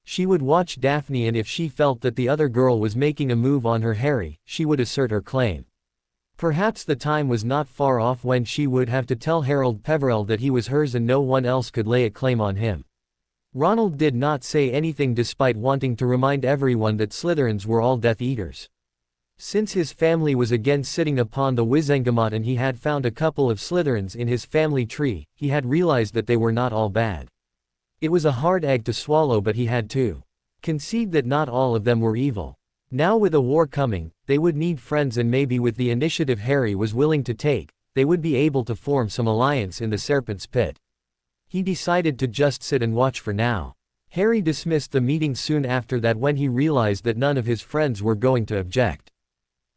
She would watch Daphne, and if she felt that the other girl was making a move on her Harry, she would assert her claim. Perhaps the time was not far off when she would have to tell Harold Peverell that he was hers and no one else could lay a claim on him. Ronald did not say anything despite wanting to remind everyone that Slytherins were all Death Eaters. Since his family was again sitting upon the Wizengamot and he had found a couple of Slytherins in his family tree, he had realized that they were not all bad. It was a hard egg to swallow, but he had to concede that not all of them were evil. Now, with a war coming, they would need friends, and maybe with the initiative Harry was willing to take, they would be able to form some alliance in the Serpent's Pit. He decided to just sit and watch for now. Harry dismissed the meeting soon after that when he realized that none of his friends were going to object.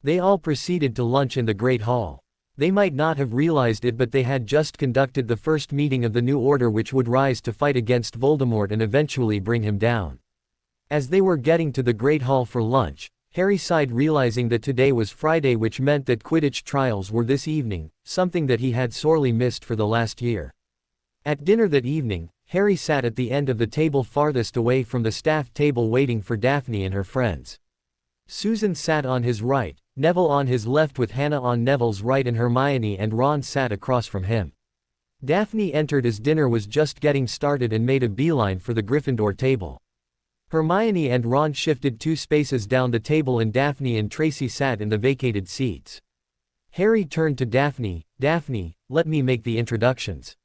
They all proceeded to lunch in the Great Hall. They might not have realized it, but they had just conducted the first meeting of the new order which would rise to fight against Voldemort and eventually bring him down. As they were getting to the Great Hall for lunch, Harry sighed, realizing that today was Friday, which meant that Quidditch trials were this evening, something that he had sorely missed for the last year. At dinner that evening, Harry sat at the end of the table farthest away from the staff table waiting for Daphne and her friends. Susan sat on his right, Neville on his left, with Hannah on Neville's right, and Hermione and Ron sat across from him. Daphne entered as dinner was just getting started and made a beeline for the Gryffindor table. Hermione and Ron shifted 2 spaces down the table and Daphne and Tracy sat in the vacated seats. Harry turned to Daphne. Daphne, let me make the introductions.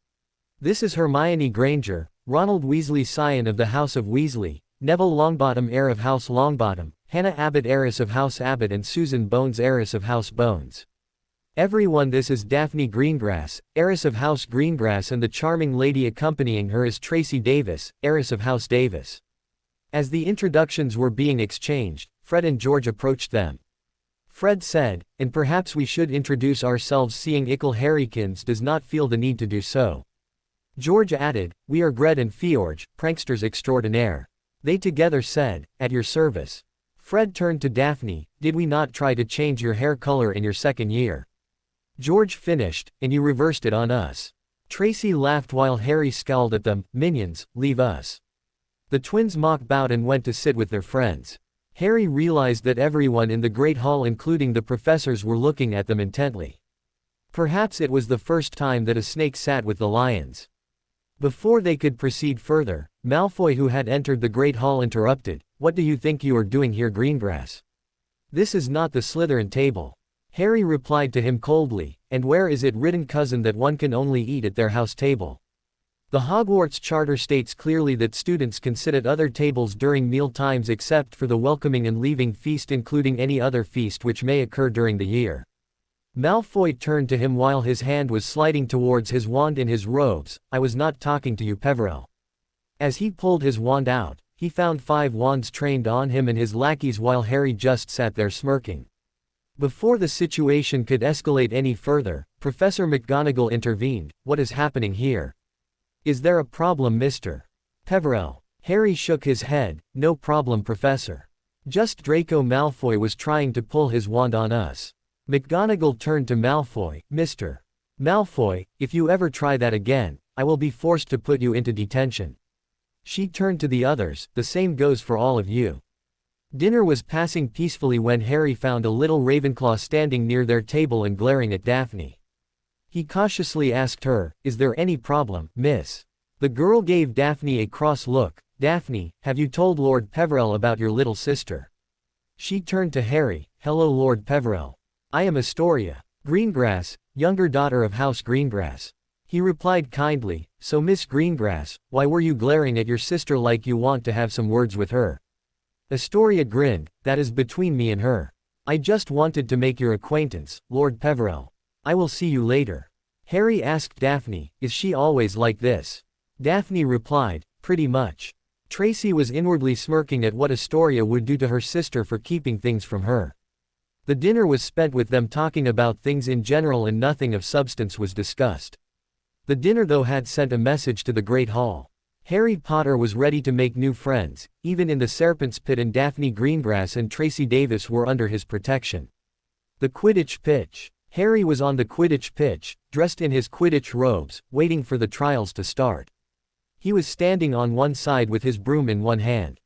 This is Hermione Granger, Ronald Weasley scion of the House of Weasley, Neville Longbottom heir of House Longbottom, Hannah Abbott heiress of House Abbott and Susan Bones heiress of House Bones. Everyone, this is Daphne Greengrass, heiress of House Greengrass, and the charming lady accompanying her is Tracy Davis, heiress of House Davis. As the introductions were being exchanged, Fred and George approached them. Fred said, and perhaps we should introduce ourselves seeing Ickle Harrykins does not feel the need to do so. George added, we are Gred and Fjorge, pranksters extraordinaire. They together said, at your service. Fred turned to Daphne, did we not try to change your hair color in your second year? George finished, and you reversed it on us. Tracy laughed while Harry scowled at them, minions, leave us. The twins mock bowed and went to sit with their friends. Harry realized that everyone in the Great Hall including the professors were looking at them intently. Perhaps it was the first time that a snake sat with the lions. Before they could proceed further, Malfoy who had entered the Great Hall interrupted, what do you think you are doing here, Greengrass? This is not the Slytherin table. Harry replied to him coldly, and where is it written, cousin, that one can only eat at their house table? The Hogwarts Charter states clearly that students can sit at other tables during meal times except for the welcoming and leaving feast, including any other feast which may occur during the year. Malfoy turned to him while his hand was sliding towards his wand in his robes, I was not talking to you, Peverell. As he pulled his wand out, he found 5 wands trained on him and his lackeys while Harry just sat there smirking. Before the situation could escalate any further, Professor McGonagall intervened, what is happening here? Is there a problem, Mr. Peverell? Harry shook his head, no problem, Professor. Just Draco Malfoy was trying to pull his wand on us. McGonagall turned to Malfoy, Mr. Malfoy, if you ever try that again, I will be forced to put you into detention. She turned to the others, the same goes for all of you. Dinner was passing peacefully when Harry found a little Ravenclaw standing near their table and glaring at Daphne. He cautiously asked her, is there any problem, miss? The girl gave Daphne a cross look. Daphne, have you told Lord Peverell about your little sister? She turned to Harry, hello Lord Peverell. I am Astoria Greengrass, younger daughter of House Greengrass. He replied kindly, so Miss Greengrass, why were you glaring at your sister like you want to have some words with her? Astoria grinned, that is between me and her. I just wanted to make your acquaintance, Lord Peverell. I will see you later. Harry asked Daphne, is she always like this? Daphne replied, pretty much. Tracy was inwardly smirking at what Astoria would do to her sister for keeping things from her. The dinner was spent with them talking about things in general and nothing of substance was discussed. The dinner though had sent a message to the Great Hall. Harry Potter was ready to make new friends, even in the Serpent's Pit, and Daphne Greengrass and Tracy Davis were under his protection. The Quidditch pitch. Harry was on the Quidditch pitch, dressed in his Quidditch robes, waiting for the trials to start. He was standing on one side with his broom in one hand.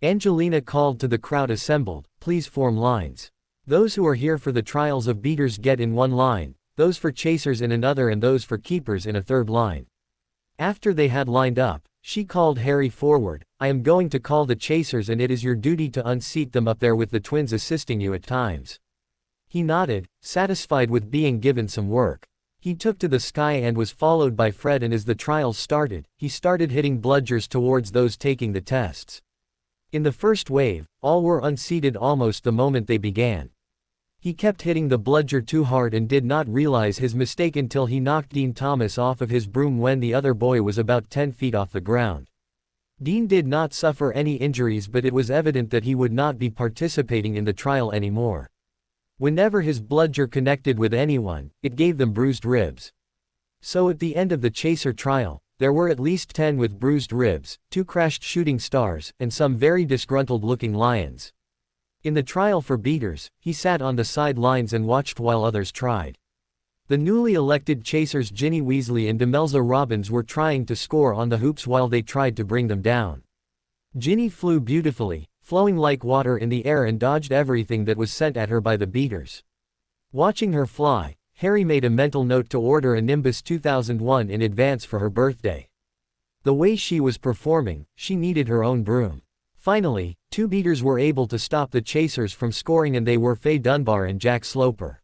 Angelina called to the crowd assembled, please form lines. Those who are here for the trials of beaters get in one line, those for chasers in another and those for keepers in a third line. After they had lined up, she called Harry forward, I am going to call the chasers and it is your duty to unseat them up there with the twins assisting you at times. He nodded, satisfied with being given some work. He took to the sky and was followed by Fred, and as the trials started, he started hitting bludgers towards those taking the tests. In the first wave, all were unseated almost the moment they began. He kept hitting the bludger too hard and did not realize his mistake until he knocked Dean Thomas off of his broom when the other boy was about 10 feet off the ground. Dean did not suffer any injuries, but it was evident that he would not be participating in the trial anymore. Whenever his bludger connected with anyone, it gave them bruised ribs. So at the end of the chaser trial, there were at least 10 with bruised ribs, 2 crashed shooting stars, and some very disgruntled-looking lions. In the trial for beaters, he sat on the sidelines and watched while others tried. The newly elected chasers Ginny Weasley and Demelza Robbins were trying to score on the hoops while they tried to bring them down. Ginny flew beautifully, flowing like water in the air, and dodged everything that was sent at her by the beaters. Watching her fly, Harry made a mental note to order a Nimbus 2001 in advance for her birthday. The way she was performing, she needed her own broom. Finally, 2 beaters were able to stop the chasers from scoring, and they were Faye Dunbar and Jack Sloper.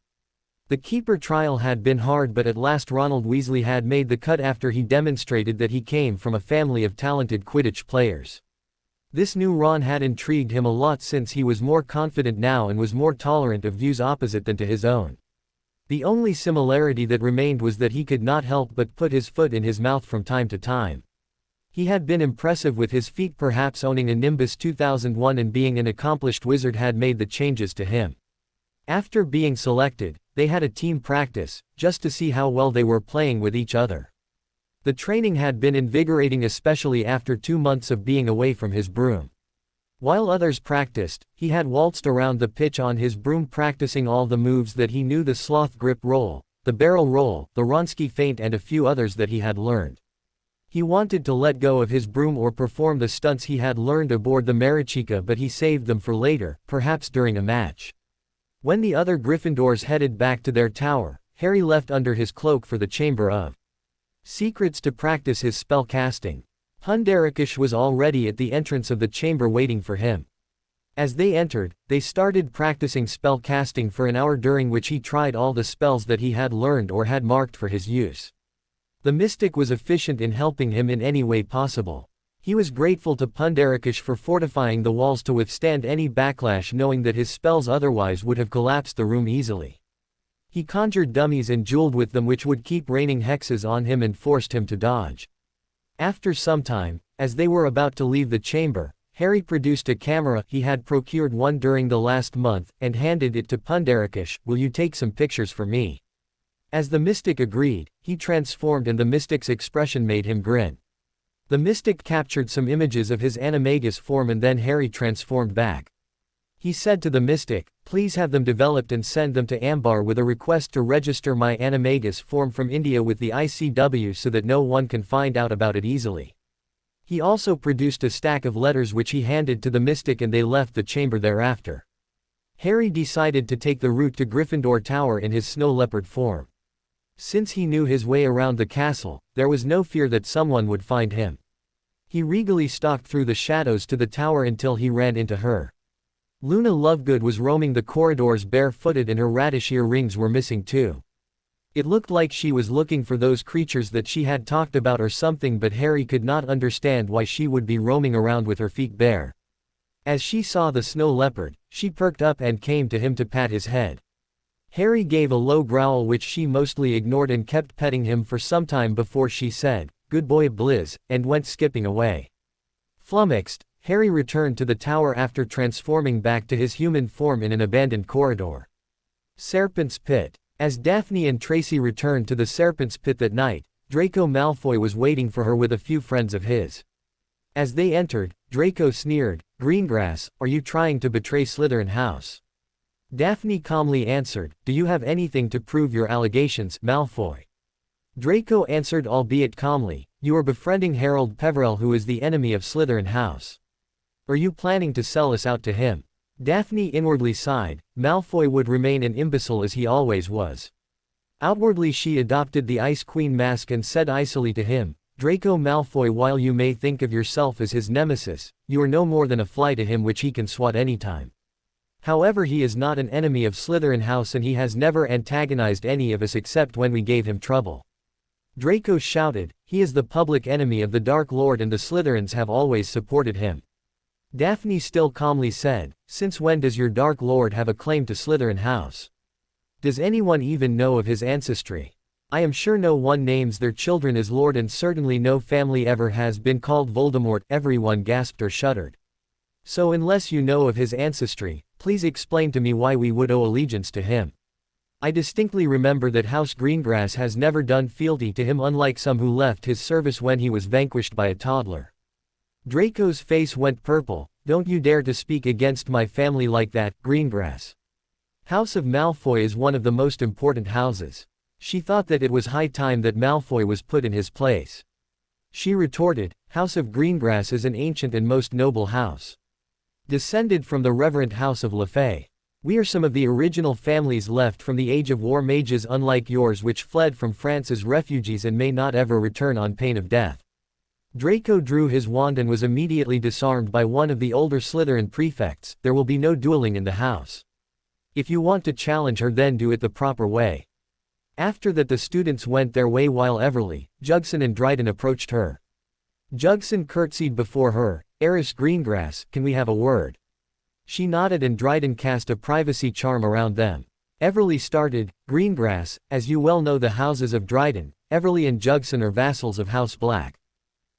The keeper trial had been hard, but at last Ronald Weasley had made the cut after he demonstrated that he came from a family of talented Quidditch players. This new Ron had intrigued him a lot since he was more confident now and was more tolerant of views opposite than to his own. The only similarity that remained was that he could not help but put his foot in his mouth from time to time. He had been impressive with his feat, perhaps owning a Nimbus 2001 and being an accomplished wizard had made the changes to him. After being selected, they had a team practice, just to see how well they were playing with each other. The training had been invigorating, especially after 2 months of being away from his broom. While others practiced, he had waltzed around the pitch on his broom practicing all the moves that he knew: the sloth grip roll, the barrel roll, the Wronski feint, and a few others that he had learned. He wanted to let go of his broom or perform the stunts he had learned aboard the Marichica, but he saved them for later, perhaps during a match. When the other Gryffindors headed back to their tower, Harry left under his cloak for the Chamber of Secrets to practice his spell casting. Pundarikash was already at the entrance of the chamber waiting for him. As they entered, they started practicing spell casting for an hour, during which he tried all the spells that he had learned or had marked for his use. The mystic was efficient in helping him in any way possible. He was grateful to Pundarikash for fortifying the walls to withstand any backlash, knowing that his spells otherwise would have collapsed the room easily. He conjured dummies and jeweled with them, which would keep raining hexes on him and forced him to dodge. After some time, as they were about to leave the chamber, Harry produced a camera. He had procured one during the last month, and handed it to Pundarikash. "Will you take some pictures for me?" As the mystic agreed, he transformed, and the mystic's expression made him grin. The mystic captured some images of his animagus form, and then Harry transformed back. He said to the mystic, "Please have them developed and send them to Ambar with a request to register my animagus form from India with the ICW so that no one can find out about it easily." He also produced a stack of letters which he handed to the mystic, and they left the chamber thereafter. Harry decided to take the route to Gryffindor Tower in his snow leopard form. Since he knew his way around the castle, there was no fear that someone would find him. He regally stalked through the shadows to the tower until he ran into her. Luna Lovegood was roaming the corridors barefooted, and her radish earrings were missing too. It looked like she was looking for those creatures that she had talked about or something, but Harry could not understand why she would be roaming around with her feet bare. As she saw the snow leopard, she perked up and came to him to pat his head. Harry gave a low growl which she mostly ignored and kept petting him for some time before she said, "Good boy Blizz," and went skipping away. Flummoxed, Harry returned to the tower after transforming back to his human form in an abandoned corridor. Serpent's Pit. As Daphne and Tracy returned to the Serpent's Pit that night, Draco Malfoy was waiting for her with a few friends of his. As they entered, Draco sneered, "Greengrass, are you trying to betray Slytherin House?" Daphne calmly answered, "Do you have anything to prove your allegations, Malfoy?" Draco answered, albeit calmly, "You are befriending Harold Peverell, who is the enemy of Slytherin House. Are you planning to sell us out to him?" Daphne inwardly sighed. Malfoy would remain an imbecile as he always was. Outwardly she adopted the Ice Queen mask and said icily to him, "Draco Malfoy, while you may think of yourself as his nemesis, you are no more than a fly to him which he can swat anytime. However, he is not an enemy of Slytherin House, and he has never antagonized any of us except when we gave him trouble." Draco shouted, "He is the public enemy of the Dark Lord, and the Slytherins have always supported him." Daphne still calmly said, "Since when does your Dark Lord have a claim to Slytherin House? Does anyone even know of his ancestry? I am sure no one names their children as Lord, and certainly no family ever has been called Voldemort." Everyone gasped or shuddered. "So unless you know of his ancestry, please explain to me why we would owe allegiance to him. I distinctly remember that House Greengrass has never done fealty to him, unlike some who left his service when he was vanquished by a toddler." Draco's face went purple. "Don't you dare to speak against my family like that, Greengrass. House of Malfoy is one of the most important houses." She thought that it was high time that Malfoy was put in his place. She retorted, "House of Greengrass is an ancient and most noble house. Descended from the reverend House of Lefay. We are some of the original families left from the Age of War mages, unlike yours, which fled from France as refugees and may not ever return on pain of death." Draco drew his wand and was immediately disarmed by one of the older Slytherin prefects. "There will be no dueling in the house." If you want to challenge her, then do it the proper way. After that, the students went their way while Everly, Jugson and Dryden approached her. Jugson curtsied before her. "Heiress Greengrass, can we have a word?" She nodded and Dryden cast a privacy charm around them. Everly started, "Greengrass, as you well know, the houses of Dryden, Everly and Jugson are vassals of House Black.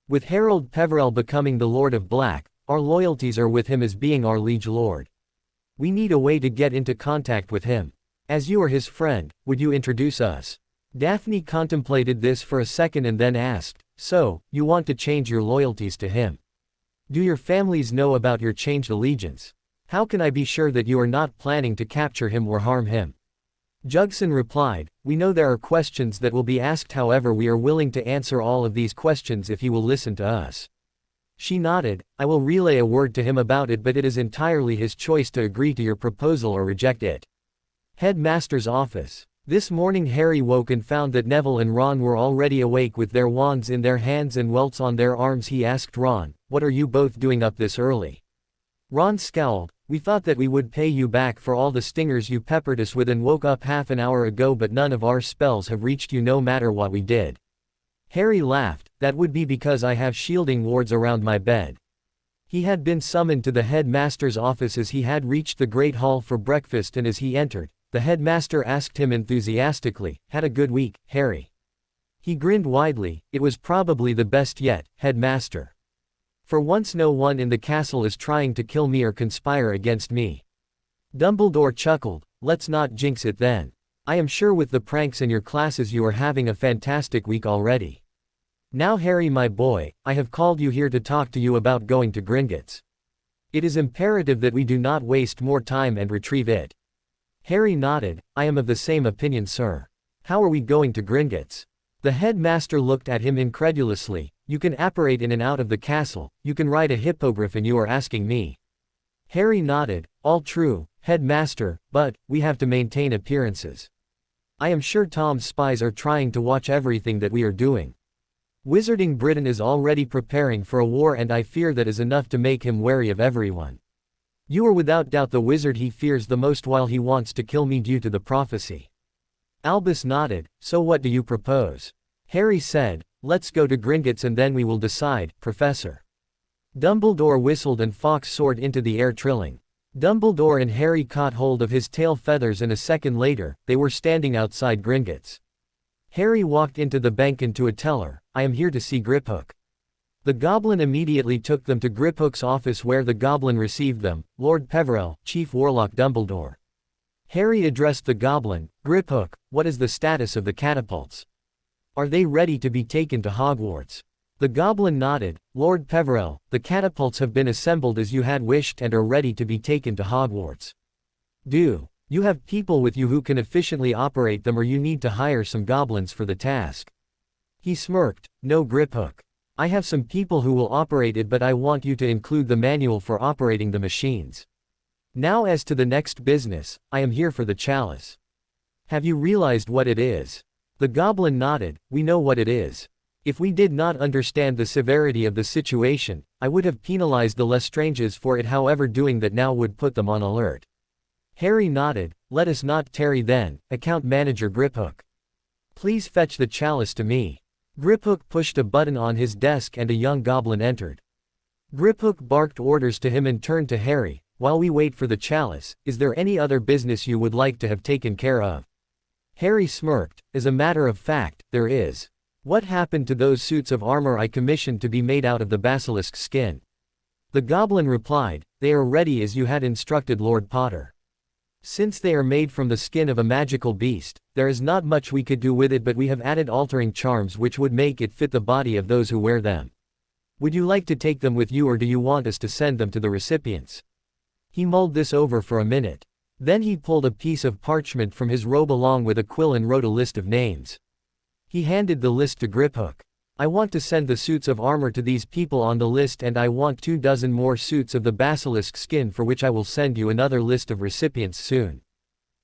With Harold Peverell becoming the Lord of Black, our loyalties are with him as being our liege lord. We need a way to get into contact with him. As you are his friend, would you introduce us?" Daphne contemplated this for a second and then asked, "So, you want to change your loyalties to him? Do your families know about your changed allegiance? How can I be sure that you are not planning to capture him or harm him?" Jugson replied, "We know there are questions that will be asked, however we are willing to answer all of these questions if he will listen to us." She nodded, "I will relay a word to him about it, but it is entirely his choice to agree to your proposal or reject it." Headmaster's office. This morning Harry woke and found that Neville and Ron were already awake with their wands in their hands and welts on their arms. He asked Ron, "What are you both doing up this early?" Ron scowled, "We thought that we would pay you back for all the stingers you peppered us with and woke up half an hour ago, but none of our spells have reached you no matter what we did." Harry laughed, "That would be because I have shielding wards around my bed." He had been summoned to the headmaster's office as he had reached the Great Hall for breakfast, and as he entered, the headmaster asked him enthusiastically, "Had a good week, Harry?" He grinned widely, "It was probably the best yet, headmaster. For once no one in the castle is trying to kill me or conspire against me." Dumbledore chuckled, "Let's not jinx it then. I am sure with the pranks in your classes you are having a fantastic week already. Now Harry, my boy, I have called you here to talk to you about going to Gringotts. It is imperative that we do not waste more time and retrieve it." Harry nodded, "I am of the same opinion, sir. How are we going to Gringotts?" The headmaster looked at him incredulously. "You can apparate in and out of the castle, you can ride a hippogriff, and you are asking me." Harry nodded, "All true, headmaster, but we have to maintain appearances. I am sure Tom's spies are trying to watch everything that we are doing. Wizarding Britain is already preparing for a war, and I fear that is enough to make him wary of everyone. You are without doubt the wizard he fears the most, while he wants to kill me due to the prophecy." Albus nodded, "So what do you propose?" Harry said, "Let's go to Gringotts and then we will decide, Professor." Dumbledore whistled and Fawkes soared into the air trilling. Dumbledore and Harry caught hold of his tail feathers, and a second later, they were standing outside Gringotts. Harry walked into the bank and to a teller, "I am here to see Griphook." The goblin immediately took them to Griphook's office, where the goblin received them, "Lord Peverell, Chief Warlock Dumbledore." Harry addressed the goblin, "Griphook, what is the status of the catapults? Are they ready to be taken to Hogwarts?" The goblin nodded, "Lord Peverell, the catapults have been assembled as you had wished and are ready to be taken to Hogwarts. Do you have people with you who can efficiently operate them, or you need to hire some goblins for the task?" He smirked, "No, Griphook. I have some people who will operate it, but I want you to include the manual for operating the machines. Now as to the next business, I am here for the chalice. Have you realized what it is?" The goblin nodded, "We know what it is. If we did not understand the severity of the situation, I would have penalized the Lestranges for it, however doing that now would put them on alert." Harry nodded, "Let us not tarry then, account manager Griphook. Please fetch the chalice to me." Griphook pushed a button on his desk and a young goblin entered. Griphook barked orders to him and turned to Harry, "While we wait for the chalice, is there any other business you would like to have taken care of?" Harry smirked, "As a matter of fact, there is. What happened to those suits of armor I commissioned to be made out of the basilisk skin?" The goblin replied, "They are ready as you had instructed Lord Potter. Since they are made from the skin of a magical beast, there is not much we could do with it, but we have added altering charms which would make it fit the body of those who wear them. Would you like to take them with you, or do you want us to send them to the recipients?" He mulled this over for a minute. Then he pulled a piece of parchment from his robe along with a quill and wrote a list of names. He handed the list to Griphook. "I want to send the suits of armor to these people on the list, and I want 24 more suits of the basilisk skin, for which I will send you another list of recipients soon."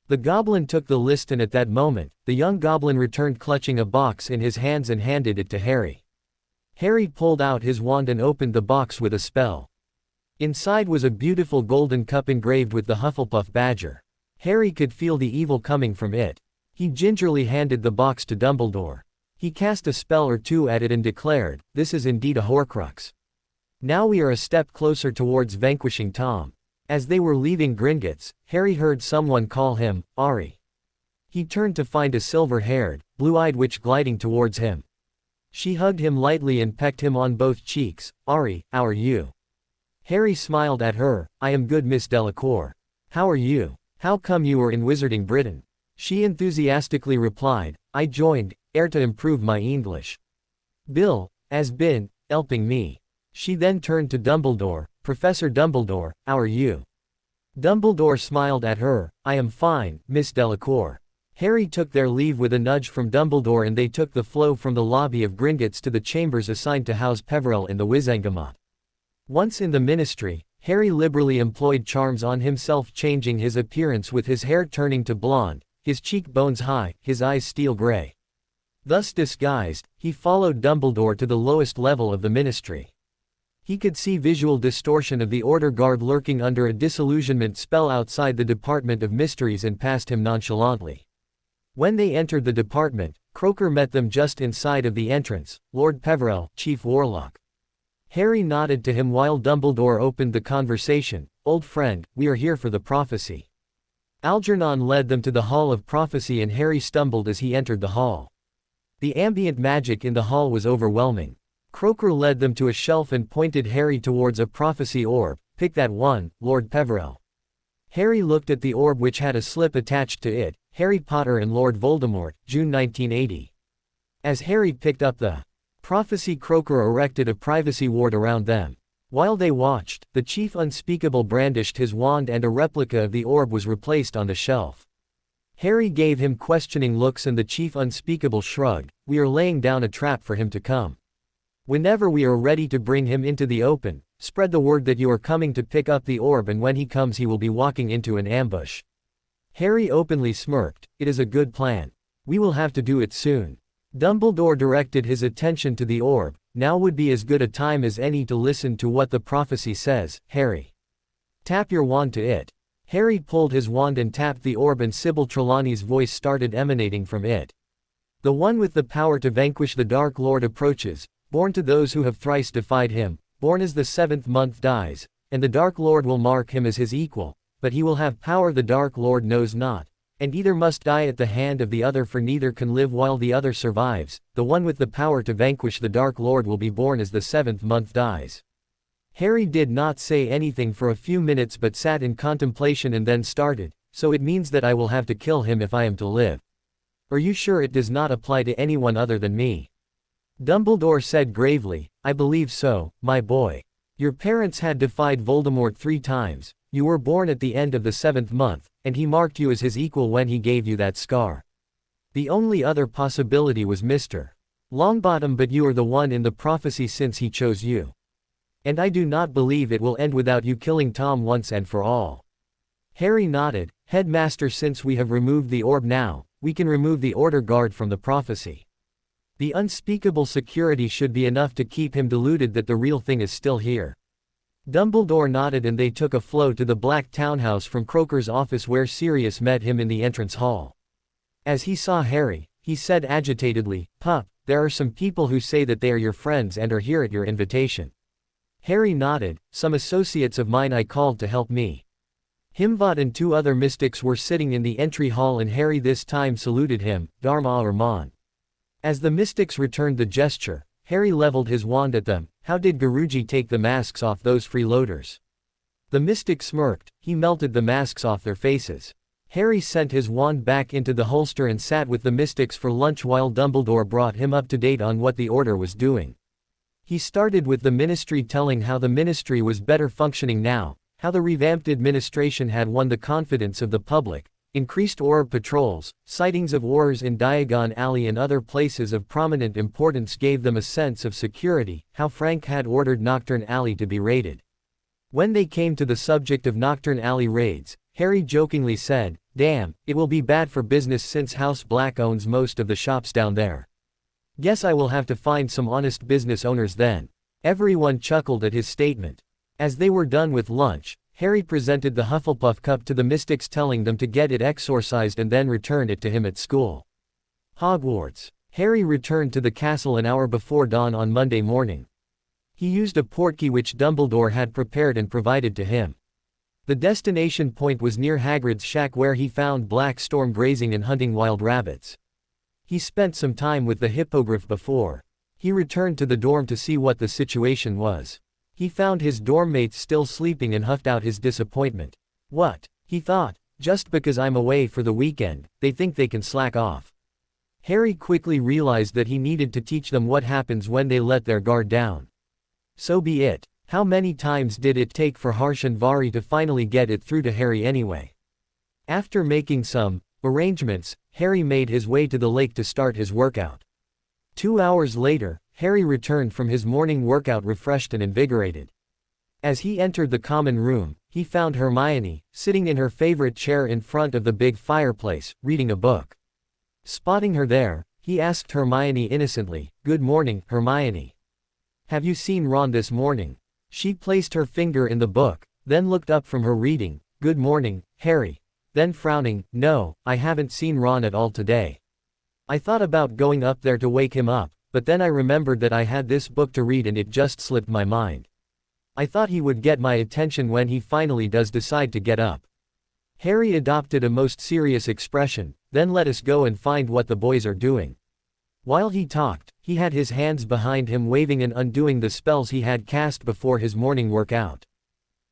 The goblin took the list, and at that moment, the young goblin returned clutching a box in his hands and handed it to Harry. Harry pulled out his wand and opened the box with a spell. Inside was a beautiful golden cup engraved with the Hufflepuff badger. Harry could feel the evil coming from it. He gingerly handed the box to Dumbledore. He cast a spell or two at it and declared, "This is indeed a Horcrux. Now we are a step closer towards vanquishing Tom." As they were leaving Gringotts, Harry heard someone call him, "Ari." He turned to find a silver-haired, blue-eyed witch gliding towards him. She hugged him lightly and pecked him on both cheeks. "Ari, how are you?" Harry smiled at her. "I am good, Miss Delacour. How are you? How come you were in Wizarding Britain?" She enthusiastically replied, "I joined, to improve my English. Bill, has been, helping me." She then turned to Dumbledore. "Professor Dumbledore, how are you?" Dumbledore smiled at her. "I am fine, Miss Delacour." Harry took their leave with a nudge from Dumbledore and they took the flow from the lobby of Gringotts to the chambers assigned to house Peverell in the Wizengamot. Once in the Ministry, Harry liberally employed charms on himself, changing his appearance with his hair turning to blonde, his cheekbones high, his eyes steel gray. Thus disguised, he followed Dumbledore to the lowest level of the Ministry. He could see visual distortion of the Order Guard lurking under a disillusionment spell outside the Department of Mysteries and passed him nonchalantly. When they entered the department, Croaker met them just inside of the entrance, Lord Peverell, Chief Warlock. Harry nodded to him while Dumbledore opened the conversation. "Old friend, we are here for the prophecy." Algernon led them to the Hall of Prophecy and Harry stumbled as he entered the hall. The ambient magic in the hall was overwhelming. Croaker led them to a shelf and pointed Harry towards a prophecy orb. "Pick that one, Lord Peverell." Harry looked at the orb which had a slip attached to it, "Harry Potter and Lord Voldemort, June 1980. As Harry picked up the prophecy, Croaker erected a privacy ward around them. While they watched, the Chief Unspeakable brandished his wand and a replica of the orb was replaced on the shelf. Harry gave him questioning looks and the Chief Unspeakable shrugged. "We are laying down a trap for him to come. Whenever we are ready to bring him into the open, spread the word that you are coming to pick up the orb, and when he comes he will be walking into an ambush." Harry openly smirked. "It is a good plan. We will have to do it soon." Dumbledore directed his attention to the orb. "Now would be as good a time as any to listen to what the prophecy says, Harry. Tap your wand to it." Harry pulled his wand and tapped the orb and Sybil Trelawney's voice started emanating from it. "The one with the power to vanquish the Dark Lord approaches, born to those who have thrice defied him, born as the 7th month dies, and the Dark Lord will mark him as his equal, but he will have power the Dark Lord knows not, and either must die at the hand of the other, for neither can live while the other survives. The one with the power to vanquish the Dark Lord will be born as the 7th month dies." Harry did not say anything for a few minutes but sat in contemplation and then started, "So it means that I will have to kill him if I am to live. Are you sure it does not apply to anyone other than me?" Dumbledore said gravely, "I believe so, my boy. Your parents had defied Voldemort 3 times, you were born at the end of the 7th month, and he marked you as his equal when he gave you that scar. The only other possibility was Mr. Longbottom, but you are the one in the prophecy since he chose you. And I do not believe it will end without you killing Tom once and for all." Harry nodded. "Headmaster, since we have removed the orb now, we can remove the Order Guard from the prophecy. The unspeakable security should be enough to keep him deluded that the real thing is still here." Dumbledore nodded and they took a flow to the black townhouse from Croaker's office where Sirius met him in the entrance hall. As he saw Harry, he said agitatedly, "Pup, there are some people who say that they are your friends and are here at your invitation." Harry nodded. "Some associates of mine I called to help me." Himvad and 2 other mystics were sitting in the entry hall and Harry this time saluted him, "Dharma Arman." As the mystics returned the gesture, Harry leveled his wand at them. "How did Guruji take the masks off those freeloaders?" The mystic smirked. "He melted the masks off their faces." Harry sent his wand back into the holster and sat with the mystics for lunch while Dumbledore brought him up to date on what the Order was doing. He started with the Ministry, telling how the Ministry was better functioning now, how the revamped administration had won the confidence of the public, increased orb patrols, sightings of Aurors in Diagon Alley and other places of prominent importance gave them a sense of security, how Frank had ordered Nocturne Alley to be raided. When they came to the subject of Nocturne Alley raids, Harry jokingly said, "Damn, it will be bad for business since House Black owns most of the shops down there. Guess I will have to find some honest business owners then." Everyone chuckled at his statement. As they were done with lunch, Harry presented the Hufflepuff cup to the mystics, telling them to get it exorcised and then return it to him at school. Hogwarts. Harry returned to the castle an hour before dawn on Monday morning. He used a portkey which Dumbledore had prepared and provided to him. The destination point was near Hagrid's shack, where he found Black Storm grazing and hunting wild rabbits. He spent some time with the hippogriff before he returned to the dorm to see what the situation was. He found his dorm mates still sleeping and huffed out his disappointment. What? He thought, just because I'm away for the weekend, they think they can slack off. Harry quickly realized that he needed to teach them what happens when they let their guard down. So be it. How many times did it take for Harsh and Vari to finally get it through to Harry anyway? After making some arrangements, Harry made his way to the lake to start his workout. 2 hours later, Harry returned from his morning workout refreshed and invigorated. As he entered the common room, he found Hermione, sitting in her favorite chair in front of the big fireplace, reading a book. Spotting her there, he asked Hermione innocently, "Good morning, Hermione. Have you seen Ron this morning?" She placed her finger in the book, then looked up from her reading. "Good morning, Harry." Then frowning, "No, I haven't seen Ron at all today. I thought about going up there to wake him up, but then I remembered that I had this book to read and it just slipped my mind. I thought he would get my attention when he finally does decide to get up." Harry adopted a most serious expression, "Then let us go and find what the boys are doing." While he talked, he had his hands behind him waving and undoing the spells he had cast before his morning workout.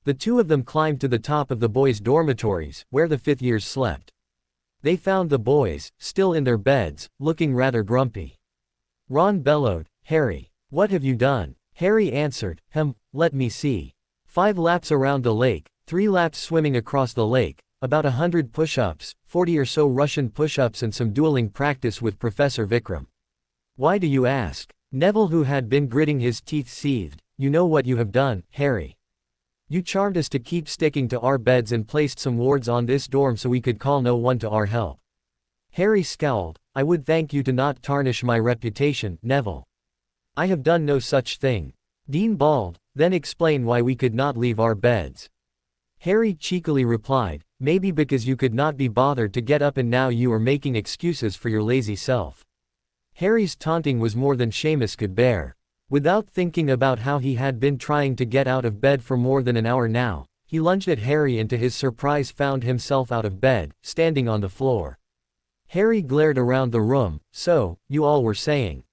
The two of them climbed to the top of the boys' dormitories, where the fifth years slept. They found the boys, still in their beds, looking rather grumpy. Ron bellowed, "Harry, what have you done?" Harry answered, Let me see. 5 laps around the lake, 3 laps swimming across the lake, about 100 push-ups, 40 or so Russian push-ups and some dueling practice with Professor Vikram." "Why do you ask?" Neville, who had been gritting his teeth, seethed. "You know what you have done, Harry. You charmed us to keep sticking to our beds and placed some wards on this dorm so we could call no one to our help." Harry scowled. "I would thank you to not tarnish my reputation, Neville. I have done no such thing." Dean bawled, "Then explain why we could not leave our beds." Harry cheekily replied, "Maybe because you could not be bothered to get up and now you are making excuses for your lazy self." Harry's taunting was more than Seamus could bear. Without thinking about how he had been trying to get out of bed for more than an hour now, he lunged at Harry and to his surprise found himself out of bed, standing on the floor. Harry glared around the room. "So, you all were saying?"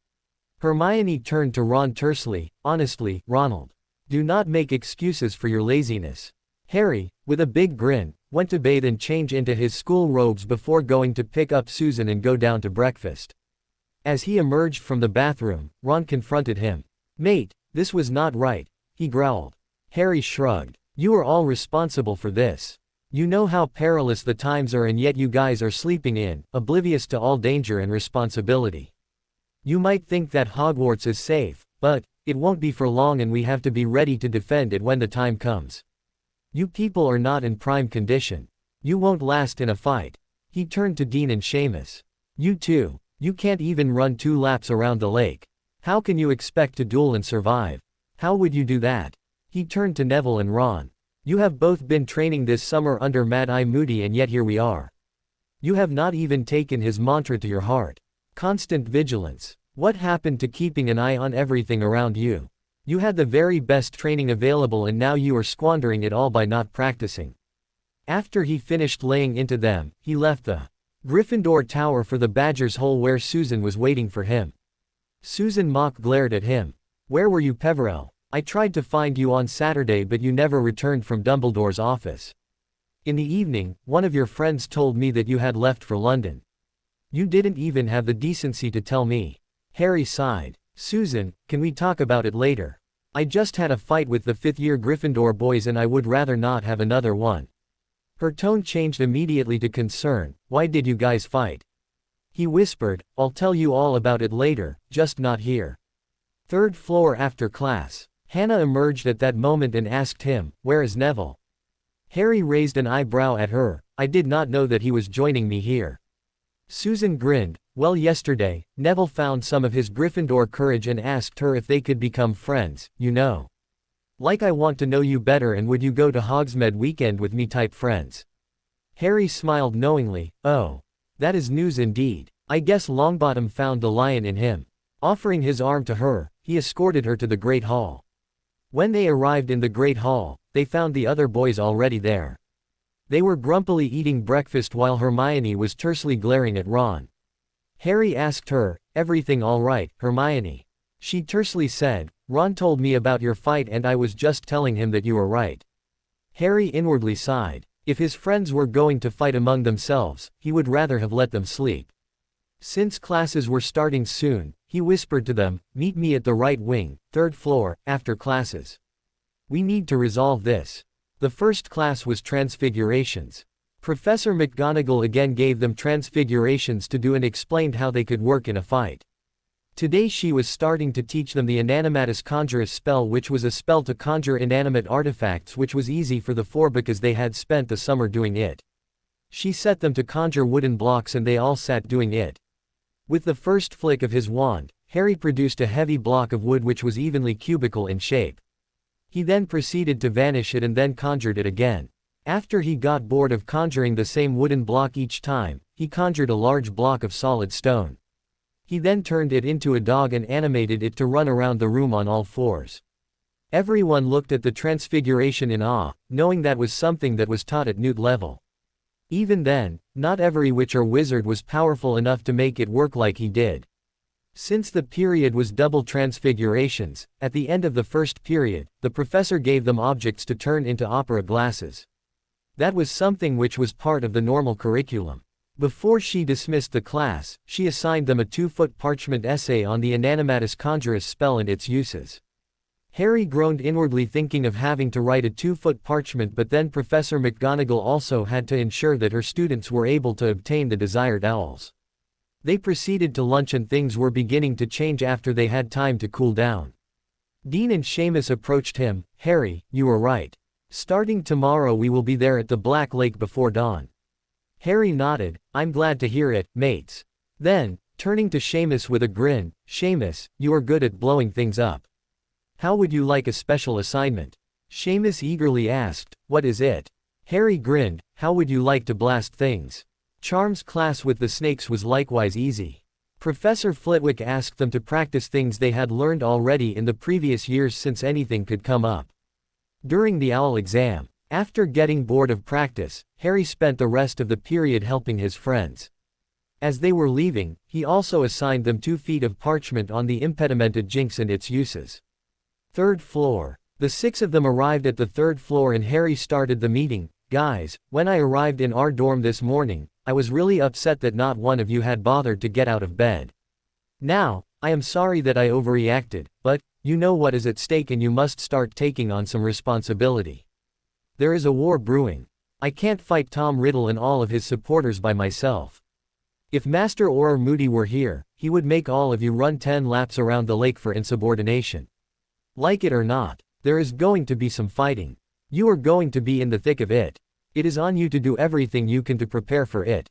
Hermione turned to Ron tersely, "Honestly, Ronald. Do not make excuses for your laziness." Harry, with a big grin, went to bathe and change into his school robes before going to pick up Susan and go down to breakfast. As he emerged from the bathroom, Ron confronted him. "Mate, this was not right," he growled. Harry shrugged. "You are all responsible for this. You know how perilous the times are and yet you guys are sleeping in, oblivious to all danger and responsibility. You might think that Hogwarts is safe, but it won't be for long and we have to be ready to defend it when the time comes. You people are not in prime condition. You won't last in a fight." He turned to Dean and Seamus. "You two. You can't even run 2 laps around the lake. How can you expect to duel and survive? How would you do that?" He turned to Neville and Ron. "You have both been training this summer under Mad-Eye Moody and yet here we are. You have not even taken his mantra to your heart. Constant vigilance. What happened to keeping an eye on everything around you? You had the very best training available and now you are squandering it all by not practicing." After he finished laying into them, he left the Gryffindor Tower for the Badger's Hole where Susan was waiting for him. Susan mock glared at him. "Where were you, Peverell? I tried to find you on Saturday but you never returned from Dumbledore's office. In the evening, one of your friends told me that you had left for London. You didn't even have the decency to tell me." Harry sighed. "Susan, can we talk about it later? I just had a fight with the 5th-year Gryffindor boys and I would rather not have another one." Her tone changed immediately to concern. "Why did you guys fight?" He whispered, "I'll tell you all about it later, just not here." 3rd floor after class. Hannah emerged at that moment and asked him, "Where is Neville?" Harry raised an eyebrow at her. "I did not know that he was joining me here." Susan grinned. "Well, yesterday, Neville found some of his Gryffindor courage and asked her if they could become friends, you know." Like I want to know you better and would you go to Hogsmeade weekend with me type friends. Harry smiled knowingly. Oh. That is news indeed. I guess Longbottom found the lion in him. Offering his arm to her, he escorted her to the Great Hall. When they arrived in the Great Hall, they found the other boys already there. They were grumpily eating breakfast while Hermione was tersely glaring at Ron. Harry asked her, "Everything all right, Hermione?" She tersely said, "Ron told me about your fight and I was just telling him that you were right." Harry inwardly sighed. If his friends were going to fight among themselves, he would rather have let them sleep. Since classes were starting soon, he whispered to them, "Meet me at the right wing, 3rd floor, after classes. We need to resolve this." The first class was Transfigurations. Professor McGonagall again gave them transfigurations to do and explained how they could work in a fight. Today she was starting to teach them the Inanimatus Conjurus spell, which was a spell to conjure inanimate artifacts, which was easy for the four because they had spent the summer doing it. She set them to conjure wooden blocks and they all sat doing it. With the first flick of his wand, Harry produced a heavy block of wood which was evenly cubical in shape. He then proceeded to vanish it and then conjured it again. After he got bored of conjuring the same wooden block each time, he conjured a large block of solid stone. He then turned it into a dog and animated it to run around the room on all fours. Everyone looked at the transfiguration in awe, knowing that was something that was taught at Newt level. Even then, not every witch or wizard was powerful enough to make it work like he did. Since the period was double transfigurations, at the end of the first period, the professor gave them objects to turn into opera glasses. That was something which was part of the normal curriculum. Before she dismissed the class, she assigned them a 2-foot parchment essay on the Inanimatus Conjurus spell and its uses. Harry groaned inwardly thinking of having to write a 2-foot parchment, but then Professor McGonagall also had to ensure that her students were able to obtain the desired owls. They proceeded to lunch and things were beginning to change after they had time to cool down. Dean and Seamus approached him. "Harry, you were right. Starting tomorrow we will be there at the Black Lake before dawn." Harry nodded. "I'm glad to hear it, mates." Then, turning to Seamus with a grin, "Seamus, you are good at blowing things up. How would you like a special assignment?" Seamus eagerly asked, "What is it?" Harry grinned, "How would you like to blast things?" Charms class with the snakes was likewise easy. Professor Flitwick asked them to practice things they had learned already in the previous years since anything could come up. During the owl exam, after getting bored of practice, Harry spent the rest of the period helping his friends. As they were leaving, he also assigned them 2 feet of parchment on the impedimented jinx and its uses. 3rd floor. The 6 of them arrived at the 3rd floor and Harry started the meeting. "Guys, when I arrived in our dorm this morning, I was really upset that not one of you had bothered to get out of bed. Now, I am sorry that I overreacted, but, you know what is at stake and you must start taking on some responsibility. There is a war brewing. I can't fight Tom Riddle and all of his supporters by myself. If Master Auror Moody were here, he would make all of you run 10 laps around the lake for insubordination. Like it or not, there is going to be some fighting. You are going to be in the thick of it. It is on you to do everything you can to prepare for it."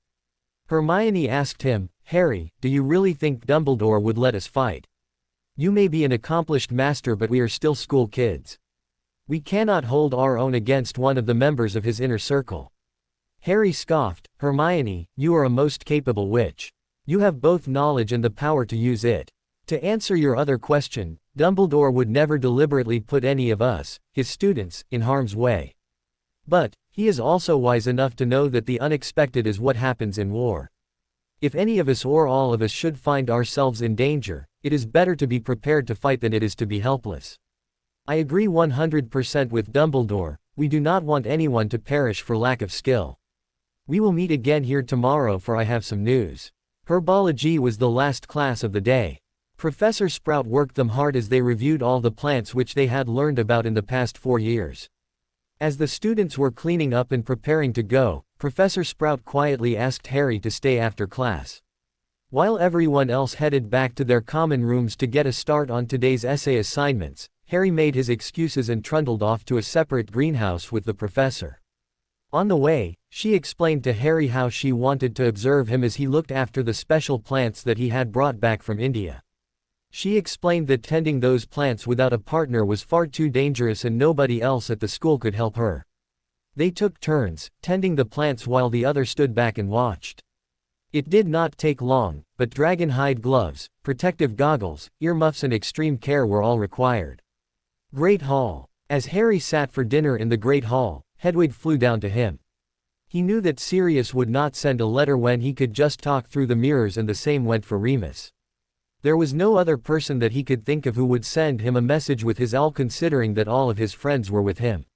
Hermione asked him, "Harry, do you really think Dumbledore would let us fight? You may be an accomplished master but we are still school kids. We cannot hold our own against one of the members of his inner circle." Harry scoffed, "Hermione, you are a most capable witch. You have both knowledge and the power to use it. To answer your other question, Dumbledore would never deliberately put any of us, his students, in harm's way. But, he is also wise enough to know that the unexpected is what happens in war. If any of us or all of us should find ourselves in danger, it is better to be prepared to fight than it is to be helpless. I agree 100% with Dumbledore, we do not want anyone to perish for lack of skill. We will meet again here tomorrow for I have some news." Herbology was the last class of the day. Professor Sprout worked them hard as they reviewed all the plants which they had learned about in the past 4 years. As the students were cleaning up and preparing to go, Professor Sprout quietly asked Harry to stay after class. While everyone else headed back to their common rooms to get a start on today's essay assignments, Harry made his excuses and trundled off to a separate greenhouse with the professor. On the way, she explained to Harry how she wanted to observe him as he looked after the special plants that he had brought back from India. She explained that tending those plants without a partner was far too dangerous and nobody else at the school could help her. They took turns, tending the plants while the other stood back and watched. It did not take long, but dragon hide gloves, protective goggles, earmuffs and extreme care were all required. Great Hall. As Harry sat for dinner in the Great Hall, Hedwig flew down to him. He knew that Sirius would not send a letter when he could just talk through the mirrors, and the same went for Remus. There was no other person that he could think of who would send him a message with his owl, considering that all of his friends were with him.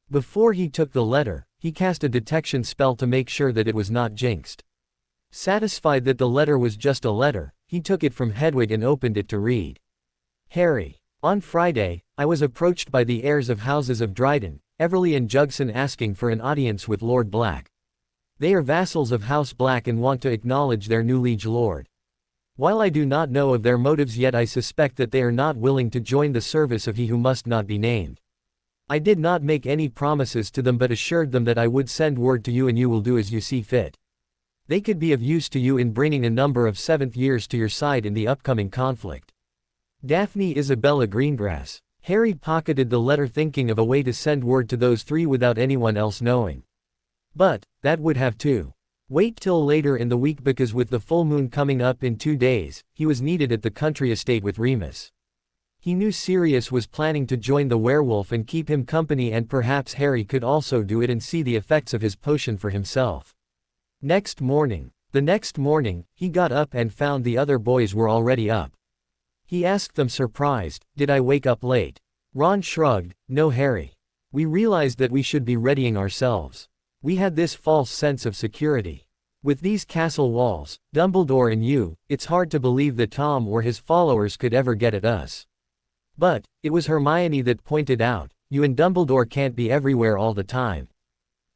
Before he took the letter, he cast a detection spell to make sure that it was not jinxed. Satisfied that the letter was just a letter, he took it from Hedwig and opened it to read. Harry. On Friday, I was approached by the heirs of houses of Dryden, Everley and Jugson, asking for an audience with Lord Black. They are vassals of House Black and want to acknowledge their new liege lord. While I do not know of their motives yet, I suspect that they are not willing to join the service of he who must not be named. I did not make any promises to them but assured them that I would send word to you and you will do as you see fit. They could be of use to you in bringing a number of seventh years to your side in the upcoming conflict. Daphne Isabella Greengrass. Harry pocketed the letter, thinking of a way to send word to those three without anyone else knowing. But that would have to wait till later in the week, because with the full moon coming up in 2 days, he was needed at the country estate with Remus. He knew Sirius was planning to join the werewolf and keep him company, and perhaps Harry could also do it and see the effects of his potion for himself. The next morning, he got up and found the other boys were already up. He asked them, surprised, "Did I wake up late?" Ron shrugged, "No, Harry. We realized that we should be readying ourselves. We had this false sense of security. With these castle walls, Dumbledore and you, it's hard to believe that Tom or his followers could ever get at us. But it was Hermione that pointed out, you and Dumbledore can't be everywhere all the time.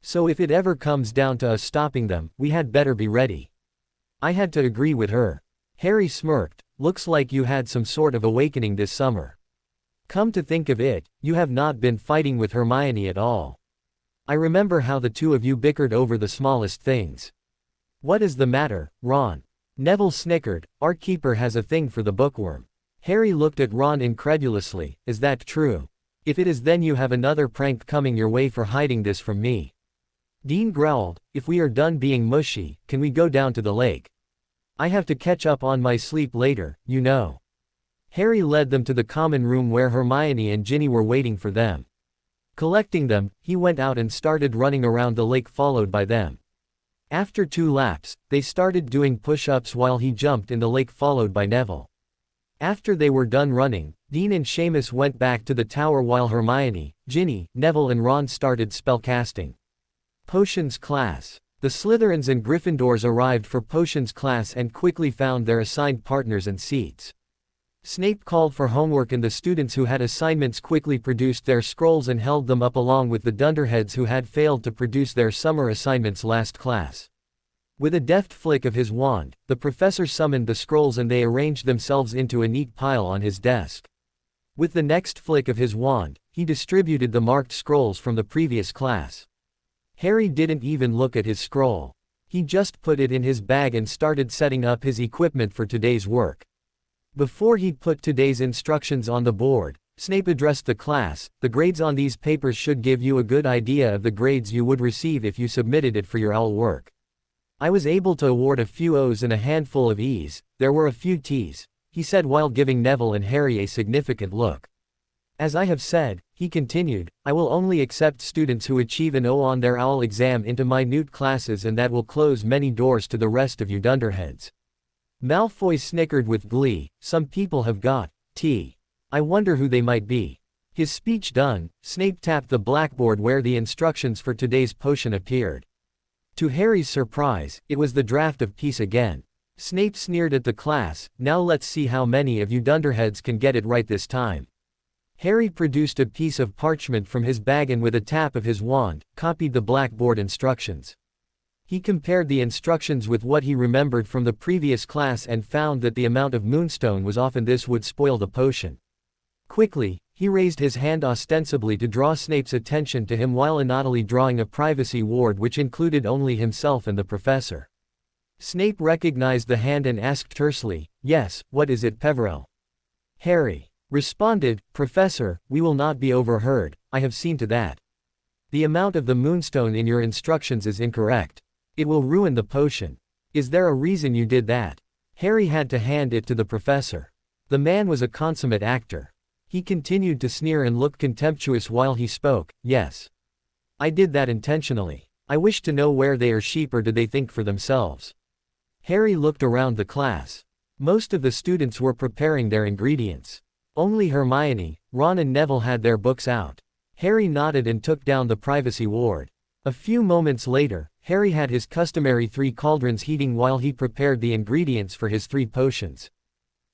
So if it ever comes down to us stopping them, we had better be ready." I had to agree with her. Harry smirked. "Looks like you had some sort of awakening this summer. Come to think of it, you have not been fighting with Hermione at all. I remember how the two of you bickered over the smallest things." "What is the matter, Ron?" Neville snickered. "Our keeper has a thing for the bookworm." Harry looked at Ron incredulously. "Is that true? If it is, then you have another prank coming your way for hiding this from me." Dean growled, "If we are done being mushy, can we go down to the lake? I have to catch up on my sleep later, you know." Harry led them to the common room where Hermione and Ginny were waiting for them. Collecting them, he went out and started running around the lake, followed by them. After 2 laps, they started doing push-ups while he jumped in the lake, followed by Neville. After they were done running, Dean and Seamus went back to the tower while Hermione, Ginny, Neville and Ron started spellcasting. Potions class. The Slytherins and Gryffindors arrived for potions class and quickly found their assigned partners and seats. Snape called for homework and the students who had assignments quickly produced their scrolls and held them up along with the dunderheads who had failed to produce their summer assignments last class. With a deft flick of his wand, the professor summoned the scrolls and they arranged themselves into a neat pile on his desk. With the next flick of his wand, he distributed the marked scrolls from the previous class. Harry didn't even look at his scroll. He just put it in his bag and started setting up his equipment for today's work. Before he put today's instructions on the board, Snape addressed the class. "The grades on these papers should give you a good idea of the grades you would receive if you submitted it for your OWL work. I was able to award a few O's and a handful of E's, there were a few T's," he said while giving Neville and Harry a significant look. "As I have said," he continued, "I will only accept students who achieve an O on their OWL exam into minute classes, and that will close many doors to the rest of you dunderheads." Malfoy snickered with glee. "Some people have got T. I wonder who they might be." His speech done, Snape tapped the blackboard where the instructions for today's potion appeared. To Harry's surprise, it was the draft of peace again. Snape sneered at the class. "Now let's see how many of you dunderheads can get it right this time." Harry produced a piece of parchment from his bag and with a tap of his wand, copied the blackboard instructions. He compared the instructions with what he remembered from the previous class and found that the amount of moonstone was off and this would spoil the potion. Quickly, he raised his hand ostensibly to draw Snape's attention to him while inaudibly drawing a privacy ward which included only himself and the professor. Snape recognized the hand and asked tersely, "Yes, what is it, Peverell?" Harry responded, "Professor, we will not be overheard, I have seen to that. The amount of the moonstone in your instructions is incorrect. It will ruin the potion. Is there a reason you did that?" Harry had to hand it to the professor. The man was a consummate actor. He continued to sneer and look contemptuous while he spoke. "Yes. I did that intentionally. I wish to know where they are sheep, or do they think for themselves?" Harry looked around the class. Most of the students were preparing their ingredients. Only Hermione, Ron and Neville had their books out. Harry nodded and took down the privacy ward. A few moments later, Harry had his customary 3 cauldrons heating while he prepared the ingredients for his 3 potions.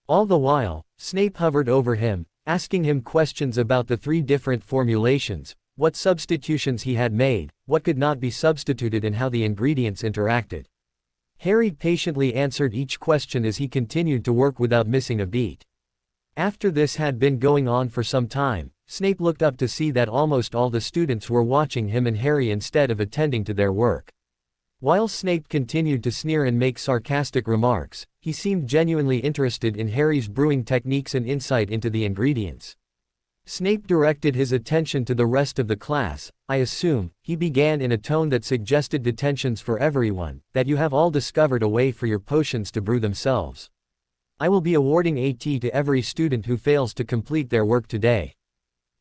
All the while, Snape hovered over him, asking him questions about the 3 different formulations, what substitutions he had made, what could not be substituted, and how the ingredients interacted. Harry patiently answered each question as he continued to work without missing a beat. After this had been going on for some time, Snape looked up to see that almost all the students were watching him and Harry instead of attending to their work. While Snape continued to sneer and make sarcastic remarks, he seemed genuinely interested in Harry's brewing techniques and insight into the ingredients. Snape directed his attention to the rest of the class. "I assume," he began in a tone that suggested detentions for everyone, "that you have all discovered a way for your potions to brew themselves. I will be awarding AT to every student who fails to complete their work today."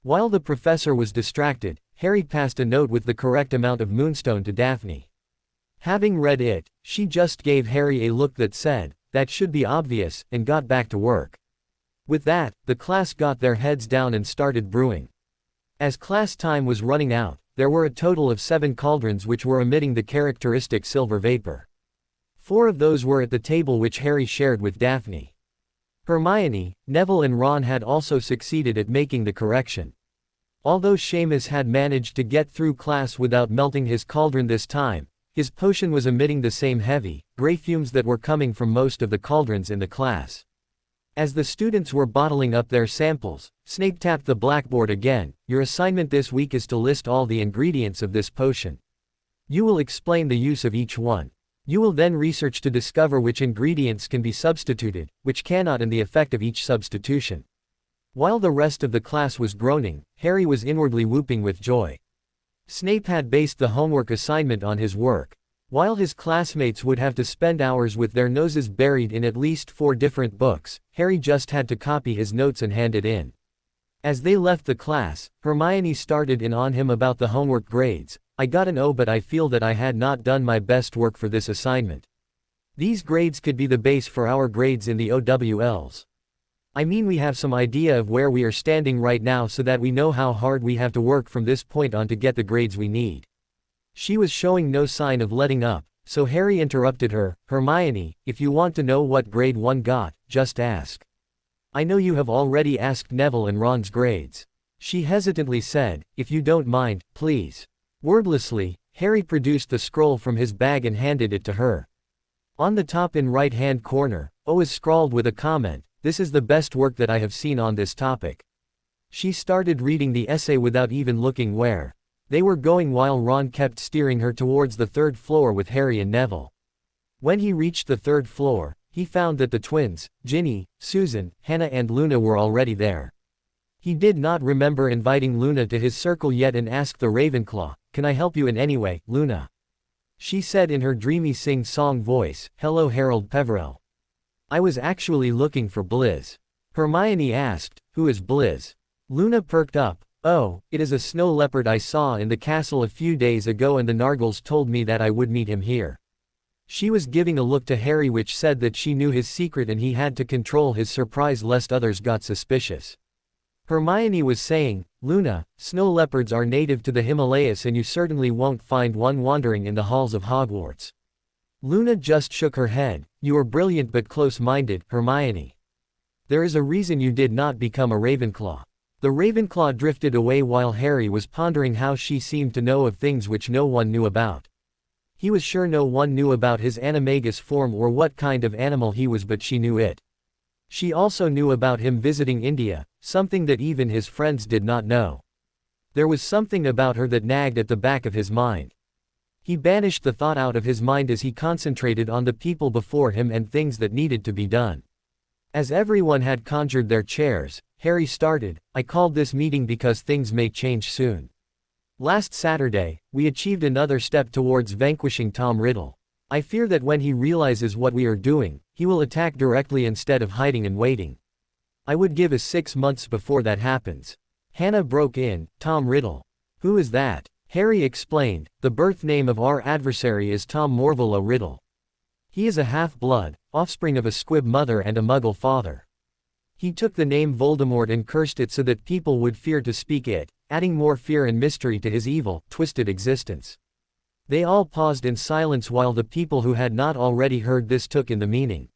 While the professor was distracted, Harry passed a note with the correct amount of moonstone to Daphne. Having read it, she just gave Harry a look that said, "That should be obvious," and got back to work. With that, the class got their heads down and started brewing. As class time was running out, there were a total of 7 cauldrons which were emitting the characteristic silver vapor. 4 of those were at the table which Harry shared with Daphne. Hermione, Neville and Ron had also succeeded at making the correction. Although Seamus had managed to get through class without melting his cauldron this time, his potion was emitting the same heavy, gray fumes that were coming from most of the cauldrons in the class. As the students were bottling up their samples, Snape tapped the blackboard again. "Your assignment this week is to list all the ingredients of this potion. You will explain the use of each one. You will then research to discover which ingredients can be substituted, which cannot, and the effect of each substitution." While the rest of the class was groaning, Harry was inwardly whooping with joy. Snape had based the homework assignment on his work. While his classmates would have to spend hours with their noses buried in at least 4 different books, Harry just had to copy his notes and hand it in. As they left the class, Hermione started in on him about the homework grades. "I got an O, but I feel that I had not done my best work for this assignment. These grades could be the base for our grades in the OWLs. I mean, we have some idea of where we are standing right now so that we know how hard we have to work from this point on to get the grades we need." She was showing no sign of letting up, so Harry interrupted her. "Hermione, if you want to know what grade 1 got, just ask. I know you have already asked Neville and Ron's grades." She hesitantly said, "If you don't mind, please." Wordlessly, Harry produced the scroll from his bag and handed it to her. On the top in right-hand corner, O is scrawled with a comment, "This is the best work that I have seen on this topic." She started reading the essay without even looking where they were going while Ron kept steering her towards the 3rd floor with Harry and Neville. When he reached the 3rd floor, he found that the twins, Ginny, Susan, Hannah and Luna were already there. He did not remember inviting Luna to his circle yet and asked the Ravenclaw, "Can I help you in any way, Luna?" She said in her dreamy sing-song voice, "Hello Harold Peverell. I was actually looking for Blizz." Hermione asked, "Who is Blizz?" Luna perked up. "Oh, it is a snow leopard I saw in the castle a few days ago and the Nargles told me that I would meet him here." She was giving a look to Harry which said that she knew his secret and he had to control his surprise lest others got suspicious. Hermione was saying, "Luna, snow leopards are native to the Himalayas and you certainly won't find one wandering in the halls of Hogwarts." Luna just shook her head. "You are brilliant but close-minded, Hermione. There is a reason you did not become a Ravenclaw." The Ravenclaw drifted away while Harry was pondering how she seemed to know of things which no one knew about. He was sure no one knew about his animagus form or what kind of animal he was, but she knew it. She also knew about him visiting India, something that even his friends did not know. There was something about her that nagged at the back of his mind. He banished the thought out of his mind as he concentrated on the people before him and things that needed to be done. As everyone had conjured their chairs, Harry started, "I called this meeting because things may change soon. Last Saturday, we achieved another step towards vanquishing Tom Riddle. I fear that when he realizes what we are doing, he will attack directly instead of hiding and waiting. I would give us 6 months before that happens." Hannah broke in, "Tom Riddle? Who is that?" Harry explained, "The birth name of our adversary is Tom Morville Riddle. He is a half-blood, offspring of a squib mother and a muggle father. He took the name Voldemort and cursed it so that people would fear to speak it, adding more fear and mystery to his evil, twisted existence." They all paused in silence while the people who had not already heard this took in the meaning.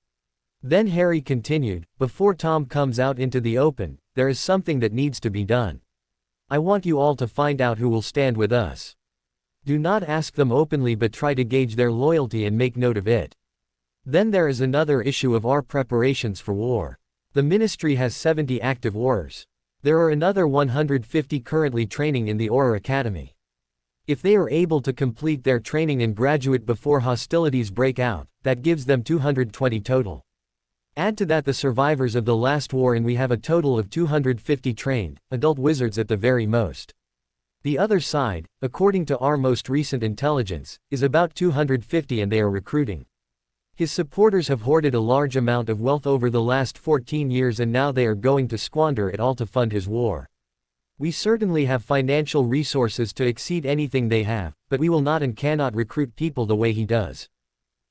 Then Harry continued, "Before Tom comes out into the open, there is something that needs to be done. I want you all to find out who will stand with us. Do not ask them openly but try to gauge their loyalty and make note of it. Then there is another issue of our preparations for war. The Ministry has 70 active Aurors. There are another 150 currently training in the Auror Academy. If they are able to complete their training and graduate before hostilities break out, that gives them 220 total. Add to that the survivors of the last war and we have a total of 250 trained, adult wizards at the very most. The other side, according to our most recent intelligence, is about 250 and they are recruiting. His supporters have hoarded a large amount of wealth over the last 14 years and now they are going to squander it all to fund his war. We certainly have financial resources to exceed anything they have, but we will not and cannot recruit people the way he does.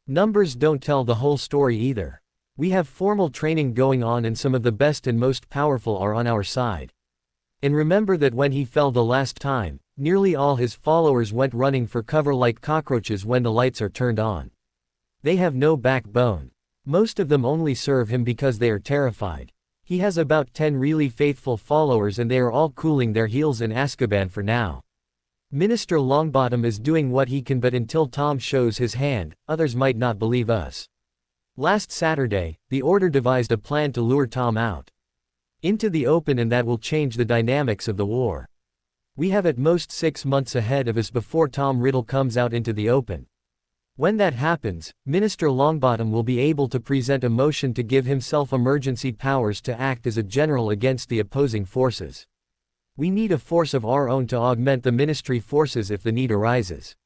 Numbers don't tell the whole story either. We have formal training going on and some of the best and most powerful are on our side. And remember that when he fell the last time, nearly all his followers went running for cover like cockroaches when the lights are turned on. They have no backbone. Most of them only serve him because they are terrified. He has about 10 really faithful followers and they are all cooling their heels in Azkaban for now. Minister Longbottom is doing what he can but until Tom shows his hand, others might not believe us. Last Saturday, the Order devised a plan to lure Tom out into the open and that will change the dynamics of the war. We have at most 6 months ahead of us before Tom Riddle comes out into the open. When that happens, Minister Longbottom will be able to present a motion to give himself emergency powers to act as a general against the opposing forces. We need a force of our own to augment the Ministry forces if the need arises."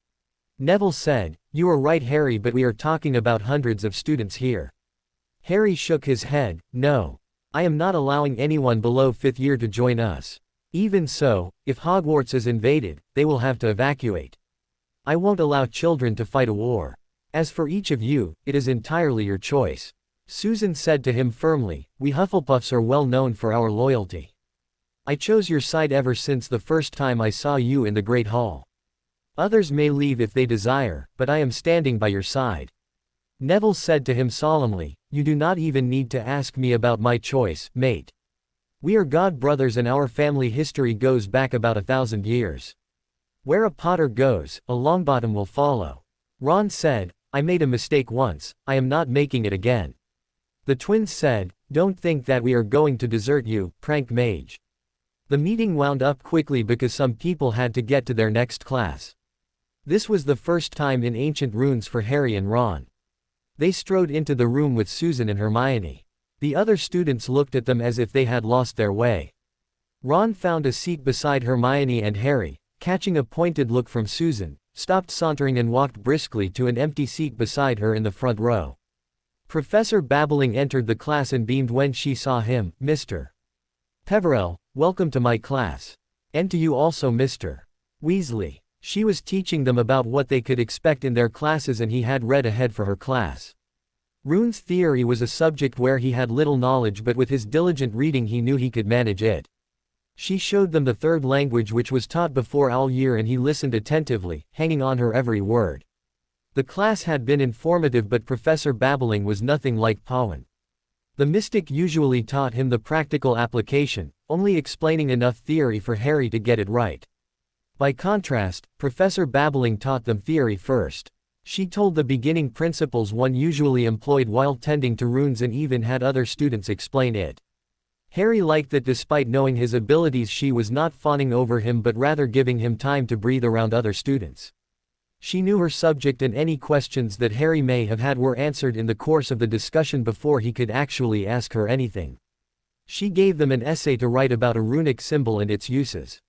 Neville said, "You are right Harry, but we are talking about hundreds of students here." Harry shook his head, "No. I am not allowing anyone below 5th year to join us. Even so, if Hogwarts is invaded, they will have to evacuate. I won't allow children to fight a war. As for each of you, it is entirely your choice." Susan said to him firmly, "We Hufflepuffs are well known for our loyalty. I chose your side ever since the first time I saw you in the Great Hall. Others may leave if they desire, but I am standing by your side." Neville said to him solemnly, "You do not even need to ask me about my choice, mate. We are god brothers and our family history goes back about 1,000 years. Where a Potter goes, a Longbottom will follow." Ron said, "I made a mistake once, I am not making it again." The twins said, "Don't think that we are going to desert you, prank mage." The meeting wound up quickly because some people had to get to their next class. This was the first time in Ancient Runes for Harry and Ron. They strode into the room with Susan and Hermione. The other students looked at them as if they had lost their way. Ron found a seat beside Hermione and Harry, catching a pointed look from Susan, stopped sauntering and walked briskly to an empty seat beside her in the front row. Professor Babbling entered the class and beamed when she saw him. "Mr. Peverell, welcome to my class. And to you also Mr. Weasley." She was teaching them about what they could expect in their classes and he had read ahead for her class. Runes theory was a subject where he had little knowledge but with his diligent reading he knew he could manage it. She showed them the third language which was taught before all year and he listened attentively, hanging on her every word. The class had been informative but Professor Babbling was nothing like Powin. The mystic usually taught him the practical application, only explaining enough theory for Harry to get it right. By contrast, Professor Babbling taught them theory first. She told the beginning principles one usually employed while tending to runes and even had other students explain it. Harry liked that despite knowing his abilities she was not fawning over him but rather giving him time to breathe around other students. She knew her subject and any questions that Harry may have had were answered in the course of the discussion before he could actually ask her anything. She gave them an essay to write about a runic symbol and its uses.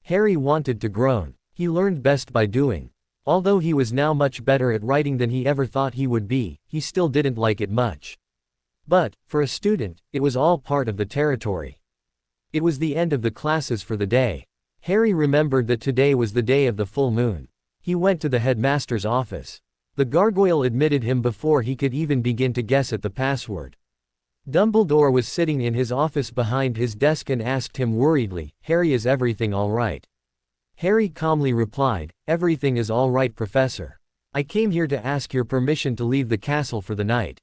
Harry wanted to groan. He learned best by doing. Although he was now much better at writing than he ever thought he would be, he still didn't like it much. But, for a student, it was all part of the territory. It was the end of the classes for the day. Harry remembered that today was the day of the full moon. He went to the headmaster's office. The gargoyle admitted him before he could even begin to guess at the password. Dumbledore was sitting in his office behind his desk and asked him worriedly, "Harry, is everything all right?" Harry calmly replied, "Everything is all right, Professor. I came here to ask your permission to leave the castle for the night."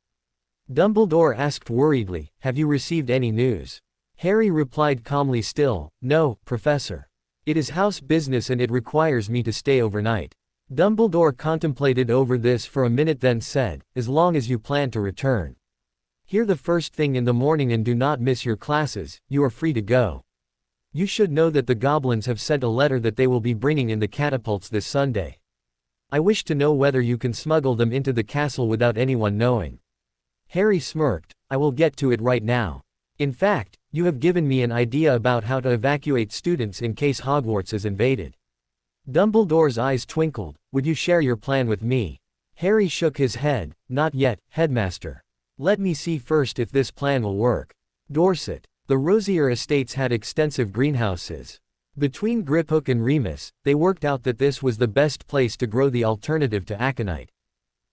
Dumbledore asked worriedly, "Have you received any news?" Harry replied calmly still, "No, Professor. It is house business and it requires me to stay overnight." Dumbledore contemplated over this for a minute then said, "As long as you plan to return here the first thing in the morning and do not miss your classes, you are free to go. You should know that the goblins have sent a letter that they will be bringing in the catapults this Sunday. I wish to know whether you can smuggle them into the castle without anyone knowing." Harry smirked, "I will get to it right now. In fact, you have given me an idea about how to evacuate students in case Hogwarts is invaded." Dumbledore's eyes twinkled, "Would you share your plan with me?" Harry shook his head, "Not yet, Headmaster. Let me see first if this plan will work." Dorset. The Rosier estates had extensive greenhouses. Between Griphook and Remus, they worked out that this was the best place to grow the alternative to aconite.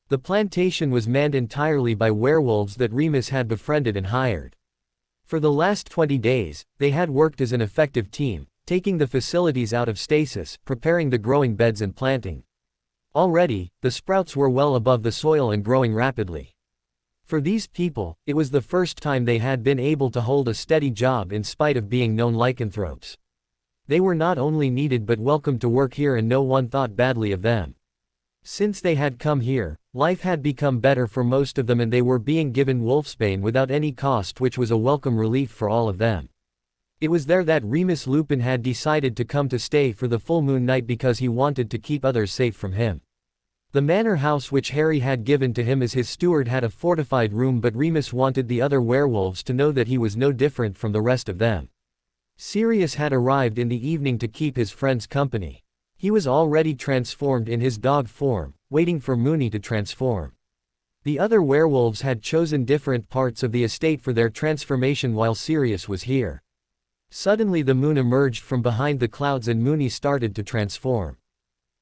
The plantation was manned entirely by werewolves that Remus had befriended and hired. For the last 20 days, they had worked as an effective team, taking the facilities out of stasis, preparing the growing beds and planting. Already, the sprouts were well above the soil and growing rapidly. For these people, it was the first time they had been able to hold a steady job in spite of being known lycanthropes. They were not only needed but welcome to work here and no one thought badly of them. Since they had come here, life had become better for most of them and they were being given wolfsbane without any cost, which was a welcome relief for all of them. It was there that Remus Lupin had decided to come to stay for the full moon night because he wanted to keep others safe from him. The manor house which Harry had given to him as his steward had a fortified room, but Remus wanted the other werewolves to know that he was no different from the rest of them. Sirius had arrived in the evening to keep his friends company. He was already transformed in his dog form, waiting for Moony to transform. The other werewolves had chosen different parts of the estate for their transformation while Sirius was here. Suddenly the moon emerged from behind the clouds and Moony started to transform.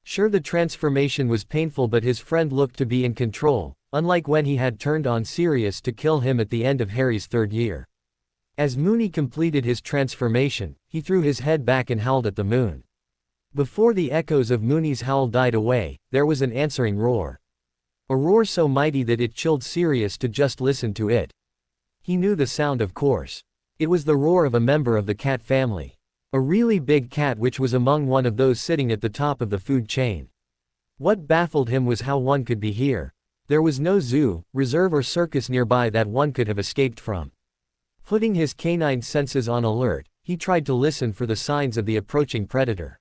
Sure, the transformation was painful, but his friend looked to be in control, unlike when he had turned on Sirius to kill him at the end of Harry's third year. As Moony completed his transformation, he threw his head back and howled at the moon. Before the echoes of Moony's howl died away, there was an answering roar. A roar so mighty that it chilled Sirius to just listen to it. He knew the sound, of course. It was the roar of a member of the cat family. A really big cat, which was among one of those sitting at the top of the food chain. What baffled him was how one could be here. There was no zoo, reserve or circus nearby that one could have escaped from. Putting his canine senses on alert, he tried to listen for the signs of the approaching predator.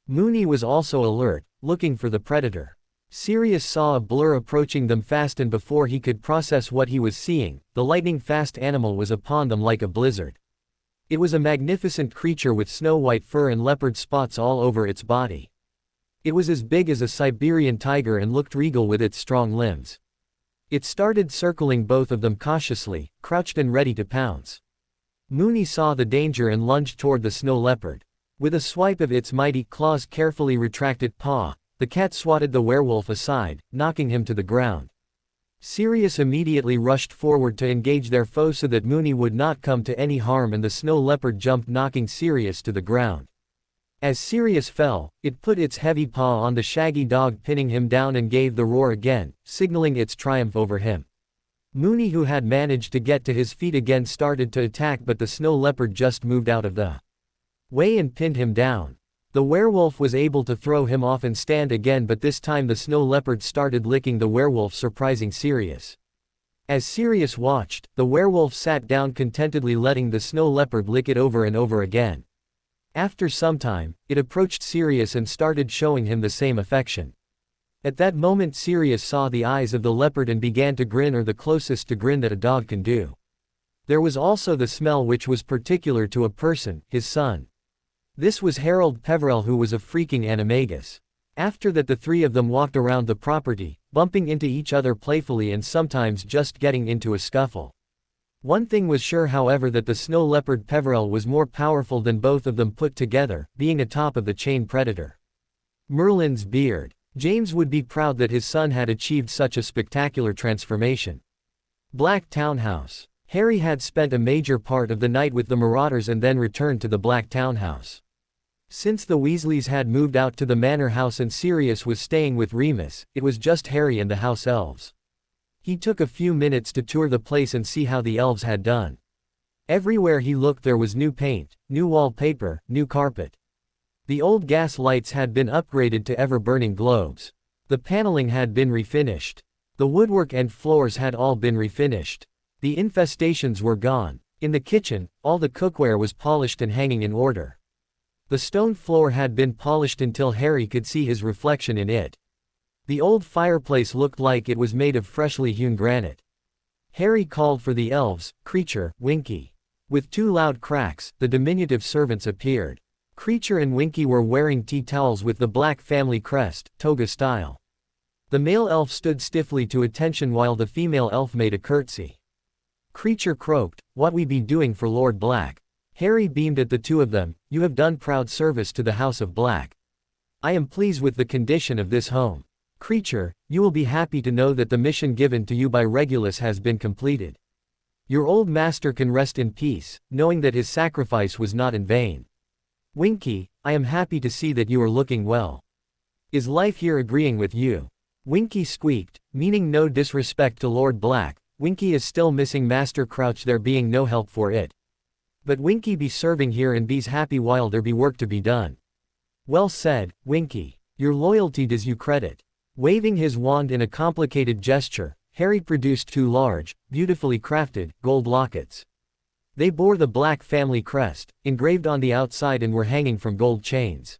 Moony was also alert, looking for the predator. Sirius saw a blur approaching them fast, and before he could process what he was seeing, the lightning-fast animal was upon them like a blizzard. It was a magnificent creature with snow-white fur and leopard spots all over its body. It was as big as a Siberian tiger and looked regal with its strong limbs. It started circling both of them cautiously, crouched and ready to pounce. Moony saw the danger and lunged toward the snow leopard. With a swipe of its mighty claws carefully retracted paw, the cat swatted the werewolf aside, knocking him to the ground. Sirius immediately rushed forward to engage their foe so that Moony would not come to any harm, and the snow leopard jumped, knocking Sirius to the ground. As Sirius fell, it put its heavy paw on the shaggy dog, pinning him down, and gave the roar again, signaling its triumph over him. Moony, who had managed to get to his feet again, started to attack, but the snow leopard just moved out of the way and pinned him down. The werewolf was able to throw him off and stand again, but this time the snow leopard started licking the werewolf, surprising Sirius. As Sirius watched, the werewolf sat down contentedly, letting the snow leopard lick it over and over again. After some time, it approached Sirius and started showing him the same affection. At that moment Sirius saw the eyes of the leopard and began to grin, or the closest to grin that a dog can do. There was also the smell which was particular to a person, his son. This was Harold Peverell, who was a freaking animagus. After that the three of them walked around the property, bumping into each other playfully and sometimes just getting into a scuffle. One thing was sure, however, that the snow leopard Peverell was more powerful than both of them put together, being atop of the chain predator. Merlin's beard. James would be proud that his son had achieved such a spectacular transformation. Black Townhouse. Harry had spent a major part of the night with the Marauders and then returned to the Black Townhouse. Since the Weasleys had moved out to the manor house and Sirius was staying with Remus, it was just Harry and the house elves. He took a few minutes to tour the place and see how the elves had done. Everywhere he looked there was new paint, new wallpaper, new carpet. The old gas lights had been upgraded to ever-burning globes. The paneling had been refinished. The woodwork and floors had all been refinished. The infestations were gone. In the kitchen, all the cookware was polished and hanging in order. The stone floor had been polished until Harry could see his reflection in it. The old fireplace looked like it was made of freshly hewn granite. Harry called for the elves, Creature, Winky. With two loud cracks, the diminutive servants appeared. Creature and Winky were wearing tea towels with the black family crest, toga style. The male elf stood stiffly to attention while the female elf made a curtsy. Creature croaked, "What we be doing for Lord Black?" Harry beamed at the two of them. "You have done proud service to the House of Black. I am pleased with the condition of this home. Creature, you will be happy to know that the mission given to you by Regulus has been completed. Your old master can rest in peace, knowing that his sacrifice was not in vain. Winky, I am happy to see that you are looking well. Is life here agreeing with you?" Winky squeaked, meaning no disrespect to Lord Black. Winky is still missing Master Crouch, there being no help for it. But Winky be serving here and be's happy while there be work to be done. Well said, Winky. Your loyalty does you credit. Waving his wand in a complicated gesture, Harry produced two large, beautifully crafted, gold lockets. They bore the Black family crest, engraved on the outside, and were hanging from gold chains.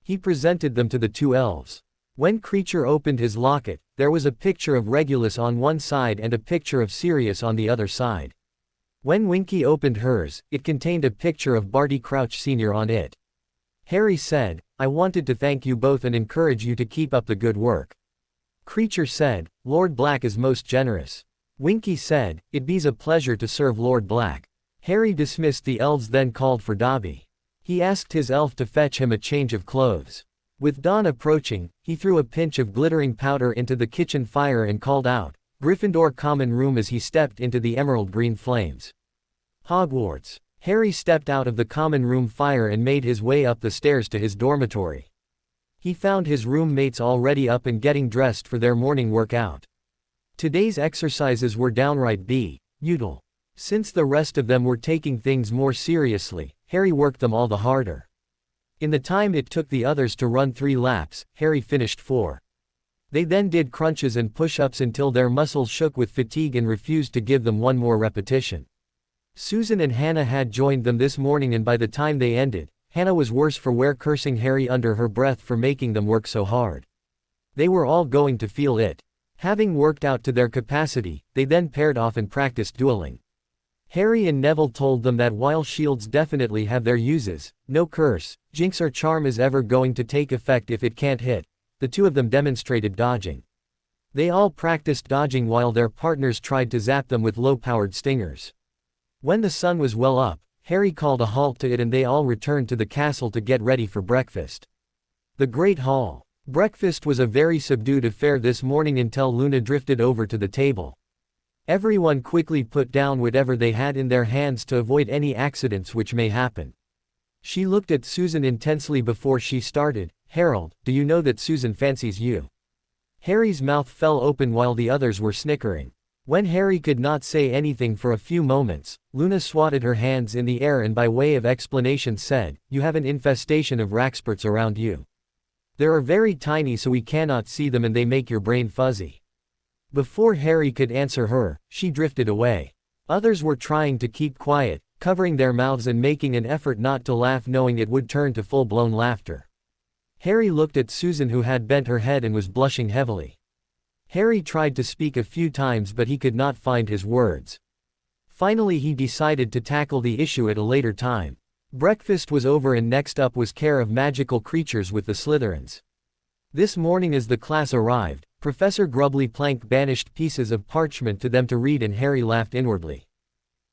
He presented them to the two elves. When Creature opened his locket, there was a picture of Regulus on one side and a picture of Sirius on the other side. When Winky opened hers, it contained a picture of Barty Crouch Sr. on it. Harry said, "I wanted to thank you both and encourage you to keep up the good work." Creature said, "Lord Black is most generous." Winky said, "It be's a pleasure to serve Lord Black." Harry dismissed the elves, then called for Dobby. He asked his elf to fetch him a change of clothes. With dawn approaching, he threw a pinch of glittering powder into the kitchen fire and called out, "Gryffindor common room," as he stepped into the emerald green flames. Hogwarts. Harry stepped out of the common room fire and made his way up the stairs to his dormitory. He found his roommates already up and getting dressed for their morning workout. Today's exercises were downright beautiful. Since the rest of them were taking things more seriously, Harry worked them all the harder. In the time it took the others to run 3 laps, Harry finished 4. They then did crunches and push-ups until their muscles shook with fatigue and refused to give them one more repetition. Susan and Hannah had joined them this morning, and by the time they ended, Hannah was worse for wear, cursing Harry under her breath for making them work so hard. They were all going to feel it. Having worked out to their capacity, they then paired off and practiced dueling. Harry and Neville told them that while shields definitely have their uses, no curse, jinx or charm is ever going to take effect if it can't hit. The two of them demonstrated dodging. They all practiced dodging while their partners tried to zap them with low-powered stingers. When the sun was well up, Harry called a halt to it and they all returned to the castle to get ready for breakfast. The Great Hall. Breakfast was a very subdued affair this morning until Luna drifted over to the table. Everyone quickly put down whatever they had in their hands to avoid any accidents which may happen. She looked at Susan intensely before she started. "Harold, do you know that Susan fancies you?" Harry's mouth fell open while the others were snickering. When Harry could not say anything for a few moments, Luna swatted her hands in the air and by way of explanation said, "You have an infestation of Raxperts around you. They are very tiny so we cannot see them and they make your brain fuzzy." Before Harry could answer her, she drifted away. Others were trying to keep quiet, covering their mouths and making an effort not to laugh, knowing it would turn to full-blown laughter. Harry looked at Susan, who had bent her head and was blushing heavily. Harry tried to speak a few times, but he could not find his words. Finally he decided to tackle the issue at a later time. Breakfast was over and next up was care of magical creatures with the Slytherins. This morning as the class arrived, Professor Grubbly Plank banished pieces of parchment to them to read, and Harry laughed inwardly.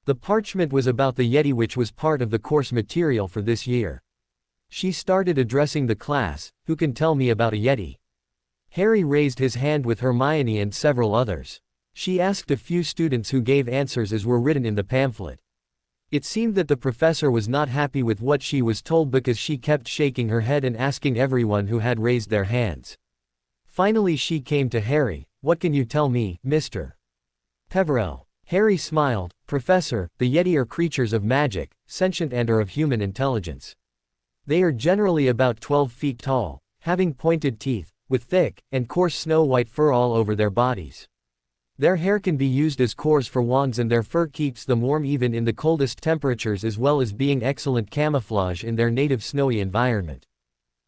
The parchment was about the Yeti, which was part of the course material for this year. She started addressing the class. "Who can tell me about a Yeti?" Harry raised his hand with Hermione and several others. She asked a few students, who gave answers as were written in the pamphlet. It seemed that the professor was not happy with what she was told, because she kept shaking her head and asking everyone who had raised their hands. Finally she came to Harry. "What can you tell me, Mr. Peverell?" Harry smiled. "Professor, the Yeti are creatures of magic, sentient and are of human intelligence. They are generally about 12 feet tall, having pointed teeth, with thick and coarse snow-white fur all over their bodies. Their hair can be used as cores for wands, and their fur keeps them warm even in the coldest temperatures, as well as being excellent camouflage in their native snowy environment.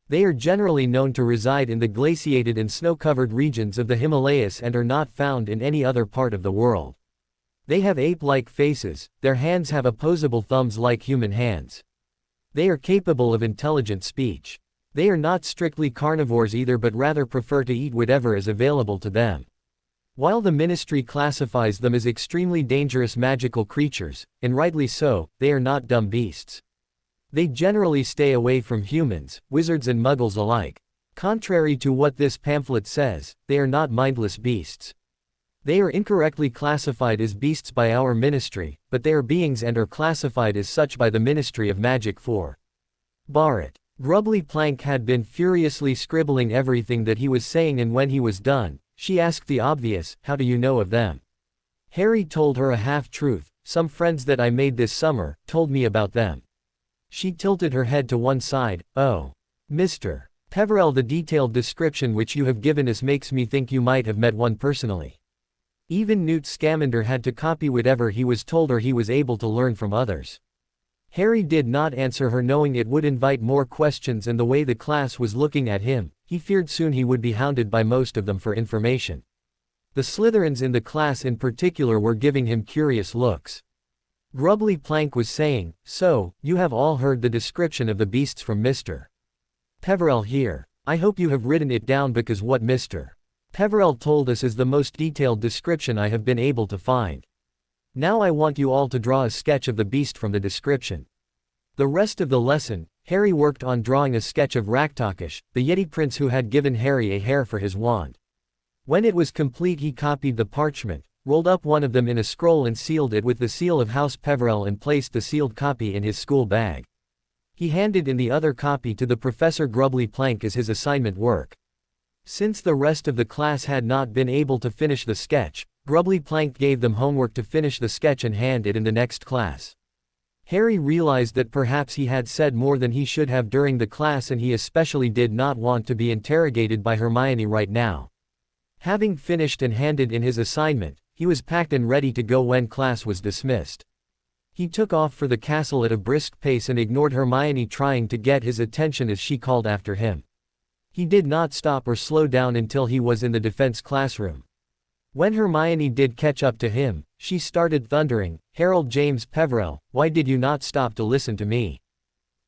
They are generally known to reside in the glaciated and snow-covered regions of the Himalayas and are not found in any other part of the world. They have ape-like faces, their hands have opposable thumbs like human hands. They are capable of intelligent speech. They are not strictly carnivores either, but rather prefer to eat whatever is available to them. While the Ministry classifies them as extremely dangerous magical creatures, and rightly so, they are not dumb beasts. They generally stay away from humans, wizards and muggles alike. Contrary to what this pamphlet says, they are not mindless beasts. They are incorrectly classified as beasts by our Ministry, but they are beings and are classified as such by the Ministry of Magic for Barrett. Grubbly Plank had been furiously scribbling everything that he was saying, and when he was done, she asked the obvious, "How do you know of them?" Harry told her a half-truth. "Some friends that I made this summer told me about them." She tilted her head to one side. "Oh, Mr. Peverell, the detailed description which you have given us makes me think you might have met one personally." Even Newt Scamander had to copy whatever he was told, or he was able to learn from others. Harry did not answer her, knowing it would invite more questions, and the way the class was looking at him, he feared soon he would be hounded by most of them for information. The Slytherins in the class in particular were giving him curious looks. Grubbly Plank was saying, "So, you have all heard the description of the beasts from Mr. Peverell here. I hope you have written it down, because what Mr. Peverell told us is the most detailed description I have been able to find. Now I want you all to draw a sketch of the beast from the description." The rest of the lesson, Harry worked on drawing a sketch of Raktakish, the Yeti prince who had given Harry a hair for his wand. When it was complete he copied the parchment, rolled up one of them in a scroll and sealed it with the seal of House Peverell, and placed the sealed copy in his school bag. He handed in the other copy to the Professor Grubbly Plank as his assignment work. Since the rest of the class had not been able to finish the sketch, Grubbly Plank gave them homework to finish the sketch and hand it in the next class. Harry realized that perhaps he had said more than he should have during the class, and he especially did not want to be interrogated by Hermione right now. Having finished and handed in his assignment, he was packed and ready to go when class was dismissed. He took off for the castle at a brisk pace and ignored Hermione trying to get his attention as she called after him. He did not stop or slow down until he was in the defense classroom. When Hermione did catch up to him, she started thundering, "Harold James Peverell, why did you not stop to listen to me?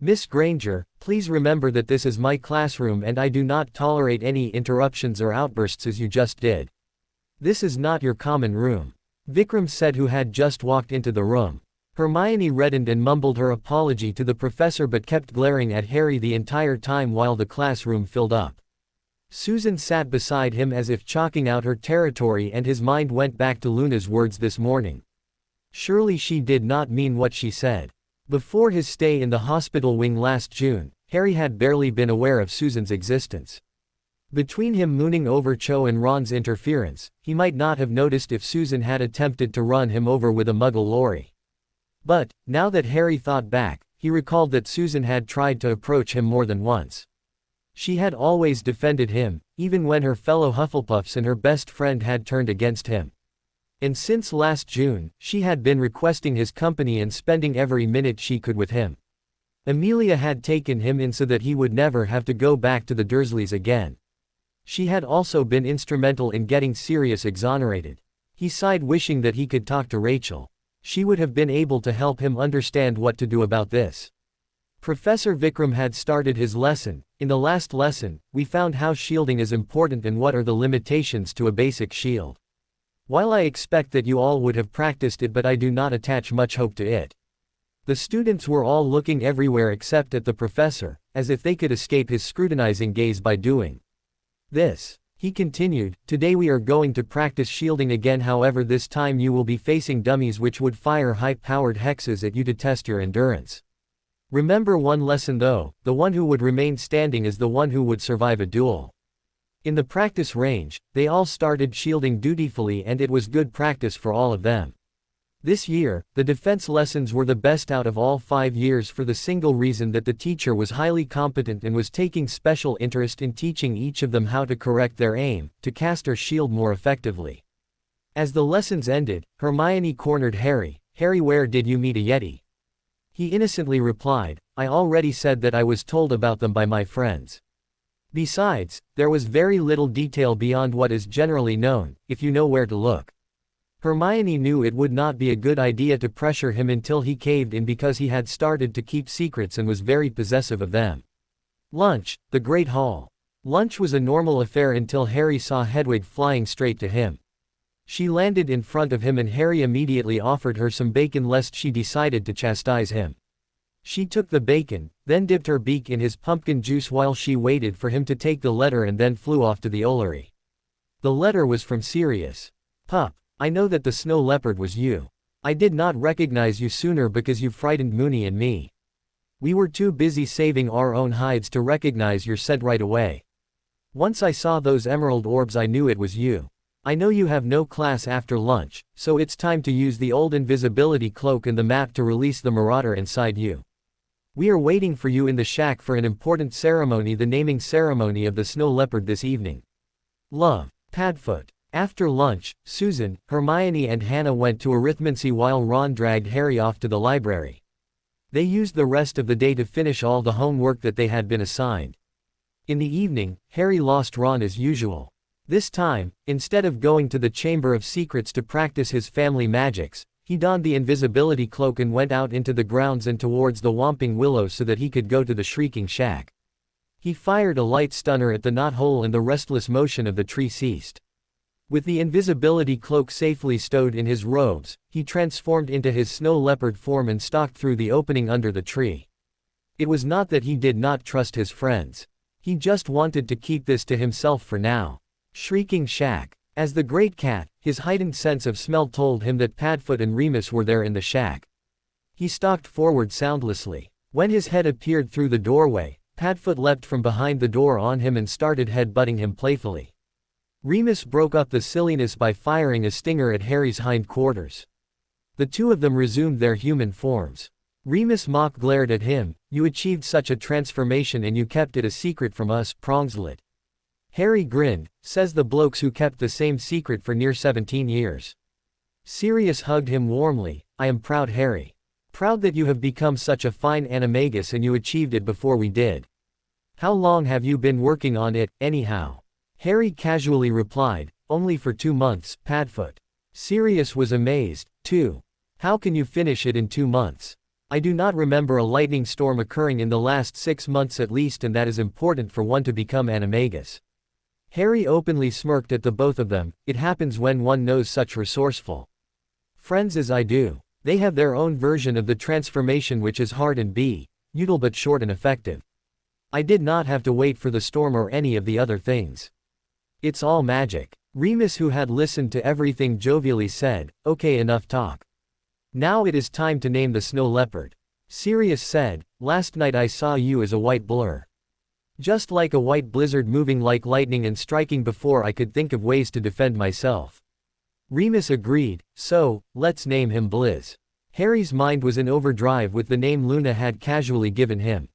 Miss Granger, please remember that this is my classroom and I do not tolerate any interruptions or outbursts as you just did. This is not your common room," Vikram said, who had just walked into the room. Hermione reddened and mumbled her apology to the professor, but kept glaring at Harry the entire time while the classroom filled up. Susan sat beside him as if chalking out her territory, and his mind went back to Luna's words this morning. Surely she did not mean what she said. Before his stay in the hospital wing last June, Harry had barely been aware of Susan's existence. Between him mooning over Cho and Ron's interference, he might not have noticed if Susan had attempted to run him over with a muggle lorry. But, now that Harry thought back, he recalled that Susan had tried to approach him more than once. She had always defended him, even when her fellow Hufflepuffs and her best friend had turned against him. And since last June, she had been requesting his company and spending every minute she could with him. Amelia had taken him in so that he would never have to go back to the Dursleys again. She had also been instrumental in getting Sirius exonerated. He sighed, wishing that he could talk to Rachel. She would have been able to help him understand what to do about this. Professor Vikram had started his lesson. In the last lesson, we found how shielding is important and what are the limitations to a basic shield. While I expect that you all would have practiced it, but I do not attach much hope to it. The students were all looking everywhere except at the professor, as if they could escape his scrutinizing gaze by doing this. He continued, today we are going to practice shielding again, however this time you will be facing dummies which would fire high-powered hexes at you to test your endurance. Remember one lesson though, the one who would remain standing is the one who would survive a duel. In the practice range, they all started shielding dutifully and it was good practice for all of them. This year, the defense lessons were the best out of all 5 years for the single reason that the teacher was highly competent and was taking special interest in teaching each of them how to correct their aim, to cast or shield more effectively. As the lessons ended, Hermione cornered Harry. Harry, where did you meet a Yeti? He innocently replied, I already said that I was told about them by my friends. Besides, there was very little detail beyond what is generally known, if you know where to look. Hermione knew it would not be a good idea to pressure him until he caved in because he had started to keep secrets and was very possessive of them. Lunch, the Great Hall. Lunch was a normal affair until Harry saw Hedwig flying straight to him. She landed in front of him and Harry immediately offered her some bacon lest she decided to chastise him. She took the bacon, then dipped her beak in his pumpkin juice while she waited for him to take the letter and then flew off to the Ollery. The letter was from Sirius. Pup, I know that the snow leopard was you. I did not recognize you sooner because you frightened Moony and me. We were too busy saving our own hides to recognize your scent right away. Once I saw those emerald orbs I knew it was you. I know you have no class after lunch, so it's time to use the old invisibility cloak and the map to release the marauder inside you. We are waiting for you in the shack for an important ceremony, the naming ceremony of the snow leopard this evening. Love, Padfoot. After lunch, Susan, Hermione and Hannah went to arithmancy while Ron dragged Harry off to the library. They used the rest of the day to finish all the homework that they had been assigned. In the evening, Harry lost Ron as usual. This time, instead of going to the Chamber of Secrets to practice his family magics, he donned the invisibility cloak and went out into the grounds and towards the Whomping Willow so that he could go to the Shrieking Shack. He fired a light stunner at the knothole and the restless motion of the tree ceased. With the invisibility cloak safely stowed in his robes, he transformed into his snow leopard form and stalked through the opening under the tree. It was not that he did not trust his friends. He just wanted to keep this to himself for now. Shrieking Shack. As the great cat, his heightened sense of smell told him that Padfoot and Remus were there in the shack. He stalked forward soundlessly. When his head appeared through the doorway, Padfoot leapt from behind the door on him and started head-butting him playfully. Remus broke up the silliness by firing a stinger at Harry's hindquarters. The two of them resumed their human forms. Remus mock glared at him. You achieved such a transformation and you kept it a secret from us, Prongslet. Harry grinned, says the blokes who kept the same secret for near 17 years. Sirius hugged him warmly. I am proud, Harry. Proud that you have become such a fine animagus and you achieved it before we did. How long have you been working on it, anyhow? Harry casually replied, only for 2 months, Padfoot. Sirius was amazed. 2. How can you finish it in 2 months? I do not remember a lightning storm occurring in the last 6 months at least, and that is important for one to become animagus. Harry openly smirked at the both of them. It happens when one knows such resourceful friends as I do. They have their own version of the transformation which is hard and utile but short and effective. I did not have to wait for the storm or any of the other things. It's all magic. Remus, who had listened to everything, jovially said, okay, enough talk. Now it is time to name the snow leopard. Sirius said, last night I saw you as a white blur. Just like a white blizzard moving like lightning and striking before I could think of ways to defend myself. Remus agreed, so, let's name him Blizz. Harry's mind was in overdrive with the name Luna had casually given him.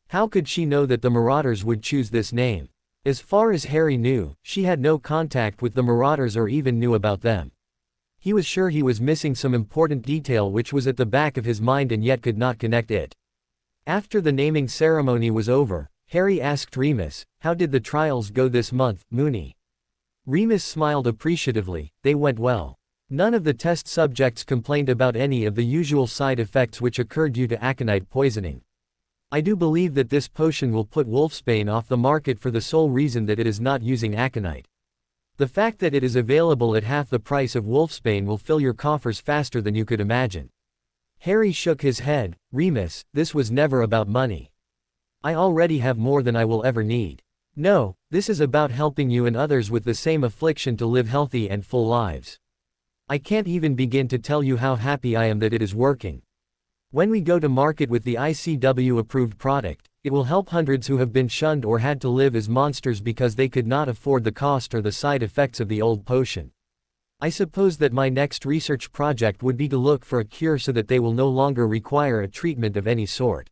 How could she know that the Marauders would choose this name? As far as Harry knew, she had no contact with the Marauders or even knew about them. He was sure he was missing some important detail which was at the back of his mind and yet could not connect it. After the naming ceremony was over, Harry asked Remus, "How did the trials go this month, Moony?" Remus smiled appreciatively. "They went well. None of the test subjects complained about any of the usual side effects which occurred due to aconite poisoning. I do believe that this potion will put Wolfsbane off the market for the sole reason that it is not using aconite. The fact that it is available at half the price of Wolfsbane will fill your coffers faster than you could imagine." Harry shook his head. "Remus, this was never about money. I already have more than I will ever need. No, this is about helping you and others with the same affliction to live healthy and full lives. I can't even begin to tell you how happy I am that it is working. When we go to market with the ICW-approved product, it will help hundreds who have been shunned or had to live as monsters because they could not afford the cost or the side effects of the old potion. I suppose that my next research project would be to look for a cure so that they will no longer require a treatment of any sort."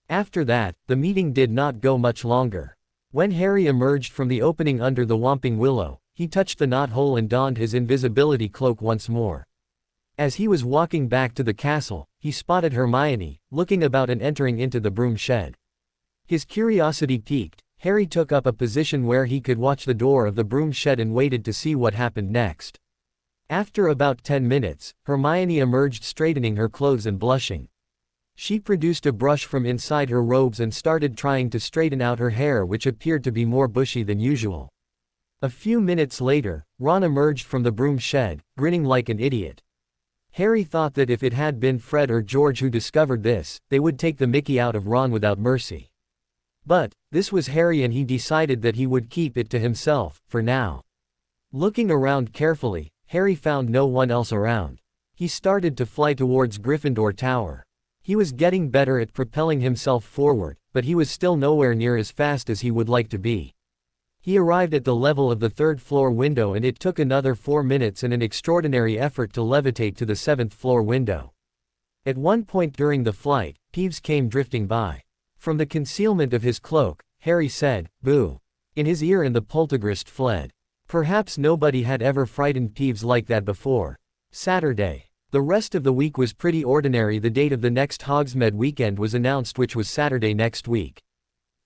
After that, the meeting did not go much longer. When Harry emerged from the opening under the Whomping Willow, he touched the knothole and donned his invisibility cloak once more. As he was walking back to the castle, he spotted Hermione, looking about and entering into the broom shed. His curiosity piqued, Harry took up a position where he could watch the door of the broom shed and waited to see what happened next. After about 10 minutes, Hermione emerged straightening her clothes and blushing. She produced a brush from inside her robes and started trying to straighten out her hair, which appeared to be more bushy than usual. A few minutes later, Ron emerged from the broom shed, grinning like an idiot. Harry thought that if it had been Fred or George who discovered this, they would take the mickey out of Ron without mercy. But, this was Harry and he decided that he would keep it to himself, for now. Looking around carefully, Harry found no one else around. He started to fly towards Gryffindor Tower. He was getting better at propelling himself forward, but he was still nowhere near as fast as he would like to be. He arrived at the level of the third-floor window and it took another 4 minutes and an extraordinary effort to levitate to the 7th-floor window. At one point during the flight, Peeves came drifting by. From the concealment of his cloak, Harry said, "Boo!" in his ear and the poltergeist fled. Perhaps nobody had ever frightened Peeves like that before. Saturday. The rest of the week was pretty ordinary. The date of the next Hogsmeade weekend was announced, which was Saturday next week.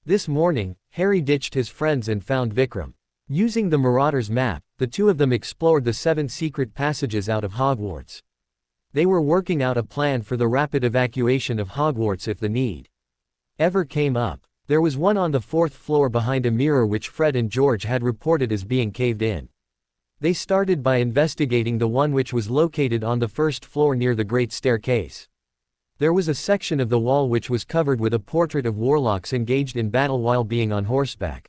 This morning, Harry ditched his friends and found Vikram. Using the Marauder's map, the two of them explored the 7 secret passages out of Hogwarts. They were working out a plan for the rapid evacuation of Hogwarts if the need ever came up. There was one on the 4th floor behind a mirror which Fred and George had reported as being caved in. They started by investigating the one which was located on the 1st floor near the Great Staircase. There was a section of the wall which was covered with a portrait of warlocks engaged in battle while being on horseback.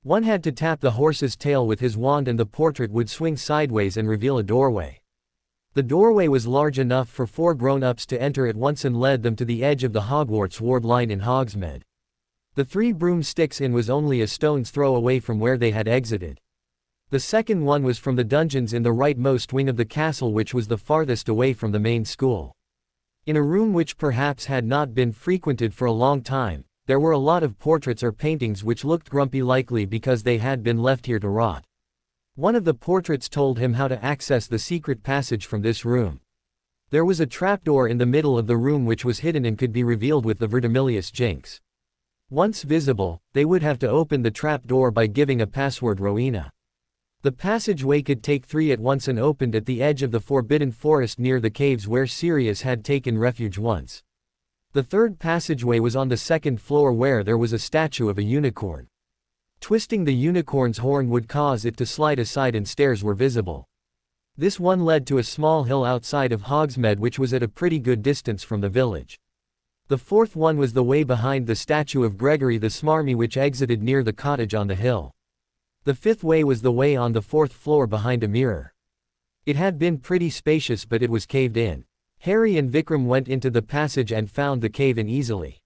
One had to tap the horse's tail with his wand and the portrait would swing sideways and reveal a doorway. The doorway was large enough for 4 grown-ups to enter at once and led them to the edge of the Hogwarts ward line in Hogsmeade. The 3 broomsticks inn was only a stone's throw away from where they had exited. The second one was from the dungeons in the rightmost wing of the castle, which was the farthest away from the main school. In a room which perhaps had not been frequented for a long time, there were a lot of portraits or paintings which looked grumpy, likely because they had been left here to rot. One of the portraits told him how to access the secret passage from this room. There was a trapdoor in the middle of the room which was hidden and could be revealed with the Verdimillious Jinx. Once visible, they would have to open the trapdoor by giving a password Rowena. The passageway could take 3 at once and opened at the edge of the forbidden forest near the caves where Sirius had taken refuge once. The third passageway was on the 2nd floor where there was a statue of a unicorn. Twisting the unicorn's horn would cause it to slide aside and stairs were visible. This one led to a small hill outside of Hogsmeade which was at a pretty good distance from the village. The 4th one was the way behind the statue of Gregory the Smarmy which exited near the cottage on the hill. The 5th way was the way on the 4th floor behind a mirror. It had been pretty spacious but it was caved in. Harry and Vikram went into the passage and found the cave in easily.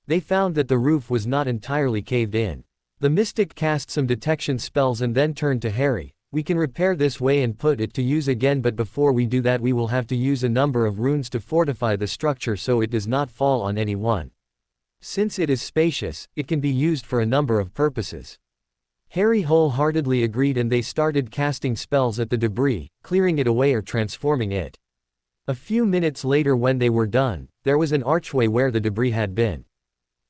They found that the roof was not entirely caved in. The mystic cast some detection spells and then turned to Harry. "We can repair this way and put it to use again, but before we do that we will have to use a number of runes to fortify the structure so it does not fall on anyone. Since it is spacious, it can be used for a number of purposes." Harry wholeheartedly agreed and they started casting spells at the debris, clearing it away or transforming it. A few minutes later, when they were done, there was an archway where the debris had been.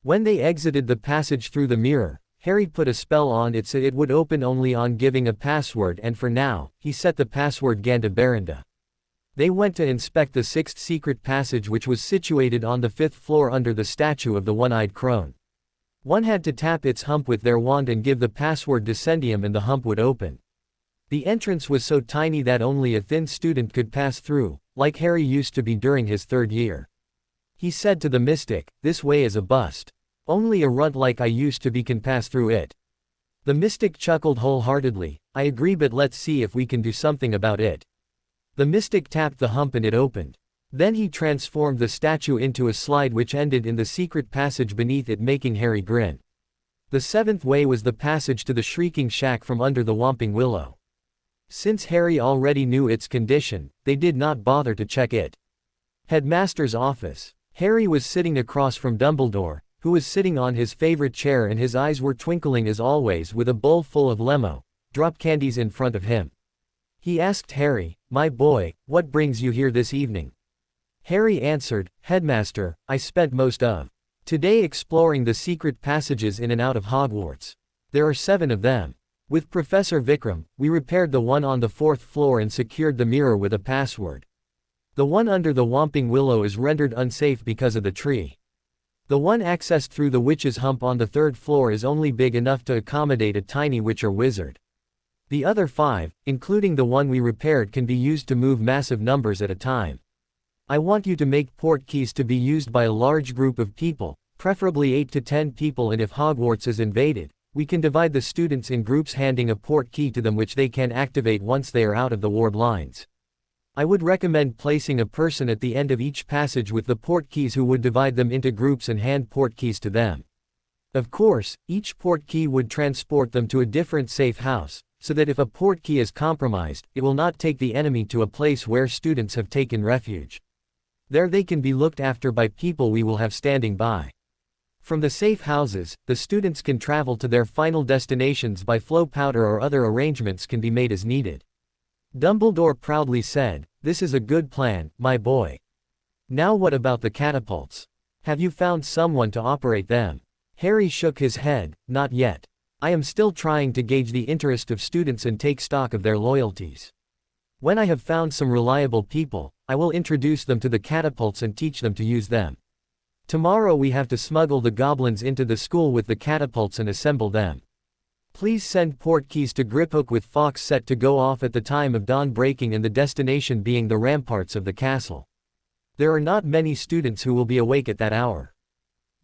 When they exited the passage through the mirror, Harry put a spell on it so it would open only on giving a password, and for now, he set the password Ganda Berenda. They went to inspect the sixth secret passage, which was situated on the fifth floor under the statue of the one-eyed crone. One had to tap its hump with their wand and give the password Descendium, and the hump would open. The entrance was so tiny that only a thin student could pass through, like Harry used to be during his third year. He said to the mystic, "This way is a bust. Only a runt like I used to be can pass through it." The mystic chuckled wholeheartedly. "I agree, but let's see if we can do something about it." The mystic tapped the hump and it opened. Then he transformed the statue into a slide which ended in the secret passage beneath it, making Harry grin. The seventh way was the passage to the Shrieking Shack from under the Whomping Willow. Since Harry already knew its condition, they did not bother to check it. Headmaster's office. Harry was sitting across from Dumbledore, who was sitting on his favorite chair, and his eyes were twinkling as always with a bowl full of lemo drop candies in front of him. He asked Harry, "My boy, what brings you here this evening?" Harry answered, "Headmaster, I spent most of today exploring the secret passages in and out of Hogwarts. There are 7 of them. With Professor Vikram, we repaired the one on the 4th floor and secured the mirror with a password. The one under the Whomping Willow is rendered unsafe because of the tree. The one accessed through the Witch's Hump on the 3rd floor is only big enough to accommodate a tiny witch or wizard. The other 5, including the one we repaired, can be used to move massive numbers at a time. I want you to make port keys to be used by a large group of people, preferably 8 to 10 people, and if Hogwarts is invaded, we can divide the students in groups, handing a port key to them which they can activate once they are out of the ward lines. I would recommend placing a person at the end of each passage with the port keys who would divide them into groups and hand port keys to them. Of course, each port key would transport them to a different safe house, so that if a port key is compromised, it will not take the enemy to a place where students have taken refuge. There they can be looked after by people we will have standing by. From the safe houses, the students can travel to their final destinations by flow powder, or other arrangements can be made as needed." Dumbledore proudly said, "This is a good plan, my boy. Now what about the catapults? Have you found someone to operate them?" Harry shook his head, "Not yet. I am still trying to gauge the interest of students and take stock of their loyalties. When I have found some reliable people, I will introduce them to the catapults and teach them to use them. Tomorrow we have to smuggle the goblins into the school with the catapults and assemble them. Please send port keys to Griphook with Fox set to go off at the time of dawn breaking, and the destination being the ramparts of the castle. There are not many students who will be awake at that hour."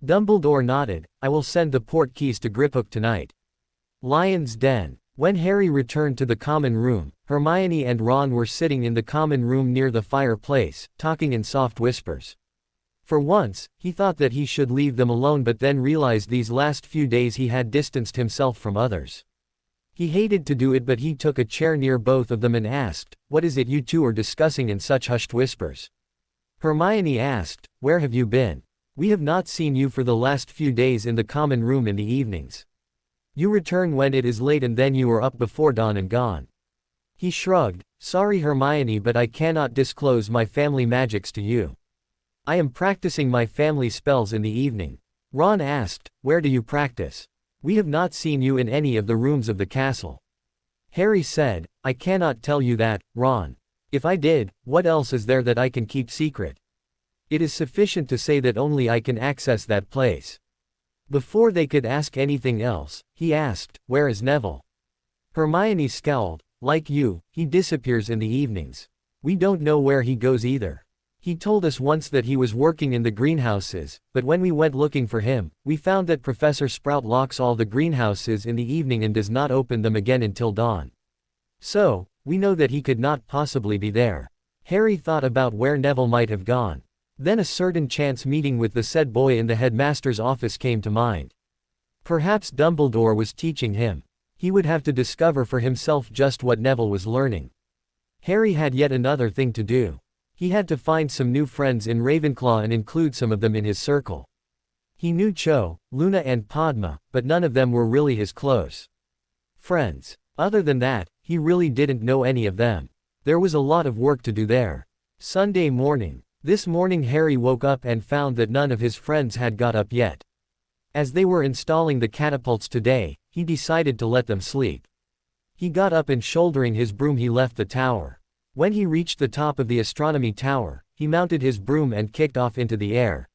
Dumbledore nodded. "I will send the port keys to Griphook tonight." Lion's Den. When Harry returned to the common room, Hermione and Ron were sitting in the common room near the fireplace, talking in soft whispers. For once, he thought that he should leave them alone, but then realized these last few days he had distanced himself from others. He hated to do it, but he took a chair near both of them and asked, "What is it you two are discussing in such hushed whispers?" Hermione asked, "Where have you been? We have not seen you for the last few days in the common room in the evenings. You return when it is late, and then you are up before dawn and gone." He shrugged. "Sorry Hermione, but I cannot disclose my family magics to you. I am practicing my family spells in the evening." Ron asked, "Where do you practice? We have not seen you in any of the rooms of the castle." Harry said, "I cannot tell you that, Ron. If I did, what else is there that I can keep secret? It is sufficient to say that only I can access that place." Before they could ask anything else, he asked, "Where is Neville?" Hermione scowled. "Like you, he disappears in the evenings. We don't know where he goes either. He told us once that he was working in the greenhouses, but when we went looking for him, we found that Professor Sprout locks all the greenhouses in the evening and does not open them again until dawn. So, we know that he could not possibly be there." Harry thought about where Neville might have gone. Then a certain chance meeting with the said boy in the headmaster's office came to mind. Perhaps Dumbledore was teaching him. He would have to discover for himself just what Neville was learning. Harry had yet another thing to do. He had to find some new friends in Ravenclaw and include some of them in his circle. He knew Cho, Luna and Padma, but none of them were really his close friends. Other than that, he really didn't know any of them. There was a lot of work to do there. Sunday morning. This morning Harry woke up and found that none of his friends had got up yet. As they were installing the catapults today, he decided to let them sleep. He got up and shouldering his broom he left the tower. When he reached the top of the astronomy tower, he mounted his broom and kicked off into the air.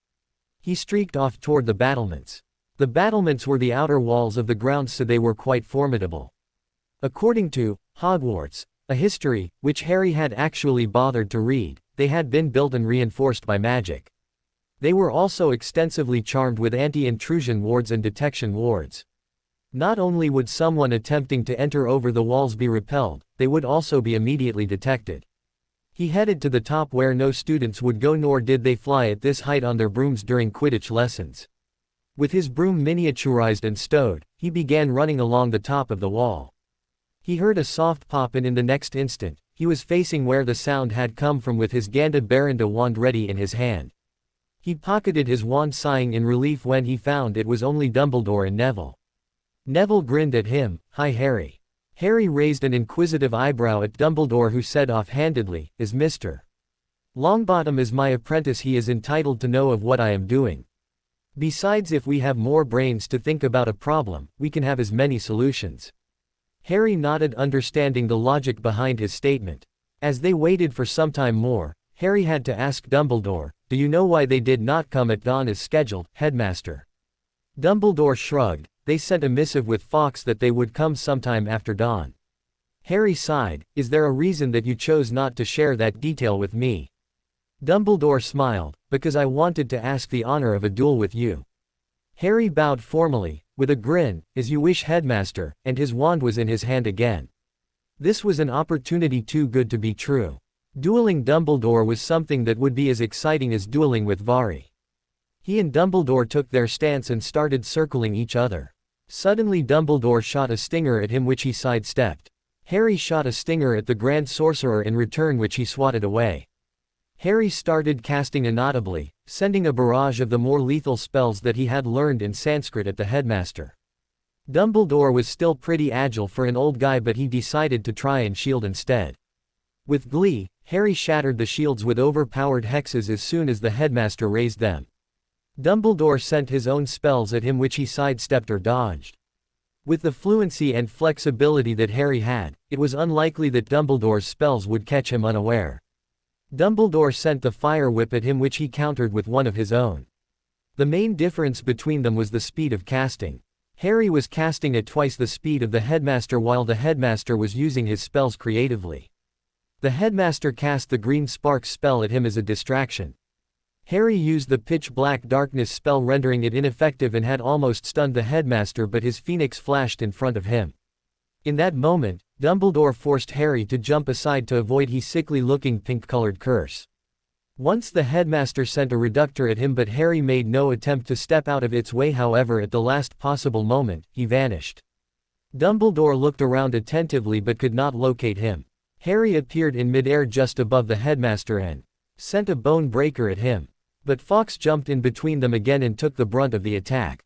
He streaked off toward the battlements. The battlements were the outer walls of the grounds, so they were quite formidable. According to Hogwarts, a history, which Harry had actually bothered to read, they had been built and reinforced by magic. They were also extensively charmed with anti-intrusion wards and detection wards. Not only would someone attempting to enter over the walls be repelled, they would also be immediately detected. He headed to the top where no students would go, nor did they fly at this height on their brooms during Quidditch lessons. With his broom miniaturized and stowed, he began running along the top of the wall. He heard a soft pop, and in the next instant, he was facing where the sound had come from with his Ganda Berenda wand ready in his hand. He pocketed his wand, sighing in relief when he found it was only Dumbledore and Neville. Neville grinned at him. "Hi, Harry." Harry raised an inquisitive eyebrow at Dumbledore, who said offhandedly, "Is Mr. Longbottom is my apprentice, he is entitled to know of what I am doing. Besides, if we have more brains to think about a problem, we can have as many solutions." Harry nodded, understanding the logic behind his statement. As they waited for some time more, Harry had to ask Dumbledore, "Do you know why they did not come at dawn as scheduled, Headmaster?" Dumbledore shrugged. "They sent a missive with Fawkes that they would come sometime after dawn." Harry sighed. "Is there a reason that you chose not to share that detail with me?" Dumbledore smiled. "Because I wanted to ask the honor of a duel with you." Harry bowed formally, with a grin. "As you wish, Headmaster," and his wand was in his hand again. This was an opportunity too good to be true. Dueling Dumbledore was something that would be as exciting as dueling with Vari. He and Dumbledore took their stance and started circling each other. Suddenly Dumbledore shot a stinger at him, which he sidestepped. Harry shot a stinger at the Grand Sorcerer in return, which he swatted away. Harry started casting inaudibly, sending a barrage of the more lethal spells that he had learned in Sanskrit at the Headmaster. Dumbledore was still pretty agile for an old guy, but he decided to try and shield instead. With glee, Harry shattered the shields with overpowered hexes as soon as the Headmaster raised them. Dumbledore sent his own spells at him, which he sidestepped or dodged. With the fluency and flexibility that Harry had, it was unlikely that Dumbledore's spells would catch him unaware. Dumbledore sent the fire whip at him, which he countered with one of his own. The main difference between them was the speed of casting. Harry was casting at twice the speed of the Headmaster, while the Headmaster was using his spells creatively. The Headmaster cast the green sparks spell at him as a distraction. Harry used the pitch black darkness spell, rendering it ineffective, and had almost stunned the Headmaster, but his phoenix flashed in front of him. In that moment, Dumbledore forced Harry to jump aside to avoid his sickly-looking pink-colored curse. Once the Headmaster sent a reductor at him, but Harry made no attempt to step out of its way. However, at the last possible moment, he vanished. Dumbledore looked around attentively but could not locate him. Harry appeared in midair just above the Headmaster and sent a bone breaker at him. But Fawkes jumped in between them again and took the brunt of the attack.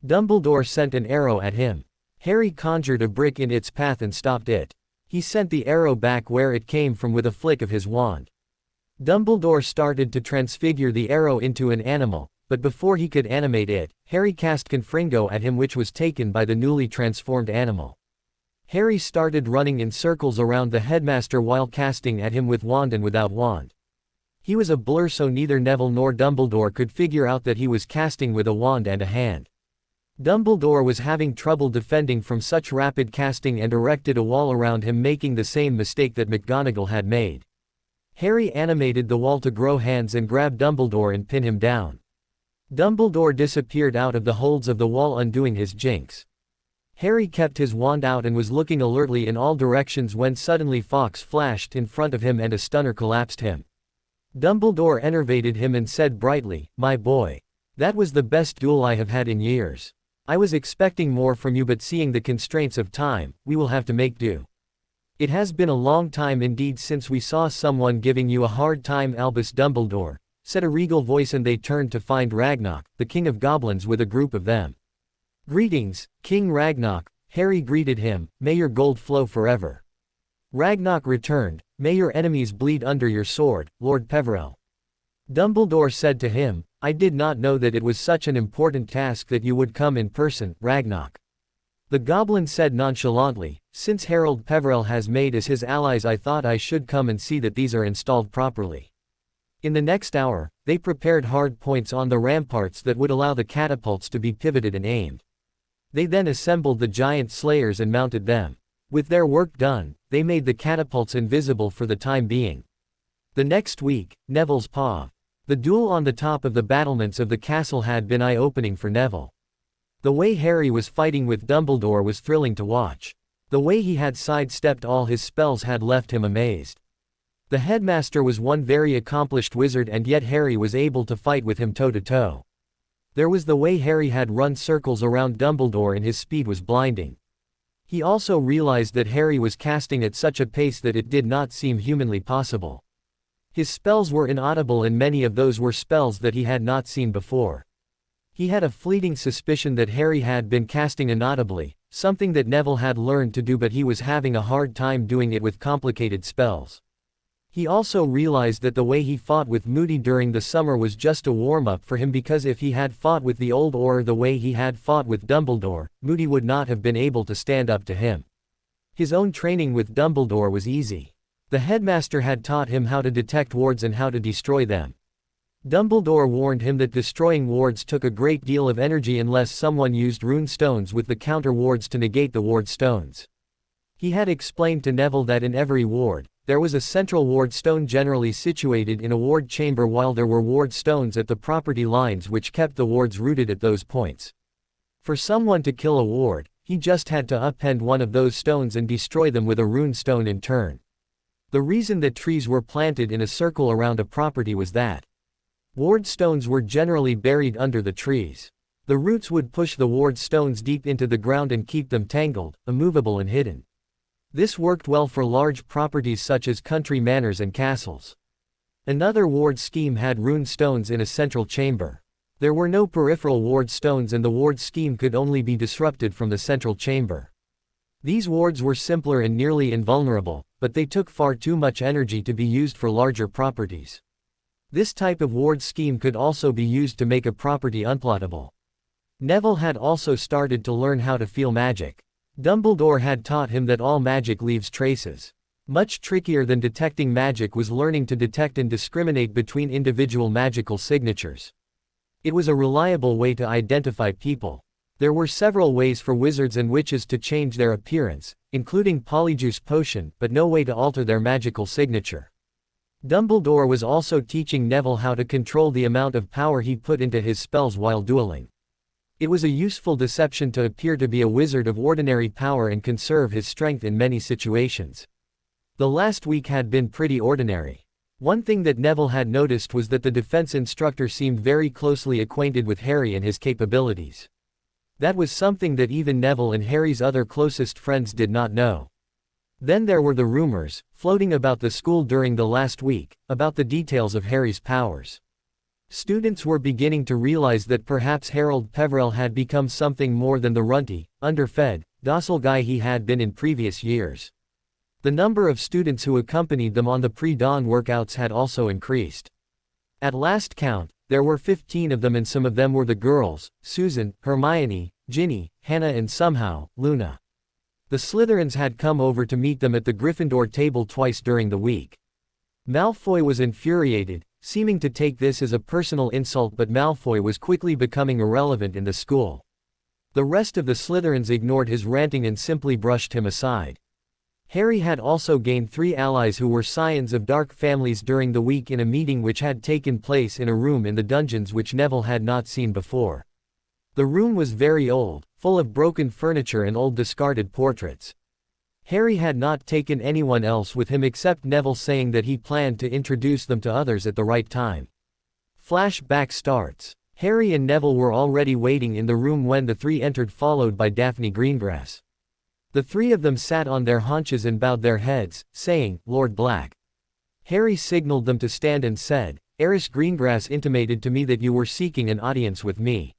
Dumbledore sent an arrow at him. Harry conjured a brick in its path and stopped it. He sent the arrow back where it came from with a flick of his wand. Dumbledore started to transfigure the arrow into an animal, but before he could animate it, Harry cast Confringo at him, which was taken by the newly transformed animal. Harry started running in circles around the Headmaster while casting at him with wand and without wand. He was a blur, so neither Neville nor Dumbledore could figure out that he was casting with a wand and a hand. Dumbledore was having trouble defending from such rapid casting and erected a wall around him, making the same mistake that McGonagall had made. Harry animated the wall to grow hands and grab Dumbledore and pin him down. Dumbledore disappeared out of the holds of the wall, undoing his jinx. Harry kept his wand out and was looking alertly in all directions when suddenly Fawkes flashed in front of him and a stunner collapsed him. Dumbledore enervated him and said brightly, "My boy. That was the best duel I have had in years. I was expecting more from you, but seeing the constraints of time, we will have to make do. It has been a long time indeed since we saw someone giving you a hard time, Albus Dumbledore," said a regal voice, and they turned to find Ragnarok, the king of goblins, with a group of them. "Greetings, King Ragnarok," Harry greeted him. "May your gold flow forever." Ragnarok returned, "May your enemies bleed under your sword, Lord Peverell." Dumbledore said to him, "I did not know that it was such an important task that you would come in person, Ragnarok." The goblin said nonchalantly, "Since Harold Peverell has made us his allies, I thought I should come and see that these are installed properly." In the next hour, they prepared hard points on the ramparts that would allow the catapults to be pivoted and aimed. They then assembled the giant slayers and mounted them. With their work done, they made the catapults invisible for the time being. The next week, Neville's paw. The duel on the top of the battlements of the castle had been eye-opening for Neville. The way Harry was fighting with Dumbledore was thrilling to watch. The way he had sidestepped all his spells had left him amazed. The headmaster was one very accomplished wizard, and yet Harry was able to fight with him toe-to-toe. There was the way Harry had run circles around Dumbledore, and his speed was blinding. He also realized that Harry was casting at such a pace that it did not seem humanly possible. His spells were inaudible, and many of those were spells that he had not seen before. He had a fleeting suspicion that Harry had been casting inaudibly, something that Neville had learned to do, but he was having a hard time doing it with complicated spells. He also realized that the way he fought with Moody during the summer was just a warm-up for him, because if he had fought with the old Auror the way he had fought with Dumbledore, Moody would not have been able to stand up to him. His own training with Dumbledore was easy. The headmaster had taught him how to detect wards and how to destroy them. Dumbledore warned him that destroying wards took a great deal of energy unless someone used rune stones with the counter wards to negate the ward stones. He had explained to Neville that in every ward, there was a central ward stone generally situated in a ward chamber, while there were ward stones at the property lines which kept the wards rooted at those points. For someone to kill a ward, he just had to upend one of those stones and destroy them with a rune stone in turn. The reason that trees were planted in a circle around a property was that ward stones were generally buried under the trees. The roots would push the ward stones deep into the ground and keep them tangled, immovable and hidden. This worked well for large properties such as country manors and castles. Another ward scheme had rune stones in a central chamber. There were no peripheral ward stones, and the ward scheme could only be disrupted from the central chamber. These wards were simpler and nearly invulnerable, but they took far too much energy to be used for larger properties. This type of ward scheme could also be used to make a property unplottable. Neville had also started to learn how to feel magic. Dumbledore had taught him that all magic leaves traces. Much trickier than detecting magic was learning to detect and discriminate between individual magical signatures. It was a reliable way to identify people. There were several ways for wizards and witches to change their appearance, including Polyjuice Potion, but no way to alter their magical signature. Dumbledore was also teaching Neville how to control the amount of power he put into his spells while dueling. It was a useful deception to appear to be a wizard of ordinary power and conserve his strength in many situations. The last week had been pretty ordinary. One thing that Neville had noticed was that the defense instructor seemed very closely acquainted with Harry and his capabilities. That was something that even Neville and Harry's other closest friends did not know. Then there were the rumors, floating about the school during the last week, about the details of Harry's powers. Students were beginning to realize that perhaps Harold Peverell had become something more than the runty, underfed, docile guy he had been in previous years. The number of students who accompanied them on the pre-dawn workouts had also increased. At last count, there were 15 of them, and some of them were the girls: Susan, Hermione, Ginny, Hannah and somehow, Luna. The Slytherins had come over to meet them at the Gryffindor table twice during the week. Malfoy was infuriated, seeming to take this as a personal insult, but Malfoy was quickly becoming irrelevant in the school. The rest of the Slytherins ignored his ranting and simply brushed him aside. Harry had also gained 3 allies who were scions of dark families during the week in a meeting which had taken place in a room in the dungeons which Neville had not seen before. The room was very old, full of broken furniture and old discarded portraits. Harry had not taken anyone else with him except Neville, saying that he planned to introduce them to others at the right time. Flashback starts. Harry and Neville were already waiting in the room when the 3 entered, followed by Daphne Greengrass. The 3 of them sat on their haunches and bowed their heads, saying, "Lord Black." Harry signaled them to stand and said, "Eris Greengrass intimated to me that you were seeking an audience with me."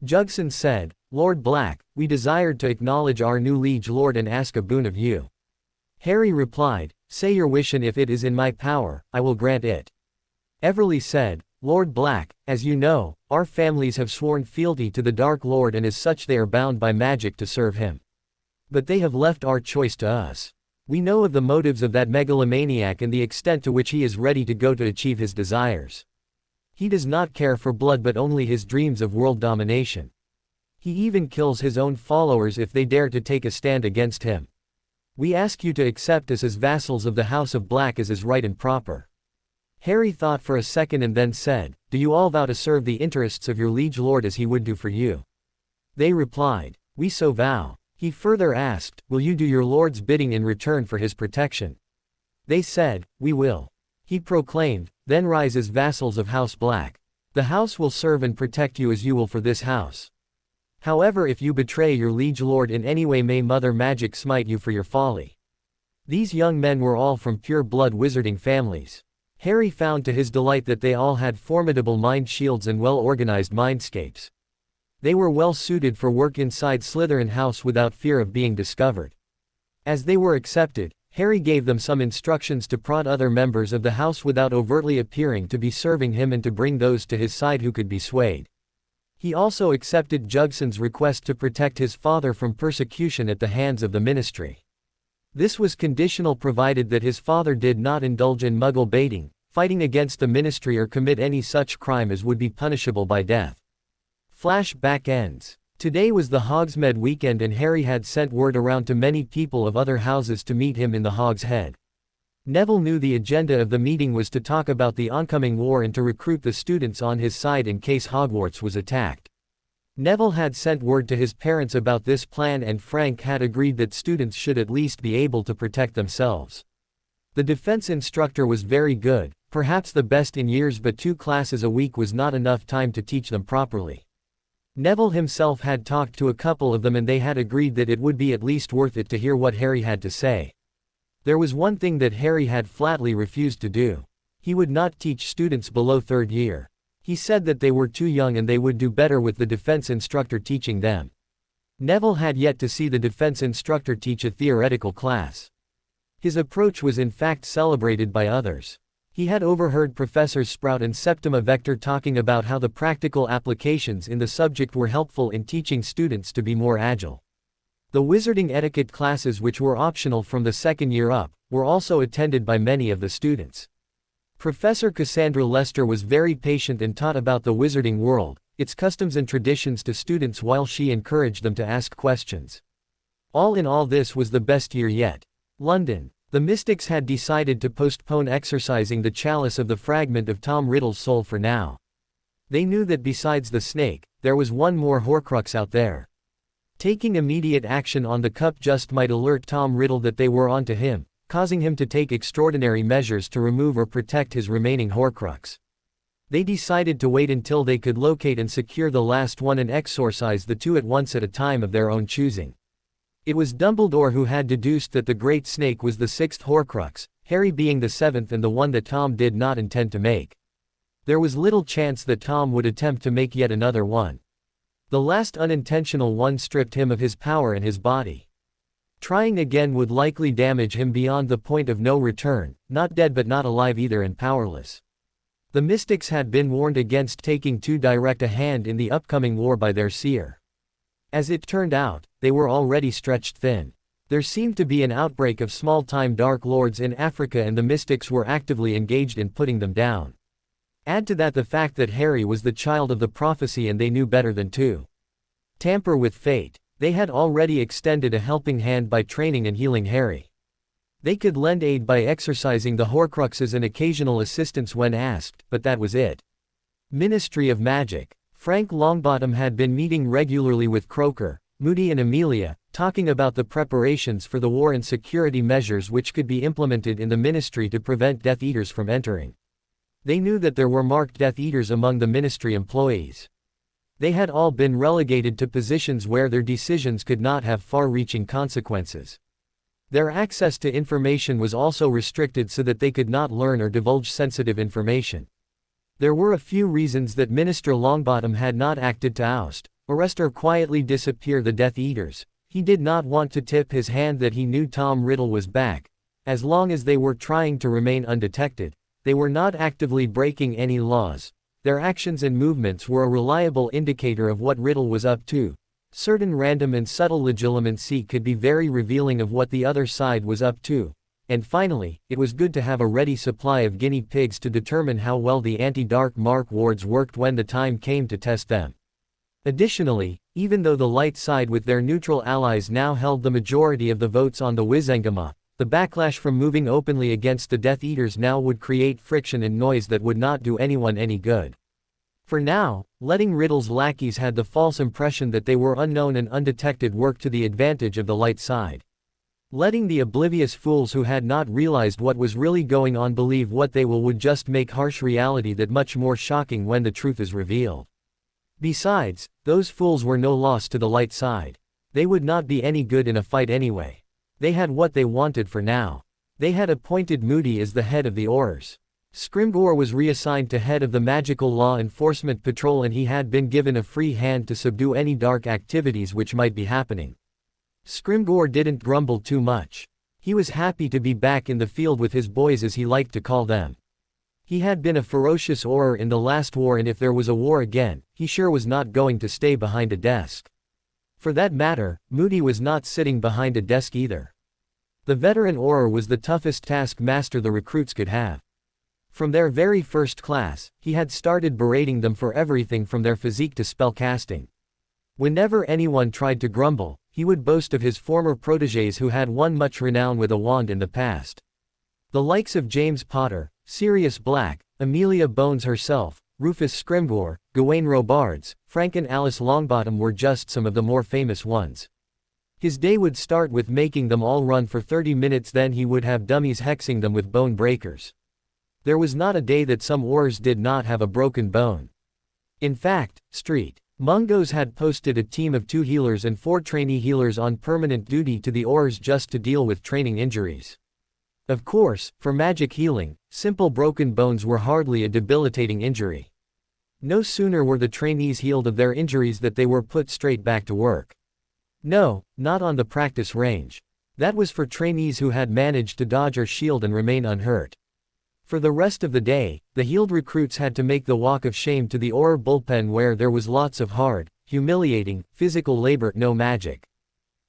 Jugson said, "Lord Black, we desired to acknowledge our new liege lord and ask a boon of you." Harry replied, "Say your wish, and if it is in my power, I will grant it." Everly said, "Lord Black, as you know, our families have sworn fealty to the Dark Lord, and as such they are bound by magic to serve him. But they have left our choice to us. We know of the motives of that megalomaniac and the extent to which he is ready to go to achieve his desires. He does not care for blood but only his dreams of world domination. He even kills his own followers if they dare to take a stand against him. We ask you to accept us as vassals of the House of Black as is right and proper." Harry thought for a second and then said, "Do you all vow to serve the interests of your liege lord as he would do for you?" They replied, "We so vow." He further asked, "Will you do your lord's bidding in return for his protection?" They said, "We will." He proclaimed, "Then rise as vassals of House Black. The house will serve and protect you as you will for this house. However, if you betray your liege lord in any way, may Mother Magic smite you for your folly." These young men were all from pure-blood wizarding families. Harry found to his delight that they all had formidable mind shields and well-organized mindscapes. They were well suited for work inside Slytherin House without fear of being discovered. As they were accepted, Harry gave them some instructions to prod other members of the house without overtly appearing to be serving him and to bring those to his side who could be swayed. He also accepted Jugson's request to protect his father from persecution at the hands of the ministry. This was conditional provided that his father did not indulge in muggle baiting, fighting against the ministry or commit any such crime as would be punishable by death. Flashback ends. Today was the Hogsmeade weekend and Harry had sent word around to many people of other houses to meet him in the Hog's Head. Neville knew the agenda of the meeting was to talk about the oncoming war and to recruit the students on his side in case Hogwarts was attacked. Neville had sent word to his parents about this plan and Frank had agreed that students should at least be able to protect themselves. The defense instructor was very good, perhaps the best in years, but 2 classes a week was not enough time to teach them properly. Neville himself had talked to a couple of them and they had agreed that it would be at least worth it to hear what Harry had to say. There was one thing that Harry had flatly refused to do. He would not teach students below 3rd year. He said that they were too young and they would do better with the defense instructor teaching them. Neville had yet to see the defense instructor teach a theoretical class. His approach was in fact celebrated by others. He had overheard Professors Sprout and Septima Vector talking about how the practical applications in the subject were helpful in teaching students to be more agile. The wizarding etiquette classes, which were optional from the 2nd year up, were also attended by many of the students. Professor Cassandra Lester was very patient and taught about the wizarding world, its customs and traditions to students while she encouraged them to ask questions. All in all, this was the best year yet. London. The Mystics had decided to postpone exorcising the chalice of the fragment of Tom Riddle's soul for now. They knew that besides the snake, there was one more Horcrux out there. Taking immediate action on the cup just might alert Tom Riddle that they were onto him, causing him to take extraordinary measures to remove or protect his remaining Horcrux. They decided to wait until they could locate and secure the last one and exorcise the 2 at once at a time of their own choosing. It was Dumbledore who had deduced that the Great Snake was the 6th Horcrux, Harry being the 7th and the one that Tom did not intend to make. There was little chance that Tom would attempt to make yet another one. The last unintentional one stripped him of his power and his body. Trying again would likely damage him beyond the point of no return, not dead but not alive either and powerless. The Mystics had been warned against taking too direct a hand in the upcoming war by their seer. As it turned out, they were already stretched thin. There seemed to be an outbreak of small-time Dark Lords in Africa and the Mystics were actively engaged in putting them down. Add to that the fact that Harry was the child of the prophecy and they knew better than to tamper with fate. They had already extended a helping hand by training and healing Harry. They could lend aid by exorcising the Horcruxes and occasional assistance when asked, but that was it. Ministry of Magic. Frank Longbottom had been meeting regularly with Croaker, Moody and Amelia, talking about the preparations for the war and security measures which could be implemented in the ministry to prevent Death Eaters from entering. They knew that there were marked Death Eaters among the ministry employees. They had all been relegated to positions where their decisions could not have far-reaching consequences. Their access to information was also restricted so that they could not learn or divulge sensitive information. There were a few reasons that Minister Longbottom had not acted to oust, arrest or quietly disappear the Death Eaters. He did not want to tip his hand that he knew Tom Riddle was back, As long as they were trying to remain undetected, they were not actively breaking any laws. Their actions and movements were a reliable indicator of what Riddle was up to. Certain random and subtle legitimacy could be very revealing of what the other side was up to. And finally, it was good to have a ready supply of guinea pigs to determine how well the anti-dark mark wards worked when the time came to test them. Additionally, even though the light side with their neutral allies now held the majority of the votes on the Wizengama, the backlash from moving openly against the Death Eaters now would create friction and noise that would not do anyone any good. For now, letting Riddle's lackeys had the false impression that they were unknown and undetected worked to the advantage of the light side. Letting the oblivious fools who had not realized what was really going on believe what they will would just make harsh reality that much more shocking when the truth is revealed. Besides, those fools were no loss to the light side. They would not be any good in a fight anyway. They had what they wanted for now. They had appointed Moody as the head of the Aurors. Scrimgeour was reassigned to head of the Magical Law Enforcement Patrol, and he had been given a free hand to subdue any dark activities which might be happening. Scrimgeour didn't grumble too much. He was happy to be back in the field with his boys, as he liked to call them. He had been a ferocious Auror in the last war, and if there was a war again, he sure was not going to stay behind a desk. For that matter, Moody was not sitting behind a desk either. The veteran Auror was the toughest taskmaster the recruits could have. From their very first class, he had started berating them for everything from their physique to spell casting. Whenever anyone tried to grumble, he would boast of his former protégés who had won much renown with a wand in the past. The likes of James Potter, Sirius Black, Amelia Bones herself, Rufus Scrimgeour, Gawain Robards, Frank and Alice Longbottom were just some of the more famous ones. His day would start with making them all run for 30 minutes, then he would have dummies hexing them with bone breakers. There was not a day that some Aurors did not have a broken bone. In fact, Street Mungos had posted a team of 2 healers and 4 trainee healers on permanent duty to the Aurors just to deal with training injuries. Of course, for magic healing, simple broken bones were hardly a debilitating injury. No sooner were the trainees healed of their injuries that they were put straight back to work. No, not on the practice range. That was for trainees who had managed to dodge or shield and remain unhurt. For the rest of the day, the healed recruits had to make the walk of shame to the Auror bullpen, where there was lots of hard, humiliating, physical labor, no magic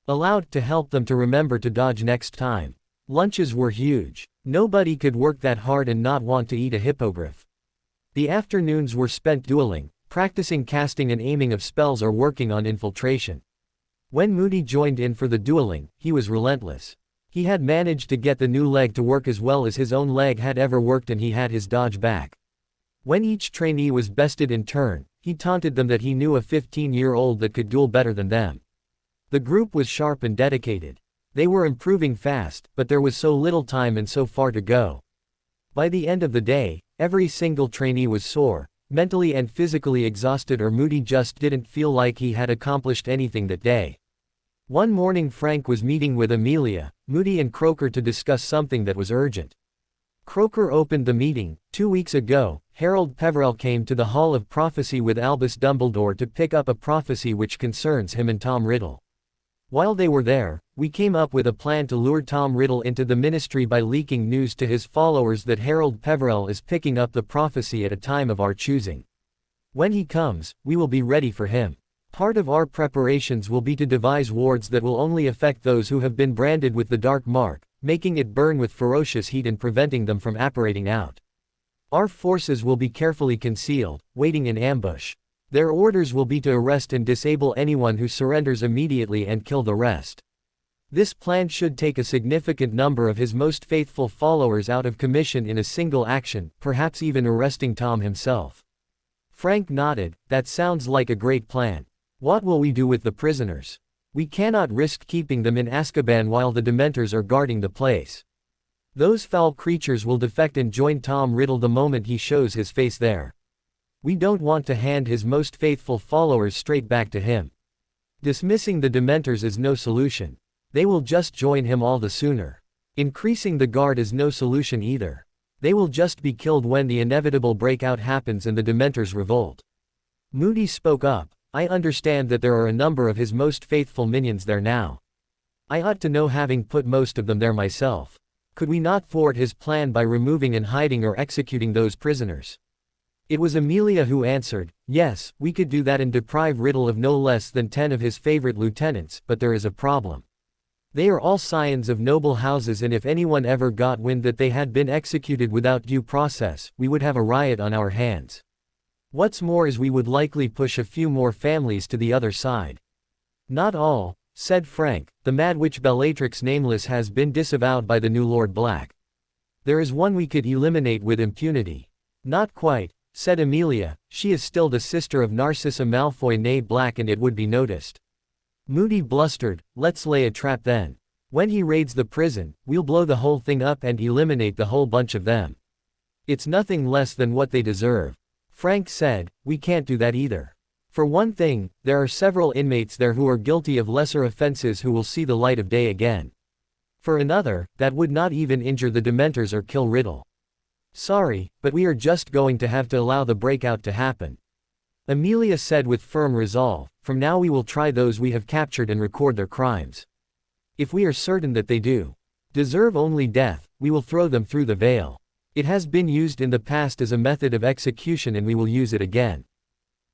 allowed to help them to remember to dodge next time. Lunches were huge. Nobody could work that hard and not want to eat a hippogriff. The afternoons were spent dueling, practicing casting and aiming of spells, or working on infiltration. When Moody joined in for the dueling, he was relentless. He had managed to get the new leg to work as well as his own leg had ever worked, and he had his dodge back. When each trainee was bested in turn, he taunted them that he knew a 15-year-old that could duel better than them. The group was sharp and dedicated. They were improving fast, but there was so little time and so far to go. By the end of the day, every single trainee was sore, mentally and physically exhausted, or Moody just didn't feel like he had accomplished anything that day. One morning Frank was meeting with Amelia, Moody and Croaker to discuss something that was urgent. Croaker opened the meeting. 2 weeks ago, Harold Peverell came to the Hall of Prophecy with Albus Dumbledore to pick up a prophecy which concerns him and Tom Riddle. While they were there, we came up with a plan to lure Tom Riddle into the ministry by leaking news to his followers that Harold Peverell is picking up the prophecy at a time of our choosing. When he comes, we will be ready for him. Part of our preparations will be to devise wards that will only affect those who have been branded with the dark mark, making it burn with ferocious heat and preventing them from apparating out. Our forces will be carefully concealed, waiting in ambush. Their orders will be to arrest and disable anyone who surrenders immediately and kill the rest. This plan should take a significant number of his most faithful followers out of commission in a single action, perhaps even arresting Tom himself. Frank nodded. That sounds like a great plan. What will we do with the prisoners? We cannot risk keeping them in Azkaban while the Dementors are guarding the place. Those foul creatures will defect and join Tom Riddle the moment he shows his face there. We don't want to hand his most faithful followers straight back to him. Dismissing the Dementors is no solution. They will just join him all the sooner. Increasing the guard is no solution either. They will just be killed when the inevitable breakout happens and the Dementors revolt. Moody spoke up. I understand that there are a number of his most faithful minions there now. I ought to know, having put most of them there myself. Could we not thwart his plan by removing and hiding or executing those prisoners? It was Amelia who answered, yes, we could do that and deprive Riddle of no less than 10 of his favorite lieutenants, but there is a problem. They are all scions of noble houses, and if anyone ever got wind that they had been executed without due process, we would have a riot on our hands. What's more is we would likely push a few more families to the other side. Not all, said Frank, the mad witch Bellatrix Nameless has been disavowed by the new Lord Black. There is one we could eliminate with impunity. Not quite, said Amelia, she is still the sister of Narcissa Malfoy née Black and it would be noticed. Moody blustered, let's lay a trap then. When he raids the prison, we'll blow the whole thing up and eliminate the whole bunch of them. It's nothing less than what they deserve. Frank said, we can't do that either. For one thing, there are several inmates there who are guilty of lesser offenses who will see the light of day again. For another, that would not even injure the Dementors or kill Riddle. Sorry, but we are just going to have to allow the breakout to happen. Amelia said with firm resolve, from now we will try those we have captured and record their crimes. If we are certain that they do deserve only death, we will throw them through the veil. It has been used in the past as a method of execution and we will use it again.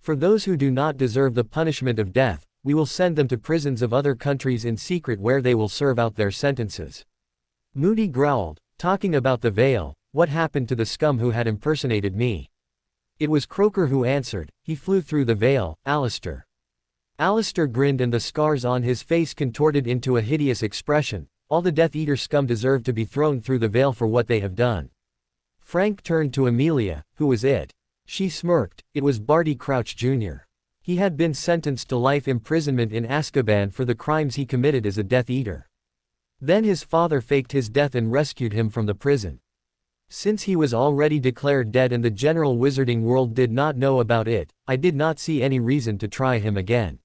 For those who do not deserve the punishment of death, we will send them to prisons of other countries in secret where they will serve out their sentences. Moody growled, talking about the veil, what happened to the scum who had impersonated me? It was Croaker who answered, he flew through the veil, Alistair. Alistair grinned and the scars on his face contorted into a hideous expression, all the Death Eater scum deserve to be thrown through the veil for what they have done. Frank turned to Amelia, who was it? She smirked, it was Barty Crouch Jr. He had been sentenced to life imprisonment in Azkaban for the crimes he committed as a Death Eater. Then his father faked his death and rescued him from the prison. Since he was already declared dead and the general wizarding world did not know about it, I did not see any reason to try him again.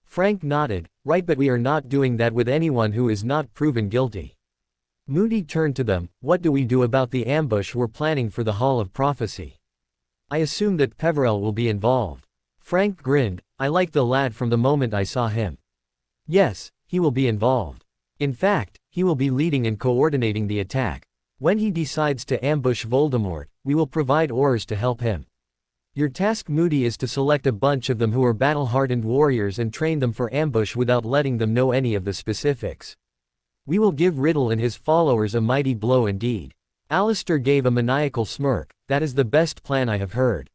Frank nodded, right, but we are not doing that with anyone who is not proven guilty. Moody turned to them, what do we do about the ambush we're planning for the Hall of Prophecy? I assume that Peverell will be involved. Frank grinned, I like the lad from the moment I saw him. Yes, he will be involved. In fact, he will be leading and coordinating the attack. When he decides to ambush Voldemort, we will provide Aurors to help him. Your task, Moody, is to select a bunch of them who are battle-hardened warriors and train them for ambush without letting them know any of the specifics. We will give Riddle and his followers a mighty blow indeed. Alistair gave a maniacal smirk, that is the best plan I have heard.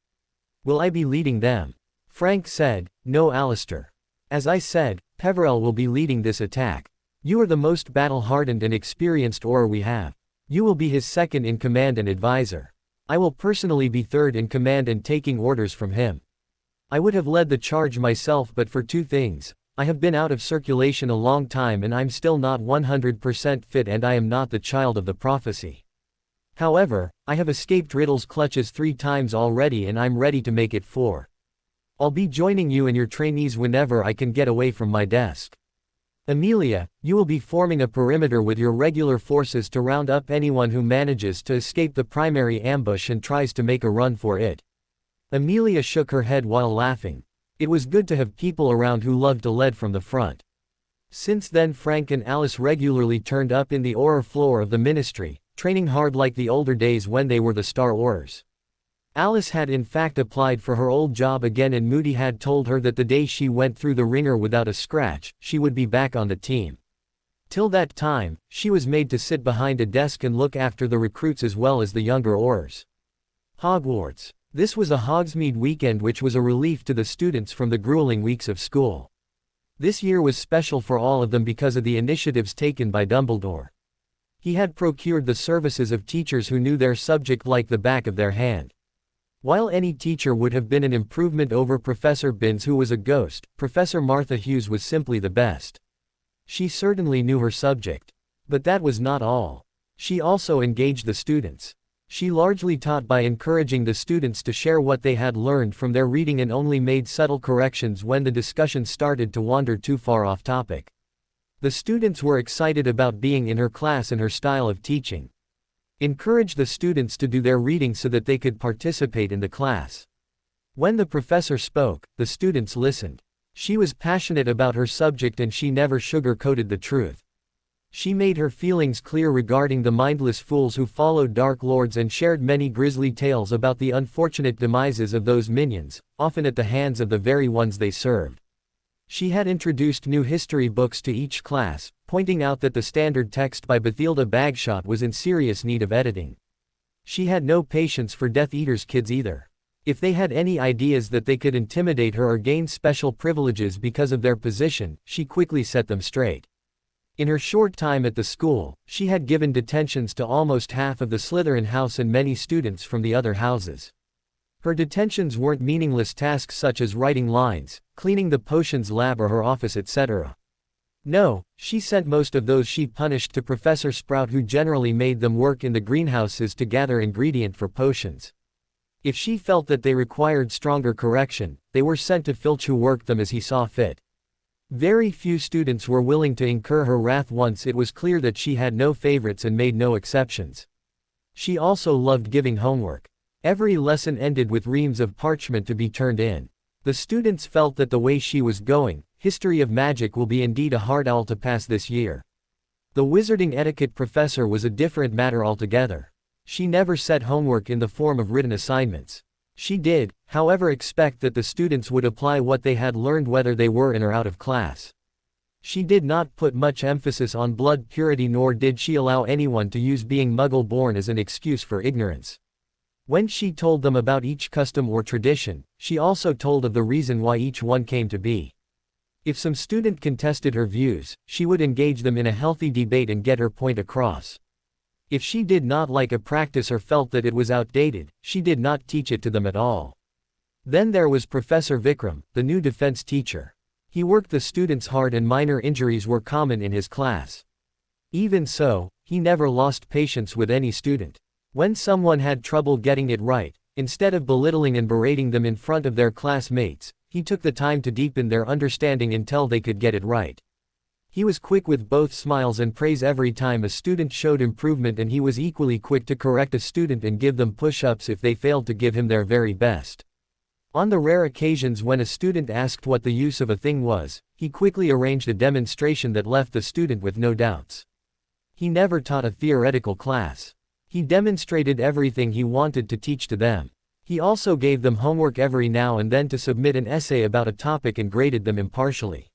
Will I be leading them? Frank said, no Alistair. As I said, Peverell will be leading this attack. You are the most battle-hardened and experienced Auror we have. You will be his second in command and advisor. I will personally be third in command and taking orders from him. I would have led the charge myself but for two things. I have been out of circulation a long time and I'm still not 100% fit and I am not the child of the prophecy. However, I have escaped Riddle's clutches 3 times already and I'm ready to make it 4. I'll be joining you and your trainees whenever I can get away from my desk. Amelia, you will be forming a perimeter with your regular forces to round up anyone who manages to escape the primary ambush and tries to make a run for it. Amelia shook her head while laughing. It was good to have people around who loved to lead from the front. Since then Frank and Alice regularly turned up in the Auror floor of the Ministry, training hard like the older days when they were the Star Aurors. Alice had in fact applied for her old job again and Moody had told her that the day she went through the ringer without a scratch, she would be back on the team. Till that time, she was made to sit behind a desk and look after the recruits as well as the younger Aurors. Hogwarts. This was a Hogsmeade weekend which was a relief to the students from the grueling weeks of school. This year was special for all of them because of the initiatives taken by Dumbledore. He had procured the services of teachers who knew their subject like the back of their hand. While any teacher would have been an improvement over Professor Binns, who was a ghost, Professor Martha Hughes was simply the best. She certainly knew her subject. But that was not all. She also engaged the students. She largely taught by encouraging the students to share what they had learned from their reading and only made subtle corrections when the discussion started to wander too far off topic. The students were excited about being in her class and her style of teaching. Encourage the students to do their reading so that they could participate in the class. When the professor spoke, the students listened. She was passionate about her subject and she never sugar-coated the truth. She made her feelings clear regarding the mindless fools who followed Dark Lords and shared many grisly tales about the unfortunate demises of those minions, often at the hands of the very ones they served. She had introduced new history books to each class, pointing out that the standard text by Bathilda Bagshot was in serious need of editing. She had no patience for Death Eater's kids either. If they had any ideas that they could intimidate her or gain special privileges because of their position, she quickly set them straight. In her short time at the school, she had given detentions to almost half of the Slytherin house and many students from the other houses. Her detentions weren't meaningless tasks such as writing lines, cleaning the potions lab or her office, etc. No, she sent most of those she punished to Professor Sprout, who generally made them work in the greenhouses to gather ingredient for potions. If she felt that they required stronger correction, they were sent to Filch, who worked them as he saw fit. Very few students were willing to incur her wrath once it was clear that she had no favorites and made no exceptions. She also loved giving homework. Every lesson ended with reams of parchment to be turned in. The students felt that the way she was going, history of magic will be indeed a hard awl to pass this year. The wizarding etiquette professor was a different matter altogether. She never set homework in the form of written assignments. She did, however, expect that the students would apply what they had learned whether they were in or out of class. She did not put much emphasis on blood purity, nor did she allow anyone to use being Muggle-born as an excuse for ignorance. When she told them about each custom or tradition, she also told of the reason why each one came to be. If some student contested her views, she would engage them in a healthy debate and get her point across. If she did not like a practice or felt that it was outdated, she did not teach it to them at all. Then there was Professor Vikram, the new defense teacher. He worked the students hard and minor injuries were common in his class. Even so, he never lost patience with any student. When someone had trouble getting it right, instead of belittling and berating them in front of their classmates, he took the time to deepen their understanding until they could get it right. He was quick with both smiles and praise every time a student showed improvement, and he was equally quick to correct a student and give them push-ups if they failed to give him their very best. On the rare occasions when a student asked what the use of a thing was, he quickly arranged a demonstration that left the student with no doubts. He never taught a theoretical class. He demonstrated everything he wanted to teach to them. He also gave them homework every now and then to submit an essay about a topic and graded them impartially.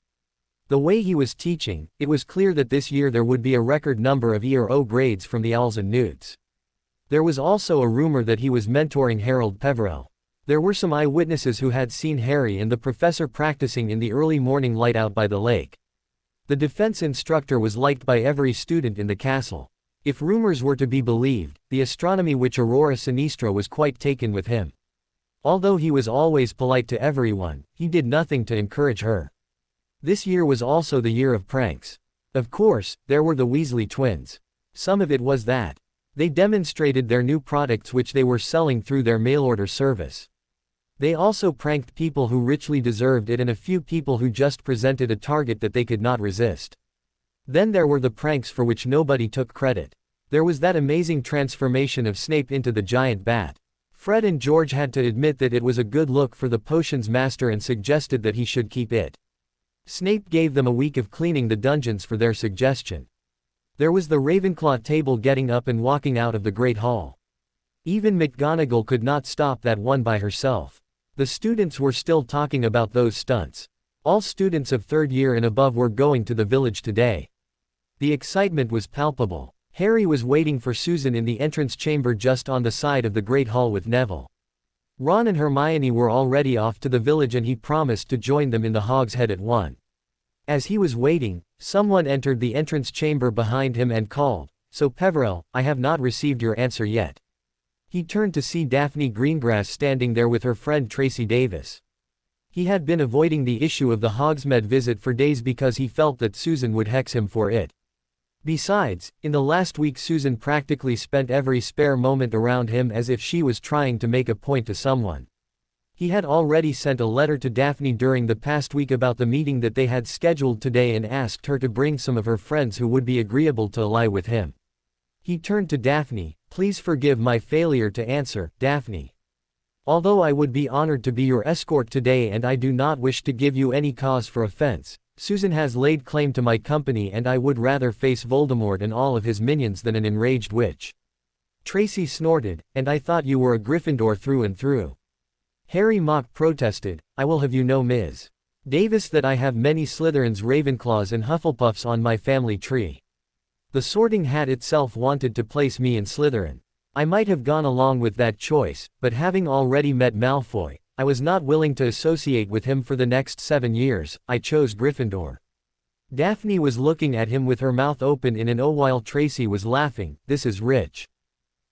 The way he was teaching, it was clear that this year there would be a record number of E or O grades from the Owls and Newts. There was also a rumor that he was mentoring Harold Peverell. There were some eyewitnesses who had seen Harry and the professor practicing in the early morning light out by the lake. The defense instructor was liked by every student in the castle. If rumors were to be believed, the astronomy witch Aurora Sinistra was quite taken with him. Although he was always polite to everyone, he did nothing to encourage her. This year was also the year of pranks. Of course, there were the Weasley twins. Some of it was that they demonstrated their new products which they were selling through their mail-order service. They also pranked people who richly deserved it and a few people who just presented a target that they could not resist. Then there were the pranks for which nobody took credit. There was that amazing transformation of Snape into the giant bat. Fred and George had to admit that it was a good look for the potions master and suggested that he should keep it. Snape gave them a week of cleaning the dungeons for their suggestion. There was the Ravenclaw table getting up and walking out of the Great Hall. Even McGonagall could not stop that one by herself. The students were still talking about those stunts. All students of third year and above were going to the village today. The excitement was palpable. Harry was waiting for Susan in the entrance chamber just on the side of the Great Hall with Neville. Ron and Hermione were already off to the village and he promised to join them in the Hog's Head at 1. As he was waiting, someone entered the entrance chamber behind him and called, "So Peverell, I have not received your answer yet." He turned to see Daphne Greengrass standing there with her friend Tracy Davis. He had been avoiding the issue of the Hogsmeade visit for days because he felt that Susan would hex him for it. Besides, in the last week Susan practically spent every spare moment around him as if she was trying to make a point to someone. He had already sent a letter to Daphne during the past week about the meeting that they had scheduled today and asked her to bring some of her friends who would be agreeable to ally with him. He turned to Daphne. "Please forgive my failure to answer, Daphne. Although I would be honored to be your escort today and I do not wish to give you any cause for offense, Susan has laid claim to my company and I would rather face Voldemort and all of his minions than an enraged witch." Tracy snorted, "And I thought you were a Gryffindor through and through." Harry mock protested, "I will have you know, Ms. Davis, that I have many Slytherins, Ravenclaws and Hufflepuffs on my family tree. The Sorting Hat itself wanted to place me in Slytherin. I might have gone along with that choice, but having already met Malfoy, I was not willing to associate with him for the next 7 years. I chose Gryffindor." Daphne was looking at him with her mouth open in an "oh" while Tracy was laughing. "This is rich.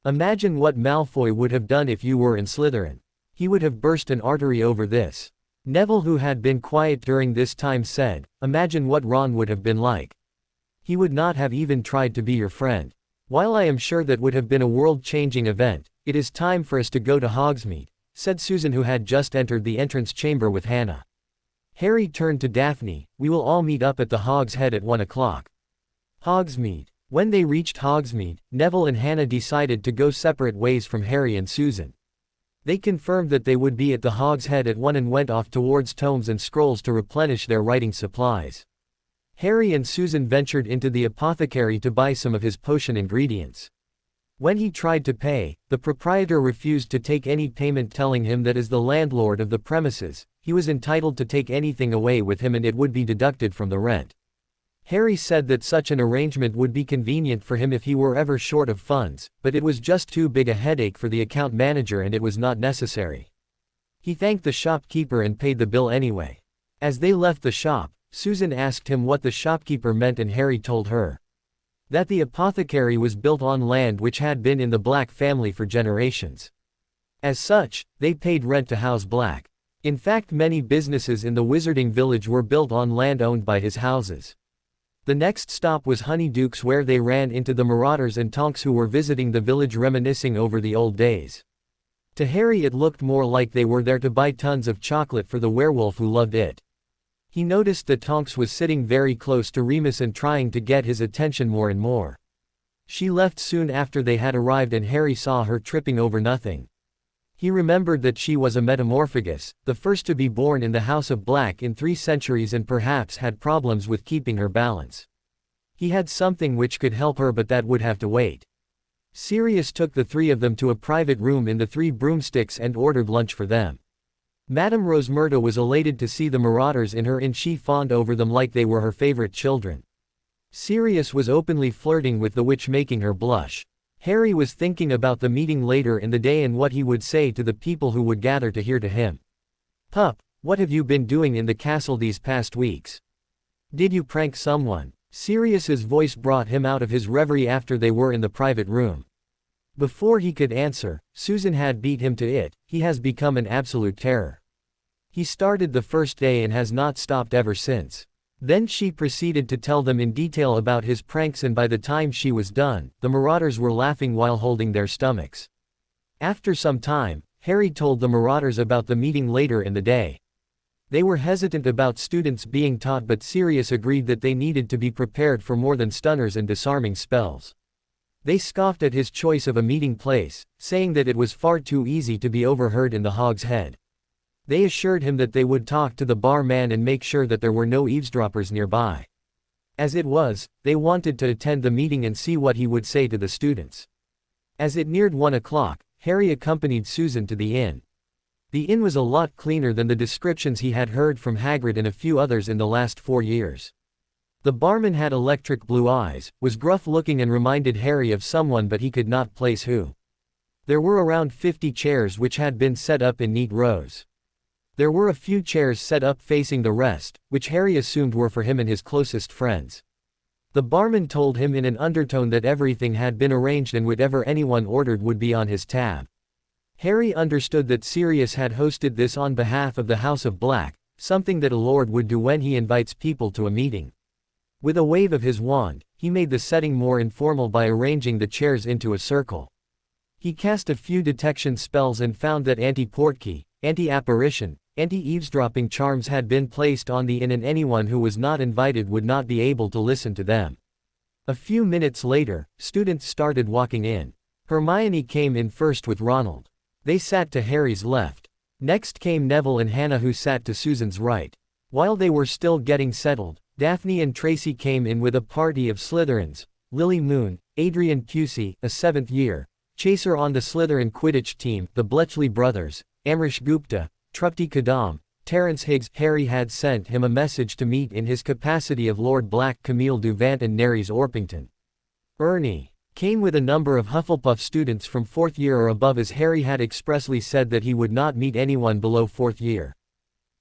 Imagine what Malfoy would have done if you were in Slytherin. He would have burst an artery over this." Neville, who had been quiet during this time, said, "Imagine what Ron would have been like. He would not have even tried to be your friend. While I am sure that would have been a world-changing event, it is time for us to go to Hogsmeade," said Susan, who had just entered the entrance chamber with Hannah. Harry turned to Daphne. "We will all meet up at the Hog's Head at 1 o'clock. Hogsmeade. When they reached Hogsmeade, Neville and Hannah decided to go separate ways from Harry and Susan. They confirmed that they would be at the Hog's Head at 1 and went off towards tomes and scrolls to replenish their writing supplies. Harry and Susan ventured into the apothecary to buy some of his potion ingredients. When he tried to pay, the proprietor refused to take any payment, telling him that as the landlord of the premises, he was entitled to take anything away with him and it would be deducted from the rent. Harry said that such an arrangement would be convenient for him if he were ever short of funds, but it was just too big a headache for the account manager and it was not necessary. He thanked the shopkeeper and paid the bill anyway. As they left the shop, Susan asked him what the shopkeeper meant and Harry told her that the apothecary was built on land which had been in the Black family for generations. As such, they paid rent to house Black. In fact, many businesses in the Wizarding Village were built on land owned by his houses. The next stop was Honeydukes, where they ran into the Marauders and Tonks, who were visiting the village reminiscing over the old days. To Harry it looked more like they were there to buy tons of chocolate for the werewolf who loved it. He noticed that Tonks was sitting very close to Remus and trying to get his attention more and more. She left soon after they had arrived and Harry saw her tripping over nothing. He remembered that she was a metamorphagus, the first to be born in the House of Black in 3 centuries, and perhaps had problems with keeping her balance. He had something which could help her, but that would have to wait. Sirius took the 3 of them to a private room in the 3 broomsticks and ordered lunch for them. Madame Rosmerta was elated to see the Marauders in her inn. She fawned over them like they were her favorite children. Sirius was openly flirting with the witch, making her blush. Harry was thinking about the meeting later in the day and what he would say to the people who would gather to hear to him. "Pup, what have you been doing in the castle these past weeks? Did you prank someone?" Sirius's voice brought him out of his reverie after they were in the private room. Before he could answer, Susan had beat him to it. "He has become an absolute terror. He started the first day and has not stopped ever since." Then she proceeded to tell them in detail about his pranks, and by the time she was done, the Marauders were laughing while holding their stomachs. After some time, Harry told the Marauders about the meeting later in the day. They were hesitant about students being taught, but Sirius agreed that they needed to be prepared for more than stunners and disarming spells. They scoffed at his choice of a meeting place, saying that it was far too easy to be overheard in the Hog's Head. They assured him that they would talk to the barman and make sure that there were no eavesdroppers nearby. As it was, they wanted to attend the meeting and see what he would say to the students. As it neared 1 o'clock, Harry accompanied Susan to the inn. The inn was a lot cleaner than the descriptions he had heard from Hagrid and a few others in the last 4 years. The barman had electric blue eyes, was gruff looking and reminded Harry of someone, but he could not place who. There were around 50 chairs which had been set up in neat rows. There were a few chairs set up facing the rest, which Harry assumed were for him and his closest friends. The barman told him in an undertone that everything had been arranged and whatever anyone ordered would be on his tab. Harry understood that Sirius had hosted this on behalf of the House of Black, something that a lord would do when he invites people to a meeting. With a wave of his wand, he made the setting more informal by arranging the chairs into a circle. He cast a few detection spells and found that anti-portkey, anti-apparition, anti-eavesdropping charms had been placed on the inn, and anyone who was not invited would not be able to listen to them. A few minutes later, students started walking in. Hermione came in first with Ronald. They sat to Harry's left. Next came Neville and Hannah, who sat to Susan's right. While they were still getting settled, Daphne and Tracy came in with a party of Slytherins: Lily Moon, Adrian Pusey, a 7th year chaser on the Slytherin Quidditch team, the Bletchley brothers, Amrish Gupta, Trupti Kadam, Terence Higgs. Harry had sent him a message to meet in his capacity of Lord Black, Camille Duvant and Nerys Orpington. Ernie came with a number of Hufflepuff students from 4th year or above, as Harry had expressly said that he would not meet anyone below 4th year.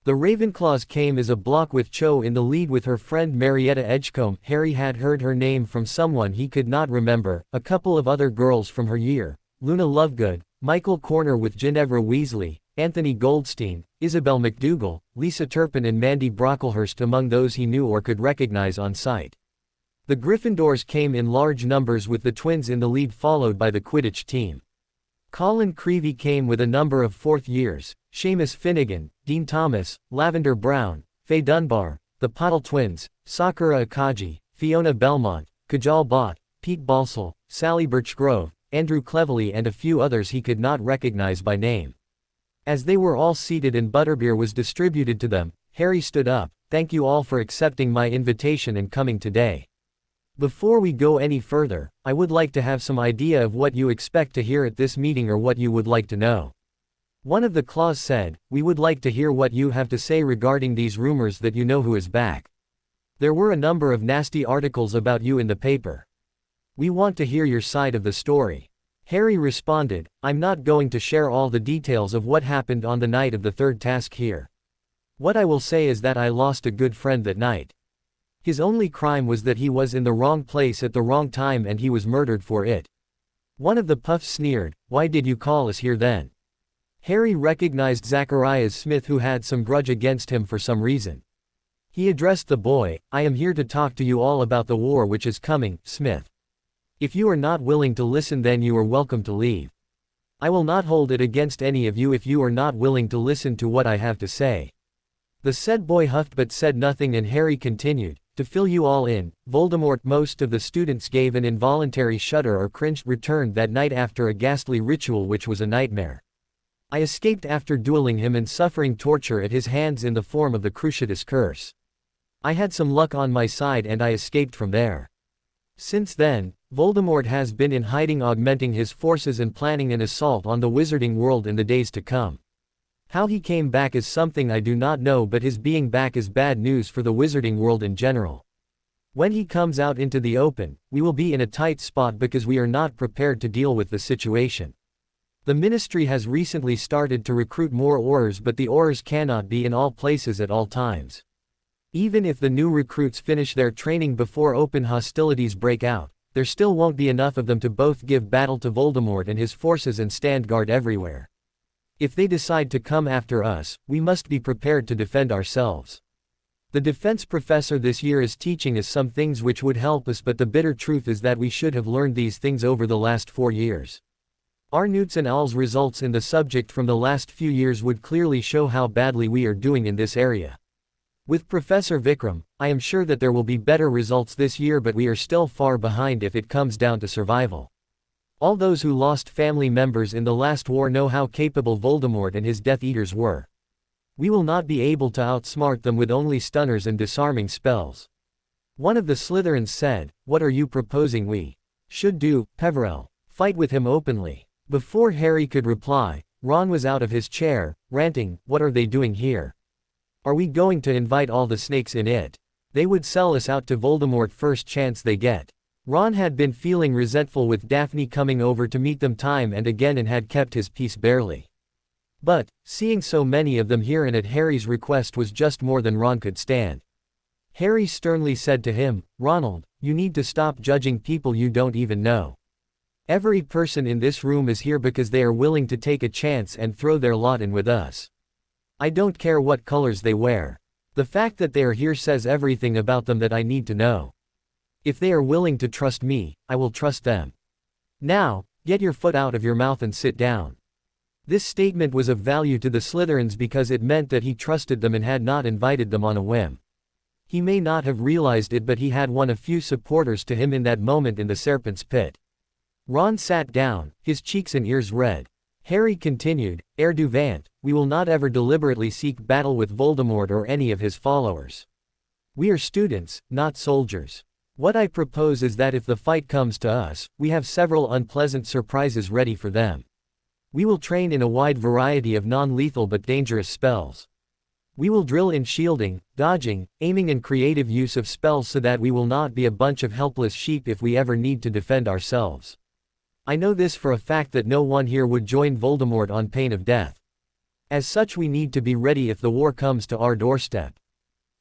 The Ravenclaws came as a block, with Cho in the lead with her friend Marietta Edgecombe. Harry had heard her name from someone he could not remember. A couple of other girls from her year: Luna Lovegood, Michael Corner with Ginevra Weasley, Anthony Goldstein, Isabel McDougall, Lisa Turpin and Mandy Brocklehurst among those he knew or could recognize on sight. The Gryffindors came in large numbers, with the twins in the lead, followed by the Quidditch team. Colin Creevey came with a number of 4th years: Seamus Finnegan, Dean Thomas, Lavender Brown, Faye Dunbar, the Pottle twins, Sakura Akagi, Fiona Belmont, Kajal Bhatt, Pete Balsall, Sally Birchgrove, Andrew Cleverley and a few others he could not recognize by name. As they were all seated and butterbeer was distributed to them, Harry stood up. "Thank you all for accepting my invitation and coming today. Before we go any further, I would like to have some idea of what you expect to hear at this meeting, or what you would like to know." One of the Claws said, "We would like to hear what you have to say regarding these rumors that you know who is back. There were a number of nasty articles about you in the paper. We want to hear your side of the story." Harry responded, "I'm not going to share all the details of what happened on the night of the 3rd task here. What I will say is that I lost a good friend that night. His only crime was that he was in the wrong place at the wrong time, and he was murdered for it." One of the Puffs sneered, "Why did you call us here then?" Harry recognized Zacharias Smith, who had some grudge against him for some reason. He addressed the boy, "I am here to talk to you all about the war which is coming, Smith. If you are not willing to listen, then you are welcome to leave. I will not hold it against any of you if you are not willing to listen to what I have to say." The said boy huffed but said nothing, and Harry continued, "To fill you all in, Voldemort." Most of the students gave an involuntary shudder or cringe. "Returned that night after a ghastly ritual which was a nightmare. I escaped after dueling him and suffering torture at his hands in the form of the Cruciatus Curse. I had some luck on my side and I escaped from there. Since then, Voldemort has been in hiding, augmenting his forces and planning an assault on the wizarding world in the days to come. How he came back is something I do not know, but his being back is bad news for the wizarding world in general. When he comes out into the open, we will be in a tight spot because we are not prepared to deal with the situation. The ministry has recently started to recruit more Aurors, but the Aurors cannot be in all places at all times. Even if the new recruits finish their training before open hostilities break out, there still won't be enough of them to both give battle to Voldemort and his forces and stand guard everywhere. If they decide to come after us, we must be prepared to defend ourselves. The defense professor this year is teaching us some things which would help us, but the bitter truth is that we should have learned these things over the last 4 years. Our Newts and Owls results in the subject from the last few years would clearly show how badly we are doing in this area. With Professor Vikram, I am sure that there will be better results this year, but we are still far behind if it comes down to survival. All those who lost family members in the last war know how capable Voldemort and his Death Eaters were. We will not be able to outsmart them with only stunners and disarming spells." One of the Slytherins said, "What are you proposing we should do, Peverell? Fight with him openly?" Before Harry could reply, Ron was out of his chair, ranting, "What are they doing here? Are we going to invite all the snakes in it? They would sell us out to Voldemort first chance they get." Ron had been feeling resentful with Daphne coming over to meet them time and again and had kept his peace barely. But, seeing so many of them here and at Harry's request was just more than Ron could stand. Harry sternly said to him, "Ronald, you need to stop judging people you don't even know. Every person in this room is here because they are willing to take a chance and throw their lot in with us. I don't care what colors they wear. The fact that they are here says everything about them that I need to know. If they are willing to trust me, I will trust them. Now, get your foot out of your mouth and sit down." This statement was of value to the Slytherins because it meant that he trusted them and had not invited them on a whim. He may not have realized it, but he had won a few supporters to him in that moment in the Serpent's Pit. Ron sat down, his cheeks and ears red. Harry continued, "Ere du vant, we will not ever deliberately seek battle with Voldemort or any of his followers. We are students, not soldiers. What I propose is that if the fight comes to us, we have several unpleasant surprises ready for them. We will train in a wide variety of non-lethal but dangerous spells. We will drill in shielding, dodging, aiming and creative use of spells so that we will not be a bunch of helpless sheep if we ever need to defend ourselves. I know this for a fact that no one here would join Voldemort on pain of death. As such we need to be ready if the war comes to our doorstep."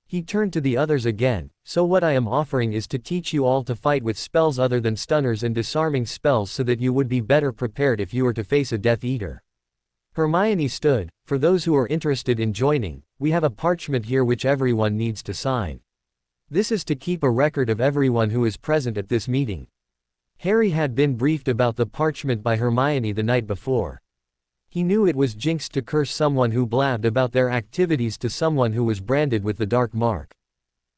He turned to the others again, "So what I am offering is to teach you all to fight with spells other than stunners and disarming spells so that you would be better prepared if you were to face a Death Eater." Hermione stood. "For those who are interested in joining, we have a parchment here which everyone needs to sign. This is to keep a record of everyone who is present at this meeting." Harry had been briefed about the parchment by Hermione the night before. He knew it was jinxed to curse someone who blabbed about their activities to someone who was branded with the dark mark.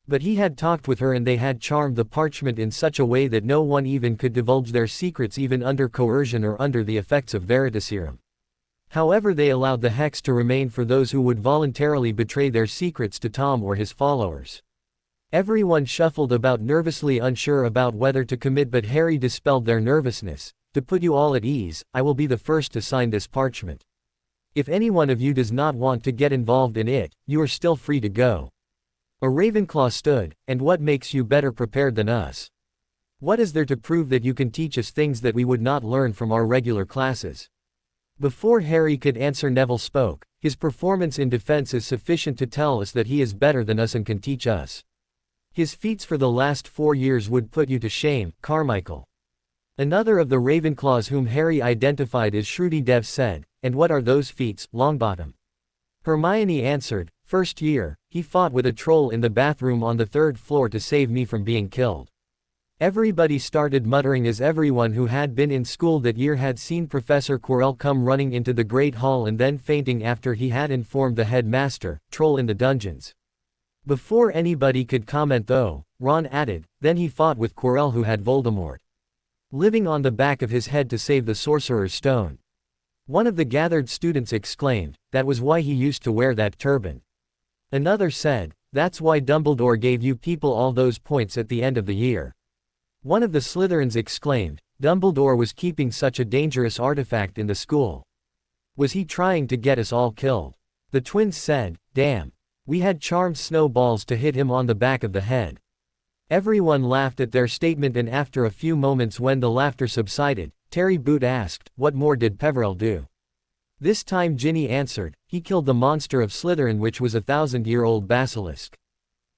But he had talked with her and they had charmed the parchment in such a way that no one even could divulge their secrets even under coercion or under the effects of Veritaserum. However, they allowed the hex to remain for those who would voluntarily betray their secrets to Tom or his followers. Everyone shuffled about nervously unsure about whether to commit, but Harry dispelled their nervousness. "To put you all at ease, I will be the first to sign this parchment. If any one of you does not want to get involved in it, you are still free to go." A Ravenclaw stood. "And what makes you better prepared than us? What is there to prove that you can teach us things that we would not learn from our regular classes?" Before Harry could answer, Neville spoke. "His performance in defense is sufficient to tell us that he is better than us and can teach us. His feats for the last 4 years would put you to shame, Carmichael." Another of the Ravenclaws whom Harry identified as Shruti Dev said, "And what are those feats, Longbottom?" Hermione answered, "First year, he fought with a troll in the bathroom on the 3rd floor to save me from being killed." Everybody started muttering as everyone who had been in school that year had seen Professor Quirrell come running into the Great Hall and then fainting after he had informed the headmaster, "Troll in the dungeons." Before anybody could comment though, Ron added, "Then he fought with Quirrell who had Voldemort living on the back of his head to save the Sorcerer's Stone." One of the gathered students exclaimed, "That was why he used to wear that turban." Another said, "That's why Dumbledore gave you people all those points at the end of the year." One of the Slytherins exclaimed, "Dumbledore was keeping such a dangerous artifact in the school. Was he trying to get us all killed?" The twins said, "Damn. We had charmed snowballs to hit him on the back of the head." Everyone laughed at their statement, and after a few moments when the laughter subsided, Terry Boot asked, "What more did Peverell do?" This time Ginny answered, "He killed the monster of Slytherin, which was a 1,000-year-old basilisk.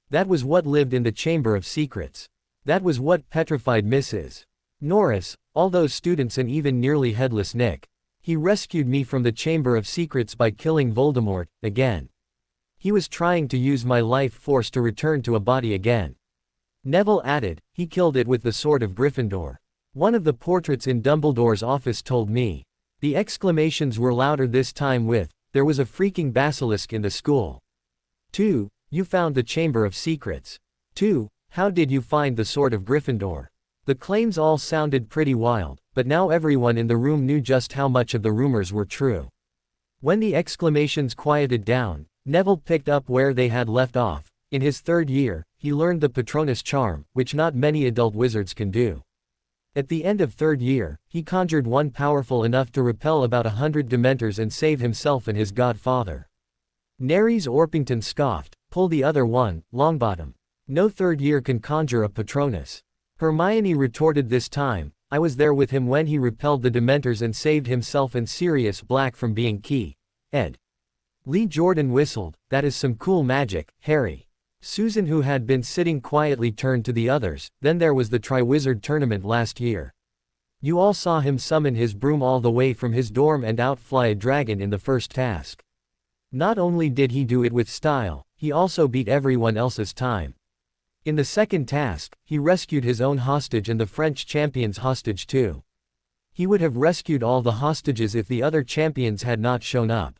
That was what lived in the Chamber of Secrets. That was what petrified Mrs. Norris, all those students and even nearly headless Nick. He rescued me from the Chamber of Secrets by killing Voldemort, again. He was trying to use my life force to return to a body again." Neville added, "He killed it with the sword of Gryffindor. One of the portraits in Dumbledore's office told me." The exclamations were louder this time with, "There was a freaking basilisk in the school." 2. You found the Chamber of Secrets. 2. How did you find the sword of Gryffindor? The claims all sounded pretty wild, but now everyone in the room knew just how much of the rumors were true. When the exclamations quieted down, Neville picked up where they had left off. In his 3rd year, he learned the Patronus charm, which not many adult wizards can do. At the end of 3rd year, he conjured one powerful enough to repel about 100 Dementors and save himself and his godfather. Nerys Orpington scoffed, "Pull the other one, Longbottom. No 3rd year can conjure a Patronus." Hermione retorted this time, "I was there with him when he repelled the Dementors and saved himself and Sirius Black from being key. Ed." Lee Jordan whistled, "That is some cool magic, Harry." Susan, who had been sitting quietly, turned to the others. "Then there was the Triwizard Tournament last year. You all saw him summon his broom all the way from his dorm and outfly a dragon in the first task. Not only did he do it with style, he also beat everyone else's time. In the second task, he rescued his own hostage and the French champion's hostage too. He would have rescued all the hostages if the other champions had not shown up.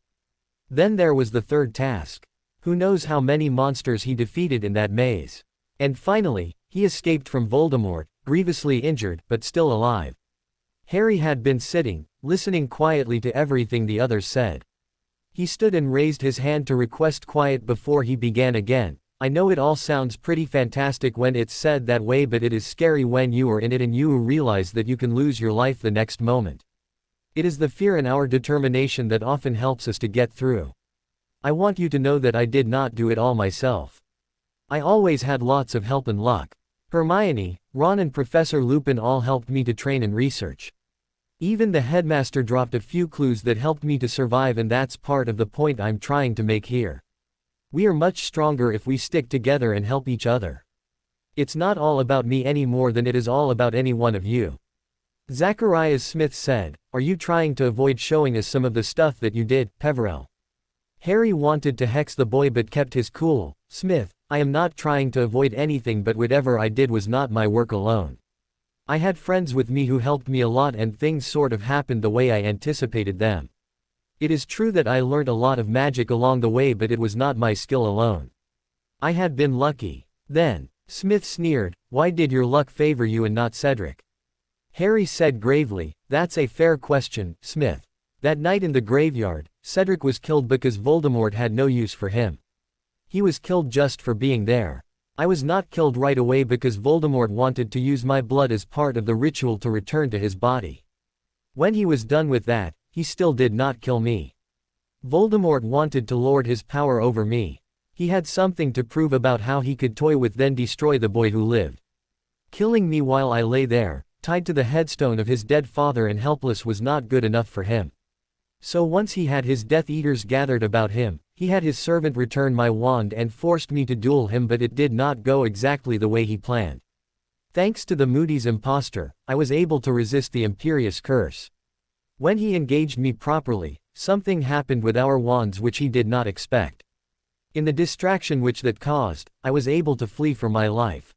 Then there was the third task. Who knows how many monsters he defeated in that maze. And finally, he escaped from Voldemort, grievously injured, but still alive. Harry had been sitting, listening quietly to everything the others said. He stood and raised his hand to request quiet before he began again. I know it all sounds pretty fantastic when it's said that way, but it is scary when you are in it and you realize that you can lose your life the next moment. It is the fear and our determination that often helps us to get through. I want you to know that I did not do it all myself. I always had lots of help and luck. Hermione, Ron and Professor Lupin all helped me to train and research. Even the headmaster dropped a few clues that helped me to survive, and that's part of the point I'm trying to make here. We are much stronger if we stick together and help each other. It's not all about me any more than it is all about any one of you. Zacharias Smith said, "Are you trying to avoid showing us some of the stuff that you did, Peverell?" Harry wanted to hex the boy but kept his cool. "Smith, I am not trying to avoid anything, but whatever I did was not my work alone. I had friends with me who helped me a lot, and things sort of happened the way I anticipated them. It is true that I learned a lot of magic along the way, but it was not my skill alone. I had been lucky." Then, Smith sneered, "Why did your luck favor you and not Cedric?" Harry said gravely, "That's a fair question, Smith. That night in the graveyard, Cedric was killed because Voldemort had no use for him. He was killed just for being there. I was not killed right away because Voldemort wanted to use my blood as part of the ritual to return to his body. When he was done with that, he still did not kill me. Voldemort wanted to lord his power over me. He had something to prove about how he could toy with then destroy the boy who lived. Killing me while I lay there, tied to the headstone of his dead father and helpless, was not good enough for him. So once he had his Death Eaters gathered about him, he had his servant return my wand and forced me to duel him, but it did not go exactly the way he planned. Thanks to the Moody's imposter, I was able to resist the Imperious curse. When he engaged me properly, something happened with our wands which he did not expect. In the distraction which that caused, I was able to flee for my life.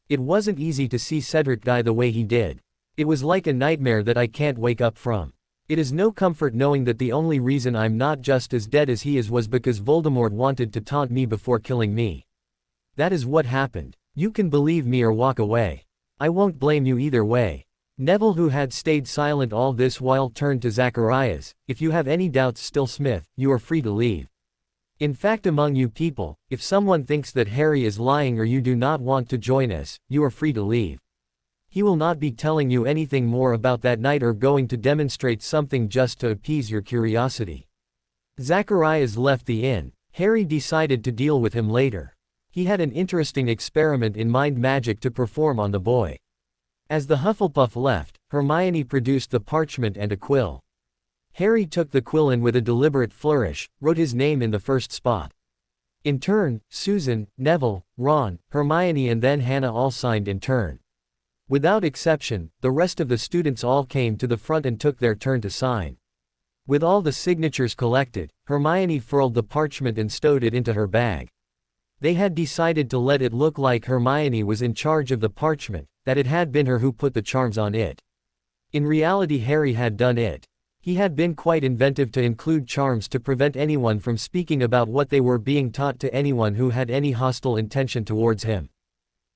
It wasn't easy to see Cedric die the way he did. It was like a nightmare that I can't wake up from. It is no comfort knowing that the only reason I'm not just as dead as he is was because Voldemort wanted to taunt me before killing me. That is what happened. You can believe me or walk away. I won't blame you either way." Neville, who had stayed silent all this while, turned to Zacharias. "If you have any doubts still, Smith, you are free to leave. In fact, among you people, if someone thinks that Harry is lying or you do not want to join us, you are free to leave. He will not be telling you anything more about that night or going to demonstrate something just to appease your curiosity." Zacharias left the inn. Harry decided to deal with him later. He had an interesting experiment in mind magic to perform on the boy. As the Hufflepuff left, Hermione produced the parchment and a quill. Harry took the quill and with a deliberate flourish, wrote his name in the first spot. In turn, Susan, Neville, Ron, Hermione and then Hannah all signed in turn. Without exception, the rest of the students all came to the front and took their turn to sign. With all the signatures collected, Hermione furled the parchment and stowed it into her bag. They had decided to let it look like Hermione was in charge of the parchment, that it had been her who put the charms on it. In reality, Harry had done it. He had been quite inventive to include charms to prevent anyone from speaking about what they were being taught to anyone who had any hostile intention towards him.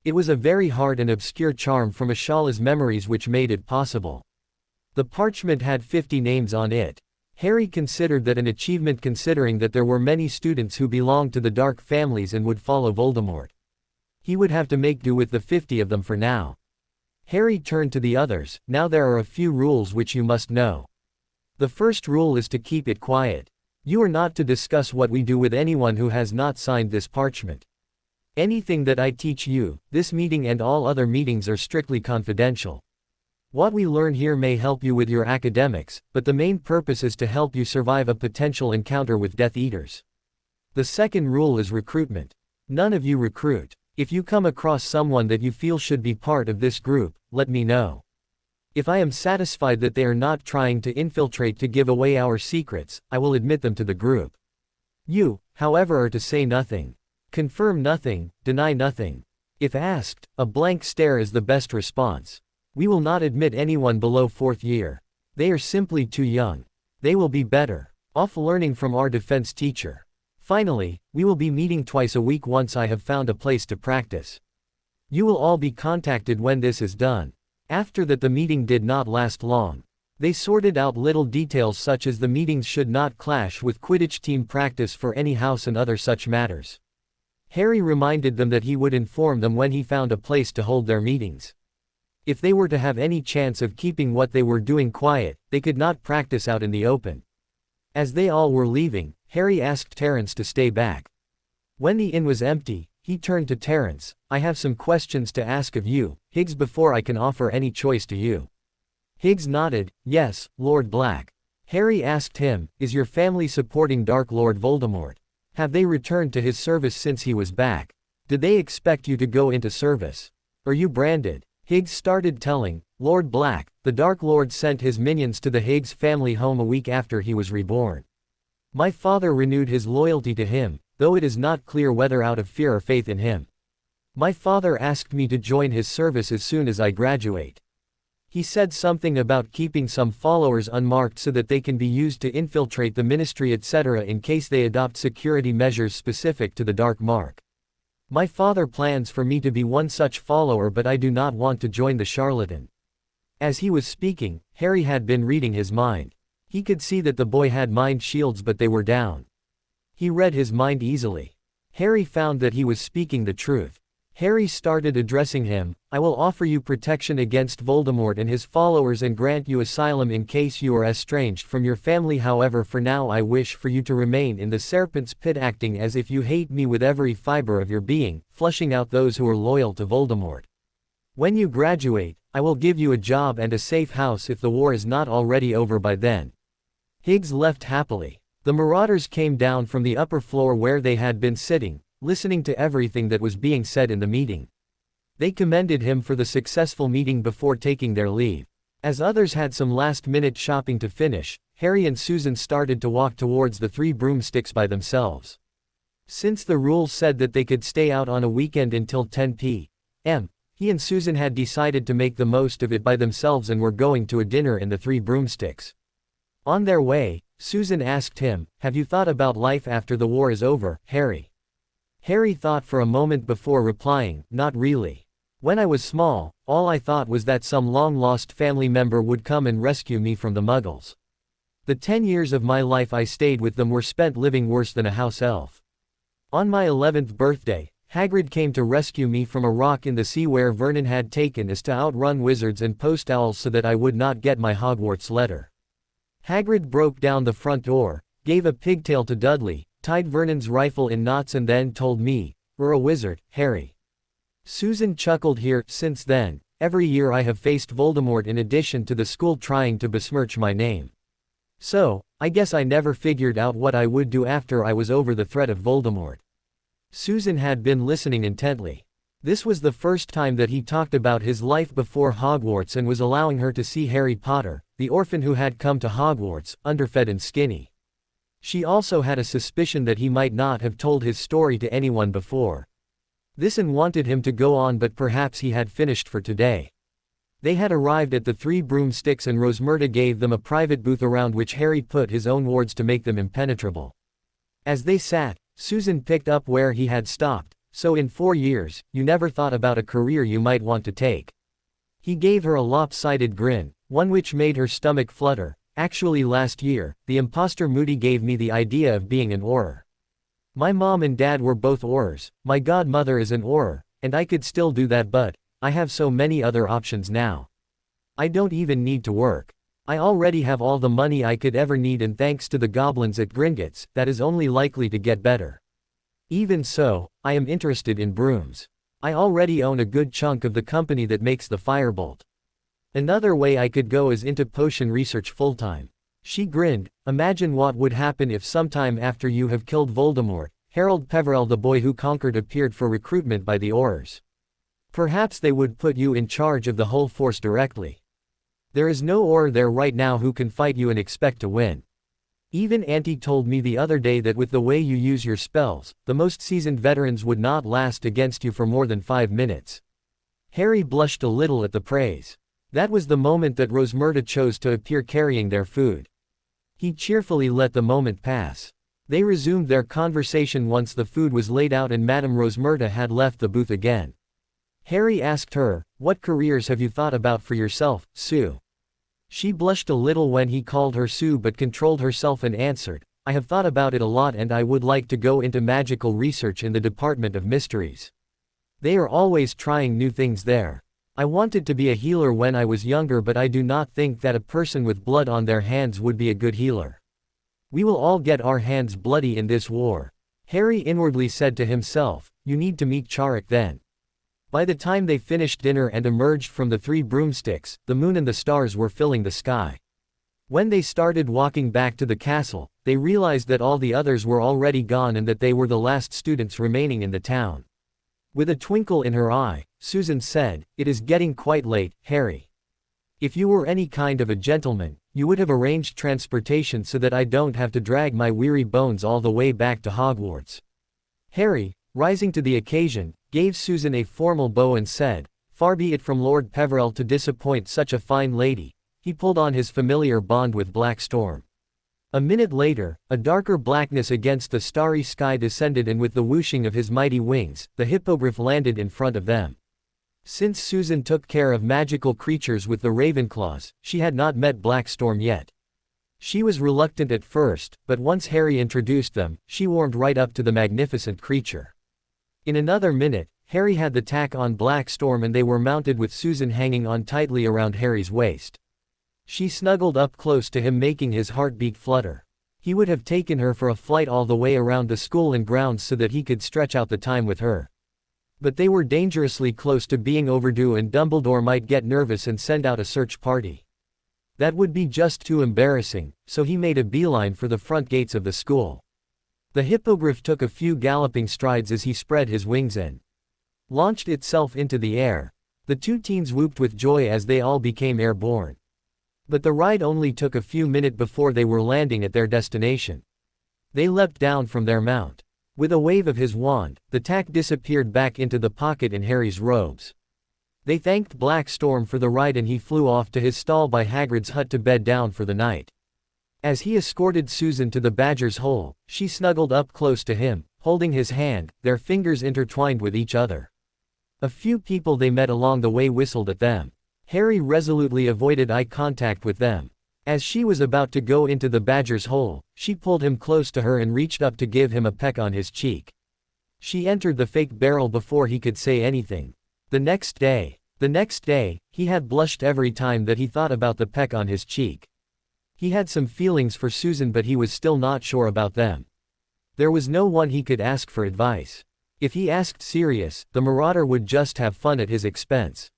It was a very hard and obscure charm from Ashala's memories which made it possible. The parchment had 50 names on it. Harry considered that an achievement, considering that there were many students who belonged to the dark families and would follow Voldemort. He would have to make do with the 50 of them for now. Harry turned to the others. "Now there are a few rules which you must know. The first rule is to keep it quiet. You are not to discuss what we do with anyone who has not signed this parchment. Anything that I teach you, this meeting and all other meetings, are strictly confidential. What we learn here may help you with your academics, but the main purpose is to help you survive a potential encounter with Death Eaters. The second rule is recruitment. None of you recruit. If you come across someone that you feel should be part of this group, let me know. If I am satisfied that they are not trying to infiltrate to give away our secrets, I will admit them to the group. You, however, are to say nothing. Confirm nothing, deny nothing. If asked, a blank stare is the best response. We will not admit anyone below 4th year. They are simply too young. They will be better off learning from our defense teacher. Finally, we will be meeting twice a week once I have found a place to practice. You will all be contacted when this is done. After that, the meeting did not last long. They sorted out little details such as the meetings should not clash with Quidditch team practice for any house and other such matters. Harry reminded them that he would inform them when he found a place to hold their meetings. If they were to have any chance of keeping what they were doing quiet, they could not practice out in the open. As they all were leaving, Harry asked Terence to stay back. When the inn was empty, he turned to Terence. "I have some questions to ask of you, Higgs, before I can offer any choice to you." Higgs nodded. "Yes, Lord Black." Harry asked him, "Is your family supporting Dark Lord Voldemort? Have they returned to his service since he was back? Did they expect you to go into service? Are you branded?" Higgs started telling. "Lord Black, the Dark Lord sent his minions to the Higgs family home a week after he was reborn. My father renewed his loyalty to him, though it is not clear whether out of fear or faith in him. My father asked me to join his service as soon as I graduate. He said something about keeping some followers unmarked so that they can be used to infiltrate the ministry, etc., in case they adopt security measures specific to the Dark Mark. My father plans for me to be one such follower, but I do not want to join the charlatan." As he was speaking, Harry had been reading his mind. He could see that the boy had mind shields, but they were down. He read his mind easily. Harry found that he was speaking the truth. Harry started addressing him. "I will offer you protection against Voldemort and his followers and grant you asylum in case you are estranged from your family. However, for now I wish for you to remain in the Serpent's Pit, acting as if you hate me with every fiber of your being, flushing out those who are loyal to Voldemort. When you graduate, I will give you a job and a safe house if the war is not already over by then." Higgs left happily. The Marauders came down from the upper floor where they had been sitting, listening to everything that was being said in the meeting. They commended him for the successful meeting before taking their leave. As others had some last-minute shopping to finish, Harry and Susan started to walk towards the Three Broomsticks by themselves. Since the rules said that they could stay out on a weekend until 10 p.m., he and Susan had decided to make the most of it by themselves and were going to a dinner in the Three Broomsticks. On their way, Susan asked him, "Have you thought about life after the war is over, Harry?" Harry thought for a moment before replying, "Not really. When I was small, all I thought was that some long-lost family member would come and rescue me from the Muggles. The 10 years of my life I stayed with them were spent living worse than a house elf. On my 11th birthday, Hagrid came to rescue me from a rock in the sea where Vernon had taken us to outrun wizards and post owls so that I would not get my Hogwarts letter. Hagrid broke down the front door, gave a pigtail to Dudley, tied Vernon's rifle in knots and then told me, 'You're a wizard, Harry.'" Susan chuckled here. "Since then, every year I have faced Voldemort in addition to the school trying to besmirch my name. So, I guess I never figured out what I would do after I was over the threat of Voldemort." Susan had been listening intently. This was the first time that he talked about his life before Hogwarts and was allowing her to see Harry Potter, the orphan who had come to Hogwarts, underfed and skinny. She also had a suspicion that he might not have told his story to anyone before. This and wanted him to go on, but perhaps he had finished for today. They had arrived at the Three Broomsticks and Rosmerta gave them a private booth around which Harry put his own wards to make them impenetrable. As they sat, Susan picked up where he had stopped. "So in 4 years, you never thought about a career you might want to take?" He gave her a lopsided grin, one which made her stomach flutter. "Actually last year, the imposter Moody gave me the idea of being an Auror. My mom and dad were both Aurors, my godmother is an Auror, and I could still do that, but I have so many other options now. I don't even need to work. I already have all the money I could ever need, and thanks to the goblins at Gringotts, that is only likely to get better. Even so, I am interested in brooms. I already own a good chunk of the company that makes the firebolt. Another way I could go is into potion research full-time." She grinned. "Imagine what would happen if sometime after you have killed Voldemort, Harold Peverell the boy who conquered appeared for recruitment by the Aurors. Perhaps they would put you in charge of the whole force directly. There is no Auror there right now who can fight you and expect to win. Even Auntie told me the other day that with the way you use your spells, the most seasoned veterans would not last against you for more than 5 minutes." Harry blushed a little at the praise. That was the moment that Rosmerta chose to appear carrying their food. He cheerfully let the moment pass. They resumed their conversation once the food was laid out and Madame Rosmerta had left the booth again. Harry asked her, "What careers have you thought about for yourself, Sue?" She blushed a little when he called her Sue but controlled herself and answered, "I have thought about it a lot and I would like to go into magical research in the Department of Mysteries. They are always trying new things there. I wanted to be a healer when I was younger but I do not think that a person with blood on their hands would be a good healer. We will all get our hands bloody in this war." Harry inwardly said to himself, "You need to meet Charek then." By the time they finished dinner and emerged from the three broomsticks, the moon and the stars were filling the sky. When they started walking back to the castle, they realized that all the others were already gone and that they were the last students remaining in the town. With a twinkle in her eye, Susan said, "It is getting quite late, Harry. If you were any kind of a gentleman, you would have arranged transportation so that I don't have to drag my weary bones all the way back to Hogwarts." Harry, rising to the occasion, gave Susan a formal bow and said, "Far be it from Lord Peverell to disappoint such a fine lady." He pulled on his familiar bond with Black Storm. A minute later, a darker blackness against the starry sky descended and with the whooshing of his mighty wings, the hippogriff landed in front of them. Since Susan took care of magical creatures with the Ravenclaws, she had not met Black Storm yet. She was reluctant at first, but once Harry introduced them, she warmed right up to the magnificent creature. In another minute, Harry had the tack on Black Storm and they were mounted with Susan hanging on tightly around Harry's waist. She snuggled up close to him making his heartbeat flutter. He would have taken her for a flight all the way around the school and grounds so that he could stretch out the time with her. But they were dangerously close to being overdue and Dumbledore might get nervous and send out a search party. That would be just too embarrassing, so he made a beeline for the front gates of the school. The hippogriff took a few galloping strides as he spread his wings and launched itself into the air. The two teens whooped with joy as they all became airborne. But the ride only took a few minutes before they were landing at their destination. They leapt down from their mount. With a wave of his wand, the tack disappeared back into the pocket in Harry's robes. They thanked Black Storm for the ride and he flew off to his stall by Hagrid's hut to bed down for the night. As he escorted Susan to the Badger's hole, she snuggled up close to him, holding his hand, their fingers intertwined with each other. A few people they met along the way whistled at them. Harry resolutely avoided eye contact with them. As she was about to go into the Badger's hole, she pulled him close to her and reached up to give him a peck on his cheek. She entered the fake barrel before he could say anything. The next day, he had blushed every time that he thought about the peck on his cheek. He had some feelings for Susan but he was still not sure about them. There was no one he could ask for advice. If he asked Sirius, the Marauder would just have fun at his expense.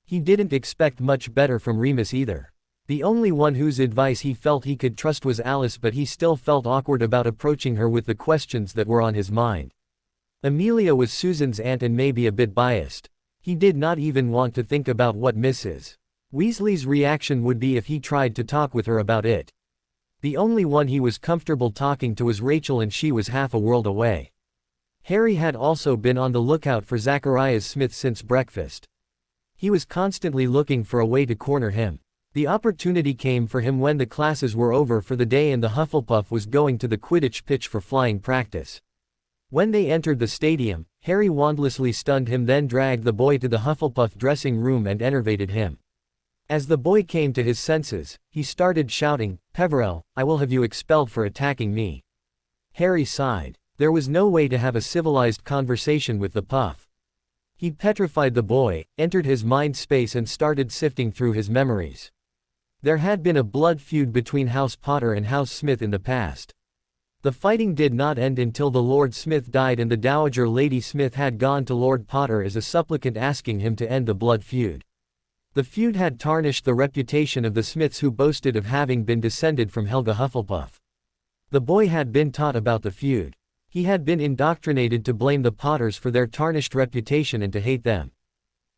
He didn't expect much better from Remus either. The only one whose advice he felt he could trust was Alice but he still felt awkward about approaching her with the questions that were on his mind. Amelia was Susan's aunt and maybe a bit biased. He did not even want to think about what Mrs. Weasley's reaction would be if he tried to talk with her about it. The only one he was comfortable talking to was Rachel and she was half a world away. Harry had also been on the lookout for Zacharias Smith since breakfast. He was constantly looking for a way to corner him. The opportunity came for him when the classes were over for the day and the Hufflepuff was going to the Quidditch pitch for flying practice. When they entered the stadium, Harry wandlessly stunned him then dragged the boy to the Hufflepuff dressing room and enervated him. As the boy came to his senses, he started shouting, "Peverell, I will have you expelled for attacking me." Harry sighed. There was no way to have a civilized conversation with the Puff. He petrified the boy, entered his mind space and started sifting through his memories. There had been a blood feud between House Potter and House Smith in the past. The fighting did not end until the Lord Smith died and the Dowager Lady Smith had gone to Lord Potter as a supplicant asking him to end the blood feud. The feud had tarnished the reputation of the Smiths who boasted of having been descended from Helga Hufflepuff. The boy had been taught about the feud. He had been indoctrinated to blame the Potters for their tarnished reputation and to hate them.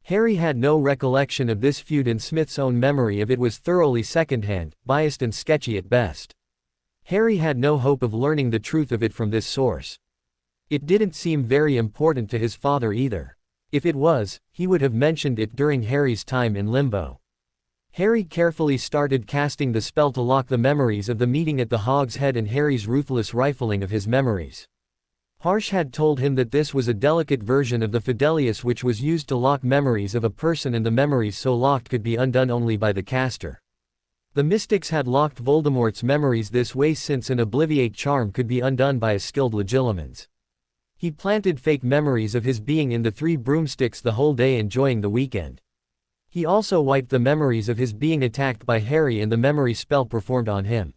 Harry had no recollection of this feud in Smith's own memory if it was thoroughly secondhand, biased and sketchy at best. Harry had no hope of learning the truth of it from this source. It didn't seem very important to his father either. If it was, he would have mentioned it during Harry's time in Limbo. Harry carefully started casting the spell to lock the memories of the meeting at the Hog's Head and Harry's ruthless rifling of his memories. Harsh had told him that this was a delicate version of the Fidelius which was used to lock memories of a person, and the memories so locked could be undone only by the caster. The mystics had locked Voldemort's memories this way since an Obliviate charm could be undone by a skilled Legilimens. He planted fake memories of his being in the 3 broomsticks the whole day enjoying the weekend. He also wiped the memories of his being attacked by Harry and the memory spell performed on him.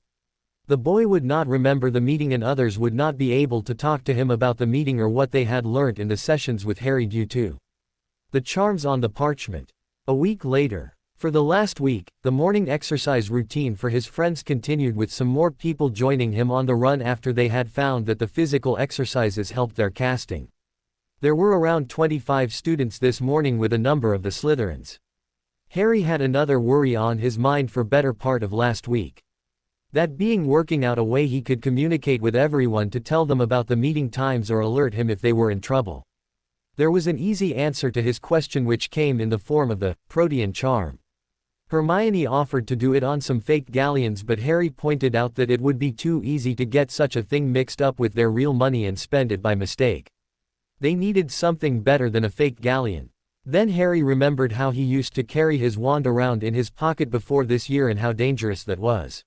The boy would not remember the meeting and others would not be able to talk to him about the meeting or what they had learnt in the sessions with Harry due to the charms on the parchment. A week later. For the last week, the morning exercise routine for his friends continued, with some more people joining him on the run after they had found that the physical exercises helped their casting. There were around 25 students this morning, with a number of the Slytherins. Harry had another worry on his mind for better part of last week. That being working out a way he could communicate with everyone to tell them about the meeting times or alert him if they were in trouble. There was an easy answer to his question, which came in the form of the Protean charm. Hermione offered to do it on some fake galleons, but Harry pointed out that it would be too easy to get such a thing mixed up with their real money and spend it by mistake. They needed something better than a fake galleon. Then Harry remembered how he used to carry his wand around in his pocket before this year and how dangerous that was.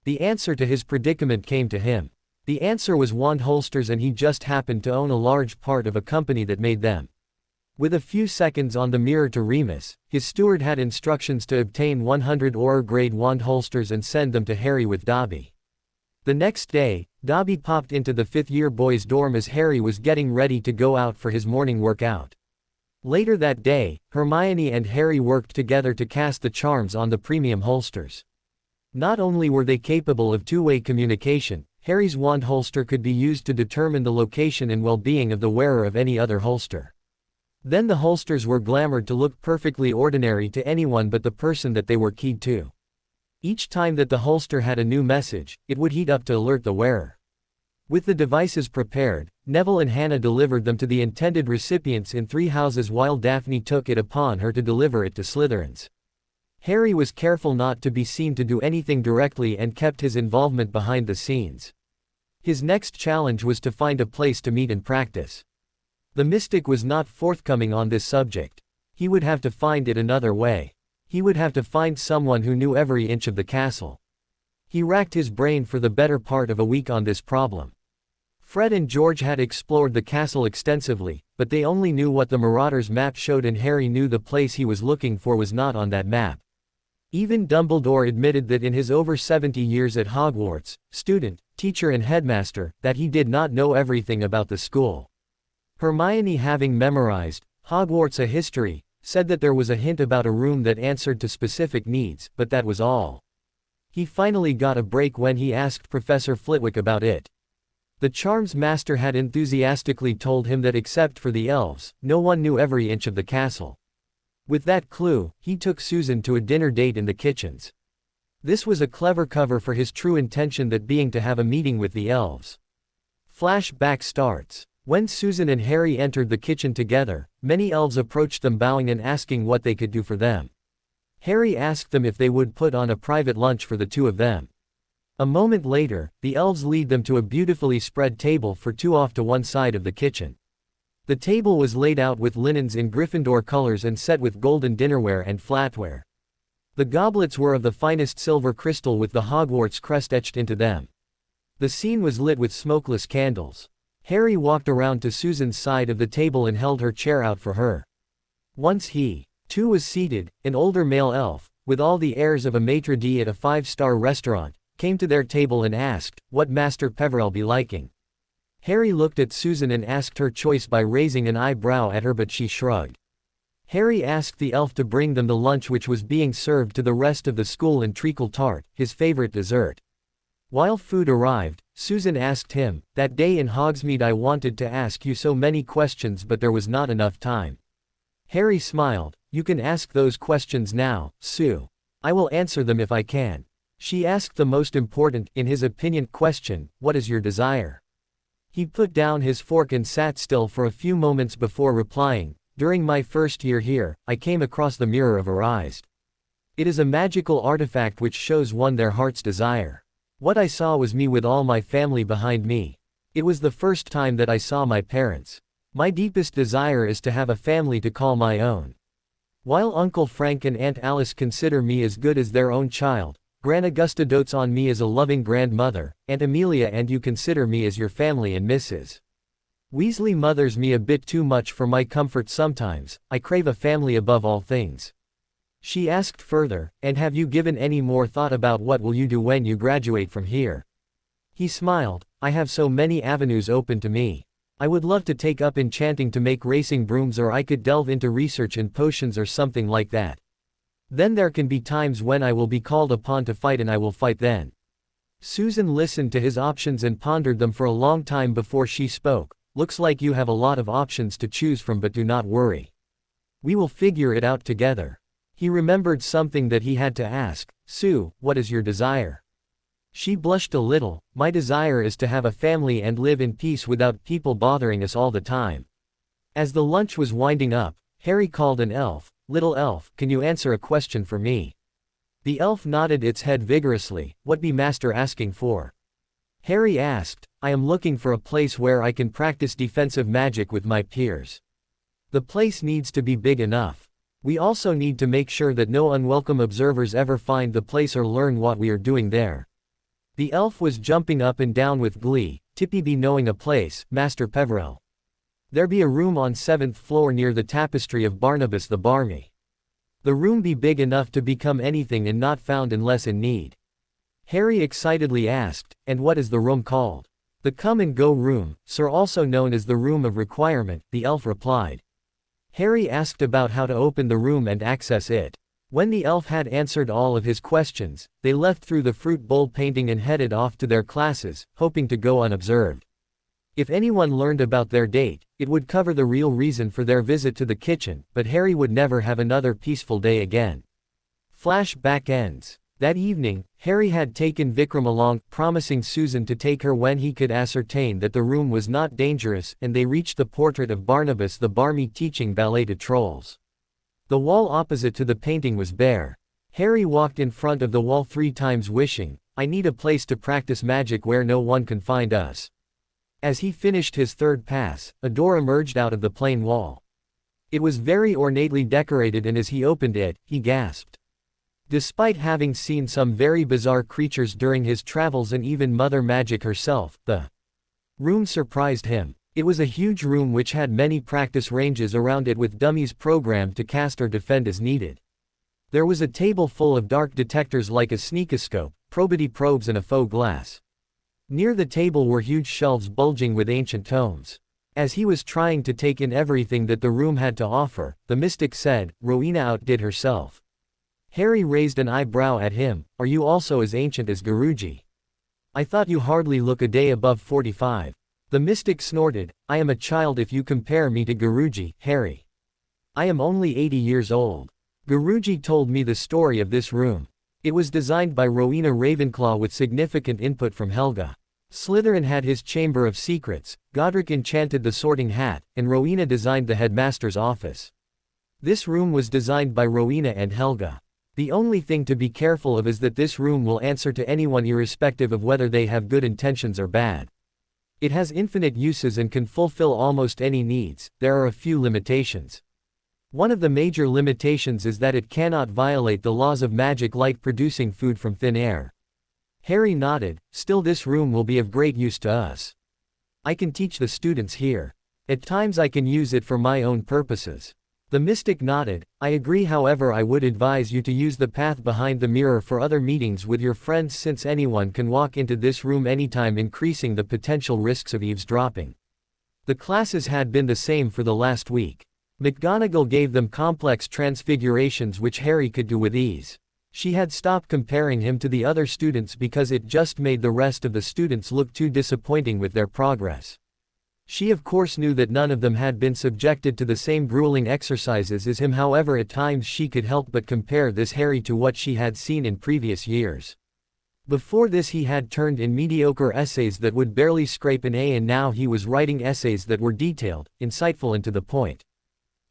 The answer to his predicament came to him. The answer was wand holsters, and he just happened to own a large part of a company that made them. With a few seconds on the mirror to Remus, his steward had instructions to obtain 100 Auror-grade wand holsters and send them to Harry with Dobby. The next day, Dobby popped into the 5th-year boys' dorm as Harry was getting ready to go out for his morning workout. Later that day, Hermione and Harry worked together to cast the charms on the premium holsters. Not only were they capable of two-way communication, Harry's wand holster could be used to determine the location and well-being of the wearer of any other holster. Then the holsters were glamored to look perfectly ordinary to anyone but the person that they were keyed to. Each time that the holster had a new message, it would heat up to alert the wearer. With the devices prepared, Neville and Hannah delivered them to the intended recipients in 3 houses while Daphne took it upon her to deliver it to Slytherins. Harry was careful not to be seen to do anything directly and kept his involvement behind the scenes. His next challenge was to find a place to meet and practice. The mystic was not forthcoming on this subject. He would have to find it another way. He would have to find someone who knew every inch of the castle. He racked his brain for the better part of a week on this problem. Fred and George had explored the castle extensively, but they only knew what the Marauders map showed, and Harry knew the place he was looking for was not on that map. Even Dumbledore admitted that in his over 70 years at Hogwarts, student, teacher and headmaster, that he did not know everything about the school. Hermione, having memorized Hogwarts: A History, said that there was a hint about a room that answered to specific needs, but that was all. He finally got a break when he asked Professor Flitwick about it. The charms master had enthusiastically told him that except for the elves, no one knew every inch of the castle. With that clue, he took Susan to a dinner date in the kitchens. This was a clever cover for his true intention, that being to have a meeting with the elves. Flashback starts. When Susan and Harry entered the kitchen together, many elves approached them bowing and asking what they could do for them. Harry asked them if they would put on a private lunch for the two of them. A moment later, the elves lead them to a beautifully spread table for 2 off to one side of the kitchen. The table was laid out with linens in Gryffindor colors and set with golden dinnerware and flatware. The goblets were of the finest silver crystal with the Hogwarts crest etched into them. The scene was lit with smokeless candles. Harry walked around to Susan's side of the table and held her chair out for her. Once he, too, was seated, an older male elf, with all the airs of a maitre d' at a 5-star restaurant, came to their table and asked, "What Master Peverell be liking?" Harry looked at Susan and asked her choice by raising an eyebrow at her, but she shrugged. Harry asked the elf to bring them the lunch which was being served to the rest of the school in treacle tart, his favorite dessert. While food arrived, Susan asked him, "That day in Hogsmeade I wanted to ask you so many questions, but there was not enough time." Harry smiled. "You can ask those questions now, Sue. I will answer them if I can." She asked the most important, in his opinion, question, "What is your desire?" He put down his fork and sat still for a few moments before replying, "During my first year here, I came across the Mirror of Arised. It is a magical artifact which shows one their heart's desire. What I saw was me with all my family behind me. It was the first time that I saw my parents. My deepest desire is to have a family to call my own. While Uncle Frank and Aunt Alice consider me as good as their own child, Gran Augusta dotes on me as a loving grandmother, Aunt Amelia and you consider me as your family, and Mrs. Weasley mothers me a bit too much for my comfort sometimes. I crave a family above all things. She asked further, and have you given any more thought about what will you do when you graduate from here? He smiled. I have so many avenues open to me. I would love to take up enchanting to make racing brooms, or I could delve into research in potions or something like that. Then there can be times when I will be called upon to fight, and I will fight then. Susan listened to his options and pondered them for a long time before she spoke. Looks like you have a lot of options to choose from, but do not worry. We will figure it out together. He remembered something that he had to ask. Sue, what is your desire? She blushed a little. My desire is to have a family and live in peace without people bothering us all the time. As the lunch was winding up, Harry called an elf. Little elf, can you answer a question for me? The elf nodded its head vigorously. What be master asking for? Harry asked. I am looking for a place where I can practice defensive magic with my peers. The place needs to be big enough. We also need to make sure that no unwelcome observers ever find the place or learn what we are doing there. The elf was jumping up and down with glee. Tippy be knowing a place, Master Peverell. There be a room on 7th floor near the tapestry of Barnabas the Barmy. The room be big enough to become anything and not found unless in need. Harry excitedly asked, and what is the room called? The Come and Go Room, sir, also known as the Room of Requirement, the elf replied. Harry asked about how to open the room and access it. When the elf had answered all of his questions, they left through the fruit bowl painting and headed off to their classes, hoping to go unobserved. If anyone learned about their date, it would cover the real reason for their visit to the kitchen, but Harry would never have another peaceful day again. Flashback ends. That evening, Harry had taken Vikram along, promising Susan to take her when he could ascertain that the room was not dangerous, and they reached the portrait of Barnabas the Barmy teaching ballet to trolls. The wall opposite to the painting was bare. Harry walked in front of the wall 3 times wishing, I need a place to practice magic where no one can find us. As he finished his 3rd pass, a door emerged out of the plain wall. It was very ornately decorated, and as he opened it, he gasped. Despite having seen some very bizarre creatures during his travels and even Mother Magic herself, the room surprised him. It was a huge room which had many practice ranges around it with dummies programmed to cast or defend as needed. There was a table full of dark detectors like a sneakoscope, probity probes and a faux glass. Near the table were huge shelves bulging with ancient tomes. As he was trying to take in everything that the room had to offer, the mystic said, Rowena outdid herself. Harry raised an eyebrow at him. Are you also as ancient as Guruji? I thought you hardly look a day above 45. The mystic snorted, I am a child if you compare me to Guruji, Harry. I am only 80 years old. Guruji told me the story of this room. It was designed by Rowena Ravenclaw with significant input from Helga. Slytherin had his Chamber of Secrets, Godric enchanted the Sorting Hat, and Rowena designed the headmaster's office. This room was designed by Rowena and Helga. The only thing to be careful of is that this room will answer to anyone irrespective of whether they have good intentions or bad. It has infinite uses and can fulfill almost any needs. There are a few limitations. One of the major limitations is that it cannot violate the laws of magic like producing food from thin air. Harry nodded. Still, this room will be of great use to us. I can teach the students here. At times I can use it for my own purposes. The mystic nodded. I agree, however I would advise you to use the path behind the mirror for other meetings with your friends, since anyone can walk into this room anytime, increasing the potential risks of eavesdropping. The classes had been the same for the last week. McGonagall gave them complex transfigurations which Harry could do with ease. She had stopped comparing him to the other students because it just made the rest of the students look too disappointing with their progress. She of course knew that none of them had been subjected to the same grueling exercises as him, however at times she could help but compare this Harry to what she had seen in previous years. Before this he had turned in mediocre essays that would barely scrape an A, and now he was writing essays that were detailed, insightful and to the point.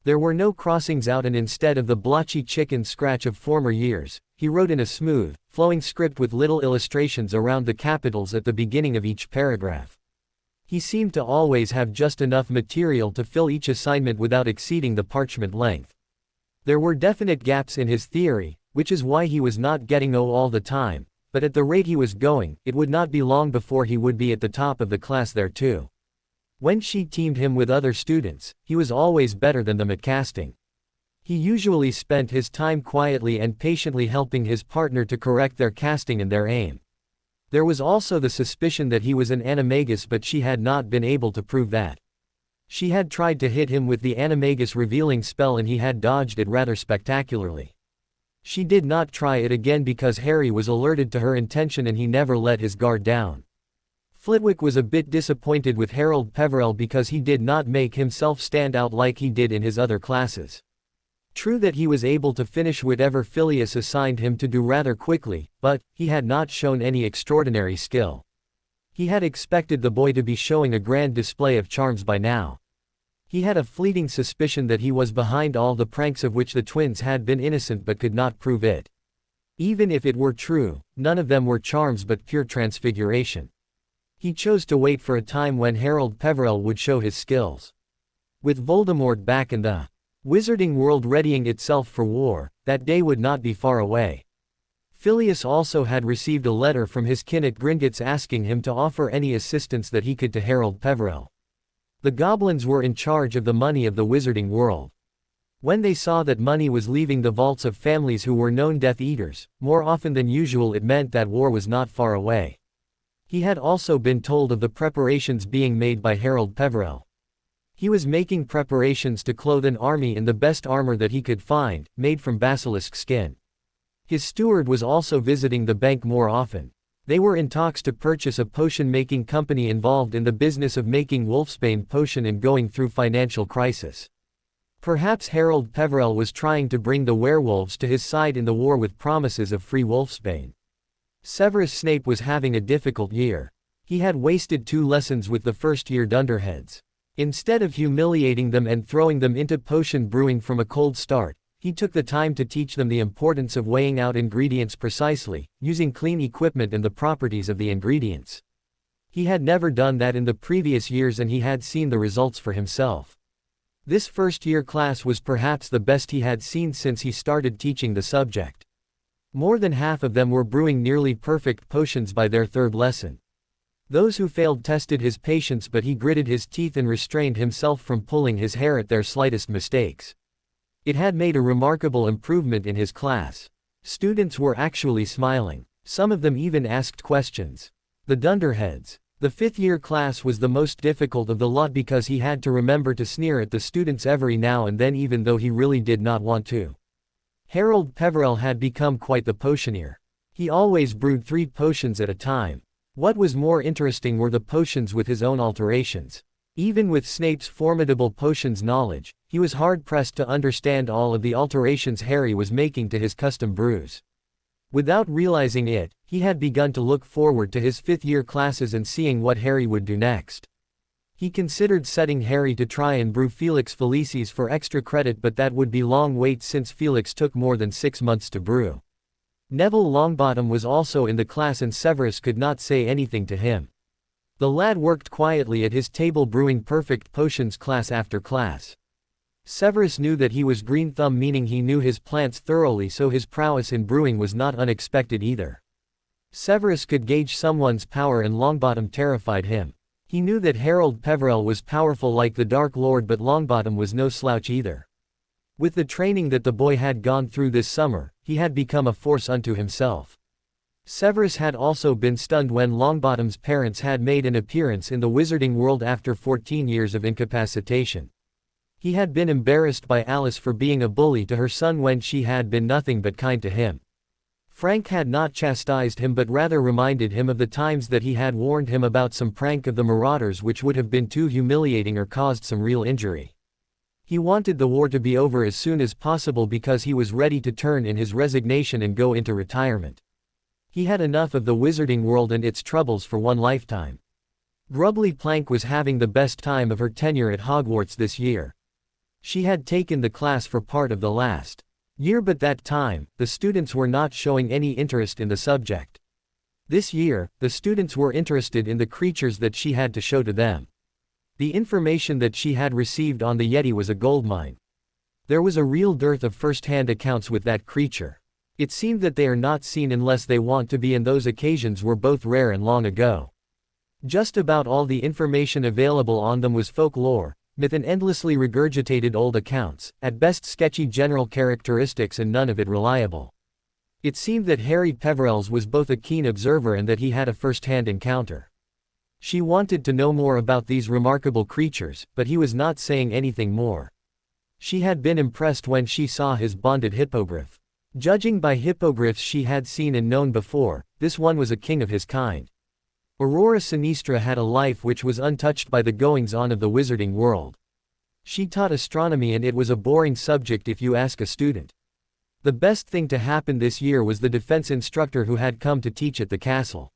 There were no crossings out, and instead of the blotchy chicken scratch of former years, he wrote in a smooth, flowing script with little illustrations around the capitals at the beginning of each paragraph. He seemed to always have just enough material to fill each assignment without exceeding the parchment length. There were definite gaps in his theory, which is why he was not getting O all the time, but at the rate he was going, it would not be long before he would be at the top of the class there too. When she teamed him with other students, he was always better than them at casting. He usually spent his time quietly and patiently helping his partner to correct their casting and their aim. There was also the suspicion that he was an animagus, but she had not been able to prove that. She had tried to hit him with the animagus revealing spell and he had dodged it rather spectacularly. She did not try it again because Harry was alerted to her intention and he never let his guard down. Flitwick was a bit disappointed with Harold Peverell because he did not make himself stand out like he did in his other classes. True that he was able to finish whatever Phileas assigned him to do rather quickly, but he had not shown any extraordinary skill. He had expected the boy to be showing a grand display of charms by now. He had a fleeting suspicion that he was behind all the pranks of which the twins had been innocent but could not prove it. Even if it were true, none of them were charms but pure transfiguration. He chose to wait for a time when Harold Peverell would show his skills. With Voldemort back in the wizarding world readying itself for war, that day would not be far away. Phileas also had received a letter from his kin at Gringotts asking him to offer any assistance that he could to Harold Peverell. The goblins were in charge of the money of the wizarding world. When they saw that money was leaving the vaults of families who were known Death Eaters, more often than usual it meant that war was not far away. He had also been told of the preparations being made by Harold Peverell. He was making preparations to clothe an army in the best armor that he could find, made from basilisk skin. His steward was also visiting the bank more often. They were in talks to purchase a potion-making company involved in the business of making wolfsbane potion and going through financial crisis. Perhaps Harold Peverell was trying to bring the werewolves to his side in the war with promises of free wolfsbane. Severus Snape was having a difficult year. He had wasted 2 lessons with the first-year dunderheads. Instead of humiliating them and throwing them into potion brewing from a cold start, he took the time to teach them the importance of weighing out ingredients precisely, using clean equipment and the properties of the ingredients. He had never done that in the previous years and he had seen the results for himself. This first-year class was perhaps the best he had seen since he started teaching the subject. More than half of them were brewing nearly perfect potions by their 3rd lesson. Those who failed tested his patience, but he gritted his teeth and restrained himself from pulling his hair at their slightest mistakes. It had made a remarkable improvement in his class. Students were actually smiling. Some of them even asked questions. The dunderheads. The 5th-year class was the most difficult of the lot because he had to remember to sneer at the students every now and then even though he really did not want to. Harold Peverell had become quite the potioneer. He always brewed 3 potions at a time. What was more interesting were the potions with his own alterations. Even with Snape's formidable potions knowledge, he was hard-pressed to understand all of the alterations Harry was making to his custom brews. Without realizing it, he had begun to look forward to his 5th-year classes and seeing what Harry would do next. He considered setting Harry to try and brew Felix Felicis for extra credit, but that would be long wait since Felix took more than 6 months to brew. Neville Longbottom was also in the class and Severus could not say anything to him. The lad worked quietly at his table brewing perfect potions class after class. Severus knew that he was green thumb, meaning he knew his plants thoroughly, so his prowess in brewing was not unexpected either. Severus could gauge someone's power and Longbottom terrified him. He knew that Harold Peverell was powerful like the Dark Lord, but Longbottom was no slouch either. With the training that the boy had gone through this summer, he had become a force unto himself. Severus had also been stunned when Longbottom's parents had made an appearance in the wizarding world after 14 years of incapacitation. He had been embarrassed by Alice for being a bully to her son when she had been nothing but kind to him. Frank had not chastised him but rather reminded him of the times that he had warned him about some prank of the Marauders which would have been too humiliating or caused some real injury. He wanted the war to be over as soon as possible because he was ready to turn in his resignation and go into retirement. He had enough of the wizarding world and its troubles for one lifetime. Grubbly Plank was having the best time of her tenure at Hogwarts this year. She had taken the class for part of the last year, but that time, the students were not showing any interest in the subject. This year, the students were interested in the creatures that she had to show to them. The information that she had received on the Yeti was a goldmine. There was a real dearth of first-hand accounts with that creature. It seemed that they are not seen unless they want to be, and those occasions were both rare and long ago. Just about all the information available on them was folklore, myth, and endlessly regurgitated old accounts, at best sketchy general characteristics and none of it reliable. It seemed that Harry Peverels was both a keen observer and that he had a first-hand encounter. She wanted to know more about these remarkable creatures, but he was not saying anything more. She had been impressed when she saw his bonded hippogriff. Judging by hippogriffs she had seen and known before, this one was a king of his kind. Aurora Sinistra had a life which was untouched by the goings-on of the wizarding world. She taught astronomy, and it was a boring subject if you ask a student. The best thing to happen this year was the defense instructor who had come to teach at the castle.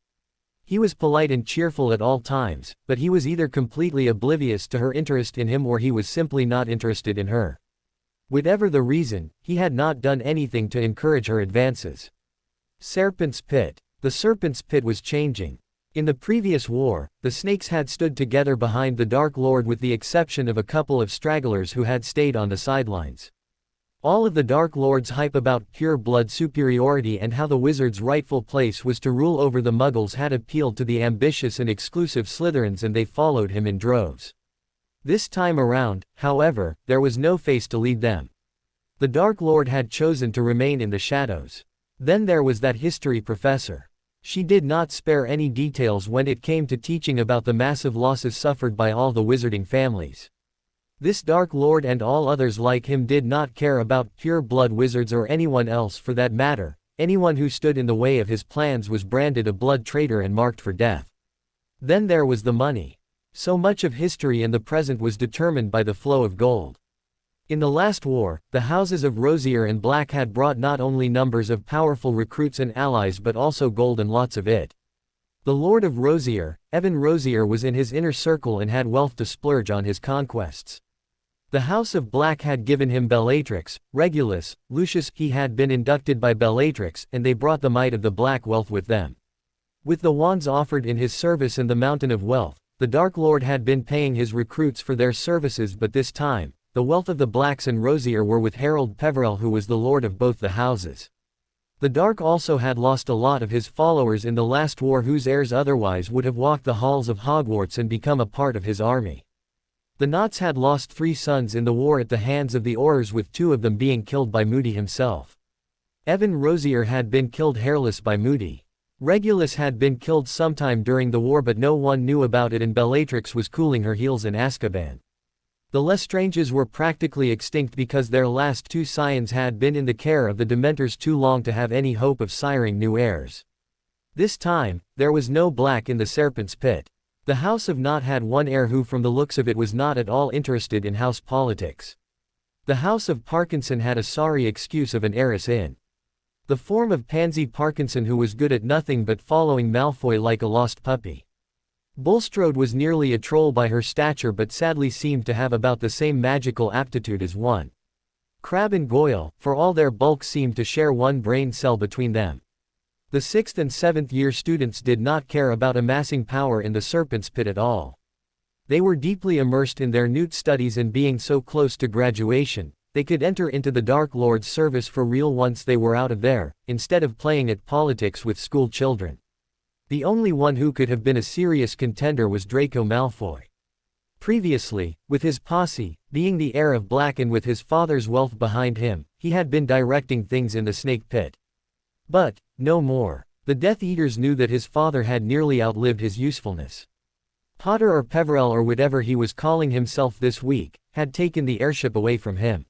He was polite and cheerful at all times, but he was either completely oblivious to her interest in him or he was simply not interested in her. Whatever the reason, he had not done anything to encourage her advances. Serpent's Pit. The Serpent's Pit was changing. In the previous war, the snakes had stood together behind the Dark Lord with the exception of a couple of stragglers who had stayed on the sidelines. All of the Dark Lord's hype about pure blood superiority and how the wizard's rightful place was to rule over the Muggles had appealed to the ambitious and exclusive Slytherins, and they followed him in droves. This time around, however, there was no face to lead them. The Dark Lord had chosen to remain in the shadows. Then there was that history professor. She did not spare any details when it came to teaching about the massive losses suffered by all the wizarding families. This Dark Lord and all others like him did not care about pure-blood wizards or anyone else for that matter. Anyone who stood in the way of his plans was branded a blood traitor and marked for death. Then there was the money. So much of history and the present was determined by the flow of gold. In the last war, the houses of Rosier and Black had brought not only numbers of powerful recruits and allies but also gold, and lots of it. The Lord of Rosier, Evan Rosier, was in his inner circle and had wealth to splurge on his conquests. The House of Black had given him Bellatrix, Regulus, Lucius. He had been inducted by Bellatrix, and they brought the might of the Black wealth with them. With the wands offered in his service and the mountain of wealth, the Dark Lord had been paying his recruits for their services, but this time, the wealth of the Blacks and Rosier were with Harold Peverell, who was the lord of both the houses. The Dark also had lost a lot of his followers in the last war, whose heirs otherwise would have walked the halls of Hogwarts and become a part of his army. The Knots had lost 3 sons in the war at the hands of the Aurors, with 2 of them being killed by Moody himself. Evan Rosier had been killed hairless by Moody. Regulus had been killed sometime during the war, but no one knew about it, and Bellatrix was cooling her heels in Azkaban. The Lestranges were practically extinct because their last 2 scions had been in the care of the Dementors too long to have any hope of siring new heirs. This time, there was no Black in the Serpent's Pit. The House of Knot had one heir who, from the looks of it, was not at all interested in house politics. The House of Parkinson had a sorry excuse of an heiress in the form of Pansy Parkinson, who was good at nothing but following Malfoy like a lost puppy. Bulstrode was nearly a troll by her stature, but sadly seemed to have about the same magical aptitude as one. Crabbe and Goyle, for all their bulk, seemed to share one brain cell between them. The 6th and 7th year students did not care about amassing power in the Serpent's Pit at all. They were deeply immersed in their newt studies, and being so close to graduation, they could enter into the Dark Lord's service for real once they were out of there, instead of playing at politics with school children. The only one who could have been a serious contender was Draco Malfoy. Previously, with his posse, being the heir of Black and with his father's wealth behind him, he had been directing things in the Snake Pit. But, no more. The Death Eaters knew that his father had nearly outlived his usefulness. Potter, or Peverell, or whatever he was calling himself this week, had taken the heirship away from him.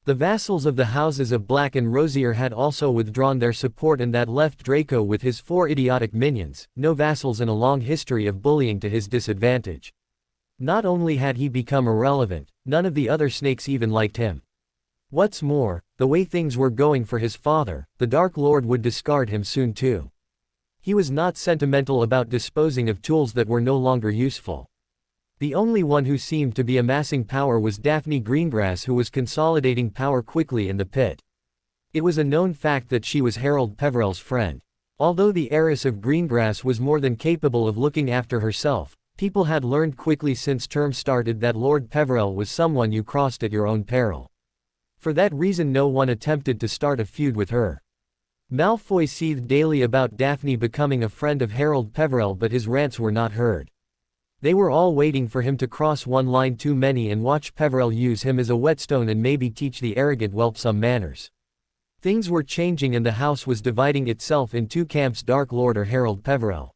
The vassals of the houses of Black and Rosier had also withdrawn their support, and that left Draco with his 4 idiotic minions, no vassals and a long history of bullying to his disadvantage. Not only had he become irrelevant, none of the other snakes even liked him. What's more, the way things were going for his father, the Dark Lord would discard him soon too. He was not sentimental about disposing of tools that were no longer useful. The only one who seemed to be amassing power was Daphne Greengrass, who was consolidating power quickly in the pit. It was a known fact that she was Harold Peverell's friend. Although the heiress of Greengrass was more than capable of looking after herself, people had learned quickly since term started that Lord Peverell was someone you crossed at your own peril. For that reason no one attempted to start a feud with her. Malfoy seethed daily about Daphne becoming a friend of Harold Peverell, but his rants were not heard. They were all waiting for him to cross one line too many and watch Peverell use him as a whetstone and maybe teach the arrogant whelp some manners. Things were changing and the house was dividing itself in two camps: Dark Lord or Harold Peverell.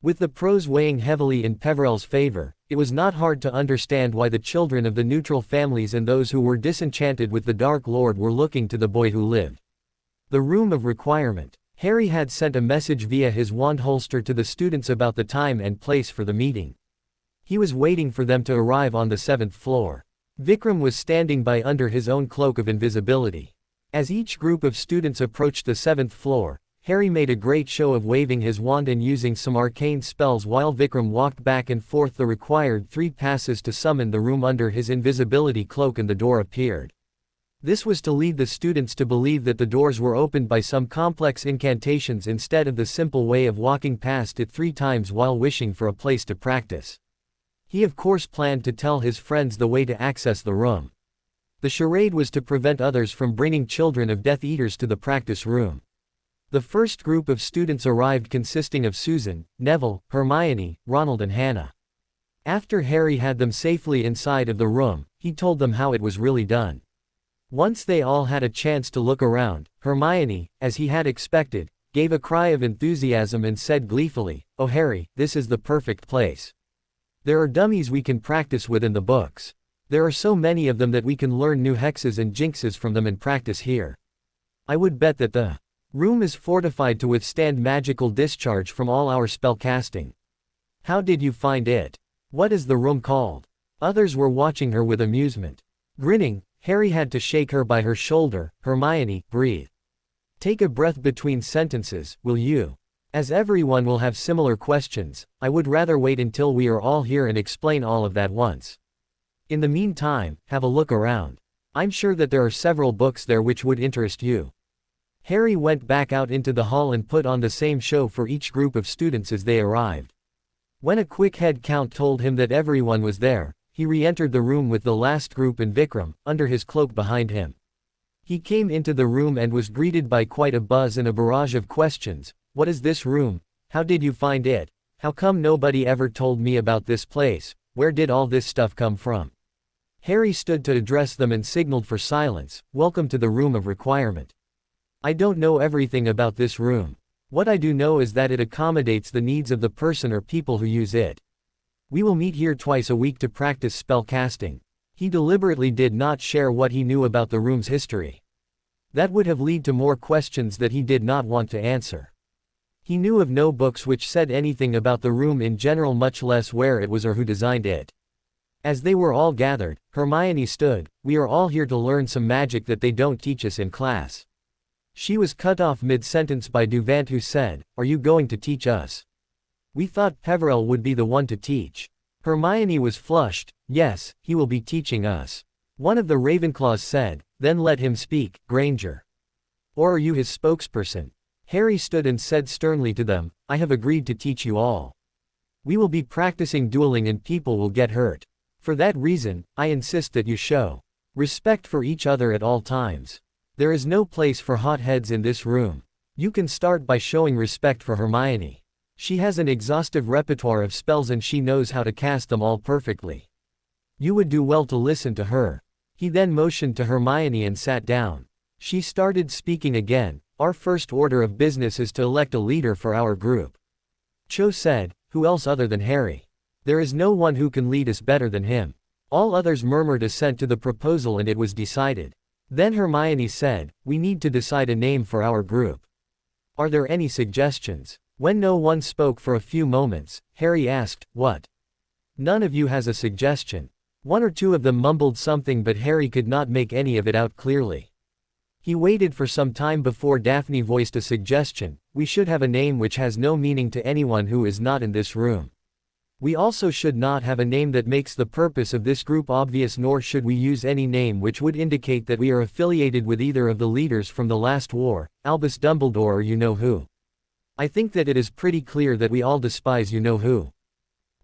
With the pros weighing heavily in Peverell's favor, it was not hard to understand why the children of the neutral families and those who were disenchanted with the Dark Lord were looking to the boy who lived. The Room of Requirement. Harry had sent a message via his wand holster to the students about the time and place for the meeting. He was waiting for them to arrive on the 7th floor. Vikram was standing by under his own cloak of invisibility. As each group of students approached the 7th floor, Harry made a great show of waving his wand and using some arcane spells while Vikram walked back and forth the required 3 passes to summon the room under his invisibility cloak, and the door appeared. This was to lead the students to believe that the doors were opened by some complex incantations instead of the simple way of walking past it 3 times while wishing for a place to practice. He of course planned to tell his friends the way to access the room. The charade was to prevent others from bringing children of Death Eaters to the practice room. The first group of students arrived, consisting of Susan, Neville, Hermione, Ronald and Hannah. After Harry had them safely inside of the room, he told them how it was really done. Once they all had a chance to look around, Hermione, as he had expected, gave a cry of enthusiasm and said gleefully, "Oh Harry, this is the perfect place. There are dummies we can practice with in the books. There are so many of them that we can learn new hexes and jinxes from them and practice here. I would bet that the room is fortified to withstand magical discharge from all our spell casting. How did you find it? What is the room called?" Others were watching her with amusement. Grinning, Harry had to shake her by her shoulder. "Hermione, breathe. Take a breath between sentences, will you? As everyone will have similar questions, I would rather wait until we are all here and explain all of that once. In the meantime, have a look around. I'm sure that there are several books there which would interest you." Harry went back out into the hall and put on the same show for each group of students as they arrived. When a quick head count told him that everyone was there, he re-entered the room with the last group and Vikram, under his cloak behind him. He came into the room and was greeted by quite a buzz and a barrage of questions. "What is this room? How did you find it? How come nobody ever told me about this place? Where did all this stuff come from?" Harry stood to address them and signaled for silence. "Welcome to the Room of Requirement. I don't know everything about this room. What I do know is that it accommodates the needs of the person or people who use it. We will meet here twice a week to practice spell casting." He deliberately did not share what he knew about the room's history. That would have led to more questions that he did not want to answer. He knew of no books which said anything about the room in general, much less where it was or who designed it. As they were all gathered, Hermione stood. "We are all here to learn some magic that they don't teach us in class." She was cut off mid-sentence by Duvant, who said, "Are you going to teach us? We thought Peverell would be the one to teach." Hermione was flushed. "Yes, he will be teaching us." One of the Ravenclaws said, "Then let him speak, Granger. Or are you his spokesperson?" Harry stood and said sternly to them, "I have agreed to teach you all. We will be practicing dueling and people will get hurt. For that reason, I insist that you show respect for each other at all times. There is no place for hotheads in this room. You can start by showing respect for Hermione. She has an exhaustive repertoire of spells and she knows how to cast them all perfectly. You would do well to listen to her." He then motioned to Hermione and sat down. She started speaking again. "Our first order of business is to elect a leader for our group." Cho said, "Who else other than Harry? There is no one who can lead us better than him." All others murmured assent to the proposal and it was decided. Then Hermione said, "We need to decide a name for our group. Are there any suggestions?" When no one spoke for a few moments, Harry asked, "What? None of you has a suggestion?" One or two of them mumbled something, but Harry could not make any of it out clearly. He waited for some time before Daphne voiced a suggestion. "We should have a name which has no meaning to anyone who is not in this room. We also should not have a name that makes the purpose of this group obvious, nor should we use any name which would indicate that we are affiliated with either of the leaders from the last war, Albus Dumbledore or you know who. I think that it is pretty clear that we all despise you-know-who.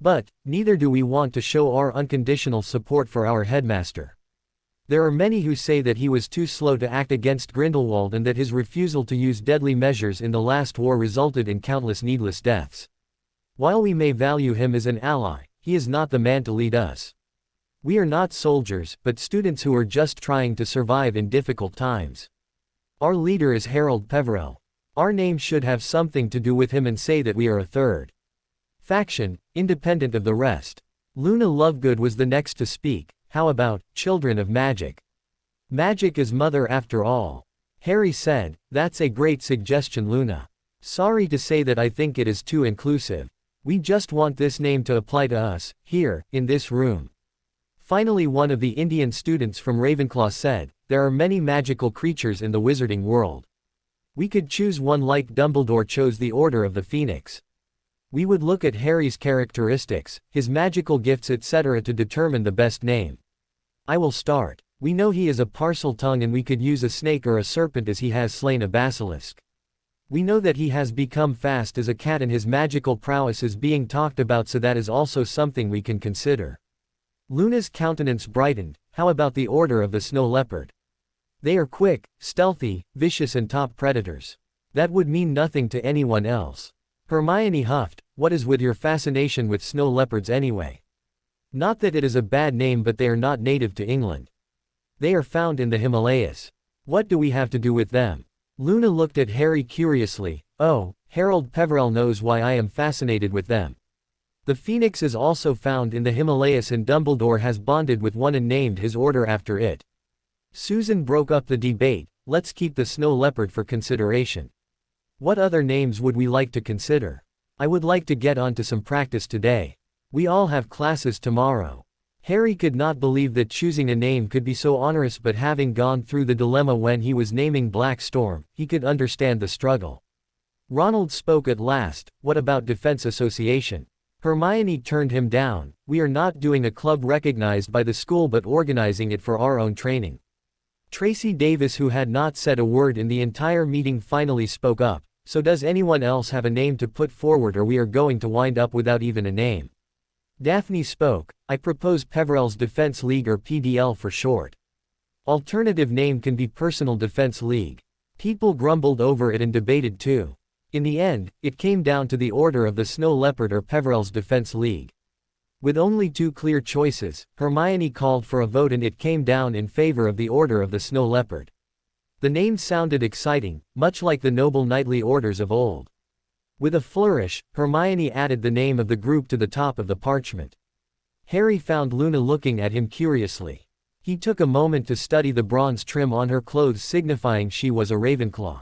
But, neither do we want to show our unconditional support for our headmaster. There are many who say that he was too slow to act against Grindelwald and that his refusal to use deadly measures in the last war resulted in countless needless deaths. While we may value him as an ally, he is not the man to lead us. We are not soldiers, but students who are just trying to survive in difficult times. Our leader is Harold Peverell. Our name should have something to do with him and say that we are a third faction, independent of the rest. Luna Lovegood was the next to speak. How about children of magic? Magic is mother after all. Harry said, that's a great suggestion, Luna. Sorry to say that I think it is too inclusive. We just want this name to apply to us, here, in this room. Finally, one of the Indian students from Ravenclaw said, there are many magical creatures in the wizarding world. We could choose one like Dumbledore chose the Order of the Phoenix. We would look at Harry's characteristics, his magical gifts etc. to determine the best name. I will start. We know he is a Parseltongue and we could use a snake or a serpent as he has slain a basilisk. We know that he has become fast as a cat and his magical prowess is being talked about, so that is also something we can consider. Luna's countenance brightened. How about the Order of the Snow Leopard? They are quick, stealthy, vicious and top predators. That would mean nothing to anyone else. Hermione huffed, what is with your fascination with snow leopards anyway? Not that it is a bad name, but they are not native to England. They are found in the Himalayas. What do we have to do with them? Luna looked at Harry curiously. Oh, Harold Peverell knows why I am fascinated with them. The phoenix is also found in the Himalayas and Dumbledore has bonded with one and named his order after it. Susan broke up the debate. Let's keep the snow leopard for consideration. What other names would we like to consider? I would like to get on to some practice today. We all have classes tomorrow. Harry could not believe that choosing a name could be so onerous, but having gone through the dilemma when he was naming Black Storm, he could understand the struggle. Ronald spoke at last. What about Defense Association? Hermione turned him down. We are not doing a club recognized by the school but organizing it for our own training. Tracy Davis, who had not said a word in the entire meeting, finally spoke up. So does anyone else have a name to put forward, or we are going to wind up without even a name? Daphne spoke. I propose Peverell's Defense League, or PDL for short. Alternative name can be Personal Defense League. People grumbled over it and debated too. In the end, it came down to the Order of the Snow Leopard or Peverell's Defense League. With only two clear choices, Hermione called for a vote and it came down in favor of the Order of the Snow Leopard. The name sounded exciting, much like the noble knightly orders of old. With a flourish, Hermione added the name of the group to the top of the parchment. Harry found Luna looking at him curiously. He took a moment to study the bronze trim on her clothes, signifying she was a Ravenclaw.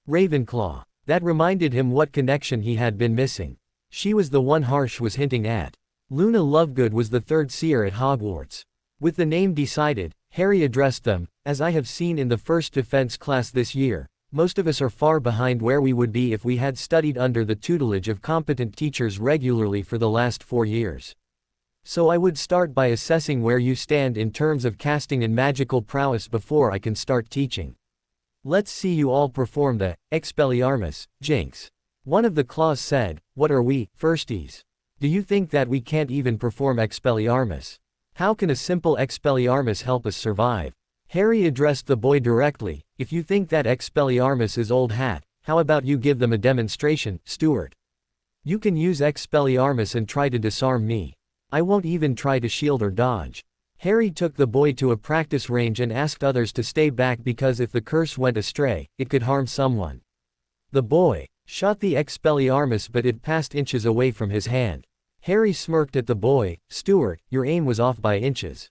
Ravenclaw. That reminded him what connection he had been missing. She was the one Harsh was hinting at. Luna Lovegood was the third seer at Hogwarts. With the name decided, Harry addressed them. As I have seen in the first defense class this year, most of us are far behind where we would be if we had studied under the tutelage of competent teachers regularly for the last 4 years. So I would start by assessing where you stand in terms of casting and magical prowess before I can start teaching. Let's see you all perform the Expelliarmus, Jinx. One of the claws said, what are we, firsties? Do you think that we can't even perform Expelliarmus? How can a simple Expelliarmus help us survive? Harry addressed the boy directly. If you think that Expelliarmus is old hat, how about you give them a demonstration, Stuart? You can use Expelliarmus and try to disarm me. I won't even try to shield or dodge. Harry took the boy to a practice range and asked others to stay back because if the curse went astray, it could harm someone. The boy shot the Expelliarmus, but it passed inches away from his hand. Harry smirked at the boy. Stuart, your aim was off by inches.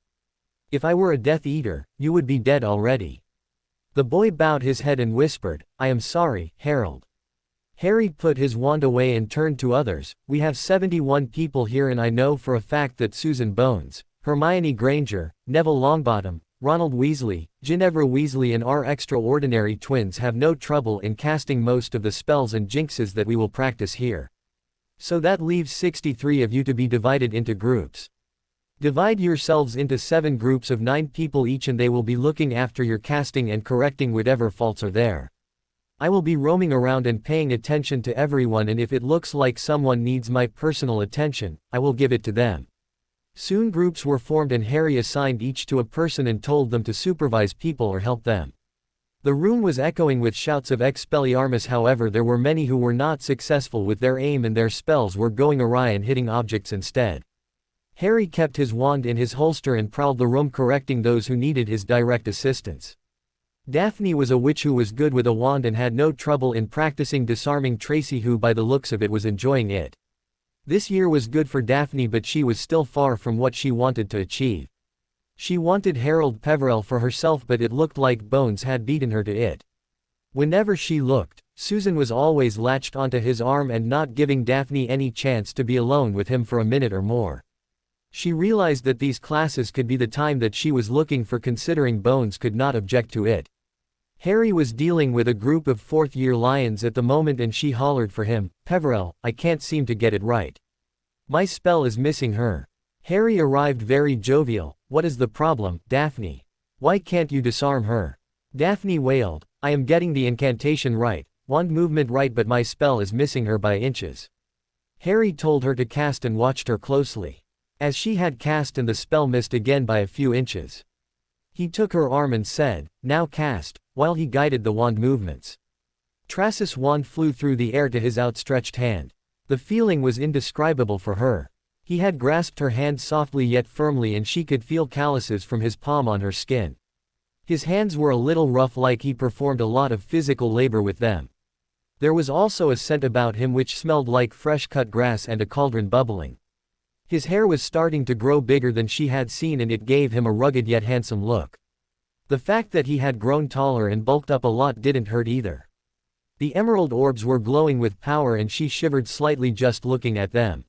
If I were a Death Eater, you would be dead already. The boy bowed his head and whispered, I am sorry, Harold. Harry put his wand away and turned to others. We have 71 people here and I know for a fact that Susan Bones, Hermione Granger, Neville Longbottom, Ronald Weasley, Ginevra Weasley and our extraordinary twins have no trouble in casting most of the spells and jinxes that we will practice here. So that leaves 63 of you to be divided into groups. Divide yourselves into 7 groups of 9 people each and they will be looking after your casting and correcting whatever faults are there. I will be roaming around and paying attention to everyone, and if it looks like someone needs my personal attention, I will give it to them. Soon groups were formed and Harry assigned each to a person and told them to supervise people or help them. The room was echoing with shouts of Expelliarmus. However, there were many who were not successful with their aim and their spells were going awry and hitting objects instead. Harry kept his wand in his holster and prowled the room, correcting those who needed his direct assistance. Daphne was a witch who was good with a wand and had no trouble in practicing disarming Tracy, who by the looks of it was enjoying it. This year was good for Daphne, but she was still far from what she wanted to achieve. She wanted Harold Peverell for herself, but it looked like Bones had beaten her to it. Whenever she looked, Susan was always latched onto his arm and not giving Daphne any chance to be alone with him for a minute or more. She realized that these classes could be the time that she was looking for, considering Bones could not object to it. Harry was dealing with a group of fourth-year lions at the moment and she hollered for him, "Peverell, I can't seem to get it right. My spell is missing her." Harry arrived very jovial. "What is the problem, Daphne? Why can't you disarm her?" Daphne wailed, "I am getting the incantation right, wand movement right, but my spell is missing her by inches." Harry told her to cast and watched her closely. As she had cast and the spell missed again by a few inches. He took her arm and said, "Now cast," while he guided the wand movements. Tracis' wand flew through the air to his outstretched hand. The feeling was indescribable for her. He had grasped her hand softly yet firmly and she could feel calluses from his palm on her skin. His hands were a little rough, like he performed a lot of physical labor with them. There was also a scent about him which smelled like fresh cut grass and a cauldron bubbling. His hair was starting to grow bigger than she had seen and it gave him a rugged yet handsome look. The fact that he had grown taller and bulked up a lot didn't hurt either. The emerald orbs were glowing with power and she shivered slightly just looking at them.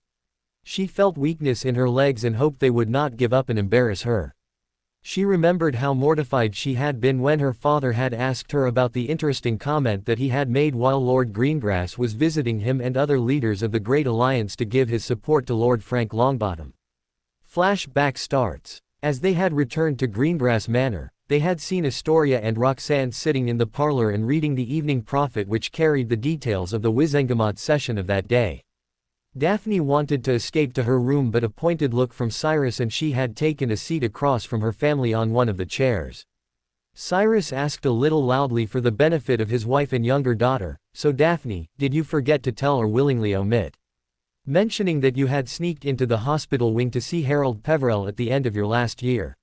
She felt weakness in her legs and hoped they would not give up and embarrass her. She remembered how mortified she had been when her father had asked her about the interesting comment that he had made while Lord Greengrass was visiting him and other leaders of the Great Alliance to give his support to Lord Frank Longbottom. Flashback starts. As they had returned to Greengrass Manor, they had seen Astoria and Roxanne sitting in the parlor and reading the Evening Prophet, which carried the details of the Wizengamot session of that day. Daphne wanted to escape to her room, but a pointed look from Cyrus and she had taken a seat across from her family on one of the chairs. Cyrus asked a little loudly for the benefit of his wife and younger daughter, "So Daphne, did you forget to tell or willingly omit mentioning that you had sneaked into the hospital wing to see Harold Peverell at the end of your last year?"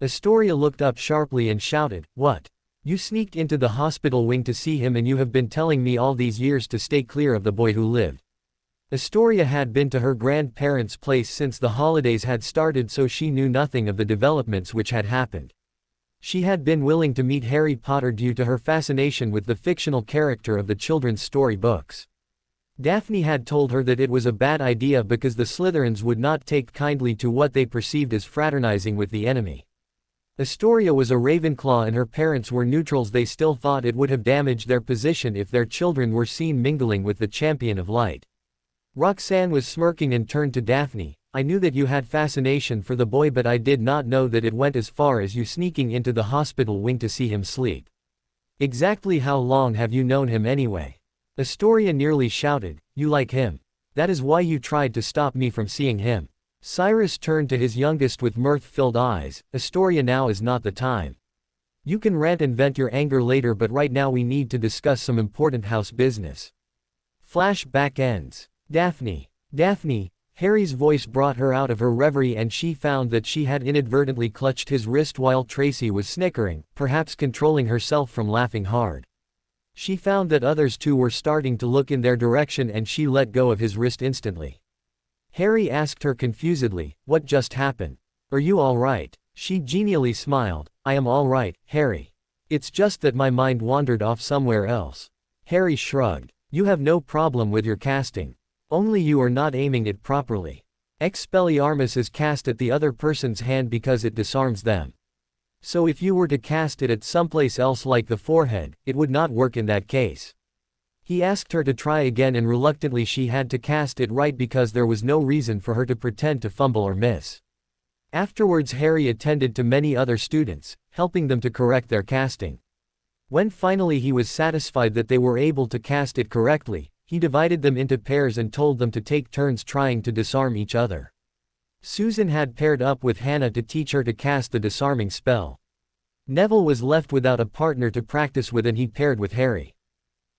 Astoria looked up sharply and shouted, "What? You sneaked into the hospital wing to see him, and you have been telling me all these years to stay clear of the boy who lived." Astoria had been to her grandparents' place since the holidays had started, so she knew nothing of the developments which had happened. She had been willing to meet Harry Potter due to her fascination with the fictional character of the children's story books. Daphne had told her that it was a bad idea because the Slytherins would not take kindly to what they perceived as fraternizing with the enemy. Astoria was a Ravenclaw and her parents were neutrals. They still thought it would have damaged their position if their children were seen mingling with the Champion of Light. Roxanne was smirking and turned to Daphne, "I knew that you had fascination for the boy, but I did not know that it went as far as you sneaking into the hospital wing to see him sleep. Exactly how long have you known him anyway?" Astoria nearly shouted, "You like him. That is why you tried to stop me from seeing him." Cyrus turned to his youngest with mirth-filled eyes, "Astoria, now is not the time. You can rant and vent your anger later, but right now we need to discuss some important house business." Flashback ends. Daphne, Harry's voice brought her out of her reverie and she found that she had inadvertently clutched his wrist while Tracy was snickering, perhaps controlling herself from laughing hard. She found that others too were starting to look in their direction and she let go of his wrist instantly. Harry asked her confusedly, "What just happened? Are you all right?" She genially smiled, "I am all right, Harry. It's just that my mind wandered off somewhere else." Harry shrugged. "You have no problem with your casting. Only you are not aiming it properly. Expelliarmus is cast at the other person's hand because it disarms them. So if you were to cast it at someplace else like the forehead, it would not work in that case." He asked her to try again and reluctantly she had to cast it right because there was no reason for her to pretend to fumble or miss. Afterwards Harry attended to many other students, helping them to correct their casting. When finally he was satisfied that they were able to cast it correctly, he divided them into pairs and told them to take turns trying to disarm each other. Susan had paired up with Hannah to teach her to cast the disarming spell. Neville was left without a partner to practice with, and he paired with Harry.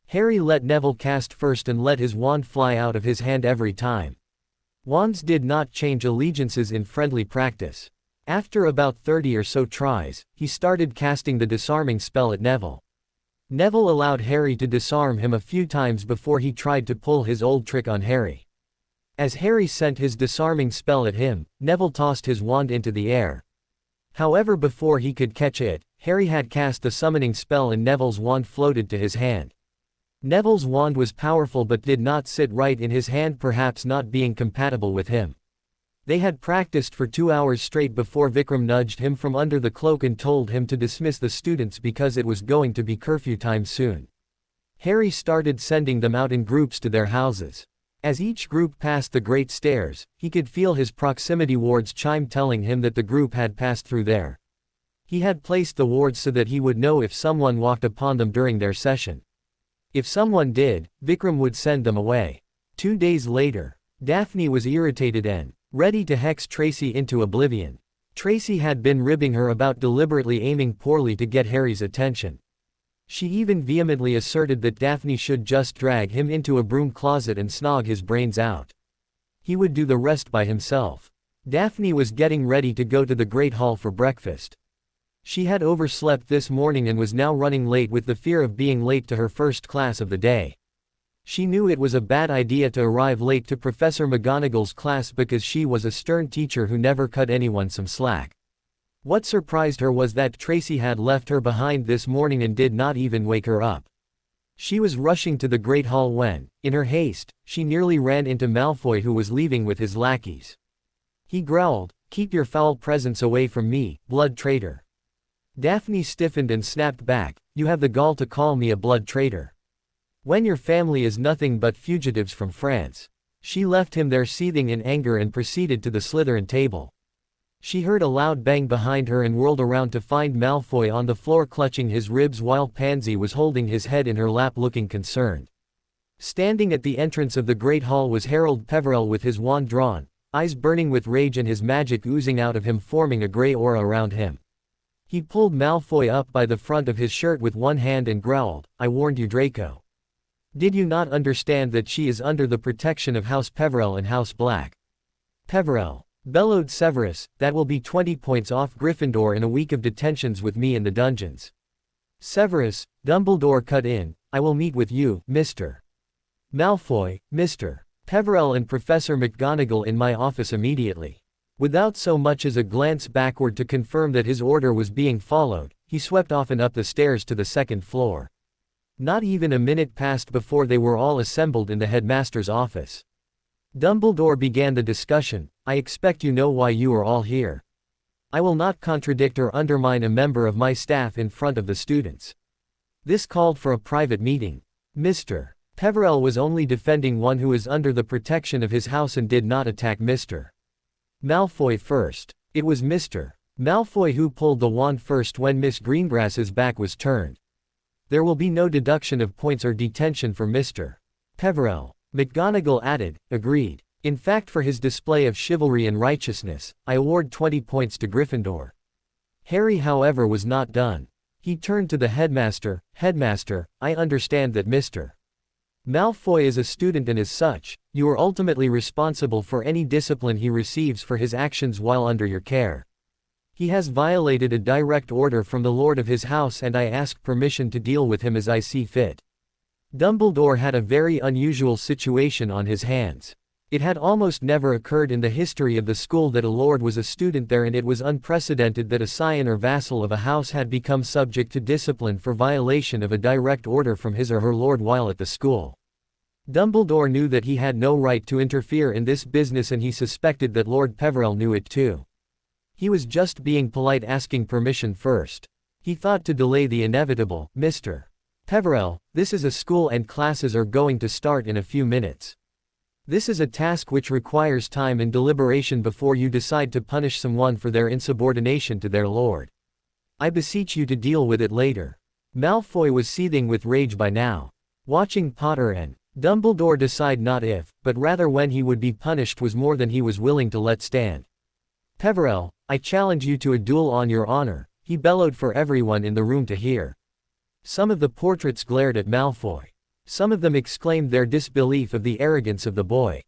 Harry let Neville cast first and let his wand fly out of his hand every time. Wands did not change allegiances in friendly practice. After about 30 or so tries, he started casting the disarming spell at Neville. Neville allowed Harry to disarm him a few times before he tried to pull his old trick on Harry. As Harry sent his disarming spell at him, Neville tossed his wand into the air. However, before he could catch it, Harry had cast the summoning spell and Neville's wand floated to his hand. Neville's wand was powerful but did not sit right in his hand, perhaps not being compatible with him. They had practiced for 2 hours straight before Vikram nudged him from under the cloak and told him to dismiss the students because it was going to be curfew time soon. Harry started sending them out in groups to their houses. As each group passed the great stairs, he could feel his proximity wards chime telling him that the group had passed through there. He had placed the wards so that he would know if someone walked upon them during their session. If someone did, Vikram would send them away. 2 days later, Daphne was irritated and ready to hex Tracy into oblivion. Tracy had been ribbing her about deliberately aiming poorly to get Harry's attention. She even vehemently asserted that Daphne should just drag him into a broom closet and snog his brains out. He would do the rest by himself. Daphne was getting ready to go to the Great Hall for breakfast. She had overslept this morning and was now running late with the fear of being late to her first class of the day. She knew it was a bad idea to arrive late to Professor McGonagall's class because she was a stern teacher who never cut anyone some slack. What surprised her was that Tracy had left her behind this morning and did not even wake her up. She was rushing to the Great Hall when, in her haste, she nearly ran into Malfoy, who was leaving with his lackeys. He growled, "Keep your foul presence away from me, blood traitor." Daphne stiffened and snapped back, "You have the gall to call me a blood traitor. When your family is nothing but fugitives from France." She left him there seething in anger and proceeded to the Slytherin table. She heard a loud bang behind her and whirled around to find Malfoy on the floor clutching his ribs while Pansy was holding his head in her lap looking concerned. Standing at the entrance of the Great Hall was Harold Peverell with his wand drawn, eyes burning with rage and his magic oozing out of him, forming a grey aura around him. He pulled Malfoy up by the front of his shirt with one hand and growled, "I warned you, Draco. Did you not understand that she is under the protection of House Peverell and House Black?" "Peverell," bellowed Severus, "that will be 20 points off Gryffindor in a week of detentions with me in the dungeons." "Severus," Dumbledore cut in, "I will meet with you, Mr. Malfoy, Mr. Peverell and Professor McGonagall in my office immediately." Without so much as a glance backward to confirm that his order was being followed, he swept off and up the stairs to the second floor. Not even a minute passed before they were all assembled in the headmaster's office. Dumbledore began the discussion. "I expect you know why you are all here. I will not contradict or undermine a member of my staff in front of the students. This called for a private meeting. Mr. Peverell was only defending one who is under the protection of his house and did not attack Mr. Malfoy first. It was Mr. Malfoy who pulled the wand first when Miss Greengrass's back was turned. There will be no deduction of points or detention for Mr. Peverell." McGonagall added, "Agreed. In fact, for his display of chivalry and righteousness, I award 20 points to Gryffindor." Harry, however, was not done. He turned to the headmaster. "Headmaster, I understand that Mr. Malfoy is a student and as such, you are ultimately responsible for any discipline he receives for his actions while under your care. He has violated a direct order from the Lord of his house and I ask permission to deal with him as I see fit." Dumbledore had a very unusual situation on his hands. It had almost never occurred in the history of the school that a lord was a student there, and it was unprecedented that a scion or vassal of a house had become subject to discipline for violation of a direct order from his or her lord while at the school. Dumbledore knew that he had no right to interfere in this business, and he suspected that Lord Peverell knew it too. He was just being polite, asking permission first. He thought to delay the inevitable. "Mr. Peverell, this is a school and classes are going to start in a few minutes. This is a task which requires time and deliberation before you decide to punish someone for their insubordination to their lord. I beseech you to deal with it later." Malfoy was seething with rage by now. Watching Potter and Dumbledore decide not if, but rather when he would be punished was more than he was willing to let stand. "Peverell, I challenge you to a duel on your honor," he bellowed for everyone in the room to hear. Some of the portraits glared at Malfoy. Some of them exclaimed their disbelief of the arrogance of the boy.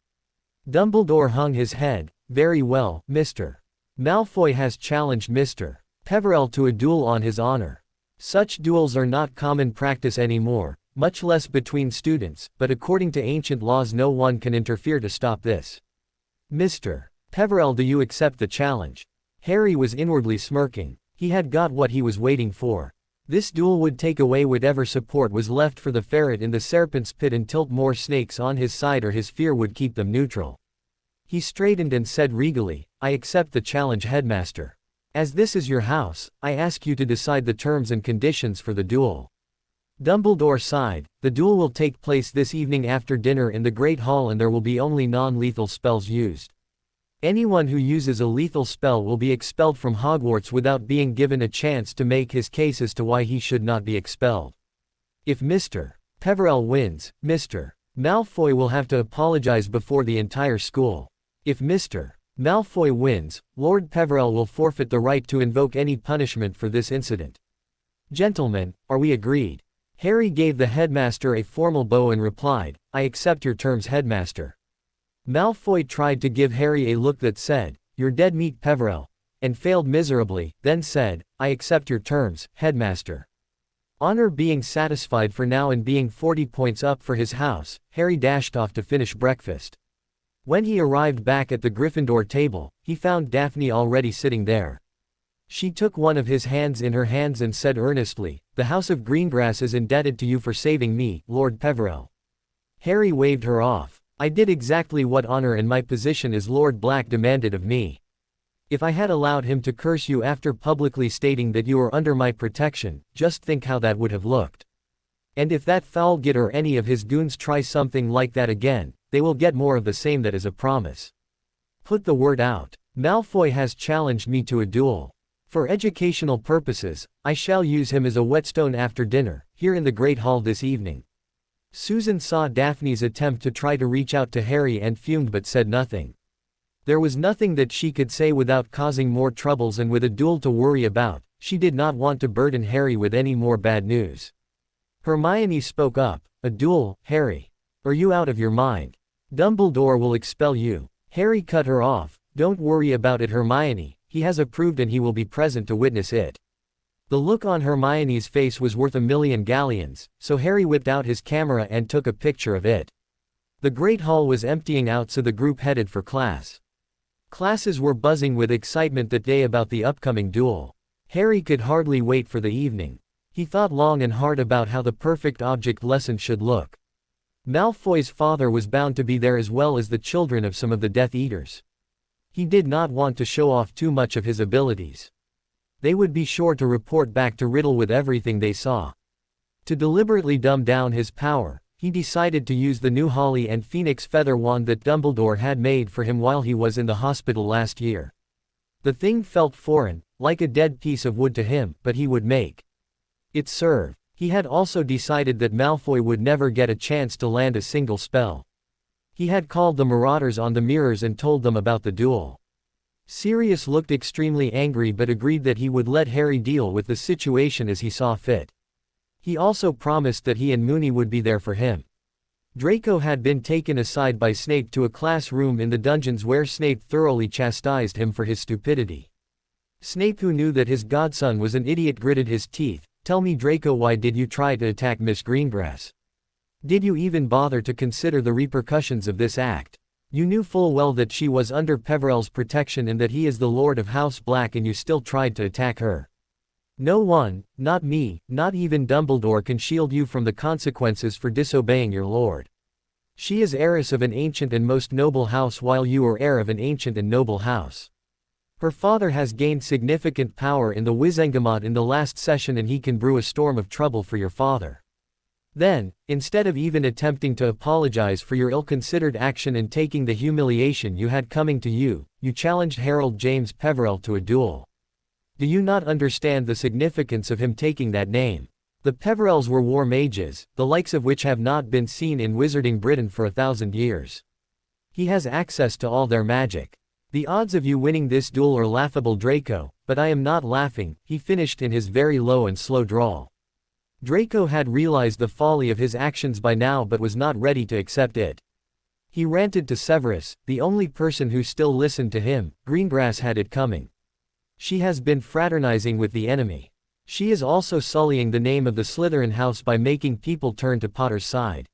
Dumbledore hung his head. "Very well, Mr. Malfoy has challenged Mr. Peverell to a duel on his honor. Such duels are not common practice anymore, much less between students, but according to ancient laws no one can interfere to stop this. Mr. Peverell, do you accept the challenge?" Harry was inwardly smirking. He had got what he was waiting for. This duel would take away whatever support was left for the ferret in the serpent's pit and tilt more snakes on his side, or his fear would keep them neutral. He straightened and said regally, "I accept the challenge, Headmaster. As this is your house, I ask you to decide the terms and conditions for the duel." Dumbledore sighed. "The duel will take place this evening after dinner in the Great Hall, and there will be only non-lethal spells used. Anyone who uses a lethal spell will be expelled from Hogwarts without being given a chance to make his case as to why he should not be expelled. If Mr. Peverell wins, Mr. Malfoy will have to apologize before the entire school. If Mr. Malfoy wins, Lord Peverell will forfeit the right to invoke any punishment for this incident. Gentlemen, are we agreed?" Harry gave the headmaster a formal bow and replied, "I accept your terms, Headmaster." Malfoy tried to give Harry a look that said, "You're dead meat, Peverell," and failed miserably, then said, "I accept your terms, Headmaster." Honor being satisfied for now and being 40 points up for his house, Harry dashed off to finish breakfast. When he arrived back at the Gryffindor table, he found Daphne already sitting there. She took one of his hands in her hands and said earnestly, "The House of Greengrass is indebted to you for saving me, Lord Peverell." Harry waved her off. "I did exactly what honor and my position as Lord Black demanded of me. If I had allowed him to curse you after publicly stating that you were under my protection, just think how that would have looked. And if that foul git or any of his goons try something like that again, they will get more of the same. That is a promise. Put the word out. Malfoy has challenged me to a duel. For educational purposes, I shall use him as a whetstone after dinner, here in the Great Hall this evening." Susan saw Daphne's attempt to try to reach out to Harry and fumed but said nothing. There was nothing that she could say without causing more troubles, and with a duel to worry about, she did not want to burden Harry with any more bad news. Hermione spoke up. "A duel, Harry? Are you out of your mind? Dumbledore will expel you." Harry cut her off. "Don't worry about it, Hermione. He has approved and he will be present to witness it." The look on Hermione's face was worth 1,000,000 galleons, so Harry whipped out his camera and took a picture of it. The Great Hall was emptying out, so the group headed for class. Classes were buzzing with excitement that day about the upcoming duel. Harry could hardly wait for the evening. He thought long and hard about how the perfect object lesson should look. Malfoy's father was bound to be there, as well as the children of some of the Death Eaters. He did not want to show off too much of his abilities. They would be sure to report back to Riddle with everything they saw. To deliberately dumb down his power, he decided to use the new Holly and Phoenix feather wand that Dumbledore had made for him while he was in the hospital last year. The thing felt foreign, like a dead piece of wood to him, but he would make it serve. He had also decided that Malfoy would never get a chance to land a single spell. He had called the Marauders on the mirrors and told them about the duel. Sirius looked extremely angry but agreed that he would let Harry deal with the situation as he saw fit. He also promised that he and Moony would be there for him. Draco had been taken aside by Snape to a classroom in the dungeons where Snape thoroughly chastised him for his stupidity. Snape, who knew that his godson was an idiot, gritted his teeth. "Tell me, Draco, why did you try to attack Miss Greengrass? Did you even bother to consider the repercussions of this act? You knew full well that she was under Peverell's protection and that he is the Lord of House Black, and you still tried to attack her. No one, not me, not even Dumbledore, can shield you from the consequences for disobeying your lord. She is heiress of an ancient and most noble house, while you are heir of an ancient and noble house. Her father has gained significant power in the Wizengamot in the last session, and he can brew a storm of trouble for your father." Then, instead of even attempting to apologize for your ill-considered action and taking the humiliation you had coming to you, you challenged Harold James Peverell to a duel. Do you not understand the significance of him taking that name? The Peverells were war mages, the likes of which have not been seen in wizarding Britain for 1,000 years. He has access to all their magic. The odds of you winning this duel are laughable, Draco, but I am not laughing, he finished in his very low and slow drawl. Draco had realized the folly of his actions by now but was not ready to accept it. He ranted to Severus, the only person who still listened to him. Greengrass had it coming. She has been fraternizing with the enemy. She is also sullying the name of the Slytherin house by making people turn to Potter's side.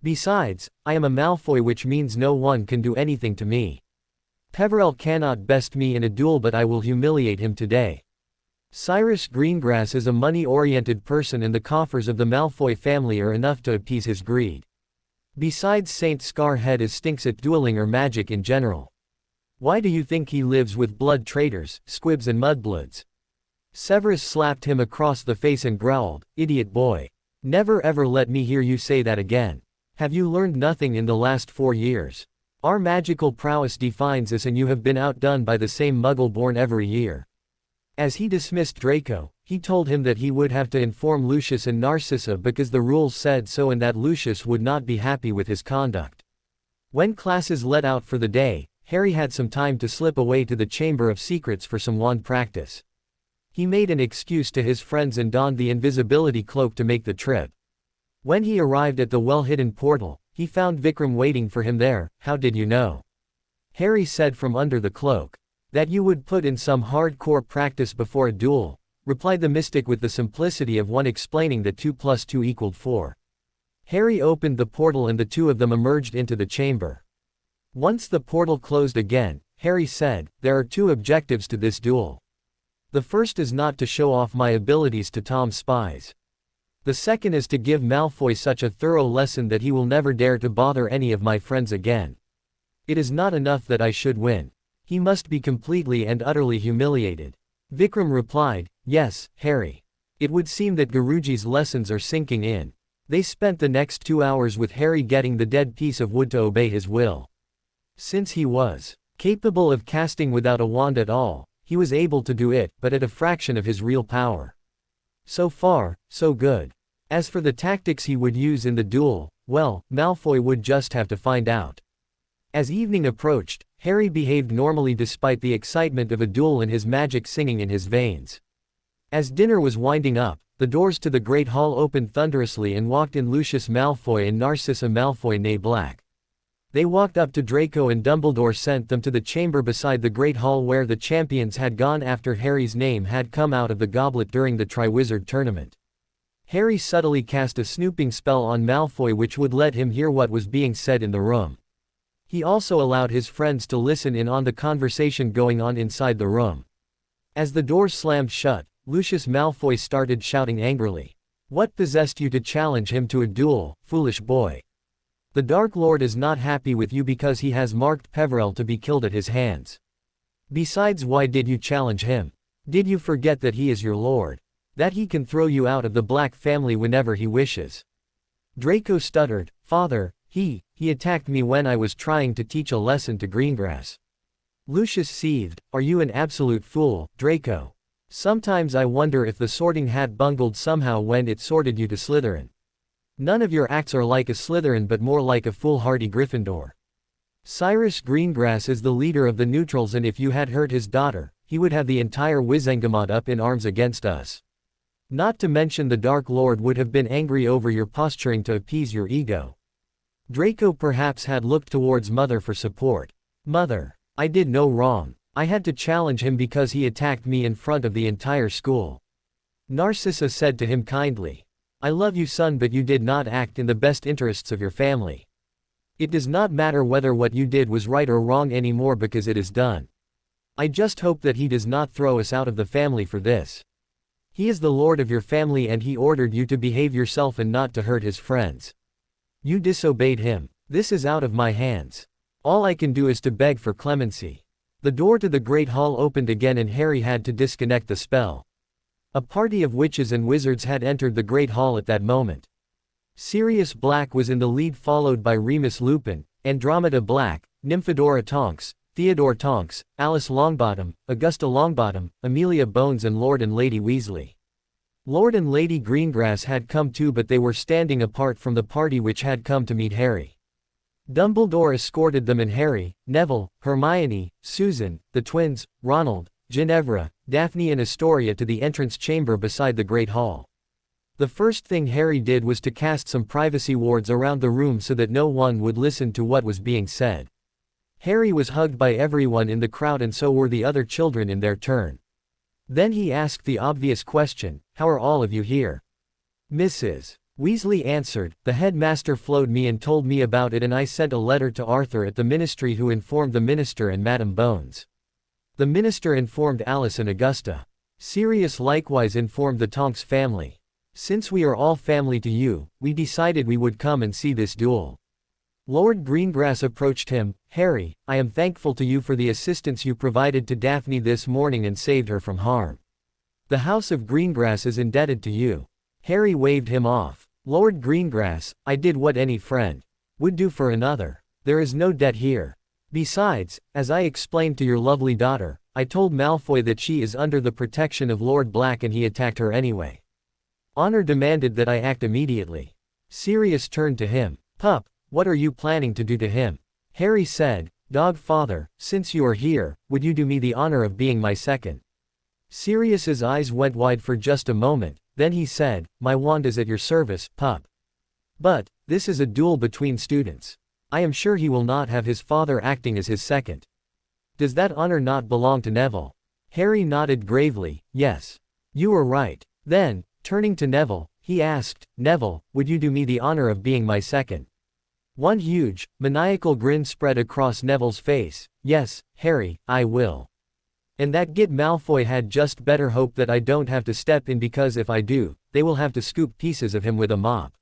Besides, I am a Malfoy, which means no one can do anything to me. Peverell cannot best me in a duel, but I will humiliate him today. Cyrus Greengrass is a money-oriented person, and the coffers of the Malfoy family are enough to appease his greed. Besides, Saint Scarhead stinks at dueling or magic in general. Why do you think he lives with blood traitors, squibs and mudbloods? Severus slapped him across the face and growled, "Idiot boy. Never ever let me hear you say that again. Have you learned nothing in the last 4 years? Our magical prowess defines us, and you have been outdone by the same muggle born every year." As he dismissed Draco, he told him that he would have to inform Lucius and Narcissa because the rules said so, and that Lucius would not be happy with his conduct. When classes let out for the day, Harry had some time to slip away to the Chamber of Secrets for some wand practice. He made an excuse to his friends and donned the invisibility cloak to make the trip. When he arrived at the well-hidden portal, he found Vikram waiting for him there. "How did you know?" Harry said from under the cloak. "That you would put in some hardcore practice before a duel," replied the mystic with the simplicity of one explaining that 2 + 2 = 4. Harry opened the portal and the two of them emerged into the chamber. Once the portal closed again, Harry said, "There are 2 objectives to this duel. The first is not to show off my abilities to Tom's spies. The second is to give Malfoy such a thorough lesson that he will never dare to bother any of my friends again. It is not enough that I should win. He must be completely and utterly humiliated." Vikram replied, "Yes, Harry. It would seem that Guruji's lessons are sinking in." They spent the next 2 hours with Harry getting the dead piece of wood to obey his will. Since he was capable of casting without a wand at all, he was able to do it, but at a fraction of his real power. So far, so good. As for the tactics he would use in the duel, well, Malfoy would just have to find out. As evening approached, Harry behaved normally despite the excitement of a duel and his magic singing in his veins. As dinner was winding up, the doors to the Great Hall opened thunderously and walked in Lucius Malfoy and Narcissa Malfoy née Black. They walked up to Draco and Dumbledore sent them to the chamber beside the Great Hall where the champions had gone after Harry's name had come out of the goblet during the Triwizard Tournament. Harry subtly cast a snooping spell on Malfoy which would let him hear what was being said in the room. He also allowed his friends to listen in on the conversation going on inside the room. As the doors slammed shut, Lucius Malfoy started shouting angrily. "What possessed you to challenge him to a duel, foolish boy? The Dark Lord is not happy with you because he has marked Peverell to be killed at his hands. Besides, why did you challenge him? Did you forget that he is your lord? That he can throw you out of the Black family whenever he wishes?" Draco stuttered, "Father, he attacked me when I was trying to teach a lesson to Greengrass." Lucius seethed, "Are you an absolute fool, Draco? Sometimes I wonder if the Sorting Hat bungled somehow when it sorted you to Slytherin. None of your acts are like a Slytherin but more like a foolhardy Gryffindor. Cyrus Greengrass is the leader of the neutrals, and if you had hurt his daughter, he would have the entire Wizengamot up in arms against us. Not to mention the Dark Lord would have been angry over your posturing to appease your ego." Draco perhaps had looked towards Mother for support. "Mother, I did no wrong. I had to challenge him because he attacked me in front of the entire school." Narcissa said to him kindly, "I love you, son, but you did not act in the best interests of your family. It does not matter whether what you did was right or wrong anymore because it is done. I just hope that he does not throw us out of the family for this. He is the lord of your family and he ordered you to behave yourself and not to hurt his friends. You disobeyed him. This is out of my hands. All I can do is to beg for clemency." The door to the Great Hall opened again and Harry had to disconnect the spell. A party of witches and wizards had entered the Great Hall at that moment. Sirius Black was in the lead, followed by Remus Lupin, Andromeda Black, Nymphadora Tonks, Theodore Tonks, Alice Longbottom, Augusta Longbottom, Amelia Bones and Lord and Lady Weasley. Lord and Lady Greengrass had come too, but they were standing apart from the party which had come to meet Harry. Dumbledore escorted them, and Harry, Neville, Hermione, Susan, the twins, Ronald, Ginevra, Daphne and Astoria to the entrance chamber beside the Great Hall. The first thing Harry did was to cast some privacy wards around the room so that no one would listen to what was being said. Harry was hugged by everyone in the crowd, and so were the other children in their turn. Then he asked the obvious question, "How are all of you here?" Mrs. Weasley answered, "The headmaster flowed me and told me about it, and I sent a letter to Arthur at the ministry, who informed the minister and Madame Bones. The minister informed Alice and Augusta. Sirius likewise informed the Tonks family. Since we are all family to you, we decided we would come and see this duel." Lord Greengrass approached him. "Harry, I am thankful to you for the assistance you provided to Daphne this morning and saved her from harm. The House of Greengrass is indebted to you." Harry waved him off. "Lord Greengrass, I did what any friend would do for another. There is no debt here. Besides, as I explained to your lovely daughter, I told Malfoy that she is under the protection of Lord Black and he attacked her anyway. Honor demanded that I act immediately." Sirius turned to him. "Pup, what are you planning to do to him?" Harry said, "Dog father, since you are here, would you do me the honor of being my second?" Sirius's eyes went wide for just a moment, then he said, "My wand is at your service, pup. But, this is a duel between students. I am sure he will not have his father acting as his second. Does that honor not belong to Neville?" Harry nodded gravely, "Yes. You are right." Then, turning to Neville, he asked, "Neville, would you do me the honor of being my second?" One huge, maniacal grin spread across Neville's face. "Yes, Harry, I will. And that git Malfoy had just better hope that I don't have to step in, because if I do, they will have to scoop pieces of him with a mop."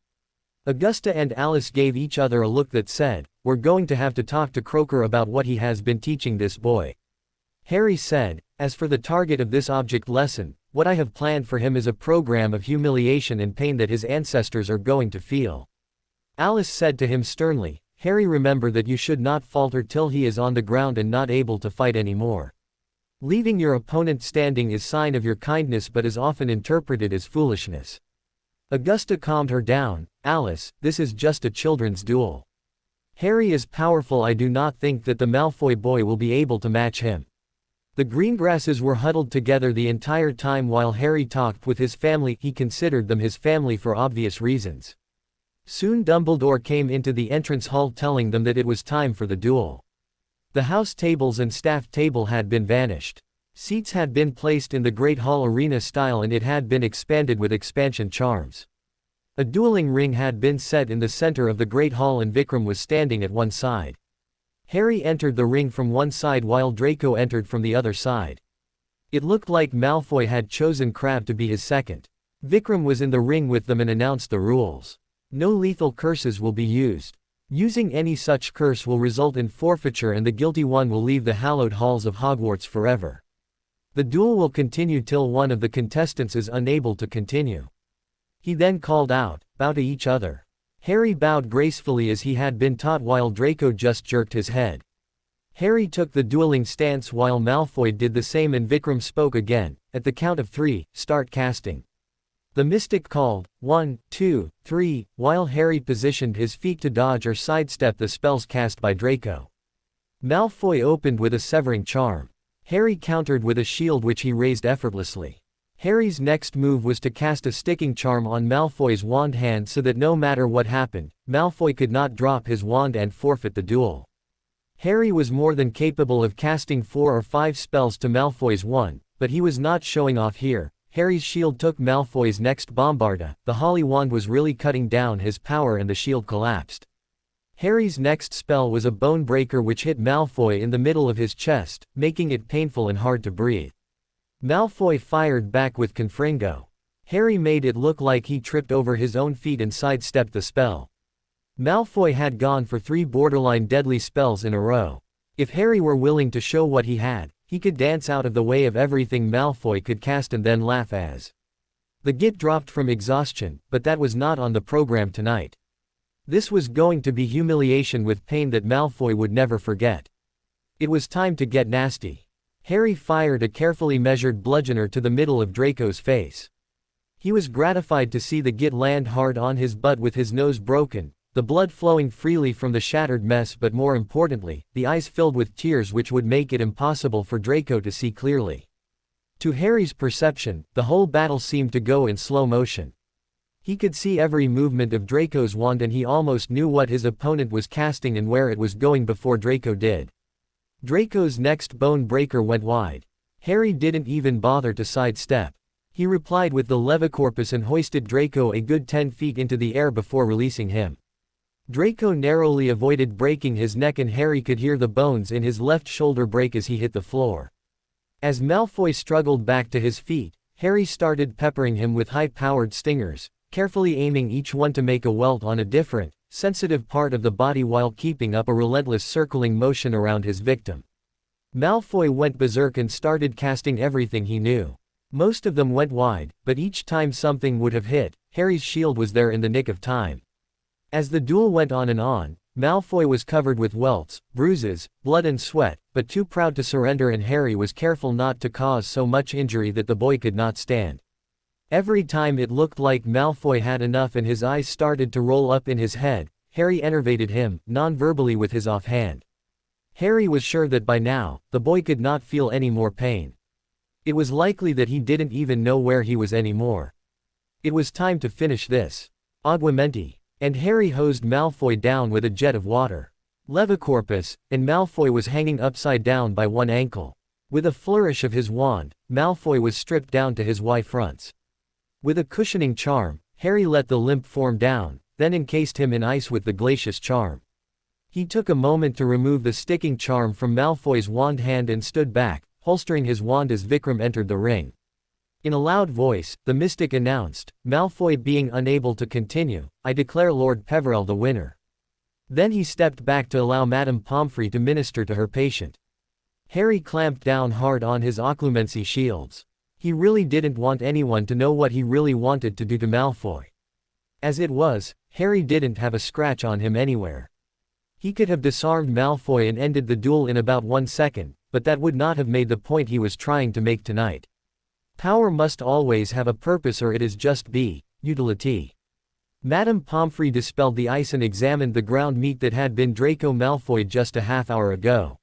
Augusta and Alice gave each other a look that said, "We're going to have to talk to Croaker about what he has been teaching this boy." Harry said, "As for the target of this object lesson, what I have planned for him is a program of humiliation and pain that his ancestors are going to feel." Alice said to him sternly, "Harry, remember that you should not falter till he is on the ground and not able to fight anymore. Leaving your opponent standing is sign of your kindness, but is often interpreted as foolishness." Augusta calmed her down. "Alice, this is just a children's duel. Harry is powerful. I do not think that the Malfoy boy will be able to match him." The Greengrasses were huddled together the entire time while Harry talked with his family. He considered them his family for obvious reasons. Soon Dumbledore came into the entrance hall telling them that it was time for the duel. The house tables and staff table had been vanished. Seats had been placed in the Great Hall arena style, and it had been expanded with expansion charms. A dueling ring had been set in the center of the Great Hall, and Vikram was standing at one side. Harry entered the ring from one side while Draco entered from the other side. It looked like Malfoy had chosen Crabbe to be his second. Vikram was in the ring with them and announced the rules. No lethal curses will be used. Using any such curse will result in forfeiture, and the guilty one will leave the hallowed halls of Hogwarts forever. The duel will continue till one of the contestants is unable to continue. He then called out, "Bow to each other." Harry bowed gracefully as he had been taught, while Draco just jerked his head. Harry took the dueling stance while Malfoy did the same, and Vikram spoke again. "At the count of 3, start casting." The mystic called, 1, 2, 3, while Harry positioned his feet to dodge or sidestep the spells cast by Draco. Malfoy opened with a severing charm. Harry countered with a shield which he raised effortlessly. Harry's next move was to cast a sticking charm on Malfoy's wand hand so that no matter what happened, Malfoy could not drop his wand and forfeit the duel. Harry was more than capable of casting 4 or 5 spells to Malfoy's 1, but he was not showing off here. Harry's shield took Malfoy's next bombarda. The Holly wand was really cutting down his power, and the shield collapsed. Harry's next spell was a bone breaker which hit Malfoy in the middle of his chest, making it painful and hard to breathe. Malfoy fired back with Confringo. Harry made it look like he tripped over his own feet and sidestepped the spell. Malfoy had gone for 3 borderline deadly spells in a row. If Harry were willing to show what he had, he could dance out of the way of everything Malfoy could cast and then laugh as the git dropped from exhaustion, but that was not on the program tonight. This was going to be humiliation with pain that Malfoy would never forget. It was time to get nasty. Harry fired a carefully measured bludgeoner to the middle of Draco's face. He was gratified to see the git land hard on his butt with his nose broken, the blood flowing freely from the shattered mess, but more importantly, the eyes filled with tears which would make it impossible for Draco to see clearly. To Harry's perception, the whole battle seemed to go in slow motion. He could see every movement of Draco's wand, and he almost knew what his opponent was casting and where it was going before Draco did. Draco's next bone breaker went wide. Harry didn't even bother to sidestep. He replied with the Levicorpus and hoisted Draco a good 10 feet into the air before releasing him. Draco narrowly avoided breaking his neck, and Harry could hear the bones in his left shoulder break as he hit the floor. As Malfoy struggled back to his feet, Harry started peppering him with high-powered stingers, carefully aiming each one to make a welt on a different, sensitive part of the body while keeping up a relentless circling motion around his victim. Malfoy went berserk and started casting everything he knew. Most of them went wide, but each time something would have hit, Harry's shield was there in the nick of time. As the duel went on and on, Malfoy was covered with welts, bruises, blood and sweat, but too proud to surrender, and Harry was careful not to cause so much injury that the boy could not stand. Every time it looked like Malfoy had enough and his eyes started to roll up in his head, Harry enervated him, non-verbally, with his offhand. Harry was sure that by now, the boy could not feel any more pain. It was likely that he didn't even know where he was anymore. It was time to finish this. Aguamenti. And Harry hosed Malfoy down with a jet of water. Levicorpus, and Malfoy was hanging upside down by one ankle. With a flourish of his wand, Malfoy was stripped down to his Y-fronts. With a cushioning charm, Harry let the limp form down, then encased him in ice with the glacius charm. He took a moment to remove the sticking charm from Malfoy's wand hand and stood back, holstering his wand as Vikram entered the ring. In a loud voice, the mystic announced, Malfoy being unable to continue, I declare Lord Peverell the winner. Then he stepped back to allow Madame Pomfrey to minister to her patient. Harry clamped down hard on his occlumency shields. He really didn't want anyone to know what he really wanted to do to Malfoy. As it was, Harry didn't have a scratch on him anywhere. He could have disarmed Malfoy and ended the duel in about 1 second, but that would not have made the point he was trying to make tonight. Power must always have a purpose, or it is just utility. Madame Pomfrey dispelled the ice and examined the ground meat that had been Draco Malfoy just a half-hour ago.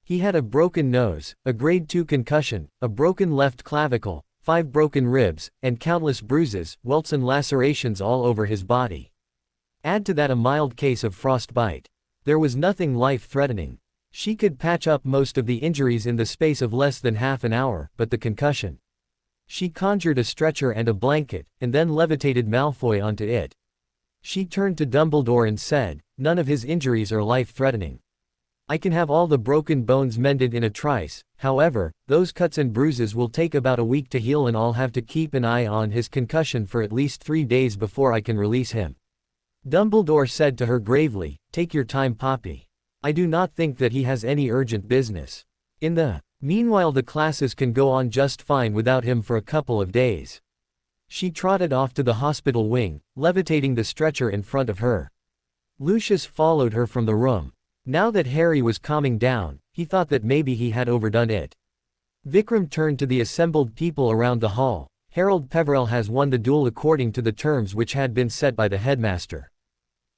He had a broken nose, a grade 2 concussion, a broken left clavicle, 5 broken ribs, and countless bruises, welts and lacerations all over his body. Add to that a mild case of frostbite. There was nothing life-threatening. She could patch up most of the injuries in the space of less than half an hour, but the concussion. She conjured a stretcher and a blanket, and then levitated Malfoy onto it. She turned to Dumbledore and said, none of his injuries are life-threatening. I can have all the broken bones mended in a trice, however, those cuts and bruises will take about a week to heal, and I'll have to keep an eye on his concussion for at least 3 days before I can release him. Dumbledore said to her gravely, take your time, Poppy. I do not think that he has any urgent business. Meanwhile, the classes can go on just fine without him for a couple of days. She trotted off to the hospital wing, levitating the stretcher in front of her. Lucius followed her from the room. Now that Harry was calming down, he thought that maybe he had overdone it. Vikram turned to the assembled people around the hall. Harold Peverell has won the duel according to the terms which had been set by the headmaster.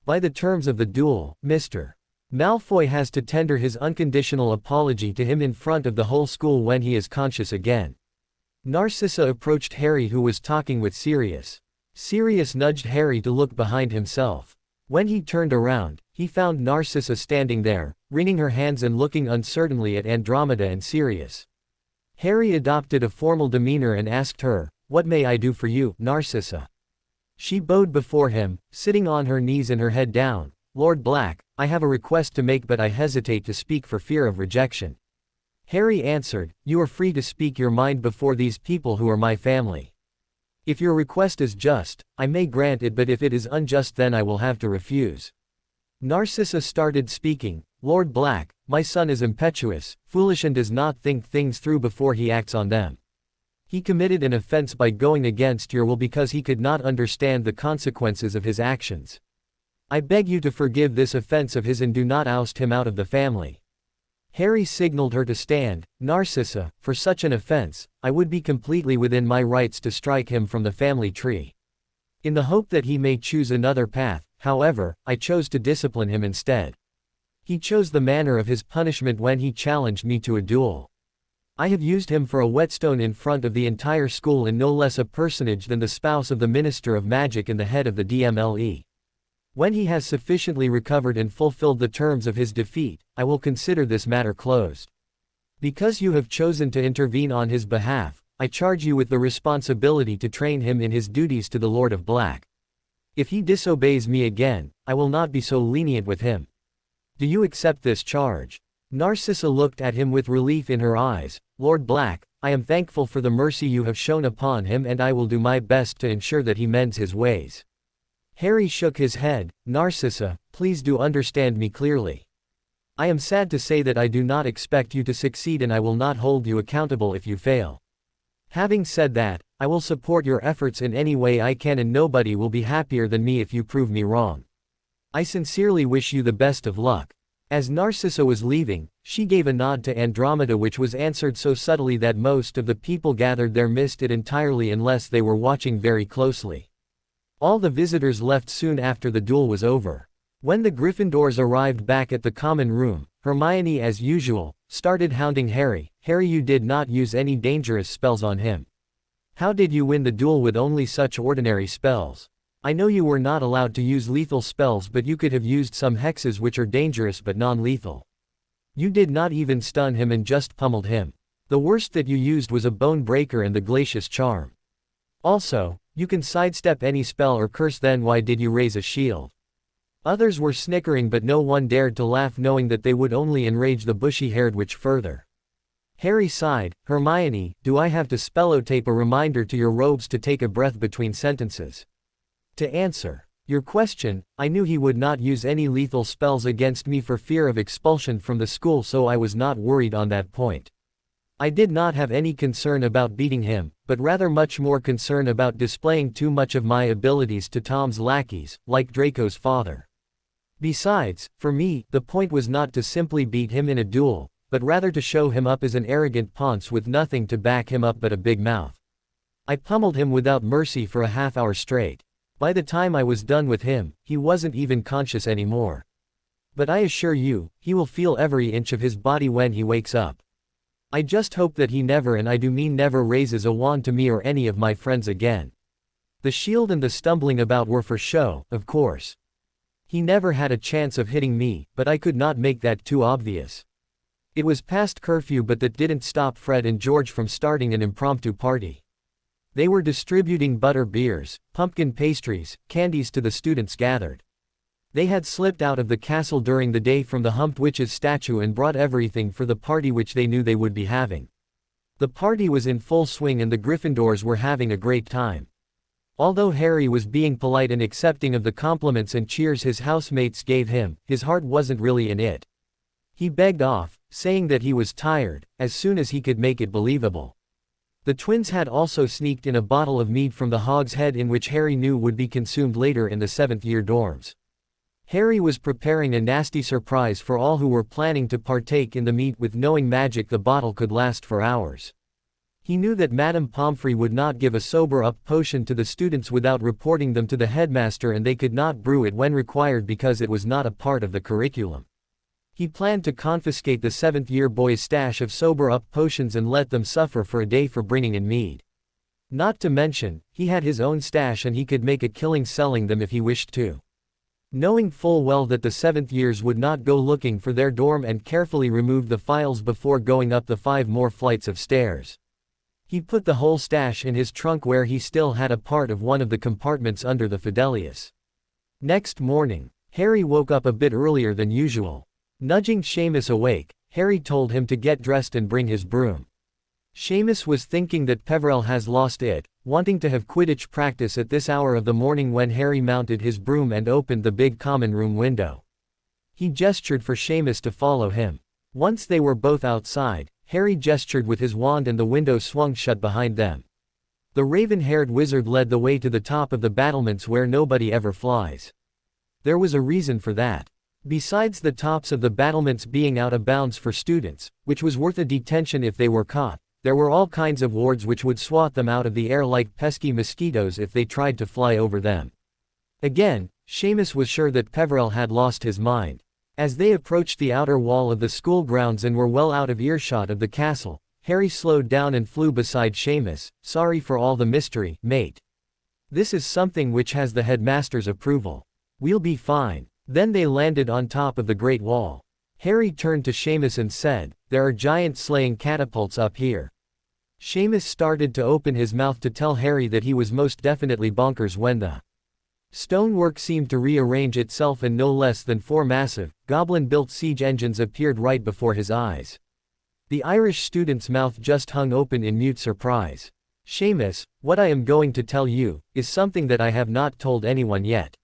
By the terms of the duel, Mr. Malfoy has to tender his unconditional apology to him in front of the whole school when he is conscious again. Narcissa approached Harry, who was talking with Sirius. Sirius nudged Harry to look behind himself. When he turned around, he found Narcissa standing there, wringing her hands and looking uncertainly at Andromeda and Sirius. Harry adopted a formal demeanor and asked her, "What may I do for you, Narcissa?" She bowed before him, sitting on her knees and her head down. "Lord Black, I have a request to make, but I hesitate to speak for fear of rejection." Harry answered, "You are free to speak your mind before these people who are my family. If your request is just, I may grant it, but if it is unjust, then I will have to refuse." Narcissa started speaking. "Lord Black, my son is impetuous, foolish, and does not think things through before he acts on them. He committed an offense by going against your will because he could not understand the consequences of his actions. I beg you to forgive this offense of his and do not oust him out of the family." Harry signaled her to stand. Narcissa, for such an offense, I would be completely within my rights to strike him from the family tree. In the hope that he may choose another path, however, I chose to discipline him instead. He chose the manner of his punishment when he challenged me to a duel. I have used him for a whetstone in front of the entire school and no less a personage than the spouse of the Minister of Magic and the head of the DMLE. When he has sufficiently recovered and fulfilled the terms of his defeat, I will consider this matter closed. Because you have chosen to intervene on his behalf, I charge you with the responsibility to train him in his duties to the Lord of Black. If he disobeys me again, I will not be so lenient with him. Do you accept this charge? Narcissa looked at him with relief in her eyes. Lord Black, I am thankful for the mercy you have shown upon him and I will do my best to ensure that he mends his ways. Harry shook his head. Narcissa, please do understand me clearly. I am sad to say that I do not expect you to succeed and I will not hold you accountable if you fail. Having said that, I will support your efforts in any way I can and nobody will be happier than me if you prove me wrong. I sincerely wish you the best of luck. As Narcissa was leaving, she gave a nod to Andromeda which was answered so subtly that most of the people gathered there missed it entirely unless they were watching very closely. All the visitors left soon after the duel was over. When the Gryffindors arrived back at the common room, Hermione as usual, started hounding Harry. Harry, you did not use any dangerous spells on him. How did you win the duel with only such ordinary spells? I know you were not allowed to use lethal spells but you could have used some hexes which are dangerous but non-lethal. You did not even stun him and just pummeled him. The worst that you used was a bone breaker and the glacius charm. Also, you can sidestep any spell or curse, then why did you raise a shield? Others were snickering but no one dared to laugh knowing that they would only enrage the bushy-haired witch further. Harry sighed. Hermione, do I have to spellotape a reminder to your robes to take a breath between sentences? To answer your question, I knew he would not use any lethal spells against me for fear of expulsion from the school, so I was not worried on that point. I did not have any concern about beating him, but rather much more concern about displaying too much of my abilities to Tom's lackeys, like Draco's father. Besides, for me, the point was not to simply beat him in a duel, but rather to show him up as an arrogant ponce with nothing to back him up but a big mouth. I pummeled him without mercy for a half-hour straight. By the time I was done with him, he wasn't even conscious anymore. But I assure you, he will feel every inch of his body when he wakes up. I just hope that he never, and I do mean never, raises a wand to me or any of my friends again. The shield and the stumbling about were for show, of course. He never had a chance of hitting me, but I could not make that too obvious. It was past curfew, but that didn't stop Fred and George from starting an impromptu party. They were distributing butter beers, pumpkin pastries, candies to the students gathered. They had slipped out of the castle during the day from the Humped Witch's statue and brought everything for the party which they knew they would be having. The party was in full swing and the Gryffindors were having a great time. Although Harry was being polite and accepting of the compliments and cheers his housemates gave him, his heart wasn't really in it. He begged off, saying that he was tired, as soon as he could make it believable. The twins had also sneaked in a bottle of mead from the Hog's Head in which Harry knew would be consumed later in the 7th-year dorms. Harry was preparing a nasty surprise for all who were planning to partake in the mead. With knowing magic, the bottle could last for hours. He knew that Madame Pomfrey would not give a sober-up potion to the students without reporting them to the headmaster, and they could not brew it when required because it was not a part of the curriculum. He planned to confiscate the 7th-year boys' stash of sober-up potions and let them suffer for a day for bringing in mead. Not to mention, he had his own stash and he could make a killing selling them if he wished to. Knowing full well that the 7th years would not go looking for their dorm, and carefully removed the files before going up the 5 more flights of stairs. He put the whole stash in his trunk where he still had a part of one of the compartments under the Fidelius. Next morning, Harry woke up a bit earlier than usual. Nudging Seamus awake, Harry told him to get dressed and bring his broom. Seamus was thinking that Peverell has lost it, wanting to have Quidditch practice at this hour of the morning when Harry mounted his broom and opened the big common room window. He gestured for Seamus to follow him. Once they were both outside, Harry gestured with his wand and the window swung shut behind them. The raven-haired wizard led the way to the top of the battlements where nobody ever flies. There was a reason for that. Besides the tops of the battlements being out of bounds for students, which was worth a detention if they were caught, there were all kinds of wards which would swat them out of the air like pesky mosquitoes if they tried to fly over them. Again, Seamus was sure that Peverell had lost his mind. As they approached the outer wall of the school grounds and were well out of earshot of the castle, Harry slowed down and flew beside Seamus. "Sorry for all the mystery, mate. This is something which has the headmaster's approval. We'll be fine." Then they landed on top of the Great Wall. Harry turned to Seamus and said, "There are giant slaying catapults up here." Seamus started to open his mouth to tell Harry that he was most definitely bonkers when the stonework seemed to rearrange itself and no less than 4 massive, goblin-built siege engines appeared right before his eyes. The Irish student's mouth just hung open in mute surprise. "Seamus, what I am going to tell you, is something that I have not told anyone yet.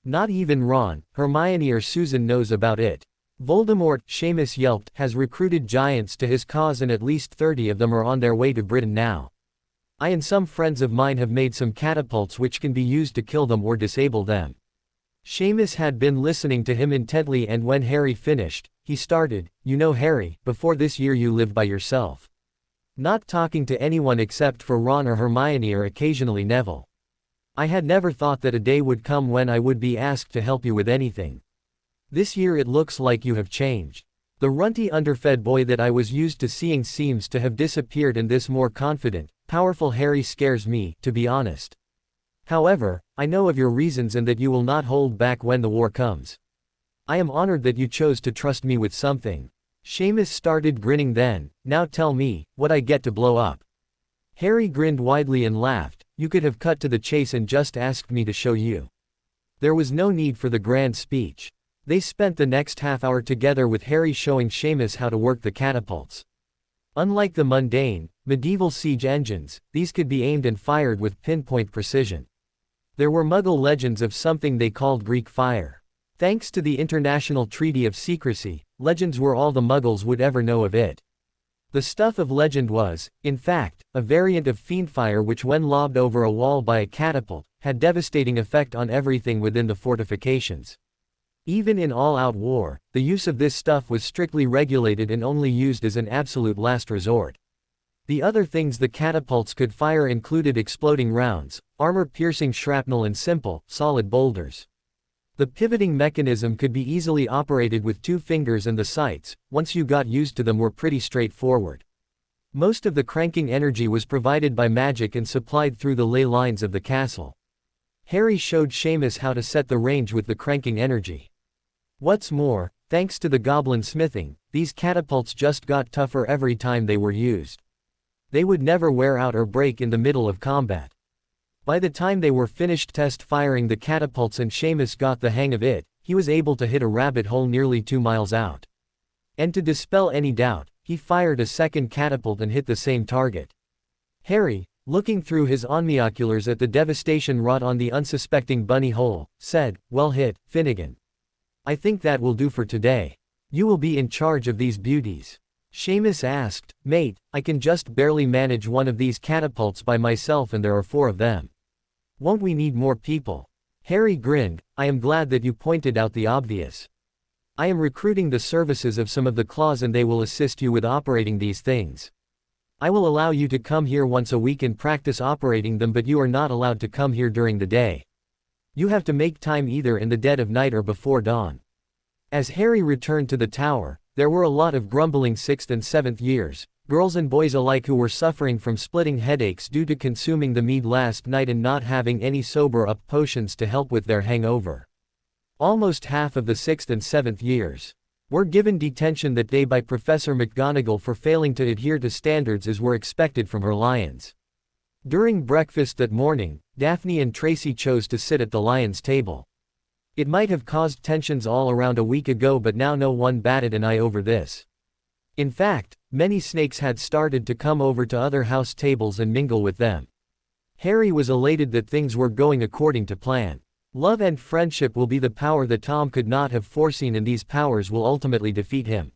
Not even Ron, Hermione or Susan knows about it. Voldemort," Seamus yelped, "has recruited giants to his cause and at least 30 of them are on their way to Britain now. I and some friends of mine have made some catapults which can be used to kill them or disable them." Seamus had been listening to him intently, and when Harry finished, he started, "You know, Harry, before this year you lived by yourself. Not talking to anyone except for Ron or Hermione or occasionally Neville. I had never thought that a day would come when I would be asked to help you with anything. This year it looks like you have changed. The runty underfed boy that I was used to seeing seems to have disappeared, and this more confident, powerful Harry scares me, to be honest. However, I know of your reasons and that you will not hold back when the war comes. I am honored that you chose to trust me with something." Seamus started grinning then. "Now tell me, what I get to blow up?" Harry grinned widely and laughed. "You could have cut to the chase and just asked me to show you." There was no need for the grand speech. They spent the next half hour together with Harry showing Seamus how to work the catapults. Unlike the mundane, medieval siege engines, these could be aimed and fired with pinpoint precision. There were Muggle legends of something they called Greek fire. Thanks to the International Treaty of Secrecy, legends were all the Muggles would ever know of it. The stuff of legend was, in fact, a variant of fiendfire which, when lobbed over a wall by a catapult, had devastating effect on everything within the fortifications. Even in all-out war, the use of this stuff was strictly regulated and only used as an absolute last resort. The other things the catapults could fire included exploding rounds, armor-piercing shrapnel and simple, solid boulders. The pivoting mechanism could be easily operated with 2 fingers, and the sights, once you got used to them, were pretty straightforward. Most of the cranking energy was provided by magic and supplied through the ley lines of the castle. Harry showed Seamus how to set the range with the cranking energy. What's more, thanks to the goblin smithing, these catapults just got tougher every time they were used. They would never wear out or break in the middle of combat. By the time they were finished test firing the catapults and Seamus got the hang of it, he was able to hit a rabbit hole nearly 2 miles out. And to dispel any doubt, he fired a second catapult and hit the same target. Harry, looking through his omnioculars at the devastation wrought on the unsuspecting bunny hole, said, "Well hit, Finnegan. I think that will do for today. You will be in charge of these beauties." Seamus asked, "Mate, I can just barely manage one of these catapults by myself, and there are 4 of them. Won't we need more people?" Harry grinned. "I am glad that you pointed out the obvious. I am recruiting the services of some of the claws and they will assist you with operating these things. I will allow you to come here once a week and practice operating them, but you are not allowed to come here during the day. You have to make time either in the dead of night or before dawn." As Harry returned to the tower, there were a lot of grumbling 6th and 7th years, girls and boys alike, who were suffering from splitting headaches due to consuming the mead last night and not having any sober-up potions to help with their hangover. Almost half of the 6th and 7th years were given detention that day by Professor McGonagall for failing to adhere to standards as were expected from her lions. During breakfast that morning, Daphne and Tracy chose to sit at the lions' table. It might have caused tensions all around a week ago, but now no one batted an eye over this. In fact, many snakes had started to come over to other house tables and mingle with them. Harry was elated that things were going according to plan. Love and friendship will be the power that Tom could not have foreseen, and these powers will ultimately defeat him.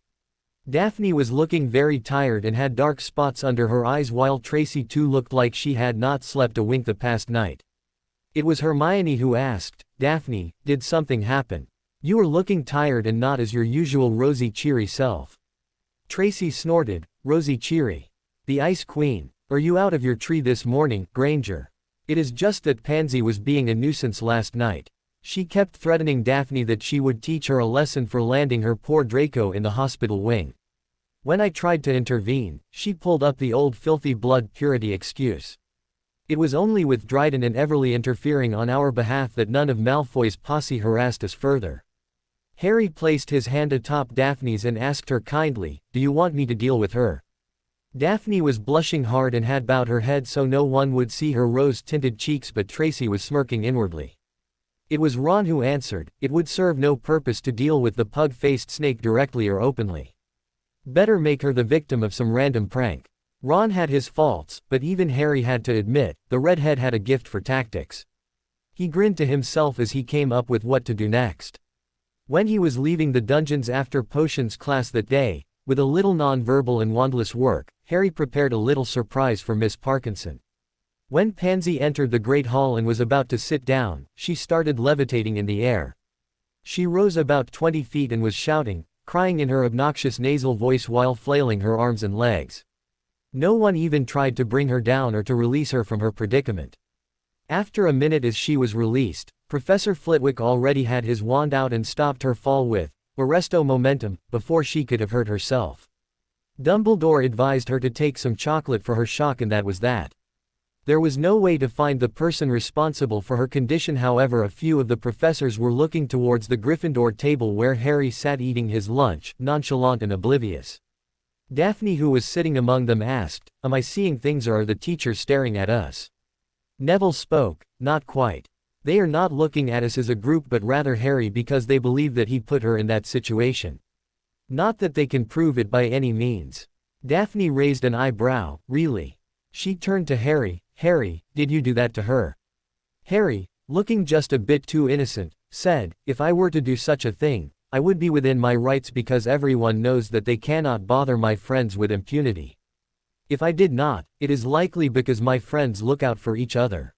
Daphne was looking very tired and had dark spots under her eyes, while Tracy too looked like she had not slept a wink the past night. It was Hermione who asked, "Daphne, did something happen?" You are looking tired and not as your usual rosy cheery self. Tracy snorted, rosy cheery. The Ice Queen. Are you out of your tree this morning, Granger? It is just that Pansy was being a nuisance last night. She kept threatening Daphne that she would teach her a lesson for landing her poor Draco in the hospital wing. When I tried to intervene, she pulled up the old filthy blood purity excuse. It was only with Dryden and Everly interfering on our behalf that none of Malfoy's posse harassed us further. Harry placed his hand atop Daphne's and asked her kindly, "Do you want me to deal with her?" Daphne was blushing hard and had bowed her head so no one would see her rose-tinted cheeks, but Tracy was smirking inwardly. It was Ron who answered, "It would serve no purpose to deal with the pug-faced snake directly or openly. Better make her the victim of some random prank." Ron had his faults, but even Harry had to admit, the redhead had a gift for tactics. He grinned to himself as he came up with what to do next. When he was leaving the dungeons after potions class that day, with a little non-verbal and wandless work, Harry prepared a little surprise for Miss Parkinson. When Pansy entered the Great Hall and was about to sit down, she started levitating in the air. She rose about 20 feet and was shouting, crying in her obnoxious nasal voice while flailing her arms and legs. No one even tried to bring her down or to release her from her predicament. After a minute as she was released, Professor Flitwick already had his wand out and stopped her fall with Arresto Momentum, before she could have hurt herself. Dumbledore advised her to take some chocolate for her shock, and that was that. There was no way to find the person responsible for her condition. However, a few of the professors were looking towards the Gryffindor table where Harry sat eating his lunch, nonchalant and oblivious. Daphne, who was sitting among them, asked, "Am I seeing things or are the teachers staring at us?" Neville spoke, "Not quite. They are not looking at us as a group but rather Harry, because they believe that he put her in that situation. Not that they can prove it by any means." Daphne raised an eyebrow. "Really?" She turned to Harry. "Harry, did you do that to her?" Harry, looking just a bit too innocent, said, "If I were to do such a thing, I would be within my rights because everyone knows that they cannot bother my friends with impunity. If I did not, it is likely because my friends look out for each other."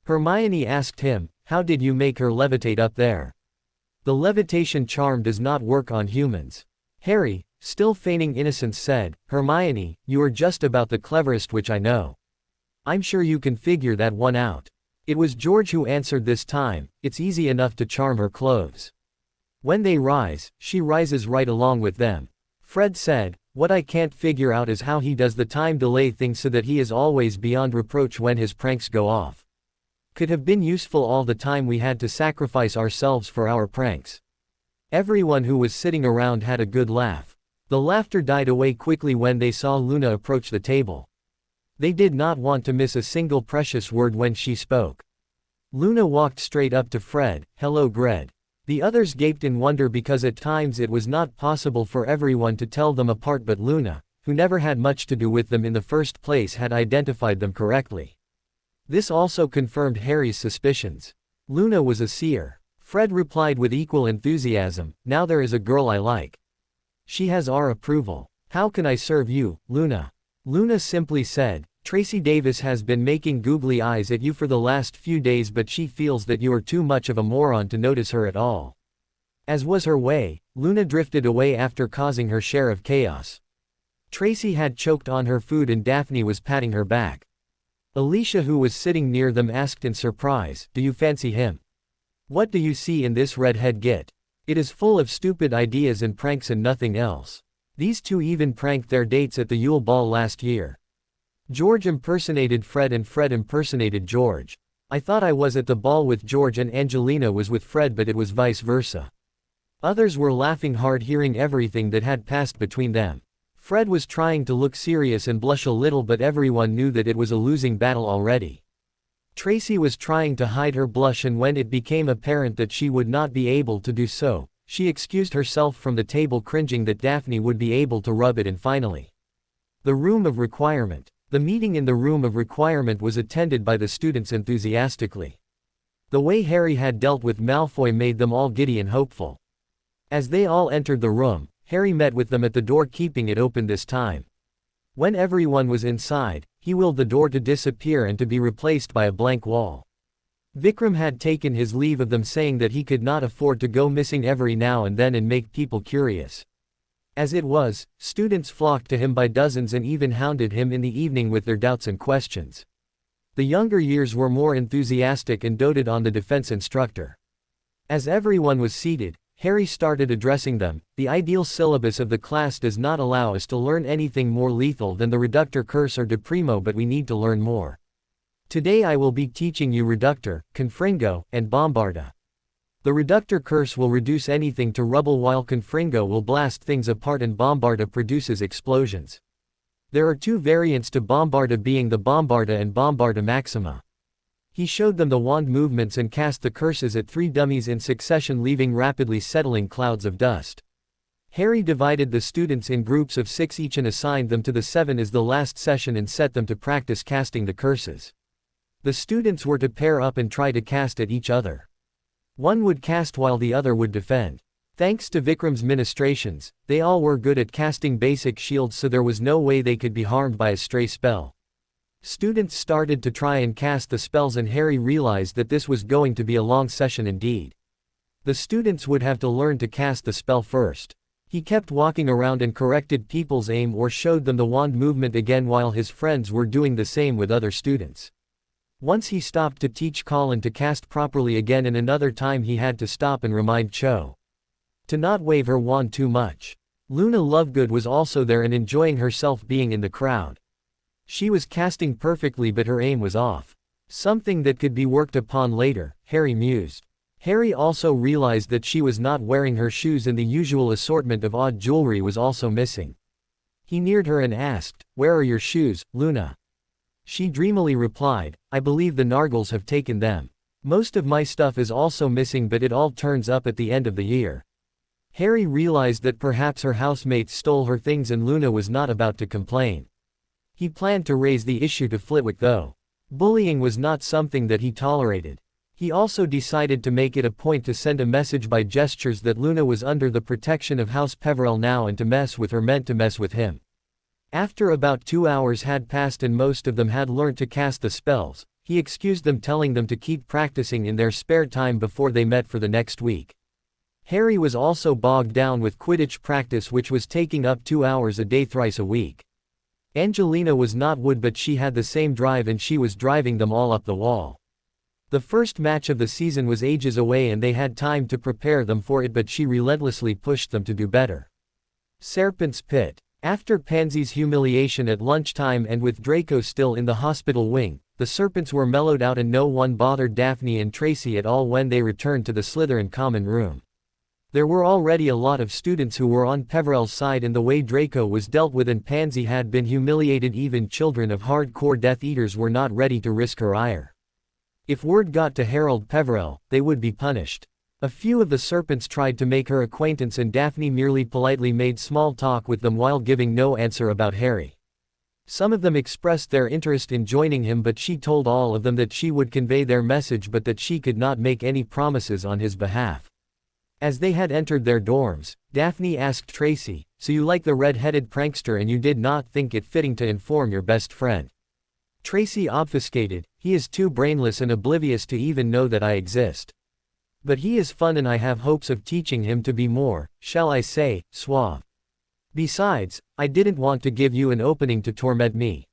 Hermione asked him, "How did you make her levitate up there?" "The levitation charm does not work on humans." Harry, still feigning innocence, said, "Hermione, you are just about the cleverest witch I know. I'm sure you can figure that one out." It was George who answered this time, "It's easy enough to charm her clothes. When they rise, she rises right along with them." Fred said, "What I can't figure out is how he does the time delay thing so that he is always beyond reproach when his pranks go off. Could have been useful all the time we had to sacrifice ourselves for our pranks." Everyone who was sitting around had a good laugh. The laughter died away quickly when they saw Luna approach the table. They did not want to miss a single precious word when she spoke. Luna walked straight up to Fred. "Hello, Gred." The others gaped in wonder because at times it was not possible for everyone to tell them apart, but Luna, who never had much to do with them in the first place, had identified them correctly. This also confirmed Harry's suspicions. Luna was a seer. Fred replied with equal enthusiasm, "Now there is a girl I like. She has our approval. How can I serve you, Luna?" Luna simply said, "Tracy Davis has been making googly eyes at you for the last few days, but she feels that you are too much of a moron to notice her at all." As was her way, Luna drifted away after causing her share of chaos. Tracy had choked on her food and Daphne was patting her back. Alicia, who was sitting near them, asked in surprise, "Do you fancy him? What do you see in this redhead git? It is full of stupid ideas and pranks and nothing else. These two even pranked their dates at the Yule Ball last year." George impersonated Fred and Fred impersonated George. "I thought I was at the ball with George and Angelina was with Fred, but it was vice versa." Others were laughing hard hearing everything that had passed between them. Fred was trying to look serious and blush a little, but everyone knew that it was a losing battle already. Tracy was trying to hide her blush, and when it became apparent that she would not be able to do so, she excused herself from the table, cringing that Daphne would be able to rub it in finally. The Room of Requirement. The meeting in the Room of Requirement was attended by the students enthusiastically. The way Harry had dealt with Malfoy made them all giddy and hopeful. As they all entered the room, Harry met with them at the door, keeping it open this time. When everyone was inside, he willed the door to disappear and to be replaced by a blank wall. Vikram had taken his leave of them, saying that he could not afford to go missing every now and then and make people curious. As it was, students flocked to him by dozens and even hounded him in the evening with their doubts and questions. The younger years were more enthusiastic and doted on the defense instructor. As everyone was seated, Harry started addressing them. The ideal syllabus of the class does not allow us to learn anything more lethal than the reductor curse or de primo, but we need to learn more. Today I will be teaching you reductor, confringo, and bombarda. The reductor curse will reduce anything to rubble, while confringo will blast things apart, and bombarda produces explosions. There are two variants to bombarda, being the bombarda and bombarda maxima. He showed them the wand movements and cast the curses at 3 dummies in succession, leaving rapidly settling clouds of dust. Harry divided the students in groups of 6 each and assigned them to the 7 as the last session and set them to practice casting the curses. The students were to pair up and try to cast at each other. One would cast while the other would defend. Thanks to Vikram's ministrations, they all were good at casting basic shields, so there was no way they could be harmed by a stray spell. Students started to try and cast the spells, and Harry realized that this was going to be a long session indeed. The students would have to learn to cast the spell first. He kept walking around and corrected people's aim or showed them the wand movement again, while his friends were doing the same with other students. Once he stopped to teach Colin to cast properly again, and another time he had to stop and remind Cho to not wave her wand too much. Luna Lovegood was also there and enjoying herself being in the crowd. She was casting perfectly, but her aim was off. Something that could be worked upon later, Harry mused. Harry also realized that she was not wearing her shoes, and the usual assortment of odd jewelry was also missing. He neared her and asked, "Where are your shoes, Luna?" She dreamily replied, "I believe the Nargles have taken them. Most of my stuff is also missing, but it all turns up at the end of the year." Harry realized that perhaps her housemates stole her things, and Luna was not about to complain. He planned to raise the issue to Flitwick though. Bullying was not something that he tolerated. He also decided to make it a point to send a message by gestures that Luna was under the protection of House Peverell now, and to mess with her meant to mess with him. After about 2 hours had passed and most of them had learnt to cast the spells, he excused them, telling them to keep practicing in their spare time before they met for the next week. Harry was also bogged down with Quidditch practice, which was taking up 2 hours a day thrice a week. Angelina was not wood, but she had the same drive, and she was driving them all up the wall. The first match of the season was ages away and they had time to prepare them for it, but she relentlessly pushed them to do better. Serpent's Pit. After Pansy's humiliation at lunchtime and with Draco still in the hospital wing, the serpents were mellowed out and no one bothered Daphne and Tracy at all when they returned to the Slytherin common room. There were already a lot of students who were on Peverell's side in the way Draco was dealt with, and Pansy had been humiliated. Even children of hardcore Death Eaters were not ready to risk her ire. If word got to Harold Peverell, they would be punished. A few of the serpents tried to make her acquaintance, and Daphne merely politely made small talk with them while giving no answer about Harry. Some of them expressed their interest in joining him, but she told all of them that she would convey their message, but that she could not make any promises on his behalf. As they had entered their dorms, Daphne asked Tracy, "So you like the red-headed prankster and you did not think it fitting to inform your best friend?" Tracy obfuscated, "He is too brainless and oblivious to even know that I exist. But he is fun and I have hopes of teaching him to be more, shall I say, suave. Besides, I didn't want to give you an opening to torment me.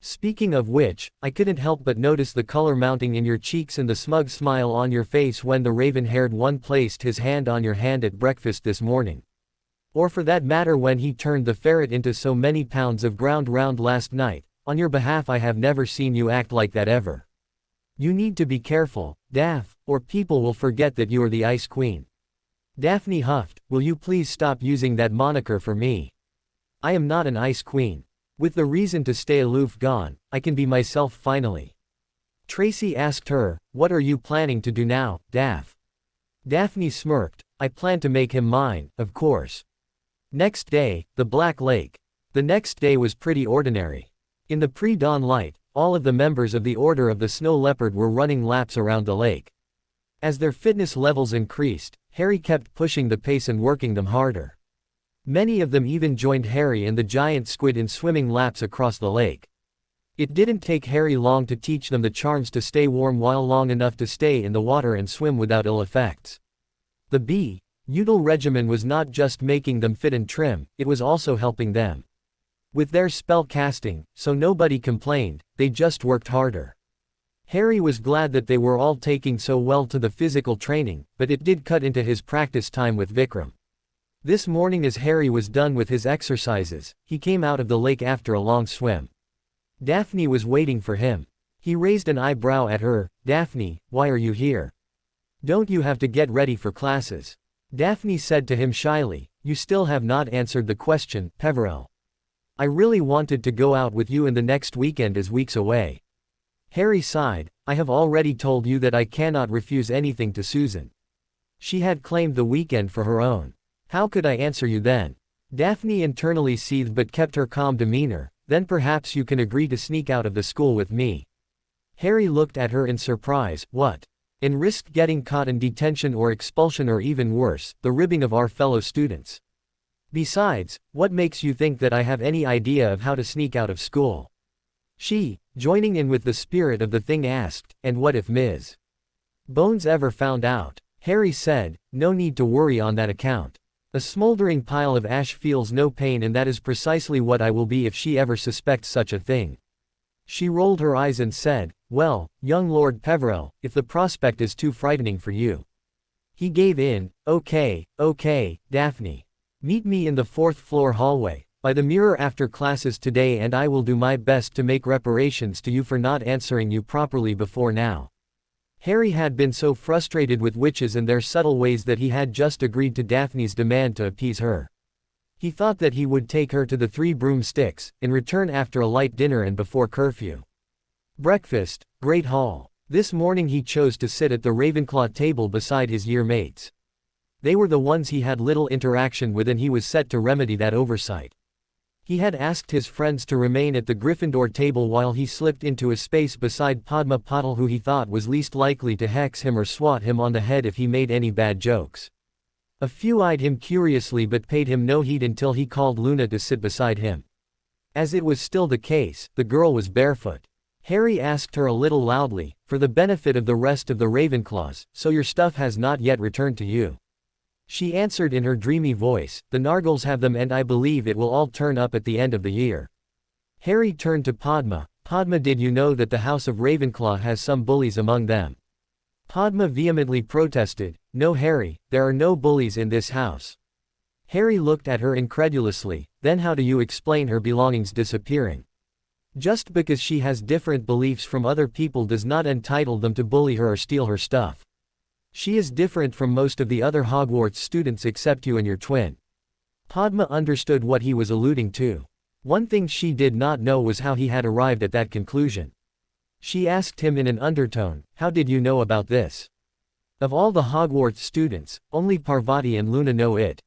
Speaking of which, I couldn't help but notice the color mounting in your cheeks and the smug smile on your face when the raven-haired one placed his hand on your hand at breakfast this morning. Or for that matter when he turned the ferret into so many pounds of ground round last night. On your behalf, I have never seen you act like that ever. You need to be careful, Daph, or people will forget that you are the Ice Queen." Daphne huffed, "Will you please stop using that moniker for me? I am not an Ice Queen. With the reason to stay aloof gone, I can be myself finally." Tracy asked her, "What are you planning to do now, Daph?" Daphne smirked, "I plan to make him mine, of course." Next day, the Black Lake. The next day was pretty ordinary. In the pre-dawn light, all of the members of the Order of the Snow Leopard were running laps around the lake. As their fitness levels increased, Harry kept pushing the pace and working them harder. Many of them even joined Harry and the giant squid in swimming laps across the lake. It didn't take Harry long to teach them the charms to stay warm while long enough to stay in the water and swim without ill effects. The Udall regimen was not just making them fit and trim, it was also helping them with their spell casting, so nobody complained, they just worked harder. Harry was glad that they were all taking so well to the physical training, but it did cut into his practice time with Vikram. This morning as Harry was done with his exercises, he came out of the lake after a long swim. Daphne was waiting for him. He raised an eyebrow at her. "Daphne, why are you here? Don't you have to get ready for classes?" Daphne said to him shyly, "You still have not answered the question, Peverell. I really wanted to go out with you and the next weekend is weeks away." Harry sighed. "I have already told you that I cannot refuse anything to Susan. She had claimed the weekend for her own. How could I answer you then?" Daphne internally seethed but kept her calm demeanor. "Then perhaps you can agree to sneak out of the school with me." Harry looked at her in surprise. "What? And risk getting caught in detention or expulsion or even worse, the ribbing of our fellow students? Besides, what makes you think that I have any idea of how to sneak out of school?" She, joining in with the spirit of the thing, asked, "And what if Ms. Bones ever found out?" Harry said, "No need to worry on that account. A smoldering pile of ash feels no pain, and that is precisely what I will be if she ever suspects such a thing." She rolled her eyes and said, "Well, young Lord Peverell, if the prospect is too frightening for you." He gave in. Okay, Daphne. Meet me in the 4th floor hallway, by the mirror after classes today, and I will do my best to make reparations to you for not answering you properly before now." Harry had been so frustrated with witches and their subtle ways that he had just agreed to Daphne's demand to appease her. He thought that he would take her to the 3 broomsticks, in return after a light dinner and before curfew. Breakfast, Great Hall. This morning he chose to sit at the Ravenclaw table beside his year mates. They were the ones he had little interaction with, and he was set to remedy that oversight. He had asked his friends to remain at the Gryffindor table while he slipped into a space beside Padma Patil, who he thought was least likely to hex him or swat him on the head if he made any bad jokes. A few eyed him curiously but paid him no heed until he called Luna to sit beside him. As it was still the case, the girl was barefoot. Harry asked her a little loudly, for the benefit of the rest of the Ravenclaws, "So your stuff has not yet returned to you?" She answered in her dreamy voice, "The Nargles have them, and I believe it will all turn up at the end of the year." Harry turned to Padma. "Padma, did you know that the House of Ravenclaw has some bullies among them?" Padma vehemently protested, "No Harry, there are no bullies in this house." Harry looked at her incredulously. "Then how do you explain her belongings disappearing? Just because she has different beliefs from other people does not entitle them to bully her or steal her stuff. She is different from most of the other Hogwarts students except you and your twin." Padma understood what he was alluding to. One thing she did not know was how he had arrived at that conclusion. She asked him in an undertone, "How did you know about this? Of all the Hogwarts students, only Parvati and Luna know it."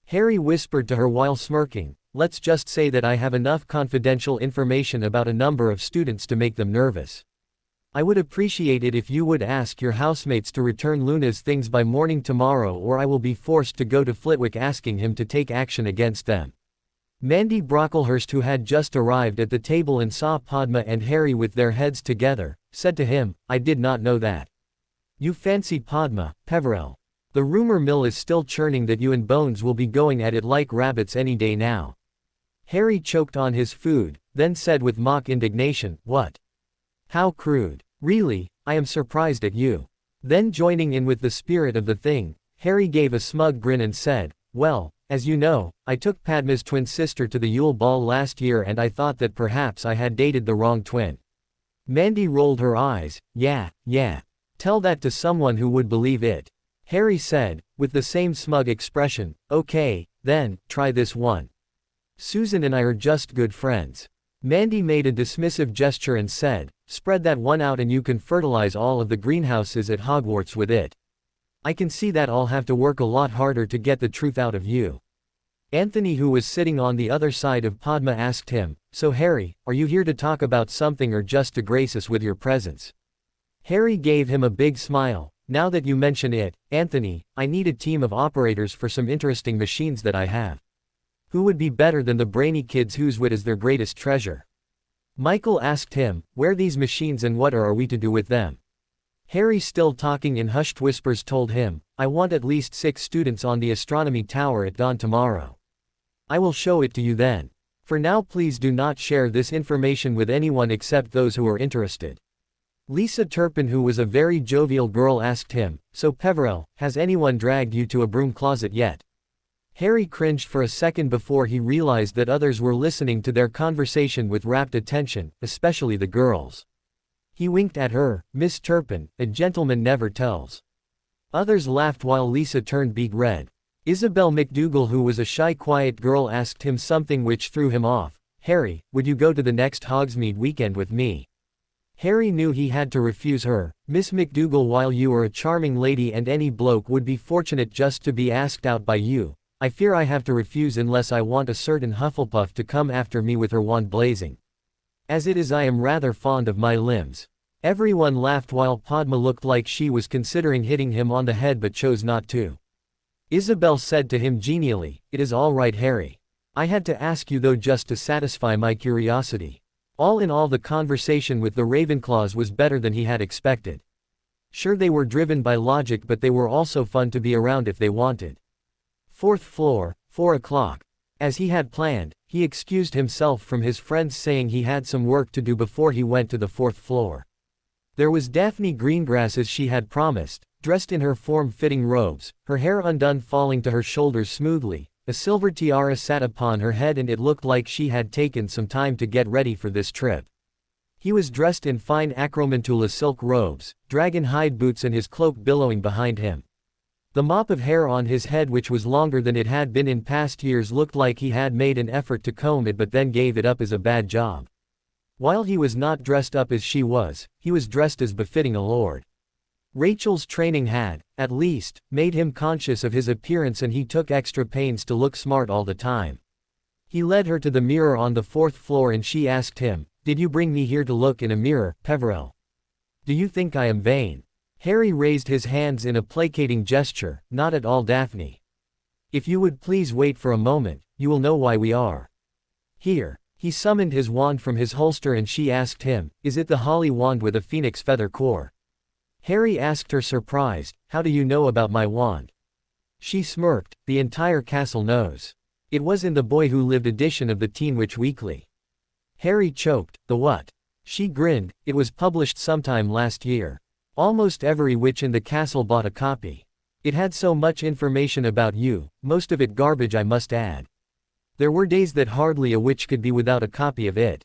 Harry whispered to her while smirking, "Let's just say that I have enough confidential information about a number of students to make them nervous. I would appreciate it if you would ask your housemates to return Luna's things by morning tomorrow, or I will be forced to go to Flitwick asking him to take action against them." Mandy Brocklehurst, who had just arrived at the table and saw Padma and Harry with their heads together, said to him, "I did not know that. You fancy Padma, Peverell. The rumor mill is still churning that you and Bones will be going at it like rabbits any day now." Harry choked on his food, then said with mock indignation, "What? How crude. Really, I am surprised at you." Then joining in with the spirit of the thing, Harry gave a smug grin and said, "Well, as you know, I took Padma's twin sister to the Yule Ball last year and I thought that perhaps I had dated the wrong twin." Mandy rolled her eyes. Yeah. Tell that to someone who would believe it." Harry said, with the same smug expression, "Okay, then, try this one. Susan and I are just good friends." Mandy made a dismissive gesture and said, "Spread that one out and you can fertilize all of the greenhouses at Hogwarts with it. I can see that I'll have to work a lot harder to get the truth out of you." Anthony, who was sitting on the other side of Padma, asked him, "So Harry, are you here to talk about something or just to grace us with your presence?" Harry gave him a big smile. "Now that you mention it, Anthony, I need a team of operators for some interesting machines that I have. Who would be better than the brainy kids whose wit is their greatest treasure?" Michael asked him, "Where these machines and what are we to do with them?" Harry, still talking in hushed whispers, told him, "I want at least 6 students on the astronomy tower at dawn tomorrow. I will show it to you then. For now, please do not share this information with anyone except those who are interested." Lisa Turpin, who was a very jovial girl, asked him, "So Peverell, has anyone dragged you to a broom closet yet?" Harry cringed for a second before he realized that others were listening to their conversation with rapt attention, especially the girls. He winked at her. "Miss Turpin, a gentleman never tells." Others laughed while Lisa turned beet red. Isabel McDougal, who was a shy, quiet girl, asked him something which threw him off. "Harry, would you go to the next Hogsmeade weekend with me?" Harry knew he had to refuse her. "Miss McDougal, while you are a charming lady and any bloke would be fortunate just to be asked out by you, I fear I have to refuse unless I want a certain Hufflepuff to come after me with her wand blazing. As it is, I am rather fond of my limbs." Everyone laughed while Padma looked like she was considering hitting him on the head but chose not to. Isabel said to him genially, "It is all right, Harry. I had to ask you though just to satisfy my curiosity." All in all, the conversation with the Ravenclaws was better than he had expected. Sure, they were driven by logic, but they were also fun to be around if they wanted. 4th floor, 4 o'clock. As he had planned, he excused himself from his friends, saying he had some work to do before he went to the 4th floor. There was Daphne Greengrass as she had promised, dressed in her form-fitting robes, her hair undone falling to her shoulders smoothly. A silver tiara sat upon her head and it looked like she had taken some time to get ready for this trip. He was dressed in fine acromantula silk robes, dragon hide boots and his cloak billowing behind him. The mop of hair on his head, which was longer than it had been in past years, looked like he had made an effort to comb it but then gave it up as a bad job. While he was not dressed up as she was, he was dressed as befitting a lord. Rachel's training had, at least, made him conscious of his appearance and he took extra pains to look smart all the time. He led her to the mirror on the 4th floor and she asked him, "Did you bring me here to look in a mirror, Peverell? Do you think I am vain?" Harry raised his hands in a placating gesture. "Not at all, Daphne. If you would please wait for a moment, you will know why we are here." He summoned his wand from his holster and she asked him, "Is it the holly wand with a phoenix feather core?" Harry asked her, surprised, "How do you know about my wand?" She smirked. "The entire castle knows. It was in the Boy Who Lived edition of the Teen Witch Weekly." Harry choked. "The what?" She grinned. "It was published sometime last year. Almost every witch in the castle bought a copy. It had so much information about you, most of it garbage, I must add. There were days that hardly a witch could be without a copy of it.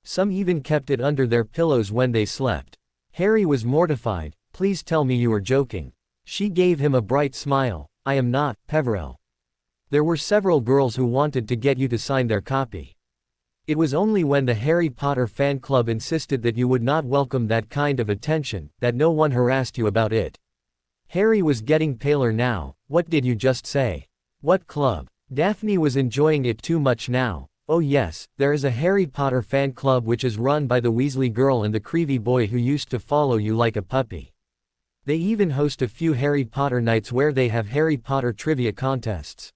Some even kept it under their pillows when they slept." Harry was mortified. "Please tell me you are joking." She gave him a bright smile. "I am not, Peverell. There were several girls who wanted to get you to sign their copy. It was only when the Harry Potter fan club insisted that you would not welcome that kind of attention, that no one harassed you about it." Harry was getting paler now. "What did you just say? What club?" Daphne was enjoying it too much now. "Oh yes, there is a Harry Potter fan club which is run by the Weasley girl and the Creevy boy who used to follow you like a puppy. They even host a few Harry Potter nights where they have Harry Potter trivia contests."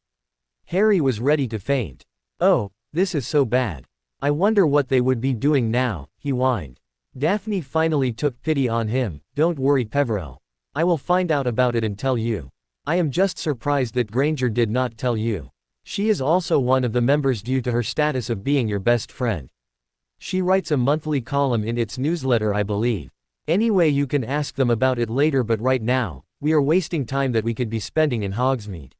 Harry was ready to faint. "Oh, this is so bad. I wonder what they would be doing now," he whined. Daphne finally took pity on him. "Don't worry, Peverell. I will find out about it and tell you. I am just surprised that Granger did not tell you. She is also one of the members due to her status of being your best friend. She writes a monthly column in its newsletter, I believe. Anyway, you can ask them about it later, but right now, we are wasting time that we could be spending in Hogsmeade."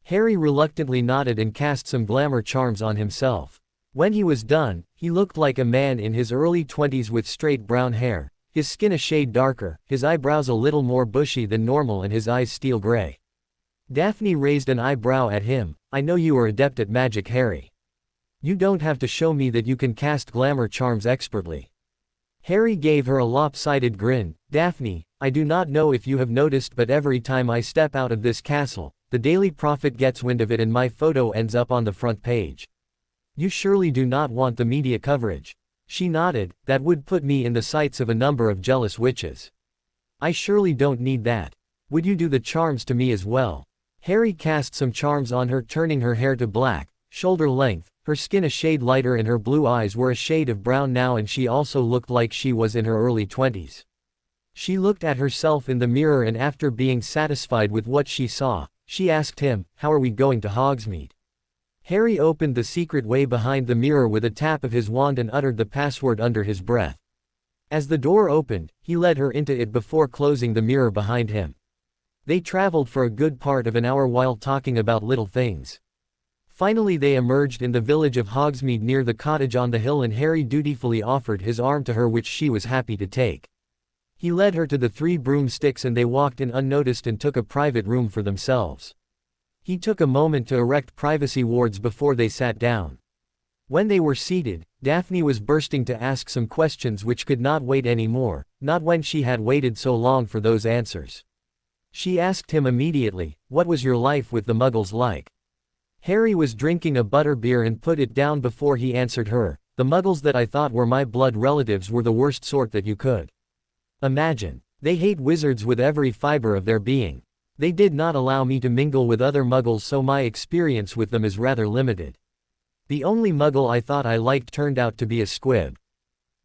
Harry reluctantly nodded and cast some glamour charms on himself. When he was done, he looked like a man in his early 20s with straight brown hair, his skin a shade darker, his eyebrows a little more bushy than normal and his eyes steel gray. Daphne raised an eyebrow at him. "I know you are adept at magic, Harry. You don't have to show me that you can cast glamour charms expertly." Harry gave her a lopsided grin. "Daphne, I do not know if you have noticed, but every time I step out of this castle, the Daily Prophet gets wind of it and my photo ends up on the front page. You surely do not want the media coverage." She nodded. "That would put me in the sights of a number of jealous witches. I surely don't need that. Would you do the charms to me as well?" Harry cast some charms on her, turning her hair to black, shoulder length, her skin a shade lighter and her blue eyes were a shade of brown now, and she also looked like she was in her early 20s. She looked at herself in the mirror, and after being satisfied with what she saw, she asked him, "How are we going to Hogsmeade?" Harry opened the secret way behind the mirror with a tap of his wand and uttered the password under his breath. As the door opened, he led her into it before closing the mirror behind him. They traveled for a good part of an hour while talking about little things. Finally they emerged in the village of Hogsmeade near the cottage on the hill, and Harry dutifully offered his arm to her, which she was happy to take. He led her to the 3 broomsticks and they walked in unnoticed and took a private room for themselves. He took a moment to erect privacy wards before they sat down. When they were seated, Daphne was bursting to ask some questions which could not wait anymore, not when she had waited so long for those answers. She asked him immediately, "What was your life with the Muggles like?" Harry was drinking a butterbeer and put it down before he answered her. "The Muggles that I thought were my blood relatives were the worst sort that you could imagine. They hate wizards with every fiber of their being. They did not allow me to mingle with other Muggles, so my experience with them is rather limited. The only Muggle I thought I liked turned out to be a squib."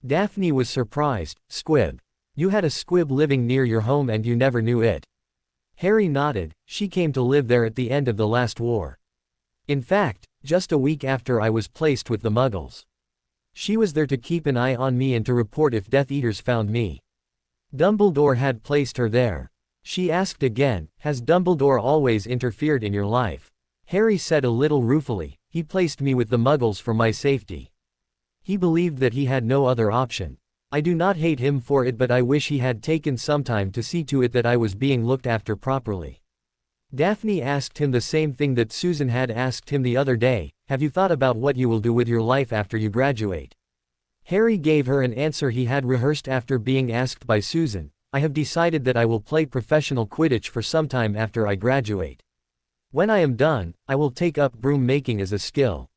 Daphne was surprised. "Squib? You had a squib living near your home and you never knew it?" Harry nodded. "She came to live there at the end of the last war. In fact, just a week after I was placed with the Muggles. She was there to keep an eye on me and to report if Death Eaters found me." "Dumbledore had placed her there?" She asked again. "Has Dumbledore always interfered in your life?" Harry said a little ruefully, "He placed me with the Muggles for my safety. He believed that he had no other option. I do not hate him for it, but I wish he had taken some time to see to it that I was being looked after properly." Daphne asked him the same thing that Susan had asked him the other day. "Have you thought about what you will do with your life after you graduate?" Harry gave her an answer he had rehearsed after being asked by Susan. "I have decided that I will play professional Quidditch for some time after I graduate. When I am done, I will take up broom making as a skill."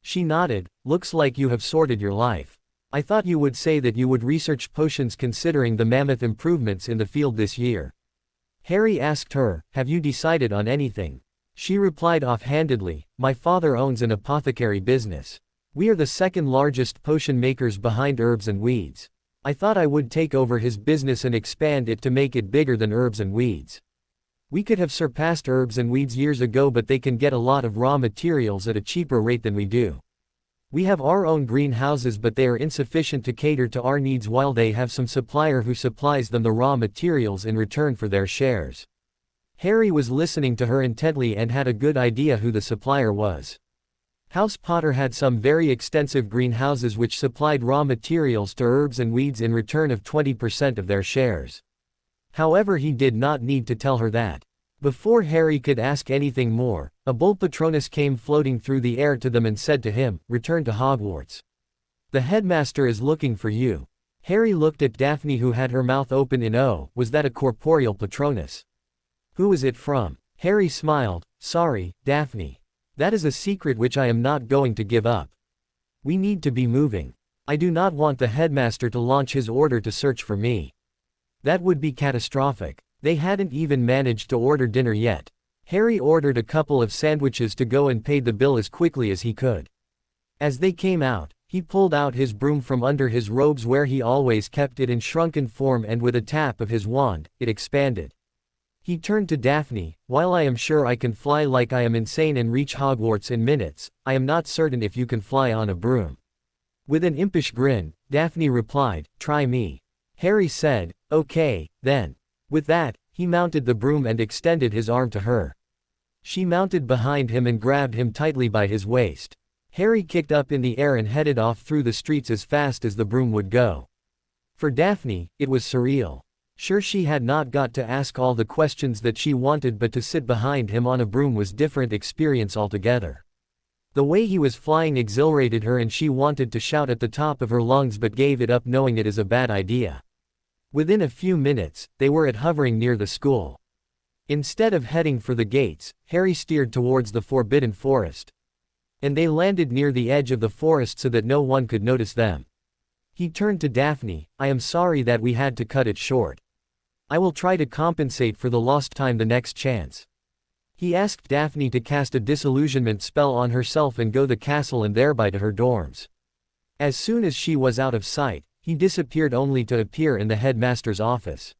She nodded. "Looks like you have sorted your life. I thought you would say that you would research potions considering the mammoth improvements in the field this year." Harry asked her, "Have you decided on anything?" She replied offhandedly, "My father owns an apothecary business. We are the second largest potion makers behind Herbs and Weeds. I thought I would take over his business and expand it to make it bigger than Herbs and Weeds. We could have surpassed Herbs and Weeds years ago, but they can get a lot of raw materials at a cheaper rate than we do. We have our own greenhouses, but they are insufficient to cater to our needs, while they have some supplier who supplies them the raw materials in return for their shares." Harry was listening to her intently and had a good idea who the supplier was. House Potter had some very extensive greenhouses which supplied raw materials to Herbs and Weeds in return of 20% of their shares. However, he did not need to tell her that. Before Harry could ask anything more, a bull Patronus came floating through the air to them and said to him, "Return to Hogwarts. The headmaster is looking for you." Harry looked at Daphne, who had her mouth open in "Oh, was that a corporeal Patronus? Who is it from?" Harry smiled. "Sorry, Daphne. That is a secret which I am not going to give up. We need to be moving. I do not want the headmaster to launch his order to search for me. That would be catastrophic." They hadn't even managed to order dinner yet. Harry ordered a couple of sandwiches to go and paid the bill as quickly as he could. As they came out, he pulled out his broom from under his robes where he always kept it in shrunken form, and with a tap of his wand, it expanded. He turned to Daphne. "While I am sure I can fly like I am insane and reach Hogwarts in minutes, I am not certain if you can fly on a broom." With an impish grin, Daphne replied, "Try me." Harry said, "Okay, then." With that, he mounted the broom and extended his arm to her. She mounted behind him and grabbed him tightly by his waist. Harry kicked up in the air and headed off through the streets as fast as the broom would go. For Daphne, it was surreal. Sure, she had not got to ask all the questions that she wanted, but to sit behind him on a broom was different experience altogether. The way he was flying exhilarated her, and she wanted to shout at the top of her lungs but gave it up, knowing it is a bad idea. Within a few minutes, they were at hovering near the school. Instead of heading for the gates, Harry steered towards the Forbidden Forest. And they landed near the edge of the forest so that no one could notice them. He turned to Daphne. "I am sorry that we had to cut it short. I will try to compensate for the lost time the next chance." He asked Daphne to cast a disillusionment spell on herself and go the castle and thereby to her dorms. As soon as she was out of sight, he disappeared only to appear in the headmaster's office.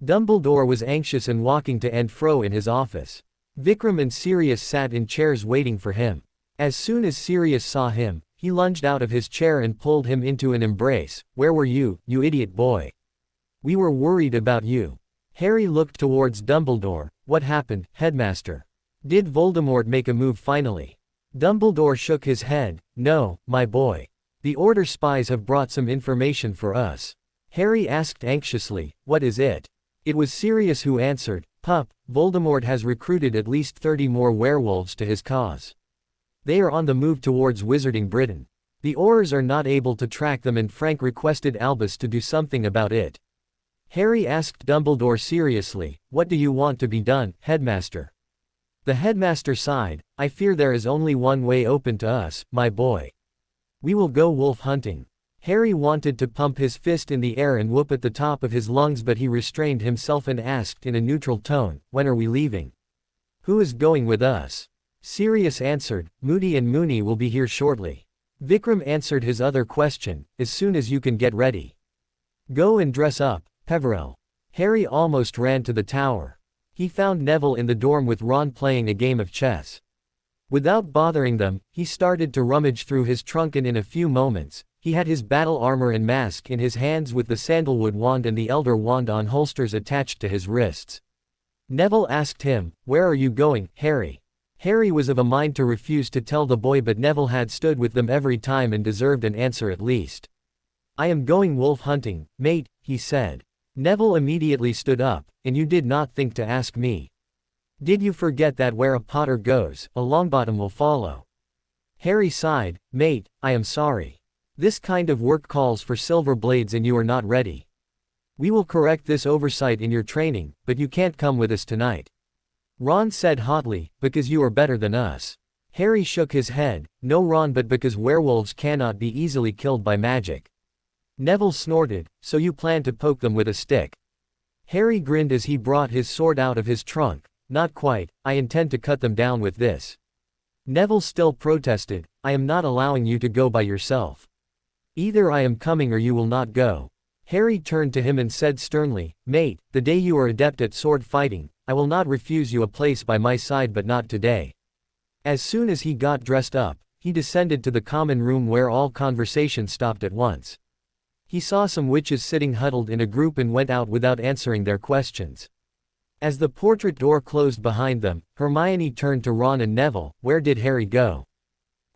Dumbledore was anxious and walking to and fro in his office. Vikram and Sirius sat in chairs waiting for him. As soon as Sirius saw him, he lunged out of his chair and pulled him into an embrace. "Where were you, you idiot boy? We were worried about you." Harry looked towards Dumbledore. "What happened, headmaster? Did Voldemort make a move finally?" Dumbledore shook his head. "No, my boy. The Order spies have brought some information for us." Harry asked anxiously, "What is it?" It was Sirius who answered, "Pup, Voldemort has recruited at least 30 more werewolves to his cause. They are on the move towards Wizarding Britain. The Aurors are not able to track them and Frank requested Albus to do something about it." Harry asked Dumbledore seriously, "What do you want to be done, headmaster?" The headmaster sighed, "I fear there is only one way open to us, my boy. We will go wolf hunting." Harry wanted to pump his fist in the air and whoop at the top of his lungs, but he restrained himself and asked in a neutral tone, "When are we leaving? Who is going with us?" Sirius answered, "Moody and Mooney will be here shortly." Vikram answered his other question, "As soon as you can get ready. Go and dress up, Peverell." Harry almost ran to the tower. He found Neville in the dorm with Ron playing a game of chess. Without bothering them, he started to rummage through his trunk and in a few moments, he had his battle armor and mask in his hands with the sandalwood wand and the elder wand on holsters attached to his wrists. Neville asked him, "Where are you going, Harry?" Harry was of a mind to refuse to tell the boy, but Neville had stood with them every time and deserved an answer at least. "I am going wolf hunting, mate," he said. Neville immediately stood up, "And you did not think to ask me? Did you forget that where a Potter goes, a Longbottom will follow?" Harry sighed, "Mate, I am sorry. This kind of work calls for silver blades and you are not ready. We will correct this oversight in your training, but you can't come with us tonight." Ron said hotly, "Because you are better than us." Harry shook his head, "No Ron, but because werewolves cannot be easily killed by magic." Neville snorted, "So you plan to poke them with a stick?" Harry grinned as he brought his sword out of his trunk. "Not quite, I intend to cut them down with this." Neville still protested, "I am not allowing you to go by yourself. Either I am coming or you will not go." Harry turned to him and said sternly, "Mate, the day you are adept at sword fighting, I will not refuse you a place by my side, but not today." As soon as he got dressed up, he descended to the common room where all conversation stopped at once. He saw some witches sitting huddled in a group and went out without answering their questions. As the portrait door closed behind them, Hermione turned to Ron and Neville, "Where did Harry go?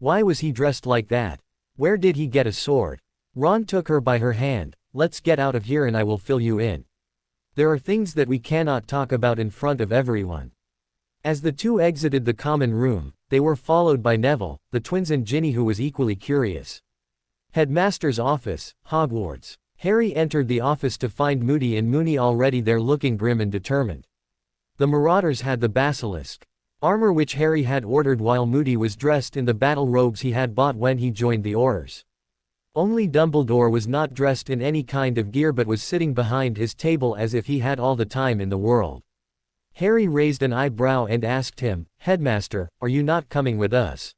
Why was he dressed like that? Where did he get a sword?" Ron took her by her hand, "Let's get out of here and I will fill you in. There are things that we cannot talk about in front of everyone." As the two exited the common room, they were followed by Neville, the twins and Ginny, who was equally curious. Headmaster's office, Hogwarts. Harry entered the office to find Moody and Mooney already there, looking grim and determined. The Marauders had the basilisk armor which Harry had ordered, while Moody was dressed in the battle robes he had bought when he joined the Aurors. Only Dumbledore was not dressed in any kind of gear but was sitting behind his table as if he had all the time in the world. Harry raised an eyebrow and asked him, "Headmaster, are you not coming with us?"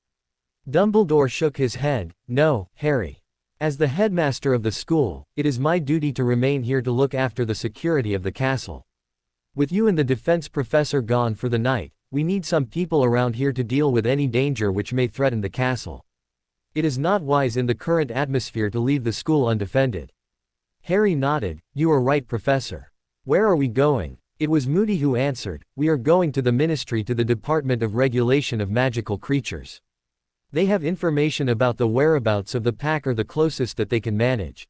Dumbledore shook his head, "No, Harry. As the headmaster of the school, it is my duty to remain here to look after the security of the castle. With you and the defense professor gone for the night, we need some people around here to deal with any danger which may threaten the castle. It is not wise in the current atmosphere to leave the school undefended." Harry nodded, "You are right, Professor. Where are we going?" It was Moody who answered, "We are going to the Ministry, to the Department of Regulation of Magical Creatures. They have information about the whereabouts of the pack, or the closest that they can manage.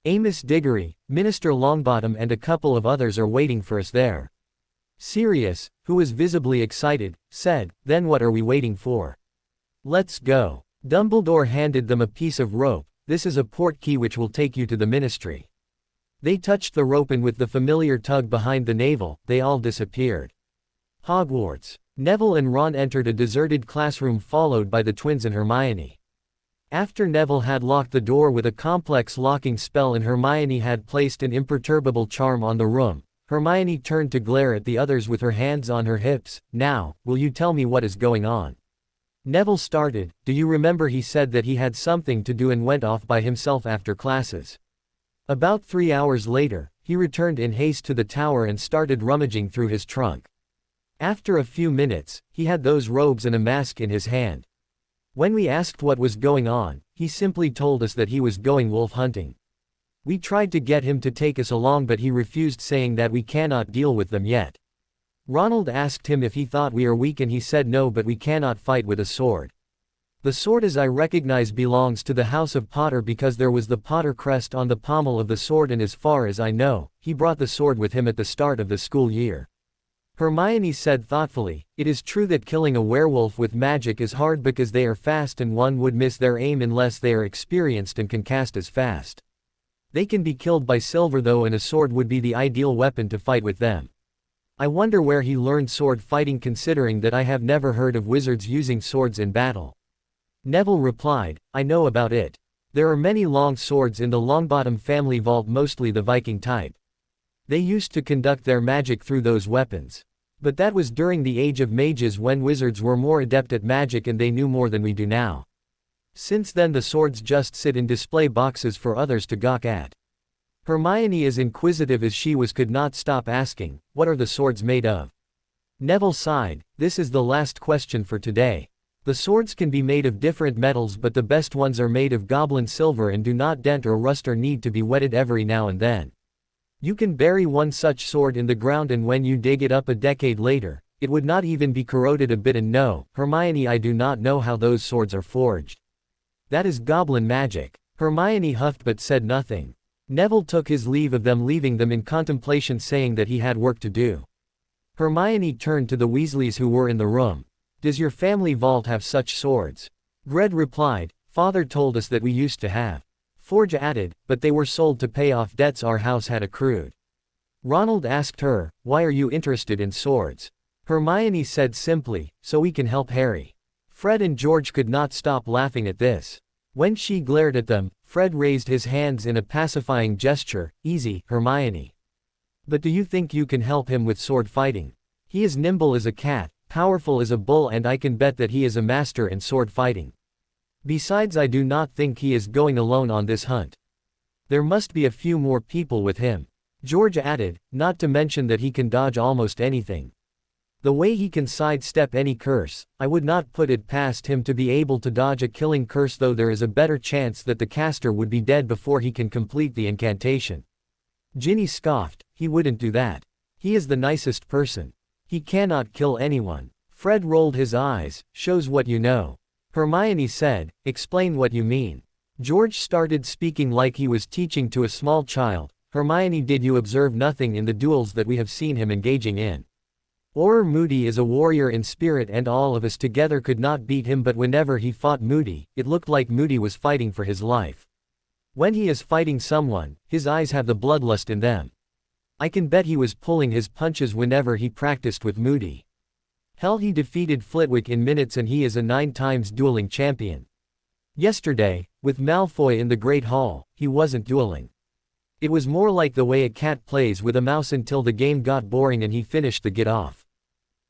Amos Diggory, Minister Longbottom and a couple of others are waiting for us there." Sirius, who was visibly excited, said, "Then what are we waiting for? Let's go." Dumbledore handed them a piece of rope. "This is a portkey which will take you to the Ministry." They touched the rope and with the familiar tug behind the navel, they all disappeared. Hogwarts. Neville and Ron entered a deserted classroom followed by the twins and Hermione. After Neville had locked the door with a complex locking spell and Hermione had placed an imperturbable charm on the room, Hermione turned to glare at the others with her hands on her hips. Now, will you tell me what is going on? Neville started. Do you remember he said that he had something to do and went off by himself after classes? About 3 hours later, he returned in haste to the tower and started rummaging through his trunk. After a few minutes, he had those robes and a mask in his hand. When we asked what was going on, he simply told us that he was going wolf hunting. We tried to get him to take us along but he refused, saying that we cannot deal with them yet. Ronald asked him if he thought we are weak and he said no, but we cannot fight with a sword. The sword, as I recognize, belongs to the House of Potter because there was the Potter crest on the pommel of the sword, and as far as I know, he brought the sword with him at the start of the school year. Hermione said thoughtfully, it is true that killing a werewolf with magic is hard because they are fast and one would miss their aim unless they are experienced and can cast as fast. They can be killed by silver though, and a sword would be the ideal weapon to fight with them. I wonder where he learned sword fighting, considering that I have never heard of wizards using swords in battle. Neville replied, I know about it. There are many long swords in the Longbottom family vault, mostly the Viking type. They used to conduct their magic through those weapons. But that was during the Age of Mages, when wizards were more adept at magic and they knew more than we do now. Since then the swords just sit in display boxes for others to gawk at. Hermione, as inquisitive as she was, could not stop asking, what are the swords made of? Neville sighed, this is the last question for today. The swords can be made of different metals, but the best ones are made of goblin silver and do not dent or rust or need to be wetted every now and then. You can bury one such sword in the ground and when you dig it up a decade later, it would not even be corroded a bit. And no, Hermione, I do not know how those swords are forged. That is goblin magic. Hermione huffed but said nothing. Neville took his leave of them, leaving them in contemplation, saying that he had work to do. Hermione turned to the Weasleys who were in the room. Does your family vault have such swords? Gred replied, Father told us that we used to have. Forge added, but they were sold to pay off debts our house had accrued. Ronald asked her, why are you interested in swords? Hermione said simply, so we can help Harry. Fred and George could not stop laughing at this. When she glared at them, Fred raised his hands in a pacifying gesture. Easy, Hermione. But do you think you can help him with sword fighting? He is nimble as a cat, powerful as a bull, and I can bet that he is a master in sword fighting. Besides, I do not think he is going alone on this hunt. There must be a few more people with him. George added, not to mention that he can dodge almost anything. The way he can sidestep any curse, I would not put it past him to be able to dodge a killing curse, though there is a better chance that the caster would be dead before he can complete the incantation. Ginny scoffed, he wouldn't do that. He is the nicest person. He cannot kill anyone. Fred rolled his eyes, shows what you know. Hermione said, explain what you mean. George started speaking like he was teaching to a small child. Hermione, did you observe nothing in the duels that we have seen him engaging in? Auror Moody is a warrior in spirit and all of us together could not beat him, but whenever he fought Moody, it looked like Moody was fighting for his life. When he is fighting someone, his eyes have the bloodlust in them. I can bet he was pulling his punches whenever he practiced with Moody. Hell, he defeated Flitwick in minutes and he is a 9 times dueling champion. Yesterday, with Malfoy in the Great Hall, he wasn't dueling. It was more like the way a cat plays with a mouse until the game got boring and he finished the get off.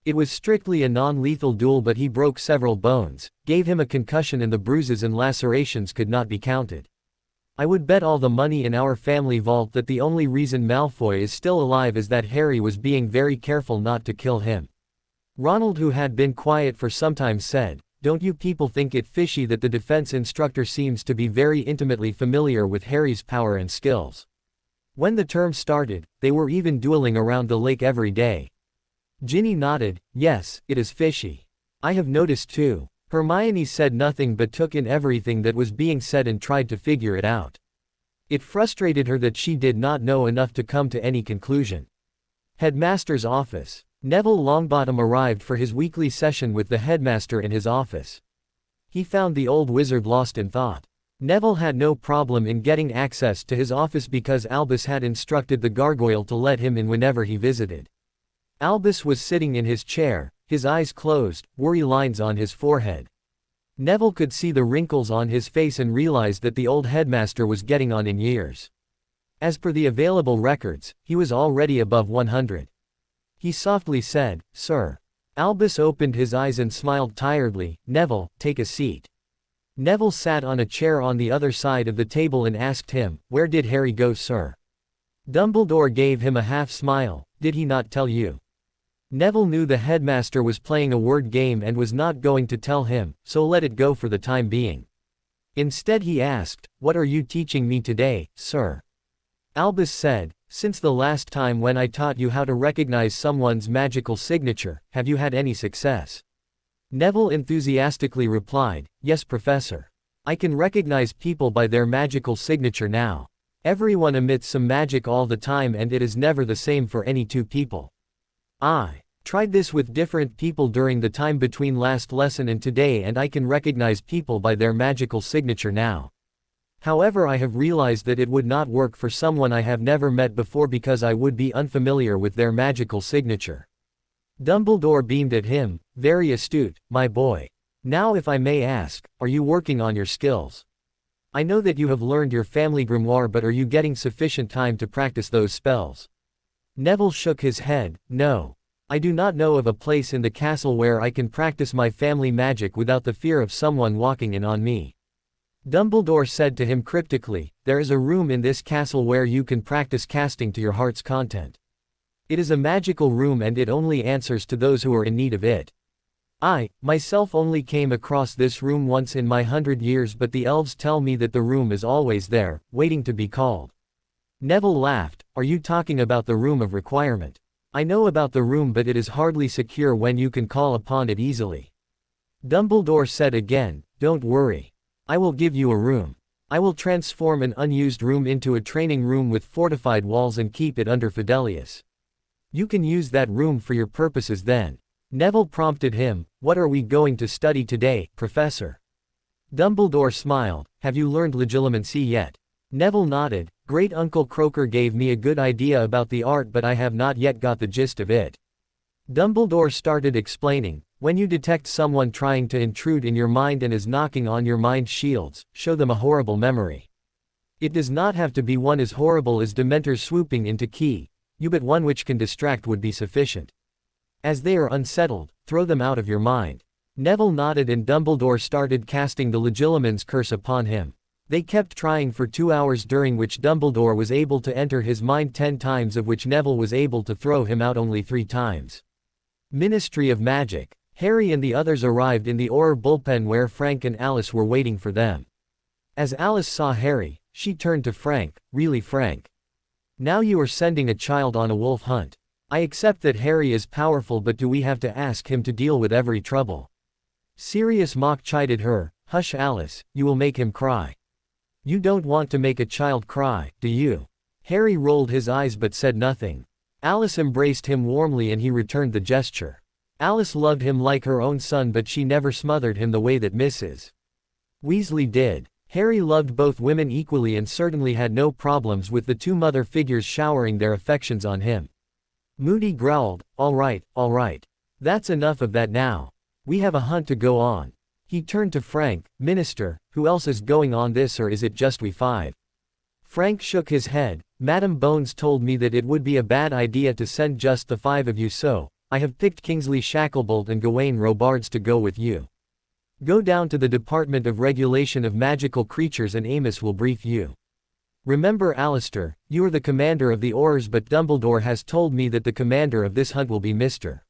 It was strictly a non-lethal duel, but he broke several bones, gave him a concussion, and the bruises and lacerations could not be counted. I would bet all the money in our family vault that the only reason Malfoy is still alive is that Harry was being very careful not to kill him. Ronald, who had been quiet for some time, said, don't you people think it fishy that the defense instructor seems to be very intimately familiar with Harry's power and skills? When the term started, they were even dueling around the lake every day. Ginny nodded, yes, it is fishy. I have noticed too. Hermione said nothing but took in everything that was being said and tried to figure it out. It frustrated her that she did not know enough to come to any conclusion. Headmaster's office. Neville Longbottom arrived for his weekly session with the headmaster in his office. He found the old wizard lost in thought. Neville had no problem in getting access to his office because Albus had instructed the gargoyle to let him in whenever he visited. Albus was sitting in his chair, his eyes closed, worry lines on his forehead. Neville could see the wrinkles on his face and realized that the old headmaster was getting on in years. As per the available records, he was already above 100. He softly said, "Sir." Albus opened his eyes and smiled tiredly. "Neville, take a seat." Neville sat on a chair on the other side of the table and asked him, "Where did Harry go, sir?" Dumbledore gave him a half-smile. "Did he not tell you?" Neville knew the headmaster was playing a word game and was not going to tell him, so let it go for the time being. Instead he asked, "What are you teaching me today, sir?" Albus said, "Since the last time when I taught you how to recognize someone's magical signature, have you had any success?" Neville enthusiastically replied, "Yes, Professor. I can recognize people by their magical signature now. Everyone emits some magic all the time and it is never the same for any two people. I tried this with different people during the time between last lesson and today and I can recognize people by their magical signature now. However, I have realized that it would not work for someone I have never met before because I would be unfamiliar with their magical signature." Dumbledore beamed at him. "Very astute, my boy. Now if I may ask, are you working on your skills? I know that you have learned your family grimoire, but are you getting sufficient time to practice those spells?" Neville shook his head. "No. I do not know of a place in the castle where I can practice my family magic without the fear of someone walking in on me." Dumbledore said to him cryptically, "There is a room in this castle where you can practice casting to your heart's content. It is a magical room and it only answers to those who are in need of it. I, myself only came across this room once in my 100 years, but the elves tell me that the room is always there, waiting to be called." Neville laughed. "Are you talking about the room of requirement? I know about the room, but it is hardly secure when you can call upon it easily." Dumbledore said again, "Don't worry. I will give you a room. I will transform an unused room into a training room with fortified walls and keep it under Fidelius. You can use that room for your purposes then." Neville prompted him, "What are we going to study today, Professor?" Dumbledore smiled. "Have you learned legilimency yet?" Neville nodded. "Great Uncle Croaker gave me a good idea about the art, but I have not yet got the gist of it." Dumbledore started explaining, "When you detect someone trying to intrude in your mind and is knocking on your mind shields, show them a horrible memory. It does not have to be one as horrible as Dementors swooping into you, but one which can distract would be sufficient. As they are unsettled, throw them out of your mind." Neville nodded and Dumbledore started casting the Legilimens curse upon him. They kept trying for 2 hours, during which Dumbledore was able to enter his mind 10 times, of which Neville was able to throw him out only 3 times. Ministry of Magic. Harry and the others arrived in the Auror bullpen where Frank and Alice were waiting for them. As Alice saw Harry, she turned to Frank. "Really, Frank? Now you are sending a child on a wolf hunt. I accept that Harry is powerful, but do we have to ask him to deal with every trouble?" Sirius mock chided her. "Hush, Alice, you will make him cry. You don't want to make a child cry, do you?" Harry rolled his eyes but said nothing. Alice embraced him warmly and he returned the gesture. Alice loved him like her own son, but she never smothered him the way that Mrs. Weasley did. Harry loved both women equally and certainly had no problems with the two mother figures showering their affections on him. Moody growled, all right. That's enough of that now. We have a hunt to go on." He turned to Frank. "Minister, who else is going on this, or is it just we 5? Frank shook his head. "Madam Bones told me that it would be a bad idea to send just the 5 of you, so I have picked Kingsley Shacklebolt and Gawain Robards to go with you. Go down to the Department of Regulation of Magical Creatures and Amos will brief you. Remember, Alistair, you are the commander of the Aurors, but Dumbledore has told me that the commander of this hunt will be Mr.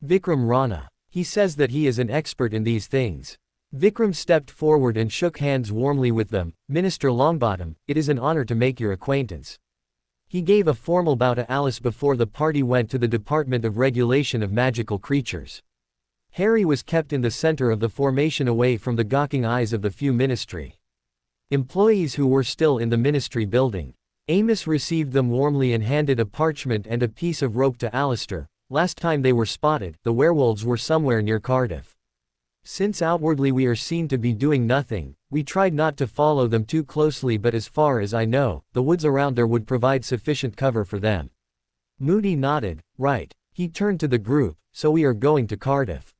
Vikram Rana. He says that he is an expert in these things." Vikram stepped forward and shook hands warmly with them. "Minister Longbottom, it is an honor to make your acquaintance." He gave a formal bow to Alice before the party went to the Department of Regulation of Magical Creatures. Harry was kept in the center of the formation, away from the gawking eyes of the few ministry employees who were still in the ministry building. Amos received them warmly and handed a parchment and a piece of rope to Alistair. "Last time they were spotted, the werewolves were somewhere near Cardiff. Since outwardly we are seen to be doing nothing, we tried not to follow them too closely, but as far as I know, the woods around there would provide sufficient cover for them." Moody nodded. "Right." He turned to the group. "So we are going to Cardiff.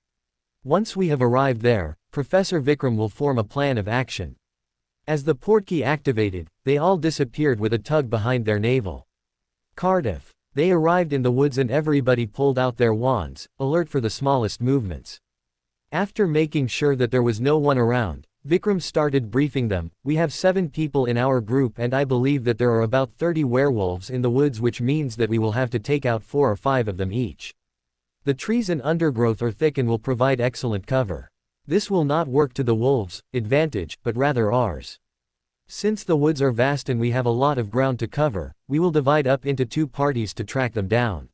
Once we have arrived there, Professor Vikram will form a plan of action. As the portkey activated, they all disappeared with a tug behind their navel. Cardiff. They arrived in the woods and everybody pulled out their wands, alert for the smallest movements. After making sure that there was no one around, Vikram started briefing them. We have 7 people in our group and I believe that there are about 30 werewolves in the woods, which means that we will have to take out 4 or 5 of them each. The trees and undergrowth are thick and will provide excellent cover. This will not work to the wolves' advantage, but rather ours. Since the woods are vast and we have a lot of ground to cover, we will divide up into 2 parties to track them down.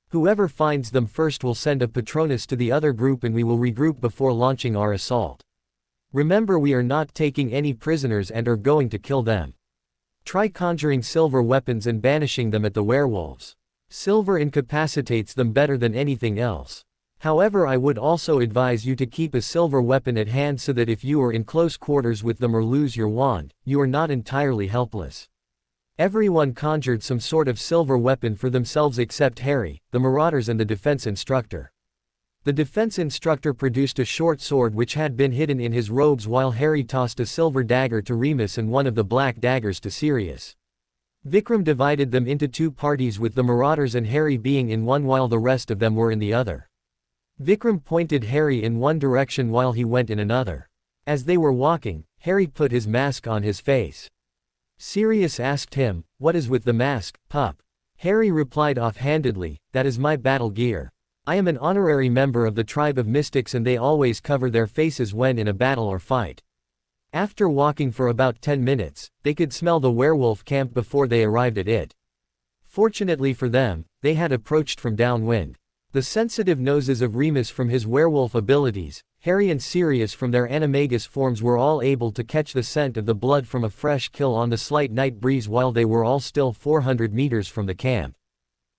Whoever finds them first will send a Patronus to the other group and we will regroup before launching our assault. Remember, we are not taking any prisoners and are going to kill them. Try conjuring silver weapons and banishing them at the werewolves. Silver incapacitates them better than anything else. However, I would also advise you to keep a silver weapon at hand so that if you are in close quarters with them or lose your wand, you are not entirely helpless. Everyone conjured some sort of silver weapon for themselves except Harry, the marauders and the defense instructor. The defense instructor produced a short sword which had been hidden in his robes, while Harry tossed a silver dagger to Remus and one of the black daggers to Sirius. Vikram divided them into 2 parties, with the marauders and Harry being in one while the rest of them were in the other. Vikram pointed Harry in one direction while he went in another. As they were walking, Harry put his mask on his face. Sirius asked him, "What is with the mask, pup?" Harry replied offhandedly, "That is my battle gear. I am an honorary member of the tribe of mystics and they always cover their faces when in a battle or fight." After walking for about 10 minutes, they could smell the werewolf camp before they arrived at it. Fortunately for them, they had approached from downwind. The sensitive noses of Remus from his werewolf abilities, Harry and Sirius from their animagus forms were all able to catch the scent of the blood from a fresh kill on the slight night breeze while they were all still 400 meters from the camp.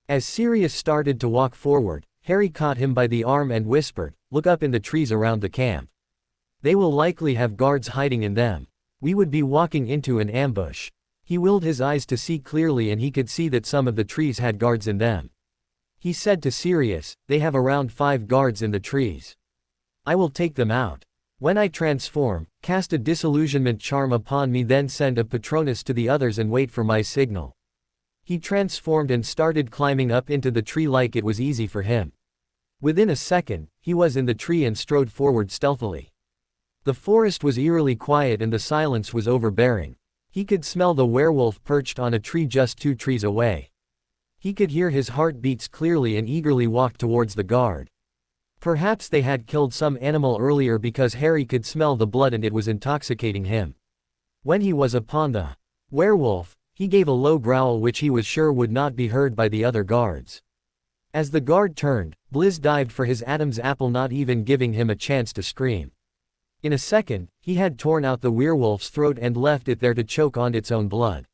As Sirius started to walk forward, Harry caught him by the arm and whispered, "Look up in the trees around the camp. They will likely have guards hiding in them. We would be walking into an ambush." He willed his eyes to see clearly and he could see that some of the trees had guards in them. He said to Sirius, "They have around 5 guards in the trees. I will take them out. When I transform, cast a disillusionment charm upon me, then send a Patronus to the others and wait for my signal." He transformed and started climbing up into the tree like it was easy for him. Within a second, he was in the tree and strode forward stealthily. The forest was eerily quiet and the silence was overbearing. He could smell the werewolf perched on a tree just 2 trees away. He could hear his heartbeats clearly and eagerly walked towards the guard. Perhaps they had killed some animal earlier because Harry could smell the blood and it was intoxicating him. When he was upon the werewolf, he gave a low growl which he was sure would not be heard by the other guards. As the guard turned, Blizz dived for his Adam's apple, not even giving him a chance to scream. In a second, he had torn out the werewolf's throat and left it there to choke on its own blood.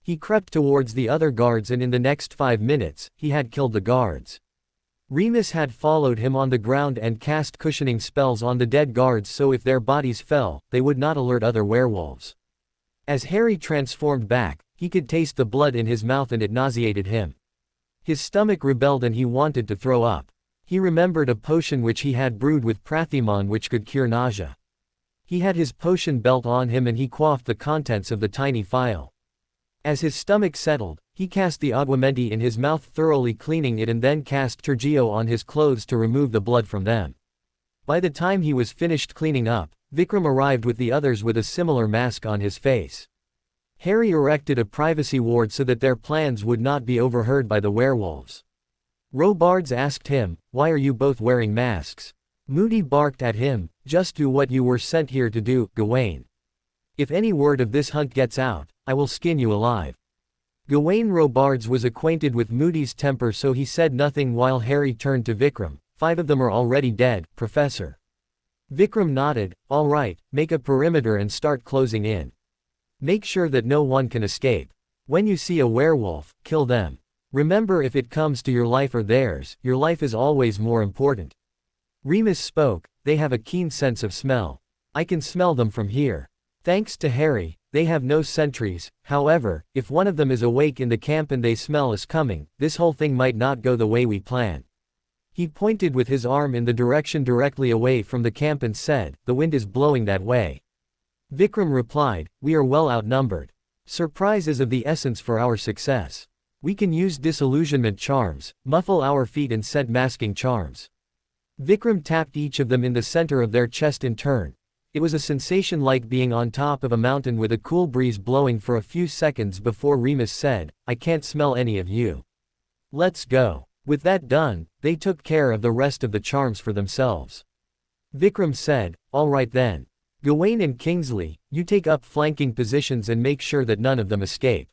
He crept towards the other guards and in the next 5 minutes, he had killed the guards. Remus had followed him on the ground and cast cushioning spells on the dead guards so if their bodies fell, they would not alert other werewolves. As Harry transformed back, he could taste the blood in his mouth and it nauseated him. His stomach rebelled and he wanted to throw up. He remembered a potion which he had brewed with Prathimon which could cure nausea. He had his potion belt on him and he quaffed the contents of the tiny phial. As his stomach settled, he cast the aguamenti in his mouth, thoroughly cleaning it, and then cast Turgio on his clothes to remove the blood from them. By the time he was finished cleaning up, Vikram arrived with the others with a similar mask on his face. Harry erected a privacy ward so that their plans would not be overheard by the werewolves. Robards asked him, "Why are you both wearing masks?" Moody barked at him, "Just do what you were sent here to do, Gawain. If any word of this hunt gets out, I will skin you alive." Gawain Robards was acquainted with Moody's temper, so he said nothing while Harry turned to Vikram. "5 of them are already dead, Professor." Vikram nodded. "All right, make a perimeter and start closing in. Make sure that no one can escape. When you see a werewolf, kill them. Remember, if it comes to your life or theirs, your life is always more important." Remus spoke, "They have a keen sense of smell. I can smell them from here. Thanks to Harry, they have no sentries. However, if one of them is awake in the camp and they smell us coming, this whole thing might not go the way we plan." He pointed with his arm in the direction directly away from the camp and said, "The wind is blowing that way." Vikram replied, "We are well outnumbered. Surprise is of the essence for our success. We can use disillusionment charms, muffle our feet and scent masking charms." Vikram tapped each of them in the center of their chest in turn. It was a sensation like being on top of a mountain with a cool breeze blowing for a few seconds before Remus said, "I can't smell any of you. Let's go." With that done, they took care of the rest of the charms for themselves. Vikram said, "All right then. Gawain and Kingsley, you take up flanking positions and make sure that none of them escape.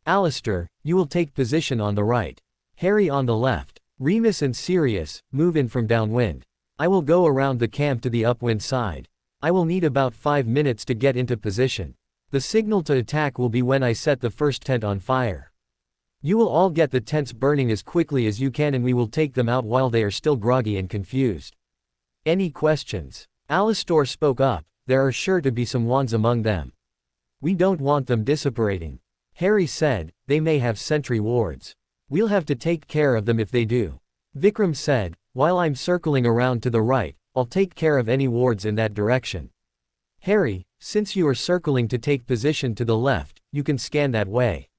Alistair, you will take position on the right. Harry on the left. Remus and Sirius, move in from downwind. I will go around the camp to the upwind side. I will need about 5 minutes to get into position. The signal to attack will be when I set the first tent on fire. You will all get the tents burning as quickly as you can and we will take them out while they are still groggy and confused. Any questions?" Alistair spoke up. "There are sure to be some wands among them. We don't want them disapparating." Harry said, "They may have sentry wards. We'll have to take care of them if they do." Vikram said, "While I'm circling around to the right, I'll take care of any wards in that direction. Harry, since you are circling to take position to the left, you can scan that way.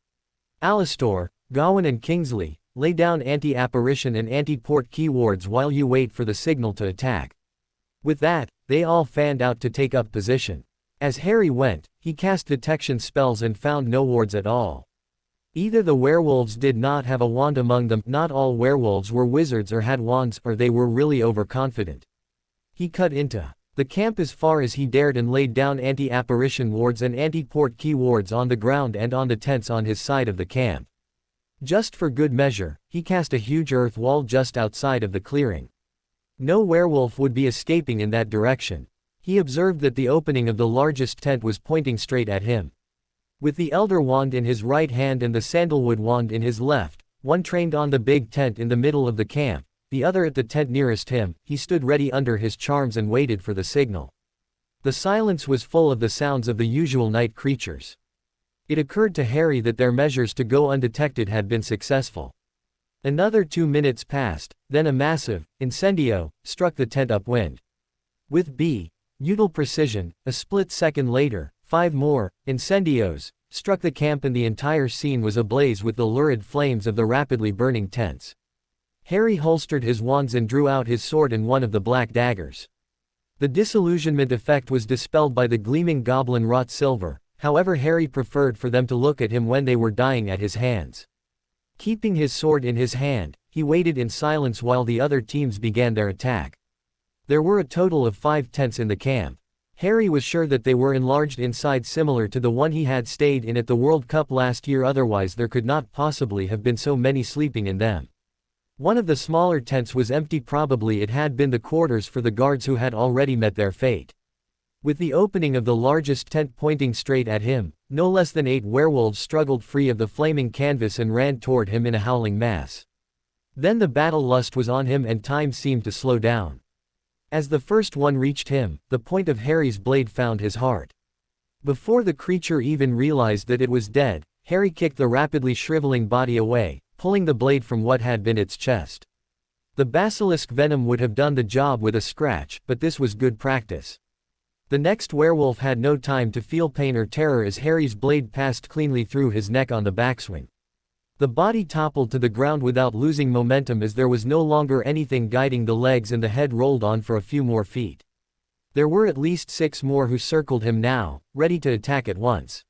Alistair, Gawain and Kingsley, lay down anti-apparition and anti-port key wards while you wait for the signal to attack." With that, they all fanned out to take up position. As Harry went, he cast detection spells and found no wards at all. Either the werewolves did not have a wand among them, not all werewolves were wizards or had wands, or they were really overconfident. He cut into the camp as far as he dared and laid down anti-apparition wards and anti-port key wards on the ground and on the tents on his side of the camp. Just for good measure, he cast a huge earth wall just outside of the clearing. No werewolf would be escaping in that direction. He observed that the opening of the largest tent was pointing straight at him. With the Elder Wand in his right hand and the Sandalwood Wand in his left, one trained on the big tent in the middle of the camp, the other at the tent nearest him, he stood ready under his charms and waited for the signal. The silence was full of the sounds of the usual night creatures. It occurred to Harry that their measures to go undetected had been successful. Another 2 minutes passed, then a massive incendio struck the tent upwind. With brutal precision, a split second later, 5 more incendios struck the camp and the entire scene was ablaze with the lurid flames of the rapidly burning tents. Harry holstered his wands and drew out his sword and one of the black daggers. The disillusionment effect was dispelled by the gleaming goblin wrought silver, however Harry preferred for them to look at him when they were dying at his hands. Keeping his sword in his hand, he waited in silence while the other teams began their attack. There were a total of 5 tents in the camp. Harry was sure that they were enlarged inside similar to the one he had stayed in at the World Cup last year, otherwise there could not possibly have been so many sleeping in them. One of the smaller tents was empty, probably it had been the quarters for the guards who had already met their fate. With the opening of the largest tent pointing straight at him, no less than 8 werewolves struggled free of the flaming canvas and ran toward him in a howling mass. Then the battle lust was on him and time seemed to slow down. As the first one reached him, the point of Harry's blade found his heart. Before the creature even realized that it was dead, Harry kicked the rapidly shriveling body away, pulling the blade from what had been its chest. The basilisk venom would have done the job with a scratch, but this was good practice. The next werewolf had no time to feel pain or terror as Harry's blade passed cleanly through his neck on the backswing. The body toppled to the ground without losing momentum as there was no longer anything guiding the legs and the head rolled on for a few more feet. There were at least 6 more who circled him now, ready to attack at once.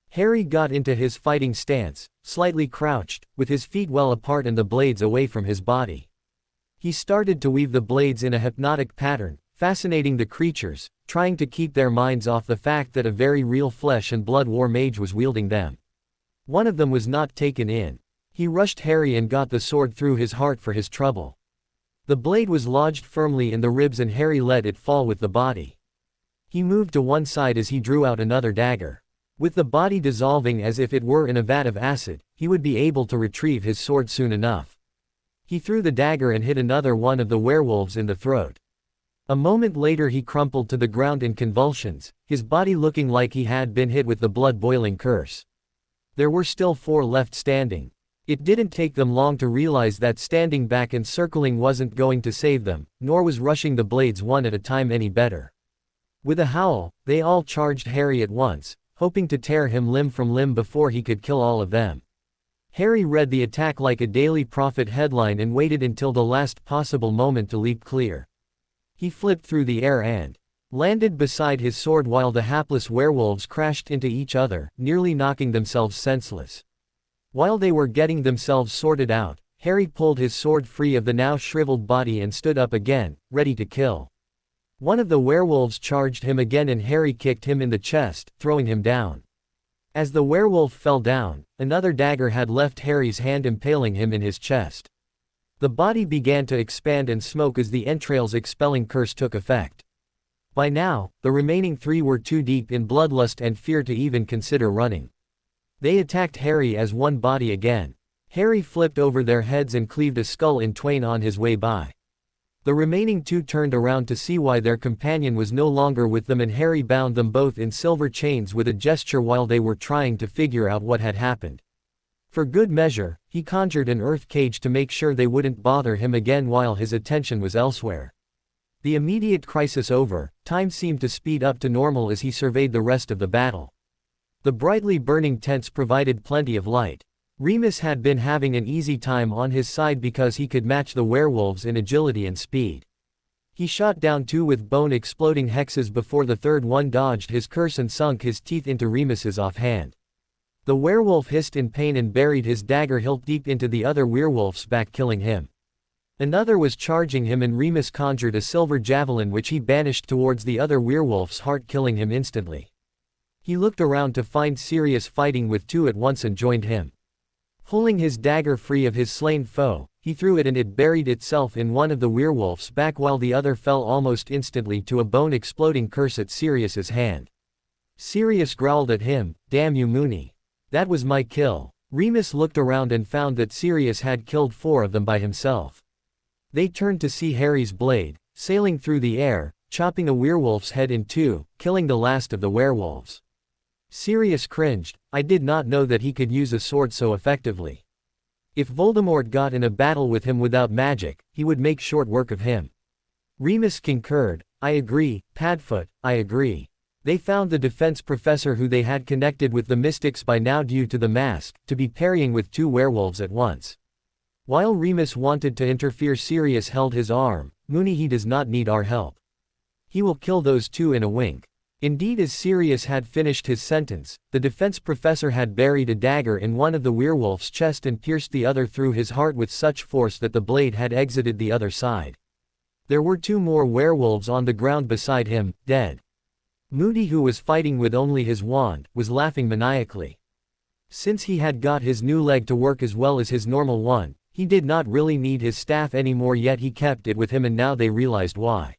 Harry got into his fighting stance, slightly crouched, with his feet well apart and the blades away from his body. He started to weave the blades in a hypnotic pattern, fascinating the creatures, trying to keep their minds off the fact that a very real flesh and blood war mage was wielding them. One of them was not taken in. He rushed Harry and got the sword through his heart for his trouble. The blade was lodged firmly in the ribs and Harry let it fall with the body. He moved to one side as he drew out another dagger. With the body dissolving as if it were in a vat of acid, he would be able to retrieve his sword soon enough. He threw the dagger and hit another one of the werewolves in the throat. A moment later he crumpled to the ground in convulsions, his body looking like he had been hit with the blood-boiling curse. There were still 4 left standing. It didn't take them long to realize that standing back and circling wasn't going to save them, nor was rushing the blades one at a time any better. With a howl, they all charged Harry at once, hoping to tear him limb from limb before he could kill all of them. Harry read the attack like a Daily Prophet headline and waited until the last possible moment to leap clear. He flipped through the air and landed beside his sword while the hapless werewolves crashed into each other, nearly knocking themselves senseless. While they were getting themselves sorted out, Harry pulled his sword free of the now shriveled body and stood up again, ready to kill. One of the werewolves charged him again and Harry kicked him in the chest, throwing him down. As the werewolf fell down, another dagger had left Harry's hand, impaling him in his chest. The body began to expand and smoke as the entrails expelling curse took effect. By now, the remaining three were too deep in bloodlust and fear to even consider running. They attacked Harry as one body again. Harry flipped over their heads and cleaved a skull in twain on his way by. The remaining two turned around to see why their companion was no longer with them, and Harry bound them both in silver chains with a gesture while they were trying to figure out what had happened. For good measure, he conjured an earth cage to make sure they wouldn't bother him again while his attention was elsewhere. The immediate crisis over, time seemed to speed up to normal as he surveyed the rest of the battle. The brightly burning tents provided plenty of light. Remus had been having an easy time on his side because he could match the werewolves in agility and speed. He shot down two with bone-exploding hexes before the third one dodged his curse and sunk his teeth into Remus's offhand. The werewolf hissed in pain and buried his dagger hilt deep into the other werewolf's back, killing him. Another was charging him and Remus conjured a silver javelin which he banished towards the other werewolf's heart, killing him instantly. He looked around to find Sirius fighting with two at once and joined him. Pulling his dagger free of his slain foe, he threw it and it buried itself in one of the werewolf's back while the other fell almost instantly to a bone-exploding curse at Sirius's hand. Sirius growled at him, "Damn you, Moony. That was my kill." Remus looked around and found that Sirius had killed four of them by himself. They turned to see Harry's blade, sailing through the air, chopping a werewolf's head in two, killing the last of the werewolves. Sirius cringed. I did not know that he could use a sword so effectively. If Voldemort got in a battle with him without magic, he would make short work of him. Remus concurred. I agree, Padfoot, I agree. They found the defense professor who they had connected with the mystics by now due to the mask, to be parrying with two werewolves at once. While Remus wanted to interfere, Sirius held his arm. Moony, he does not need our help. He will kill those two in a wink. Indeed, as Sirius had finished his sentence, the defense professor had buried a dagger in one of the werewolf's chest and pierced the other through his heart with such force that the blade had exited the other side. There were two more werewolves on the ground beside him, dead. Moody, who was fighting with only his wand, was laughing maniacally. Since he had got his new leg to work as well as his normal one, he did not really need his staff anymore, yet he kept it with him, and now they realized why.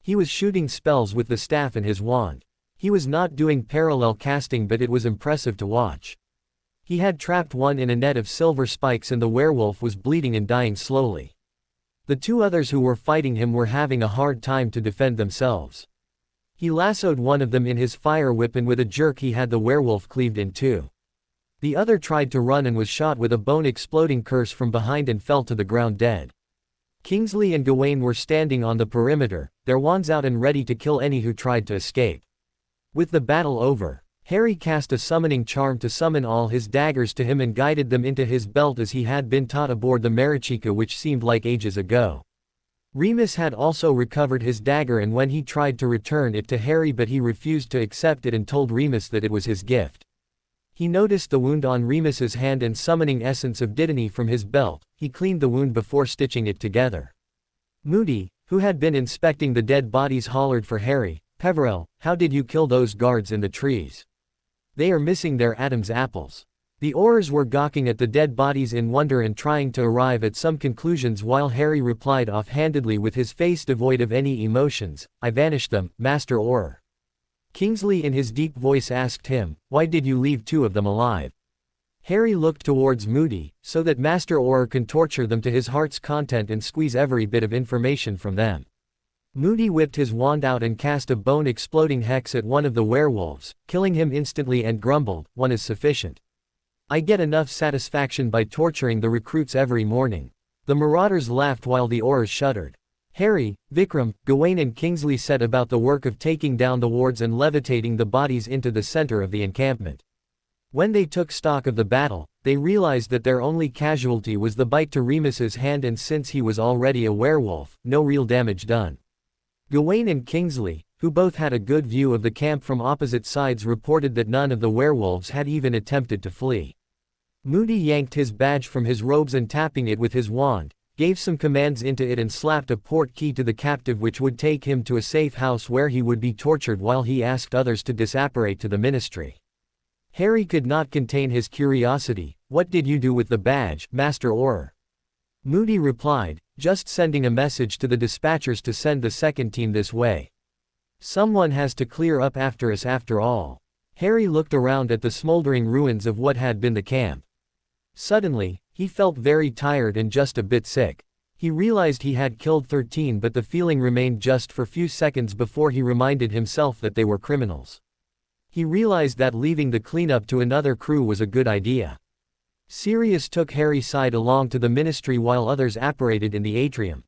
He was shooting spells with the staff and his wand. He was not doing parallel casting, but it was impressive to watch. He had trapped one in a net of silver spikes and the werewolf was bleeding and dying slowly. The two others who were fighting him were having a hard time to defend themselves. He lassoed one of them in his fire whip and with a jerk he had the werewolf cleaved in two. The other tried to run and was shot with a bone-exploding curse from behind and fell to the ground dead. Kingsley and Gawain were standing on the perimeter, their wands out and ready to kill any who tried to escape. With the battle over, Harry cast a summoning charm to summon all his daggers to him and guided them into his belt as he had been taught aboard the Marichica, which seemed like ages ago. Remus had also recovered his dagger, and when he tried to return it to Harry, but he refused to accept it and told Remus that it was his gift. He noticed the wound on Remus's hand and summoning essence of Dittany from his belt, he cleaned the wound before stitching it together. Moody, who had been inspecting the dead bodies, hollered for Harry. Peverell, how did you kill those guards in the trees? They are missing their Adam's apples. The Aurors were gawking at the dead bodies in wonder and trying to arrive at some conclusions, while Harry replied offhandedly with his face devoid of any emotions, I vanished them, Master Auror. Kingsley in his deep voice asked him, why did you leave two of them alive? Harry looked towards Moody, so that Master Auror can torture them to his heart's content and squeeze every bit of information from them. Moody whipped his wand out and cast a bone-exploding hex at one of the werewolves, killing him instantly, and grumbled, one is sufficient. I get enough satisfaction by torturing the recruits every morning. The marauders laughed while the Aurors shuddered. Harry, Vikram, Gawain and Kingsley set about the work of taking down the wards and levitating the bodies into the center of the encampment. When they took stock of the battle, they realized that their only casualty was the bite to Remus's hand, and since he was already a werewolf, no real damage done. Gawain and Kingsley, who both had a good view of the camp from opposite sides, reported that none of the werewolves had even attempted to flee. Moody yanked his badge from his robes and tapping it with his wand, gave some commands into it and slapped a port key to the captive which would take him to a safe house where he would be tortured while he asked others to disapparate to the ministry. Harry could not contain his curiosity. "What did you do with the badge, Master Auror?" Moody replied, "Just sending a message to the dispatchers to send the second team this way. Someone has to clear up after us after all." Harry looked around at the smoldering ruins of what had been the camp. Suddenly, he felt very tired and just a bit sick. He realized he had killed 13, but the feeling remained just for few seconds before he reminded himself that they were criminals. He realized that leaving the cleanup to another crew was a good idea. Sirius took Harry's side along to the ministry while others apparated in the atrium.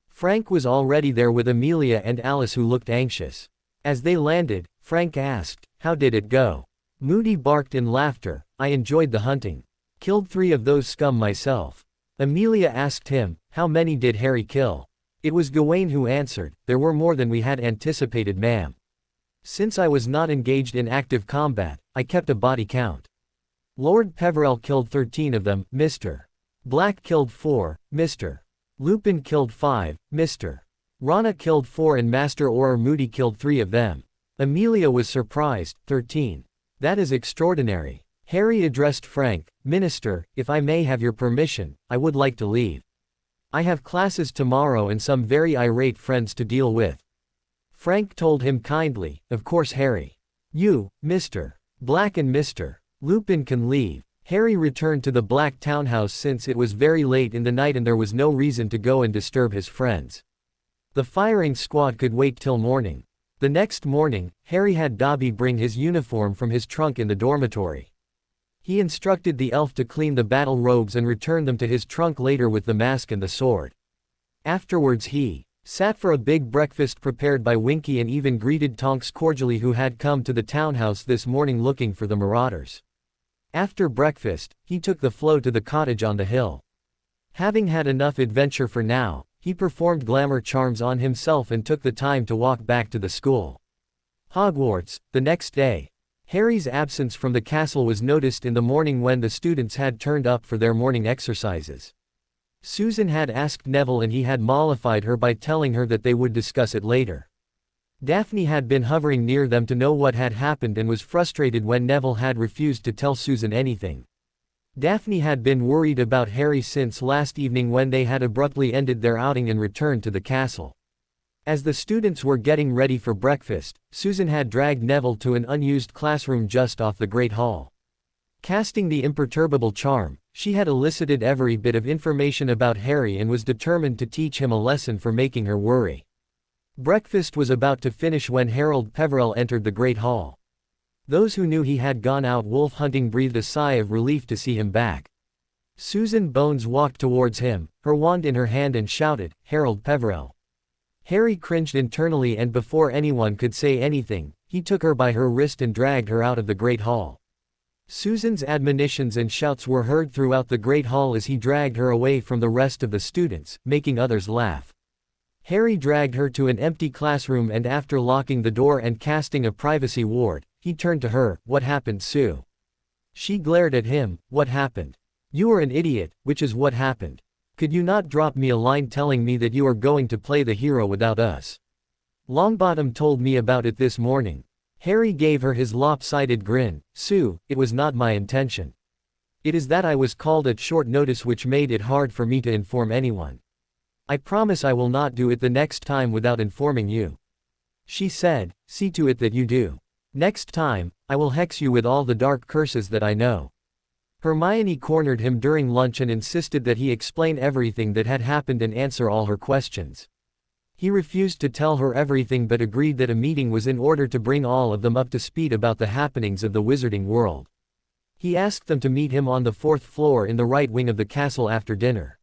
Frank was already there with Amelia and Alice, who looked anxious. As they landed, Frank asked, "How did it go?" Moody barked in laughter, "I enjoyed the hunting. Killed 3 of those scum myself." Amelia asked him, "How many did Harry kill?" It was Gawain who answered, "There were more than we had anticipated, ma'am. Since I was not engaged in active combat, I kept a body count. Lord Peverell killed 13 of them, Mr. Black killed 4, Mr. Lupin killed 5, Mr. Rana killed 4 and Master Auror Moody killed 3 of them." Amelia was surprised, 13. "That is extraordinary." Harry addressed Frank, "Minister, if I may have your permission, I would like to leave. I have classes tomorrow and some very irate friends to deal with." Frank told him kindly, "Of course, Harry. You, Mr. Black and Mr. Lupin can leave." Harry returned to the Black townhouse since it was very late in the night and there was no reason to go and disturb his friends. The firing squad could wait till morning. The next morning, Harry had Dobby bring his uniform from his trunk in the dormitory. He instructed the elf to clean the battle robes and return them to his trunk later with the mask and the sword. Afterwards he sat for a big breakfast prepared by Winky and even greeted Tonks cordially, who had come to the townhouse this morning looking for the marauders. After breakfast, he took the Flo to the cottage on the hill. Having had enough adventure for now, he performed glamour charms on himself and took the time to walk back to the school. Hogwarts, the next day. Harry's absence from the castle was noticed in the morning when the students had turned up for their morning exercises. Susan had asked Neville and he had mollified her by telling her that they would discuss it later. Daphne had been hovering near them to know what had happened and was frustrated when Neville had refused to tell Susan anything. Daphne had been worried about Harry since last evening when they had abruptly ended their outing and returned to the castle. As the students were getting ready for breakfast, Susan had dragged Neville to an unused classroom just off the Great Hall. Casting the imperturbable charm, she had elicited every bit of information about Harry and was determined to teach him a lesson for making her worry. Breakfast was about to finish when Harold Peverell entered the Great Hall. Those who knew he had gone out wolf hunting breathed a sigh of relief to see him back. Susan Bones walked towards him, her wand in her hand, and shouted, "Harold Peverell." Harry cringed internally, and before anyone could say anything, he took her by her wrist and dragged her out of the Great Hall. Susan's admonitions and shouts were heard throughout the Great Hall as he dragged her away from the rest of the students, making others laugh. Harry dragged her to an empty classroom and after locking the door and casting a privacy ward, he turned to her, "What happened, Sue?" She glared at him, "What happened? You are an idiot, which is what happened. Could you not drop me a line telling me that you are going to play the hero without us? Longbottom told me about it this morning." Harry gave her his lopsided grin, "Sue, it was not my intention. It is that I was called at short notice which made it hard for me to inform anyone. I promise I will not do it the next time without informing you." She said, "See to it that you do. Next time, I will hex you with all the dark curses that I know." Hermione cornered him during lunch and insisted that he explain everything that had happened and answer all her questions. He refused to tell her everything but agreed that a meeting was in order to bring all of them up to speed about the happenings of the wizarding world. He asked them to meet him on the 4th floor in the right wing of the castle after dinner.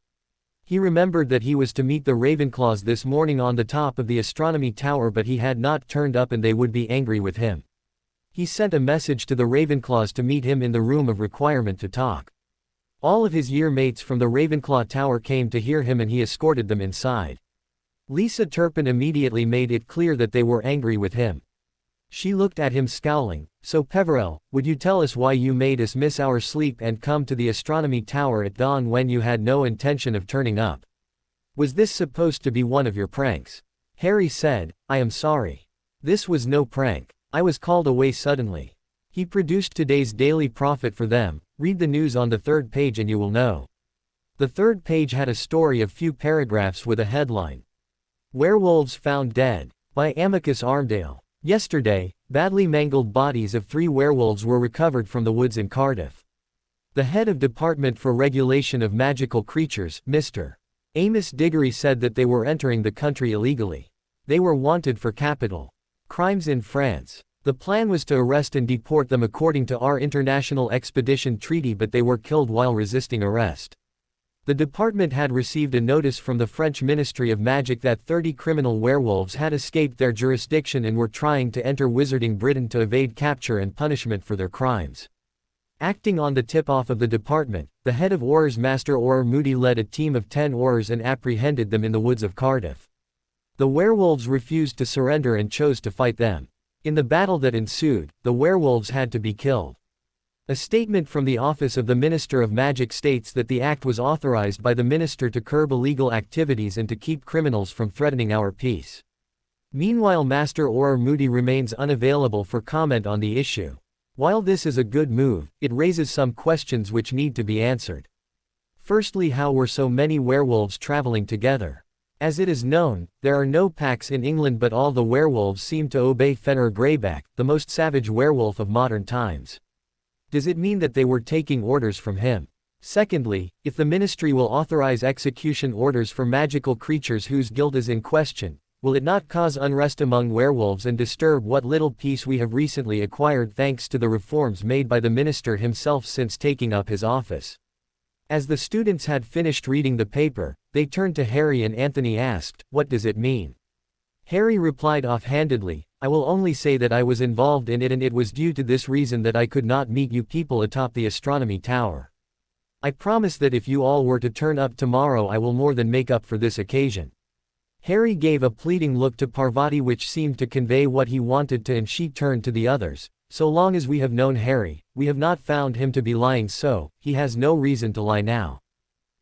He remembered that he was to meet the Ravenclaws this morning on the top of the astronomy tower, but he had not turned up and they would be angry with him. He sent a message to the Ravenclaws to meet him in the room of requirement to talk. All of his year mates from the Ravenclaw tower came to hear him and he escorted them inside. Lisa Turpin immediately made it clear that they were angry with him. She looked at him scowling. "So Peverell, would you tell us why you made us miss our sleep and come to the astronomy tower at dawn when you had no intention of turning up? Was this supposed to be one of your pranks?" Harry said, "I am sorry. This was no prank. I was called away suddenly." He produced today's daily prophet for them. Read the news on the third page and you will know. The third page had a story of few paragraphs with a headline. Werewolves Found Dead, by Amicus Armdale. Yesterday, badly mangled bodies of 3 werewolves were recovered from the woods in Cardiff. The head of Department for Regulation of Magical Creatures, Mr. Amos Diggory, said that they were entering the country illegally. They were wanted for capital crimes in France. The plan was to arrest and deport them according to our International Expedition Treaty, but they were killed while resisting arrest. The department had received a notice from the French Ministry of Magic that 30 criminal werewolves had escaped their jurisdiction and were trying to enter Wizarding Britain to evade capture and punishment for their crimes. Acting on the tip-off of the department, the head of Aurors, Master Auror Moody, led a team of 10 Aurors and apprehended them in the woods of Cardiff. The werewolves refused to surrender and chose to fight them. In the battle that ensued, the werewolves had to be killed. A statement from the Office of the Minister of Magic states that the act was authorized by the minister to curb illegal activities and to keep criminals from threatening our peace. Meanwhile, Master Auror Moody remains unavailable for comment on the issue. While this is a good move, it raises some questions which need to be answered. Firstly, how were so many werewolves traveling together? As it is known, there are no packs in England, but all the werewolves seem to obey Fenrir Greyback, the most savage werewolf of modern times. Does it mean that they were taking orders from him? Secondly, if the ministry will authorize execution orders for magical creatures whose guilt is in question, will it not cause unrest among werewolves and disturb what little peace we have recently acquired thanks to the reforms made by the minister himself since taking up his office? As the students had finished reading the paper, they turned to Harry and Anthony asked, "What does it mean?" Harry replied offhandedly, "I will only say that I was involved in it and it was due to this reason that I could not meet you people atop the astronomy tower. I promise that if you all were to turn up tomorrow I will more than make up for this occasion." Harry gave a pleading look to Parvati which seemed to convey what he wanted to, and she turned to the others. "So long as we have known Harry, we have not found him to be lying, so he has no reason to lie now.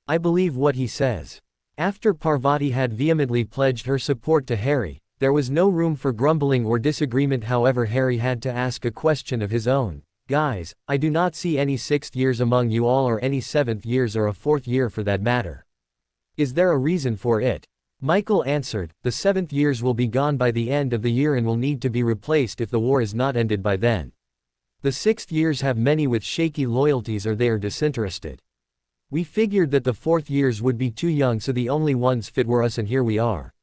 I believe what he says." After Parvati had vehemently pledged her support to Harry, there was no room for grumbling or disagreement. However, Harry had to ask a question of his own. "Guys, I do not see any 6th years among you all, or any 7th years, or a 4th year for that matter. Is there a reason for it?" Michael answered, "The 7th years will be gone by the end of the year and will need to be replaced if the war is not ended by then. The 6th years have many with shaky loyalties or they are disinterested. We figured that the 4th years would be too young, so the only ones fit were us, and here we are."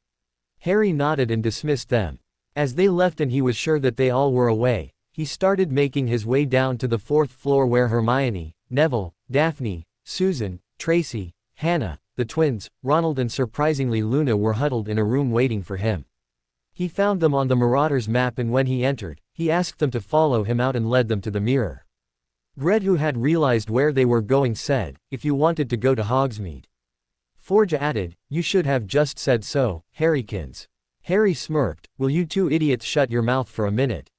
Harry nodded and dismissed them. As they left and he was sure that they all were away, he started making his way down to the 4th floor where Hermione, Neville, Daphne, Susan, Tracy, Hannah, the twins, Ronald and surprisingly Luna were huddled in a room waiting for him. He found them on the Marauders map, and when he entered, he asked them to follow him out and led them to the mirror. Gred, who had realized where they were going, said, "If you wanted to go to Hogsmeade." Forge added, "You should have just said so, Harrykins." Harry smirked, "Will you two idiots shut your mouth for a minute?"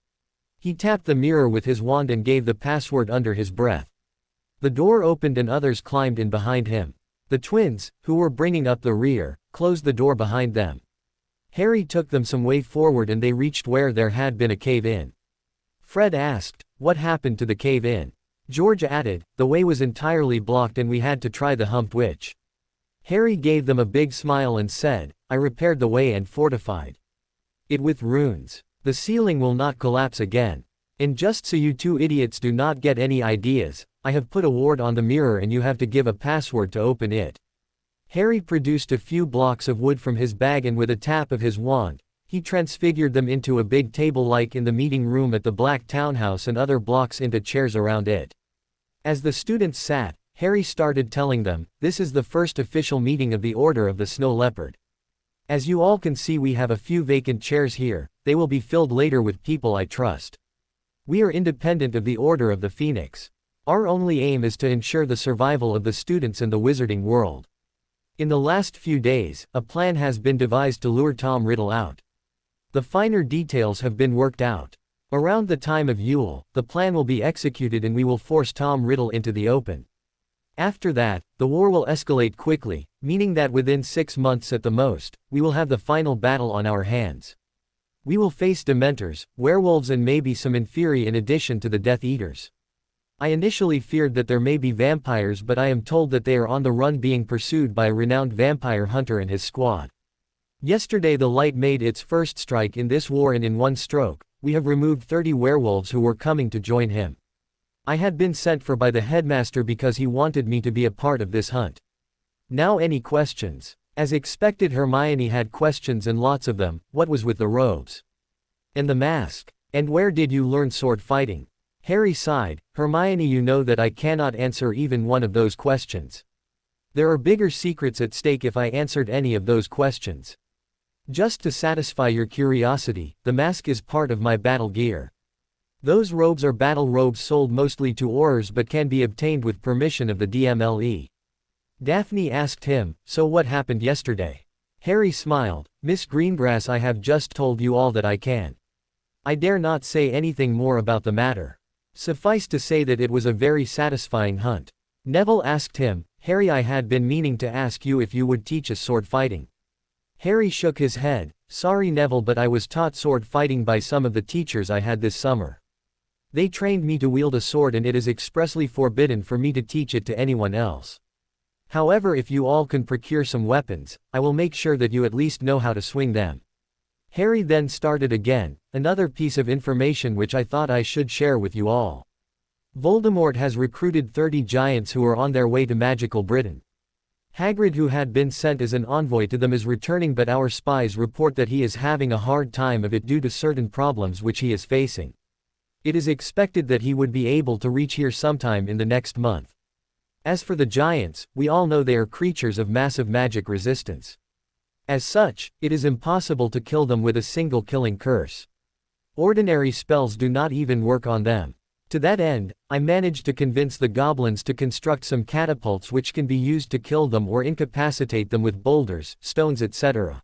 He tapped the mirror with his wand and gave the password under his breath. The door opened and others climbed in behind him. The twins, who were bringing up the rear, closed the door behind them. Harry took them some way forward and they reached where there had been a cave-in. Fred asked, "What happened to the cave-in?" George added, "The way was entirely blocked and we had to try the Humped Witch." Harry gave them a big smile and said, "I repaired the way and fortified it with runes. The ceiling will not collapse again. And just so you two idiots do not get any ideas, I have put a ward on the mirror and you have to give a password to open it." Harry produced a few blocks of wood from his bag and with a tap of his wand, he transfigured them into a big table like in the meeting room at the Black Townhouse and other blocks into chairs around it. As the students sat, Harry started telling them, "This is the first official meeting of the Order of the Snow Leopard. As you all can see, we have a few vacant chairs here, they will be filled later with people I trust. We are independent of the Order of the Phoenix. Our only aim is to ensure the survival of the students in the wizarding world. In the last few days, a plan has been devised to lure Tom Riddle out. The finer details have been worked out. Around the time of Yule, the plan will be executed and we will force Tom Riddle into the open. After that, the war will escalate quickly, meaning that within 6 months at the most, we will have the final battle on our hands. We will face Dementors, werewolves and maybe some Inferi in addition to the Death Eaters. I initially feared that there may be vampires, but I am told that they are on the run being pursued by a renowned vampire hunter and his squad. Yesterday the light made its first strike in this war and in one stroke, we have removed 30 werewolves who were coming to join him. I had been sent for by the headmaster because he wanted me to be a part of this hunt. Now any questions? As expected, Hermione had questions and lots of them. What was with the robes? And the mask? And where did you learn sword fighting? Harry sighed. Hermione, you know that I cannot answer even one of those questions. There are bigger secrets at stake if I answered any of those questions. Just to satisfy your curiosity, the mask is part of my battle gear. Those robes are battle robes sold mostly to Aurors but can be obtained with permission of the DMLE. Daphne asked him, "So what happened yesterday?" Harry smiled. "Miss Greengrass, I have just told you all that I can. I dare not say anything more about the matter. Suffice to say that it was a very satisfying hunt." Neville asked him, "Harry, I had been meaning to ask you if you would teach us sword fighting." Harry shook his head. "Sorry Neville, but I was taught sword fighting by some of the teachers I had this summer. They trained me to wield a sword and it is expressly forbidden for me to teach it to anyone else. However, if you all can procure some weapons, I will make sure that you at least know how to swing them." Harry then started again, "Another piece of information which I thought I should share with you all. Voldemort has recruited 30 giants who are on their way to magical Britain. Hagrid, who had been sent as an envoy to them, is returning, but our spies report that he is having a hard time of it due to certain problems which he is facing. It is expected that he would be able to reach here sometime in the next month. As for the giants, we all know they are creatures of massive magic resistance. As such, it is impossible to kill them with a single killing curse. Ordinary spells do not even work on them. To that end, I managed to convince the goblins to construct some catapults which can be used to kill them or incapacitate them with boulders, stones, etc.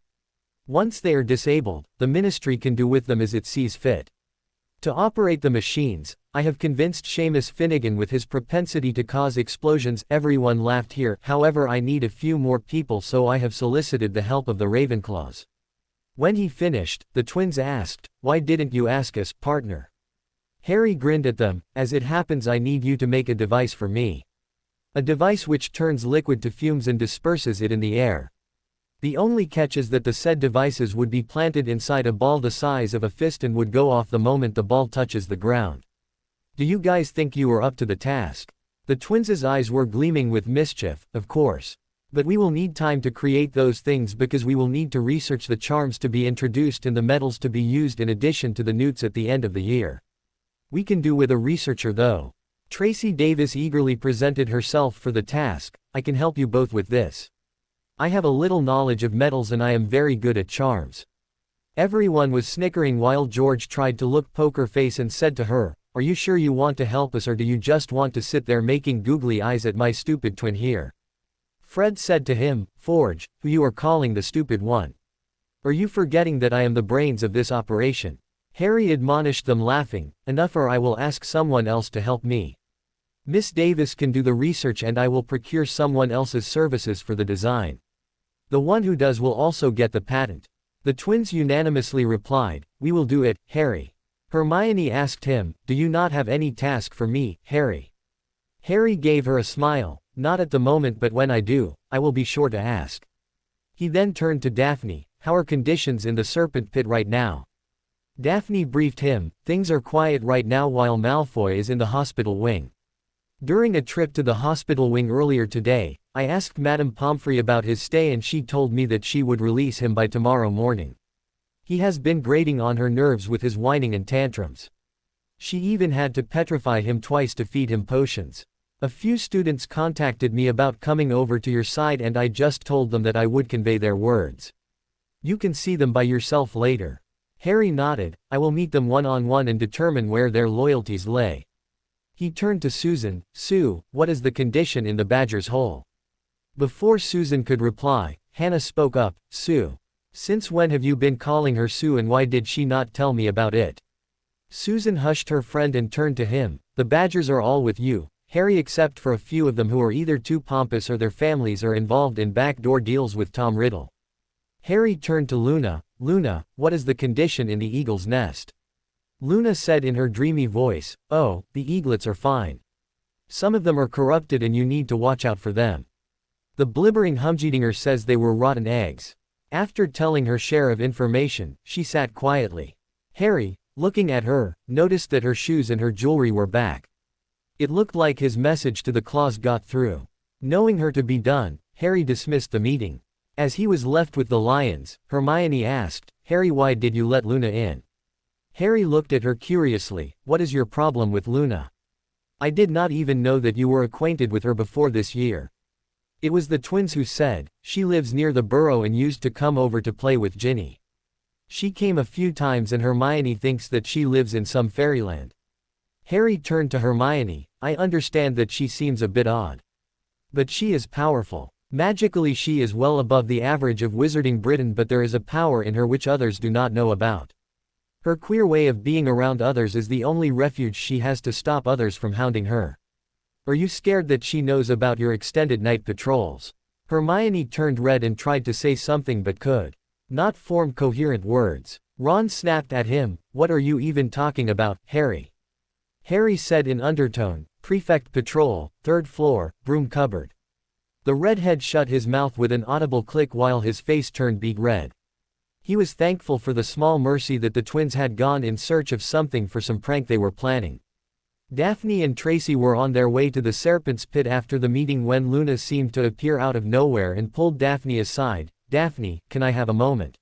Once they are disabled, the Ministry can do with them as it sees fit. To operate the machines, I have convinced Seamus Finnegan with his propensity to cause explosions." Everyone laughed here. "However, I need a few more people, so I have solicited the help of the Ravenclaws." When he finished, the twins asked, "Why didn't you ask us, partner?" Harry grinned at them. "As it happens, I need you to make a device for me. A device which turns liquid to fumes and disperses it in the air. The only catch is that the said devices would be planted inside a ball the size of a fist and would go off the moment the ball touches the ground. Do you guys think you are up to the task?" The twins' eyes were gleaming with mischief. "Of course. But we will need time to create those things because we will need to research the charms to be introduced and the metals to be used in addition to the newts at the end of the year. We can do with a researcher though." Tracy Davis eagerly presented herself for the task. "I can help you both with this. I have a little knowledge of metals and I am very good at charms." Everyone was snickering while George tried to look poker face and said to her, "Are you sure you want to help us, or do you just want to sit there making googly eyes at my stupid twin here?" Fred said to him, "Forge, who you are calling the stupid one? Are you forgetting that I am the brains of this operation?" Harry admonished them, laughing, "Enough, or I will ask someone else to help me. Miss Davis can do the research and I will procure someone else's services for the design. The one who does will also get the patent." The twins unanimously replied, "We will do it, Harry." Hermione asked him, "Do you not have any task for me, Harry?" Harry gave her a smile. "Not at the moment, but when I do, I will be sure to ask." He then turned to Daphne. "How are conditions in the Serpent Pit right now?" Daphne briefed him. "Things are quiet right now while Malfoy is in the hospital wing. During a trip to the hospital wing earlier today, I asked Madame Pomfrey about his stay and she told me that she would release him by tomorrow morning. He has been grating on her nerves with his whining and tantrums. She even had to petrify him twice to feed him potions. A few students contacted me about coming over to your side and I just told them that I would convey their words. You can see them by yourself later. Harry nodded. I will meet them one-on-one and determine where their loyalties lay. He turned to Susan. Sue, what is the condition in the Badger's hole? Before Susan could reply, Hannah spoke up. Sue. Since when have you been calling her Sue and why did she not tell me about it? Susan hushed her friend and turned to him. The Badgers are all with you, Harry, except for a few of them who are either too pompous or their families are involved in backdoor deals with Tom Riddle. Harry turned to Luna. Luna, what is the condition in the eagle's nest? Luna said in her dreamy voice, oh, the eaglets are fine. Some of them are corrupted and you need to watch out for them. The blibbering Humdinger says they were rotten eggs. After telling her share of information, she sat quietly. Harry, looking at her, noticed that her shoes and her jewelry were back. It looked like his message to the claws got through. Knowing her to be done, Harry dismissed the meeting. As he was left with the lions, Hermione asked, Harry, why did you let Luna in? Harry looked at her curiously. What is your problem with Luna? I did not even know that you were acquainted with her before this year. It was the twins who said, she lives near the burrow and used to come over to play with Ginny. She came a few times and Hermione thinks that she lives in some fairyland. Harry turned to Hermione. I understand that she seems a bit odd. But she is powerful. Magically she is well above the average of Wizarding Britain, but there is a power in her which others do not know about. Her queer way of being around others is the only refuge she has to stop others from hounding her. Are you scared that she knows about your extended night patrols? Hermione turned red and tried to say something but could not form coherent words. Ron snapped at him. What are you even talking about, Harry? Harry said in undertone, Prefect Patrol, 3rd floor, broom cupboard. The redhead shut his mouth with an audible click while his face turned beet red. He was thankful for the small mercy that the twins had gone in search of something for some prank they were planning. Daphne and Tracy were on their way to the Serpent's Pit after the meeting when Luna seemed to appear out of nowhere and pulled Daphne aside. Daphne, can I have a moment?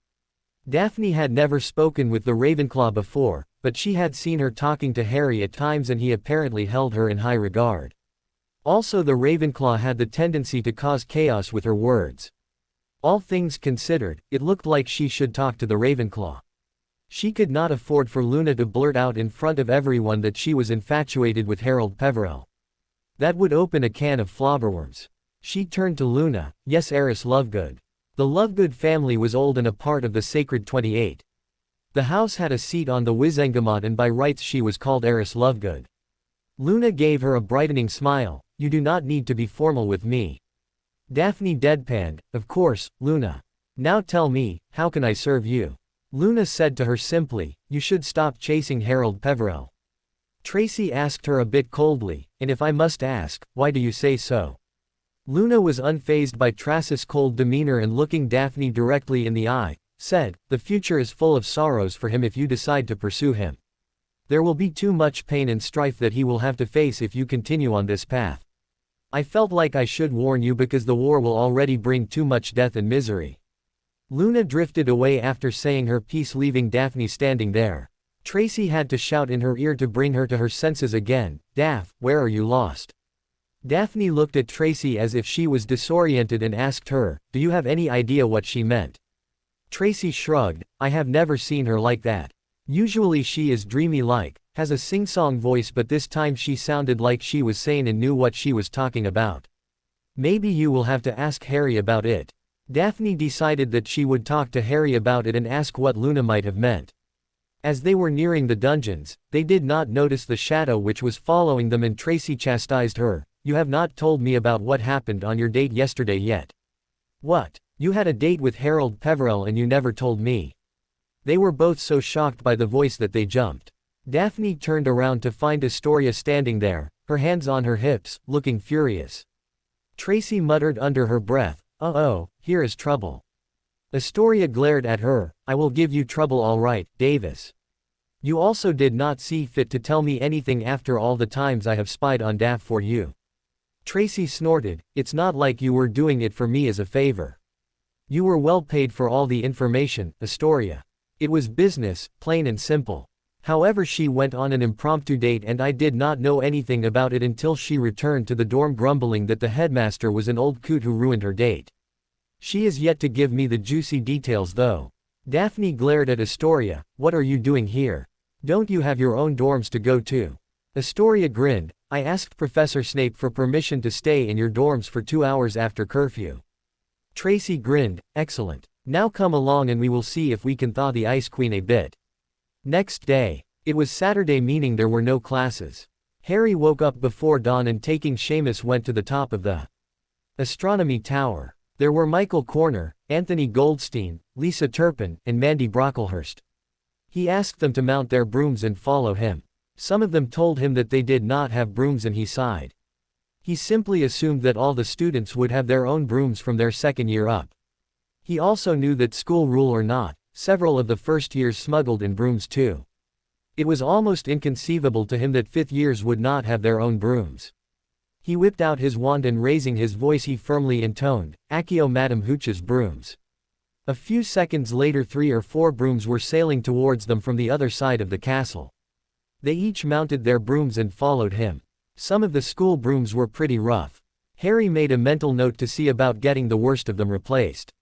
Daphne had never spoken with the Ravenclaw before, but she had seen her talking to Harry at times and he apparently held her in high regard. Also, the Ravenclaw had the tendency to cause chaos with her words. All things considered, it looked like she should talk to the Ravenclaw. She could not afford for Luna to blurt out in front of everyone that she was infatuated with Harold Peverell. That would open a can of flobberworms. She turned to Luna. Yes, Heiress Lovegood. The Lovegood family was old and a part of the Sacred 28. The house had a seat on the Wizengamot and by rights she was called Heiress Lovegood. Luna gave her a brightening smile. You do not need to be formal with me. Daphne deadpanned. Of course, Luna. Now tell me, how can I serve you? Luna said to her simply, you should stop chasing Harold Peverell. Tracy asked her a bit coldly, and if I must ask, why do you say so? Luna was unfazed by Tracy's cold demeanor and looking Daphne directly in the eye, said, the future is full of sorrows for him if you decide to pursue him. There will be too much pain and strife that he will have to face if you continue on this path. I felt like I should warn you because the war will already bring too much death and misery. Luna drifted away after saying her piece, leaving Daphne standing there. Tracy had to shout in her ear to bring her to her senses again. Daph, where are you lost? Daphne looked at Tracy as if she was disoriented and asked her, do you have any idea what she meant? Tracy shrugged. I have never seen her like that. Usually she is dreamy-like, has a sing-song voice, but this time she sounded like she was sane and knew what she was talking about. Maybe you will have to ask Harry about it. Daphne decided that she would talk to Harry about it and ask what Luna might have meant. As they were nearing the dungeons, they did not notice the shadow which was following them and Tracy chastised her. You have not told me about what happened on your date yesterday yet. What? You had a date with Harold Peverell and you never told me. They were both so shocked by the voice that they jumped. Daphne turned around to find Astoria standing there, her hands on her hips, looking furious. Tracy muttered under her breath, uh-oh, here is trouble. Astoria glared at her. I will give you trouble all right, Davis. You also did not see fit to tell me anything after all the times I have spied on Daph for you. Tracy snorted. It's not like you were doing it for me as a favor. You were well paid for all the information, Astoria. It was business, plain and simple. However, she went on an impromptu date and I did not know anything about it until she returned to the dorm grumbling that the headmaster was an old coot who ruined her date. She is yet to give me the juicy details though. Daphne glared at Astoria. What are you doing here? Don't you have your own dorms to go to? Astoria grinned. I asked Professor Snape for permission to stay in your dorms for 2 hours after curfew. Tracy grinned. Excellent. Now come along and we will see if we can thaw the Ice Queen a bit. Next day. It was Saturday, meaning there were no classes. Harry woke up before dawn and taking Seamus went to the top of the astronomy tower. There were Michael Corner, Anthony Goldstein, Lisa Turpin, and Mandy Brocklehurst. He asked them to mount their brooms and follow him. Some of them told him that they did not have brooms and he sighed. He simply assumed that all the students would have their own brooms from their second year up. He also knew that, school rule or not, several of the first years smuggled in brooms too. It was almost inconceivable to him that fifth years would not have their own brooms. He whipped out his wand and raising his voice he firmly intoned, "Accio Madam Hooch's brooms." A few seconds later 3 or 4 brooms were sailing towards them from the other side of the castle. They each mounted their brooms and followed him. Some of the school brooms were pretty rough. Harry made a mental note to see about getting the worst of them replaced.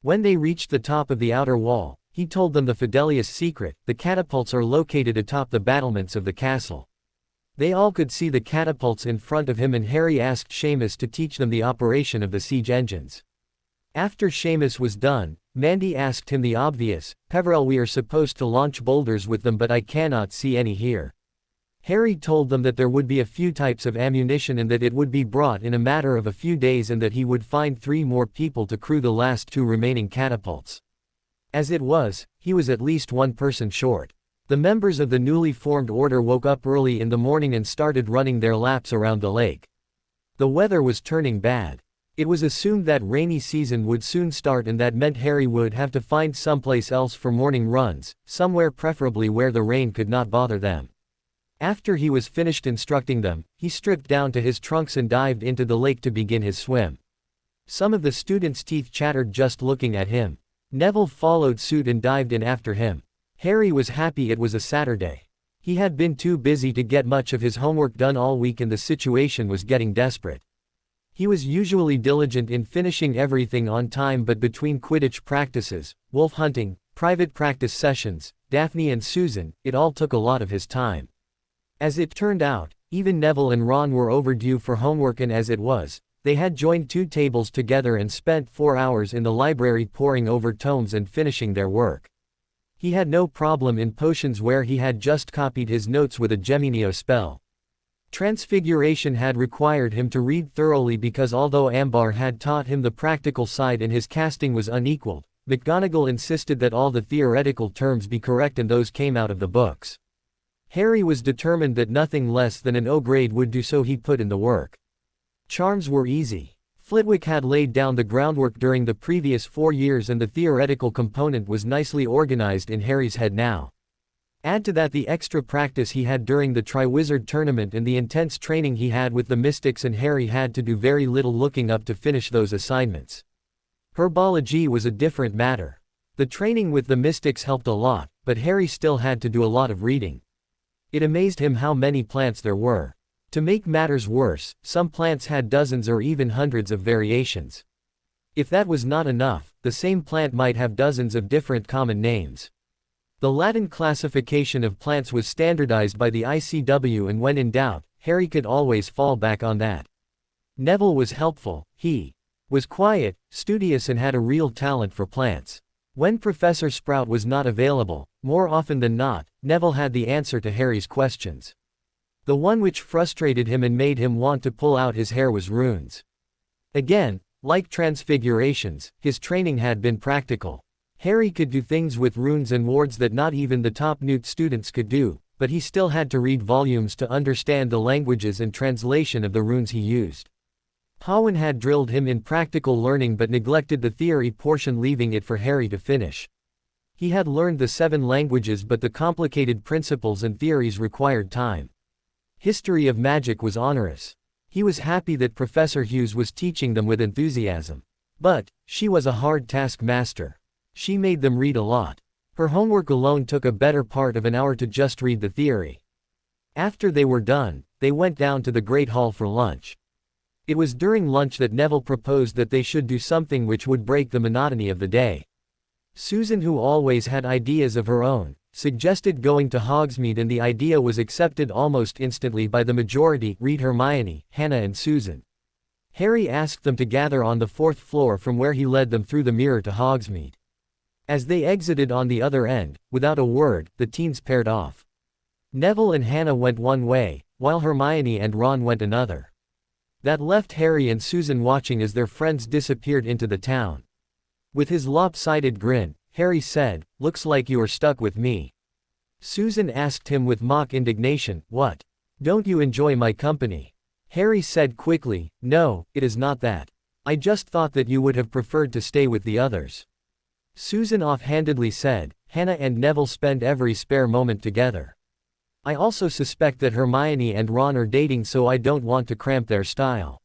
When they reached the top of the outer wall, he told them the Fidelius secret: the catapults are located atop the battlements of the castle. They all could see the catapults in front of him and Harry asked Seamus to teach them the operation of the siege engines. After Seamus was done, Mandy asked him the obvious, "Peverell, we are supposed to launch boulders with them but I cannot see any here." Harry told them that there would be a few types of ammunition and that it would be brought in a matter of a few days and that he would find 3 more people to crew the last 2 remaining catapults. As it was, he was at least 1 person short. The members of the newly formed order woke up early in the morning and started running their laps around the lake. The weather was turning bad. It was assumed that rainy season would soon start and that meant Harry would have to find someplace else for morning runs, somewhere preferably where the rain could not bother them. After he was finished instructing them, he stripped down to his trunks and dived into the lake to begin his swim. Some of the students' teeth chattered just looking at him. Neville followed suit and dived in after him. Harry was happy it was a Saturday. He had been too busy to get much of his homework done all week and the situation was getting desperate. He was usually diligent in finishing everything on time, but between Quidditch practices, wolf hunting, private practice sessions, Daphne and Susan, it all took a lot of his time. As it turned out, even Neville and Ron were overdue for homework, and as it was, they had joined 2 tables together and spent 4 hours in the library poring over tomes and finishing their work. He had no problem in potions where he had just copied his notes with a Geminio spell. Transfiguration had required him to read thoroughly because although Ambar had taught him the practical side and his casting was unequaled, McGonagall insisted that all the theoretical terms be correct and those came out of the books. Harry was determined that nothing less than an O grade would do, so he put in the work. Charms were easy. Flitwick had laid down the groundwork during the previous 4 years and the theoretical component was nicely organized in Harry's head now. Add to that the extra practice he had during the Triwizard Tournament and the intense training he had with the Mystics, and Harry had to do very little looking up to finish those assignments. Herbology was a different matter. The training with the Mystics helped a lot, but Harry still had to do a lot of reading. It amazed him how many plants there were. To make matters worse, some plants had dozens or even hundreds of variations. If that was not enough, the same plant might have dozens of different common names. The Latin classification of plants was standardized by the ICW, and when in doubt, Harry could always fall back on that. Neville was helpful. He was quiet, studious and had a real talent for plants. When Professor Sprout was not available, more often than not, Neville had the answer to Harry's questions. The one which frustrated him and made him want to pull out his hair was runes. Again, like transfigurations, his training had been practical. Harry could do things with runes and wards that not even the top Newt students could do, but he still had to read volumes to understand the languages and translation of the runes he used. Powyn had drilled him in practical learning but neglected the theory portion, leaving it for Harry to finish. He had learned the 7 languages, but the complicated principles and theories required time. History of magic was onerous. He was happy that Professor Hughes was teaching them with enthusiasm. But she was a hard taskmaster. She made them read a lot. Her homework alone took a better part of an hour to just read the theory. After they were done, they went down to the Great Hall for lunch. It was during lunch that Neville proposed that they should do something which would break the monotony of the day. Susan, who always had ideas of her own, suggested going to Hogsmeade, and the idea was accepted almost instantly by the majority, read Hermione, Hannah and Susan. Harry asked them to gather on the 4th floor from where he led them through the mirror to Hogsmeade. As they exited on the other end, without a word, the teens paired off. Neville and Hannah went one way, while Hermione and Ron went another. That left Harry and Susan watching as their friends disappeared into the town. With his lopsided grin, Harry said, "Looks like you are stuck with me." Susan asked him with mock indignation, "What? Don't you enjoy my company?" Harry said quickly, "No, it is not that. I just thought that you would have preferred to stay with the others." Susan offhandedly said, "Hannah and Neville spend every spare moment together. I also suspect that Hermione and Ron are dating, so I don't want to cramp their style."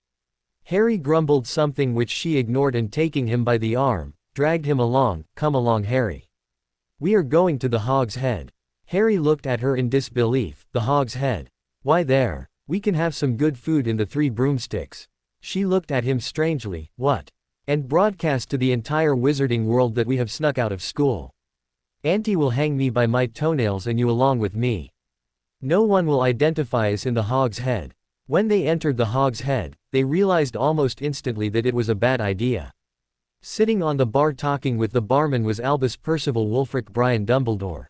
Harry grumbled something which she ignored, and taking him by the arm, dragged him along. "Come along, Harry. We are going to the Hog's Head." Harry looked at her in disbelief. "The Hog's Head? Why there? We can have some good food in the Three Broomsticks." She looked at him strangely. "What? And broadcast to the entire wizarding world that we have snuck out of school. Auntie will hang me by my toenails and you along with me. No one will identify us in the Hog's Head." When they entered the Hog's Head, they realized almost instantly that it was a bad idea. Sitting on the bar talking with the barman was Albus Percival Wulfric Brian Dumbledore.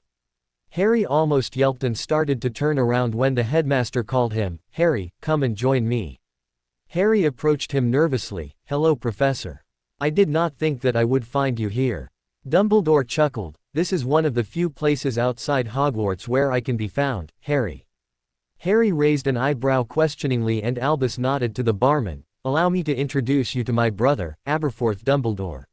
Harry almost yelped and started to turn around when the headmaster called him, "Harry, come and join me." Harry approached him nervously. "Hello, Professor. I did not think that I would find you here." Dumbledore chuckled. "This is one of the few places outside Hogwarts where I can be found, Harry." Harry raised an eyebrow questioningly and Albus nodded to the barman. "Allow me to introduce you to my brother, Aberforth Dumbledore."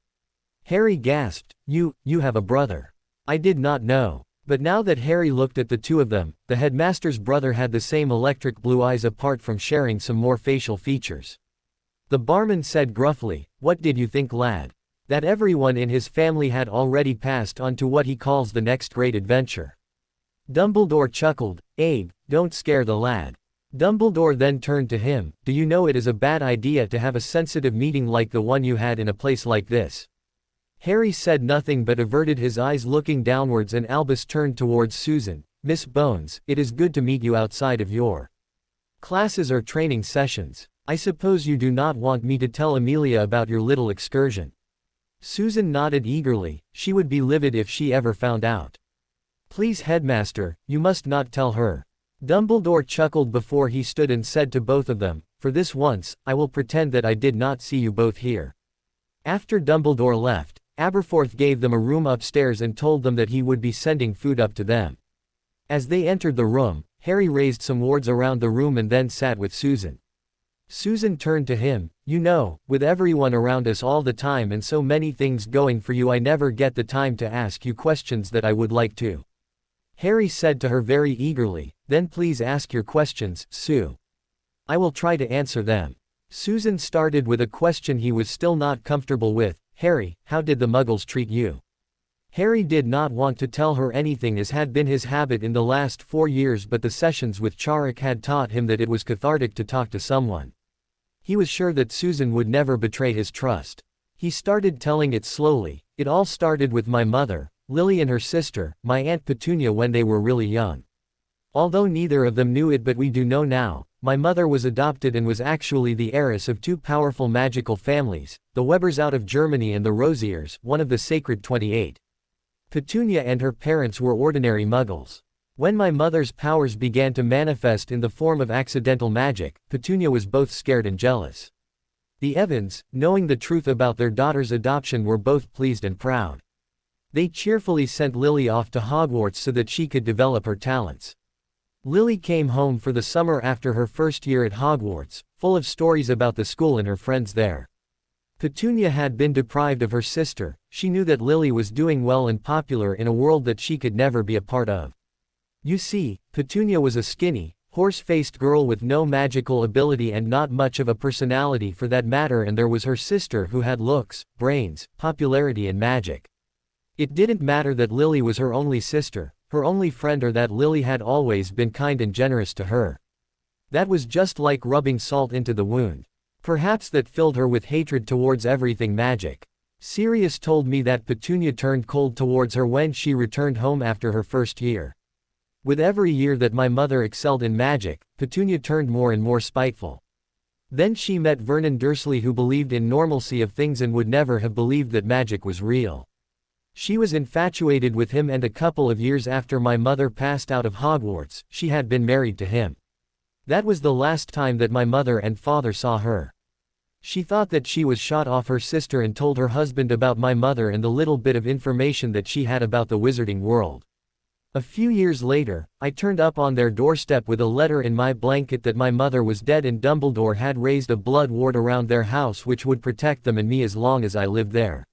Harry gasped, You have a brother. I did not know." But now that Harry looked at the two of them, the headmaster's brother had the same electric blue eyes apart from sharing some more facial features. The barman said gruffly, "What did you think, lad? That everyone in his family had already passed on to what he calls the next great adventure?" Dumbledore chuckled. "Abe, don't scare the lad." Dumbledore then turned to him. "Do you know it is a bad idea to have a sensitive meeting like the one you had in a place like this?" Harry said nothing but averted his eyes looking downwards, and Albus turned towards Susan. "Miss Bones, it is good to meet you outside of your classes or training sessions. I suppose you do not want me to tell Amelia about your little excursion?" Susan nodded eagerly. She would be livid if she ever found out. "Please, headmaster, you must not tell her." Dumbledore chuckled before he stood and said to both of them, "For this once, I will pretend that I did not see you both here." After Dumbledore left, Aberforth gave them a room upstairs and told them that he would be sending food up to them. As they entered the room, Harry raised some wards around the room and then sat with Susan. Susan turned to him. "You know, with everyone around us all the time and so many things going for you, I never get the time to ask you questions that I would like to." Harry said to her very eagerly, "Then please ask your questions, Sue. I will try to answer them." Susan started with a question he was still not comfortable with. "Harry, how did the Muggles treat you?" Harry did not want to tell her anything, as had been his habit in the last 4 years, but the sessions with Charrick had taught him that it was cathartic to talk to someone. He was sure that Susan would never betray his trust. He started telling it slowly. "It all started with my mother, Lily, and her sister, my Aunt Petunia, when they were really young. Although neither of them knew it, but we do know now, my mother was adopted and was actually the heiress of 2 powerful magical families, the Webbers out of Germany and the Rosiers, one of the Sacred 28. Petunia and her parents were ordinary Muggles. When my mother's powers began to manifest in the form of accidental magic, Petunia was both scared and jealous. The Evans, knowing the truth about their daughter's adoption, were both pleased and proud. They cheerfully sent Lily off to Hogwarts so that she could develop her talents. Lily came home for the summer after her first year at Hogwarts, full of stories about the school and her friends there. Petunia had been deprived of her sister. She knew that Lily was doing well and popular in a world that she could never be a part of. You see, Petunia was a skinny, horse-faced girl with no magical ability and not much of a personality for that matter, and there was her sister who had looks, brains, popularity and magic. It didn't matter that Lily was her only sister, her only friend, or that Lily had always been kind and generous to her. That was just like rubbing salt into the wound. Perhaps that filled her with hatred towards everything magic. Sirius told me that Petunia turned cold towards her when she returned home after her first year. With every year that my mother excelled in magic, Petunia turned more and more spiteful. Then she met Vernon Dursley, who believed in normalcy of things and would never have believed that magic was real. She was infatuated with him, and a couple of years after my mother passed out of Hogwarts, she had been married to him. That was the last time that my mother and father saw her. She thought that she was shot off her sister and told her husband about my mother and the little bit of information that she had about the wizarding world. A few years later, I turned up on their doorstep with a letter in my blanket that my mother was dead and Dumbledore had raised a blood ward around their house which would protect them and me as long as I lived there.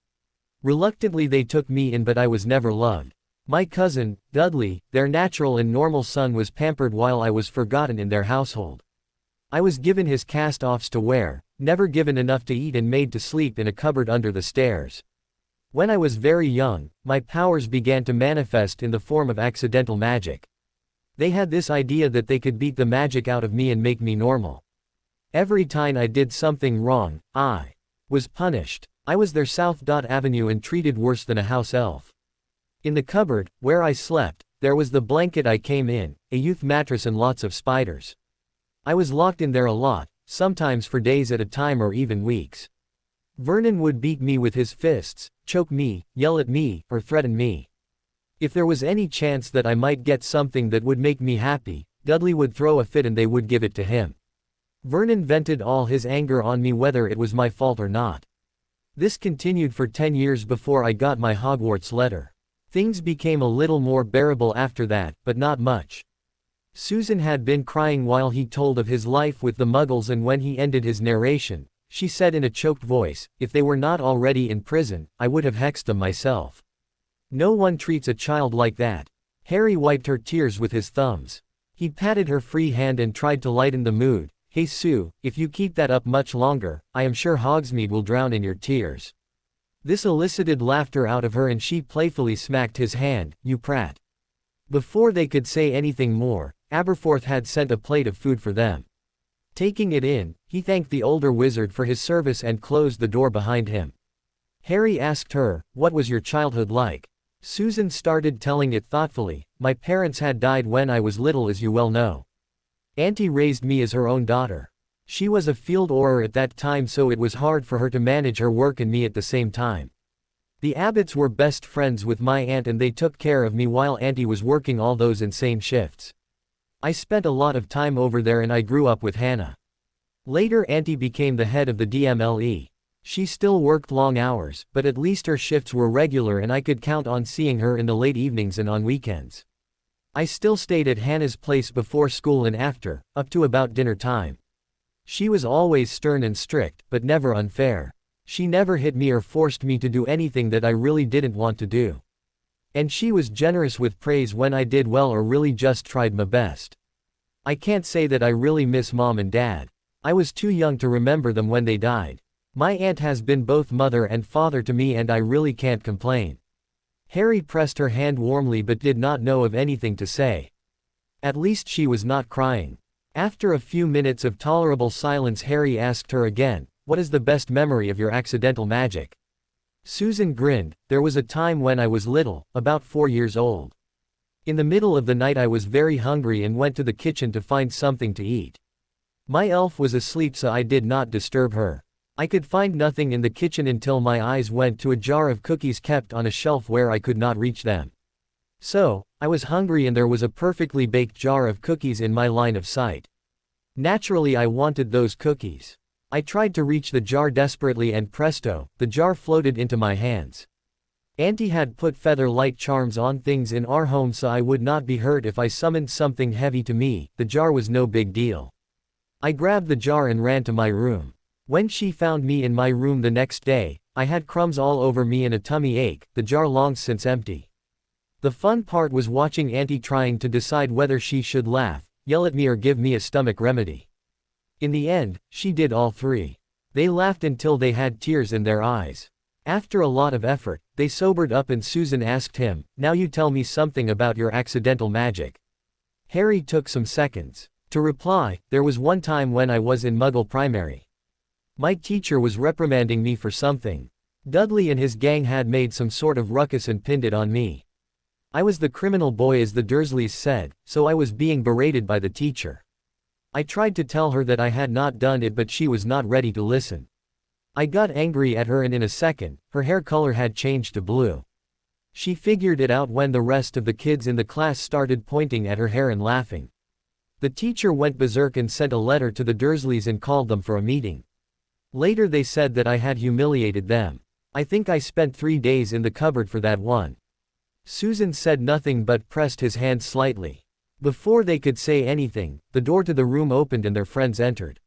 Reluctantly they took me in, but I was never loved. My cousin, Dudley, their natural and normal son, was pampered while I was forgotten in their household. I was given his cast-offs to wear, never given enough to eat, and made to sleep in a cupboard under the stairs. When I was very young, my powers began to manifest in the form of accidental magic. They had this idea that they could beat the magic out of me and make me normal. Every time I did something wrong, I was punished. I was their South Avenue and treated worse than a house elf. In the cupboard, where I slept, there was the blanket I came in, a youth mattress, and lots of spiders. I was locked in there a lot, sometimes for days at a time or even weeks. Vernon would beat me with his fists, choke me, yell at me, or threaten me. If there was any chance that I might get something that would make me happy, Dudley would throw a fit and they would give it to him. Vernon vented all his anger on me whether it was my fault or not. This continued for 10 years before I got my Hogwarts letter. Things became a little more bearable after that, but not much. Susan had been crying while he told of his life with the Muggles, and when he ended his narration, she said in a choked voice, "If they were not already in prison, I would have hexed them myself." No one treats a child like that. Harry wiped her tears with his thumbs. He patted her free hand and tried to lighten the mood. "Hey Sue, if you keep that up much longer, I am sure Hogsmeade will drown in your tears." This elicited laughter out of her and she playfully smacked his hand. "You prat." Before they could say anything more, Aberforth had sent a plate of food for them. Taking it in, he thanked the older wizard for his service and closed the door behind him. Harry asked her, "What was your childhood like?" Susan started telling it thoughtfully. "My parents had died when I was little, as you well know. Auntie raised me as her own daughter. She was a field auror at that time, so it was hard for her to manage her work and me at the same time. The Abbotts were best friends with my aunt and they took care of me while Auntie was working all those insane shifts. I spent a lot of time over there and I grew up with Hannah. Later Auntie became the head of the DMLE. She still worked long hours, but at least her shifts were regular and I could count on seeing her in the late evenings and on weekends. I still stayed at Hannah's place before school and after, up to about dinner time. She was always stern and strict, but never unfair. She never hit me or forced me to do anything that I really didn't want to do. And she was generous with praise when I did well or really just tried my best. I can't say that I really miss Mom and Dad. I was too young to remember them when they died. My aunt has been both mother and father to me and I really can't complain." Harry pressed her hand warmly but did not know of anything to say. At least she was not crying. After a few minutes of tolerable silence, Harry asked her again, "What is the best memory of your accidental magic?" Susan grinned. "There was a time when I was little, about 4 years old. In the middle of the night I was very hungry and went to the kitchen to find something to eat. My elf was asleep, so I did not disturb her. I could find nothing in the kitchen until my eyes went to a jar of cookies kept on a shelf where I could not reach them. So, I was hungry and there was a perfectly baked jar of cookies in my line of sight. Naturally I wanted those cookies. I tried to reach the jar desperately and presto, the jar floated into my hands. Auntie had put feather light charms on things in our home so I would not be hurt if I summoned something heavy to me. The jar was no big deal. I grabbed the jar and ran to my room. When she found me in my room the next day, I had crumbs all over me and a tummy ache, the jar long since empty. The fun part was watching Auntie trying to decide whether she should laugh, yell at me or give me a stomach remedy. In the end, she did all three. They laughed until they had tears in their eyes. After a lot of effort, they sobered up and Susan asked him, "Now you tell me something about your accidental magic." Harry took some seconds to reply, "There was one time when I was in Muggle primary. My teacher was reprimanding me for something. Dudley and his gang had made some sort of ruckus and pinned it on me. I was the criminal boy as the Dursleys said, so I was being berated by the teacher. I tried to tell her that I had not done it but she was not ready to listen. I got angry at her and in a second, her hair color had changed to blue. She figured it out when the rest of the kids in the class started pointing at her hair and laughing. The teacher went berserk and sent a letter to the Dursleys and called them for a meeting. Later they said that I had humiliated them. I think I spent 3 days in the cupboard for that one." Susan said nothing but pressed his hand slightly. Before they could say anything, the door to the room opened and their friends entered.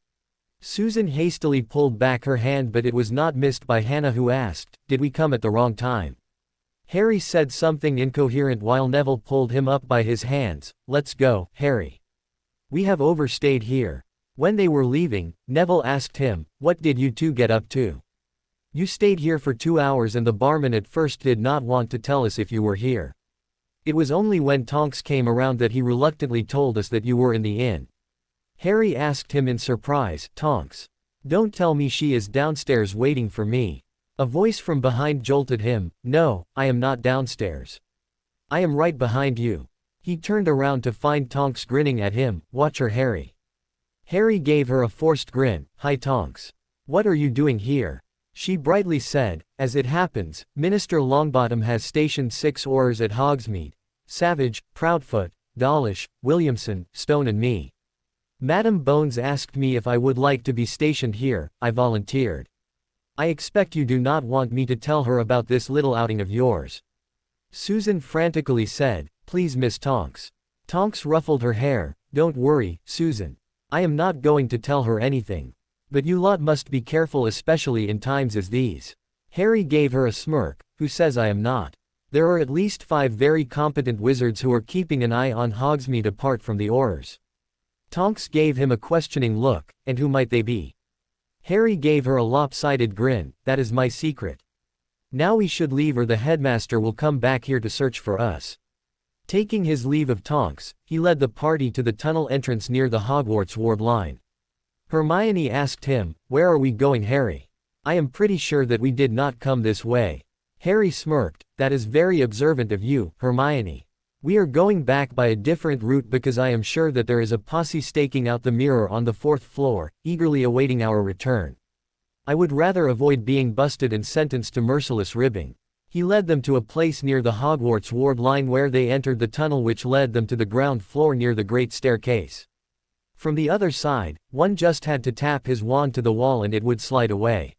Susan hastily pulled back her hand but it was not missed by Hannah who asked, "Did we come at the wrong time?" Harry said something incoherent while Neville pulled him up by his hands. "Let's go, Harry. We have overstayed here." When they were leaving, Neville asked him, "What did you two get up to? You stayed here for 2 hours and the barman at first did not want to tell us if you were here. It was only when Tonks came around that he reluctantly told us that you were in the inn." Harry asked him in surprise, "Tonks? Don't tell me she is downstairs waiting for me." A voice from behind jolted him, "No, I am not downstairs. I am right behind you." He turned around to find Tonks grinning at him. "Watch her, Harry." Harry gave her a forced grin. "Hi Tonks. What are you doing here?" She brightly said, "As it happens, Minister Longbottom has stationed 6 Aurors at Hogsmeade. Savage, Proudfoot, Dawlish, Williamson, Stone and me. Madam Bones asked me if I would like to be stationed here. I volunteered. I expect you do not want me to tell her about this little outing of yours." Susan frantically said, "Please Miss Tonks." Tonks ruffled her hair. "Don't worry, Susan. I am not going to tell her anything. But you lot must be careful especially in times as these." Harry gave her a smirk. "Who says I am not? There are at least 5 very competent wizards who are keeping an eye on Hogsmeade apart from the Aurors." Tonks gave him a questioning look. "And who might they be?" Harry gave her a lopsided grin. "That is my secret. Now we should leave or the headmaster will come back here to search for us." Taking his leave of Tonks, he led the party to the tunnel entrance near the Hogwarts ward line. Hermione asked him, "Where are we going, Harry? I am pretty sure that we did not come this way." Harry smirked. "That is very observant of you, Hermione. We are going back by a different route because I am sure that there is a posse staking out the mirror on the 4th floor, eagerly awaiting our return. I would rather avoid being busted and sentenced to merciless ribbing." He led them to a place near the Hogwarts ward line where they entered the tunnel which led them to the ground floor near the great staircase. From the other side, one just had to tap his wand to the wall and it would slide away.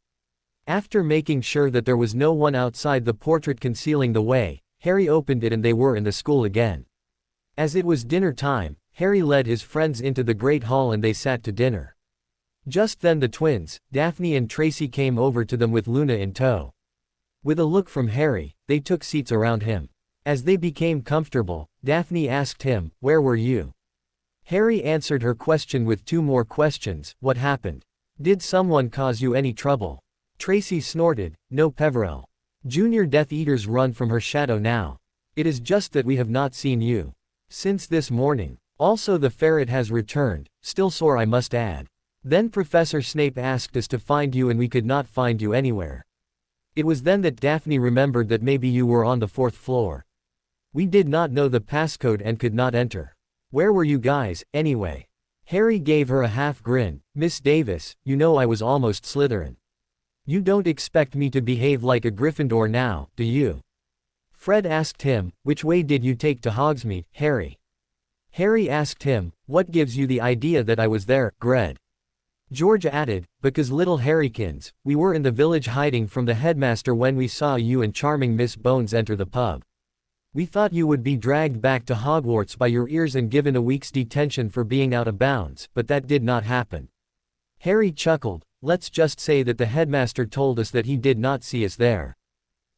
After making sure that there was no one outside the portrait concealing the way, Harry opened it and they were in the school again. As it was dinner time, Harry led his friends into the great hall and they sat to dinner. Just then the twins, Daphne and Tracy came over to them with Luna in tow. With a look from Harry, they took seats around him. As they became comfortable, Daphne asked him, "Where were you?" Harry answered her question with 2 more questions. "What happened? Did someone cause you any trouble?" Tracy snorted. "No, Peverell. Junior Death Eaters run from her shadow now. It is just that we have not seen you since this morning. Also the ferret has returned, still sore I must add. Then Professor Snape asked us to find you and we could not find you anywhere. It was then that Daphne remembered that maybe you were on the 4th floor. We did not know the passcode and could not enter. Where were you guys, anyway?" Harry gave her a half grin. "Miss Davis, you know I was almost Slytherin. You don't expect me to behave like a Gryffindor now, do you?" Fred asked him, "Which way did you take to Hogsmeade, Harry?" Harry asked him, "What gives you the idea that I was there, Gred?" George added, "Because little Harrykins, we were in the village hiding from the headmaster when we saw you and charming Miss Bones enter the pub. We thought you would be dragged back to Hogwarts by your ears and given a week's detention for being out of bounds, but that did not happen." Harry chuckled. "Let's just say that the headmaster told us that he did not see us there."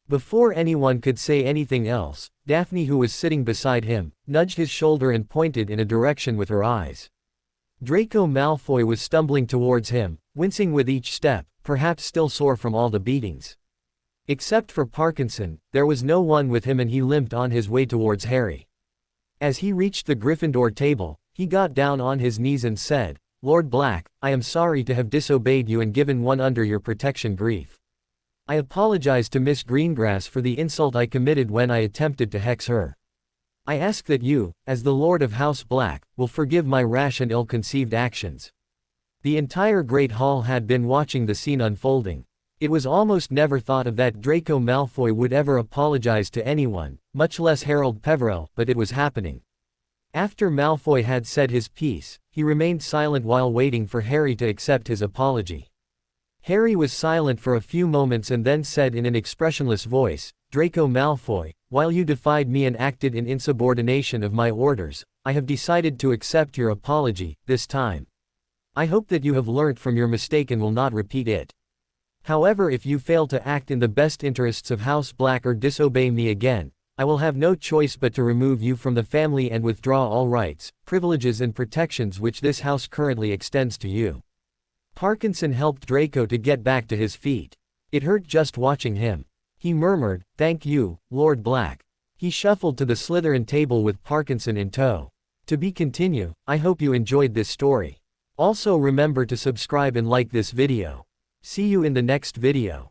Before anyone could say anything else, Daphne, who was sitting beside him, nudged his shoulder and pointed in a direction with her eyes. Draco Malfoy was stumbling towards him, wincing with each step, perhaps still sore from all the beatings. Except for Parkinson, there was no one with him and he limped on his way towards Harry. As he reached the Gryffindor table, he got down on his knees and said, "Lord Black, I am sorry to have disobeyed you and given one under your protection grief. I apologize to Miss Greengrass for the insult I committed when I attempted to hex her. I ask that you, as the Lord of House Black, will forgive my rash and ill-conceived actions." The entire Great Hall had been watching the scene unfolding. It was almost never thought of that Draco Malfoy would ever apologize to anyone, much less Harold Peverell, but it was happening. After Malfoy had said his piece, he remained silent while waiting for Harry to accept his apology. Harry was silent for a few moments and then said in an expressionless voice, "Draco Malfoy, while you defied me and acted in insubordination of my orders, I have decided to accept your apology, this time. I hope that you have learnt from your mistake and will not repeat it. However, if you fail to act in the best interests of House Black or disobey me again, I will have no choice but to remove you from the family and withdraw all rights, privileges and protections which this house currently extends to you." Parkinson helped Draco to get back to his feet. It hurt just watching him. He murmured, "Thank you, Lord Black." He shuffled to the Slytherin table with Parkinson in tow. To be continued. I hope you enjoyed this story. Also remember to subscribe and like this video. See you in the next video.